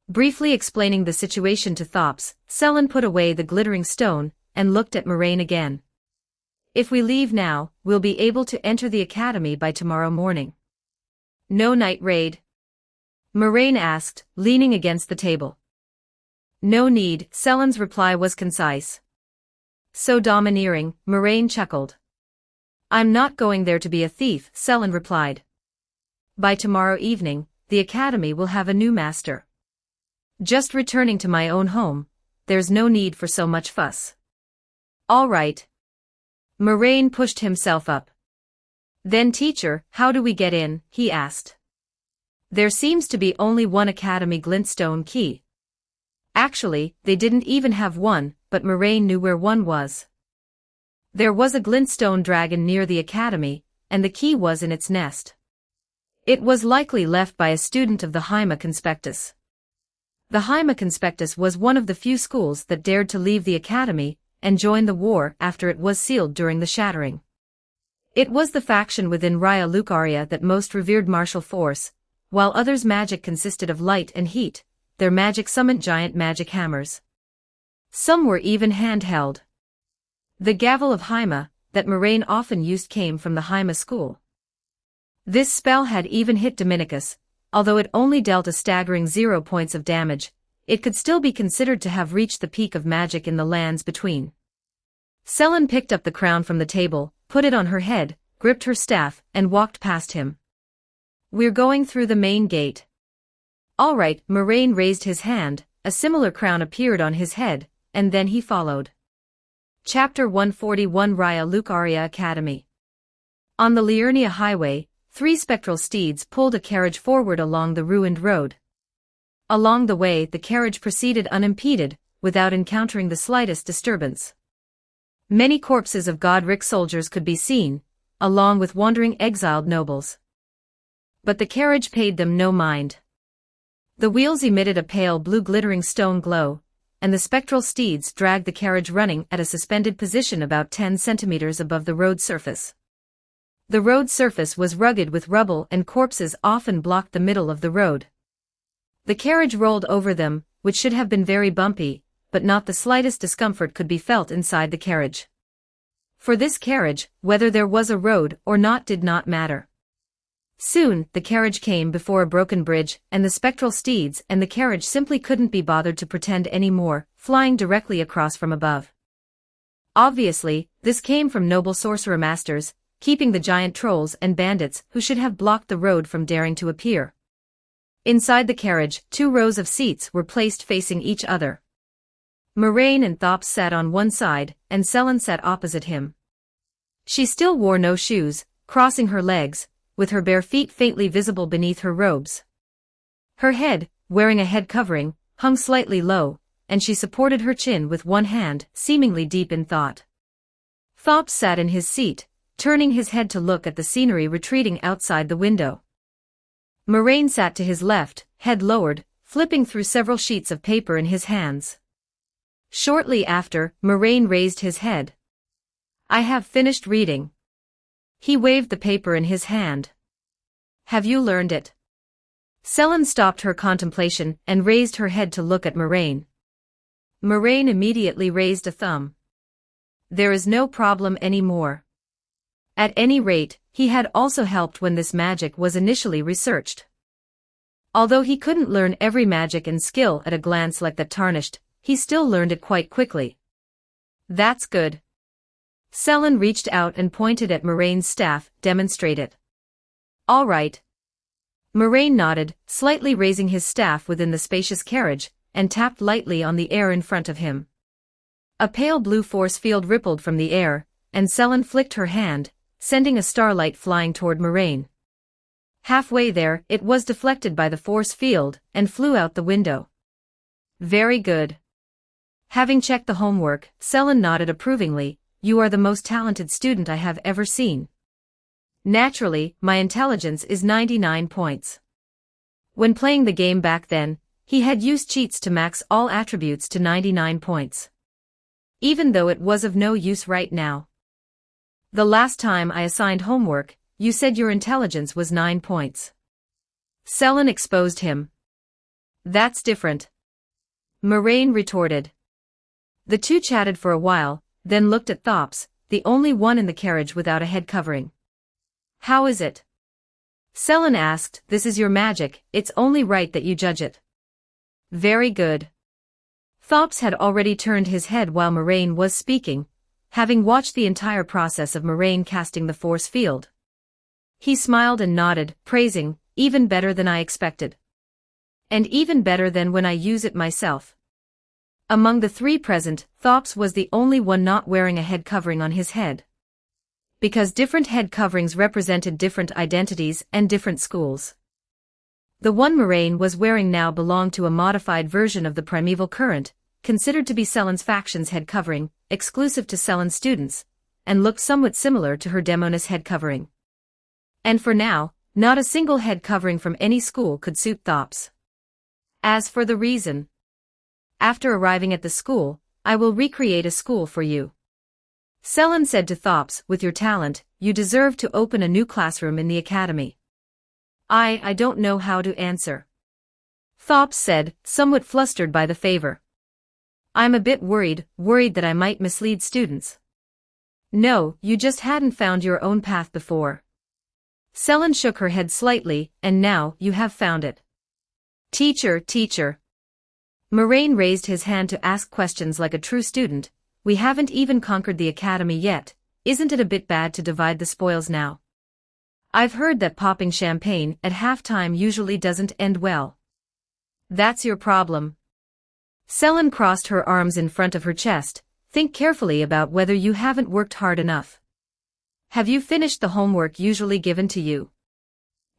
Briefly explaining the situation to Thops, Selene put away the glittering stone and looked at Moraine again. "If we leave now, we'll be able to enter the academy by tomorrow morning." "No night raid?" Moraine asked, leaning against the table. "No need," Selene's reply was concise. "So domineering," Moraine chuckled. "I'm not going there to be a thief," Selene replied. "By tomorrow evening, the academy will have a new master. Just returning to my own home, there's no need for so much fuss." "All right." Moraine pushed himself up. "Then teacher, how do we get in?" he asked. "There seems to be only one academy glintstone key." Actually, they didn't even have one, but Moraine knew where one was. There was a glintstone dragon near the academy, and the key was in its nest. It was likely left by a student of the Hyma Conspectus. The Hyma Conspectus was one of the few schools that dared to leave the academy and join the war after it was sealed during the Shattering. It was the faction within Raya Lucaria that most revered martial force, while others' magic consisted of light and heat. Their magic summoned giant magic hammers. Some were even handheld. The gavel of Hyma, that Moraine often used, came from the Hyma school. This spell had even hit Dominicus, although it only dealt a staggering 0 points of damage. It could still be considered to have reached the peak of magic in the lands between. Selene picked up the crown from the table, put it on her head, gripped her staff, and walked past him. "We're going through the main gate." "All right." Moraine raised his hand, a similar crown appeared on his head, and then he followed. Chapter 141 Raya Lucaria Academy. On the Liurnia highway, 3 spectral steeds pulled a carriage forward along the ruined road. Along the way, the carriage proceeded unimpeded, without encountering the slightest disturbance. Many corpses of Godric soldiers could be seen, along with wandering exiled nobles. But the carriage paid them no mind. The wheels emitted a pale blue glittering stone glow, and the spectral steeds dragged the carriage running at a suspended position about 10 centimeters above the road surface. The road surface was rugged with rubble, and corpses often blocked the middle of the road. The carriage rolled over them, which should have been very bumpy, but not the slightest discomfort could be felt inside the carriage. For this carriage, whether there was a road or not did not matter. Soon, the carriage came before a broken bridge, and the spectral steeds and the carriage simply couldn't be bothered to pretend any more, flying directly across from above. Obviously, this came from noble sorcerer masters, keeping the giant trolls and bandits who should have blocked the road from daring to appear. Inside the carriage, 2 rows of seats were placed facing each other. Moraine and Thops sat on one side, and Selene sat opposite him. She still wore no shoes, crossing her legs, with her bare feet faintly visible beneath her robes. Her head, wearing a head covering, hung slightly low, and she supported her chin with one hand, seemingly deep in thought. Thops sat in his seat, turning his head to look at the scenery retreating outside the window. Moraine sat to his left, head lowered, flipping through several sheets of paper in his hands. Shortly after, Moraine raised his head. "I have finished reading." He waved the paper in his hand. "Have you learned it?" Selene stopped her contemplation and raised her head to look at Moraine. Moraine immediately raised a thumb. "There is no problem anymore." At any rate, he had also helped when this magic was initially researched. Although he couldn't learn every magic and skill at a glance like that tarnished, he still learned it quite quickly. "That's good." Selene reached out and pointed at Moraine's staff. "Demonstrate it." "All right." Moraine nodded, slightly raising his staff within the spacious carriage, and tapped lightly on the air in front of him. A pale blue force field rippled from the air, and Selene flicked her hand, sending a starlight flying toward Moraine. Halfway there, it was deflected by the force field, and flew out the window. "Very good." Having checked the homework, Selene nodded approvingly. "You are the most talented student I have ever seen." "Naturally, my intelligence is 99 points. When playing the game back then, he had used cheats to max all attributes to 99 points. Even though it was of no use right now. The last time I assigned homework, you said your intelligence was 9 points. Selene exposed him. "That's different," Moraine retorted. The two chatted for a while, then looked at Thops, the only one in the carriage without a head covering. "How is it?" Selene asked. "This is your magic, it's only right that you judge it." "Very good." Thops had already turned his head while Moraine was speaking, having watched the entire process of Moraine casting the force field. He smiled and nodded, praising, "Even better than I expected. And even better than when I use it myself." Among the 3 present, Thops was the only one not wearing a head covering on his head. Because different head coverings represented different identities and different schools. The one Moraine was wearing now belonged to a modified version of the primeval current, considered to be Sellen's faction's head covering, exclusive to Sellen's students, and looked somewhat similar to her Demoness head covering. And for now, not a single head covering from any school could suit Thops. As for the reason, after arriving at the school, I will recreate a school for you. Sellen said to Thops, with your talent, you deserve to open a new classroom in the academy. I don't know how to answer. Thops said, somewhat flustered by the favor. I'm a bit worried that I might mislead students. No, you just hadn't found your own path before. Sellen shook her head slightly, and now you have found it. Teacher. Moraine raised his hand to ask questions like a true student. We haven't even conquered the academy yet, isn't it a bit bad to divide the spoils now? I've heard that popping champagne at halftime usually doesn't end well. That's your problem. Sellen crossed her arms in front of her chest. Think carefully about whether you haven't worked hard enough. Have you finished the homework usually given to you?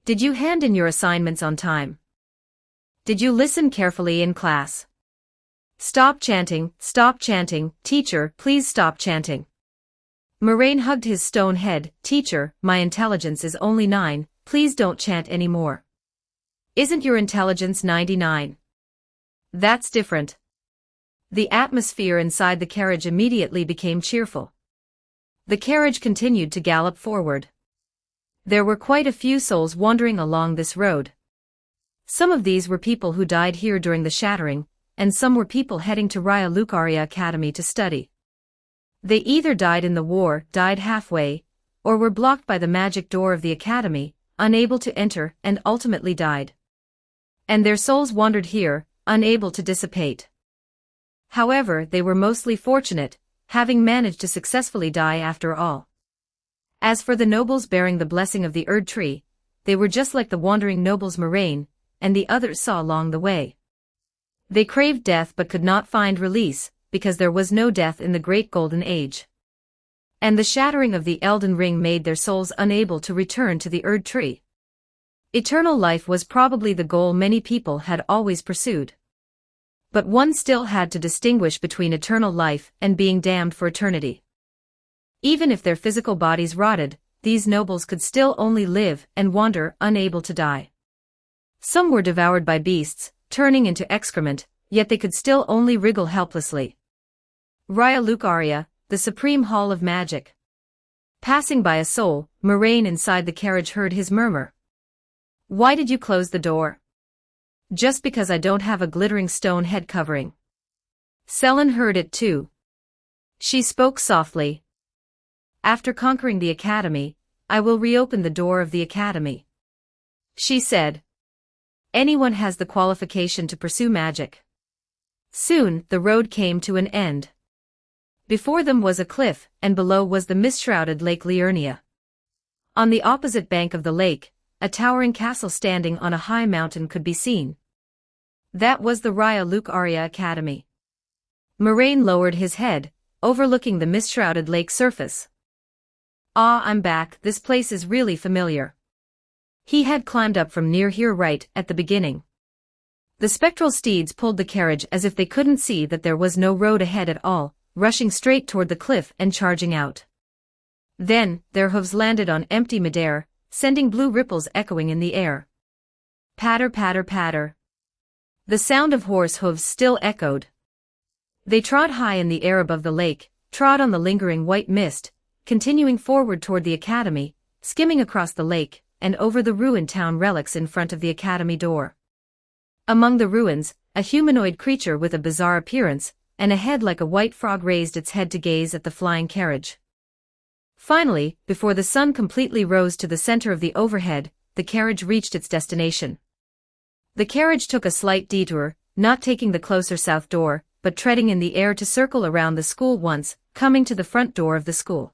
Did you hand in your assignments on time? Did you listen carefully in class? Stop chanting, teacher, please stop chanting. Moraine hugged his stone head. Teacher, my intelligence is only 9, please don't chant anymore. Isn't your intelligence 99? That's different. The atmosphere inside the carriage immediately became cheerful. The carriage continued to gallop forward. There were quite a few souls wandering along this road. Some of these were people who died here during the shattering, and some were people heading to Raya Lucaria Academy to study. They either died in the war, died halfway, or were blocked by the magic door of the academy, unable to enter, and ultimately died. And their souls wandered here, unable to dissipate. However, they were mostly fortunate, having managed to successfully die after all. As for the nobles bearing the blessing of the Erd tree, they were just like the wandering nobles Moraine, and the others saw along the way. They craved death but could not find release, because there was no death in the Great Golden Age. And the shattering of the Elden Ring made their souls unable to return to the Erd tree. Eternal life was probably the goal many people had always pursued. But one still had to distinguish between eternal life and being damned for eternity. Even if their physical bodies rotted, these nobles could still only live and wander, unable to die. Some were devoured by beasts, turning into excrement, yet they could still only wriggle helplessly. Raya Lucaria, the supreme hall of magic. Passing by a soul, Moraine inside the carriage heard his murmur. Why did you close the door? Just because I don't have a glittering stone head covering. Sellen heard it too. She spoke softly. After conquering the academy, I will reopen the door of the academy. She said. Anyone has the qualification to pursue magic. Soon, the road came to an end. Before them was a cliff, and below was the mist-shrouded Lake Liurnia. On the opposite bank of the lake, a towering castle standing on a high mountain could be seen. That was the Raya Lucaria Academy. Moraine lowered his head, overlooking the mist-shrouded lake surface. Ah, I'm back, this place is really familiar. He had climbed up from near here right at the beginning. The spectral steeds pulled the carriage as if they couldn't see that there was no road ahead at all, rushing straight toward the cliff and charging out. Then, their hooves landed on empty midair, sending blue ripples echoing in the air. Patter, patter, patter. The sound of horse hooves still echoed. They trod high in the air above the lake, trod on the lingering white mist, continuing forward toward the academy, skimming across the lake, and over the ruined town relics in front of the academy door. Among the ruins, a humanoid creature with a bizarre appearance, and a head like a white frog raised its head to gaze at the flying carriage. Finally, before the sun completely rose to the center of the overhead, the carriage reached its destination. The carriage took a slight detour, not taking the closer south door, but treading in the air to circle around the school once, coming to the front door of the school.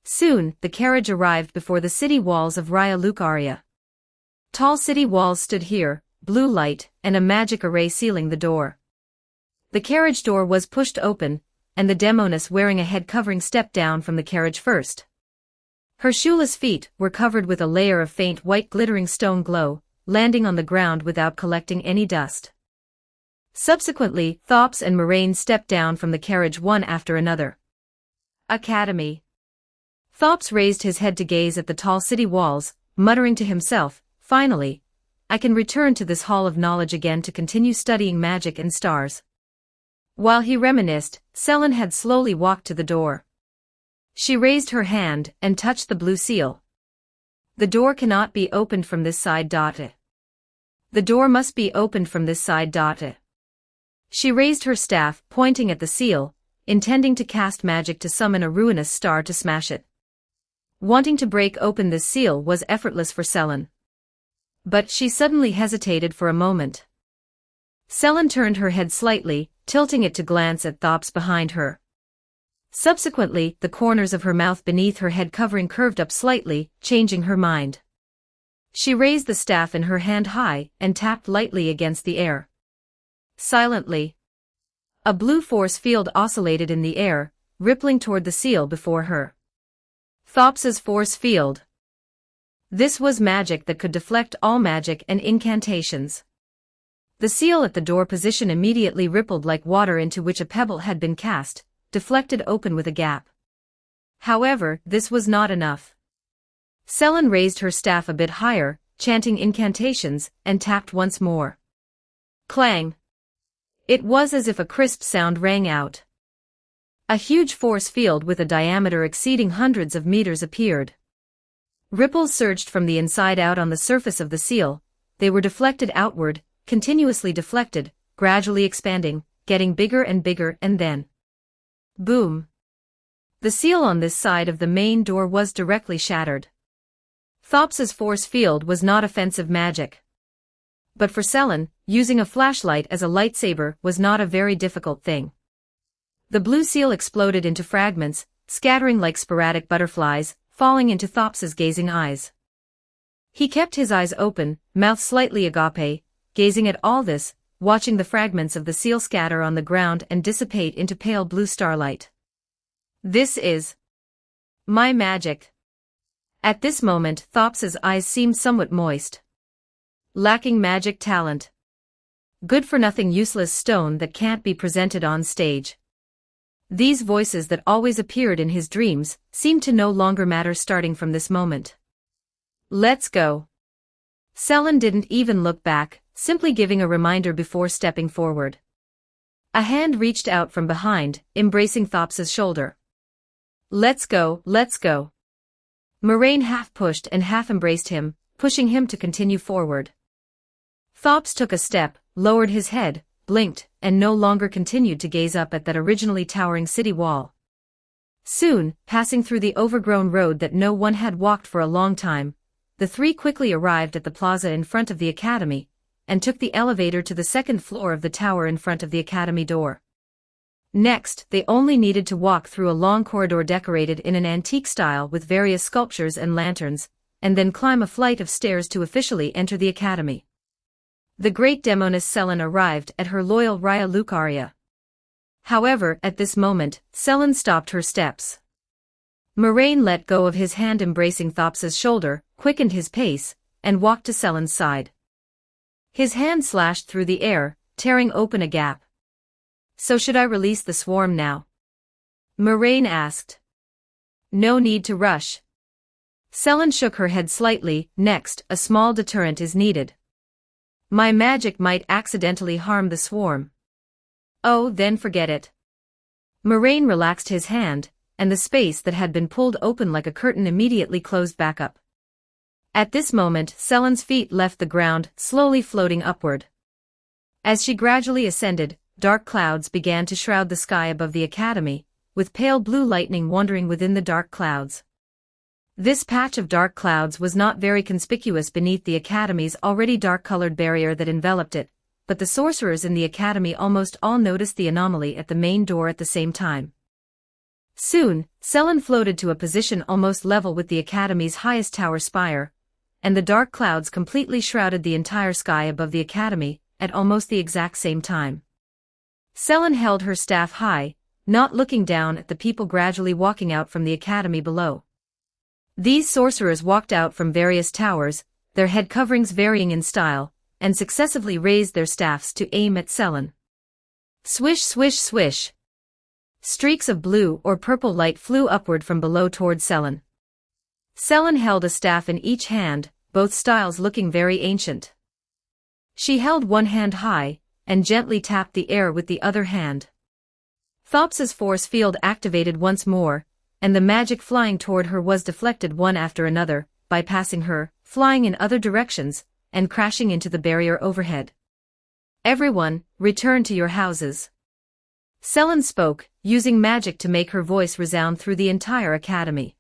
Soon, the carriage arrived before the city walls of Raya Lucaria. Tall city walls stood here, blue light, and a magic array sealing the door. The carriage door was pushed open, and the Demoness wearing a head covering stepped down from the carriage first. Her shoeless feet were covered with a layer of faint white glittering stone glow, landing on the ground without collecting any dust. Subsequently, Thops and Moraine stepped down from the carriage one after another. Academy. Thops raised his head to gaze at the tall city walls, muttering to himself, "Finally, I can return to this hall of knowledge again to continue studying magic and stars." While he reminisced, Selene had slowly walked to the door. She raised her hand and touched the blue seal. "The door cannot be opened from this side. The door must be opened from this side. She raised her staff, pointing at the seal, intending to cast magic to summon a ruinous star to smash it. Wanting to break open this seal was effortless for Selene. But she suddenly hesitated for a moment. Selene turned her head slightly, tilting it to glance at Thops behind her. Subsequently, the corners of her mouth beneath her head covering curved up slightly, changing her mind. She raised the staff in her hand high and tapped lightly against the air. Silently. A blue force field oscillated in the air, rippling toward the seal before her. Thops's force field. This was magic that could deflect all magic and incantations. The seal at the door position immediately rippled like water into which a pebble had been cast, deflected open with a gap. However, this was not enough. Selene raised her staff a bit higher, chanting incantations, and tapped once more. Clang! It was as if a crisp sound rang out. A huge force field with a diameter exceeding hundreds of meters appeared. Ripples surged from the inside out on the surface of the seal. They were deflected outward, continuously deflected, gradually expanding, getting bigger and bigger, and then boom! The seal on this side of the main door was directly shattered. Thops's force field was not offensive magic. But for Selene, using a flashlight as a lightsaber was not a very difficult thing. The blue seal exploded into fragments, scattering like sporadic butterflies, falling into Thops's gazing eyes. He kept his eyes open, mouth slightly agape, gazing at all this, watching the fragments of the seal scatter on the ground and dissipate into pale blue starlight. "This is my magic." At this moment, Thops's eyes seemed somewhat moist. Lacking magic talent. Good-for-nothing useless stone that can't be presented on stage. These voices that always appeared in his dreams seemed to no longer matter starting from this moment. "Let's go." Selene didn't even look back, simply giving a reminder before stepping forward. A hand reached out from behind, embracing Thops's shoulder. "Let's go, let's go." Moraine half pushed and half embraced him, pushing him to continue forward. Thops took a step, lowered his head, blinked, and no longer continued to gaze up at that originally towering city wall. Soon, passing through the overgrown road that no one had walked for a long time, the three quickly arrived at the plaza in front of the academy, and took the elevator to the second floor of the tower in front of the academy door. Next, they only needed to walk through a long corridor decorated in an antique style with various sculptures and lanterns, and then climb a flight of stairs to officially enter the academy. The great demoness Selene arrived at her loyal Raya Lucaria. However, at this moment, Selene stopped her steps. Moraine let go of his hand embracing Thops's shoulder, quickened his pace, and walked to Selene's side. His hand slashed through the air, tearing open a gap. "So should I release the swarm now?" Moraine asked. "No need to rush." Selene shook her head slightly. "Next, a small deterrent is needed. My magic might accidentally harm the swarm." "Oh, then forget it." Moraine relaxed his hand, and the space that had been pulled open like a curtain immediately closed back up. At this moment, Selene's feet left the ground, slowly floating upward. As she gradually ascended, dark clouds began to shroud the sky above the academy, with pale blue lightning wandering within the dark clouds. This patch of dark clouds was not very conspicuous beneath the academy's already dark-colored barrier that enveloped it, but the sorcerers in the academy almost all noticed the anomaly at the main door at the same time. Soon, Selene floated to a position almost level with the academy's highest tower spire, and the dark clouds completely shrouded the entire sky above the academy, at almost the exact same time. Selene held her staff high, not looking down at the people gradually walking out from the academy below. These sorcerers walked out from various towers, their head coverings varying in style, and successively raised their staffs to aim at Selene. Swish, swish, swish. Streaks of blue or purple light flew upward from below toward Selene. Selene held a staff in each hand, both styles looking very ancient. She held one hand high, and gently tapped the air with the other hand. Thops's force field activated once more, and the magic flying toward her was deflected one after another, bypassing her, flying in other directions, and crashing into the barrier overhead. Everyone, return to your houses. Selene spoke, using magic to make her voice resound through the entire academy.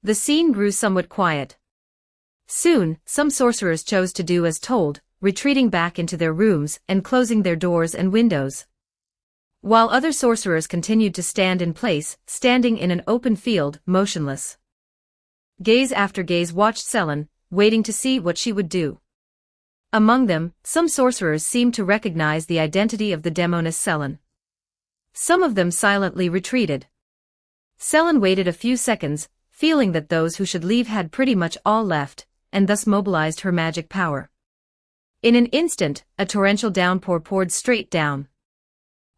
The scene grew somewhat quiet. Soon, some sorcerers chose to do as told, retreating back into their rooms and closing their doors and windows. While other sorcerers continued to stand in place, standing in an open field, motionless. Gaze after gaze watched Selene, waiting to see what she would do. Among them, some sorcerers seemed to recognize the identity of the demoness Selene. Some of them silently retreated. Selene waited a few seconds, feeling that those who should leave had pretty much all left, and thus mobilized her magic power. In an instant, a torrential downpour poured straight down.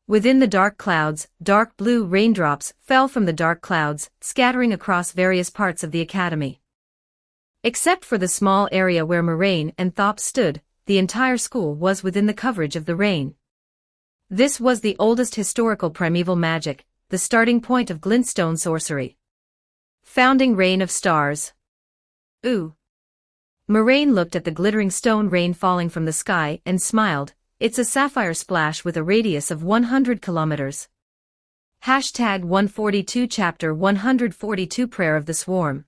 Within the dark clouds, dark blue raindrops fell from the dark clouds, scattering across various parts of the academy. Except for the small area where Moraine and Thops stood, the entire school was within the coverage of the rain. This was the oldest historical primeval magic, the starting point of glintstone sorcery. Founding Rain of Stars. Ooh. Moraine looked at the glittering stone rain falling from the sky and smiled. It's a sapphire splash with a radius of 100 kilometers. Hashtag 142 Chapter 142 Prayer of the Swarm.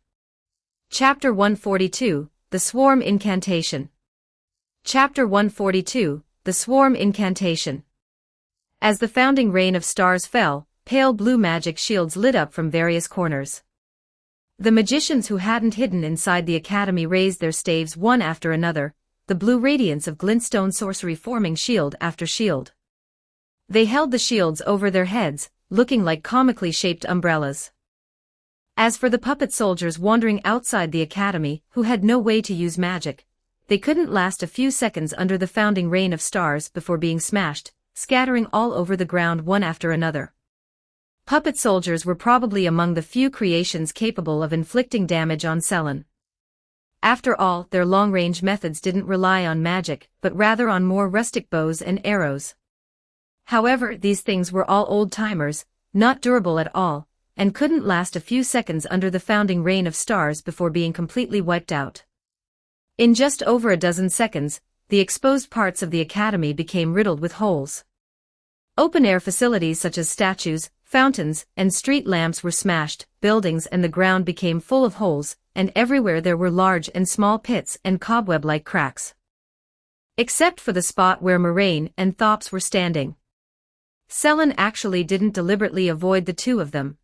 Chapter 142, The Swarm Incantation. Chapter 142, The Swarm Incantation. As the founding rain of stars fell, pale blue magic shields lit up from various corners. The magicians who hadn't hidden inside the academy raised their staves one after another, the blue radiance of glintstone sorcery forming shield after shield. They held the shields over their heads, looking like comically shaped umbrellas. As for the puppet soldiers wandering outside the academy, who had no way to use magic, they couldn't last a few seconds under the founding rain of stars before being smashed, scattering all over the ground one after another. Puppet soldiers were probably among the few creations capable of inflicting damage on Selene. After all, their long-range methods didn't rely on magic, but rather on more rustic bows and arrows. However, these things were all old-timers, not durable at all, and couldn't last a few seconds under the founding rain of stars before being completely wiped out. In just over a dozen seconds, the exposed parts of the academy became riddled with holes. Open-air facilities such as statues, fountains, and street lamps were smashed, buildings and the ground became full of holes, and everywhere there were large and small pits and cobweb-like cracks. Except for the spot where Moraine and Thops were standing. Selene actually didn't deliberately avoid the two of them.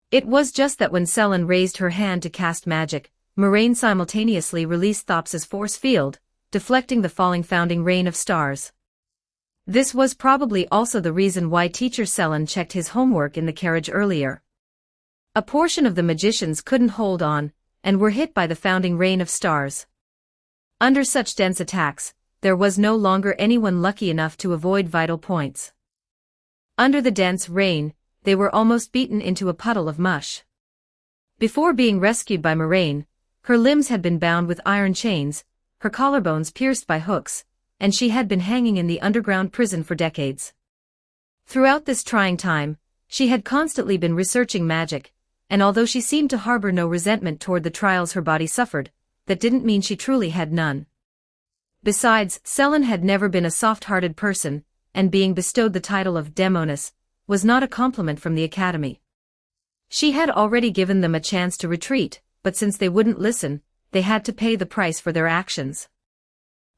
It was just that when Selene raised her hand to cast magic, Moraine simultaneously released Thops's force field, deflecting the falling founding rain of stars. This was probably also the reason why Teacher Selene checked his homework in the carriage earlier. A portion of the magicians couldn't hold on, and were hit by the founding rain of stars. Under such dense attacks, there was no longer anyone lucky enough to avoid vital points. Under the dense rain, they were almost beaten into a puddle of mush. Before being rescued by Moraine, her limbs had been bound with iron chains, her collarbones pierced by hooks, and she had been hanging in the underground prison for decades. Throughout this trying time, she had constantly been researching magic, and although she seemed to harbor no resentment toward the trials her body suffered, that didn't mean she truly had none. Besides, Selene had never been a soft-hearted person, and being bestowed the title of demoness was not a compliment from the academy. She had already given them a chance to retreat, but since they wouldn't listen, they had to pay the price for their actions.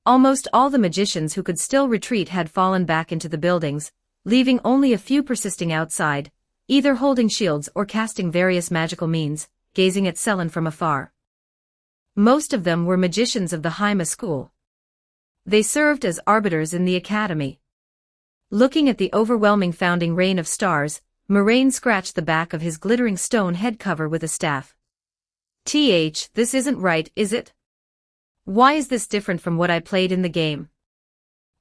Almost all the magicians who could still retreat had fallen back into the buildings, leaving only a few persisting outside, either holding shields or casting various magical means, gazing at Selene from afar. Most of them were magicians of the Haima school. They served as arbiters in the academy. Looking at the overwhelming founding rain of stars, Moraine scratched the back of his glittering stone head cover with a staff. This isn't right, is it? Why is this different from what I played in the game?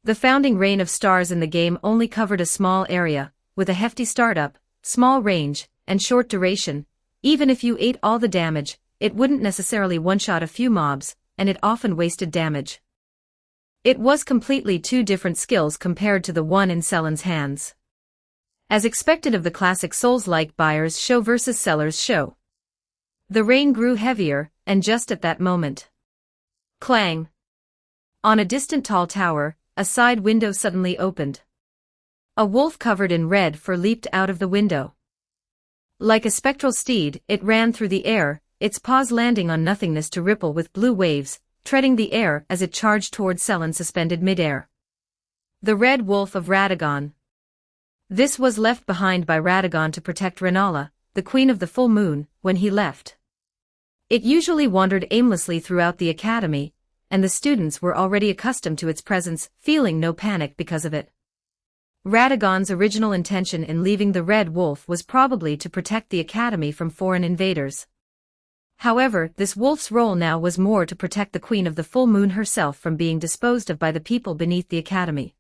The founding rain of stars in the game only covered a small area, with a hefty startup, small range, and short duration. Even if you ate all the damage, it wouldn't necessarily one-shot a few mobs, and it often wasted damage. It was completely two different skills compared to the one in Selen's hands. As expected of the classic Souls-like buyer's show versus seller's show. The rain grew heavier, and just at that moment. Clang! On a distant tall tower, a side window suddenly opened. A wolf covered in red fur leaped out of the window. Like a spectral steed, it ran through the air, its paws landing on nothingness to ripple with blue waves, treading the air as it charged toward Selen suspended midair. The Red Wolf of Radagon. This was left behind by Radagon to protect Renala, the Queen of the Full Moon, when he left. It usually wandered aimlessly throughout the academy, and the students were already accustomed to its presence, feeling no panic because of it. Radagon's original intention in leaving the Red Wolf was probably to protect the academy from foreign invaders. However, this wolf's role now was more to protect the Queen of the Full Moon herself from being disposed of by the people beneath the academy.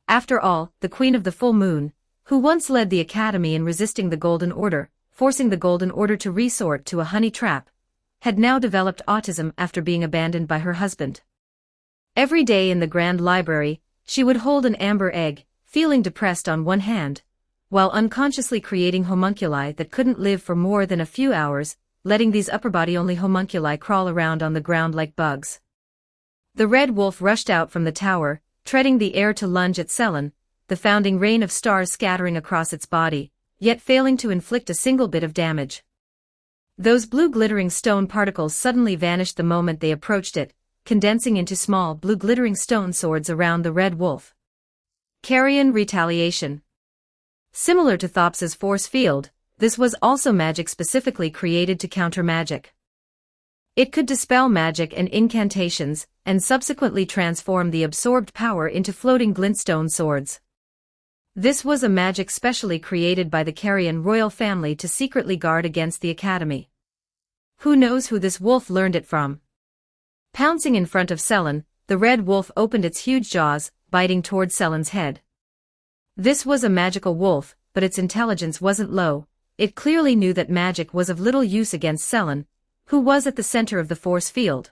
After all, the Queen of the Full Moon, who once led the academy in resisting the Golden Order, forcing the Golden Order to resort to a honey trap, had now developed autism after being abandoned by her husband. Every day in the Grand Library, she would hold an amber egg, feeling depressed on one hand, while unconsciously creating homunculi that couldn't live for more than a few hours, letting these upper-body-only homunculi crawl around on the ground like bugs. The Red Wolf rushed out from the tower, treading the air to lunge at Selen, the founding rain of stars scattering across its body, yet failing to inflict a single bit of damage. Those blue glittering stone particles suddenly vanished the moment they approached it, condensing into small blue glittering stone swords around the Red Wolf. Carrion Retaliation. Similar to Thops's force field, this was also magic specifically created to counter magic. It could dispel magic and incantations, and subsequently transform the absorbed power into floating glintstone swords. This was a magic specially created by the Carrion royal family to secretly guard against the academy. Who knows who this wolf learned it from? Pouncing in front of Selen, the Red Wolf opened its huge jaws, biting toward Selen's head. This was a magical wolf, but its intelligence wasn't low. It clearly knew that magic was of little use against Selen, who was at the center of the force field.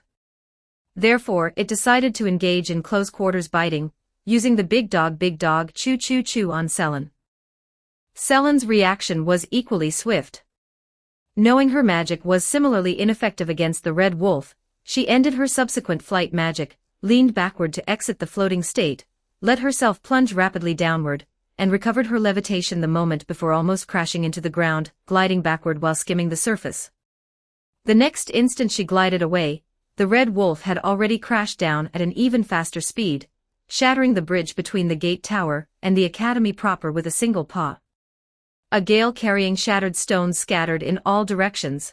Therefore, it decided to engage in close quarters biting, using the big dog chew on Selen. Selen's reaction was equally swift. Knowing her magic was similarly ineffective against the Red Wolf, she ended her subsequent flight magic, leaned backward to exit the floating state, let herself plunge rapidly downward, and recovered her levitation the moment before almost crashing into the ground, gliding backward while skimming the surface. The next instant she glided away, the Red Wolf had already crashed down at an even faster speed, shattering the bridge between the gate tower and the academy proper with a single paw. A gale carrying shattered stones scattered in all directions.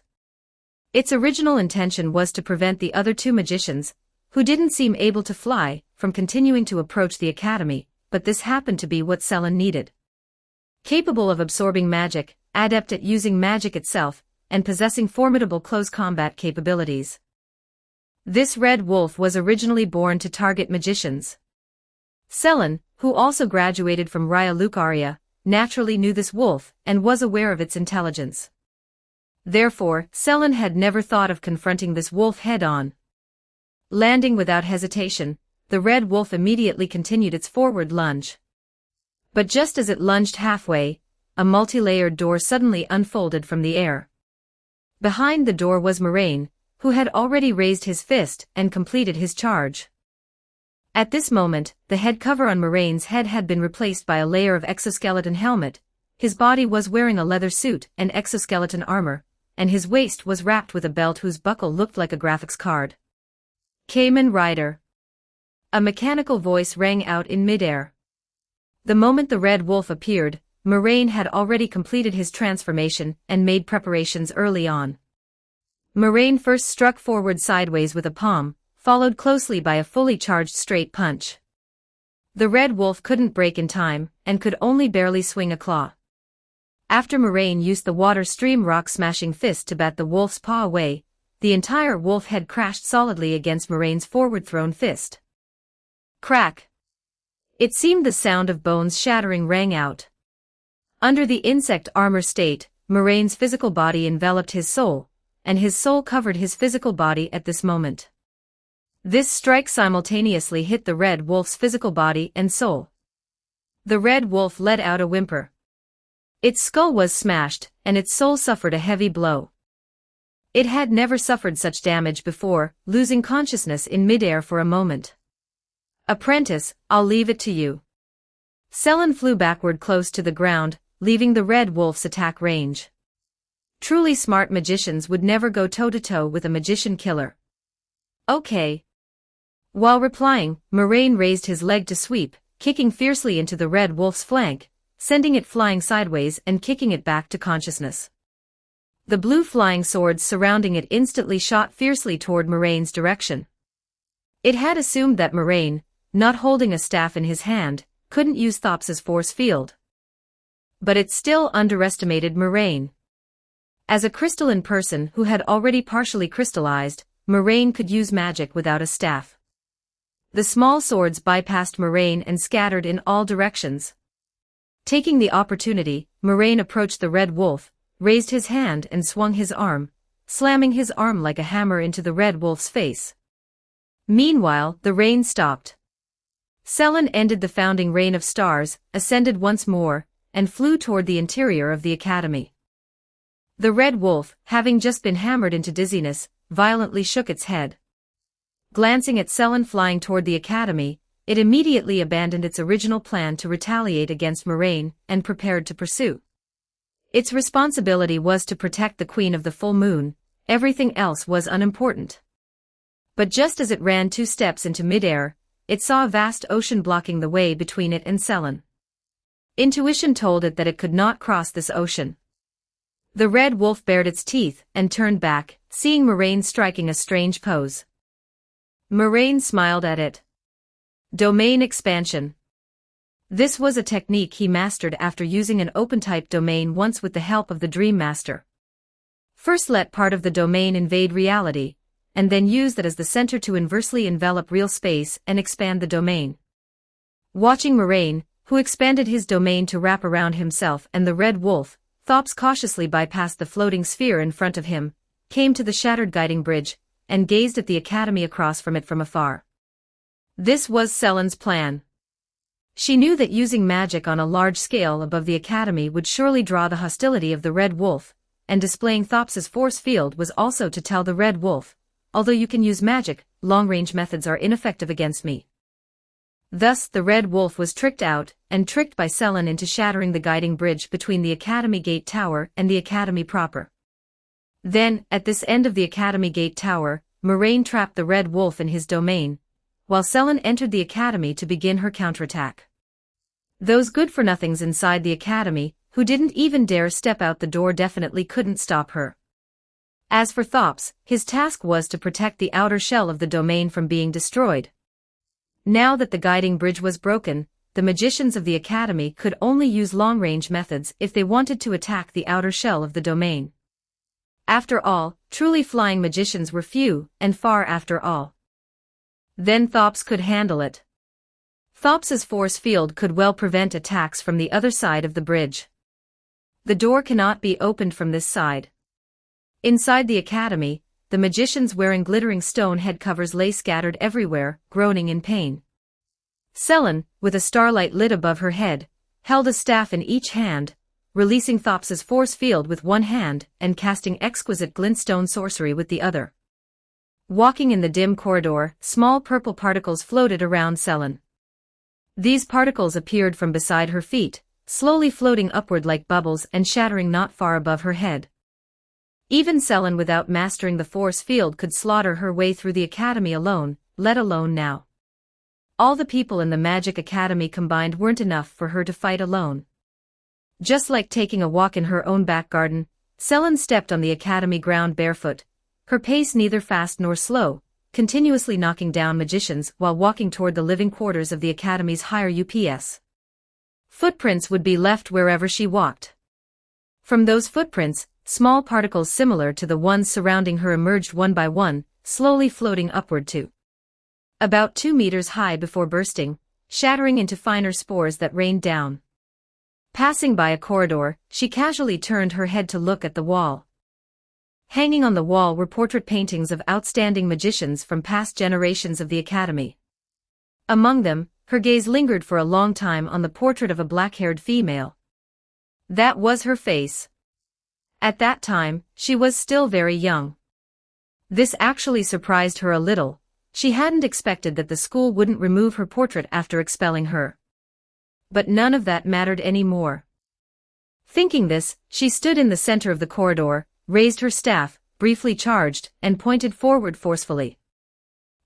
Its original intention was to prevent the other two magicians, who didn't seem able to fly, from continuing to approach the academy, but this happened to be what Selen needed. Capable of absorbing magic, adept at using magic itself, and possessing formidable close combat capabilities. This Red Wolf was originally born to target magicians. Selen, who also graduated from Raya Lucaria, naturally knew this wolf and was aware of its intelligence. Therefore, Selen had never thought of confronting this wolf head-on. Landing without hesitation, the Red Wolf immediately continued its forward lunge. But just as it lunged halfway, a multi-layered door suddenly unfolded from the air. Behind the door was Moraine, who had already raised his fist and completed his charge. At this moment, the head cover on Moraine's head had been replaced by a layer of exoskeleton helmet. His body was wearing a leather suit and exoskeleton armor, and his waist was wrapped with a belt whose buckle looked like a graphics card. Kamen Rider. A mechanical voice rang out in midair. The moment the Red Wolf appeared, Moraine had already completed his transformation and made preparations early on. Moraine first struck forward sideways with a palm, followed closely by a fully charged straight punch. The Red Wolf couldn't break in time, and could only barely swing a claw. After Moraine used the water stream rock-smashing fist to bat the wolf's paw away, the entire wolf head crashed solidly against Moraine's forward-thrown fist. Crack! It seemed the sound of bones shattering rang out. Under the insect armor state, Moraine's physical body enveloped his soul, and his soul covered his physical body at this moment. This strike simultaneously hit the red wolf's physical body and soul. The red wolf let out a whimper. Its skull was smashed, and its soul suffered a heavy blow. It had never suffered such damage before, losing consciousness in midair for a moment. "Apprentice, I'll leave it to you." Selen flew backward close to the ground, leaving the red wolf's attack range. Truly smart magicians would never go toe-to-toe with a magician killer. "Okay." While replying, Moraine raised his leg to sweep, kicking fiercely into the red wolf's flank, sending it flying sideways and kicking it back to consciousness. The blue flying swords surrounding it instantly shot fiercely toward Moraine's direction. It had assumed that Moraine, not holding a staff in his hand, couldn't use Thops's force field. But it still underestimated Moraine. As a crystalline person who had already partially crystallized, Moraine could use magic without a staff. The small swords bypassed Moraine and scattered in all directions. Taking the opportunity, Moraine approached the red wolf, raised his hand and swung his arm, slamming his arm like a hammer into the red wolf's face. Meanwhile, the rain stopped. Selen ended the founding rain of stars, ascended once more, and flew toward the interior of the academy. The red wolf, having just been hammered into dizziness, violently shook its head. Glancing at Selen flying toward the academy, it immediately abandoned its original plan to retaliate against Moraine and prepared to pursue. Its responsibility was to protect the Queen of the Full Moon, everything else was unimportant. But just as it ran 2 steps into midair, it saw a vast ocean blocking the way between it and Selen. Intuition told it that it could not cross this ocean. The red wolf bared its teeth and turned back, seeing Moraine striking a strange pose. Moraine smiled at it. Domain expansion. This was a technique he mastered after using an open-type domain once with the help of the Dream Master. First let part of the domain invade reality, and then use that as the center to inversely envelop real space and expand the domain. Watching Moraine, who expanded his domain to wrap around himself and the red wolf, Thops cautiously bypassed the floating sphere in front of him, came to the shattered guiding bridge, and gazed at the academy across from it from afar. This was Selen's plan. She knew that using magic on a large scale above the academy would surely draw the hostility of the red wolf, and displaying Thops's force field was also to tell the red wolf, although you can use magic, long-range methods are ineffective against me. Thus the red wolf was tricked out, and tricked by Selen into shattering the guiding bridge between the academy gate tower and the academy proper. Then, at this end of the academy gate tower, Moraine trapped the red wolf in his domain, while Selen entered the academy to begin her counterattack. Those good-for-nothings inside the academy, who didn't even dare step out the door, definitely couldn't stop her. As for Thops, his task was to protect the outer shell of the domain from being destroyed. Now that the guiding bridge was broken, the magicians of the academy could only use long-range methods if they wanted to attack the outer shell of the domain. After all, truly flying magicians were few and far after all. Then Thops could handle it. Thops's force field could well prevent attacks from the other side of the bridge. The door cannot be opened from this side. Inside the academy, the magicians wearing glittering stone head covers lay scattered everywhere, groaning in pain. Selen, with a starlight lit above her head, held a staff in each hand, releasing Thops's force field with one hand and casting exquisite glintstone sorcery with the other. Walking in the dim corridor, small purple particles floated around Selen. These particles appeared from beside her feet, slowly floating upward like bubbles and shattering not far above her head. Even Selen without mastering the force field could slaughter her way through the academy alone, let alone now. All the people in the Magic Academy combined weren't enough for her to fight alone. Just like taking a walk in her own back garden, Selen stepped on the academy ground barefoot, her pace neither fast nor slow, continuously knocking down magicians while walking toward the living quarters of the academy's higher UPS. Footprints would be left wherever she walked. From those footprints, small particles similar to the ones surrounding her emerged one by one, slowly floating upward to about 2 meters high before bursting, shattering into finer spores that rained down. Passing by a corridor, she casually turned her head to look at the wall. Hanging on the wall were portrait paintings of outstanding magicians from past generations of the Academy. Among them, her gaze lingered for a long time on the portrait of a black-haired female. That was her face. At that time, she was still very young. This actually surprised her a little. She hadn't expected that the school wouldn't remove her portrait after expelling her. But none of that mattered anymore. Thinking this, she stood in the center of the corridor, raised her staff, briefly charged, and pointed forward forcefully.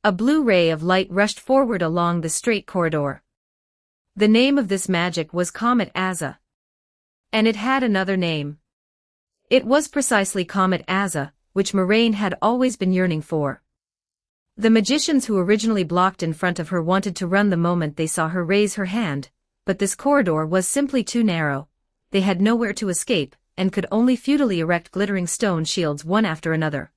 A blue ray of light rushed forward along the straight corridor. The name of this magic was Comet Aza. And it had another name. It was precisely Comet Aza, which Moraine had always been yearning for. The magicians who originally blocked in front of her wanted to run the moment they saw her raise her hand, but this corridor was simply too narrow. They had nowhere to escape, and could only futilely erect glittering stone shields one after another.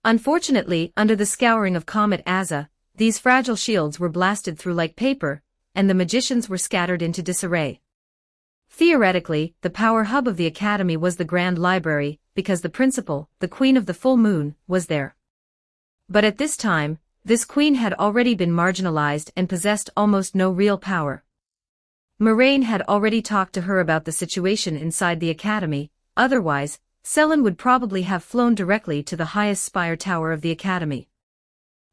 Unfortunately, under the scouring of Comet Aza, these fragile shields were blasted through like paper, and the magicians were scattered into disarray. Theoretically, the power hub of the Academy was the Grand Library, because the principal, the Queen of the Full Moon, was there. But at this time, this queen had already been marginalized and possessed almost no real power. Moraine had already talked to her about the situation inside the Academy, otherwise, Selene would probably have flown directly to the highest spire tower of the Academy.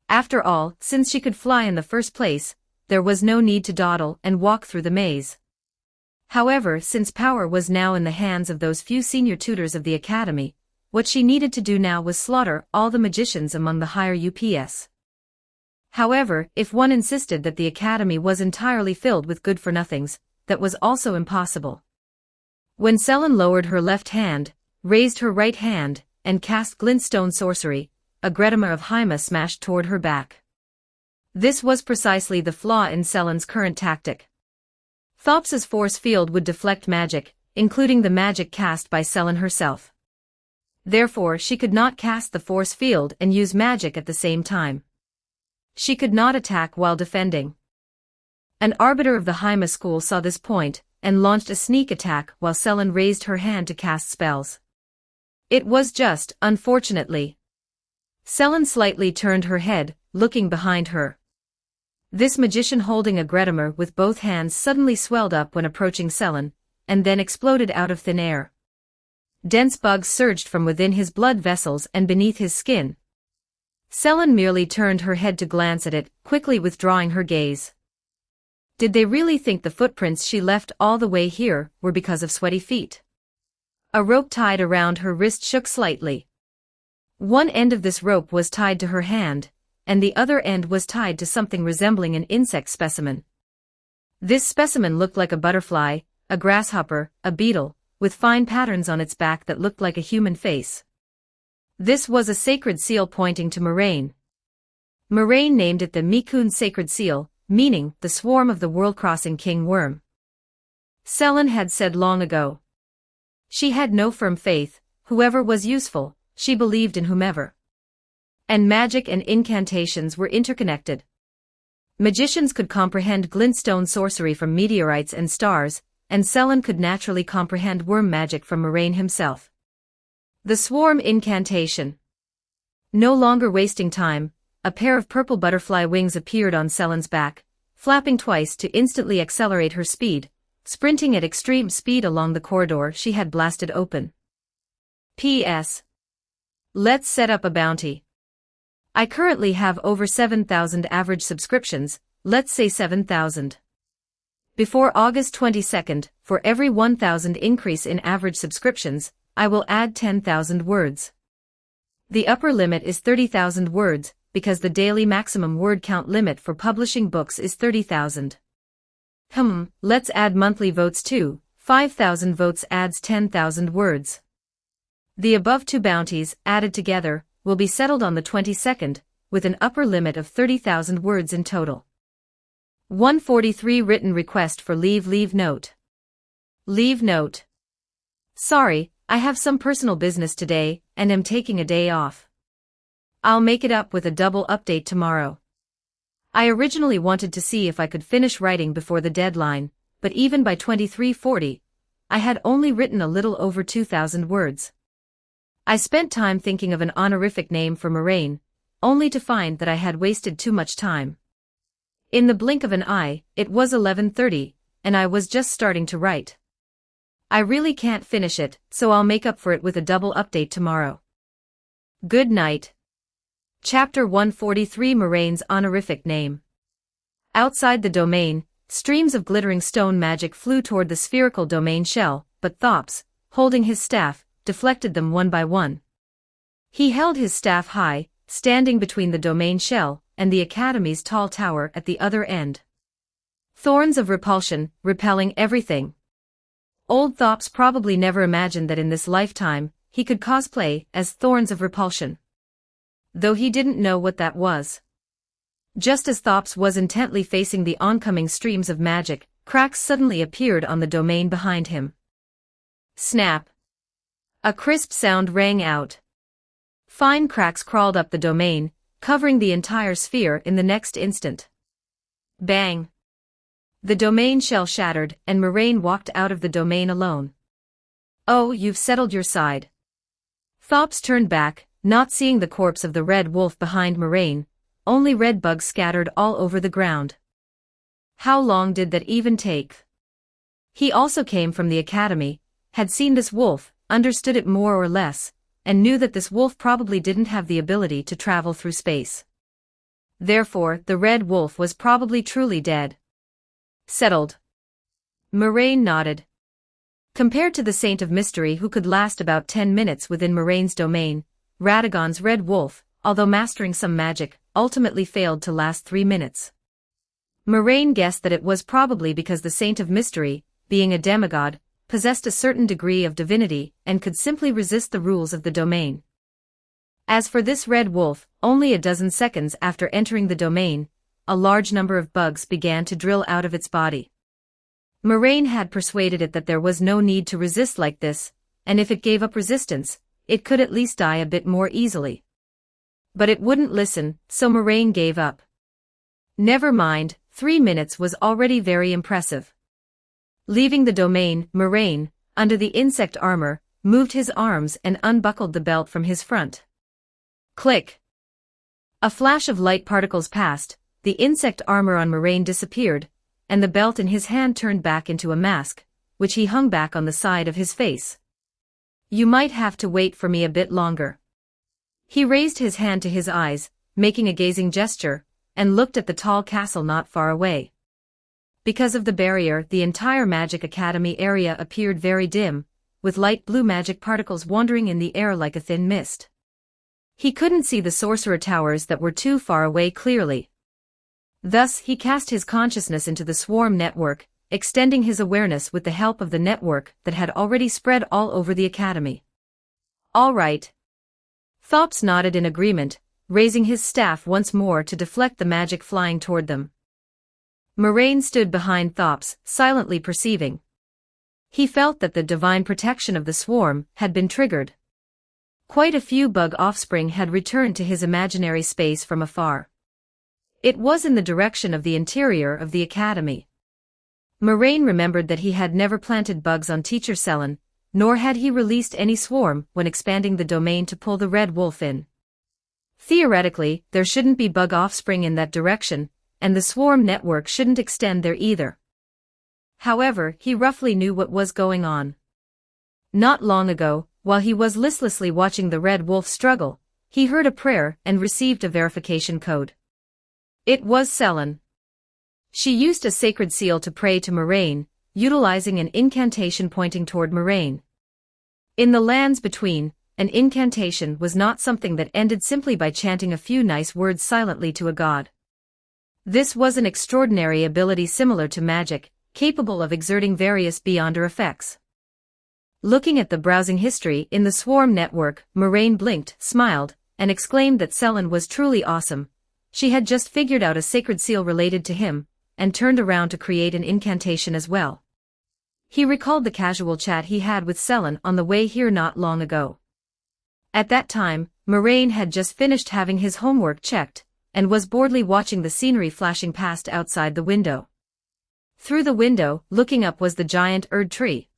After all, since she could fly in the first place, there was no need to dawdle and walk through the maze. However, since power was now in the hands of those few senior tutors of the Academy, what she needed to do now was slaughter all the magicians among the higher UPS. However, if one insisted that the Academy was entirely filled with good-for-nothings, that was also impossible. When Selene lowered her left hand, raised her right hand, and cast glintstone sorcery, a Gretamer of Hyma smashed toward her back. This was precisely the flaw in Selene's current tactic. Thops's force field would deflect magic, including the magic cast by Selene herself. Therefore, she could not cast the force field and use magic at the same time. She could not attack while defending. An arbiter of the Hyma school saw this point, and launched a sneak attack while Selene raised her hand to cast spells. It was just, unfortunately. Selene slightly turned her head, looking behind her. This magician holding a Gretamer with both hands suddenly swelled up when approaching Selene, and then exploded out of thin air. Dense bugs surged from within his blood vessels and beneath his skin. Selene merely turned her head to glance at it, quickly withdrawing her gaze. Did they really think the footprints she left all the way here were because of sweaty feet? A rope tied around her wrist shook slightly. One end of this rope was tied to her hand, and the other end was tied to something resembling an insect specimen. This specimen looked like a butterfly, a grasshopper, a beetle, with fine patterns on its back that looked like a human face. This was a sacred seal pointing to Moraine. Moraine named it the Mikun Sacred Seal, meaning the swarm of the world-crossing king worm. Selene had said long ago. She had no firm faith, whoever was useful, she believed in whomever. And magic and incantations were interconnected. Magicians could comprehend glintstone sorcery from meteorites and stars, and Selene could naturally comprehend worm magic from Moraine himself. The swarm incantation. No longer wasting time, a pair of purple butterfly wings appeared on Selene's back, flapping twice to instantly accelerate her speed, sprinting at extreme speed along the corridor she had blasted open. P.S. Let's set up a bounty. I currently have over 7,000 average subscriptions, let's say 7,000. Before August 22nd, for every 1,000 increase in average subscriptions, I will add 10,000 words. The upper limit is 30,000 words, because the daily maximum word count limit for publishing books is 30,000. Let's add monthly votes too. 5,000 votes adds 10,000 words. The above two bounties, added together, will be settled on the 22nd, with an upper limit of 30,000 words in total. 143 Written request for leave note. Leave note. Sorry, I have some personal business today, and am taking a day off. I'll make it up with a double update tomorrow. I originally wanted to see if I could finish writing before the deadline, but even by 23:40, I had only written a little over 2,000 words. I spent time thinking of an honorific name for Moraine, only to find that I had wasted too much time. In the blink of an eye, it was 11:30, and I was just starting to write. I really can't finish it, so I'll make up for it with a double update tomorrow. Good night. Chapter 143 Moraine's honorific name. Outside the domain, streams of glittering stone magic flew toward the spherical domain shell, but Thops, holding his staff, deflected them one by one. He held his staff high, standing between the domain shell and the Academy's tall tower at the other end. Thorns of repulsion, repelling everything. Old Thops probably never imagined that in this lifetime, he could cosplay as Thorns of Repulsion. Though he didn't know what that was. Just as Thops was intently facing the oncoming streams of magic, cracks suddenly appeared on the domain behind him. Snap! A crisp sound rang out. Fine cracks crawled up the domain, covering the entire sphere in the next instant. Bang! The domain shell shattered, and Moraine walked out of the domain alone. Oh, you've settled your side. Thops turned back, not seeing the corpse of the red wolf behind Moraine, only red bugs scattered all over the ground. How long did that even take? He also came from the Academy, had seen this wolf, understood it more or less, and knew that this wolf probably didn't have the ability to travel through space. Therefore, the red wolf was probably truly dead. Settled. Moraine nodded. Compared to the Saint of Mystery who could last about 10 minutes within Moraine's domain, Radagon's red wolf, although mastering some magic, ultimately failed to last 3 minutes. Moraine guessed that it was probably because the Saint of Mystery, being a demigod, possessed a certain degree of divinity and could simply resist the rules of the domain. As for this red wolf, only a dozen seconds after entering the domain, a large number of bugs began to drill out of its body. Moraine had persuaded it that there was no need to resist like this, and if it gave up resistance, it could at least die a bit more easily. But it wouldn't listen, so Moraine gave up. Never mind, 3 minutes was already very impressive. Leaving the domain, Moraine, under the insect armor, moved his arms and unbuckled the belt from his front. Click! A flash of light particles passed, the insect armor on Moraine disappeared, and the belt in his hand turned back into a mask, which he hung back on the side of his face. You might have to wait for me a bit longer. He raised his hand to his eyes, making a gazing gesture, and looked at the tall castle not far away. Because of the barrier, the entire Magic Academy area appeared very dim, with light blue magic particles wandering in the air like a thin mist. He couldn't see the sorcerer towers that were too far away clearly. Thus, he cast his consciousness into the swarm network, extending his awareness with the help of the network that had already spread all over the Academy. All right. Thops nodded in agreement, raising his staff once more to deflect the magic flying toward them. Moraine stood behind Thops, silently perceiving. He felt that the divine protection of the swarm had been triggered. Quite a few bug offspring had returned to his imaginary space from afar. It was in the direction of the interior of the Academy. Moraine remembered that he had never planted bugs on Teacher Cellen, nor had he released any swarm when expanding the domain to pull the red wolf in. Theoretically, there shouldn't be bug offspring in that direction, and the swarm network shouldn't extend there either. However, he roughly knew what was going on. Not long ago, while he was listlessly watching the red wolf struggle, he heard a prayer and received a verification code. It was Cellen. She used a sacred seal to pray to Moraine, utilizing an incantation pointing toward Moraine. In the lands between, an incantation was not something that ended simply by chanting a few nice words silently to a god. This was an extraordinary ability similar to magic, capable of exerting various beyonder effects. Looking at the browsing history in the swarm network, Moraine blinked, smiled, and exclaimed that Cellen was truly awesome. She had just figured out a sacred seal related to him, and turned around to create an incantation as well. He recalled the casual chat he had with Selen on the way here not long ago. At that time, Moraine had just finished having his homework checked, and was boredly watching the scenery flashing past outside the window. Through the window, looking up was the giant Erd tree.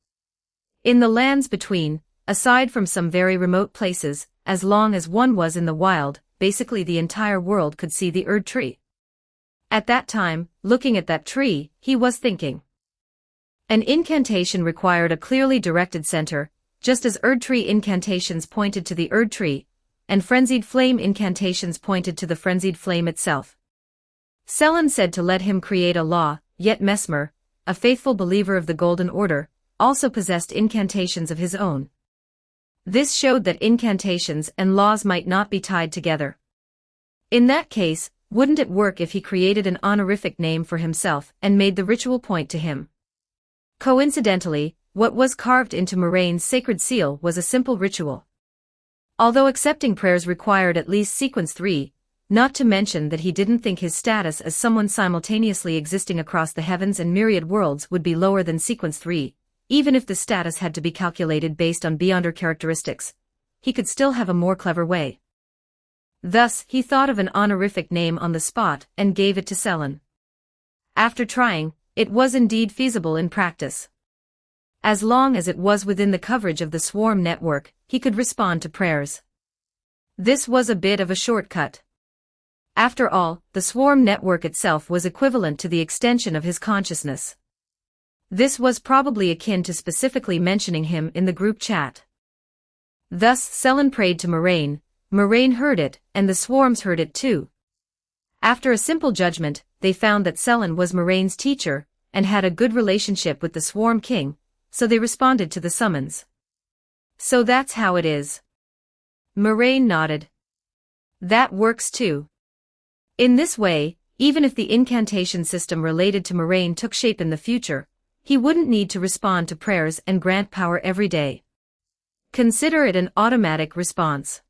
In the lands between, aside from some very remote places, as long as one was in the wild, basically the entire world could see the Erd tree. At that time, looking at that tree, he was thinking. An incantation required a clearly directed center, just as Erd tree incantations pointed to the Erd tree, and frenzied flame incantations pointed to the frenzied flame itself. Selen said to let him create a law, yet Mesmer, a faithful believer of the Golden Order, also possessed incantations of his own. This showed that incantations and laws might not be tied together. In that case, wouldn't it work if he created an honorific name for himself and made the ritual point to him? Coincidentally, what was carved into Moraine's sacred seal was a simple ritual. Although accepting prayers required at least sequence 3, not to mention that he didn't think his status as someone simultaneously existing across the heavens and myriad worlds would be lower than sequence 3, even if the status had to be calculated based on beyonder characteristics, he could still have a more clever way. Thus, he thought of an honorific name on the spot and gave it to Selen. After trying, it was indeed feasible in practice. As long as it was within the coverage of the swarm network, he could respond to prayers. This was a bit of a shortcut. After all, the swarm network itself was equivalent to the extension of his consciousness. This was probably akin to specifically mentioning him in the group chat. Thus Selen prayed to Moraine, Moraine heard it, and the swarms heard it too. After a simple judgment, they found that Selen was Moraine's teacher, and had a good relationship with the Swarm King, so they responded to the summons. So that's how it is. Moraine nodded. That works too. In this way, even if the incantation system related to Moraine took shape in the future, he wouldn't need to respond to prayers and grant power every day. Consider it an automatic response.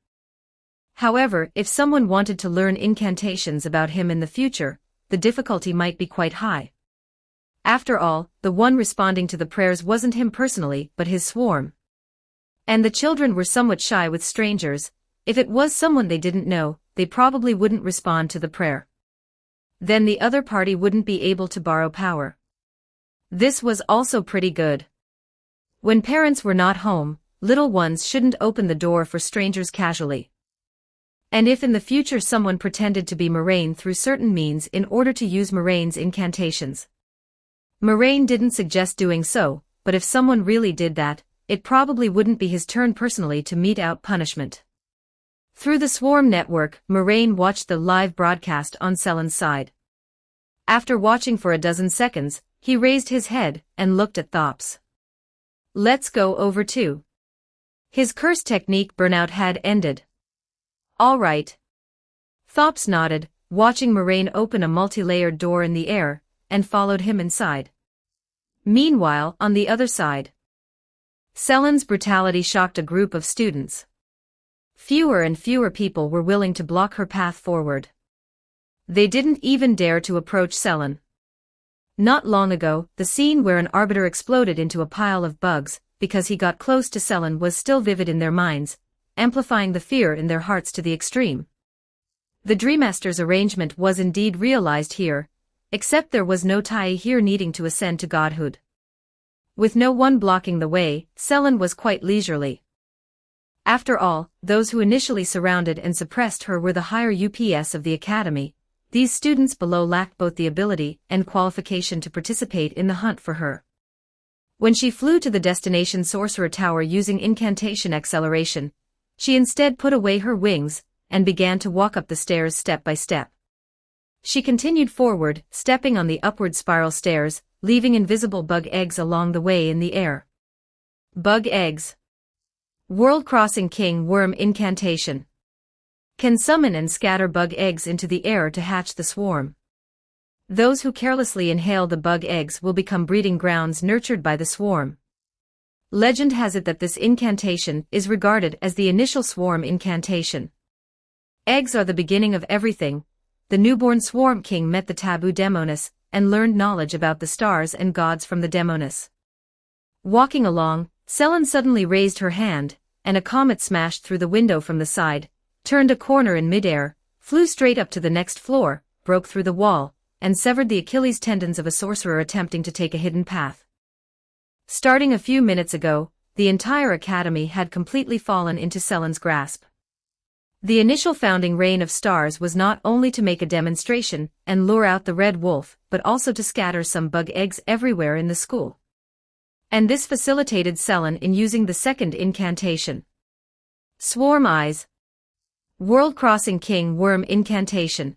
However, if someone wanted to learn incantations about him in the future, the difficulty might be quite high. After all, the one responding to the prayers wasn't him personally, but his swarm. And the children were somewhat shy with strangers. If it was someone they didn't know, they probably wouldn't respond to the prayer. Then the other party wouldn't be able to borrow power. This was also pretty good. When parents were not home, little ones shouldn't open the door for strangers casually. And if in the future someone pretended to be Moraine through certain means in order to use Moraine's incantations. Moraine didn't suggest doing so, but if someone really did that, it probably wouldn't be his turn personally to mete out punishment. Through the swarm network, Moraine watched the live broadcast on Selen's side. After watching for a dozen seconds, he raised his head and looked at Thops. Let's go over too. His curse technique burnout had ended. All right. Thops nodded, watching Moraine open a multi-layered door in the air, and followed him inside. Meanwhile, on the other side, Selen's brutality shocked a group of students. Fewer and fewer people were willing to block her path forward. They didn't even dare to approach Selen. Not long ago, the scene where an arbiter exploded into a pile of bugs, because he got close to Selen, was still vivid in their minds, amplifying the fear in their hearts to the extreme. The Dreammaster's arrangement was indeed realized here, except there was no Tai here needing to ascend to godhood. With no one blocking the way, Selen was quite leisurely. After all, those who initially surrounded and suppressed her were the higher UPS of the academy. These students below lacked both the ability and qualification to participate in the hunt for her. When she flew to the destination Sorcerer Tower using incantation acceleration, she instead put away her wings and began to walk up the stairs step by step. She continued forward, stepping on the upward spiral stairs, leaving invisible bug eggs along the way in the air. Bug eggs. World-crossing king worm incantation. Can summon and scatter bug eggs into the air to hatch the swarm. Those who carelessly inhale the bug eggs will become breeding grounds nurtured by the swarm. Legend has it that this incantation is regarded as the initial swarm incantation. Eggs are the beginning of everything. The newborn Swarm King met the taboo Demoness, and learned knowledge about the stars and gods from the Demoness. Walking along, Selen suddenly raised her hand, and a comet smashed through the window from the side, turned a corner in midair, flew straight up to the next floor, broke through the wall, and severed the Achilles tendons of a sorcerer attempting to take a hidden path. Starting a few minutes ago, the entire academy had completely fallen into Selen's grasp. The initial founding reign of stars was not only to make a demonstration and lure out the red wolf, but also to scatter some bug eggs everywhere in the school. And this facilitated Selen in using the second incantation. Swarm Eyes. World-crossing King Worm Incantation.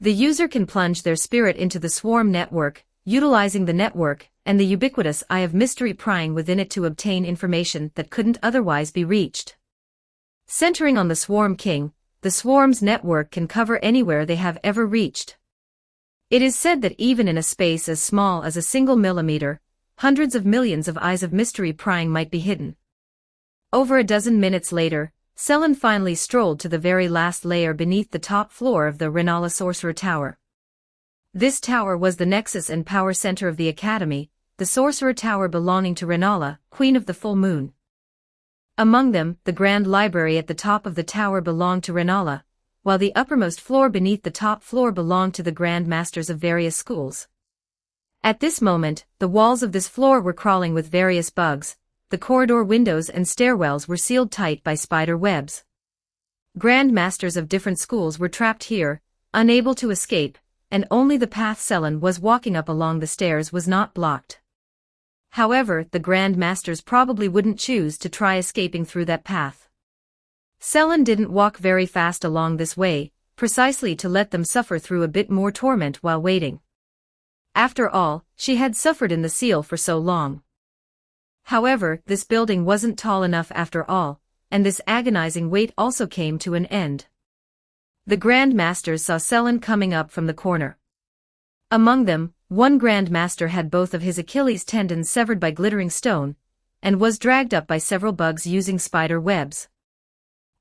The user can plunge their spirit into the swarm network, utilizing the network and the ubiquitous eye of mystery prying within it to obtain information that couldn't otherwise be reached. Centering on the Swarm King, the swarm's network can cover anywhere they have ever reached. It is said that even in a space as small as a single millimeter, hundreds of millions of eyes of mystery prying might be hidden. Over a dozen minutes later, Selen finally strolled to the very last layer beneath the top floor of the Renala Sorcerer Tower. This tower was the nexus and power center of the Academy, the Sorcerer Tower belonging to Renala, Queen of the Full Moon. Among them, the Grand Library at the top of the tower belonged to Renala, while the uppermost floor beneath the top floor belonged to the Grand Masters of various schools. At this moment, the walls of this floor were crawling with various bugs, the corridor windows and stairwells were sealed tight by spider webs. Grand Masters of different schools were trapped here, unable to escape, and only the path Selen was walking up along the stairs was not blocked. However, the Grand Masters probably wouldn't choose to try escaping through that path. Selen didn't walk very fast along this way, precisely to let them suffer through a bit more torment while waiting. After all, she had suffered in the seal for so long. However, this building wasn't tall enough after all, and this agonizing wait also came to an end. The Grand Masters saw Selen coming up from the corner. Among them, one Grand Master had both of his Achilles tendons severed by glittering stone, and was dragged up by several bugs using spider webs.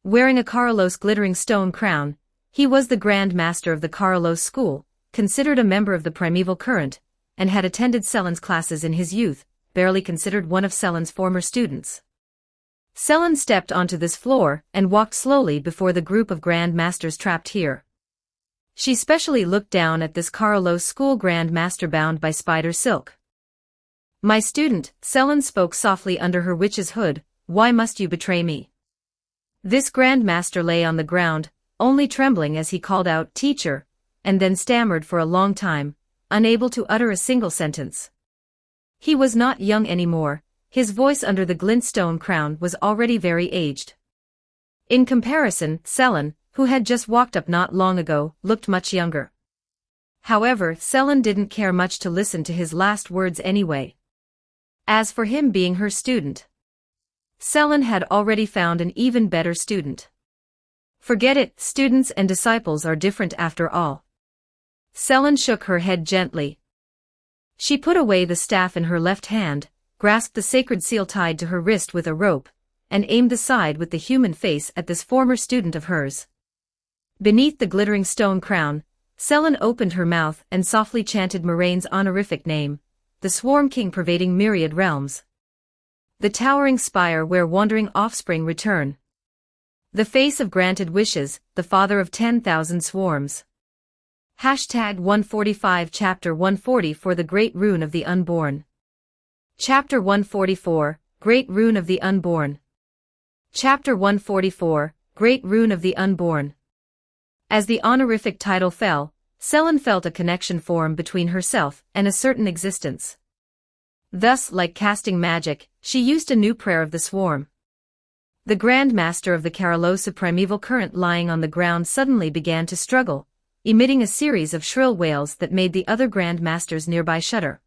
Wearing a Carlos glittering stone crown, he was the Grand Master of the Carlos School, considered a member of the Primeval Current, and had attended Selen's classes in his youth, barely considered one of Selen's former students. Selen stepped onto this floor and walked slowly before the group of Grand Masters trapped here. She specially looked down at this Carlos School Grand Master bound by spider silk. "My student," Selen spoke softly under her witch's hood, "why must you betray me?" This Grand Master lay on the ground, only trembling as he called out, "Teacher," and then stammered for a long time, unable to utter a single sentence. He was not young anymore, his voice under the glintstone crown was already very aged. In comparison, Selen, who had just walked up not long ago, looked much younger. However, Selen didn't care much to listen to his last words anyway. As for him being her student, Selen had already found an even better student. Forget it, students and disciples are different after all. Selen shook her head gently. She put away the staff in her left hand, grasped the sacred seal tied to her wrist with a rope, and aimed the side with the human face at this former student of hers. Beneath the glittering stone crown, Selen opened her mouth and softly chanted Moraine's honorific name, the Swarm King pervading myriad realms. The towering spire where wandering offspring return. The face of granted wishes, the father of 10,000 swarms. Hashtag 145 Chapter 140 for the Great Rune of the Unborn. Chapter 144, Great Rune of the Unborn. Chapter 144, Great Rune of the Unborn. As the honorific title fell, Selen felt a connection form between herself and a certain existence. Thus, like casting magic, she used a new prayer of the swarm. The Grand Master of the Carlos Primeval Current lying on the ground suddenly began to struggle, emitting a series of shrill wails that made the other Grand Masters nearby shudder.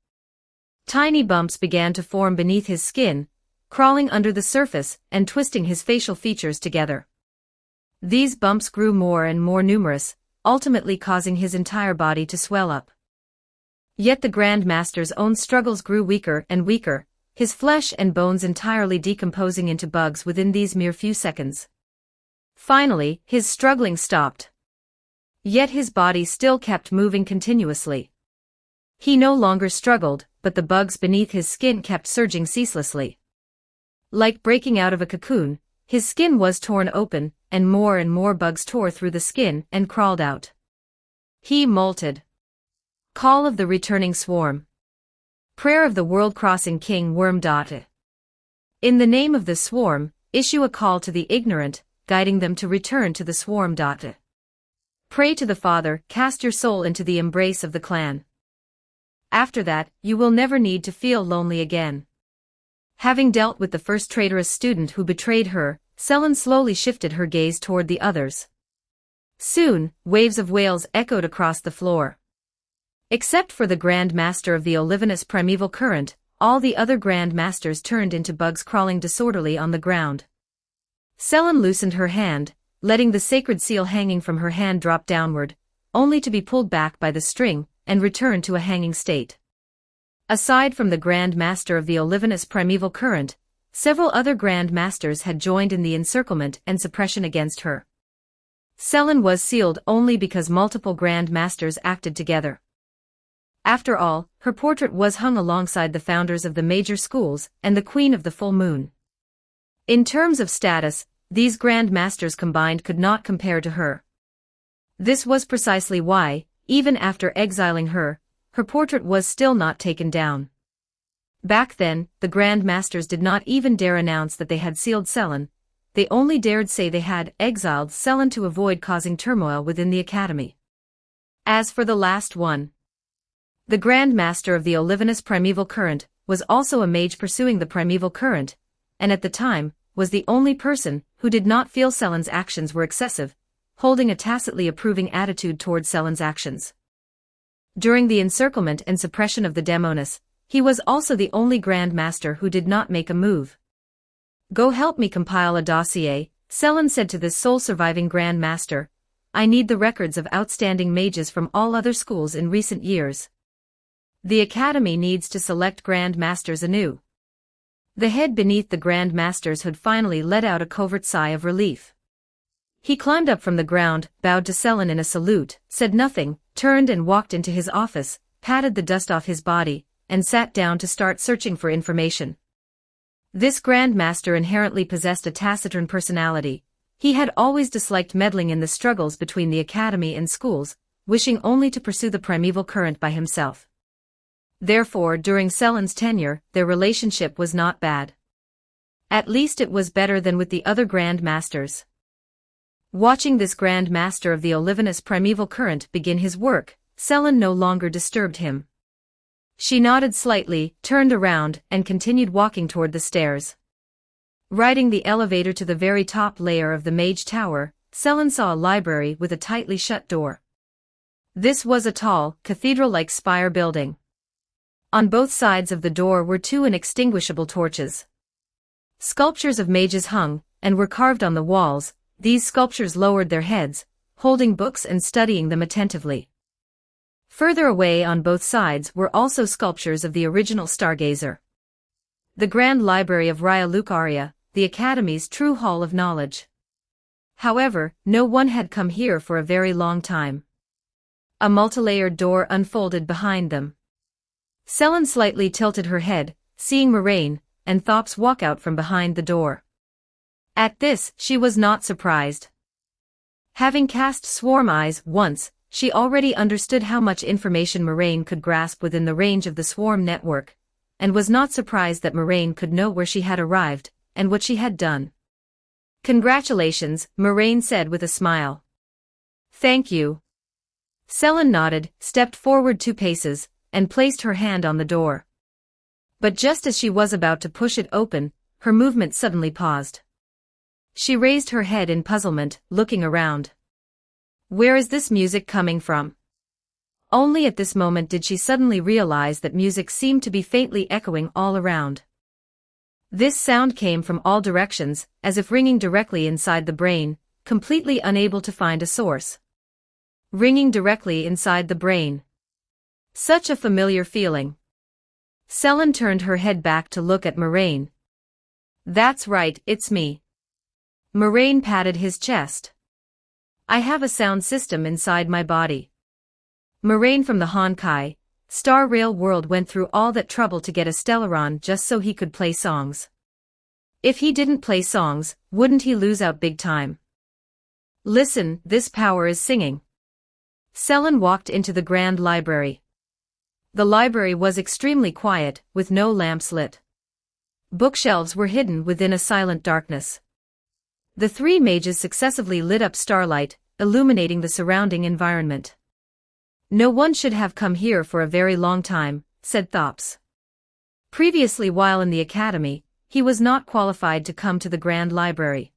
Tiny bumps began to form beneath his skin, crawling under the surface and twisting his facial features together. These bumps grew more and more numerous, ultimately causing his entire body to swell up. Yet the Grand Master's own struggles grew weaker and weaker, his flesh and bones entirely decomposing into bugs within these mere few seconds. Finally, his struggling stopped. Yet his body still kept moving continuously. He no longer struggled, but the bugs beneath his skin kept surging ceaselessly. Like breaking out of a cocoon, his skin was torn open, and more bugs tore through the skin and crawled out. He molted. Call of the returning swarm. Prayer of the world-crossing king worm. In the name of the swarm, issue a call to the ignorant, guiding them to return to the swarm. Pray to the Father, cast your soul into the embrace of the clan. After that, you will never need to feel lonely again. Having dealt with the first traitorous student who betrayed her, Selene slowly shifted her gaze toward the others. Soon, waves of wails echoed across the floor. Except for the Grand Master of the Olivinous Primeval Current, all the other Grand Masters turned into bugs crawling disorderly on the ground. Selene loosened her hand, letting the sacred seal hanging from her hand drop downward, only to be pulled back by the string, and return to a hanging state. Aside from the Grand Master of the Olivinous Primeval Current, several other Grand Masters had joined in the encirclement and suppression against her. Selene was sealed only because multiple Grand Masters acted together. After all, her portrait was hung alongside the founders of the major schools and the Queen of the Full Moon. In terms of status, these Grand Masters combined could not compare to her. This was precisely why, even after exiling her, her portrait was still not taken down. Back then, the Grand Masters did not even dare announce that they had sealed Selene. They only dared say they had exiled Selene to avoid causing turmoil within the Academy. As for the last one, the Grand Master of the Olivinous Primeval Current was also a mage pursuing the Primeval Current, and at the time, was the only person who did not feel Selene's actions were excessive, holding a tacitly approving attitude toward Selene's actions. During the encirclement and suppression of the Demonis, he was also the only Grand Master who did not make a move. Go help me compile a dossier, Selene said to this sole surviving Grand Master. I need the records of outstanding mages from all other schools in recent years. The Academy needs to select Grand Masters anew. The head beneath the Grand Master's hood finally let out a covert sigh of relief. He climbed up from the ground, bowed to Selene in a salute, said nothing, turned and walked into his office, patted the dust off his body, and sat down to start searching for information. This Grand Master inherently possessed a taciturn personality. He had always disliked meddling in the struggles between the Academy and schools, wishing only to pursue the Primeval Current by himself. Therefore, during Selene's tenure, their relationship was not bad. At least it was better than with the other Grand Masters. Watching this Grand Master of the Olivinous Primeval Current begin his work, Selene no longer disturbed him. She nodded slightly, turned around, and continued walking toward the stairs. Riding the elevator to the very top layer of the Mage Tower, Selene saw a library with a tightly shut door. This was a tall, cathedral-like spire building. On both sides of the door were two inextinguishable torches. Sculptures of mages hung, and were carved on the walls. These sculptures lowered their heads, holding books and studying them attentively. Further away on both sides were also sculptures of the original Stargazer. The Grand Library of Raya Lucaria, the Academy's true hall of knowledge. However, no one had come here for a very long time. A multilayered door unfolded behind them. Selene slightly tilted her head, seeing Moraine and Thops walk out from behind the door. At this, she was not surprised. Having cast swarm eyes once, she already understood how much information Moraine could grasp within the range of the swarm network, and was not surprised that Moraine could know where she had arrived, and what she had done. Congratulations, Moraine said with a smile. Thank you. Selene nodded, stepped forward 2 paces, and placed her hand on the door. But just as she was about to push it open, her movement suddenly paused. She raised her head in puzzlement, looking around. Where is this music coming from? Only at this moment did she suddenly realize that music seemed to be faintly echoing all around. This sound came from all directions, as if ringing directly inside the brain, completely unable to find a source. Ringing directly inside the brain. Such a familiar feeling. Selene turned her head back to look at Moraine. That's right, it's me. Moraine patted his chest. I have a sound system inside my body. Moraine from the Honkai, Star Rail World went through all that trouble to get a Stellaron just so he could play songs. If he didn't play songs, wouldn't he lose out big time? Listen, this power is singing. Selen walked into the grand library. The library was extremely quiet, with no lamps lit. Bookshelves were hidden within a silent darkness. The three mages successively lit up starlight, illuminating the surrounding environment. No one should have come here for a very long time, said Thops. Previously, while in the academy, he was not qualified to come to the grand library.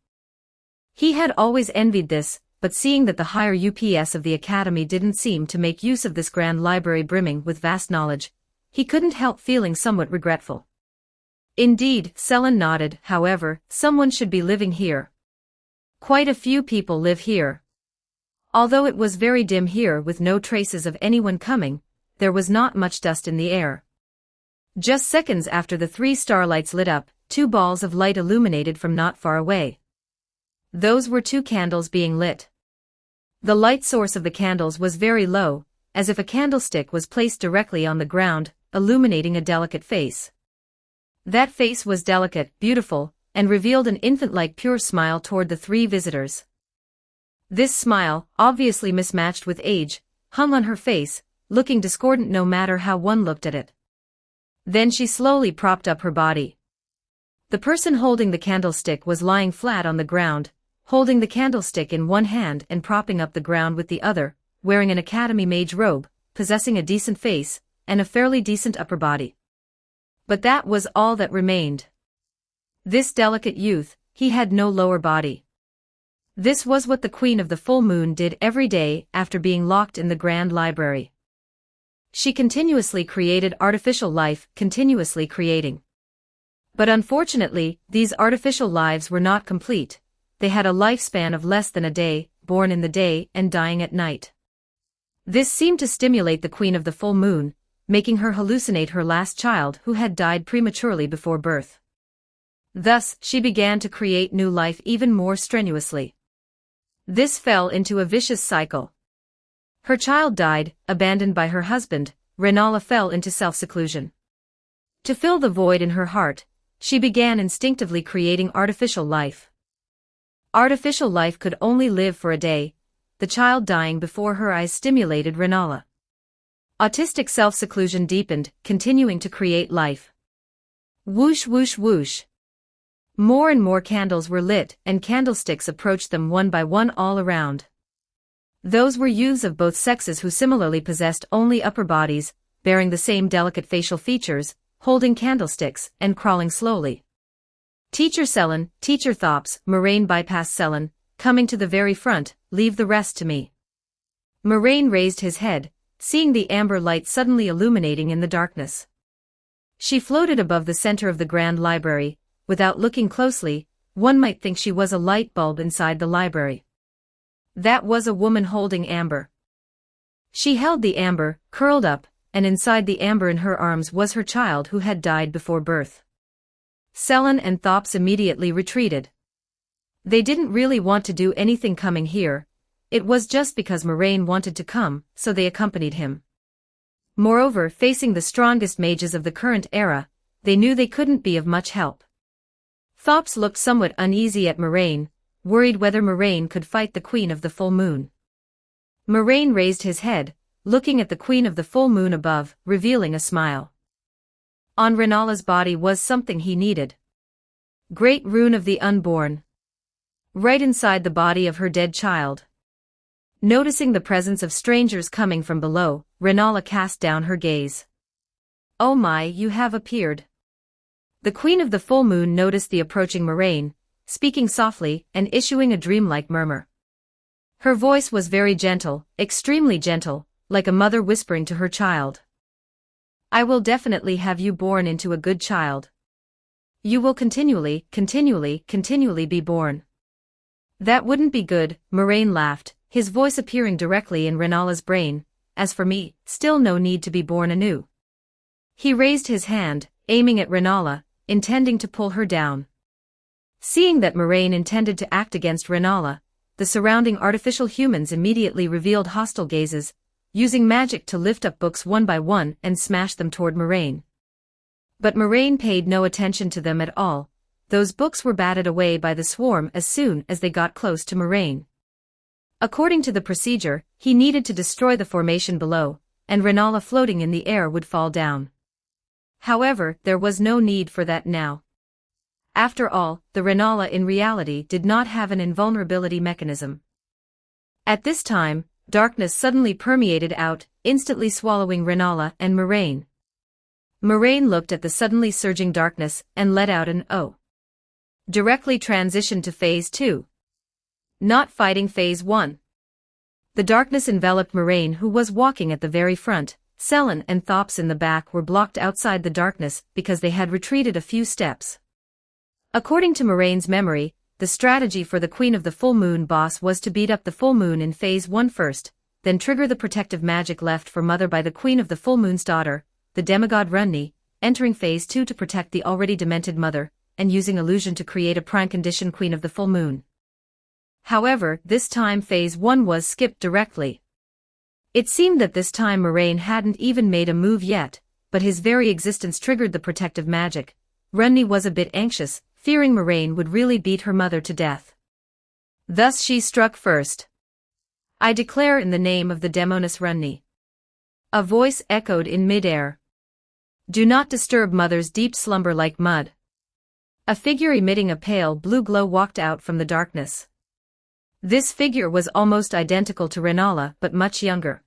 He had always envied this, but seeing that the higher UPS of the academy didn't seem to make use of this grand library brimming with vast knowledge, he couldn't help feeling somewhat regretful. Indeed, Selen nodded, however, someone should be living here. Quite a few people live here. Although it was very dim here with no traces of anyone coming, there was not much dust in the air. Just seconds after the three starlights lit up, two balls of light illuminated from not far away. Those were two candles being lit. The light source of the candles was very low, as if a candlestick was placed directly on the ground, illuminating a delicate face. That face was delicate, beautiful, and revealed an infant-like pure smile toward the three visitors. This smile, obviously mismatched with age, hung on her face, looking discordant no matter how one looked at it. Then she slowly propped up her body. The person holding the candlestick was lying flat on the ground, holding the candlestick in one hand and propping up the ground with the other, wearing an academy mage robe, possessing a decent face, and a fairly decent upper body. But that was all that remained. This delicate youth, he had no lower body. This was what the Queen of the Full Moon did every day after being locked in the Grand Library. She continuously created artificial life, continuously creating. But unfortunately, these artificial lives were not complete. They had a lifespan of less than a day, born in the day and dying at night. This seemed to stimulate the Queen of the Full Moon, making her hallucinate her last child who had died prematurely before birth. Thus, she began to create new life even more strenuously. This fell into a vicious cycle. Her child died, abandoned by her husband. Renala fell into self-seclusion. To fill the void in her heart, she began instinctively creating artificial life. Artificial life could only live for a day. The child dying before her eyes stimulated Renala. Autistic self-seclusion deepened, continuing to create life. Whoosh whoosh whoosh. More and more candles were lit, and candlesticks approached them one by one all around. Those were youths of both sexes who similarly possessed only upper bodies, bearing the same delicate facial features, holding candlesticks, and crawling slowly. Teacher Selen, Teacher Thops, Moraine bypassed Selen, coming to the very front, leave the rest to me. Moraine raised his head, seeing the amber light suddenly illuminating in the darkness. She floated above the center of the Grand Library. Without looking closely, one might think she was a light bulb inside the library. That was a woman holding amber. She held the amber, curled up, and inside the amber in her arms was her child who had died before birth. Selen and Thops immediately retreated. They didn't really want to do anything coming here. It was just because Moraine wanted to come, so they accompanied him. Moreover, facing the strongest mages of the current era, they knew they couldn't be of much help. Thops looked somewhat uneasy at Moraine, worried whether Moraine could fight the Queen of the Full Moon. Moraine raised his head, looking at the Queen of the Full Moon above, revealing a smile. On Renala's body was something he needed. Great Rune of the Unborn. Right inside the body of her dead child. Noticing the presence of strangers coming from below, Renala cast down her gaze. Oh my, you have appeared. The Queen of the Full Moon noticed the approaching Moraine, speaking softly and issuing a dreamlike murmur. Her voice was very gentle, extremely gentle, like a mother whispering to her child. I will definitely have you born into a good child. You will continually be born. That wouldn't be good, Moraine laughed, his voice appearing directly in Renala's brain. As for me, still no need to be born anew. He raised his hand, aiming at Renala, intending to pull her down. Seeing that Moraine intended to act against Renala, the surrounding artificial humans immediately revealed hostile gazes. using magic to lift up books one by one and smash them toward Moraine. But Moraine paid no attention to them at all. Those books were batted away by the swarm as soon as they got close to Moraine. According to the procedure, he needed to destroy the formation below, and Renala floating in the air would fall down. However, there was no need for that now. After all, the Renala in reality did not have an invulnerability mechanism. At this time, darkness suddenly permeated out, instantly swallowing Renala and Moraine. Moraine looked at the suddenly surging darkness and let out an "oh." Directly transitioned to Phase 2. Not fighting Phase 1. The darkness enveloped Moraine, who was walking at the very front. Selene and Thops in the back were blocked outside the darkness because they had retreated a few steps. According to Moraine's memory, the strategy for the Queen of the Full Moon boss was to beat up the full moon in Phase 1 first, then trigger the protective magic left for Mother by the Queen of the Full Moon's daughter, the demigod Runni, entering Phase 2 to protect the already demented Mother, and using illusion to create a prime condition Queen of the Full Moon. However, this time Phase 1 was skipped directly. It seemed that this time Moraine hadn't even made a move yet, but his very existence triggered the protective magic. Runni was a bit anxious, fearing Moraine would really beat her mother to death. Thus she struck first. "I declare in the name of the Demoness Runni." A voice echoed in midair. "Do not disturb Mother's deep slumber like mud." A figure emitting a pale blue glow walked out from the darkness. This figure was almost identical to Renala but much younger.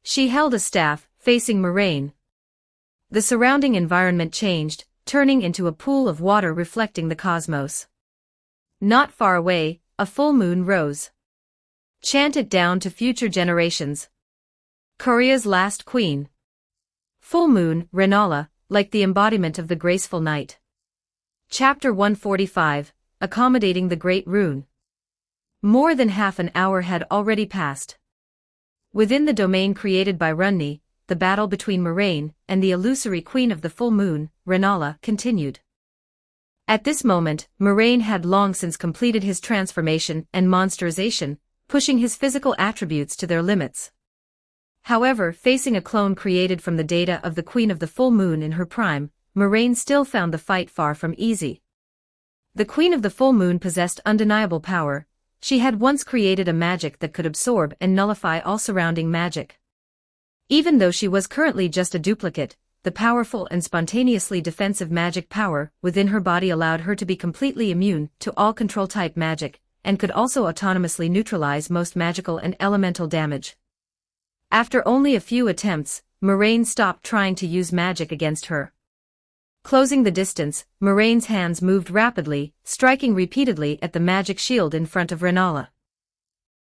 She held a staff, facing Moraine. The surrounding environment changed, turning into a pool of water reflecting the cosmos. Not far away, a full moon rose. Chant it down to future generations. Korea's last queen. Full moon, Renala, like the embodiment of the graceful night. Chapter 145, Accommodating the Great Rune. More than half an hour had already passed. Within the domain created by Runni, the battle between Moraine and the illusory Queen of the Full Moon, Renala, continued. At this moment, Moraine had long since completed his transformation and monsterization, pushing his physical attributes to their limits. However, facing a clone created from the data of the Queen of the Full Moon in her prime, Moraine still found the fight far from easy. The Queen of the Full Moon possessed undeniable power. She had once created a magic that could absorb and nullify all surrounding magic. Even though she was currently just a duplicate, the powerful and spontaneously defensive magic power within her body allowed her to be completely immune to all control-type magic, and could also autonomously neutralize most magical and elemental damage. After only a few attempts, Moraine stopped trying to use magic against her. Closing the distance, Moraine's hands moved rapidly, striking repeatedly at the magic shield in front of Renala.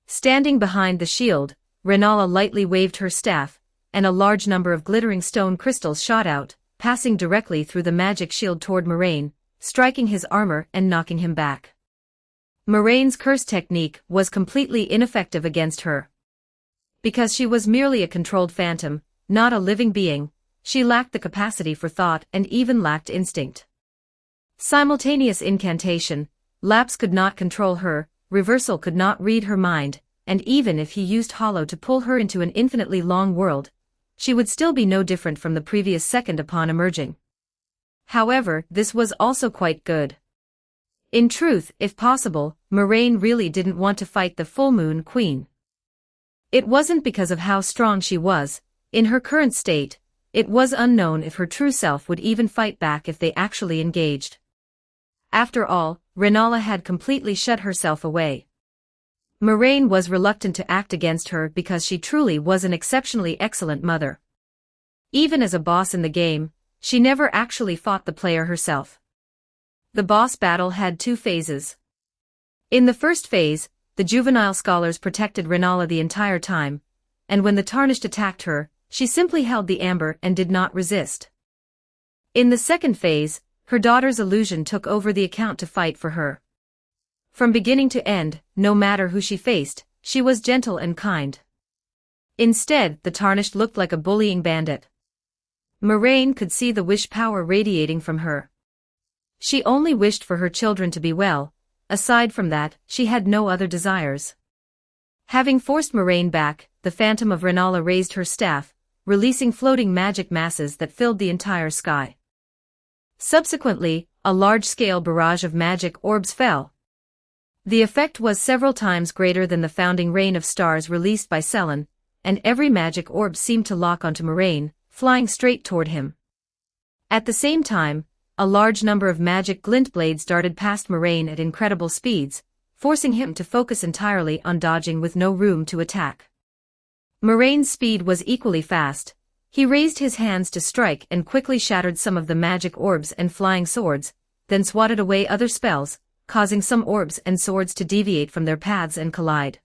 Standing behind the shield, Renala lightly waved her staff, and a large number of glittering stone crystals shot out, passing directly through the magic shield toward Moraine, striking his armor and knocking him back. Moraine's curse technique was completely ineffective against her. Because she was merely a controlled phantom, not a living being, she lacked the capacity for thought and even lacked instinct. Simultaneous incantation, lapse could not control her, reversal could not read her mind, and even if he used hollow to pull her into an infinitely long world, she would still be no different from the previous second upon emerging. However, this was also quite good. In truth, if possible, Moraine really didn't want to fight the Full Moon Queen. It wasn't because of how strong she was. In her current state, it was unknown if her true self would even fight back if they actually engaged. After all, Renala had completely shut herself away. Moraine was reluctant to act against her because she truly was an exceptionally excellent mother. Even as a boss in the game, she never actually fought the player herself. The boss battle had two phases. In the first phase, the juvenile scholars protected Renala the entire time, and when the Tarnished attacked her, she simply held the amber and did not resist. In the second phase, her daughter's illusion took over the account to fight for her. From beginning to end, no matter who she faced, she was gentle and kind. Instead, the Tarnished looked like a bullying bandit. Moraine could see the wish power radiating from her. She only wished for her children to be well. Aside from that, she had no other desires. Having forced Moraine back, the phantom of Renala raised her staff, releasing floating magic masses that filled the entire sky. Subsequently, a large-scale barrage of magic orbs fell. The effect was several times greater than the founding rain of stars released by Selene, and every magic orb seemed to lock onto Moraine, flying straight toward him. At the same time, a large number of magic glint blades darted past Moraine at incredible speeds, forcing him to focus entirely on dodging with no room to attack. Moraine's speed was equally fast. He raised his hands to strike and quickly shattered some of the magic orbs and flying swords, then swatted away other spells, causing some orbs and swords to deviate from their paths and collide.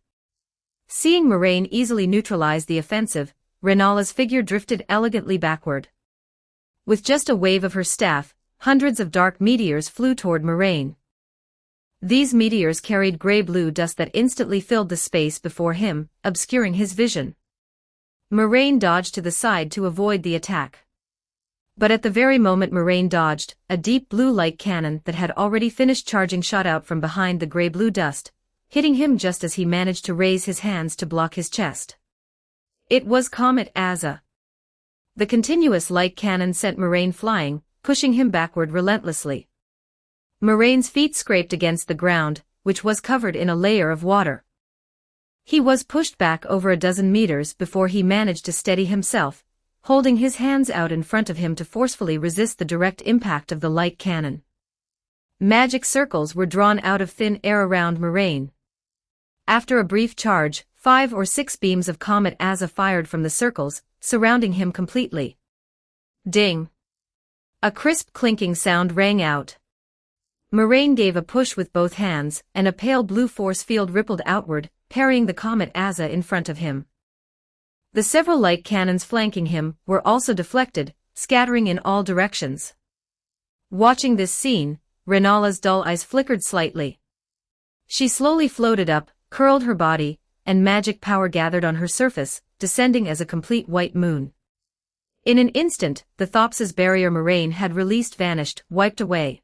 Seeing Moraine easily neutralize the offensive, Renala's figure drifted elegantly backward. With just a wave of her staff, hundreds of dark meteors flew toward Moraine. These meteors carried gray-blue dust that instantly filled the space before him, obscuring his vision. Moraine dodged to the side to avoid the attack. But at the very moment Moraine dodged, a deep blue light cannon that had already finished charging shot out from behind the gray-blue dust, hitting him just as he managed to raise his hands to block his chest. It was Comet Azza. The continuous light cannon sent Moraine flying, pushing him backward relentlessly. Moraine's feet scraped against the ground, which was covered in a layer of water. He was pushed back over a dozen meters before he managed to steady himself, holding his hands out in front of him to forcefully resist the direct impact of the light cannon. Magic circles were drawn out of thin air around Moraine. After a brief charge, 5 or 6 beams of Comet Azza fired from the circles, surrounding him completely. Ding! A crisp clinking sound rang out. Moraine gave a push with both hands, and a pale blue force field rippled outward, parrying the Comet Azza in front of him. The several light cannons flanking him were also deflected, scattering in all directions. Watching this scene, Renala's dull eyes flickered slightly. She slowly floated up, curled her body, and magic power gathered on her surface, descending as a complete white moon. In an instant, the Thops's barrier Moraine had released vanished, wiped away.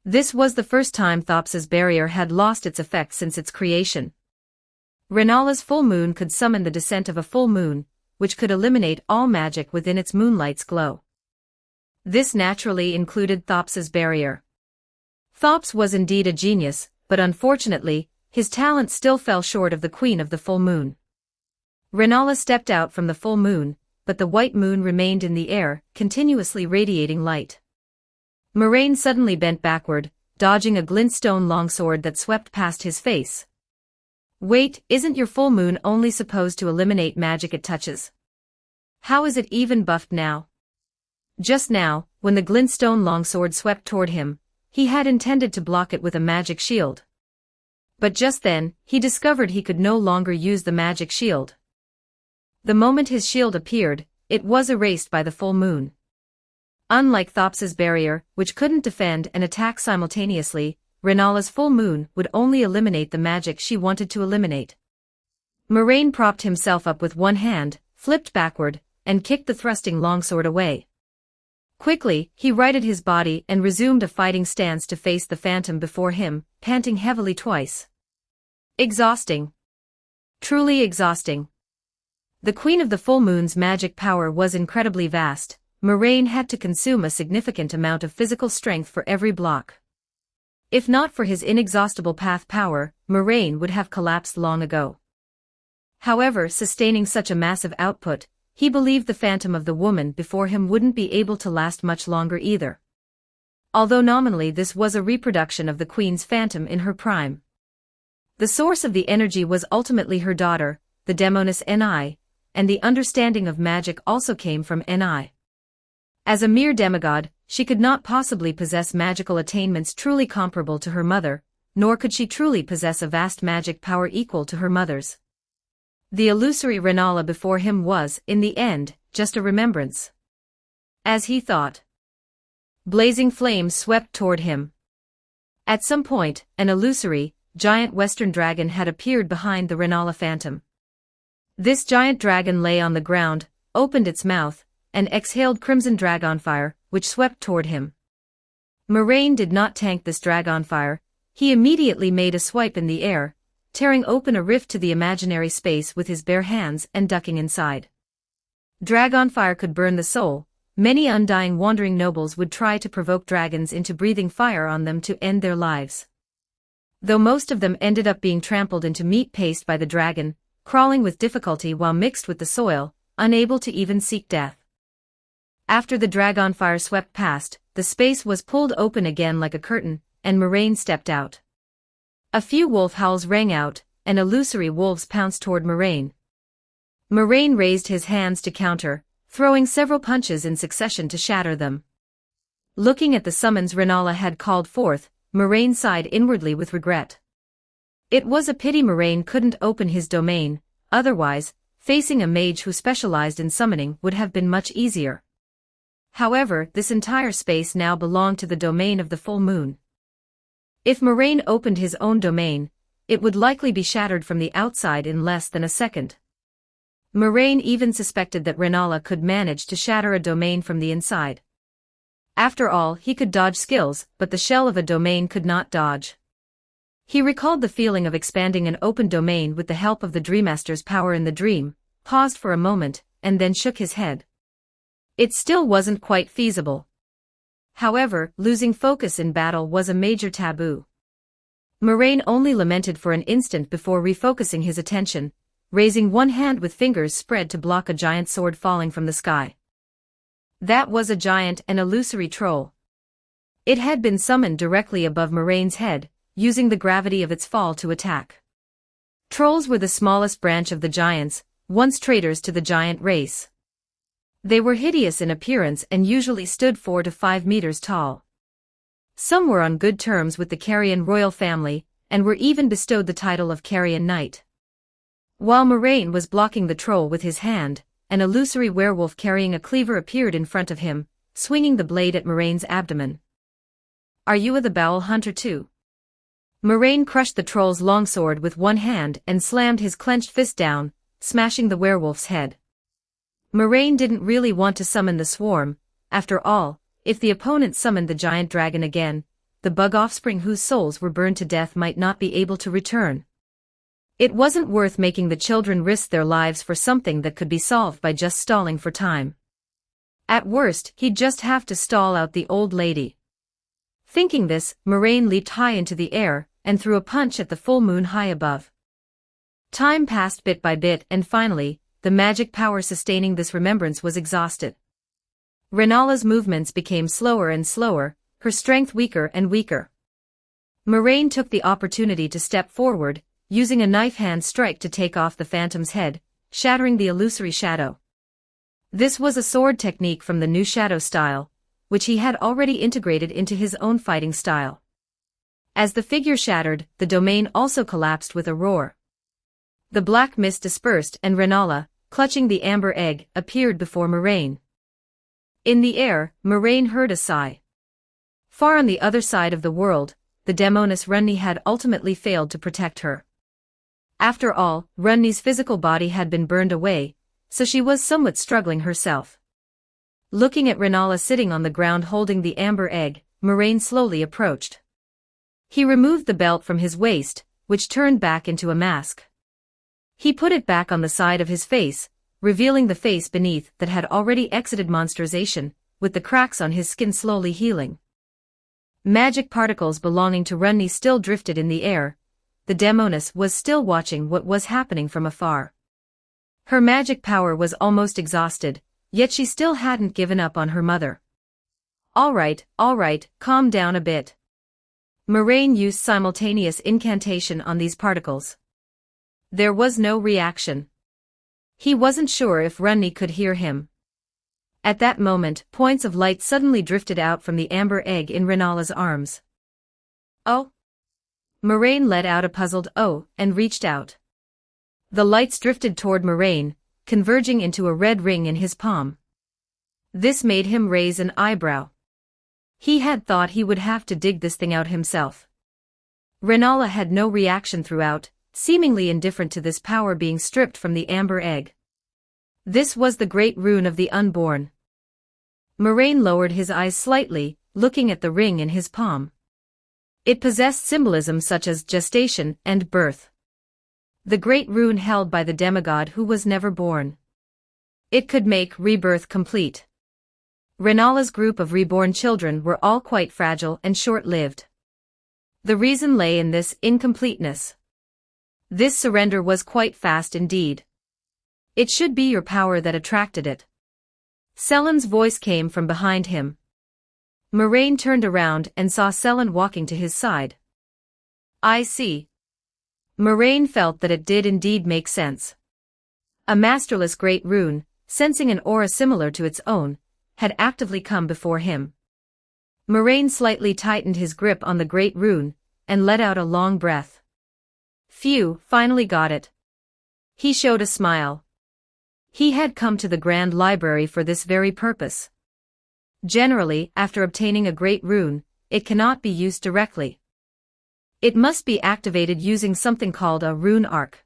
This was the first time Thops's barrier had lost its effect since its creation. Renala's full moon could summon the descent of a full moon, which could eliminate all magic within its moonlight's glow. This naturally included Thops's barrier. Thops was indeed a genius, but unfortunately, his talent still fell short of the queen of the full moon. Renala stepped out from the full moon, but the white moon remained in the air, continuously radiating light. Moraine suddenly bent backward, dodging a glintstone longsword that swept past his face. Wait, isn't your full moon only supposed to eliminate magic it touches? How is it even buffed now? Just now, when the glintstone longsword swept toward him, he had intended to block it with a magic shield. But just then, he discovered he could no longer use the magic shield. The moment his shield appeared, it was erased by the full moon. Unlike Thops's barrier, which couldn't defend and attack simultaneously, Renala's full moon would only eliminate the magic she wanted to eliminate. Moraine propped himself up with one hand, flipped backward, and kicked the thrusting longsword away. Quickly, he righted his body and resumed a fighting stance to face the phantom before him, panting heavily twice. Exhausting. Truly exhausting. The Queen of the Full Moon's magic power was incredibly vast. Moraine had to consume a significant amount of physical strength for every block. If not for his inexhaustible path power, Moraine would have collapsed long ago. However, sustaining such a massive output, he believed the phantom of the woman before him wouldn't be able to last much longer either. Although nominally this was a reproduction of the Queen's phantom in her prime. The source of the energy was ultimately her daughter, the demoness Ni, and the understanding of magic also came from Ni. As a mere demigod, she could not possibly possess magical attainments truly comparable to her mother, nor could she truly possess a vast magic power equal to her mother's. The illusory Renala before him was, in the end, just a remembrance. As he thought. Blazing flames swept toward him. At some point, an illusory, giant western dragon had appeared behind the Renala phantom. This giant dragon lay on the ground, opened its mouth, and exhaled crimson dragonfire, which swept toward him. Moraine did not tank this dragonfire. He immediately made a swipe in the air, tearing open a rift to the imaginary space with his bare hands and ducking inside. Dragon fire could burn the soul. Many undying wandering nobles would try to provoke dragons into breathing fire on them to end their lives. Though most of them ended up being trampled into meat paste by the dragon, crawling with difficulty while mixed with the soil, unable to even seek death. After the dragon fire swept past, the space was pulled open again like a curtain, and Moraine stepped out. A few wolf howls rang out, and illusory wolves pounced toward Moraine. Moraine raised his hands to counter, throwing several punches in succession to shatter them. Looking at the summons Renala had called forth, Moraine sighed inwardly with regret. It was a pity Moraine couldn't open his domain, otherwise, facing a mage who specialized in summoning would have been much easier. However, this entire space now belonged to the domain of the full moon. If Moraine opened his own domain, it would likely be shattered from the outside in less than a second. Moraine even suspected that Renala could manage to shatter a domain from the inside. After all, he could dodge skills, but the shell of a domain could not dodge. He recalled the feeling of expanding an open domain with the help of the Dreammaster's power in the dream, paused for a moment, and then shook his head. It still wasn't quite feasible. However, losing focus in battle was a major taboo. Moraine only lamented for an instant before refocusing his attention, raising one hand with fingers spread to block a giant sword falling from the sky. That was a giant and illusory troll. It had been summoned directly above Moraine's head, using the gravity of its fall to attack. Trolls were the smallest branch of the giants, once traitors to the giant race. They were hideous in appearance and usually stood 4 to 5 meters tall. Some were on good terms with the Carrion royal family, and were even bestowed the title of Carrion Knight. While Moraine was blocking the troll with his hand, an illusory werewolf carrying a cleaver appeared in front of him, swinging the blade at Moraine's abdomen. "Are you the Bowel Hunter too?" Moraine crushed the troll's longsword with one hand and slammed his clenched fist down, smashing the werewolf's head. Moraine didn't really want to summon the swarm. After all, if the opponent summoned the giant dragon again, the bug offspring whose souls were burned to death might not be able to return. It wasn't worth making the children risk their lives for something that could be solved by just stalling for time. At worst, he'd just have to stall out the old lady. Thinking this, Moraine leaped high into the air, and threw a punch at the full moon high above. Time passed bit by bit and finally, the magic power sustaining this remembrance was exhausted. Renala's movements became slower and slower, her strength weaker and weaker. Moraine took the opportunity to step forward, using a knife hand strike to take off the phantom's head, shattering the illusory shadow. This was a sword technique from the new shadow style, which he had already integrated into his own fighting style. As the figure shattered, the domain also collapsed with a roar. The black mist dispersed and Renala, clutching the amber egg, appeared before Moraine. In the air, Moraine heard a sigh. Far on the other side of the world, the demoness Runni had ultimately failed to protect her. After all, Runni's physical body had been burned away, so she was somewhat struggling herself. Looking at Renala sitting on the ground holding the amber egg, Moraine slowly approached. He removed the belt from his waist, which turned back into a mask. He put it back on the side of his face, revealing the face beneath that had already exited monsterization, with the cracks on his skin slowly healing. Magic particles belonging to Runni still drifted in the air. The demoness was still watching what was happening from afar. Her magic power was almost exhausted, yet she still hadn't given up on her mother. All right, calm down a bit." Moraine used simultaneous incantation on these particles. There was no reaction. He wasn't sure if Runni could hear him. At that moment, points of light suddenly drifted out from the amber egg in Renala's arms. "Oh?" Moraine let out a puzzled "oh" and reached out. The lights drifted toward Moraine, converging into a red ring in his palm. This made him raise an eyebrow. He had thought he would have to dig this thing out himself. Renala had no reaction throughout, seemingly indifferent to this power being stripped from the amber egg. This was the great rune of the unborn. Moraine lowered his eyes slightly, looking at the ring in his palm. It possessed symbolism such as gestation and birth. The great rune held by the demigod who was never born. It could make rebirth complete. Renala's group of reborn children were all quite fragile and short-lived. The reason lay in this incompleteness. This surrender was quite fast indeed. It should be your power that attracted it. Selen's voice came from behind him. Moraine turned around and saw Selen walking to his side. I see. Moraine felt that it did indeed make sense. A masterless great rune, sensing an aura similar to its own, had actively come before him. Moraine slightly tightened his grip on the great rune, and let out a long breath. Phew, finally got it. He showed a smile. He had come to the Grand Library for this very purpose. Generally, after obtaining a great rune, it cannot be used directly. It must be activated using something called a rune arc.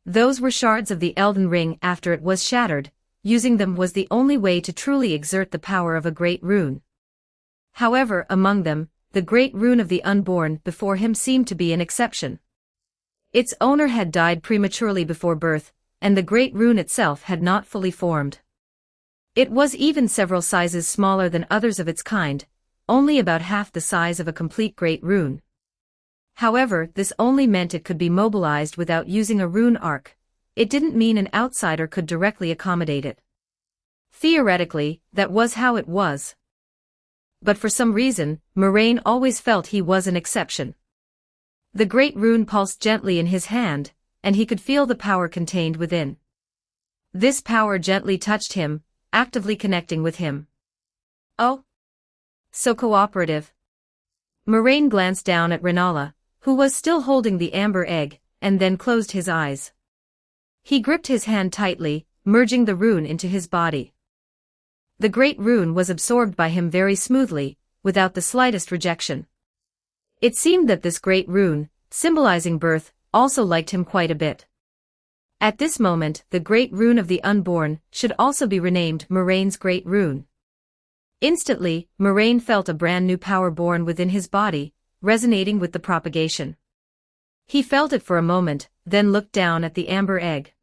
Those were shards of the Elden Ring after it was shattered. Using them was the only way to truly exert the power of a great rune. However, among them, the great rune of the unborn before him seemed to be an exception. Its owner had died prematurely before birth, and the great rune itself had not fully formed. It was even several sizes smaller than others of its kind, only about half the size of a complete great rune. However, this only meant it could be mobilized without using a rune arc. It didn't mean an outsider could directly accommodate it. Theoretically, that was how it was. But for some reason, Moraine always felt he was an exception. The great rune pulsed gently in his hand, and he could feel the power contained within. This power gently touched him, actively connecting with him. Oh? So cooperative. Moraine glanced down at Renala, who was still holding the amber egg, and then closed his eyes. He gripped his hand tightly, merging the rune into his body. The great rune was absorbed by him very smoothly, without the slightest rejection. It seemed that this great rune, symbolizing birth, also liked him quite a bit. At this moment, the great rune of the unborn should also be renamed Moraine's great rune. Instantly, Moraine felt a brand new power born within his body, resonating with the propagation. He felt it for a moment, then looked down at the amber egg.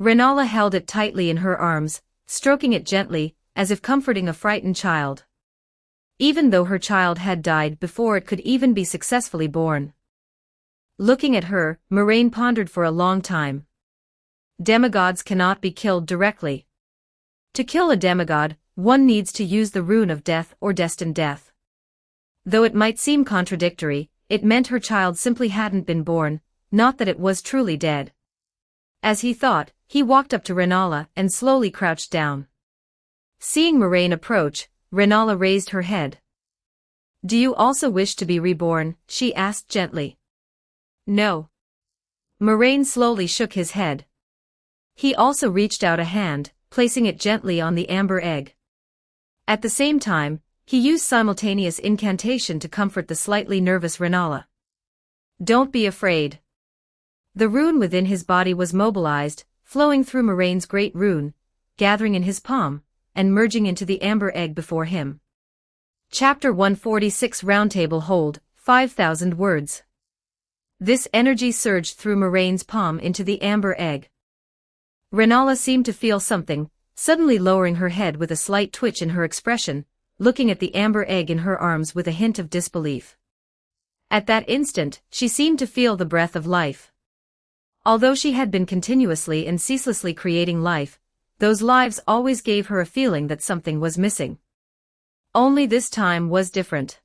Renala held it tightly in her arms, stroking it gently, as if comforting a frightened child. Even though her child had died before it could even be successfully born. Looking at her, Moraine pondered for a long time. Demigods cannot be killed directly. To kill a demigod, one needs to use the rune of death or destined death. Though it might seem contradictory, it meant her child simply hadn't been born, not that it was truly dead. As he thought, he walked up to Renala and slowly crouched down. Seeing Moraine approach, Renala raised her head. Do you also wish to be reborn? She asked gently. No. Moraine slowly shook his head. He also reached out a hand, placing it gently on the amber egg. At the same time, he used simultaneous incantation to comfort the slightly nervous Renala. Don't be afraid. The rune within his body was mobilized, flowing through Moraine's great rune, gathering in his palm, and merging into the amber egg before him. Chapter 146 Roundtable Hold, 5,000 words. This energy surged through Moraine's palm into the amber egg. Renala seemed to feel something, suddenly lowering her head with a slight twitch in her expression, looking at the amber egg in her arms with a hint of disbelief. At that instant, she seemed to feel the breath of life. Although she had been continuously and ceaselessly creating life, those lives always gave her a feeling that something was missing. Only this time was different.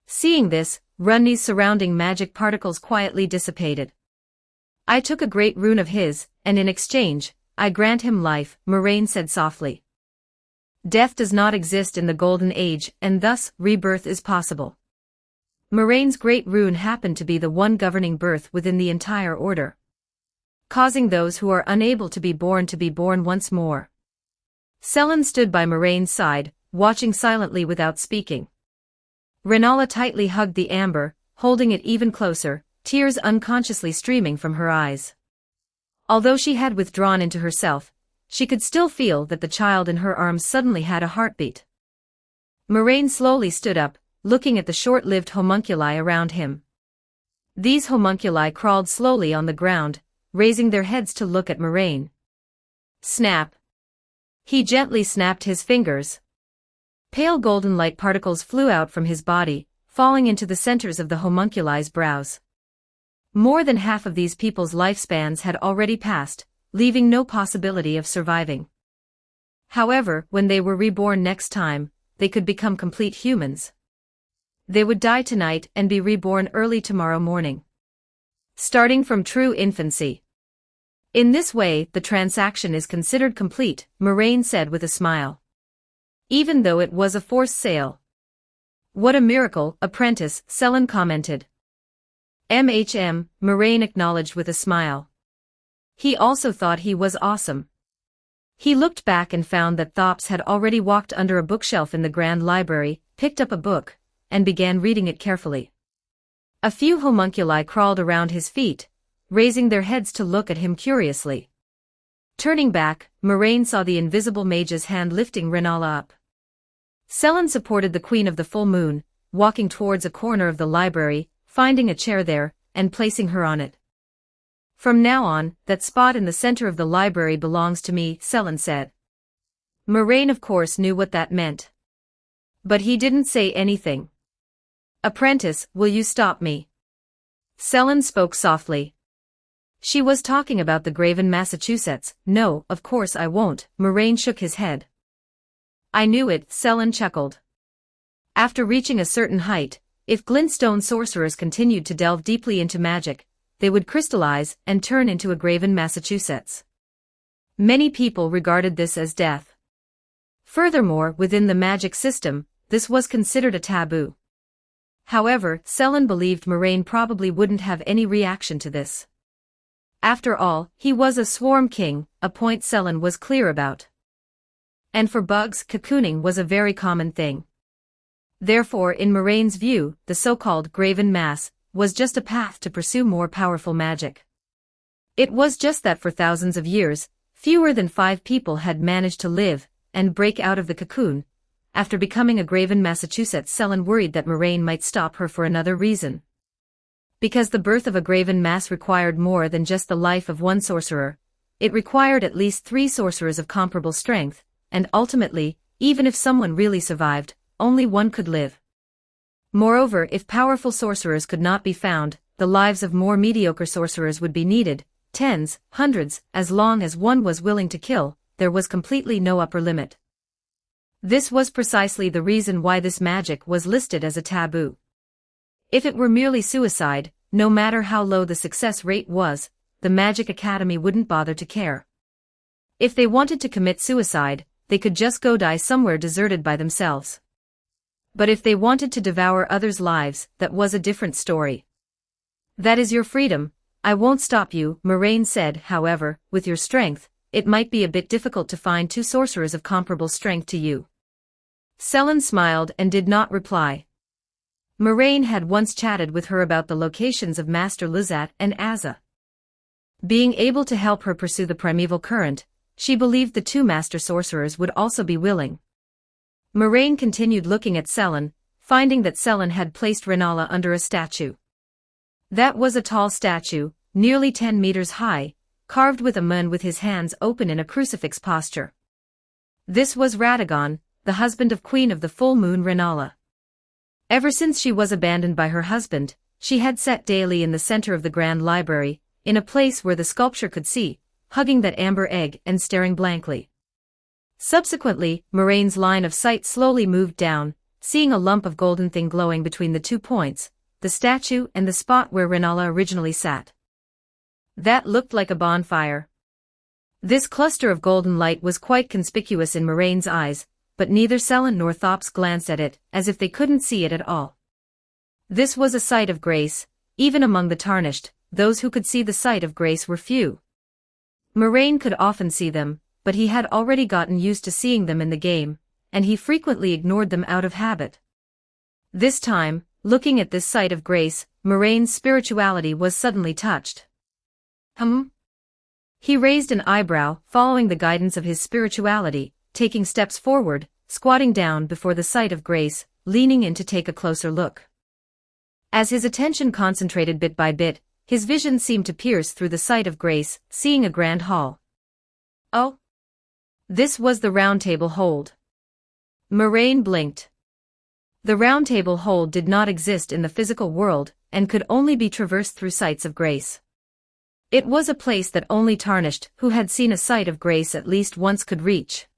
Seeing this, Runni's surrounding magic particles quietly dissipated. I took a great rune of his, and in exchange, I grant him life, Moraine said softly. Death does not exist in the Golden Age, and thus, rebirth is possible. Moraine's great rune happened to be the one governing birth within the entire order, causing those who are unable to be born once more. Selen stood by Moraine's side, watching silently without speaking. Renala tightly hugged the amber, holding it even closer, tears unconsciously streaming from her eyes. Although she had withdrawn into herself, she could still feel that the child in her arms suddenly had a heartbeat. Moraine slowly stood up, looking at the short-lived homunculi around him. These homunculi crawled slowly on the ground, raising their heads to look at Moraine. Snap. He gently snapped his fingers. Pale golden light particles flew out from his body, falling into the centers of the homunculi's brows. More than half of these people's lifespans had already passed, leaving no possibility of surviving. However, when they were reborn next time, they could become complete humans. They would die tonight and be reborn early tomorrow morning. Starting from true infancy. In this way, the transaction is considered complete, Moraine said with a smile. Even though it was a forced sale. What a miracle, apprentice, Selen commented. Moraine acknowledged with a smile. He also thought he was awesome. He looked back and found that Thops had already walked under a bookshelf in the Grand Library, picked up a book, and began reading it carefully. A few homunculi crawled around his feet, raising their heads to look at him curiously. Turning back, Moraine saw the invisible mage's hand lifting Renala up. Selen supported the Queen of the Full Moon, walking towards a corner of the library, finding a chair there, and placing her on it. From now on, that spot in the center of the library belongs to me, Selen said. Moraine of course knew what that meant. But he didn't say anything. Apprentice, will you stop me? Selen spoke softly. She was talking about the grave in Massachusetts. No, of course I won't, Moraine shook his head. I knew it, Selen chuckled. After reaching a certain height, if glintstone sorcerers continued to delve deeply into magic, they would crystallize and turn into a grave in Massachusetts. Many people regarded this as death. Furthermore, within the magic system, this was considered a taboo. However, Selen believed Moraine probably wouldn't have any reaction to this. After all, he was a swarm king, a point Selen was clear about. And for bugs, cocooning was a very common thing. Therefore, in Moraine's view, the so-called graven mass was just a path to pursue more powerful magic. It was just that for thousands of years, fewer than 5 people had managed to live and break out of the cocoon. After becoming a grave in Massachusetts, Selen worried that Moraine might stop her for another reason. Because the birth of a graven mass required more than just the life of one sorcerer. It required at least 3 sorcerers of comparable strength, and ultimately, even if someone really survived, only one could live. Moreover, if powerful sorcerers could not be found, the lives of more mediocre sorcerers would be needed, tens, hundreds, as long as one was willing to kill, there was completely no upper limit. This was precisely the reason why this magic was listed as a taboo. If it were merely suicide, no matter how low the success rate was, the Magic Academy wouldn't bother to care. If they wanted to commit suicide, they could just go die somewhere deserted by themselves. But if they wanted to devour others' lives, that was a different story. That is your freedom, I won't stop you, Moraine said. However, with your strength, it might be a bit difficult to find 2 sorcerers of comparable strength to you. Selen smiled and did not reply. Moraine had once chatted with her about the locations of Master Luzat and Azza. Being able to help her pursue the primeval current, she believed the 2 master sorcerers would also be willing. Moraine continued looking at Selen, finding that Selen had placed Renala under a statue. That was a tall statue, nearly 10 meters high, carved with a man with his hands open in a crucifix posture. This was Radagon, the husband of Queen of the Full Moon Renala. Ever since she was abandoned by her husband, she had sat daily in the center of the Grand Library, in a place where the sculpture could see, hugging that amber egg and staring blankly. Subsequently, Moraine's line of sight slowly moved down, seeing a lump of golden thing glowing between the 2 points, the statue and the spot where Renala originally sat. That looked like a bonfire. This cluster of golden light was quite conspicuous in Moraine's eyes, but neither Selen nor Thops glanced at it, as if they couldn't see it at all. This was a sight of grace, even among the tarnished, those who could see the sight of grace were few. Moraine could often see them, but he had already gotten used to seeing them in the game, and he frequently ignored them out of habit. This time, looking at this sight of grace, Moraine's spirituality was suddenly touched. He raised an eyebrow, following the guidance of his spirituality, taking steps forward, squatting down before the sight of grace, leaning in to take a closer look. As his attention concentrated bit by bit, his vision seemed to pierce through the sight of grace, seeing a grand hall. Oh! This was the Round Table Hold. Moraine blinked. The Round Table Hold did not exist in the physical world, and could only be traversed through sights of grace. It was a place that only Tarnished, who had seen a sight of grace at least once, could reach.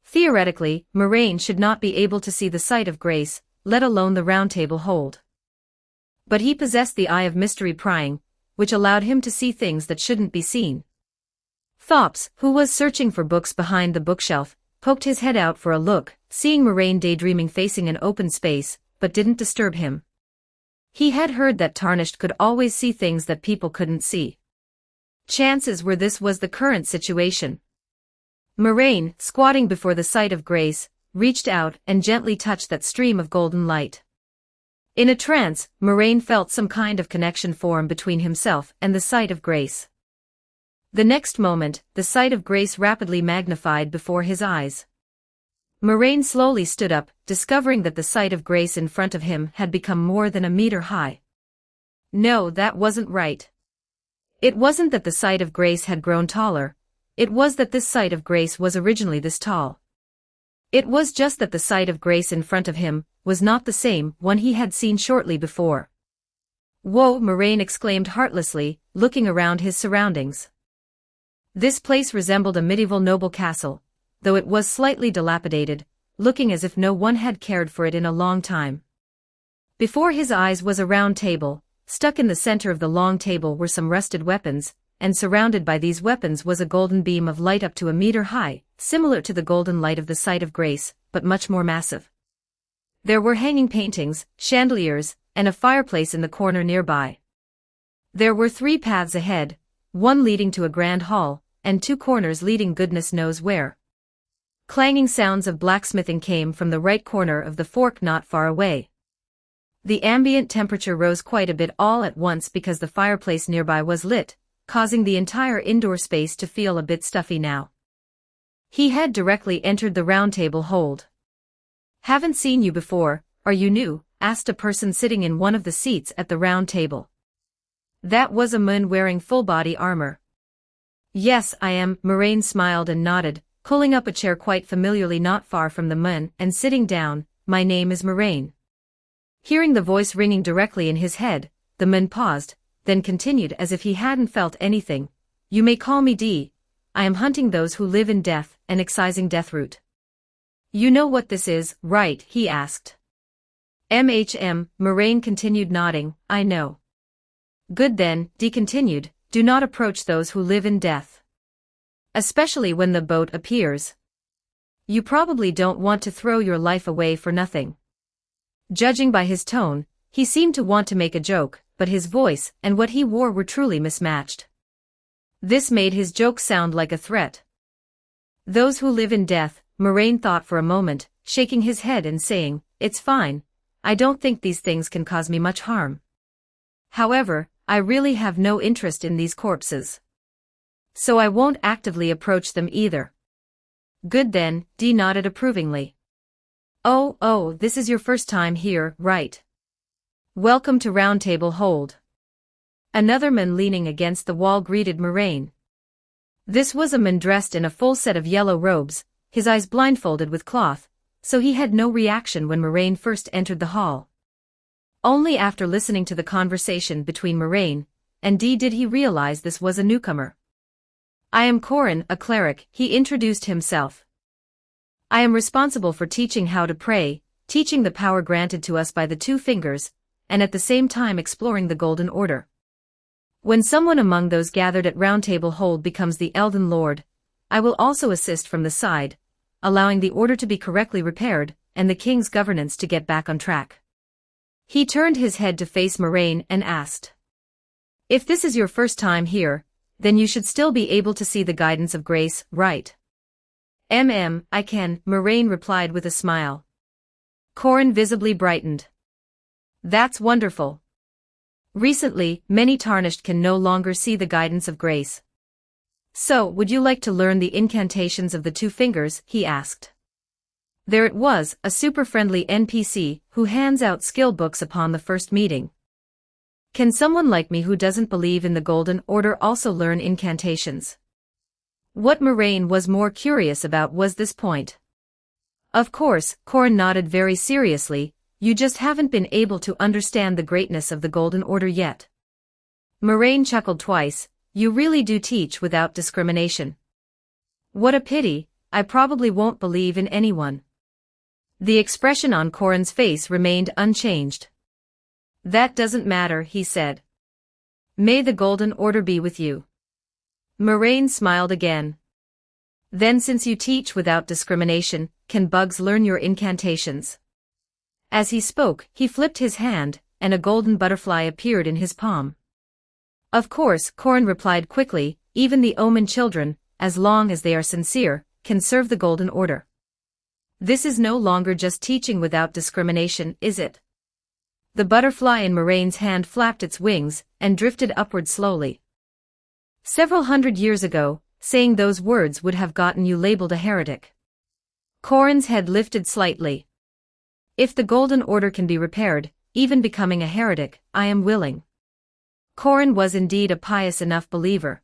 Theoretically, Moraine should not be able to see the sight of grace, let alone the Round Table Hold. But he possessed the eye of mystery prying, which allowed him to see things that shouldn't be seen. Thops, who was searching for books behind the bookshelf, poked his head out for a look, seeing Moraine daydreaming facing an open space, but didn't disturb him. He had heard that Tarnished could always see things that people couldn't see. Chances were this was the current situation. Moraine, squatting before the sight of grace, reached out and gently touched that stream of golden light. In a trance, Moraine felt some kind of connection form between himself and the sight of grace. The next moment, the sight of grace rapidly magnified before his eyes. Moraine slowly stood up, discovering that the sight of grace in front of him had become more than a meter high. No, that wasn't right. It wasn't that the sight of grace had grown taller, it was that this sight of grace was originally this tall. It was just that the sight of grace in front of him was not the same one he had seen shortly before. Whoa! Moraine exclaimed heartlessly, looking around his surroundings. This place resembled a medieval noble castle, though it was slightly dilapidated, looking as if no one had cared for it in a long time. Before his eyes was a round table. Stuck in the center of the long table were some rusted weapons, and surrounded by these weapons was a golden beam of light up to a meter high, similar to the golden light of the sight of grace, but much more massive. There were hanging paintings, chandeliers, and a fireplace in the corner nearby. There were 3 paths ahead, one leading to a grand hall, and 2 corners leading goodness knows where. Clanging sounds of blacksmithing came from the right corner of the fork not far away. The ambient temperature rose quite a bit all at once because the fireplace nearby was lit, causing the entire indoor space to feel a bit stuffy now. He had directly entered the Round Table Hold. "Haven't seen you before, are you new?" asked a person sitting in one of the seats at the round table. That was a man wearing full-body armor. "Yes, I am," Moraine smiled and nodded, pulling up a chair quite familiarly not far from the man and sitting down. "My name is Moraine." Hearing the voice ringing directly in his head, the man paused, then continued as if he hadn't felt anything. "You may call me D. I am hunting those who live in death and excising deathroot." "You know what this is, right?" he asked. Moraine continued nodding. "I know." "Good then," D continued, "do not approach those who live in death. Especially when the boat appears. You probably don't want to throw your life away for nothing." Judging by his tone, he seemed to want to make a joke, but his voice and what he wore were truly mismatched. This made his joke sound like a threat. "Those who live in death," Moraine thought for a moment, shaking his head and saying, "It's fine. I don't think these things can cause me much harm. However, I really have no interest in these corpses. So I won't actively approach them either." "Good then," D nodded approvingly. Oh, this is your first time here, right? Welcome to Round Table Hold." Another man leaning against the wall greeted Moraine. This was a man dressed in a full set of yellow robes, his eyes blindfolded with cloth, so he had no reaction when Moraine first entered the hall. Only after listening to the conversation between Moraine and D did he realize this was a newcomer. "I am Corin, a cleric," he introduced himself. "I am responsible for teaching how to pray, teaching the power granted to us by the 2 fingers, and at the same time exploring the Golden Order. When someone among those gathered at Round Table Hold becomes the Elden Lord, I will also assist from the side, allowing the Order to be correctly repaired, and the King's governance to get back on track." He turned his head to face Moraine and asked, "If this is your first time here, then you should still be able to see the guidance of grace, right?" I can," Moraine replied with a smile. Corin visibly brightened. "That's wonderful. Recently, many Tarnished can no longer see the guidance of grace. So, would you like to learn the incantations of the 2 fingers?" he asked. There it was, a super-friendly NPC who hands out skill books upon the first meeting. Can someone like me who doesn't believe in the Golden Order also learn incantations? What Moraine was more curious about was this point. Of course, Corin nodded very seriously, you just haven't been able to understand the greatness of the Golden Order yet. Moraine chuckled twice, you really do teach without discrimination. What a pity, I probably won't believe in anyone. The expression on Corin's face remained unchanged. That doesn't matter, he said. May the Golden Order be with you. Moraine smiled again. Then since you teach without discrimination, can bugs learn your incantations? As he spoke, he flipped his hand, and a golden butterfly appeared in his palm. Of course, Corin replied quickly, even the Omen children, as long as they are sincere, can serve the Golden Order. This is no longer just teaching without discrimination, is it? The butterfly in Moraine's hand flapped its wings, and drifted upward slowly. Several hundred years ago, saying those words would have gotten you labeled a heretic. Corin's head lifted slightly. If the Golden Order can be repaired, even becoming a heretic, I am willing. Corin was indeed a pious enough believer.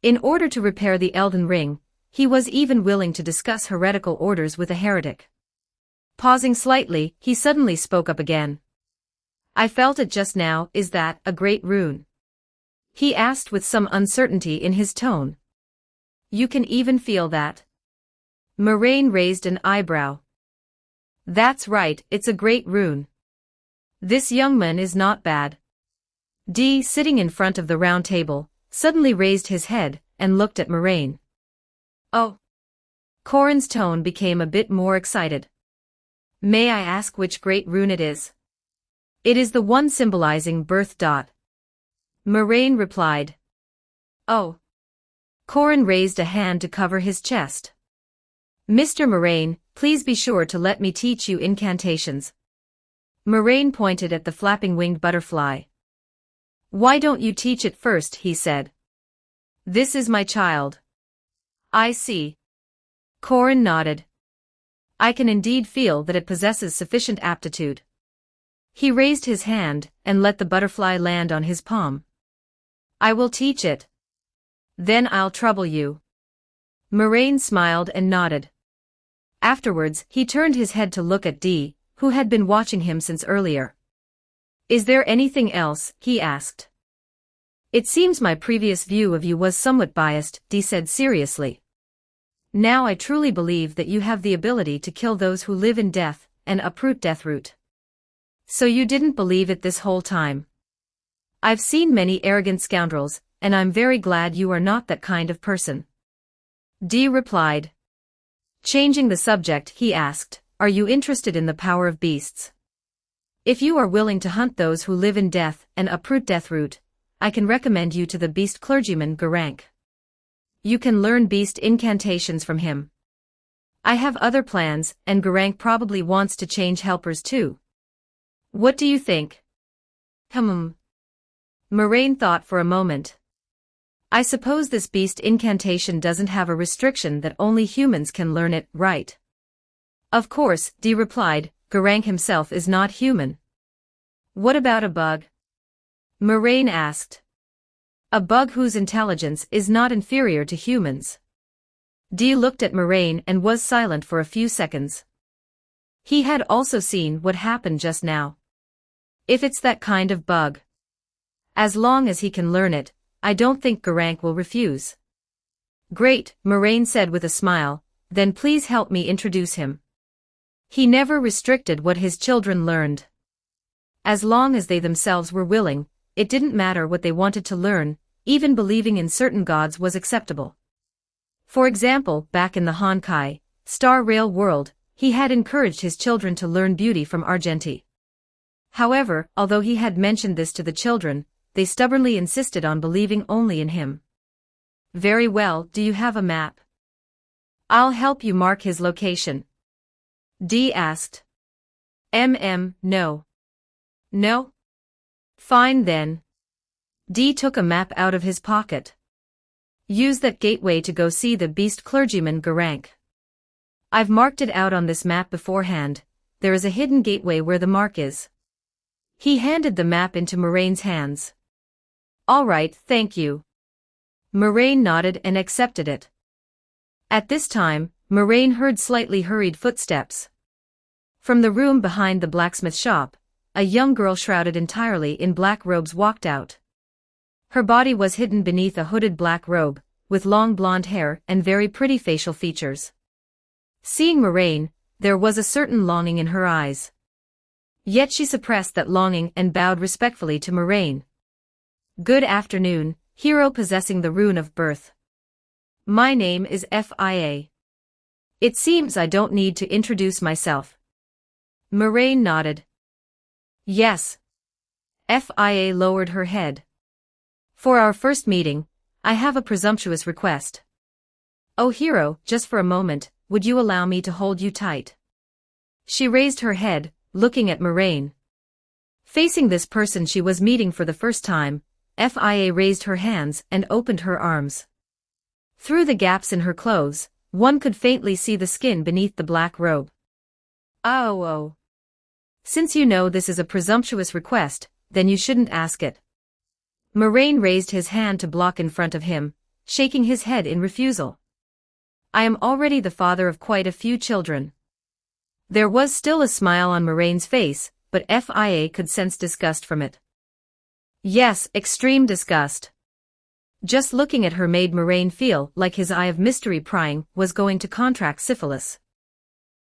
In order to repair the Elden Ring, he was even willing to discuss heretical orders with a heretic. Pausing slightly, he suddenly spoke up again. I felt it just now, is that a great rune? He asked with some uncertainty in his tone. You can even feel that? Moraine raised an eyebrow. That's right, it's a great rune. This young man is not bad. Dee, sitting in front of the round table, suddenly raised his head, and looked at Moraine. Oh. Corin's tone became a bit more excited. May I ask which great rune it is? It is the one symbolizing birth. Moraine replied. Oh. Corin raised a hand to cover his chest. Mr. Moraine, please be sure to let me teach you incantations. Moraine pointed at the flapping winged butterfly. Why don't you teach it first, he said. This is my child. I see. Corin nodded. I can indeed feel that it possesses sufficient aptitude. He raised his hand, and let the butterfly land on his palm. I will teach it. Then I'll trouble you. Moraine smiled and nodded. Afterwards, he turned his head to look at Dee, who had been watching him since earlier. Is there anything else, he asked. It seems my previous view of you was somewhat biased, Dee said seriously. Now I truly believe that you have the ability to kill those who live in death, and uproot Deathroot. So you didn't believe it this whole time. I've seen many arrogant scoundrels, and I'm very glad you are not that kind of person. Dee replied. Changing the subject, he asked, are you interested in the power of beasts? If you are willing to hunt those who live in death and uproot Deathroot, I can recommend you to the beast clergyman Geraint. You can learn beast incantations from him. I have other plans, and Geraint probably wants to change helpers too. What do you think? Moraine thought for a moment. I suppose this beast incantation doesn't have a restriction that only humans can learn it, right? Of course, Dee replied, Geraint himself is not human. What about a bug? Moraine asked. A bug whose intelligence is not inferior to humans. Dee looked at Moraine and was silent for a few seconds. He had also seen what happened just now. If it's that kind of bug. As long as he can learn it, I don't think Geraint will refuse. Great, Moraine said with a smile, then please help me introduce him. He never restricted what his children learned. As long as they themselves were willing, it didn't matter what they wanted to learn, even believing in certain gods was acceptable. For example, back in the Honkai, Star Rail world, he had encouraged his children to learn beauty from Argenti. However, although he had mentioned this to the children, they stubbornly insisted on believing only in him. Very well, do you have a map? I'll help you mark his location. Dee asked. No. No? Fine then. Dee took a map out of his pocket. Use that gateway to go see the beast clergyman Geraint. I've marked it out on this map beforehand. There is a hidden gateway where the mark is. He handed the map into Moraine's hands. All right, thank you. Moraine nodded and accepted it. At this time, Moraine heard slightly hurried footsteps. From the room behind the blacksmith shop, a young girl shrouded entirely in black robes walked out. Her body was hidden beneath a hooded black robe, with long blonde hair and very pretty facial features. Seeing Moraine, there was a certain longing in her eyes. Yet she suppressed that longing and bowed respectfully to Moraine. Good afternoon, hero possessing the rune of birth. My name is Fia. It seems I don't need to introduce myself. Moraine nodded. Yes. Fia lowered her head. For our first meeting, I have a presumptuous request. Oh hero, just for a moment, would you allow me to hold you tight? She raised her head, looking at Moraine. Facing this person she was meeting for the first time, Fia raised her hands and opened her arms. Through the gaps in her clothes, one could faintly see the skin beneath the black robe. Oh. Since you know this is a presumptuous request, then you shouldn't ask it. Moraine raised his hand to block in front of him, shaking his head in refusal. I am already the father of quite a few children. There was still a smile on Moraine's face, but Fia could sense disgust from it. Yes, extreme disgust. Just looking at her made Moraine feel like his eye of mystery prying was going to contract syphilis.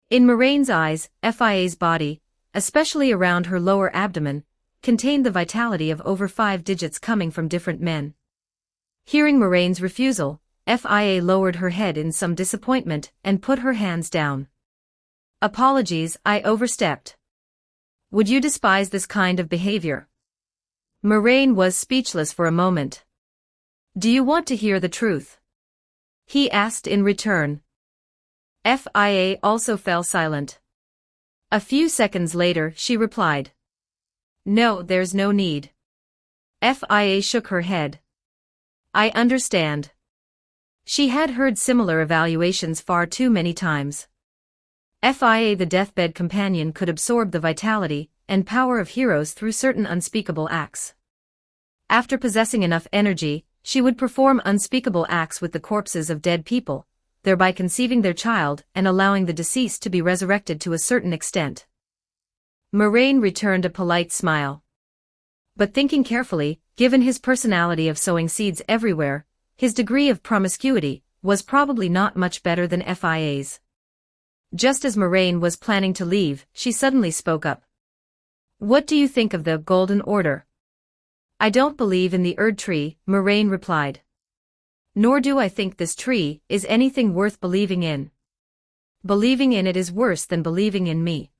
In Moraine's eyes, Fia's body, especially around her lower abdomen, contained the vitality of over 5 digits coming from different men. Hearing Moraine's refusal, Fia lowered her head in some disappointment and put her hands down. Apologies, I overstepped. Would you despise this kind of behavior? Moraine was speechless for a moment. Do you want to hear the truth? He asked in return. Fia also fell silent. A few seconds later she replied. No, there's no need. Fia shook her head. I understand. She had heard similar evaluations far too many times. Fia the deathbed companion could absorb the vitality and power of heroes through certain unspeakable acts. After possessing enough energy, she would perform unspeakable acts with the corpses of dead people, thereby conceiving their child and allowing the deceased to be resurrected to a certain extent. Moraine returned a polite smile. But thinking carefully, given his personality of sowing seeds everywhere, his degree of promiscuity was probably not much better than Fia's. Just as Moraine was planning to leave, she suddenly spoke up. What do you think of the Golden Order? I don't believe in the Erd tree, Moraine replied. Nor do I think this tree is anything worth believing in. Believing in it is worse than believing in me.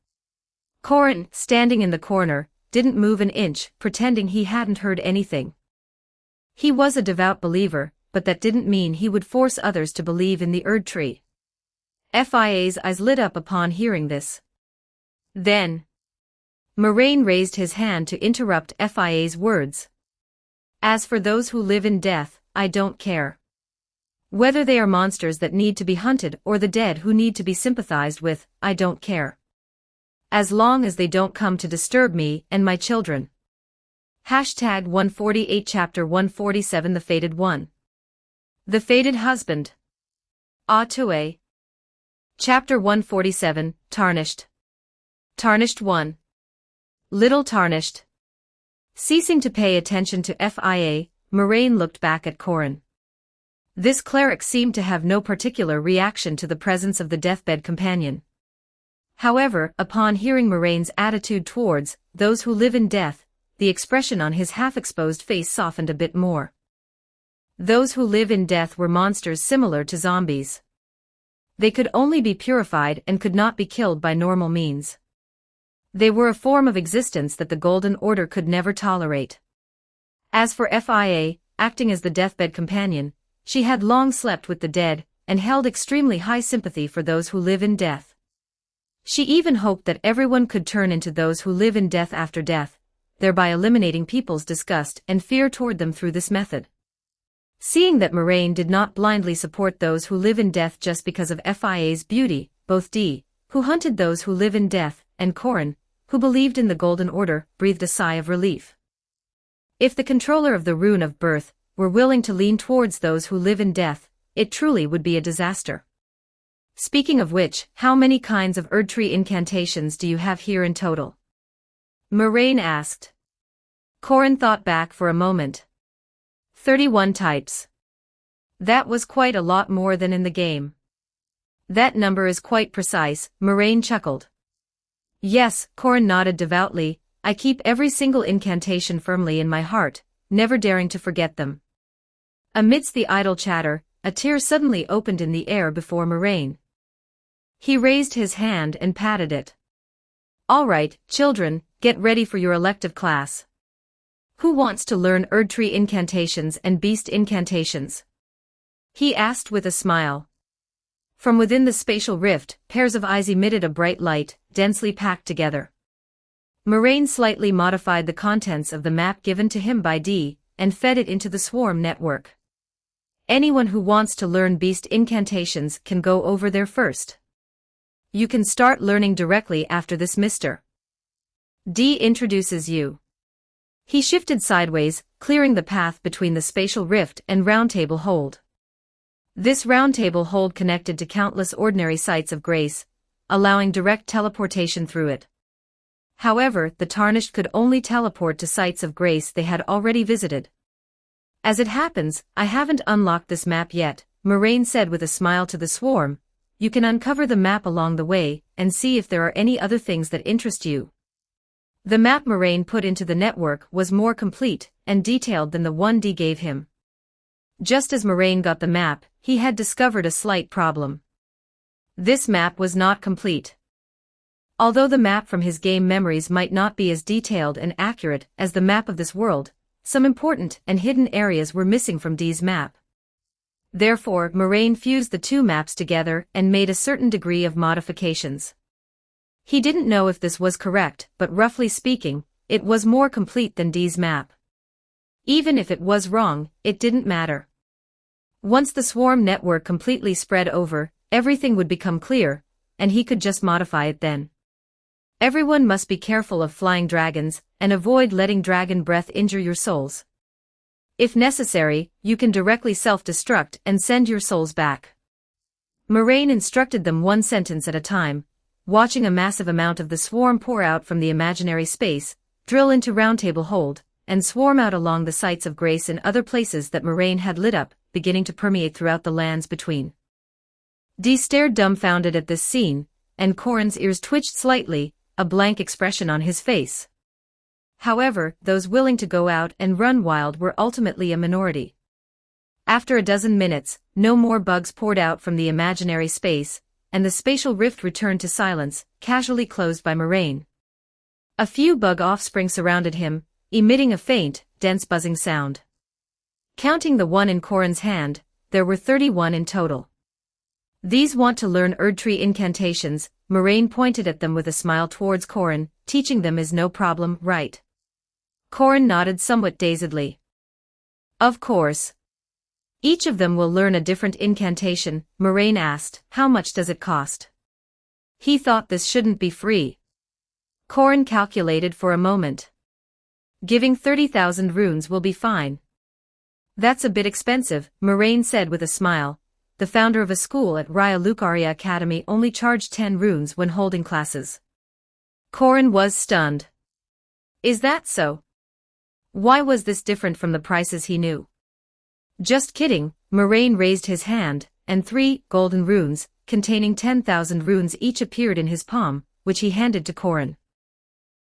Corin, standing in the corner, didn't move an inch, pretending he hadn't heard anything. He was a devout believer, but that didn't mean he would force others to believe in the Erd tree. Fia's eyes lit up upon hearing this. Then, Moraine raised his hand to interrupt Fia's words. As for those who live in death, I don't care. Whether they are monsters that need to be hunted or the dead who need to be sympathized with, I don't care. As long as they don't come to disturb me and my children. Hashtag 148 Chapter 147 The Fated One. The Fated Husband. Atue. Chapter 147, Tarnished. Tarnished 1. Little Tarnished. Ceasing to pay attention to Fia, Moraine looked back at Corin. This cleric seemed to have no particular reaction to the presence of the deathbed companion. However, upon hearing Moraine's attitude towards those who live in death, the expression on his half-exposed face softened a bit more. Those who live in death were monsters similar to zombies. They could only be purified and could not be killed by normal means. They were a form of existence that the Golden Order could never tolerate. As for Fia, acting as the deathbed companion, she had long slept with the dead, and held extremely high sympathy for those who live in death. She even hoped that everyone could turn into those who live in death after death, thereby eliminating people's disgust and fear toward them through this method. Seeing that Moraine did not blindly support those who live in death just because of Fia's beauty, both D, who hunted those who live in death, and Corin, who believed in the Golden Order, breathed a sigh of relief. If the controller of the Rune of Birth were willing to lean towards those who live in death, it truly would be a disaster. Speaking of which, how many kinds of Erdtree incantations do you have here in total? Moraine asked. Corin thought back for a moment. 31 types. That was quite a lot more than in the game. That number is quite precise, Moraine chuckled. Yes, Corin nodded devoutly, I keep every single incantation firmly in my heart, never daring to forget them. Amidst the idle chatter, a tear suddenly opened in the air before Moraine. He raised his hand and patted it. All right, children, get ready for your elective class. Who wants to learn Erdtree incantations and beast incantations? He asked with a smile. From within the spatial rift, pairs of eyes emitted a bright light, densely packed together. Moraine slightly modified the contents of the map given to him by D, and fed it into the swarm network. Anyone who wants to learn beast incantations can go over there first. You can start learning directly after this, Mr. D introduces you. He shifted sideways, clearing the path between the spatial rift and roundtable hold. This roundtable hold connected to countless ordinary sites of grace, allowing direct teleportation through it. However, the Tarnished could only teleport to sites of grace they had already visited. As it happens, I haven't unlocked this map yet, Moraine said with a smile to the swarm. You can uncover the map along the way, and see if there are any other things that interest you. The map Moraine put into the network was more complete and detailed than the one D gave him. Just as Moraine got the map, he had discovered a slight problem. This map was not complete. Although the map from his game memories might not be as detailed and accurate as the map of this world, some important and hidden areas were missing from D's map. Therefore, Moraine fused the two maps together and made a certain degree of modifications. He didn't know if this was correct, but roughly speaking, it was more complete than D's map. Even if it was wrong, it didn't matter. Once the swarm network completely spread over, everything would become clear, and he could just modify it then. Everyone must be careful of flying dragons, and avoid letting dragon breath injure your souls. If necessary, you can directly self-destruct and send your souls back. Moraine instructed them one sentence at a time, watching a massive amount of the swarm pour out from the imaginary space, drill into roundtable hold, and swarm out along the sites of grace in other places that Moraine had lit up, beginning to permeate throughout the lands between. D stared dumbfounded at this scene, and Corin's ears twitched slightly, a blank expression on his face. However, those willing to go out and run wild were ultimately a minority. After a dozen minutes, no more bugs poured out from the imaginary space, and the spatial rift returned to silence, casually closed by Moraine. A few bug offspring surrounded him, emitting a faint, dense buzzing sound. Counting the one in Corin's hand, there were 31 in total. These want to learn Erdtree incantations, Moraine pointed at them with a smile towards Corin, teaching them is no problem, right? Corin nodded somewhat dazedly. Of course. Each of them will learn a different incantation, Moraine asked, how much does it cost? He thought this shouldn't be free. Corin calculated for a moment. Giving 30,000 runes will be fine. That's a bit expensive, Moraine said with a smile. The founder of a school at Raya Lucaria Academy only charged 10 runes when holding classes. Corin was stunned. Is that so? Why was this different from the prices he knew? Just kidding, Moraine raised his hand, and 3 golden runes, containing 10,000 runes each appeared in his palm, which he handed to Corin.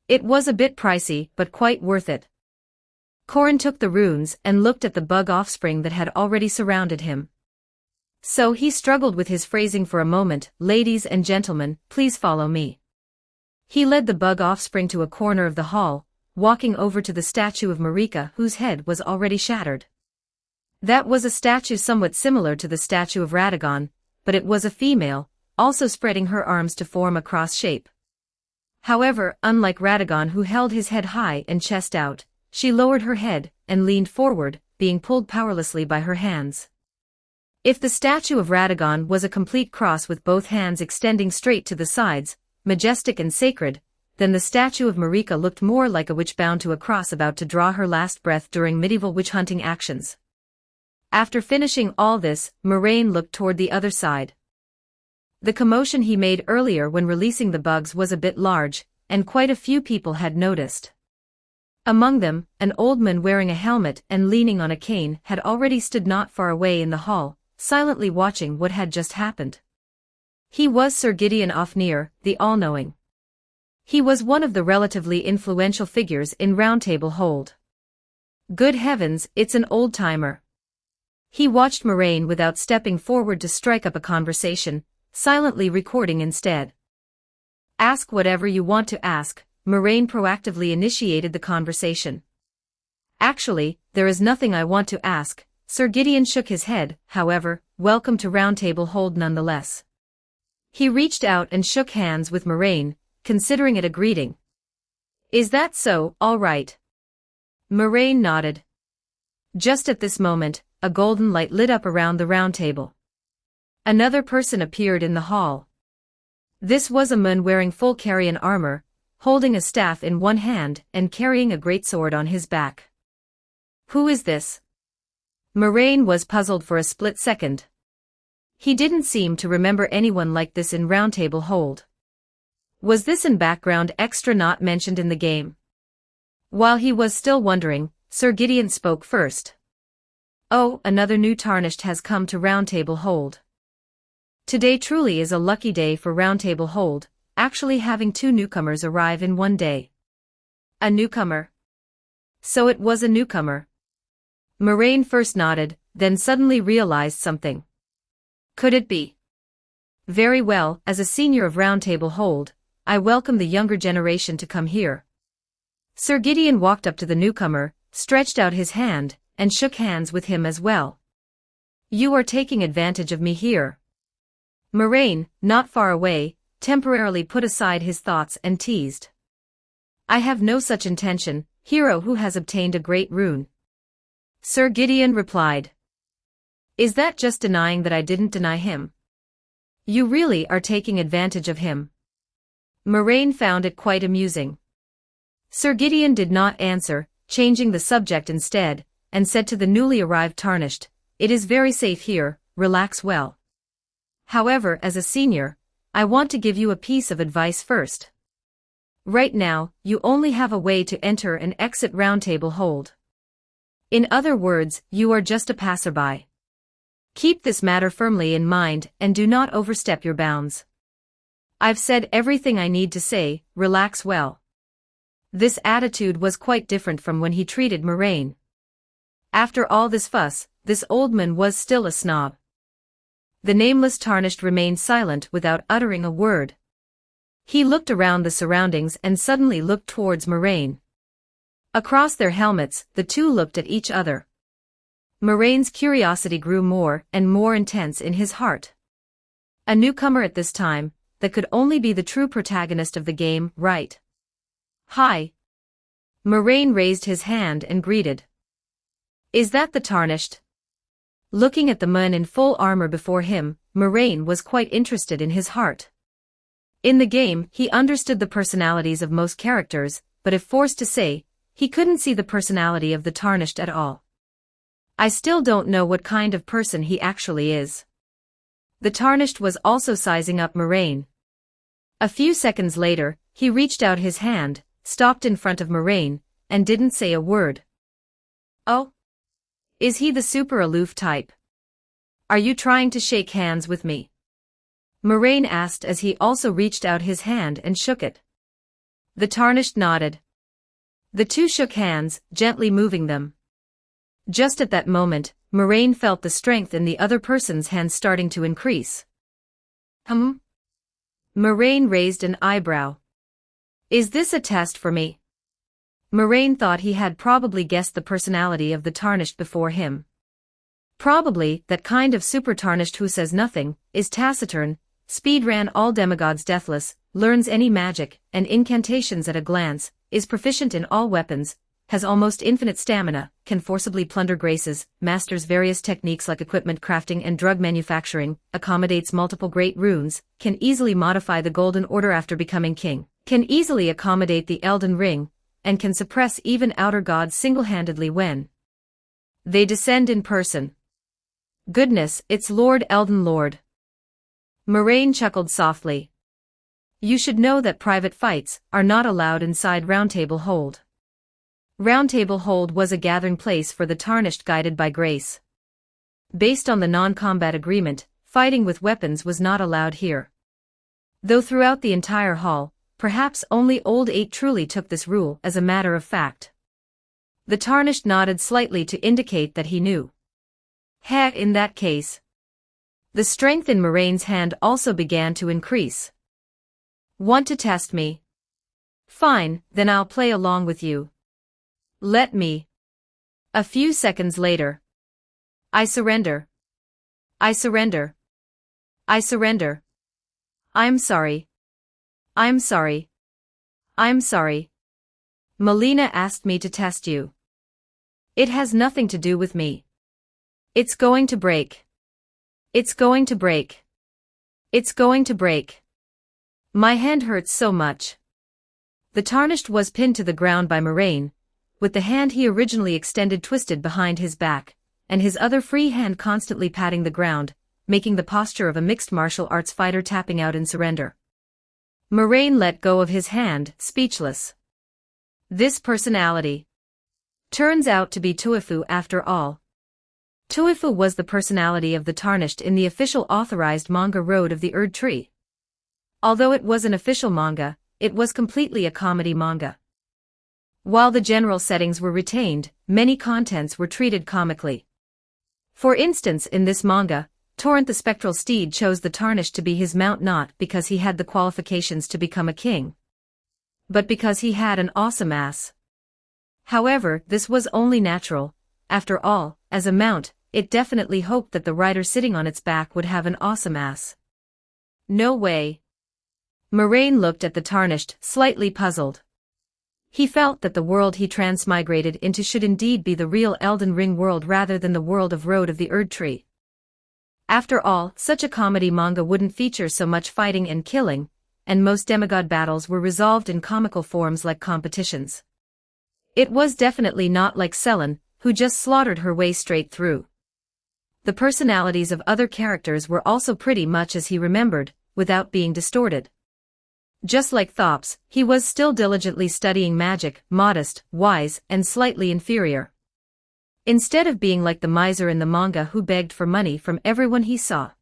It was a bit pricey, but quite worth it. Corin took the runes and looked at the bug offspring that had already surrounded him. So he struggled with his phrasing for a moment, ladies and gentlemen, please follow me. He led the bug offspring to a corner of the hall, walking over to the statue of Marika whose head was already shattered. That was a statue somewhat similar to the statue of Radagon, but it was a female, also spreading her arms to form a cross shape. However, unlike Radagon who held his head high and chest out, she lowered her head and leaned forward, being pulled powerlessly by her hands. If the statue of Radagon was a complete cross with both hands extending straight to the sides, majestic and sacred, then the statue of Marika looked more like a witch bound to a cross about to draw her last breath during medieval witch-hunting actions. After finishing all this, Moraine looked toward the other side. The commotion he made earlier when releasing the bugs was a bit large, and quite a few people had noticed. Among them, an old man wearing a helmet and leaning on a cane had already stood not far away in the hall, silently watching what had just happened. He was Sir Gideon Ofnir, the All-Knowing. He was one of the relatively influential figures in Round Table Hold. Good heavens, it's an old-timer. He watched Moraine without stepping forward to strike up a conversation, silently recording instead. Ask whatever you want to ask, Moraine proactively initiated the conversation. Actually, there is nothing I want to ask. Sir Gideon shook his head, however, welcome to Round Table Hold nonetheless. He reached out and shook hands with Moraine, considering it a greeting. Is that so? All right. Moraine nodded. Just at this moment, a golden light lit up around the round table. Another person appeared in the hall. This was a man wearing full Carian armor, holding a staff in one hand and carrying a greatsword on his back. Who is this? Moraine was puzzled for a split second. He didn't seem to remember anyone like this in Round Table Hold. Was this in background extra not mentioned in the game? While he was still wondering, Sir Gideon spoke first. Oh, another new tarnished has come to Round Table Hold. Today truly is a lucky day for Round Table Hold, actually having two newcomers arrive in one day. A newcomer? So it was a newcomer. Moraine first nodded, then suddenly realized something. Could it be? Very well, as a senior of Round Table Hold, I welcome the younger generation to come here. Sir Gideon walked up to the newcomer, stretched out his hand, and shook hands with him as well. You are taking advantage of me here. Moraine, not far away, temporarily put aside his thoughts and teased. I have no such intention, hero who has obtained a great rune. Sir Gideon replied. Is that just denying that I didn't deny him? You really are taking advantage of him. Moraine found it quite amusing. Sir Gideon did not answer, changing the subject instead, and said to the newly arrived tarnished, it is very safe here, relax well. However, as a senior, I want to give you a piece of advice first. Right now, you only have a way to enter and exit Round Table Hold. In other words, you are just a passerby. Keep this matter firmly in mind and do not overstep your bounds. I've said everything I need to say, relax well. This attitude was quite different from when he treated Moraine. After all this fuss, this old man was still a snob. The nameless tarnished remained silent without uttering a word. He looked around the surroundings and suddenly looked towards Moraine. Across their helmets, the two looked at each other. Moraine's curiosity grew more and more intense in his heart. A newcomer at this time, that could only be the true protagonist of the game, right? Hi. Moraine raised his hand and greeted. Is that the tarnished? Looking at the man in full armor before him, Moraine was quite interested in his heart. In the game, he understood the personalities of most characters, but if forced to say, he couldn't see the personality of the tarnished at all. I still don't know what kind of person he actually is. The tarnished was also sizing up Moraine. A few seconds later, he reached out his hand, stopped in front of Moraine, and didn't say a word. Oh? Is he the super aloof type? Are you trying to shake hands with me? Moraine asked as he also reached out his hand and shook it. The tarnished nodded. The two shook hands, gently moving them. Just at that moment, Moraine felt the strength in the other person's hand starting to increase. Moraine raised an eyebrow. Is this a test for me? Moraine thought he had probably guessed the personality of the tarnished before him. Probably that kind of super tarnished who says nothing, is taciturn, speedran all demigods deathless, learns any magic and incantations at a glance, is proficient in all weapons, has almost infinite stamina, can forcibly plunder graces, masters various techniques like equipment crafting and drug manufacturing, accommodates multiple great runes, can easily modify the Golden Order after becoming king, can easily accommodate the Elden Ring, and can suppress even outer gods single-handedly when they descend in person. Goodness, it's Lord Elden Lord. Moraine chuckled softly. You should know that private fights are not allowed inside Roundtable Hold. Roundtable Hold was a gathering place for the Tarnished guided by grace. Based on the non-combat agreement, fighting with weapons was not allowed here. Though throughout the entire hall, perhaps only Old 8 truly took this rule as a matter of fact. The Tarnished nodded slightly to indicate that he knew. Heck, in that case. The strength in Moraine's hand also began to increase. Want to test me? Fine, then I'll play along with you. Let me. A few seconds later. I surrender. I surrender. I surrender. I'm sorry. I'm sorry. I'm sorry. Melina asked me to test you. It has nothing to do with me. It's going to break. It's going to break. It's going to break. My hand hurts so much. The Tarnished was pinned to the ground by Moraine, with the hand he originally extended twisted behind his back, and his other free hand constantly patting the ground, making the posture of a mixed martial arts fighter tapping out in surrender. Moraine let go of his hand, speechless. This personality turns out to be Tuifu after all. Tuifu was the personality of the Tarnished in the official authorized manga Road of the Erd Tree. Although it was an official manga, it was completely a comedy manga. While the general settings were retained, many contents were treated comically. For instance, in this manga, Torrent the Spectral Steed chose the Tarnished to be his mount not because he had the qualifications to become a king, but because he had an awesome ass. However, this was only natural. After all, as a mount, it definitely hoped that the rider sitting on its back would have an awesome ass. No way. Moraine looked at the Tarnished, slightly puzzled. He felt that the world he transmigrated into should indeed be the real Elden Ring world rather than the world of Road of the Erd Tree. After all, such a comedy manga wouldn't feature so much fighting and killing, and most demigod battles were resolved in comical forms like competitions. It was definitely not like Selen, who just slaughtered her way straight through. The personalities of other characters were also pretty much as he remembered, without being distorted. Just like Thops, he was still diligently studying magic, modest, wise, and slightly inferior. Instead of being like the miser in the manga who begged for money from everyone he saw.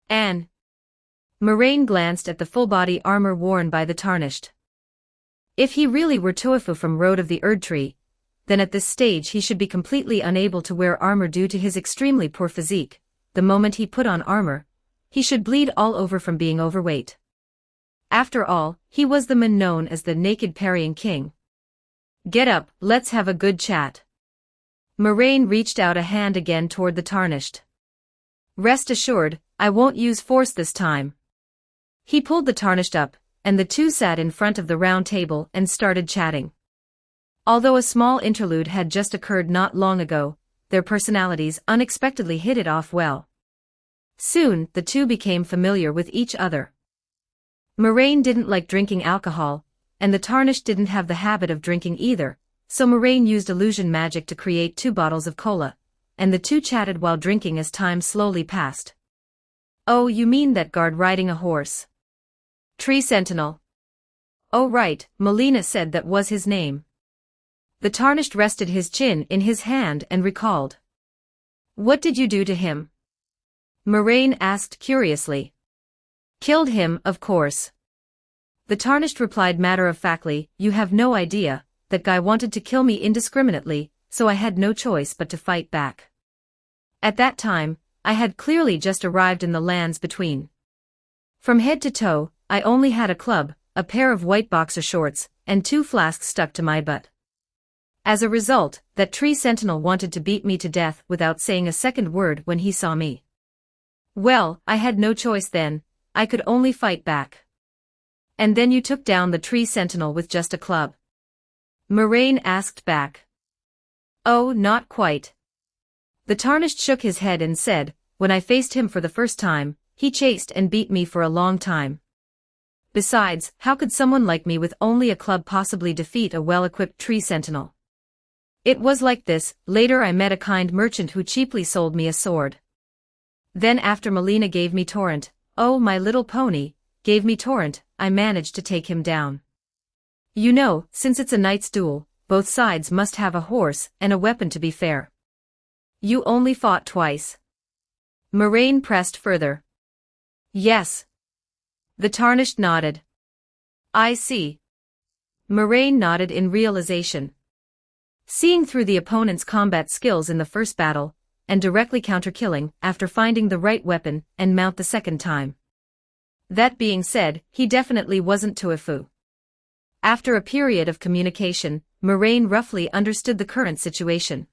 Anne. Moraine glanced at the full-body armor worn by the Tarnished. If he really were Tuifu from Road of the Erd Tree, then at this stage he should be completely unable to wear armor due to his extremely poor physique. The moment he put on armor, he should bleed all over from being overweight. After all, he was the man known as the Naked Parrying King. Get up, let's have a good chat. Moraine reached out a hand again toward the Tarnished. Rest assured, I won't use force this time. He pulled the Tarnished up, and the two sat in front of the round table and started chatting. Although a small interlude had just occurred not long ago, their personalities unexpectedly hit it off well. Soon, the two became familiar with each other. Moraine didn't like drinking alcohol, and the Tarnished didn't have the habit of drinking either, so Moraine used illusion magic to create 2 bottles of cola, and the two chatted while drinking as time slowly passed. Oh, you mean that guard riding a horse? Tree Sentinel. Oh right, Melina said that was his name. The Tarnished rested his chin in his hand and recalled. What did you do to him? Moraine asked curiously. Killed him, of course. The Tarnished replied matter-of-factly, you have no idea, that guy wanted to kill me indiscriminately, so I had no choice but to fight back. At that time, I had clearly just arrived in the lands between. From head to toe, I only had a club, a pair of white boxer shorts, and 2 flasks stuck to my butt. As a result, that tree sentinel wanted to beat me to death without saying a second word when he saw me. Well, I had no choice then, I could only fight back. And then you took down the tree sentinel with just a club. Moraine asked back. Oh, not quite. The Tarnished shook his head and said, when I faced him for the first time, he chased and beat me for a long time. Besides, how could someone like me with only a club possibly defeat a well-equipped tree sentinel? It was like this. Later I met a kind merchant who cheaply sold me a sword. Then after Melina gave me Torrent, oh my little pony, gave me Torrent, I managed to take him down. You know, since it's a knight's duel, both sides must have a horse and a weapon to be fair. You only fought twice. Moraine pressed further. Yes. The Tarnished nodded. I see. Moraine nodded in realization. Seeing through the opponent's combat skills in the first battle, and directly counter-killing after finding the right weapon and mount the second time. That being said, he definitely wasn't Tuifu. After a period of communication, Moraine roughly understood the current situation.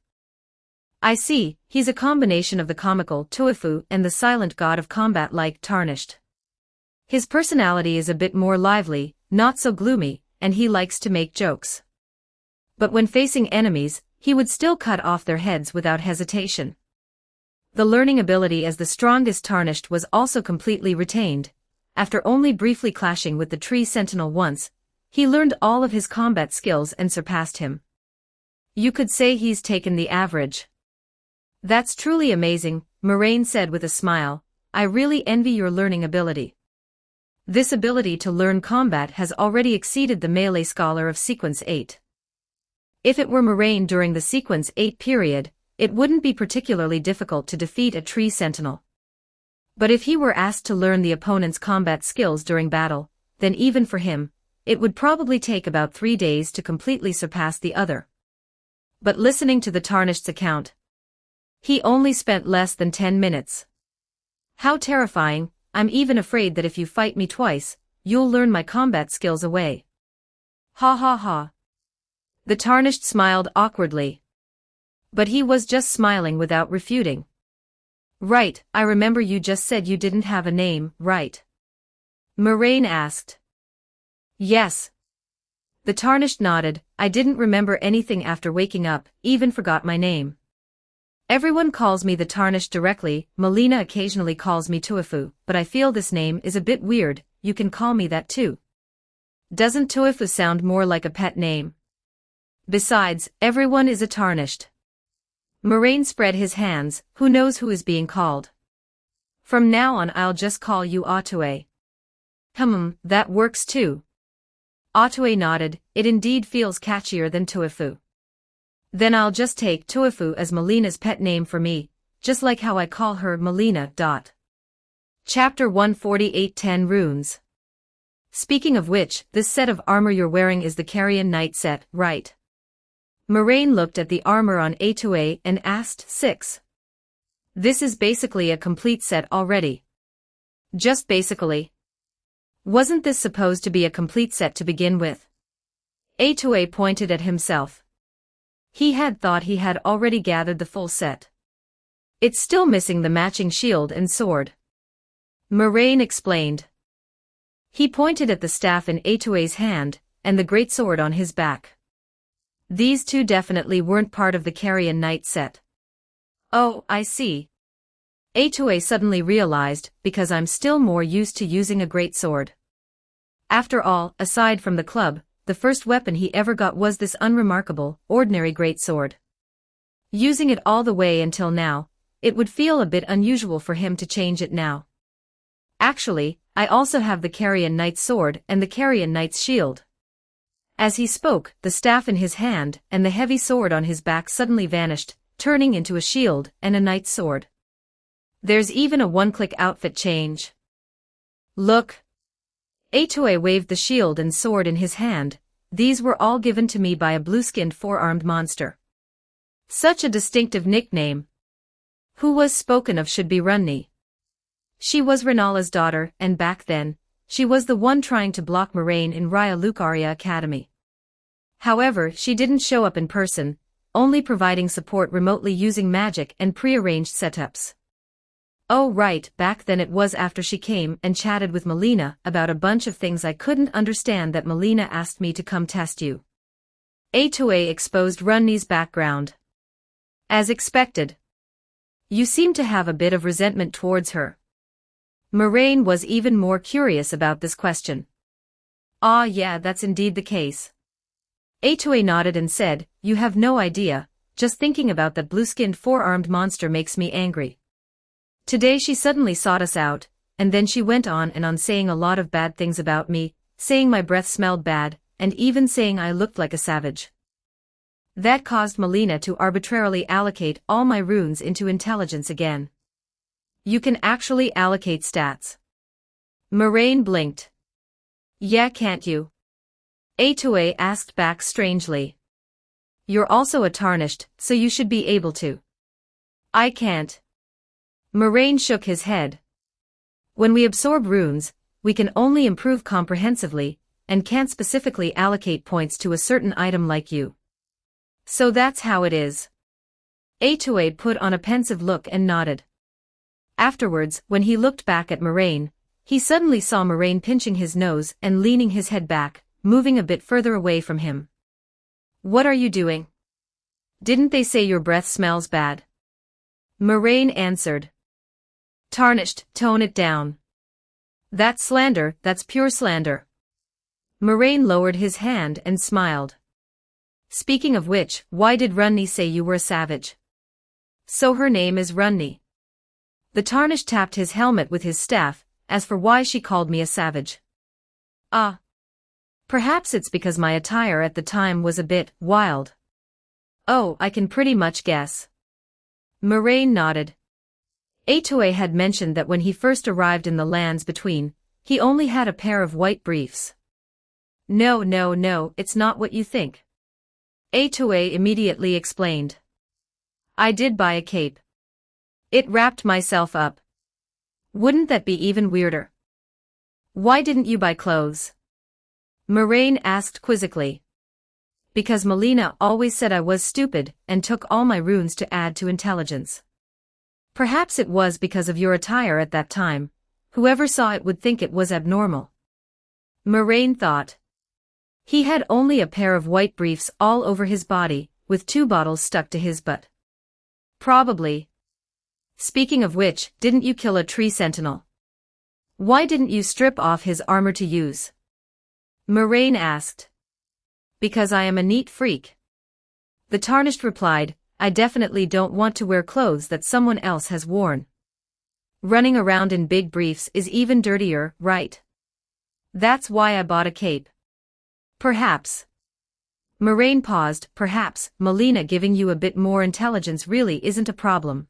I see, he's a combination of the comical Tuifu and the silent god of combat like Tarnished. His personality is a bit more lively, not so gloomy, and he likes to make jokes. But when facing enemies, he would still cut off their heads without hesitation. The learning ability as the strongest Tarnished was also completely retained. After only briefly clashing with the tree sentinel once, he learned all of his combat skills and surpassed him. You could say he's taken the average. That's truly amazing, Moraine said with a smile. I really envy your learning ability. This ability to learn combat has already exceeded the melee scholar of Sequence 8. If it were Moraine during the Sequence 8 period, it wouldn't be particularly difficult to defeat a tree sentinel. But if he were asked to learn the opponent's combat skills during battle, then even for him, it would probably take about 3 days to completely surpass the other. But listening to the Tarnished's account, he only spent less than 10 minutes. How terrifying, I'm even afraid that if you fight me twice, you'll learn my combat skills away. Ha ha ha. The Tarnished smiled awkwardly. But he was just smiling without refuting. Right, I remember you just said you didn't have a name, right? Moraine asked. Yes. The Tarnished nodded. I didn't remember anything after waking up, even forgot my name. Everyone calls me the Tarnished directly. Melina occasionally calls me Tuifu, but I feel this name is a bit weird. You can call me that too. Doesn't Tuifu sound more like a pet name? Besides, everyone is a Tarnished. Moraine spread his hands. Who knows who is being called? From now on I'll just call you Otue. That works too. Otue nodded. It indeed feels catchier than Tuifu. Then I'll just take Tuifu as Melina's pet name for me, just like how I call her Melina. Chapter 148 10 Runes. Speaking of which, this set of armor you're wearing is the Carrion Knight set, right? Moraine looked at the armor on A2A and asked, 6. This is basically a complete set already. Just basically. Wasn't this supposed to be a complete set to begin with? A2A pointed at himself. He had thought he had already gathered the full set. It's still missing the matching shield and sword. Moraine explained. He pointed at the staff in A2A's hand, and the greatsword on his back. These two definitely weren't part of the Carrion Knight set. Oh, I see. A2A suddenly realized, because I'm still more used to using a greatsword. After all, aside from the club, the first weapon he ever got was this unremarkable, ordinary greatsword. Using it all the way until now, it would feel a bit unusual for him to change it now. Actually, I also have the Carrion Knight's sword and the Carrion Knight's shield. As he spoke, the staff in his hand and the heavy sword on his back suddenly vanished, turning into a shield and a knight's sword. There's even a one-click outfit change. Look. A2A waved the shield and sword in his hand. These were all given to me by a blue-skinned four-armed monster. Such a distinctive nickname. Who was spoken of should be Runni. She was Renala's daughter, and back then, she was the one trying to block Moraine in Raya Lucaria Academy. However, she didn't show up in person, only providing support remotely using magic and pre-arranged setups. Oh right, back then it was after she came and chatted with Melina about a bunch of things I couldn't understand that Melina asked me to come test you. A2A exposed Runni's background. As expected. You seem to have a bit of resentment towards her. Moraine was even more curious about this question. Ah, yeah, that's indeed the case. A2A nodded and said, you have no idea, just thinking about that blue-skinned four-armed monster makes me angry. Today she suddenly sought us out, and then she went on and on saying a lot of bad things about me, saying my breath smelled bad, and even saying I looked like a savage. That caused Melina to arbitrarily allocate all my runes into intelligence again. You can actually allocate stats. Moraine blinked. Yeah, can't you? A2A asked back strangely. You're also a tarnished, so you should be able to. I can't. Moraine shook his head. When we absorb runes, we can only improve comprehensively, and can't specifically allocate points to a certain item like you. So that's how it is. A2A put on a pensive look and nodded. Afterwards, when he looked back at Moraine, he suddenly saw Moraine pinching his nose and leaning his head back, moving a bit further away from him. What are you doing? Didn't they say your breath smells bad? Moraine answered. Tarnished, tone it down. That's slander, that's pure slander. Moraine lowered his hand and smiled. Speaking of which, why did Runni say you were a savage? So her name is Runni. The Tarnished tapped his helmet with his staff, as for why she called me a savage. Ah. Perhaps it's because my attire at the time was a bit wild. Oh, I can pretty much guess. Moraine nodded. A2A had mentioned that when he first arrived in the lands between, he only had a pair of white briefs. No, it's not what you think. A2A immediately explained. I did buy a cape. It wrapped myself up. Wouldn't that be even weirder? Why didn't you buy clothes? Moraine asked quizzically. Because Melina always said I was stupid and took all my runes to add to intelligence. Perhaps it was because of your attire at that time. Whoever saw it would think it was abnormal. Moraine thought. He had only a pair of white briefs all over his body, with 2 bottles stuck to his butt. Probably. Speaking of which, didn't you kill a tree sentinel? Why didn't you strip off his armor to use? Moraine asked. Because I am a neat freak. The Tarnished replied, I definitely don't want to wear clothes that someone else has worn. Running around in big briefs is even dirtier, right? That's why I bought a cape. Perhaps. Moraine paused. Perhaps Melina giving you a bit more intelligence really isn't a problem.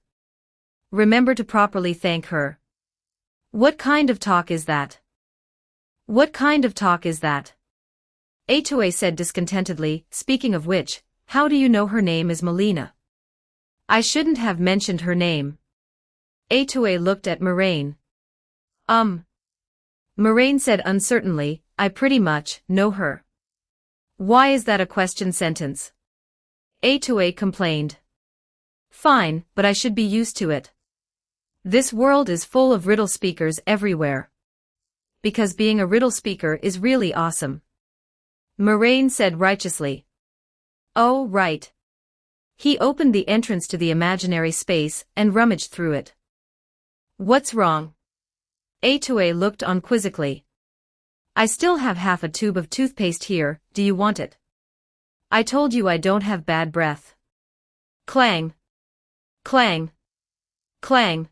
Remember to properly thank her. What kind of talk is that? What kind of talk is that? A2A said discontentedly, speaking of which, how do you know her name is Melina? I shouldn't have mentioned her name. A2A looked at Moraine. Moraine said uncertainly, I pretty much know her. Why is that a question sentence? A2A complained. Fine, but I should be used to it. This world is full of riddle speakers everywhere. Because being a riddle speaker is really awesome. Moraine said righteously. Oh, right. He opened the entrance to the imaginary space and rummaged through it. What's wrong? A2A looked on quizzically. I still have half a tube of toothpaste here, do you want it? I told you I don't have bad breath. Clang. Clang. Clang.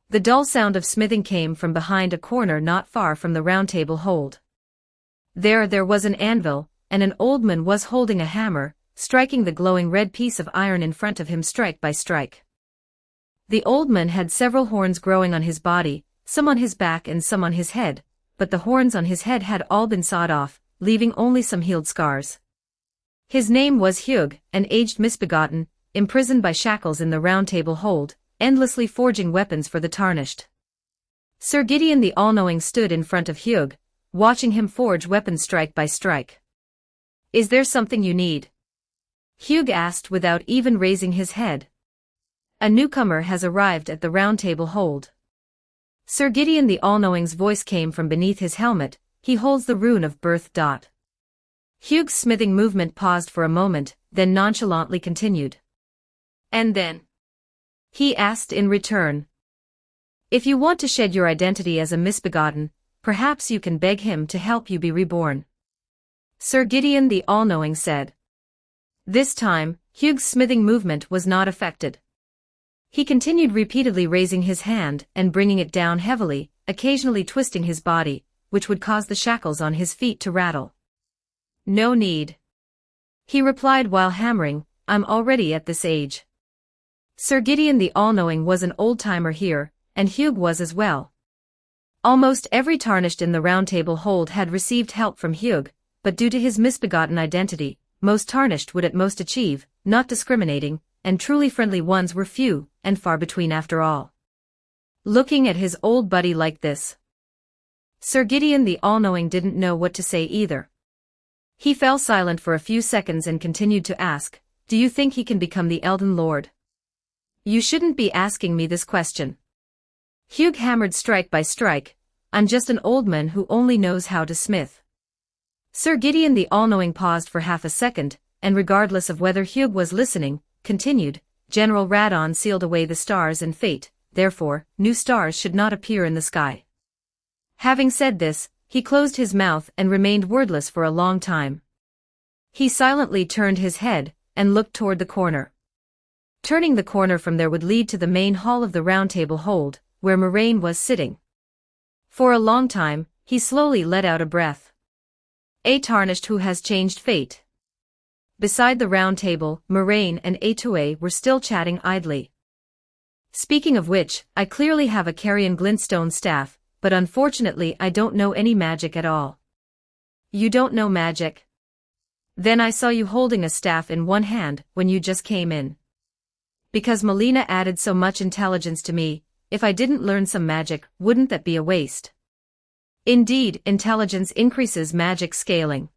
The dull sound of smithing came from behind a corner not far from the round table hold. There was an anvil, and an old man was holding a hammer, striking the glowing red piece of iron in front of him strike by strike. The old man had several horns growing on his body, some on his back and some on his head, but the horns on his head had all been sawed off, leaving only some healed scars. His name was Hugh, an aged misbegotten, imprisoned by shackles in the round table hold, endlessly forging weapons for the Tarnished. Sir Gideon the All-Knowing stood in front of Hugh, watching him forge weapons strike by strike. Is there something you need? Hugh asked without even raising his head. A newcomer has arrived at the round table hold. Sir Gideon the All-Knowing's voice came from beneath his helmet, he holds the rune of birth. Hugh's smithing movement paused for a moment, then nonchalantly continued. And then? He asked in return. If you want to shed your identity as a misbegotten, perhaps you can beg him to help you be reborn. Sir Gideon the All-Knowing said. This time, Hugh's smithing movement was not affected. He continued repeatedly raising his hand and bringing it down heavily, occasionally twisting his body, which would cause the shackles on his feet to rattle. No need. He replied while hammering, I'm already at this age. Sir Gideon the All-Knowing was an old-timer here, and Hugh was as well. Almost every tarnished in the Round Table hold had received help from Hugh, but due to his misbegotten identity, most tarnished would at most achieve, not discriminating, and truly friendly ones were few and far between after all. Looking at his old buddy like this, Sir Gideon the All-Knowing didn't know what to say either. He fell silent for a few seconds and continued to ask, do you think he can become the Elden Lord? You shouldn't be asking me this question. Hugh hammered strike by strike, I'm just an old man who only knows how to smith. Sir Gideon the All-Knowing paused for half a second, and regardless of whether Hugh was listening, continued, General Radon sealed away the stars and fate, therefore, new stars should not appear in the sky. Having said this, he closed his mouth and remained wordless for a long time. He silently turned his head, and looked toward the corner. Turning the corner from there would lead to the main hall of the Round Table hold, where Moraine was sitting. For a long time, he slowly let out a breath. A tarnished who has changed fate. Beside the Round Table, Moraine and Etoile were still chatting idly. Speaking of which, I clearly have a Carrion Glintstone staff, but unfortunately I don't know any magic at all. You don't know magic? Then I saw you holding a staff in one hand when you just came in. Because Melina added so much intelligence to me, if I didn't learn some magic, wouldn't that be a waste? Indeed, intelligence increases magic scaling.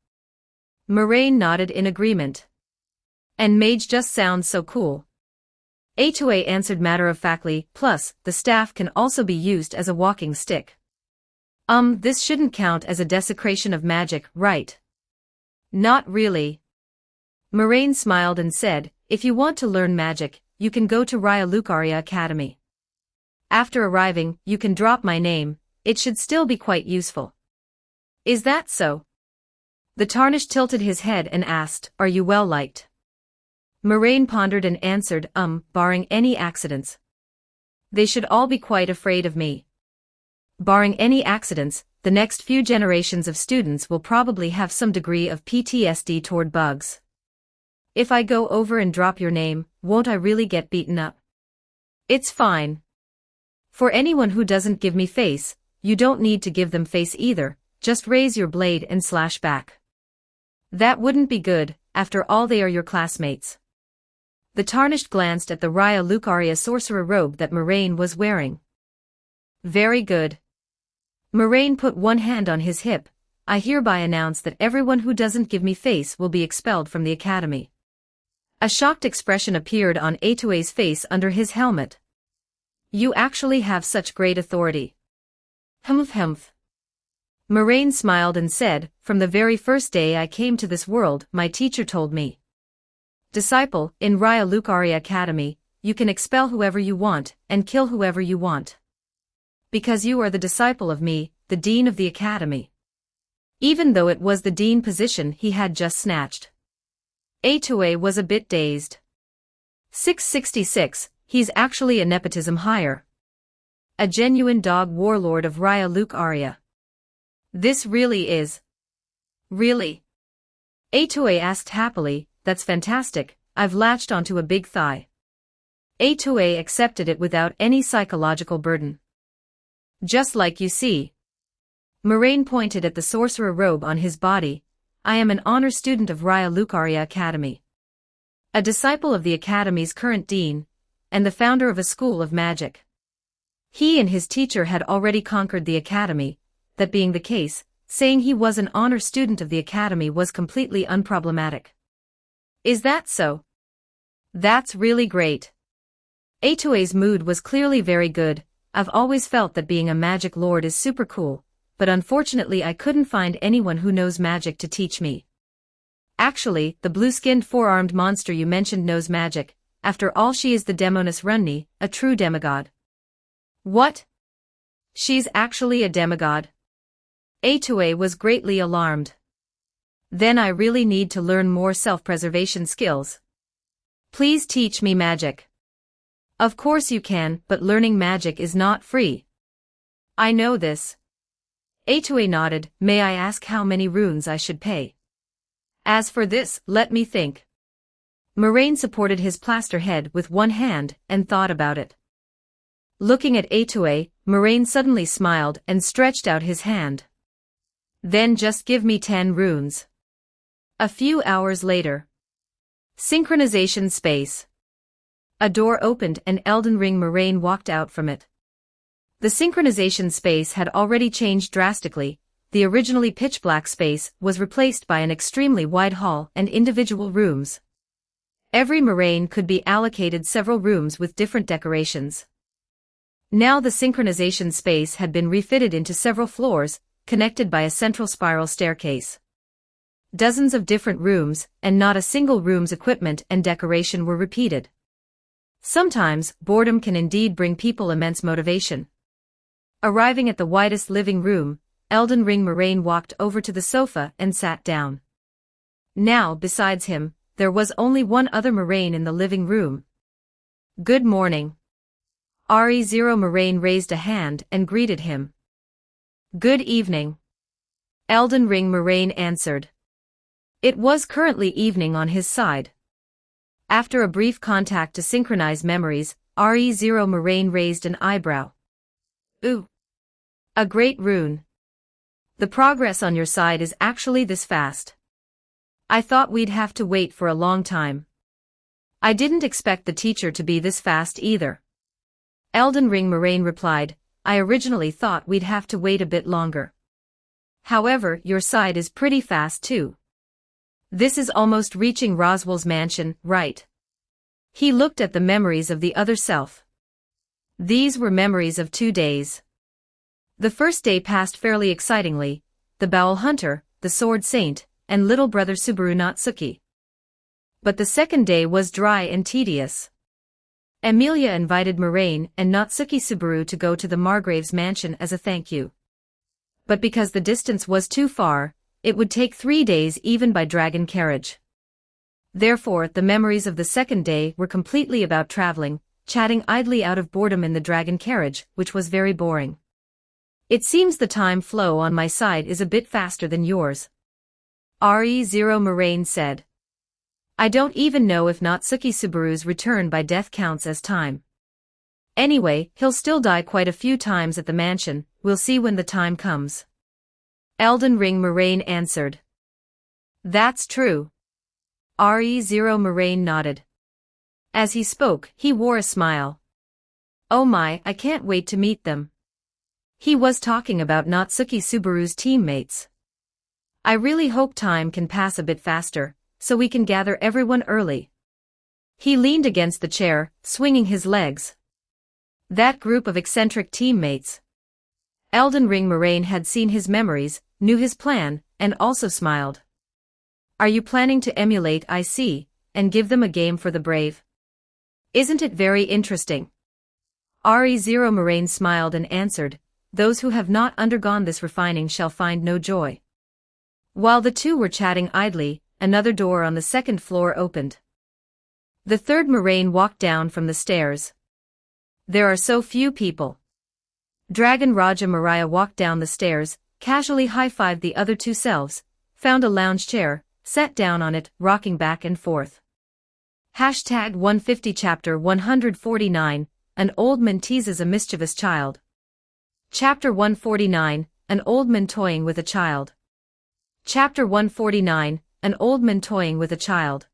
Moraine nodded in agreement. And mage just sounds so cool. Etoile answered matter-of-factly, plus, the staff can also be used as a walking stick. This shouldn't count as a desecration of magic, right? Not really. Moraine smiled and said, if you want to learn magic, you can go to Raya Lucaria Academy. After arriving, you can drop my name, it should still be quite useful. Is that so? The Tarnished tilted his head and asked, are you well liked? Moraine pondered and answered, barring any accidents. They should all be quite afraid of me. Barring any accidents, the next few generations of students will probably have some degree of PTSD toward bugs. If I go over and drop your name, won't I really get beaten up? It's fine. For anyone who doesn't give me face, you don't need to give them face either, just raise your blade and slash back. That wouldn't be good, after all they are your classmates. The Tarnished glanced at the Raya Lucaria sorcerer robe that Moraine was wearing. Very good. Moraine put one hand on his hip, I hereby announce that everyone who doesn't give me face will be expelled from the academy. A shocked expression appeared on Etoile's face under his helmet. You actually have such great authority. Humph. Moraine smiled and said, from the very first day I came to this world, my teacher told me. Disciple, in Raya Lucaria Academy, you can expel whoever you want, and kill whoever you want. Because you are the disciple of me, the dean of the academy. Even though it was the dean position he had just snatched. Etoile was a bit dazed. 666, he's actually a nepotism hire. A genuine dog warlord of Raya Lucaria. This really is. Really? Etoile asked happily, that's fantastic, I've latched onto a big thigh. Etoile accepted it without any psychological burden. Just like you see. Moraine pointed at the sorcerer robe on his body, I am an honor student of Raya Lucaria Academy. A disciple of the academy's current dean, and the founder of a school of magic. He and his teacher had already conquered the academy, that being the case, saying he was an honor student of the academy was completely unproblematic. Is that so? That's really great. Etoile's mood was clearly very good, I've always felt that being a magic lord is super cool, but unfortunately I couldn't find anyone who knows magic to teach me. Actually, the blue-skinned four-armed monster you mentioned knows magic. After all, she is the Demoness Runni, a true demigod. What? She's actually a demigod? Atoe was greatly alarmed. Then I really need to learn more self-preservation skills. Please teach me magic. Of course you can, but learning magic is not free. I know this. Atoe nodded. May I ask how many runes I should pay? As for this, let me think. Moraine supported his plaster head with one hand and thought about it. Looking at Atoe, Moraine suddenly smiled and stretched out his hand. Then just give me 10 runes. A few hours later. Synchronization space. A door opened and Elden Ring Moraine walked out from it. The synchronization space had already changed drastically. The originally pitch-black space was replaced by an extremely wide hall and individual rooms. Every Moraine could be allocated several rooms with different decorations. Now the synchronization space had been refitted into several floors, connected by a central spiral staircase. Dozens of different rooms, and not a single room's equipment and decoration were repeated. Sometimes, boredom can indeed bring people immense motivation. Arriving at the widest living room, Elden Ring Moraine walked over to the sofa and sat down. Now, besides him, there was only one other Moraine in the living room. Good morning. RE0 Moraine raised a hand and greeted him. Good evening. Elden Ring Moraine answered. It was currently evening on his side. After a brief contact to synchronize memories, RE0 Moraine raised an eyebrow. Ooh. A great rune. The progress on your side is actually this fast. I thought we'd have to wait for a long time. I didn't expect the teacher to be this fast either. Elden Ring Moraine replied, I originally thought we'd have to wait a bit longer. However, your side is pretty fast too. This is almost reaching Roswell's mansion, right? He looked at the memories of the other self. These were memories of 2 days. The first day passed fairly excitingly, the Bowel Hunter, the Sword Saint, and little brother Subaru Natsuki. But the second day was dry and tedious. Emilia invited Moraine and Natsuki Subaru to go to the Margrave's mansion as a thank you. But because the distance was too far, it would take 3 days even by dragon carriage. Therefore, the memories of the second day were completely about traveling, chatting idly out of boredom in the dragon carriage, which was very boring. It seems the time flow on my side is a bit faster than yours. RE0 Moraine said. I don't even know if Natsuki Subaru's return by death counts as time. Anyway, he'll still die quite a few times at the mansion, we'll see when the time comes. Elden Ring Moraine answered. That's true. RE0 Moraine nodded. As he spoke, he wore a smile. Oh my, I can't wait to meet them. He was talking about Natsuki Subaru's teammates. I really hope time can pass a bit faster, so we can gather everyone early. He leaned against the chair, swinging his legs. That group of eccentric teammates. Elden Ring Moraine had seen his memories, knew his plan, and also smiled. Are you planning to emulate IC, and give them a game for the brave? Isn't it very interesting? RE0 Moraine smiled and answered, those who have not undergone this refining shall find no joy. While the two were chatting idly, another door on the second floor opened. The third Moraine walked down from the stairs. There are so few people. Dragon Raja Mariah walked down the stairs, casually high-fived the other two selves, found a lounge chair, sat down on it, rocking back and forth. Hashtag 150 Chapter 149, An Old Man Teases a Mischievous Child. Chapter 149, An Old Man Toying with a Child. Chapter 149, An Old Man Toying with a Child.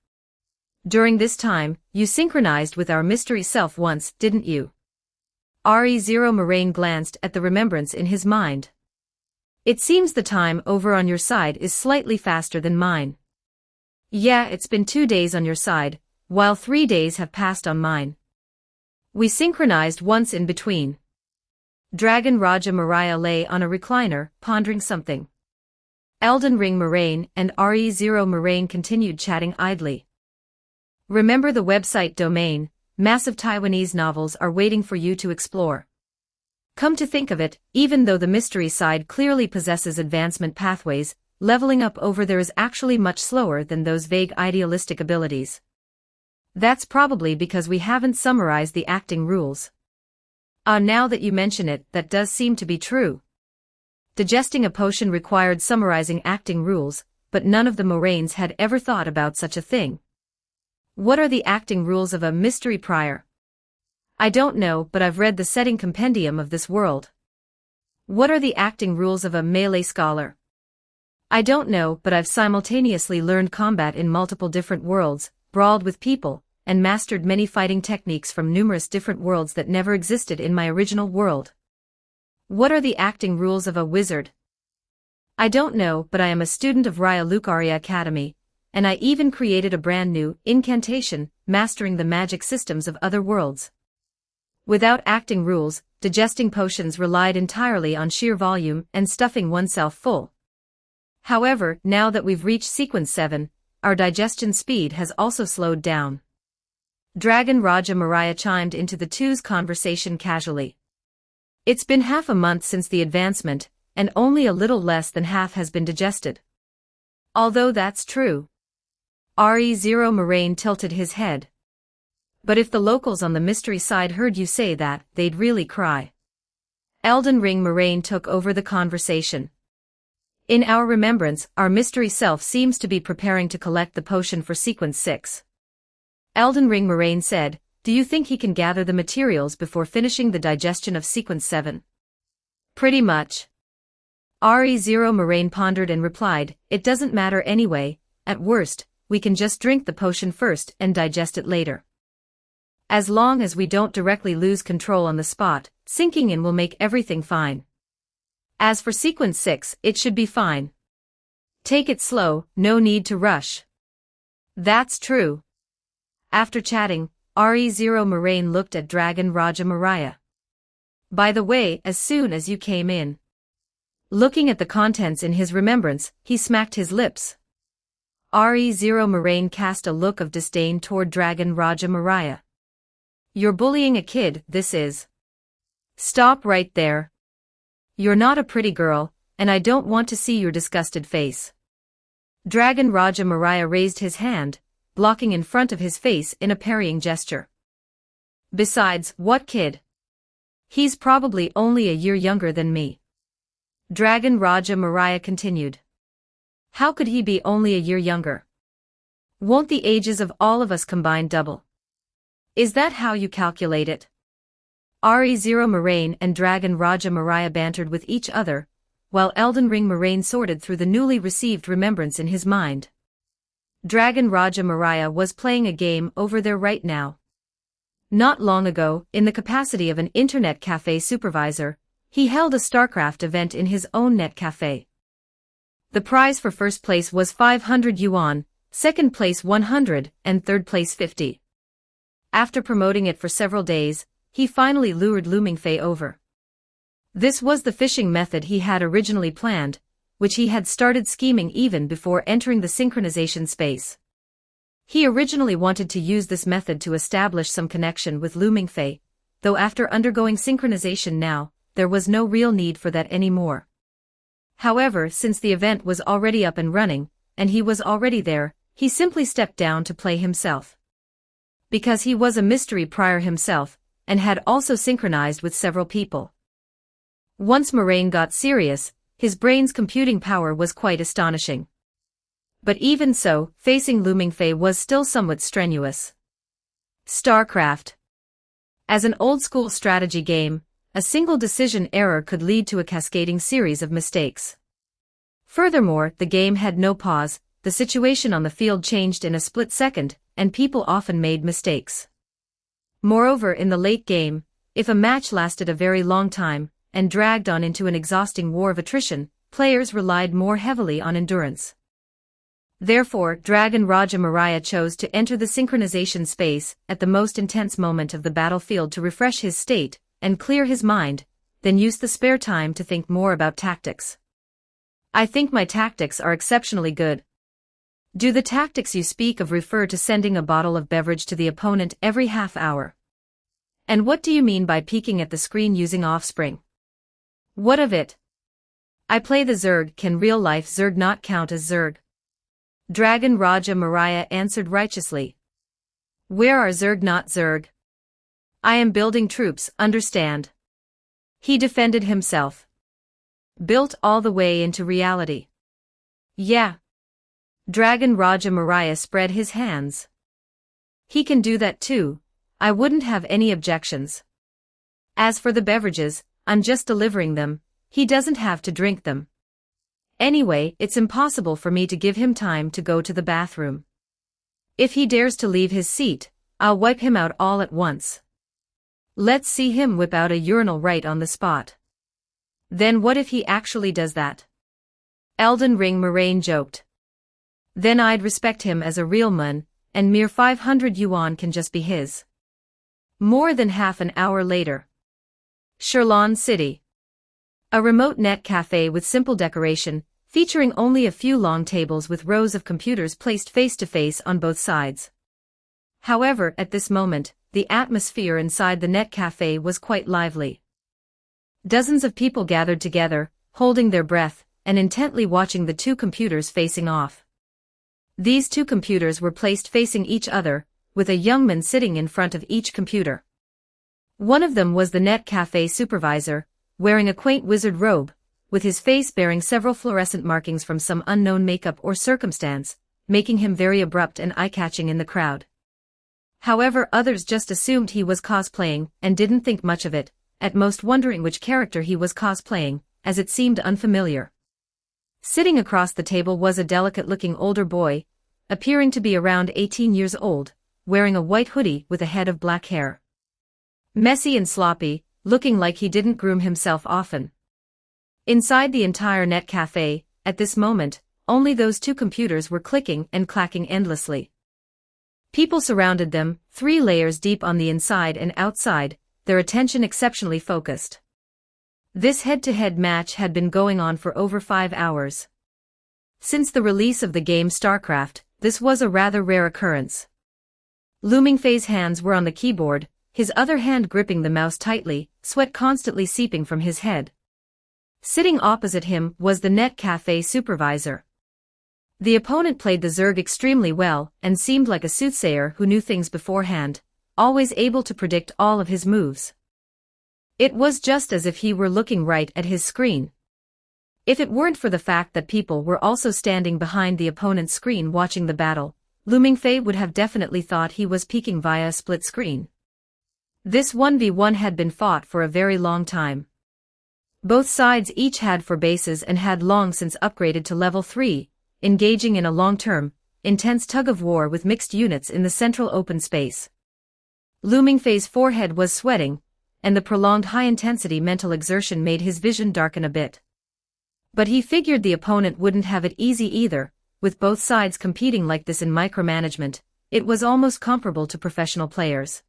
During this time, you synchronized with our mystery self once, didn't you? RE0 Moraine glanced at the remembrance in his mind. It seems the time over on your side is slightly faster than mine. Yeah, it's been 2 days on your side, while 3 days have passed on mine. We synchronized once in between. Dragon Raja Mariah lay on a recliner, pondering something. Elden Ring Moraine and RE0 Moraine continued chatting idly. Remember the website domain, massive Taiwanese novels are waiting for you to explore. Come to think of it, even though the mystery side clearly possesses advancement pathways, leveling up over there is actually much slower than those vague idealistic abilities. That's probably because we haven't summarized the acting rules. Now that you mention it, that does seem to be true. Digesting a potion required summarizing acting rules, but none of the Moraines had ever thought about such a thing. What are the acting rules of a mystery prior? I don't know, but I've read the setting compendium of this world. What are the acting rules of a melee scholar? I don't know, but I've simultaneously learned combat in multiple different worlds, brawled with people, and mastered many fighting techniques from numerous different worlds that never existed in my original world. What are the acting rules of a wizard? I don't know, but I am a student of Raya Lucaria Academy, and I even created a brand new incantation, mastering the magic systems of other worlds. Without acting rules, digesting potions relied entirely on sheer volume and stuffing oneself full. However, now that we've reached sequence 7, our digestion speed has also slowed down. Dragon Raja Mariah chimed into the two's conversation casually. It's been half a month since the advancement, and only a little less than half has been digested. Although that's true. RE0 Moraine tilted his head. But if the locals on the mystery side heard you say that, they'd really cry. Elden Ring Moraine took over the conversation. In our remembrance, our mystery self seems to be preparing to collect the potion for sequence 6. Elden Ring Moraine said, do you think he can gather the materials before finishing the digestion of sequence 7? Pretty much. RE0 Moraine pondered and replied, it doesn't matter anyway, at worst, we can just drink the potion first and digest it later. As long as we don't directly lose control on the spot, sinking in will make everything fine. As for sequence 6, it should be fine. Take it slow, no need to rush. That's true. After chatting, RE0 Moraine looked at Dragon Raja Mariah. By the way, as soon as you came in. Looking at the contents in his remembrance, he smacked his lips. RE0 Moraine cast a look of disdain toward Dragon Raja Mariah. You're bullying a kid, this is. Stop right there. You're not a pretty girl, and I don't want to see your disgusted face. Dragon Raja Mariah raised his hand, blocking in front of his face in a parrying gesture. Besides, what kid? He's probably only a year younger than me. Dragon Raja Mariah continued. How could he be only a year younger? Won't the ages of all of us combined double? Is that how you calculate it? RE0 Moraine and Dragon Raja Mariah bantered with each other, while Elden Ring Moraine sorted through the newly received remembrance in his mind. Dragon Raja Mariah was playing a game over there right now. Not long ago, in the capacity of an internet cafe supervisor, he held a StarCraft event in his own net cafe. The prize for first place was 500 yuan, second place 100, and third place 50. After promoting it for several days, he finally lured Lumingfei over. This was the fishing method he had originally planned, which he had started scheming even before entering the synchronization space. He originally wanted to use this method to establish some connection with Lumingfei, though after undergoing synchronization now, there was no real need for that anymore. However, since the event was already up and running, and he was already there, he simply stepped down to play himself. Because he was a mystery prior himself, and had also synchronized with several people. Once Moraine got serious, his brain's computing power was quite astonishing. But even so, facing Lumingfei was still somewhat strenuous. StarCraft. As an old-school strategy game, a single decision error could lead to a cascading series of mistakes. Furthermore, the game had no pause, the situation on the field changed in a split second, and people often made mistakes. Moreover, in the late game, if a match lasted a very long time, and dragged on into an exhausting war of attrition, players relied more heavily on endurance. Therefore, Dragon Raja Mariah chose to enter the synchronization space at the most intense moment of the battlefield to refresh his state and clear his mind, then use the spare time to think more about tactics. I think my tactics are exceptionally good. Do the tactics you speak of refer to sending a bottle of beverage to the opponent every half hour? And what do you mean by peeking at the screen using offspring? What of it? I play the Zerg. Can real-life Zerg not count as Zerg? Dragon Raja Mariah answered righteously. Where are Zerg not Zerg? I am building troops, understand? He defended himself. Built all the way into reality. Yeah. Dragon Raja Mariah spread his hands. He can do that too. I wouldn't have any objections. As for the beverages, I'm just delivering them. He doesn't have to drink them. Anyway, it's impossible for me to give him time to go to the bathroom. If he dares to leave his seat, I'll wipe him out all at once. Let's see him whip out a urinal right on the spot. Then what if he actually does that? Elden Ring Moraine joked. Then I'd respect him as a real man, and mere 500 yuan can just be his. More than half an hour later. Sherlon City. A remote net cafe with simple decoration, featuring only a few long tables with rows of computers placed face to face on both sides. However, at this moment, the atmosphere inside the net cafe was quite lively. Dozens of people gathered together, holding their breath, and intently watching the two computers facing off. These two computers were placed facing each other, with a young man sitting in front of each computer. One of them was the net cafe supervisor, wearing a quaint wizard robe, with his face bearing several fluorescent markings from some unknown makeup or circumstance, making him very abrupt and eye-catching in the crowd. However, others just assumed he was cosplaying and didn't think much of it, at most wondering which character he was cosplaying, as it seemed unfamiliar. Sitting across the table was a delicate-looking older boy, appearing to be around 18 years old, wearing a white hoodie with a head of black hair. Messy and sloppy, looking like he didn't groom himself often. Inside the entire net cafe, at this moment, only those two computers were clicking and clacking endlessly. People surrounded them, 3 layers deep on the inside and outside, their attention exceptionally focused. This head-to-head match had been going on for over 5 hours. Since the release of the game StarCraft, this was a rather rare occurrence. Looming Fei's hands were on the keyboard, his other hand gripping the mouse tightly, sweat constantly seeping from his head. Sitting opposite him was the net cafe supervisor. The opponent played the Zerg extremely well and seemed like a soothsayer who knew things beforehand, always able to predict all of his moves. It was just as if he were looking right at his screen. If it weren't for the fact that people were also standing behind the opponent's screen watching the battle, Looming Fei would have definitely thought he was peeking via a split screen. This 1v1 had been fought for a very long time. Both sides each had 4 bases and had long since upgraded to level 3, engaging in a long-term, intense tug-of-war with mixed units in the central open space. Looming Fei's forehead was sweating, and the prolonged high-intensity mental exertion made his vision darken a bit. But he figured the opponent wouldn't have it easy either, with both sides competing like this in micromanagement. It was almost comparable to professional players.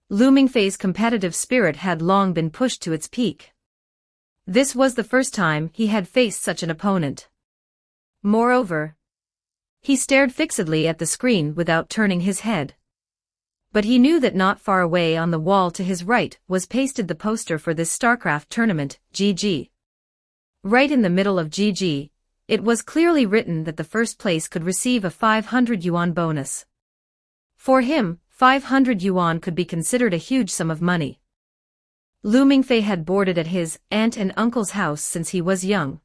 Looming Fei's competitive spirit had long been pushed to its peak. This was the first time he had faced such an opponent. Moreover, he stared fixedly at the screen without turning his head. But he knew that not far away on the wall to his right was pasted the poster for this StarCraft tournament, GG. Right in the middle of GG, it was clearly written that the first place could receive a 500 yuan bonus. For him, 500 yuan could be considered a huge sum of money. Looming Fei had boarded at his aunt and uncle's house since he was young.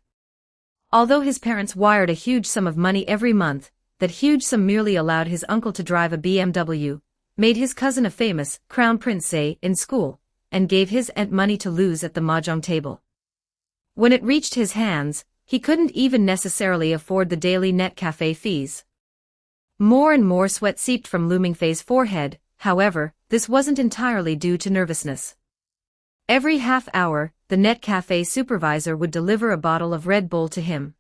Although his parents wired a huge sum of money every month, that huge sum merely allowed his uncle to drive a BMW, made his cousin a famous crown prince in school, and gave his aunt money to lose at the mahjong table. When it reached his hands, he couldn't even necessarily afford the daily net cafe fees. More and more sweat seeped from Looming Fei's forehead. However, this wasn't entirely due to nervousness. Every half hour, the net cafe supervisor would deliver a bottle of Red Bull to him.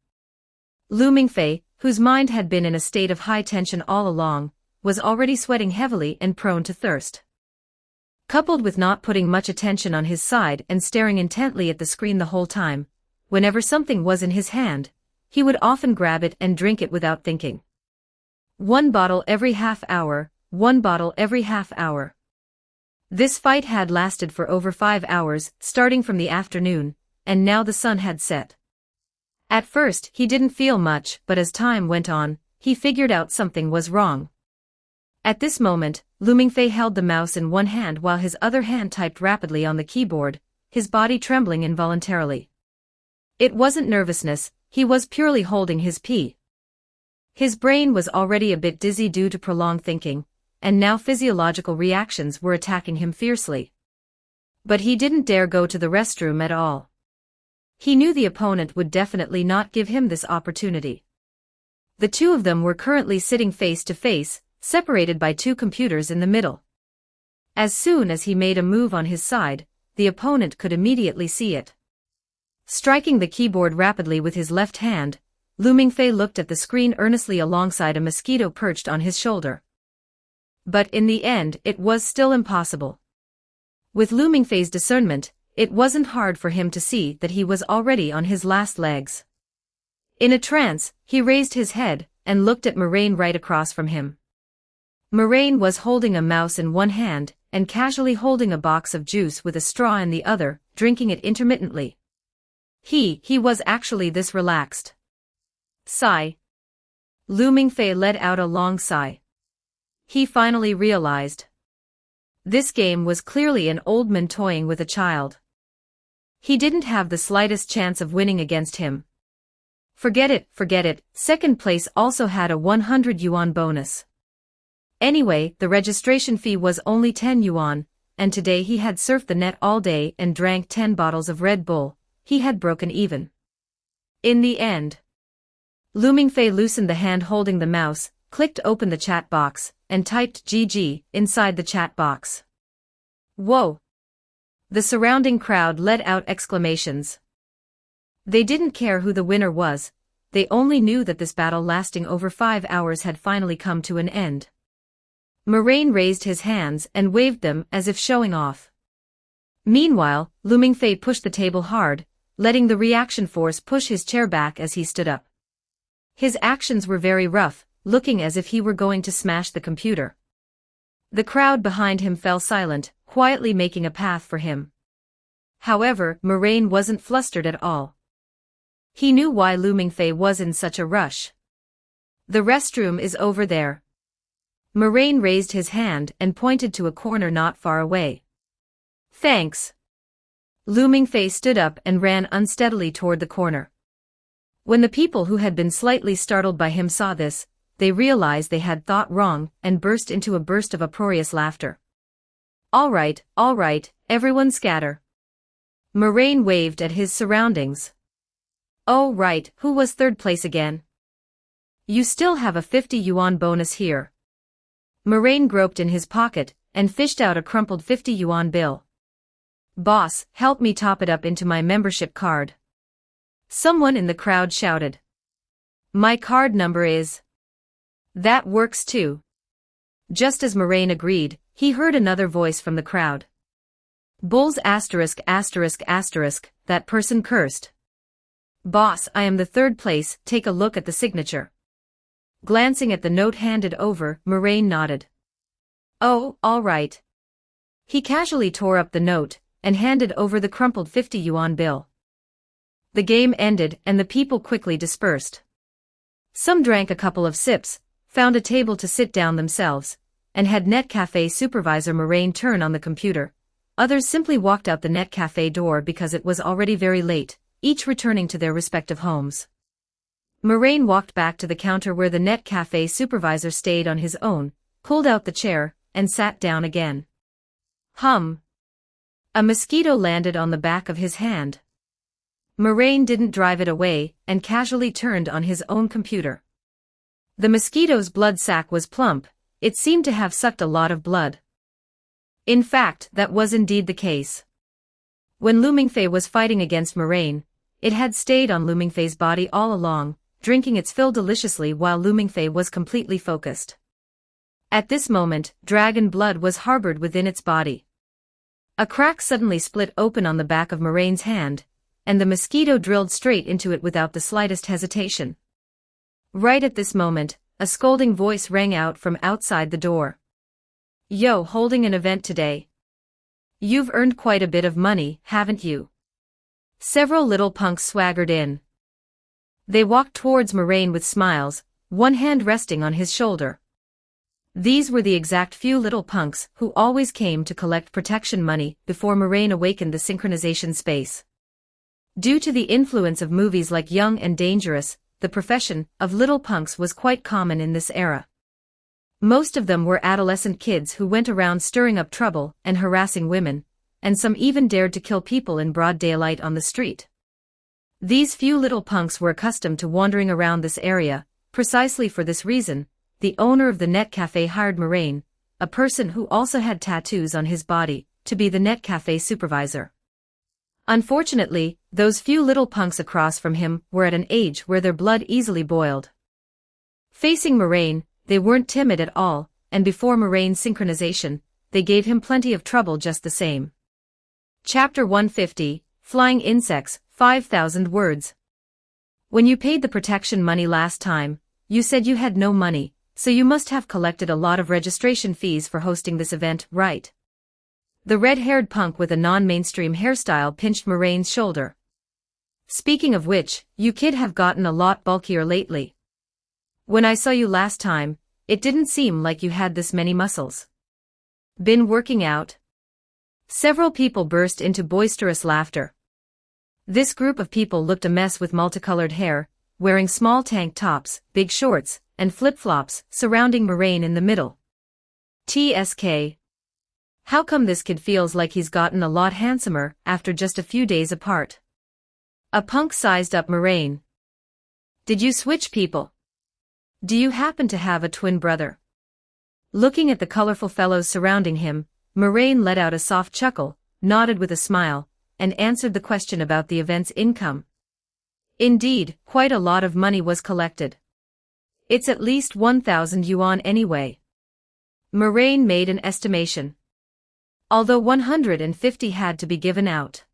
Looming Fei, whose mind had been in a state of high tension all along, was already sweating heavily and prone to thirst. Coupled with not putting much attention on his side and staring intently at the screen the whole time, whenever something was in his hand, he would often grab it and drink it without thinking. 1 bottle every half hour, 1 bottle every half hour. This fight had lasted for over 5 hours, starting from the afternoon, and now the sun had set. At first, he didn't feel much, but as time went on, he figured out something was wrong. At this moment, Lu Mingfei held the mouse in one hand while his other hand typed rapidly on the keyboard, his body trembling involuntarily. It wasn't nervousness, he was purely holding his pee. His brain was already a bit dizzy due to prolonged thinking, and now physiological reactions were attacking him fiercely. But he didn't dare go to the restroom at all. He knew the opponent would definitely not give him this opportunity. The two of them were currently sitting face to face, separated by 2 computers in the middle. As soon as he made a move on his side, the opponent could immediately see it. Striking the keyboard rapidly with his left hand, Lu Mingfei looked at the screen earnestly alongside a mosquito perched on his shoulder. But in the end, it was still impossible. With Lu Mingfei's discernment, it wasn't hard for him to see that he was already on his last legs. In a trance, he raised his head and looked at Moraine right across from him. Moraine was holding a mouse in one hand and casually holding a box of juice with a straw in the other, drinking it intermittently. He was actually this relaxed. Sigh. Lu Mingfei let out a long sigh. He finally realized. This game was clearly an old man toying with a child. He didn't have the slightest chance of winning against him. Forget it, second place also had a 100 yuan bonus. Anyway, the registration fee was only 10 yuan, and today he had surfed the net all day and drank 10 bottles of Red Bull. He had broken even. In the end, Lu Mingfei loosened the hand holding the mouse, clicked open the chat box, and typed GG inside the chat box. Whoa! The surrounding crowd let out exclamations. They didn't care who the winner was, they only knew that this battle lasting over 5 hours had finally come to an end. Moraine raised his hands and waved them as if showing off. Meanwhile, Lu Mingfei pushed the table hard, letting the reaction force push his chair back as he stood up. His actions were very rough, looking as if he were going to smash the computer. The crowd behind him fell silent, quietly making a path for him. However, Moraine wasn't flustered at all. He knew why Lu Mingfei was in such a rush. The restroom is over there. Moraine raised his hand and pointed to a corner not far away. Thanks. Lu Mingfei stood up and ran unsteadily toward the corner. When the people who had been slightly startled by him saw this, they realized they had thought wrong and burst into a burst of uproarious laughter. All right, everyone scatter. Moraine waved at his surroundings. Oh right, who was third place again? You still have a 50 yuan bonus here. Moraine groped in his pocket and fished out a crumpled 50 yuan bill. Boss, help me top it up into my membership card. Someone in the crowd shouted. My card number is... That works too. Just as Moraine agreed, he heard another voice from the crowd. Bulls *****, that person cursed. Boss, I am the third place, take a look at the signature. Glancing at the note handed over, Moraine nodded. Oh, all right. He casually tore up the note and handed over the crumpled 50 yuan bill. The game ended and the people quickly dispersed. Some drank a couple of sips, found a table to sit down themselves, and had net cafe supervisor Moraine turn on the computer. Others simply walked out the net cafe door because it was already very late, each returning to their respective homes. Moraine walked back to the counter where the net cafe supervisor stayed on his own, pulled out the chair, and sat down again. A mosquito landed on the back of his hand. Moraine didn't drive it away and casually turned on his own computer. The mosquito's blood sac was plump, it seemed to have sucked a lot of blood. In fact, that was indeed the case. When Lu Mingfei was fighting against Moraine, it had stayed on Lu Mingfei's body all along, drinking its fill deliciously while Lu Mingfei was completely focused. At this moment, dragon blood was harbored within its body. A crack suddenly split open on the back of Moraine's hand, and the mosquito drilled straight into it without the slightest hesitation. Right at this moment, a scolding voice rang out from outside the door. "Yo, holding an event today. You've earned quite a bit of money, haven't you?" Several little punks swaggered in. They walked towards Moraine with smiles, one hand resting on his shoulder. These were the exact few little punks who always came to collect protection money before Moraine awakened the synchronization space. Due to the influence of movies like Young and Dangerous, the profession of little punks was quite common in this era. Most of them were adolescent kids who went around stirring up trouble and harassing women, and some even dared to kill people in broad daylight on the street. These few little punks were accustomed to wandering around this area. Precisely for this reason, the owner of the net cafe hired Moraine, a person who also had tattoos on his body, to be the net cafe supervisor. Unfortunately, those few little punks across from him were at an age where their blood easily boiled. Facing Moraine, they weren't timid at all, and before Moraine's synchronization, they gave him plenty of trouble just the same. Chapter 150, Flying Insects, 5,000 words. When you paid the protection money last time, you said you had no money, so you must have collected a lot of registration fees for hosting this event, right? The red-haired punk with a non-mainstream hairstyle pinched Moraine's shoulder. "Speaking of which, you kid have gotten a lot bulkier lately. When I saw you last time, it didn't seem like you had this many muscles. Been working out?" Several people burst into boisterous laughter. This group of people looked a mess with multicolored hair, wearing small tank tops, big shorts, and flip-flops, surrounding Moraine in the middle. TSK. How come this kid feels like he's gotten a lot handsomer after just a few days apart? A punk sized up Moraine. "Did you switch people? Do you happen to have a twin brother?" Looking at the colorful fellows surrounding him, Moraine let out a soft chuckle, nodded with a smile, and answered the question about the event's income. Indeed, quite a lot of money was collected. "It's at least 1,000 yuan anyway." Moraine made an estimation. Although 150 had to be given out.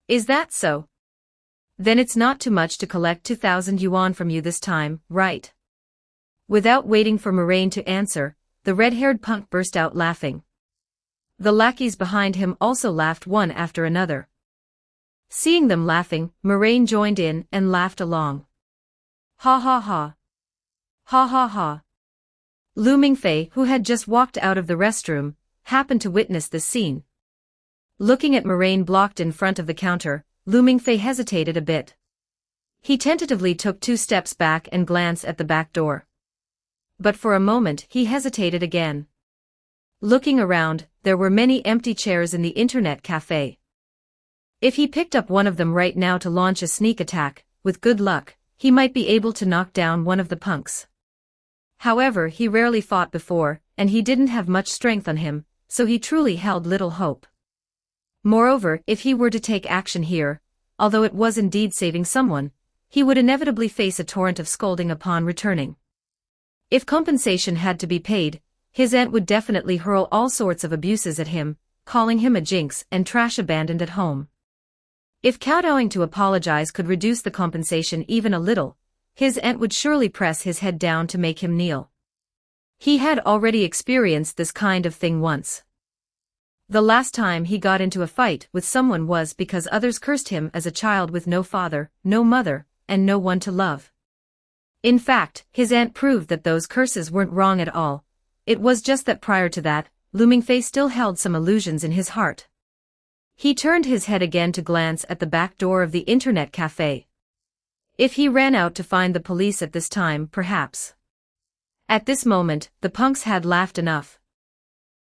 "Is that so? Then it's not too much to collect 2,000 yuan from you this time, right?" Without waiting for Moraine to answer, the red-haired punk burst out laughing. The lackeys behind him also laughed one after another. Seeing them laughing, Moraine joined in and laughed along. "Ha ha ha. Ha ha ha." Lu Mingfei, who had just walked out of the restroom, happened to witness this scene. Looking at Moraine blocked in front of the counter, Lu Mingfei hesitated a bit. He tentatively took 2 steps back and glanced at the back door. But for a moment he hesitated again. Looking around, there were many empty chairs in the internet cafe. If he picked up one of them right now to launch a sneak attack, with good luck, he might be able to knock down one of the punks. However, he rarely fought before, and he didn't have much strength on him, so he truly held little hope. Moreover, if he were to take action here, although it was indeed saving someone, he would inevitably face a torrent of scolding upon returning. If compensation had to be paid, his aunt would definitely hurl all sorts of abuses at him, calling him a jinx and trash abandoned at home. If kowtowing to apologize could reduce the compensation even a little, his aunt would surely press his head down to make him kneel. He had already experienced this kind of thing once. The last time he got into a fight with someone was because others cursed him as a child with no father, no mother, and no one to love. In fact, his aunt proved that those curses weren't wrong at all. It was just that prior to that, Lu Mingfei still held some illusions in his heart. He turned his head again to glance at the back door of the internet cafe. If he ran out to find the police at this time, perhaps. At this moment, the punks had laughed enough.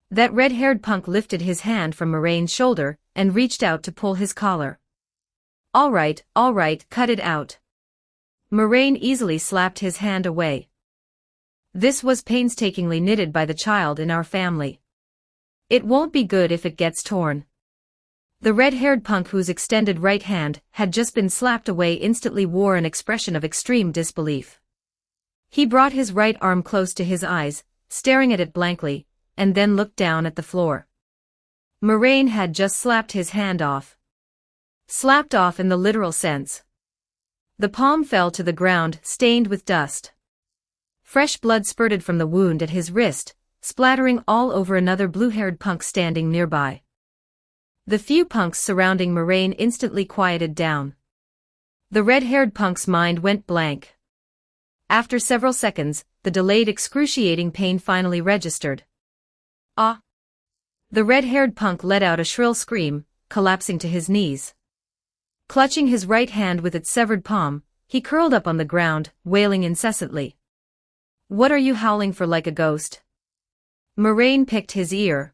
That red-haired punk lifted his hand from Moraine's shoulder and reached out to pull his collar. All right, cut it out." Moraine easily slapped his hand away. "This was painstakingly knitted by the child in our family. It won't be good if it gets torn." The red-haired punk whose extended right hand had just been slapped away instantly wore an expression of extreme disbelief. He brought his right arm close to his eyes, staring at it blankly, and then looked down at the floor. Moraine had just slapped his hand off. Slapped off in the literal sense. The palm fell to the ground, stained with dust. Fresh blood spurted from the wound at his wrist, splattering all over another blue-haired punk standing nearby. The few punks surrounding Moraine instantly quieted down. The red-haired punk's mind went blank. After several seconds, the delayed excruciating pain finally registered. Ah! The red-haired punk let out a shrill scream, collapsing to his knees. Clutching his right hand with its severed palm, he curled up on the ground, wailing incessantly. "What are you howling for like a ghost?" Moraine picked his ear.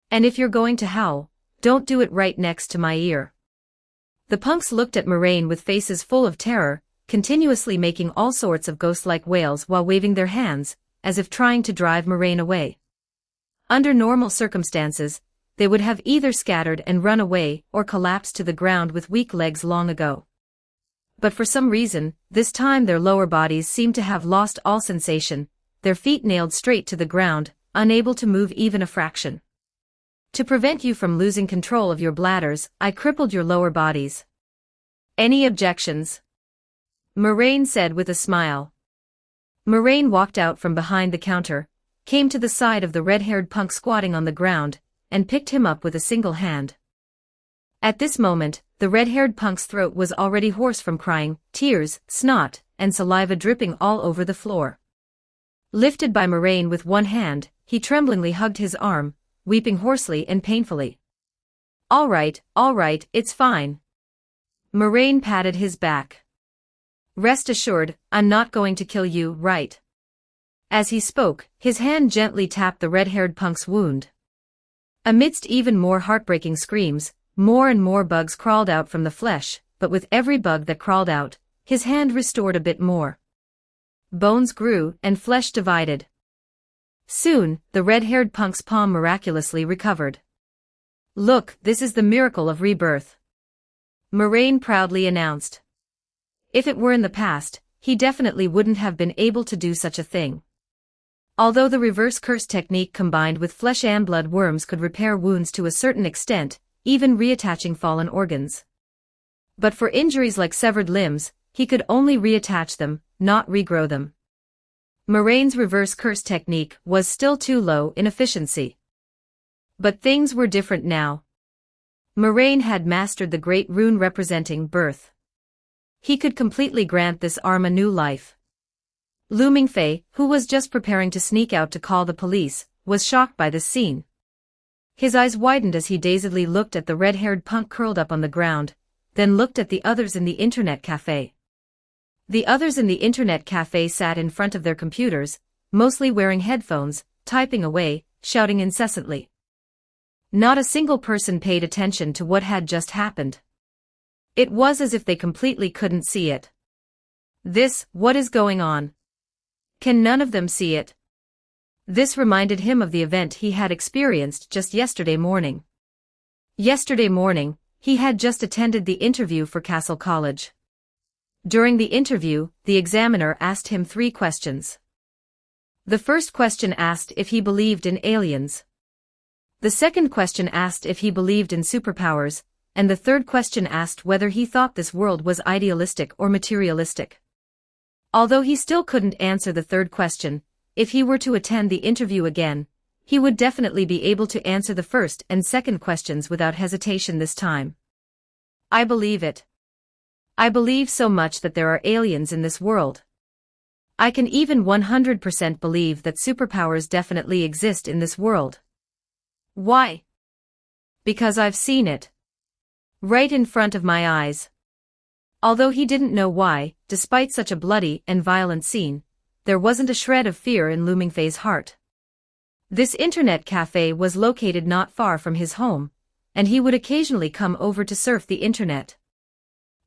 "And if you're going to howl, don't do it right next to my ear." The punks looked at Moraine with faces full of terror, continuously making all sorts of ghost-like wails while waving their hands, as if trying to drive Moraine away. Under normal circumstances, they would have either scattered and run away or collapsed to the ground with weak legs long ago. But for some reason, this time their lower bodies seemed to have lost all sensation, their feet nailed straight to the ground, unable to move even a fraction. "To prevent you from losing control of your bladders, I crippled your lower bodies. Any objections?" Moraine said with a smile. Moraine walked out from behind the counter, came to the side of the red-haired punk squatting on the ground, and picked him up with a single hand. At this moment, the red-haired punk's throat was already hoarse from crying, tears, snot, and saliva dripping all over the floor. Lifted by Moraine with one hand, he tremblingly hugged his arm, weeping hoarsely and painfully. All right, it's fine." Moraine patted his back. "Rest assured, I'm not going to kill you, right?" As he spoke, his hand gently tapped the red-haired punk's wound. Amidst even more heartbreaking screams, more and more bugs crawled out from the flesh, but with every bug that crawled out, his hand restored a bit more. Bones grew, and flesh divided. Soon, the red-haired punk's palm miraculously recovered. "Look, this is the miracle of rebirth," Moraine proudly announced. If it were in the past, he definitely wouldn't have been able to do such a thing. Although the reverse curse technique combined with flesh and blood worms could repair wounds to a certain extent, even reattaching fallen organs. But for injuries like severed limbs, he could only reattach them, not regrow them. Moraine's reverse curse technique was still too low in efficiency. But things were different now. Moraine had mastered the great rune representing birth. He could completely grant this arm a new life. Lu Mingfei, who was just preparing to sneak out to call the police, was shocked by this scene. His eyes widened as he dazedly looked at the red-haired punk curled up on the ground, then looked at the others in the internet cafe. The others in the internet cafe sat in front of their computers, mostly wearing headphones, typing away, shouting incessantly. Not a single person paid attention to what had just happened. It was as if they completely couldn't see it. What is going on? Can none of them see it? This reminded him of the event he had experienced just yesterday morning. Yesterday morning, he had just attended the interview for Castle College. During the interview, the examiner asked him 3 questions. The first question asked if he believed in aliens. The second question asked if he believed in superpowers, and the third question asked whether he thought this world was idealistic or materialistic. Although he still couldn't answer the third question, if he were to attend the interview again, he would definitely be able to answer the first and second questions without hesitation this time. I believe it. I believe so much that there are aliens in this world. I can even 100% believe that superpowers definitely exist in this world. Why? Because I've seen it. Right in front of my eyes. Although he didn't know why, despite such a bloody and violent scene, there wasn't a shred of fear in Lu Mingfei's heart. This internet cafe was located not far from his home, and he would occasionally come over to surf the internet.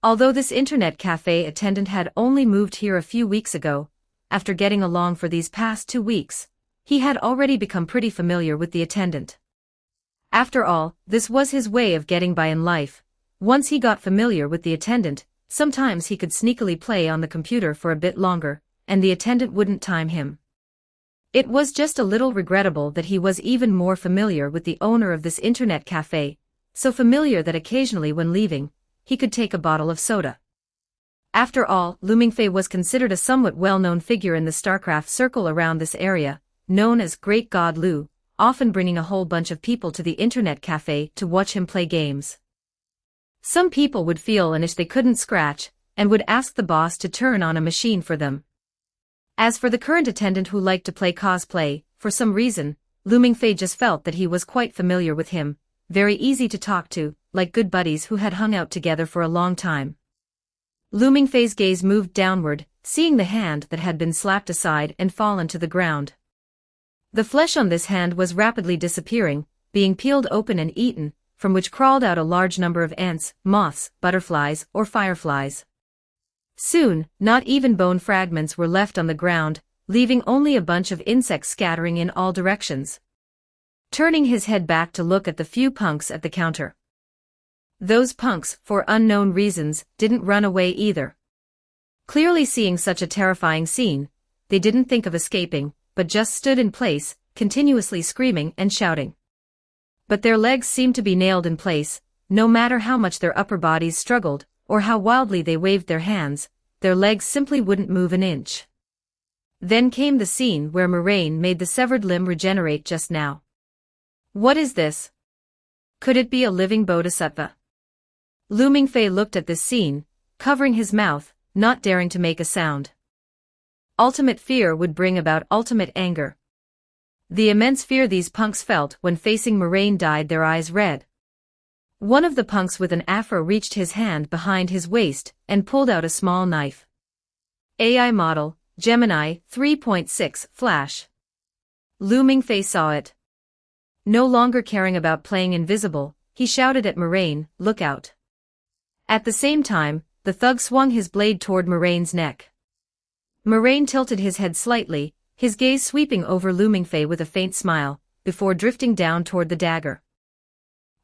Although this internet cafe attendant had only moved here a few weeks ago, after getting along for these past 2 weeks, he had already become pretty familiar with the attendant. After all, this was his way of getting by in life. Once he got familiar with the attendant, sometimes he could sneakily play on the computer for a bit longer, and the attendant wouldn't time him. It was just a little regrettable that he was even more familiar with the owner of this internet cafe, so familiar that occasionally when leaving, he could take a bottle of soda. After all, Lu Mingfei was considered a somewhat well-known figure in the StarCraft circle around this area, known as Great God Lu, often bringing a whole bunch of people to the internet cafe to watch him play games. Some people would feel an itch they couldn't scratch, and would ask the boss to turn on a machine for them. As for the current attendant who liked to play cosplay, for some reason, Lu Mingfei just felt that he was quite familiar with him, very easy to talk to, like good buddies who had hung out together for a long time. Lu Mingfei's gaze moved downward, seeing the hand that had been slapped aside and fallen to the ground. The flesh on this hand was rapidly disappearing, being peeled open and eaten, from which crawled out a large number of ants, moths, butterflies, or fireflies. Soon, not even bone fragments were left on the ground, leaving only a bunch of insects scattering in all directions. Turning his head back to look at the few punks at the counter. Those punks, for unknown reasons, didn't run away either. Clearly seeing such a terrifying scene, they didn't think of escaping, but just stood in place, continuously screaming and shouting. But their legs seemed to be nailed in place, no matter how much their upper bodies struggled, or how wildly they waved their hands, their legs simply wouldn't move an inch. Then came the scene where Moraine made the severed limb regenerate just now. What is this? Could it be a living bodhisattva? Lu Mingfei looked at this scene, covering his mouth, not daring to make a sound. Ultimate fear would bring about ultimate anger. The immense fear these punks felt when facing Moraine dyed their eyes red. One of the punks with an afro reached his hand behind his waist and pulled out a small knife. AI model, Gemini 3.6 Flash. Lu Mingfei saw it. No longer caring about playing invisible, he shouted at Moraine, "Look out." At the same time, the thug swung his blade toward Moraine's neck. Moraine tilted his head slightly, his gaze sweeping over Lu Mingfei with a faint smile, before drifting down toward the dagger.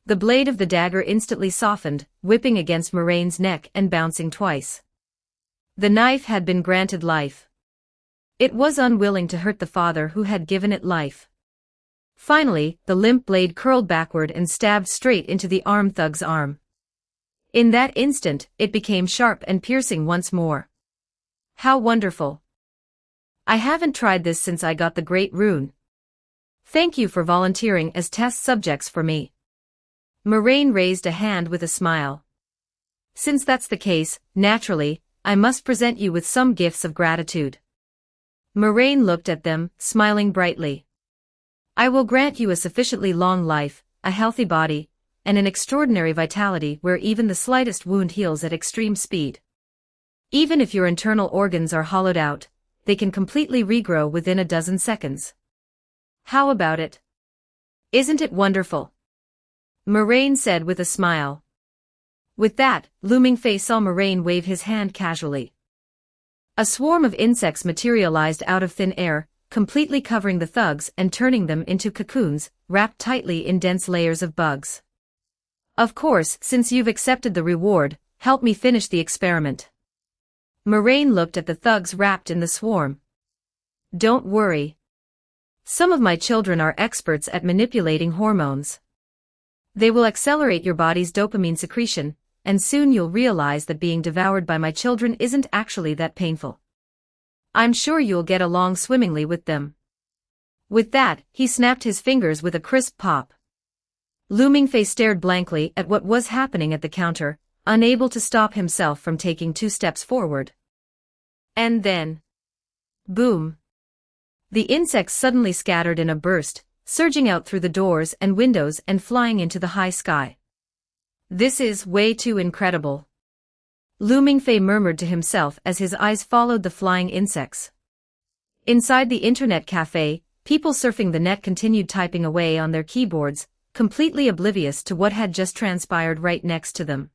The blade of the dagger instantly softened, whipping against Moraine's neck and bouncing twice. The knife had been granted life. It was unwilling to hurt the father who had given it life. Finally, the limp blade curled backward and stabbed straight into the armed thug's arm. In that instant, it became sharp and piercing once more. How wonderful. I haven't tried this since I got the Great Rune. Thank you for volunteering as test subjects for me. Moraine raised a hand with a smile. Since that's the case, naturally, I must present you with some gifts of gratitude. Moraine looked at them, smiling brightly. I will grant you a sufficiently long life, a healthy body, and an extraordinary vitality where even the slightest wound heals at extreme speed. Even if your internal organs are hollowed out, they can completely regrow within a dozen seconds. How about it? Isn't it wonderful? Moraine said with a smile. With that, Lu Mingfei saw Moraine wave his hand casually. A swarm of insects materialized out of thin air, completely covering the thugs and turning them into cocoons, wrapped tightly in dense layers of bugs. Of course, since you've accepted the reward, help me finish the experiment. Moraine looked at the thugs wrapped in the swarm. Don't worry. Some of my children are experts at manipulating hormones. They will accelerate your body's dopamine secretion, and soon you'll realize that being devoured by my children isn't actually that painful. I'm sure you'll get along swimmingly with them. With that, he snapped his fingers with a crisp pop. Lu Mingfei stared blankly at what was happening at the counter, unable to stop himself from taking 2 steps forward. And then... boom! The insects suddenly scattered in a burst, surging out through the doors and windows and flying into the high sky. This is way too incredible. Lu Mingfei murmured to himself as his eyes followed the flying insects. Inside the internet cafe, people surfing the net continued typing away on their keyboards, completely oblivious to what had just transpired right next to them.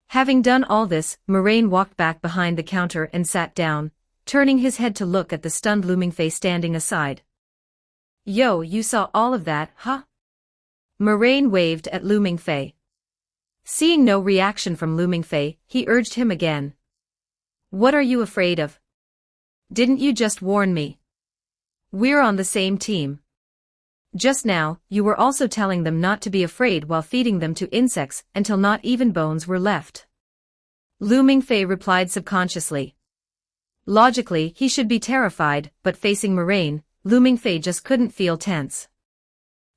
Having done all this, Moraine walked back behind the counter and sat down, turning his head to look at the stunned Lu Mingfei standing aside. Yo, you saw all of that, huh? Moraine waved at Lu Mingfei. Seeing no reaction from Lu Mingfei, he urged him again. What are you afraid of? Didn't you just warn me? We're on the same team. Just now, you were also telling them not to be afraid while feeding them to insects until not even bones were left. Lu Mingfei replied subconsciously. Logically, he should be terrified, but facing Moraine, Lu Mingfei just couldn't feel tense.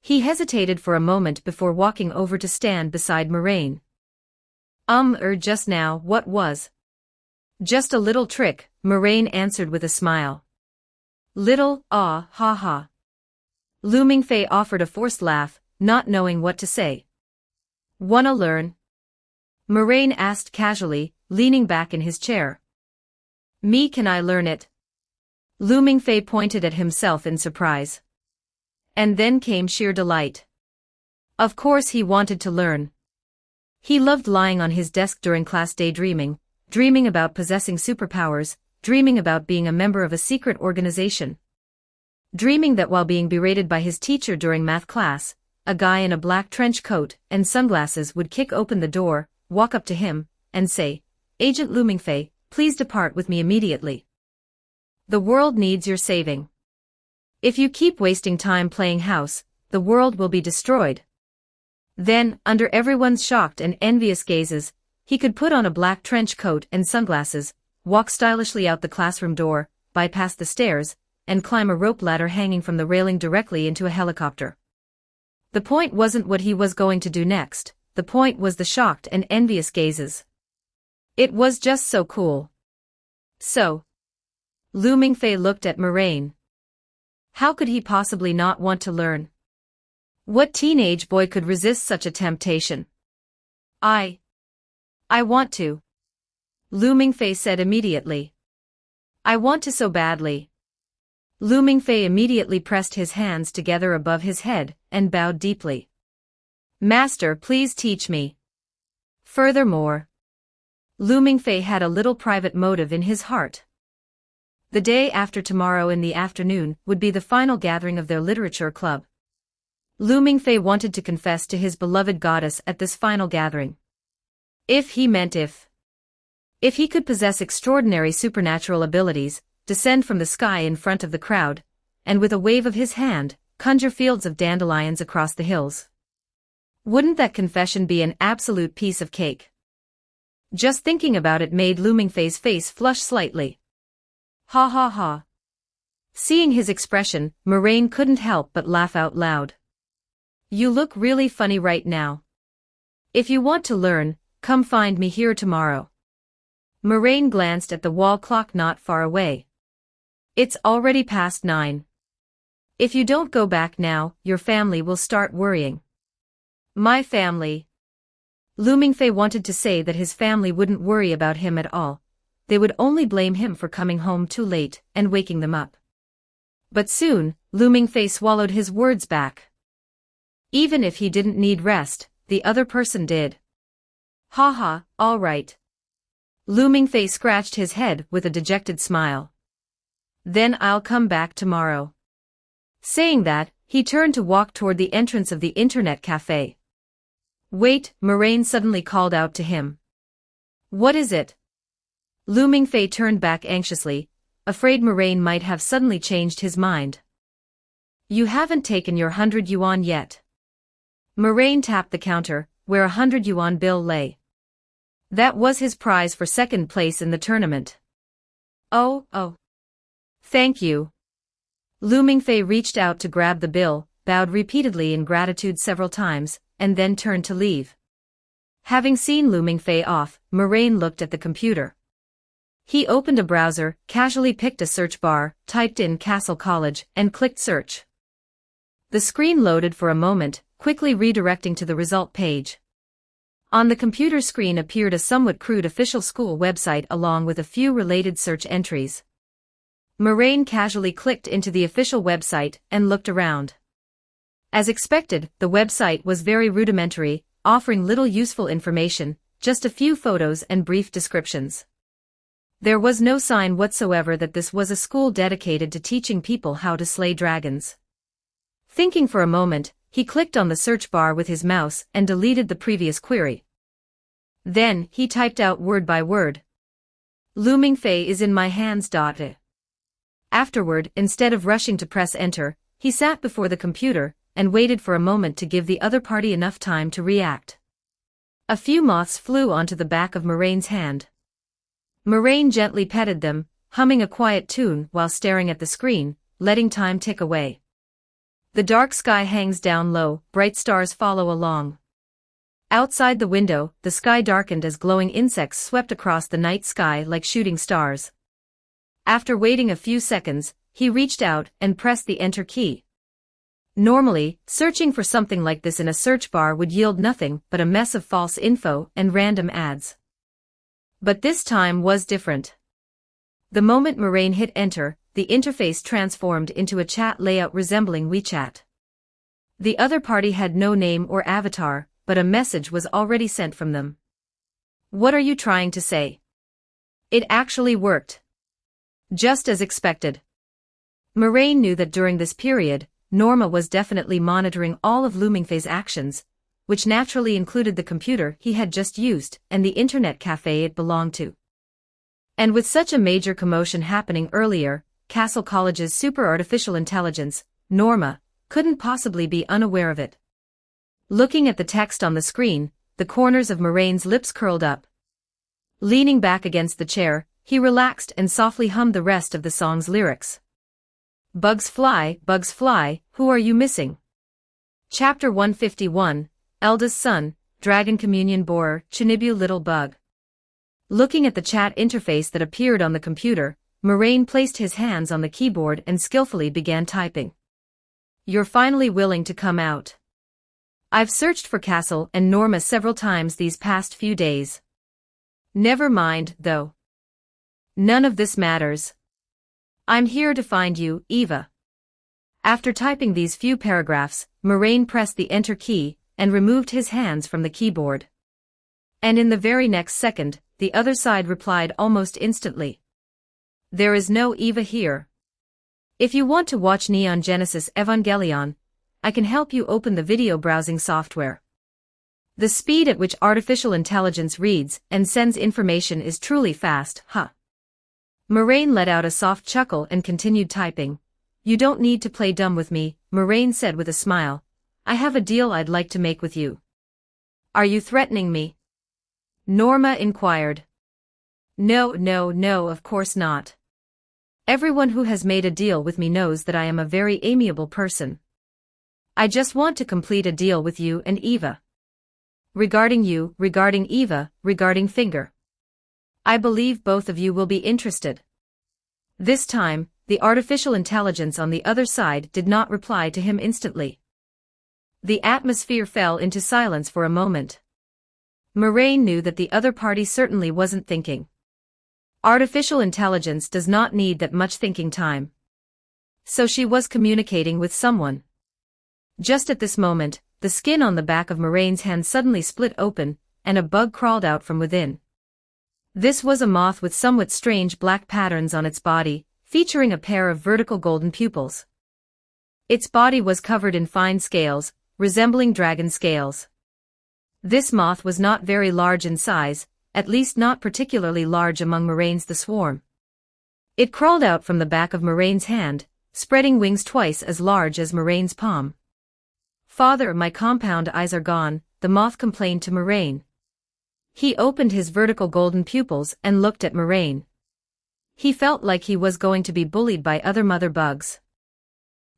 He hesitated for a moment before walking over to stand beside Moraine. Just now, what was? Just a little trick, Moraine answered with a smile. Little, ha ha. Lu Mingfei offered a forced laugh, not knowing what to say. Wanna learn? Moraine asked casually, leaning back in his chair. Me, can I learn it? Lu Mingfei pointed at himself in surprise. And then came sheer delight. Of course he wanted to learn. He loved lying on his desk during class daydreaming, dreaming about possessing superpowers, dreaming about being a member of a secret organization. Dreaming that while being berated by his teacher during math class, a guy in a black trench coat and sunglasses would kick open the door, walk up to him, and say, "Agent Lu Mingfei, please depart with me immediately. The world needs your saving. If you keep wasting time playing house, the world will be destroyed." Then, under everyone's shocked and envious gazes, he could put on a black trench coat and sunglasses, walk stylishly out the classroom door, bypass the stairs, and climb a rope ladder hanging from the railing directly into a helicopter. The point wasn't what he was going to do next, the point was the shocked and envious gazes. It was just so cool. So. Lu Mingfei looked at Moraine. How could he possibly not want to learn? What teenage boy could resist such a temptation? I want to. Lu Mingfei said immediately. I want to so badly. Lu Mingfei immediately pressed his hands together above his head and bowed deeply. Master, please teach me. Furthermore, Lu Mingfei had a little private motive in his heart. The day after tomorrow in the afternoon would be the final gathering of their literature club. Lu Mingfei wanted to confess to his beloved goddess at this final gathering. If he could possess extraordinary supernatural abilities, descend from the sky in front of the crowd, and with a wave of his hand, conjure fields of dandelions across the hills. Wouldn't that confession be an absolute piece of cake? Just thinking about it made Lu Mingfei's face flush slightly. Ha ha ha. Seeing his expression, Moraine couldn't help but laugh out loud. You look really funny right now. If you want to learn, come find me here tomorrow. Moraine glanced at the wall clock not far away. It's already past 9. If you don't go back now, your family will start worrying. My family. Lu Mingfei wanted to say that his family wouldn't worry about him at all. They would only blame him for coming home too late and waking them up. But soon, Lu Mingfei swallowed his words back. Even if he didn't need rest, the other person did. Ha ha, all right. Lu Mingfei scratched his head with a dejected smile. Then I'll come back tomorrow. Saying that, he turned to walk toward the entrance of the internet cafe. Wait, Moraine suddenly called out to him. What is it? Lu Mingfei turned back anxiously, afraid Moraine might have suddenly changed his mind. You haven't taken your 100 yuan yet. Moraine tapped the counter, where a 100 yuan bill lay. That was his prize for second place in the tournament. Oh. Thank you. Lu Mingfei reached out to grab the bill, bowed repeatedly in gratitude several times, and then turned to leave. Having seen Lu Mingfei off, Moraine looked at the computer. He opened a browser, casually picked a search bar, typed in Castle College, and clicked search. The screen loaded for a moment, quickly redirecting to the result page. On the computer screen appeared a somewhat crude official school website along with a few related search entries. Moraine casually clicked into the official website and looked around. As expected, the website was very rudimentary, offering little useful information, just a few photos and brief descriptions. There was no sign whatsoever that this was a school dedicated to teaching people how to slay dragons. Thinking for a moment, he clicked on the search bar with his mouse and deleted the previous query. Then, he typed out word by word. Lu Mingfei is in my hands. Afterward, instead of rushing to press enter, he sat before the computer, and waited for a moment to give the other party enough time to react. A few moths flew onto the back of Moraine's hand. Moraine gently petted them, humming a quiet tune while staring at the screen, letting time tick away. The dark sky hangs down low, bright stars follow along. Outside the window, the sky darkened as glowing insects swept across the night sky like shooting stars. After waiting a few seconds, he reached out and pressed the enter key. Normally, searching for something like this in a search bar would yield nothing but a mess of false info and random ads. But this time was different. The moment Moraine hit enter, the interface transformed into a chat layout resembling WeChat. The other party had no name or avatar, but a message was already sent from them. "What are you trying to say?" It actually worked. Just as expected. Moraine knew that during this period, Norma was definitely monitoring all of Lumingfei's actions, which naturally included the computer he had just used and the internet cafe it belonged to. And with such a major commotion happening earlier, Castle College's super artificial intelligence, Norma, couldn't possibly be unaware of it. Looking at the text on the screen, the corners of Moraine's lips curled up. Leaning back against the chair, he relaxed and softly hummed the rest of the song's lyrics. Bugs fly, who are you missing? Chapter 151, Eldest Son, Dragon Communion Borer, Chinibu Little Bug. Looking at the chat interface that appeared on the computer, Moraine placed his hands on the keyboard and skillfully began typing. "You're finally willing to come out. I've searched for Castle and Norma several times these past few days. Never mind, though. None of this matters. I'm here to find you, Eva." After typing these few paragraphs, Moraine pressed the enter key and removed his hands from the keyboard. And in the very next second, the other side replied almost instantly. "There is no Eva here. If you want to watch Neon Genesis Evangelion, I can help you open the video browsing software. The speed at which artificial intelligence reads and sends information is truly fast, huh?" Moraine let out a soft chuckle and continued typing. "You don't need to play dumb with me," Moraine said with a smile. "I have a deal I'd like to make with you." "Are you threatening me?" Norma inquired. No, of course not. Everyone who has made a deal with me knows that I am a very amiable person. I just want to complete a deal with you and Eva. Regarding you, regarding Eva, regarding Finger. I believe both of you will be interested." This time, the artificial intelligence on the other side did not reply to him instantly. The atmosphere fell into silence for a moment. Moraine knew that the other party certainly wasn't thinking. Artificial intelligence does not need that much thinking time. So she was communicating with someone. Just at this moment, the skin on the back of Moraine's hand suddenly split open, and a bug crawled out from within. This was a moth with somewhat strange black patterns on its body, featuring a pair of vertical golden pupils. Its body was covered in fine scales, resembling dragon scales. This moth was not very large in size, at least not particularly large among Moraine's the swarm. It crawled out from the back of Moraine's hand, spreading wings twice as large as Moraine's palm. "Father, my compound eyes are gone," the moth complained to Moraine. He opened his vertical golden pupils and looked at Moraine. He felt like he was going to be bullied by other mother bugs.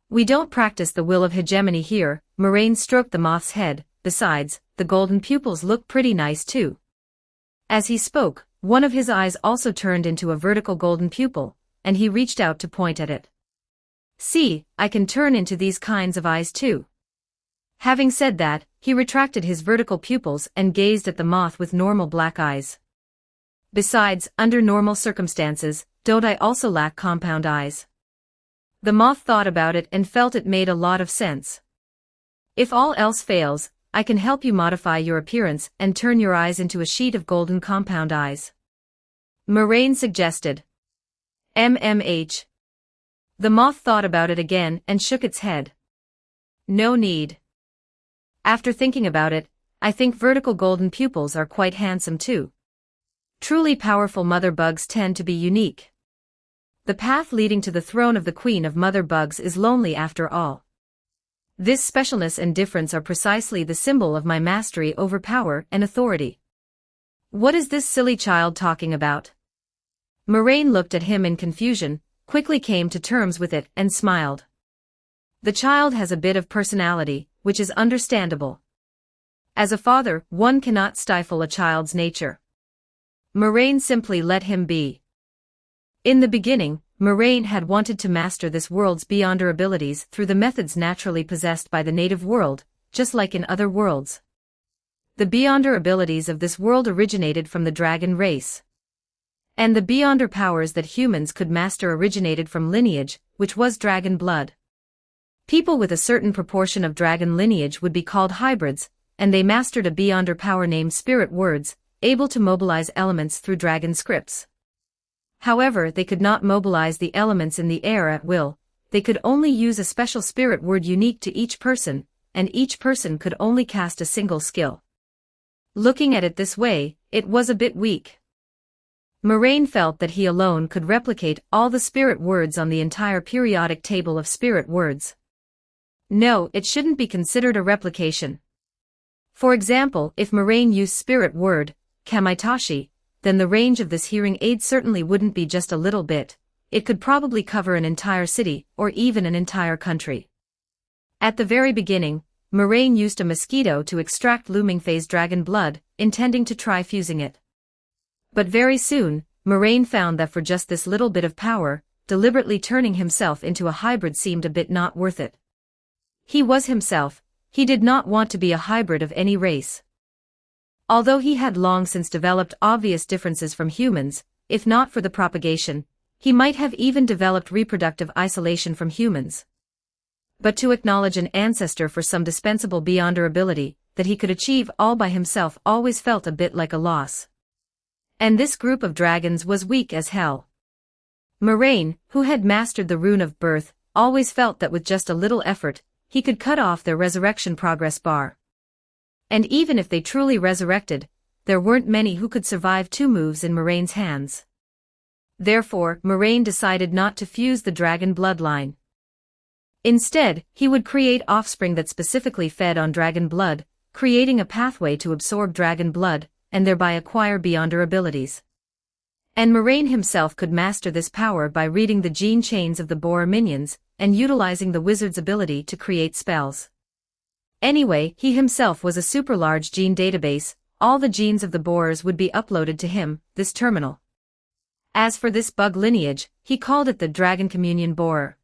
"We don't practice the will of hegemony here," Moraine stroked the moth's head. "Besides, the golden pupils look pretty nice too." As he spoke, one of his eyes also turned into a vertical golden pupil, and he reached out to point at it. "See, I can turn into these kinds of eyes too." Having said that, he retracted his vertical pupils and gazed at the moth with normal black eyes. "Besides, under normal circumstances, don't I also lack compound eyes?" The moth thought about it and felt it made a lot of sense. "If all else fails, I can help you modify your appearance and turn your eyes into a sheet of golden compound eyes," Moraine suggested. "MMH. The moth thought about it again and shook its head. "No need. After thinking about it, I think vertical golden pupils are quite handsome too. Truly powerful mother bugs tend to be unique. The path leading to the throne of the queen of mother bugs is lonely after all." This specialness and difference are precisely the symbol of my mastery over power and authority. What is this silly child talking about? Moraine looked at him in confusion, quickly came to terms with it, and smiled. The child has a bit of personality, which is understandable. As a father, one cannot stifle a child's nature. Moraine simply let him be. In the beginning, Moraine had wanted to master this world's Beyonder abilities through the methods naturally possessed by the native world, just like in other worlds. The Beyonder abilities of this world originated from the dragon race. And the Beyonder powers that humans could master originated from lineage, which was dragon blood. People with a certain proportion of dragon lineage would be called hybrids, and they mastered a Beyonder power named spirit words, able to mobilize elements through dragon scripts. However, they could not mobilize the elements in the air at will, they could only use a special spirit word unique to each person, and each person could only cast a single skill. Looking at it this way, it was a bit weak. Moraine felt that he alone could replicate all the spirit words on the entire periodic table of spirit words. No, it shouldn't be considered a replication. For example, if Moraine used spirit word, Kamaitashi, then the range of this hearing aid certainly wouldn't be just a little bit, it could probably cover an entire city, or even an entire country. At the very beginning, Moraine used a mosquito to extract looming phase dragon blood, intending to try fusing it. But very soon, Moraine found that for just this little bit of power, deliberately turning himself into a hybrid seemed a bit not worth it. He was himself, he did not want to be a hybrid of any race. Although he had long since developed obvious differences from humans, if not for the propagation, he might have even developed reproductive isolation from humans. But to acknowledge an ancestor for some dispensable Beyonder ability that he could achieve all by himself always felt a bit like a loss. And this group of dragons was weak as hell. Moraine, who had mastered the rune of birth, always felt that with just a little effort, he could cut off their resurrection progress bar. And even if they truly resurrected, there weren't many who could survive 2 moves in Moraine's hands. Therefore, Moraine decided not to fuse the dragon bloodline. Instead, he would create offspring that specifically fed on dragon blood, creating a pathway to absorb dragon blood, and thereby acquire Beyonder abilities. And Moraine himself could master this power by reading the gene chains of the boar minions, and utilizing the wizard's ability to create spells. Anyway, he himself was a super large gene database, all the genes of the boars would be uploaded to him, this terminal. As for this bug lineage, he called it the Dragon Communion Borer.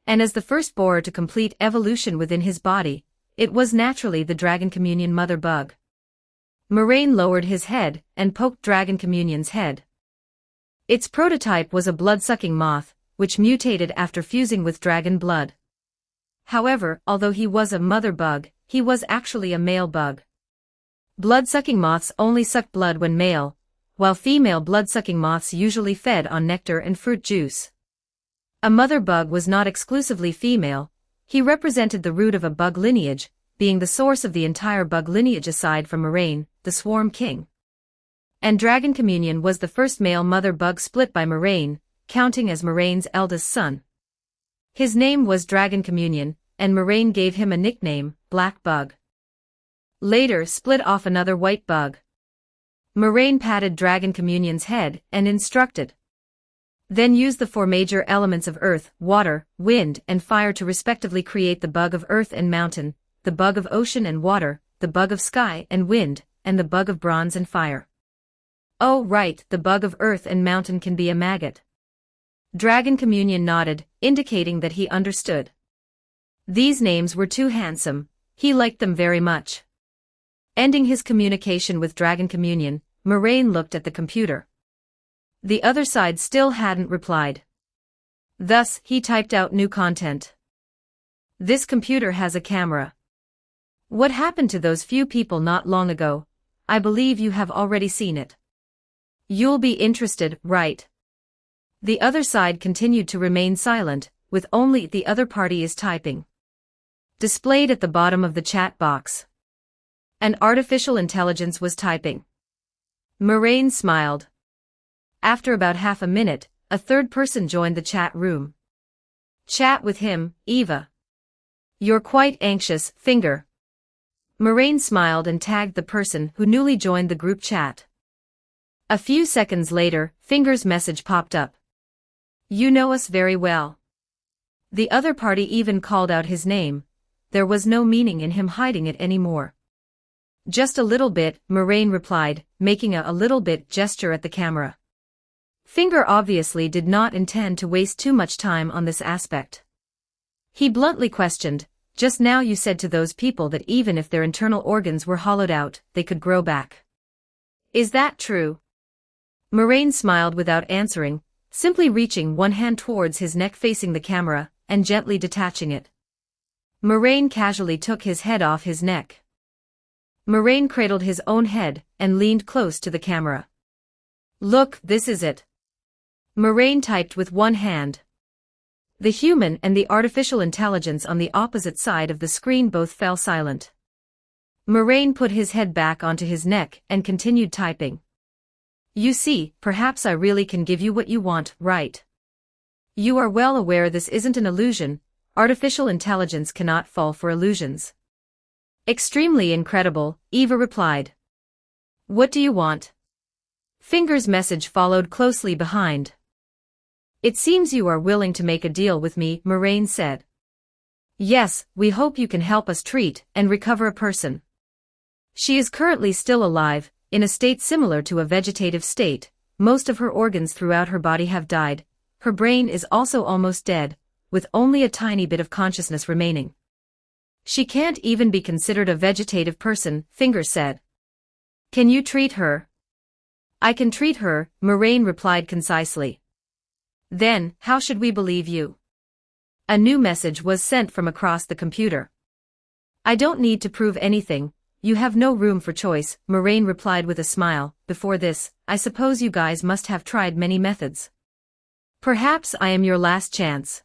And as the first borer to complete evolution within his body, it was naturally the Dragon Communion mother bug. Moraine lowered his head, and poked Dragon Communion's head. Its prototype was a blood-sucking moth, which mutated after fusing with dragon blood. However, although he was a mother bug, he was actually a male bug. Blood-sucking moths only suck blood when male, while female blood-sucking moths usually fed on nectar and fruit juice. A mother bug was not exclusively female, he represented the root of a bug lineage, being the source of the entire bug lineage aside from Moraine, the Swarm King. And Dragon Communion was the first male mother bug split by Moraine, counting as Moraine's eldest son. His name was Dragon Communion, and Moraine gave him a nickname, Black Bug. Later split off another white bug. Moraine patted Dragon Communion's head and instructed. Then used the 4 major elements of earth, water, wind, and fire to respectively create the bug of earth and mountain, the bug of ocean and water, the bug of sky and wind, and the bug of bronze and fire. Oh right, the bug of earth and mountain can be a maggot. Dragon Communion nodded, indicating that he understood. These names were too handsome, he liked them very much. Ending his communication with Dragon Communion, Moraine looked at the computer. The other side still hadn't replied. Thus, he typed out new content. This computer has a camera. What happened to those few people not long ago? I believe you have already seen it. You'll be interested, right? The other side continued to remain silent, with only the other party is typing. Displayed at the bottom of the chat box. An artificial intelligence was typing. Moraine smiled. After about half a minute, a third person joined the chat room. Chat with him, Eva. You're quite anxious, Finger. Moraine smiled and tagged the person who newly joined the group chat. A few seconds later, Finger's message popped up. You know us very well. The other party even called out his name. There was no meaning in him hiding it anymore. Just a little bit, Moraine replied, making a little bit gesture at the camera. Finger obviously did not intend to waste too much time on this aspect. He bluntly questioned, just now you said to those people that even if their internal organs were hollowed out, they could grow back. Is that true? Moraine smiled without answering, simply reaching one hand towards his neck facing the camera, and gently detaching it. Moraine casually took his head off his neck. Moraine cradled his own head, and leaned close to the camera. Look, this is it. Moraine typed with one hand. The human and the artificial intelligence on the opposite side of the screen both fell silent. Moraine put his head back onto his neck and continued typing. You see, perhaps I really can give you what you want, right? You are well aware this isn't an illusion. Artificial intelligence cannot fall for illusions. Extremely incredible, Eva replied. What do you want? Finger's message followed closely behind. It seems you are willing to make a deal with me, Moraine said. Yes, we hope you can help us treat and recover a person. She is currently still alive, in a state similar to a vegetative state. Most of her organs throughout her body have died. Her brain is also almost dead, with only a tiny bit of consciousness remaining. She can't even be considered a vegetative person, Finger said. Can you treat her? I can treat her, Moraine replied concisely. Then, how should we believe you? A new message was sent from across the computer. I don't need to prove anything. You have no room for choice, Moraine replied with a smile. Before this, I suppose you guys must have tried many methods. Perhaps I am your last chance.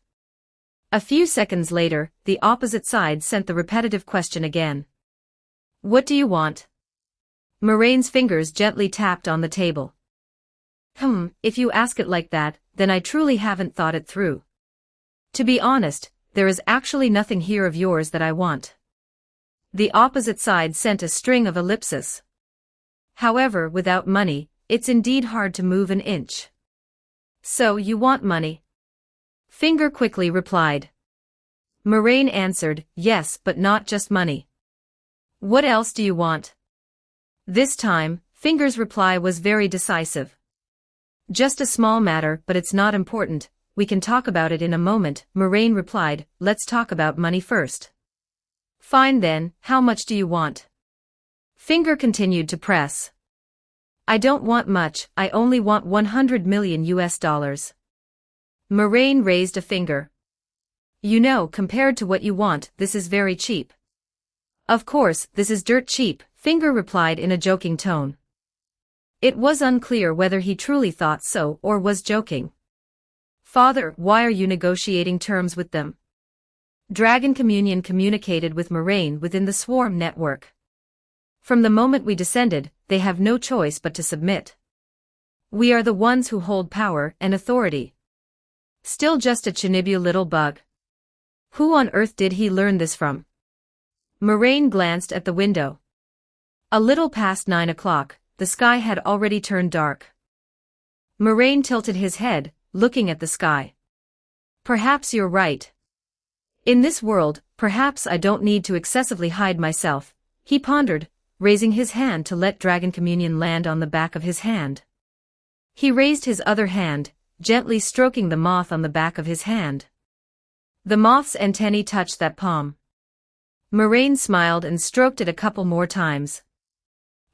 A few seconds later, the opposite side sent the repetitive question again. What do you want? Moraine's fingers gently tapped on the table. If you ask it like that, then I truly haven't thought it through. To be honest, there is actually nothing here of yours that I want. The opposite side sent a string of ellipses. However, without money, it's indeed hard to move an inch. So you want money? Finger quickly replied. Moraine answered, yes, but not just money. What else do you want? This time, Finger's reply was very decisive. Just a small matter, but it's not important. We can talk about it in a moment, Moraine replied. Let's talk about money first. Fine then, how much do you want? Finger continued to press. I don't want much, I only want 100 million US dollars. Moraine raised a finger. You know, compared to what you want, this is very cheap. Of course, this is dirt cheap, Finger replied in a joking tone. It was unclear whether he truly thought so or was joking. Father, why are you negotiating terms with them? Dragon Communion communicated with Moraine within the swarm network. From the moment we descended, they have no choice but to submit. We are the ones who hold power and authority. Still just a chinibu little bug. Who on earth did he learn this from? Moraine glanced at the window. A little past 9 o'clock, the sky had already turned dark. Moraine tilted his head, looking at the sky. Perhaps you're right. In this world, perhaps I don't need to excessively hide myself, he pondered, raising his hand to let Dragon Communion land on the back of his hand. He raised his other hand, gently stroking the moth on the back of his hand. The moth's antennae touched that palm. Moraine smiled and stroked it a couple more times.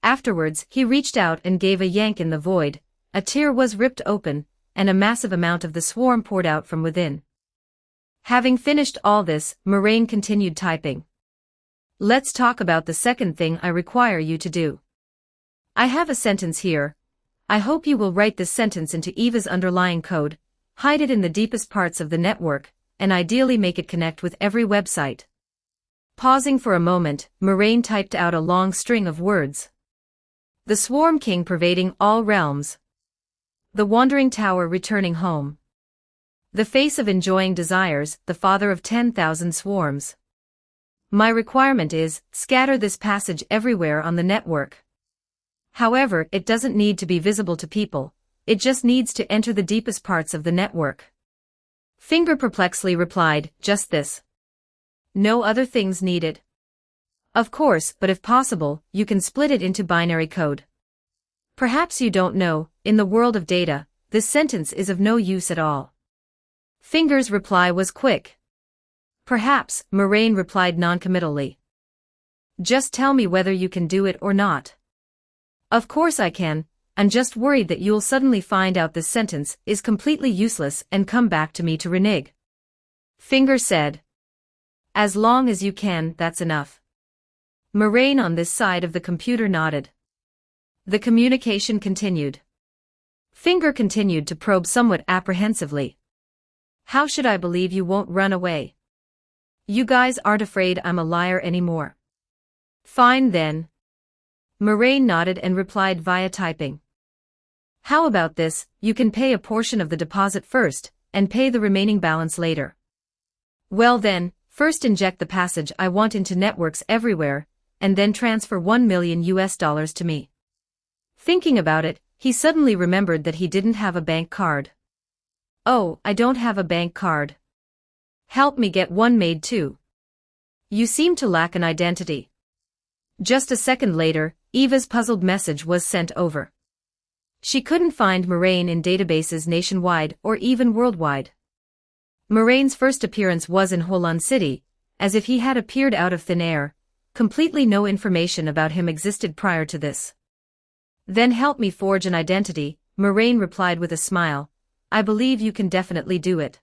Afterwards, he reached out and gave a yank in the void. A tear was ripped open, and a massive amount of the swarm poured out from within. Having finished all this, Moraine continued typing. Let's talk about the second thing I require you to do. I have a sentence here. I hope you will write this sentence into Eva's underlying code, hide it in the deepest parts of the network, and ideally make it connect with every website. Pausing for a moment, Moraine typed out a long string of words. The Swarm King pervading all realms. The Wandering Tower returning home. The face of enjoying desires, the father of 10,000 swarms. My requirement is, scatter this passage everywhere on the network. However, it doesn't need to be visible to people, it just needs to enter the deepest parts of the network. Finger perplexedly replied, just this. No other things needed. Of course, but if possible, you can split it into binary code. Perhaps you don't know, in the world of data, this sentence is of no use at all. Finger's reply was quick. Perhaps, Moraine replied noncommittally. Just tell me whether you can do it or not. Of course I can, I'm just worried that you'll suddenly find out this sentence is completely useless and come back to me to renege. Finger said. As long as you can, that's enough. Moraine on this side of the computer nodded. The communication continued. Finger continued to probe somewhat apprehensively. How should I believe you won't run away? You guys aren't afraid I'm a liar anymore. Fine then. Moraine nodded and replied via typing. How about this, you can pay a portion of the deposit first, and pay the remaining balance later. Well then, first inject the passage I want into networks everywhere, and then transfer $1 million to me. Thinking about it, he suddenly remembered that he didn't have a bank card. Oh, I don't have a bank card. Help me get one made too. You seem to lack an identity. Just a second later, Eva's puzzled message was sent over. She couldn't find Moraine in databases nationwide or even worldwide. Moraine's first appearance was in Huolan City, as if he had appeared out of thin air, completely no information about him existed prior to this. Then help me forge an identity, Moraine replied with a smile. I believe you can definitely do it.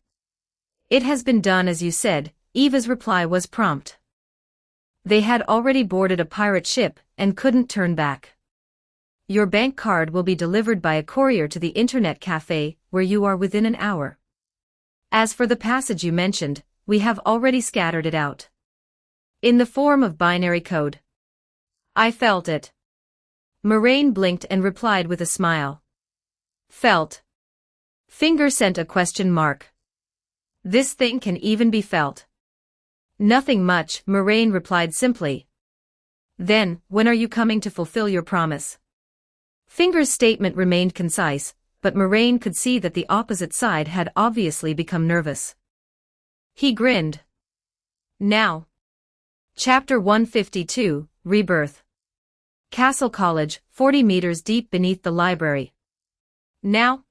It has been done as you said, Eva's reply was prompt. They had already boarded a pirate ship and couldn't turn back. Your bank card will be delivered by a courier to the internet cafe, where you are within an hour. As for the passage you mentioned, we have already scattered it out. In the form of binary code. I felt it. Moraine blinked and replied with a smile. Felt. Finger sent a question mark. This thing can even be felt. Nothing much, Moraine replied simply. Then, when are you coming to fulfill your promise? Finger's statement remained concise, but Moraine could see that the opposite side had obviously become nervous. He grinned. Now. Chapter 152, Rebirth. Castle College, 40 meters deep beneath the library. Now?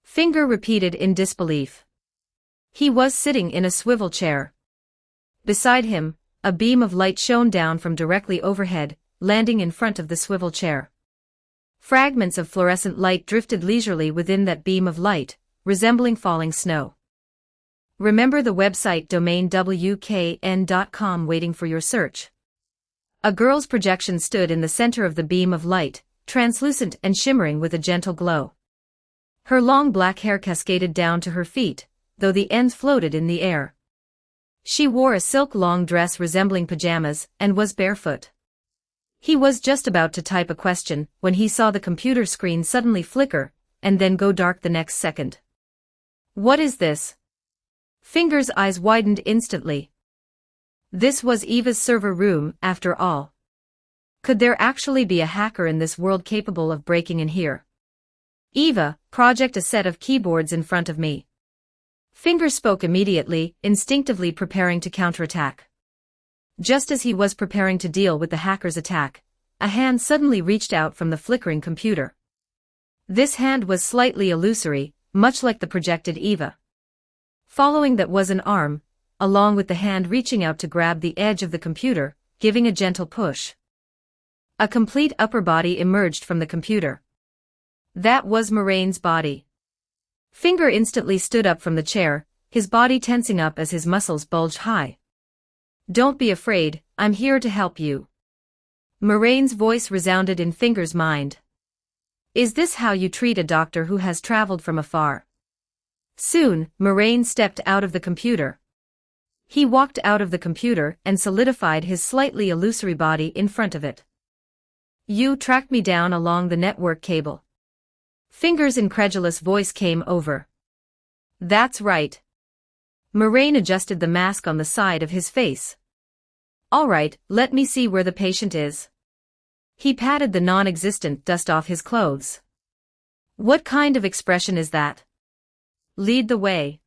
Finger repeated in disbelief. He was sitting in a swivel chair. Beside him, a beam of light shone down from directly overhead, landing in front of the swivel chair. Fragments of fluorescent light drifted leisurely within that beam of light, resembling falling snow. Remember the website domain wkn.com waiting for your search. A girl's projection stood in the center of the beam of light, translucent and shimmering with a gentle glow. Her long black hair cascaded down to her feet, though the ends floated in the air. She wore a silk long dress resembling pajamas and was barefoot. He was just about to type a question when he saw the computer screen suddenly flicker, and then go dark the next second. What is this? Finger's eyes widened instantly. This was Eva's server room, after all. Could there actually be a hacker in this world capable of breaking in here? Eva, project a set of keyboards in front of me. Finger spoke immediately, instinctively preparing to counterattack. Just as he was preparing to deal with the hacker's attack, a hand suddenly reached out from the flickering computer. This hand was slightly illusory, much like the projected Eva. Following that was an arm, along with the hand reaching out to grab the edge of the computer, giving a gentle push. A complete upper body emerged from the computer. That was Moraine's body. Finger instantly stood up from the chair, his body tensing up as his muscles bulged high. Don't be afraid, I'm here to help you. Moraine's voice resounded in Finger's mind. Is this how you treat a doctor who has traveled from afar? Soon, Moraine stepped out of the computer. He walked out of the computer and solidified his slightly illusory body in front of it. You tracked me down along the network cable. Finger's incredulous voice came over. That's right. Moraine adjusted the mask on the side of his face. All right, let me see where the patient is. He patted the non-existent dust off his clothes. What kind of expression is that? Lead the way.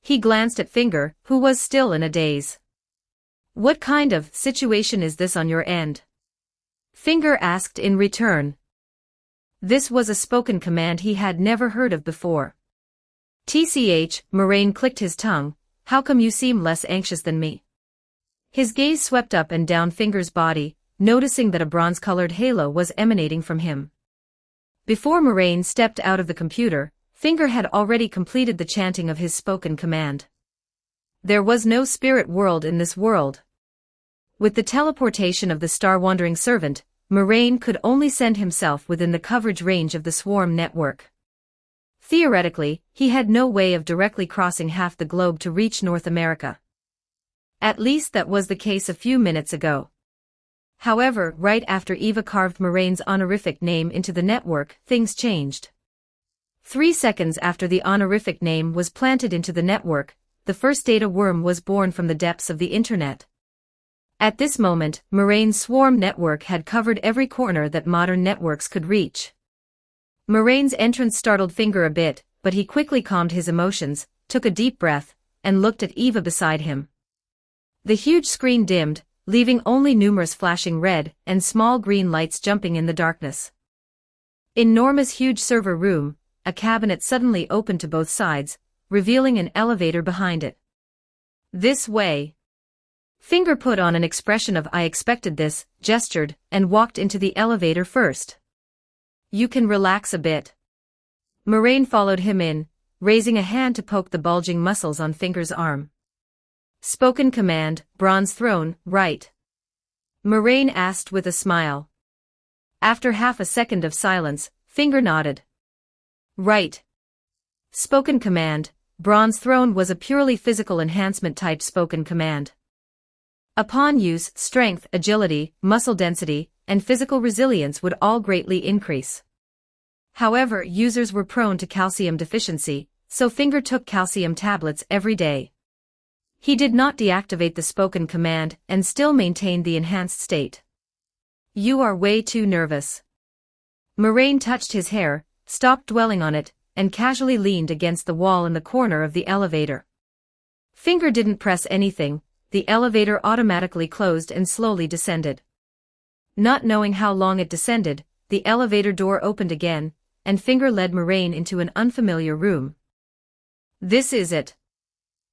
He glanced at Finger, who was still in a daze. What kind of situation is this on your end? Finger asked in return. This was a spoken command he had never heard of before. TCH, Moraine clicked his tongue, how come you seem less anxious than me? His gaze swept up and down Finger's body, noticing that a bronze-colored halo was emanating from him. Before Moraine stepped out of the computer, Finger had already completed the chanting of his spoken command. There was no spirit world in this world. With the teleportation of the star-wandering servant, Moraine could only send himself within the coverage range of the swarm network. Theoretically, he had no way of directly crossing half the globe to reach North America. At least that was the case a few minutes ago. However, right after Eva carved Moraine's honorific name into the network, things changed. 3 seconds after the honorific name was planted into the network, the first data worm was born from the depths of the internet. At this moment, Moraine's swarm network had covered every corner that modern networks could reach. Moraine's entrance startled Finger a bit, but he quickly calmed his emotions, took a deep breath, and looked at Eva beside him. The huge screen dimmed, leaving only numerous flashing red and small green lights jumping in the darkness. Enormous huge server room, a cabinet suddenly opened to both sides, revealing an elevator behind it. This way. Finger put on an expression of I expected this, gestured, and walked into the elevator first. You can relax a bit. Moraine followed him in, raising a hand to poke the bulging muscles on Finger's arm. Spoken command, Bronze Throne, right? Moraine asked with a smile. After half a second of silence, Finger nodded. Right. Spoken command, Bronze Throne was a purely physical enhancement type spoken command. Upon use, strength, agility, muscle density, and physical resilience would all greatly increase. However, users were prone to calcium deficiency, so Finger took calcium tablets every day. He did not deactivate the spoken command and still maintained the enhanced state. You are way too nervous. Moraine touched his hair, stopped dwelling on it, and casually leaned against the wall in the corner of the elevator. Finger didn't press anything, the elevator automatically closed and slowly descended. Not knowing how long it descended, the elevator door opened again, and Finger led Moraine into an unfamiliar room. This is it.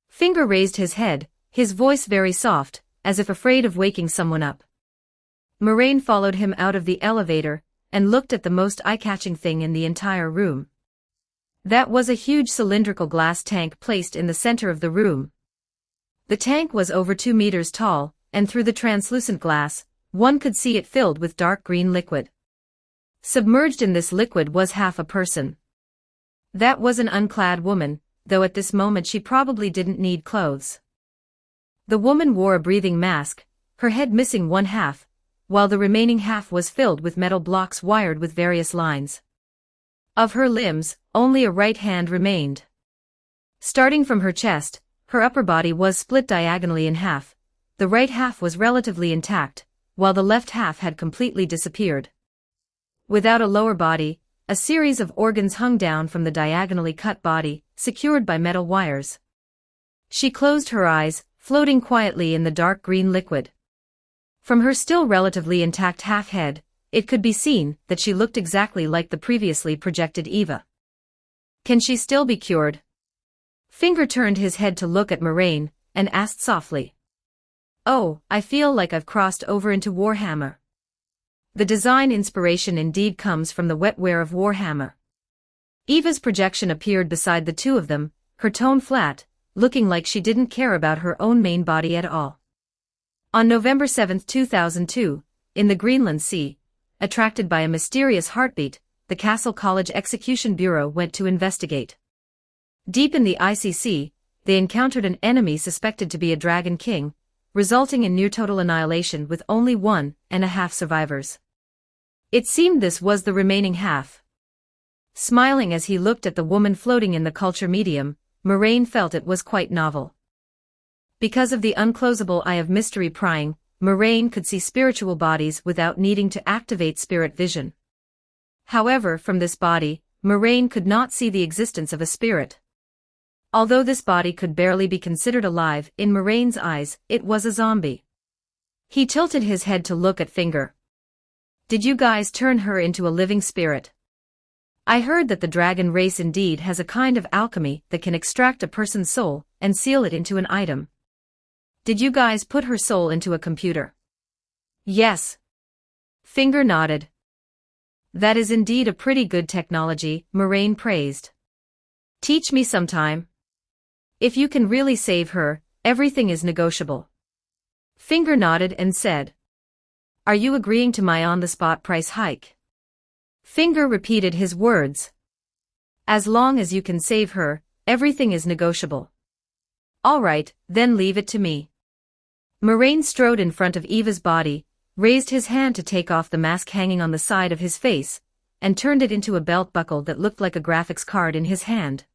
Finger raised his head, his voice very soft, as if afraid of waking someone up. Moraine followed him out of the elevator, and looked at the most eye-catching thing in the entire room. That was a huge cylindrical glass tank placed in the center of the room. The tank was over 2 meters tall, and through the translucent glass, one could see it filled with dark green liquid. Submerged in this liquid was half a person. That was an unclad woman, though at this moment she probably didn't need clothes. The woman wore a breathing mask, her head missing one half, while the remaining half was filled with metal blocks wired with various lines. Of her limbs, only a right hand remained. Starting from her chest, her upper body was split diagonally in half. The right half was relatively intact, while the left half had completely disappeared. Without a lower body, a series of organs hung down from the diagonally cut body, secured by metal wires. She closed her eyes, floating quietly in the dark green liquid. From her still relatively intact half-head, it could be seen that she looked exactly like the previously projected Eva. Can she still be cured? Finger turned his head to look at Moraine, and asked softly. Oh, I feel like I've crossed over into Warhammer. The design inspiration indeed comes from the wetware of Warhammer. Eva's projection appeared beside the two of them, her tone flat, looking like she didn't care about her own main body at all. On November 7, 2002, in the Greenland Sea, attracted by a mysterious heartbeat, the Castle College Execution Bureau went to investigate. Deep in the ICC, they encountered an enemy suspected to be a Dragon King, resulting in near-total annihilation with only 1.5 survivors. It seemed this was the remaining half. Smiling as he looked at the woman floating in the culture medium, Moraine felt it was quite novel. Because of the unclosable eye of mystery prying, Moraine could see spiritual bodies without needing to activate spirit vision. However, from this body, Moraine could not see the existence of a spirit. Although this body could barely be considered alive, in Moraine's eyes, it was a zombie. He tilted his head to look at Finger. "Did you guys turn her into a living spirit? I heard that the dragon race indeed has a kind of alchemy that can extract a person's soul and seal it into an item. Did you guys put her soul into a computer?" "Yes." Finger nodded. "That is indeed a pretty good technology," Moraine praised. "Teach me sometime. If you can really save her, everything is negotiable." Finger nodded and said, "Are you agreeing to my on-the-spot price hike?" Finger repeated his words. "As long as you can save her, everything is negotiable." "All right, then leave it to me." Moraine strode in front of Eva's body, raised his hand to take off the mask hanging on the side of his face, and turned it into a belt buckle that looked like a graphics card in his hand.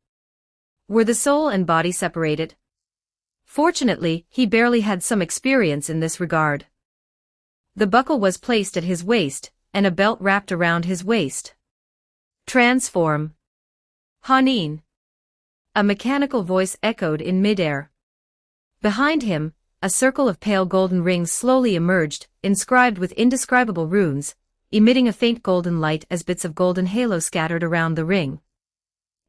Were the soul and body separated? Fortunately, he barely had some experience in this regard. The buckle was placed at his waist, and a belt wrapped around his waist. "Transform. Hanin." A mechanical voice echoed in midair. Behind him, a circle of pale golden rings slowly emerged, inscribed with indescribable runes, emitting a faint golden light as bits of golden halo scattered around the ring.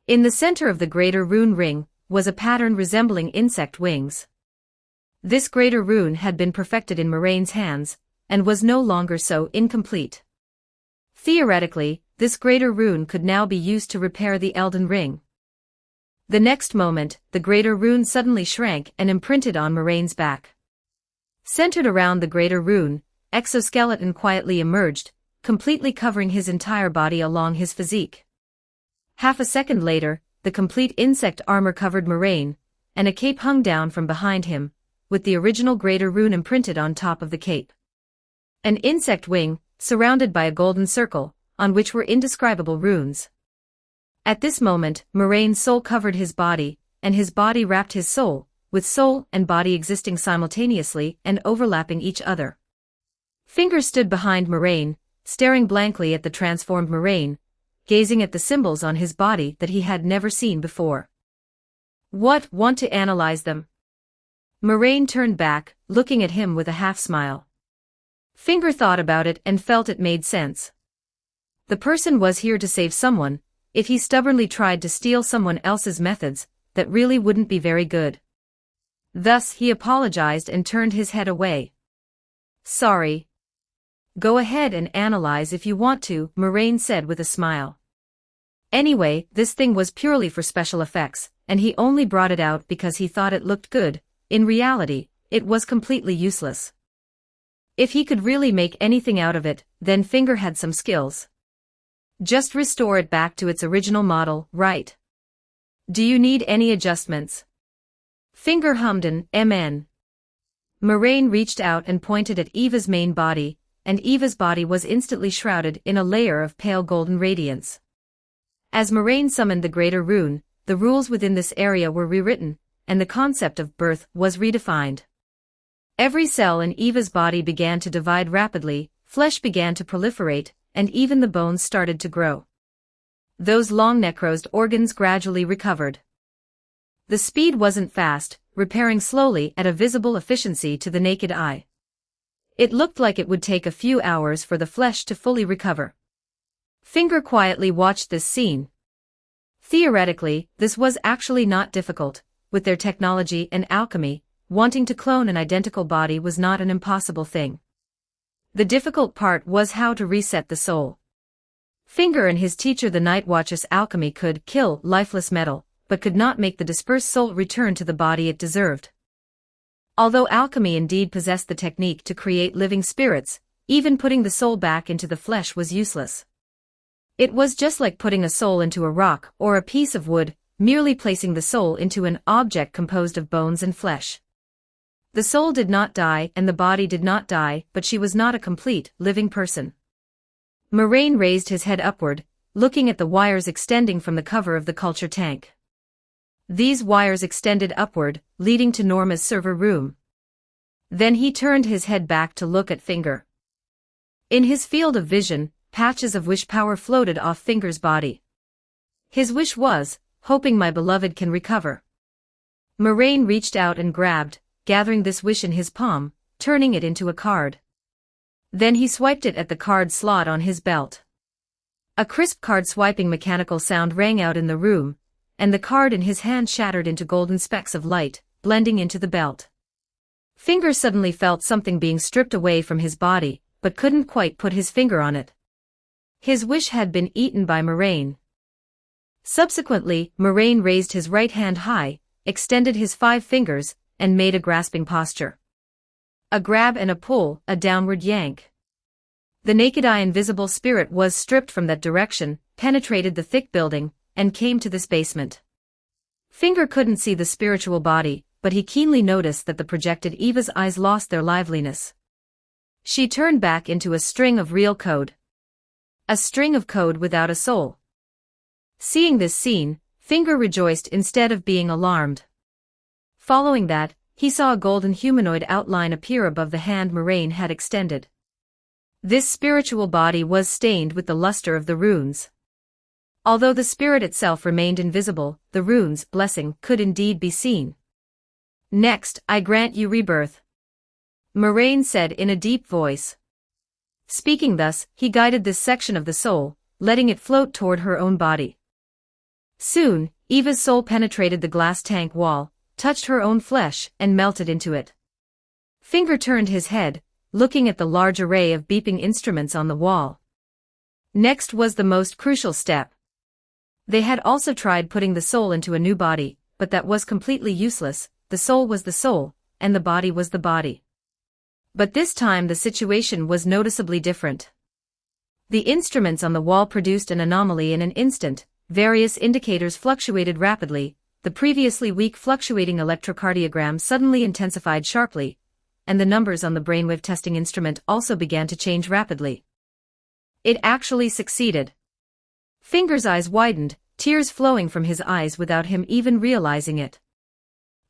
In the center of the greater rune ring was a pattern resembling insect wings. This greater rune had been perfected in Moraine's hands, and was no longer so incomplete. Theoretically, this greater rune could now be used to repair the Elden Ring. The next moment, the greater rune suddenly shrank and imprinted on Moraine's back. Centered around the greater rune, exoskeleton quietly emerged, completely covering his entire body along his physique. Half a second later, the complete insect armor covered Moraine, and a cape hung down from behind him, with the original greater rune imprinted on top of the cape. An insect wing, surrounded by a golden circle, on which were indescribable runes. At this moment, Moraine's soul covered his body, and his body wrapped his soul, with soul and body existing simultaneously and overlapping each other. Finger stood behind Moraine, staring blankly at the transformed Moraine, gazing at the symbols on his body that he had never seen before. "What, want to analyze them?" Moraine turned back, looking at him with a half-smile. Finger thought about it and felt it made sense. The person was here to save someone. If he stubbornly tried to steal someone else's methods, that really wouldn't be very good. Thus he apologized and turned his head away. "Sorry." "Go ahead and analyze if you want to," Moraine said with a smile. Anyway, this thing was purely for special effects, and he only brought it out because he thought it looked good. In reality, it was completely useless. If he could really make anything out of it, then Finger had some skills. Just restore it back to its original model, right? Do you need any adjustments? Finger hummed an "Mn." Moraine reached out and pointed at Eva's main body, and Eva's body was instantly shrouded in a layer of pale golden radiance. As Moraine summoned the greater rune, the rules within this area were rewritten, and the concept of birth was redefined. Every cell in Eva's body began to divide rapidly, flesh began to proliferate, and even the bones started to grow. Those long necrosed organs gradually recovered. The speed wasn't fast, repairing slowly at a visible efficiency to the naked eye. It looked like it would take a few hours for the flesh to fully recover. Finger quietly watched this scene. Theoretically, this was actually not difficult. With their technology and alchemy, wanting to clone an identical body was not an impossible thing. The difficult part was how to reset the soul. Finger and his teacher the Night Watch's alchemy could kill lifeless metal, but could not make the dispersed soul return to the body it deserved. Although alchemy indeed possessed the technique to create living spirits, even putting the soul back into the flesh was useless. It was just like putting a soul into a rock or a piece of wood, merely placing the soul into an object composed of bones and flesh. The soul did not die and the body did not die, but she was not a complete, living person. Moraine raised his head upward, looking at the wires extending from the cover of the culture tank. These wires extended upward, leading to Norma's server room. Then he turned his head back to look at Finger. In his field of vision, patches of wish power floated off Finger's body. His wish was, hoping my beloved can recover. Moraine reached out and grabbed, gathering this wish in his palm, turning it into a card. Then he swiped it at the card slot on his belt. A crisp card-swiping mechanical sound rang out in the room, and the card in his hand shattered into golden specks of light, blending into the belt. Finger suddenly felt something being stripped away from his body, but couldn't quite put his finger on it. His wish had been eaten by Moraine. Subsequently, Moraine raised his right hand high, extended his 5 fingers, and made a grasping posture. A grab and a pull, a downward yank. The naked eye invisible spirit was stripped from that direction, penetrated the thick building, and came to this basement. Finger couldn't see the spiritual body, but he keenly noticed that the projected Eva's eyes lost their liveliness. She turned back into a string of real code. A string of code without a soul. Seeing this scene, Finger rejoiced instead of being alarmed. Following that, he saw a golden humanoid outline appear above the hand Moraine had extended. This spiritual body was stained with the luster of the runes. Although the spirit itself remained invisible, the runes' blessing could indeed be seen. "Next, I grant you rebirth," Moraine said in a deep voice. Speaking thus, he guided this section of the soul, letting it float toward her own body. Soon, Eva's soul penetrated the glass tank wall, touched her own flesh, and melted into it. Finger turned his head, looking at the large array of beeping instruments on the wall. Next was the most crucial step. They had also tried putting the soul into a new body, but that was completely useless. The soul was the soul, and the body was the body. But this time the situation was noticeably different. The instruments on the wall produced an anomaly in an instant. Various indicators fluctuated rapidly. The previously weak fluctuating electrocardiogram suddenly intensified sharply, and the numbers on the brainwave testing instrument also began to change rapidly. It actually succeeded. Finger's eyes widened, tears flowing from his eyes without him even realizing it.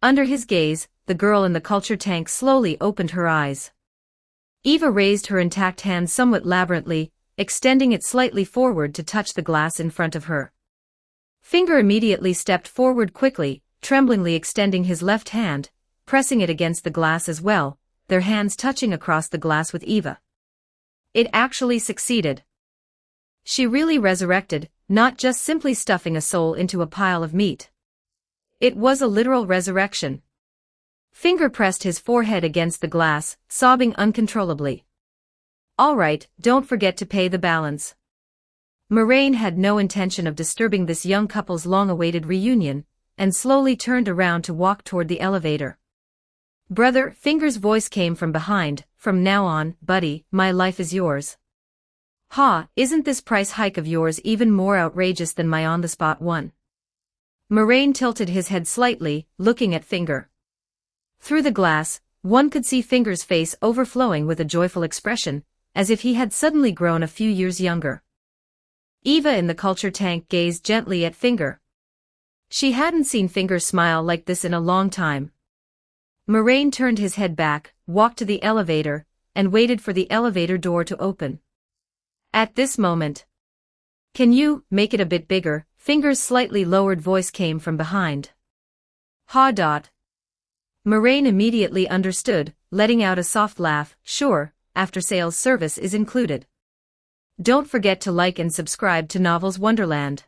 Under his gaze, the girl in the culture tank slowly opened her eyes. Eva raised her intact hand somewhat labyrinthly, extending it slightly forward to touch the glass in front of her. Finger immediately stepped forward quickly, tremblingly extending his left hand, pressing it against the glass as well, their hands touching across the glass with Eva. It actually succeeded. She really resurrected, not just simply stuffing a soul into a pile of meat. It was a literal resurrection. Finger pressed his forehead against the glass, sobbing uncontrollably. "All right, don't forget to pay the balance." Moraine had no intention of disturbing this young couple's long-awaited reunion, and slowly turned around to walk toward the elevator. "Brother," Finger's voice came from behind, "from now on, buddy, my life is yours." "Ha, isn't this price hike of yours even more outrageous than my on-the-spot one?" Moraine tilted his head slightly, looking at Finger. Through the glass, one could see Finger's face overflowing with a joyful expression, as if he had suddenly grown a few years younger. Eva in the culture tank gazed gently at Finger. She hadn't seen Finger smile like this in a long time. Moraine turned his head back, walked to the elevator, and waited for the elevator door to open. At this moment, "Can you make it a bit bigger?" Finger's slightly lowered voice came from behind. "Ha dot." Moraine immediately understood, letting out a soft laugh. "Sure, after-sales service is included. Don't forget to like and subscribe to Novels Wonderland."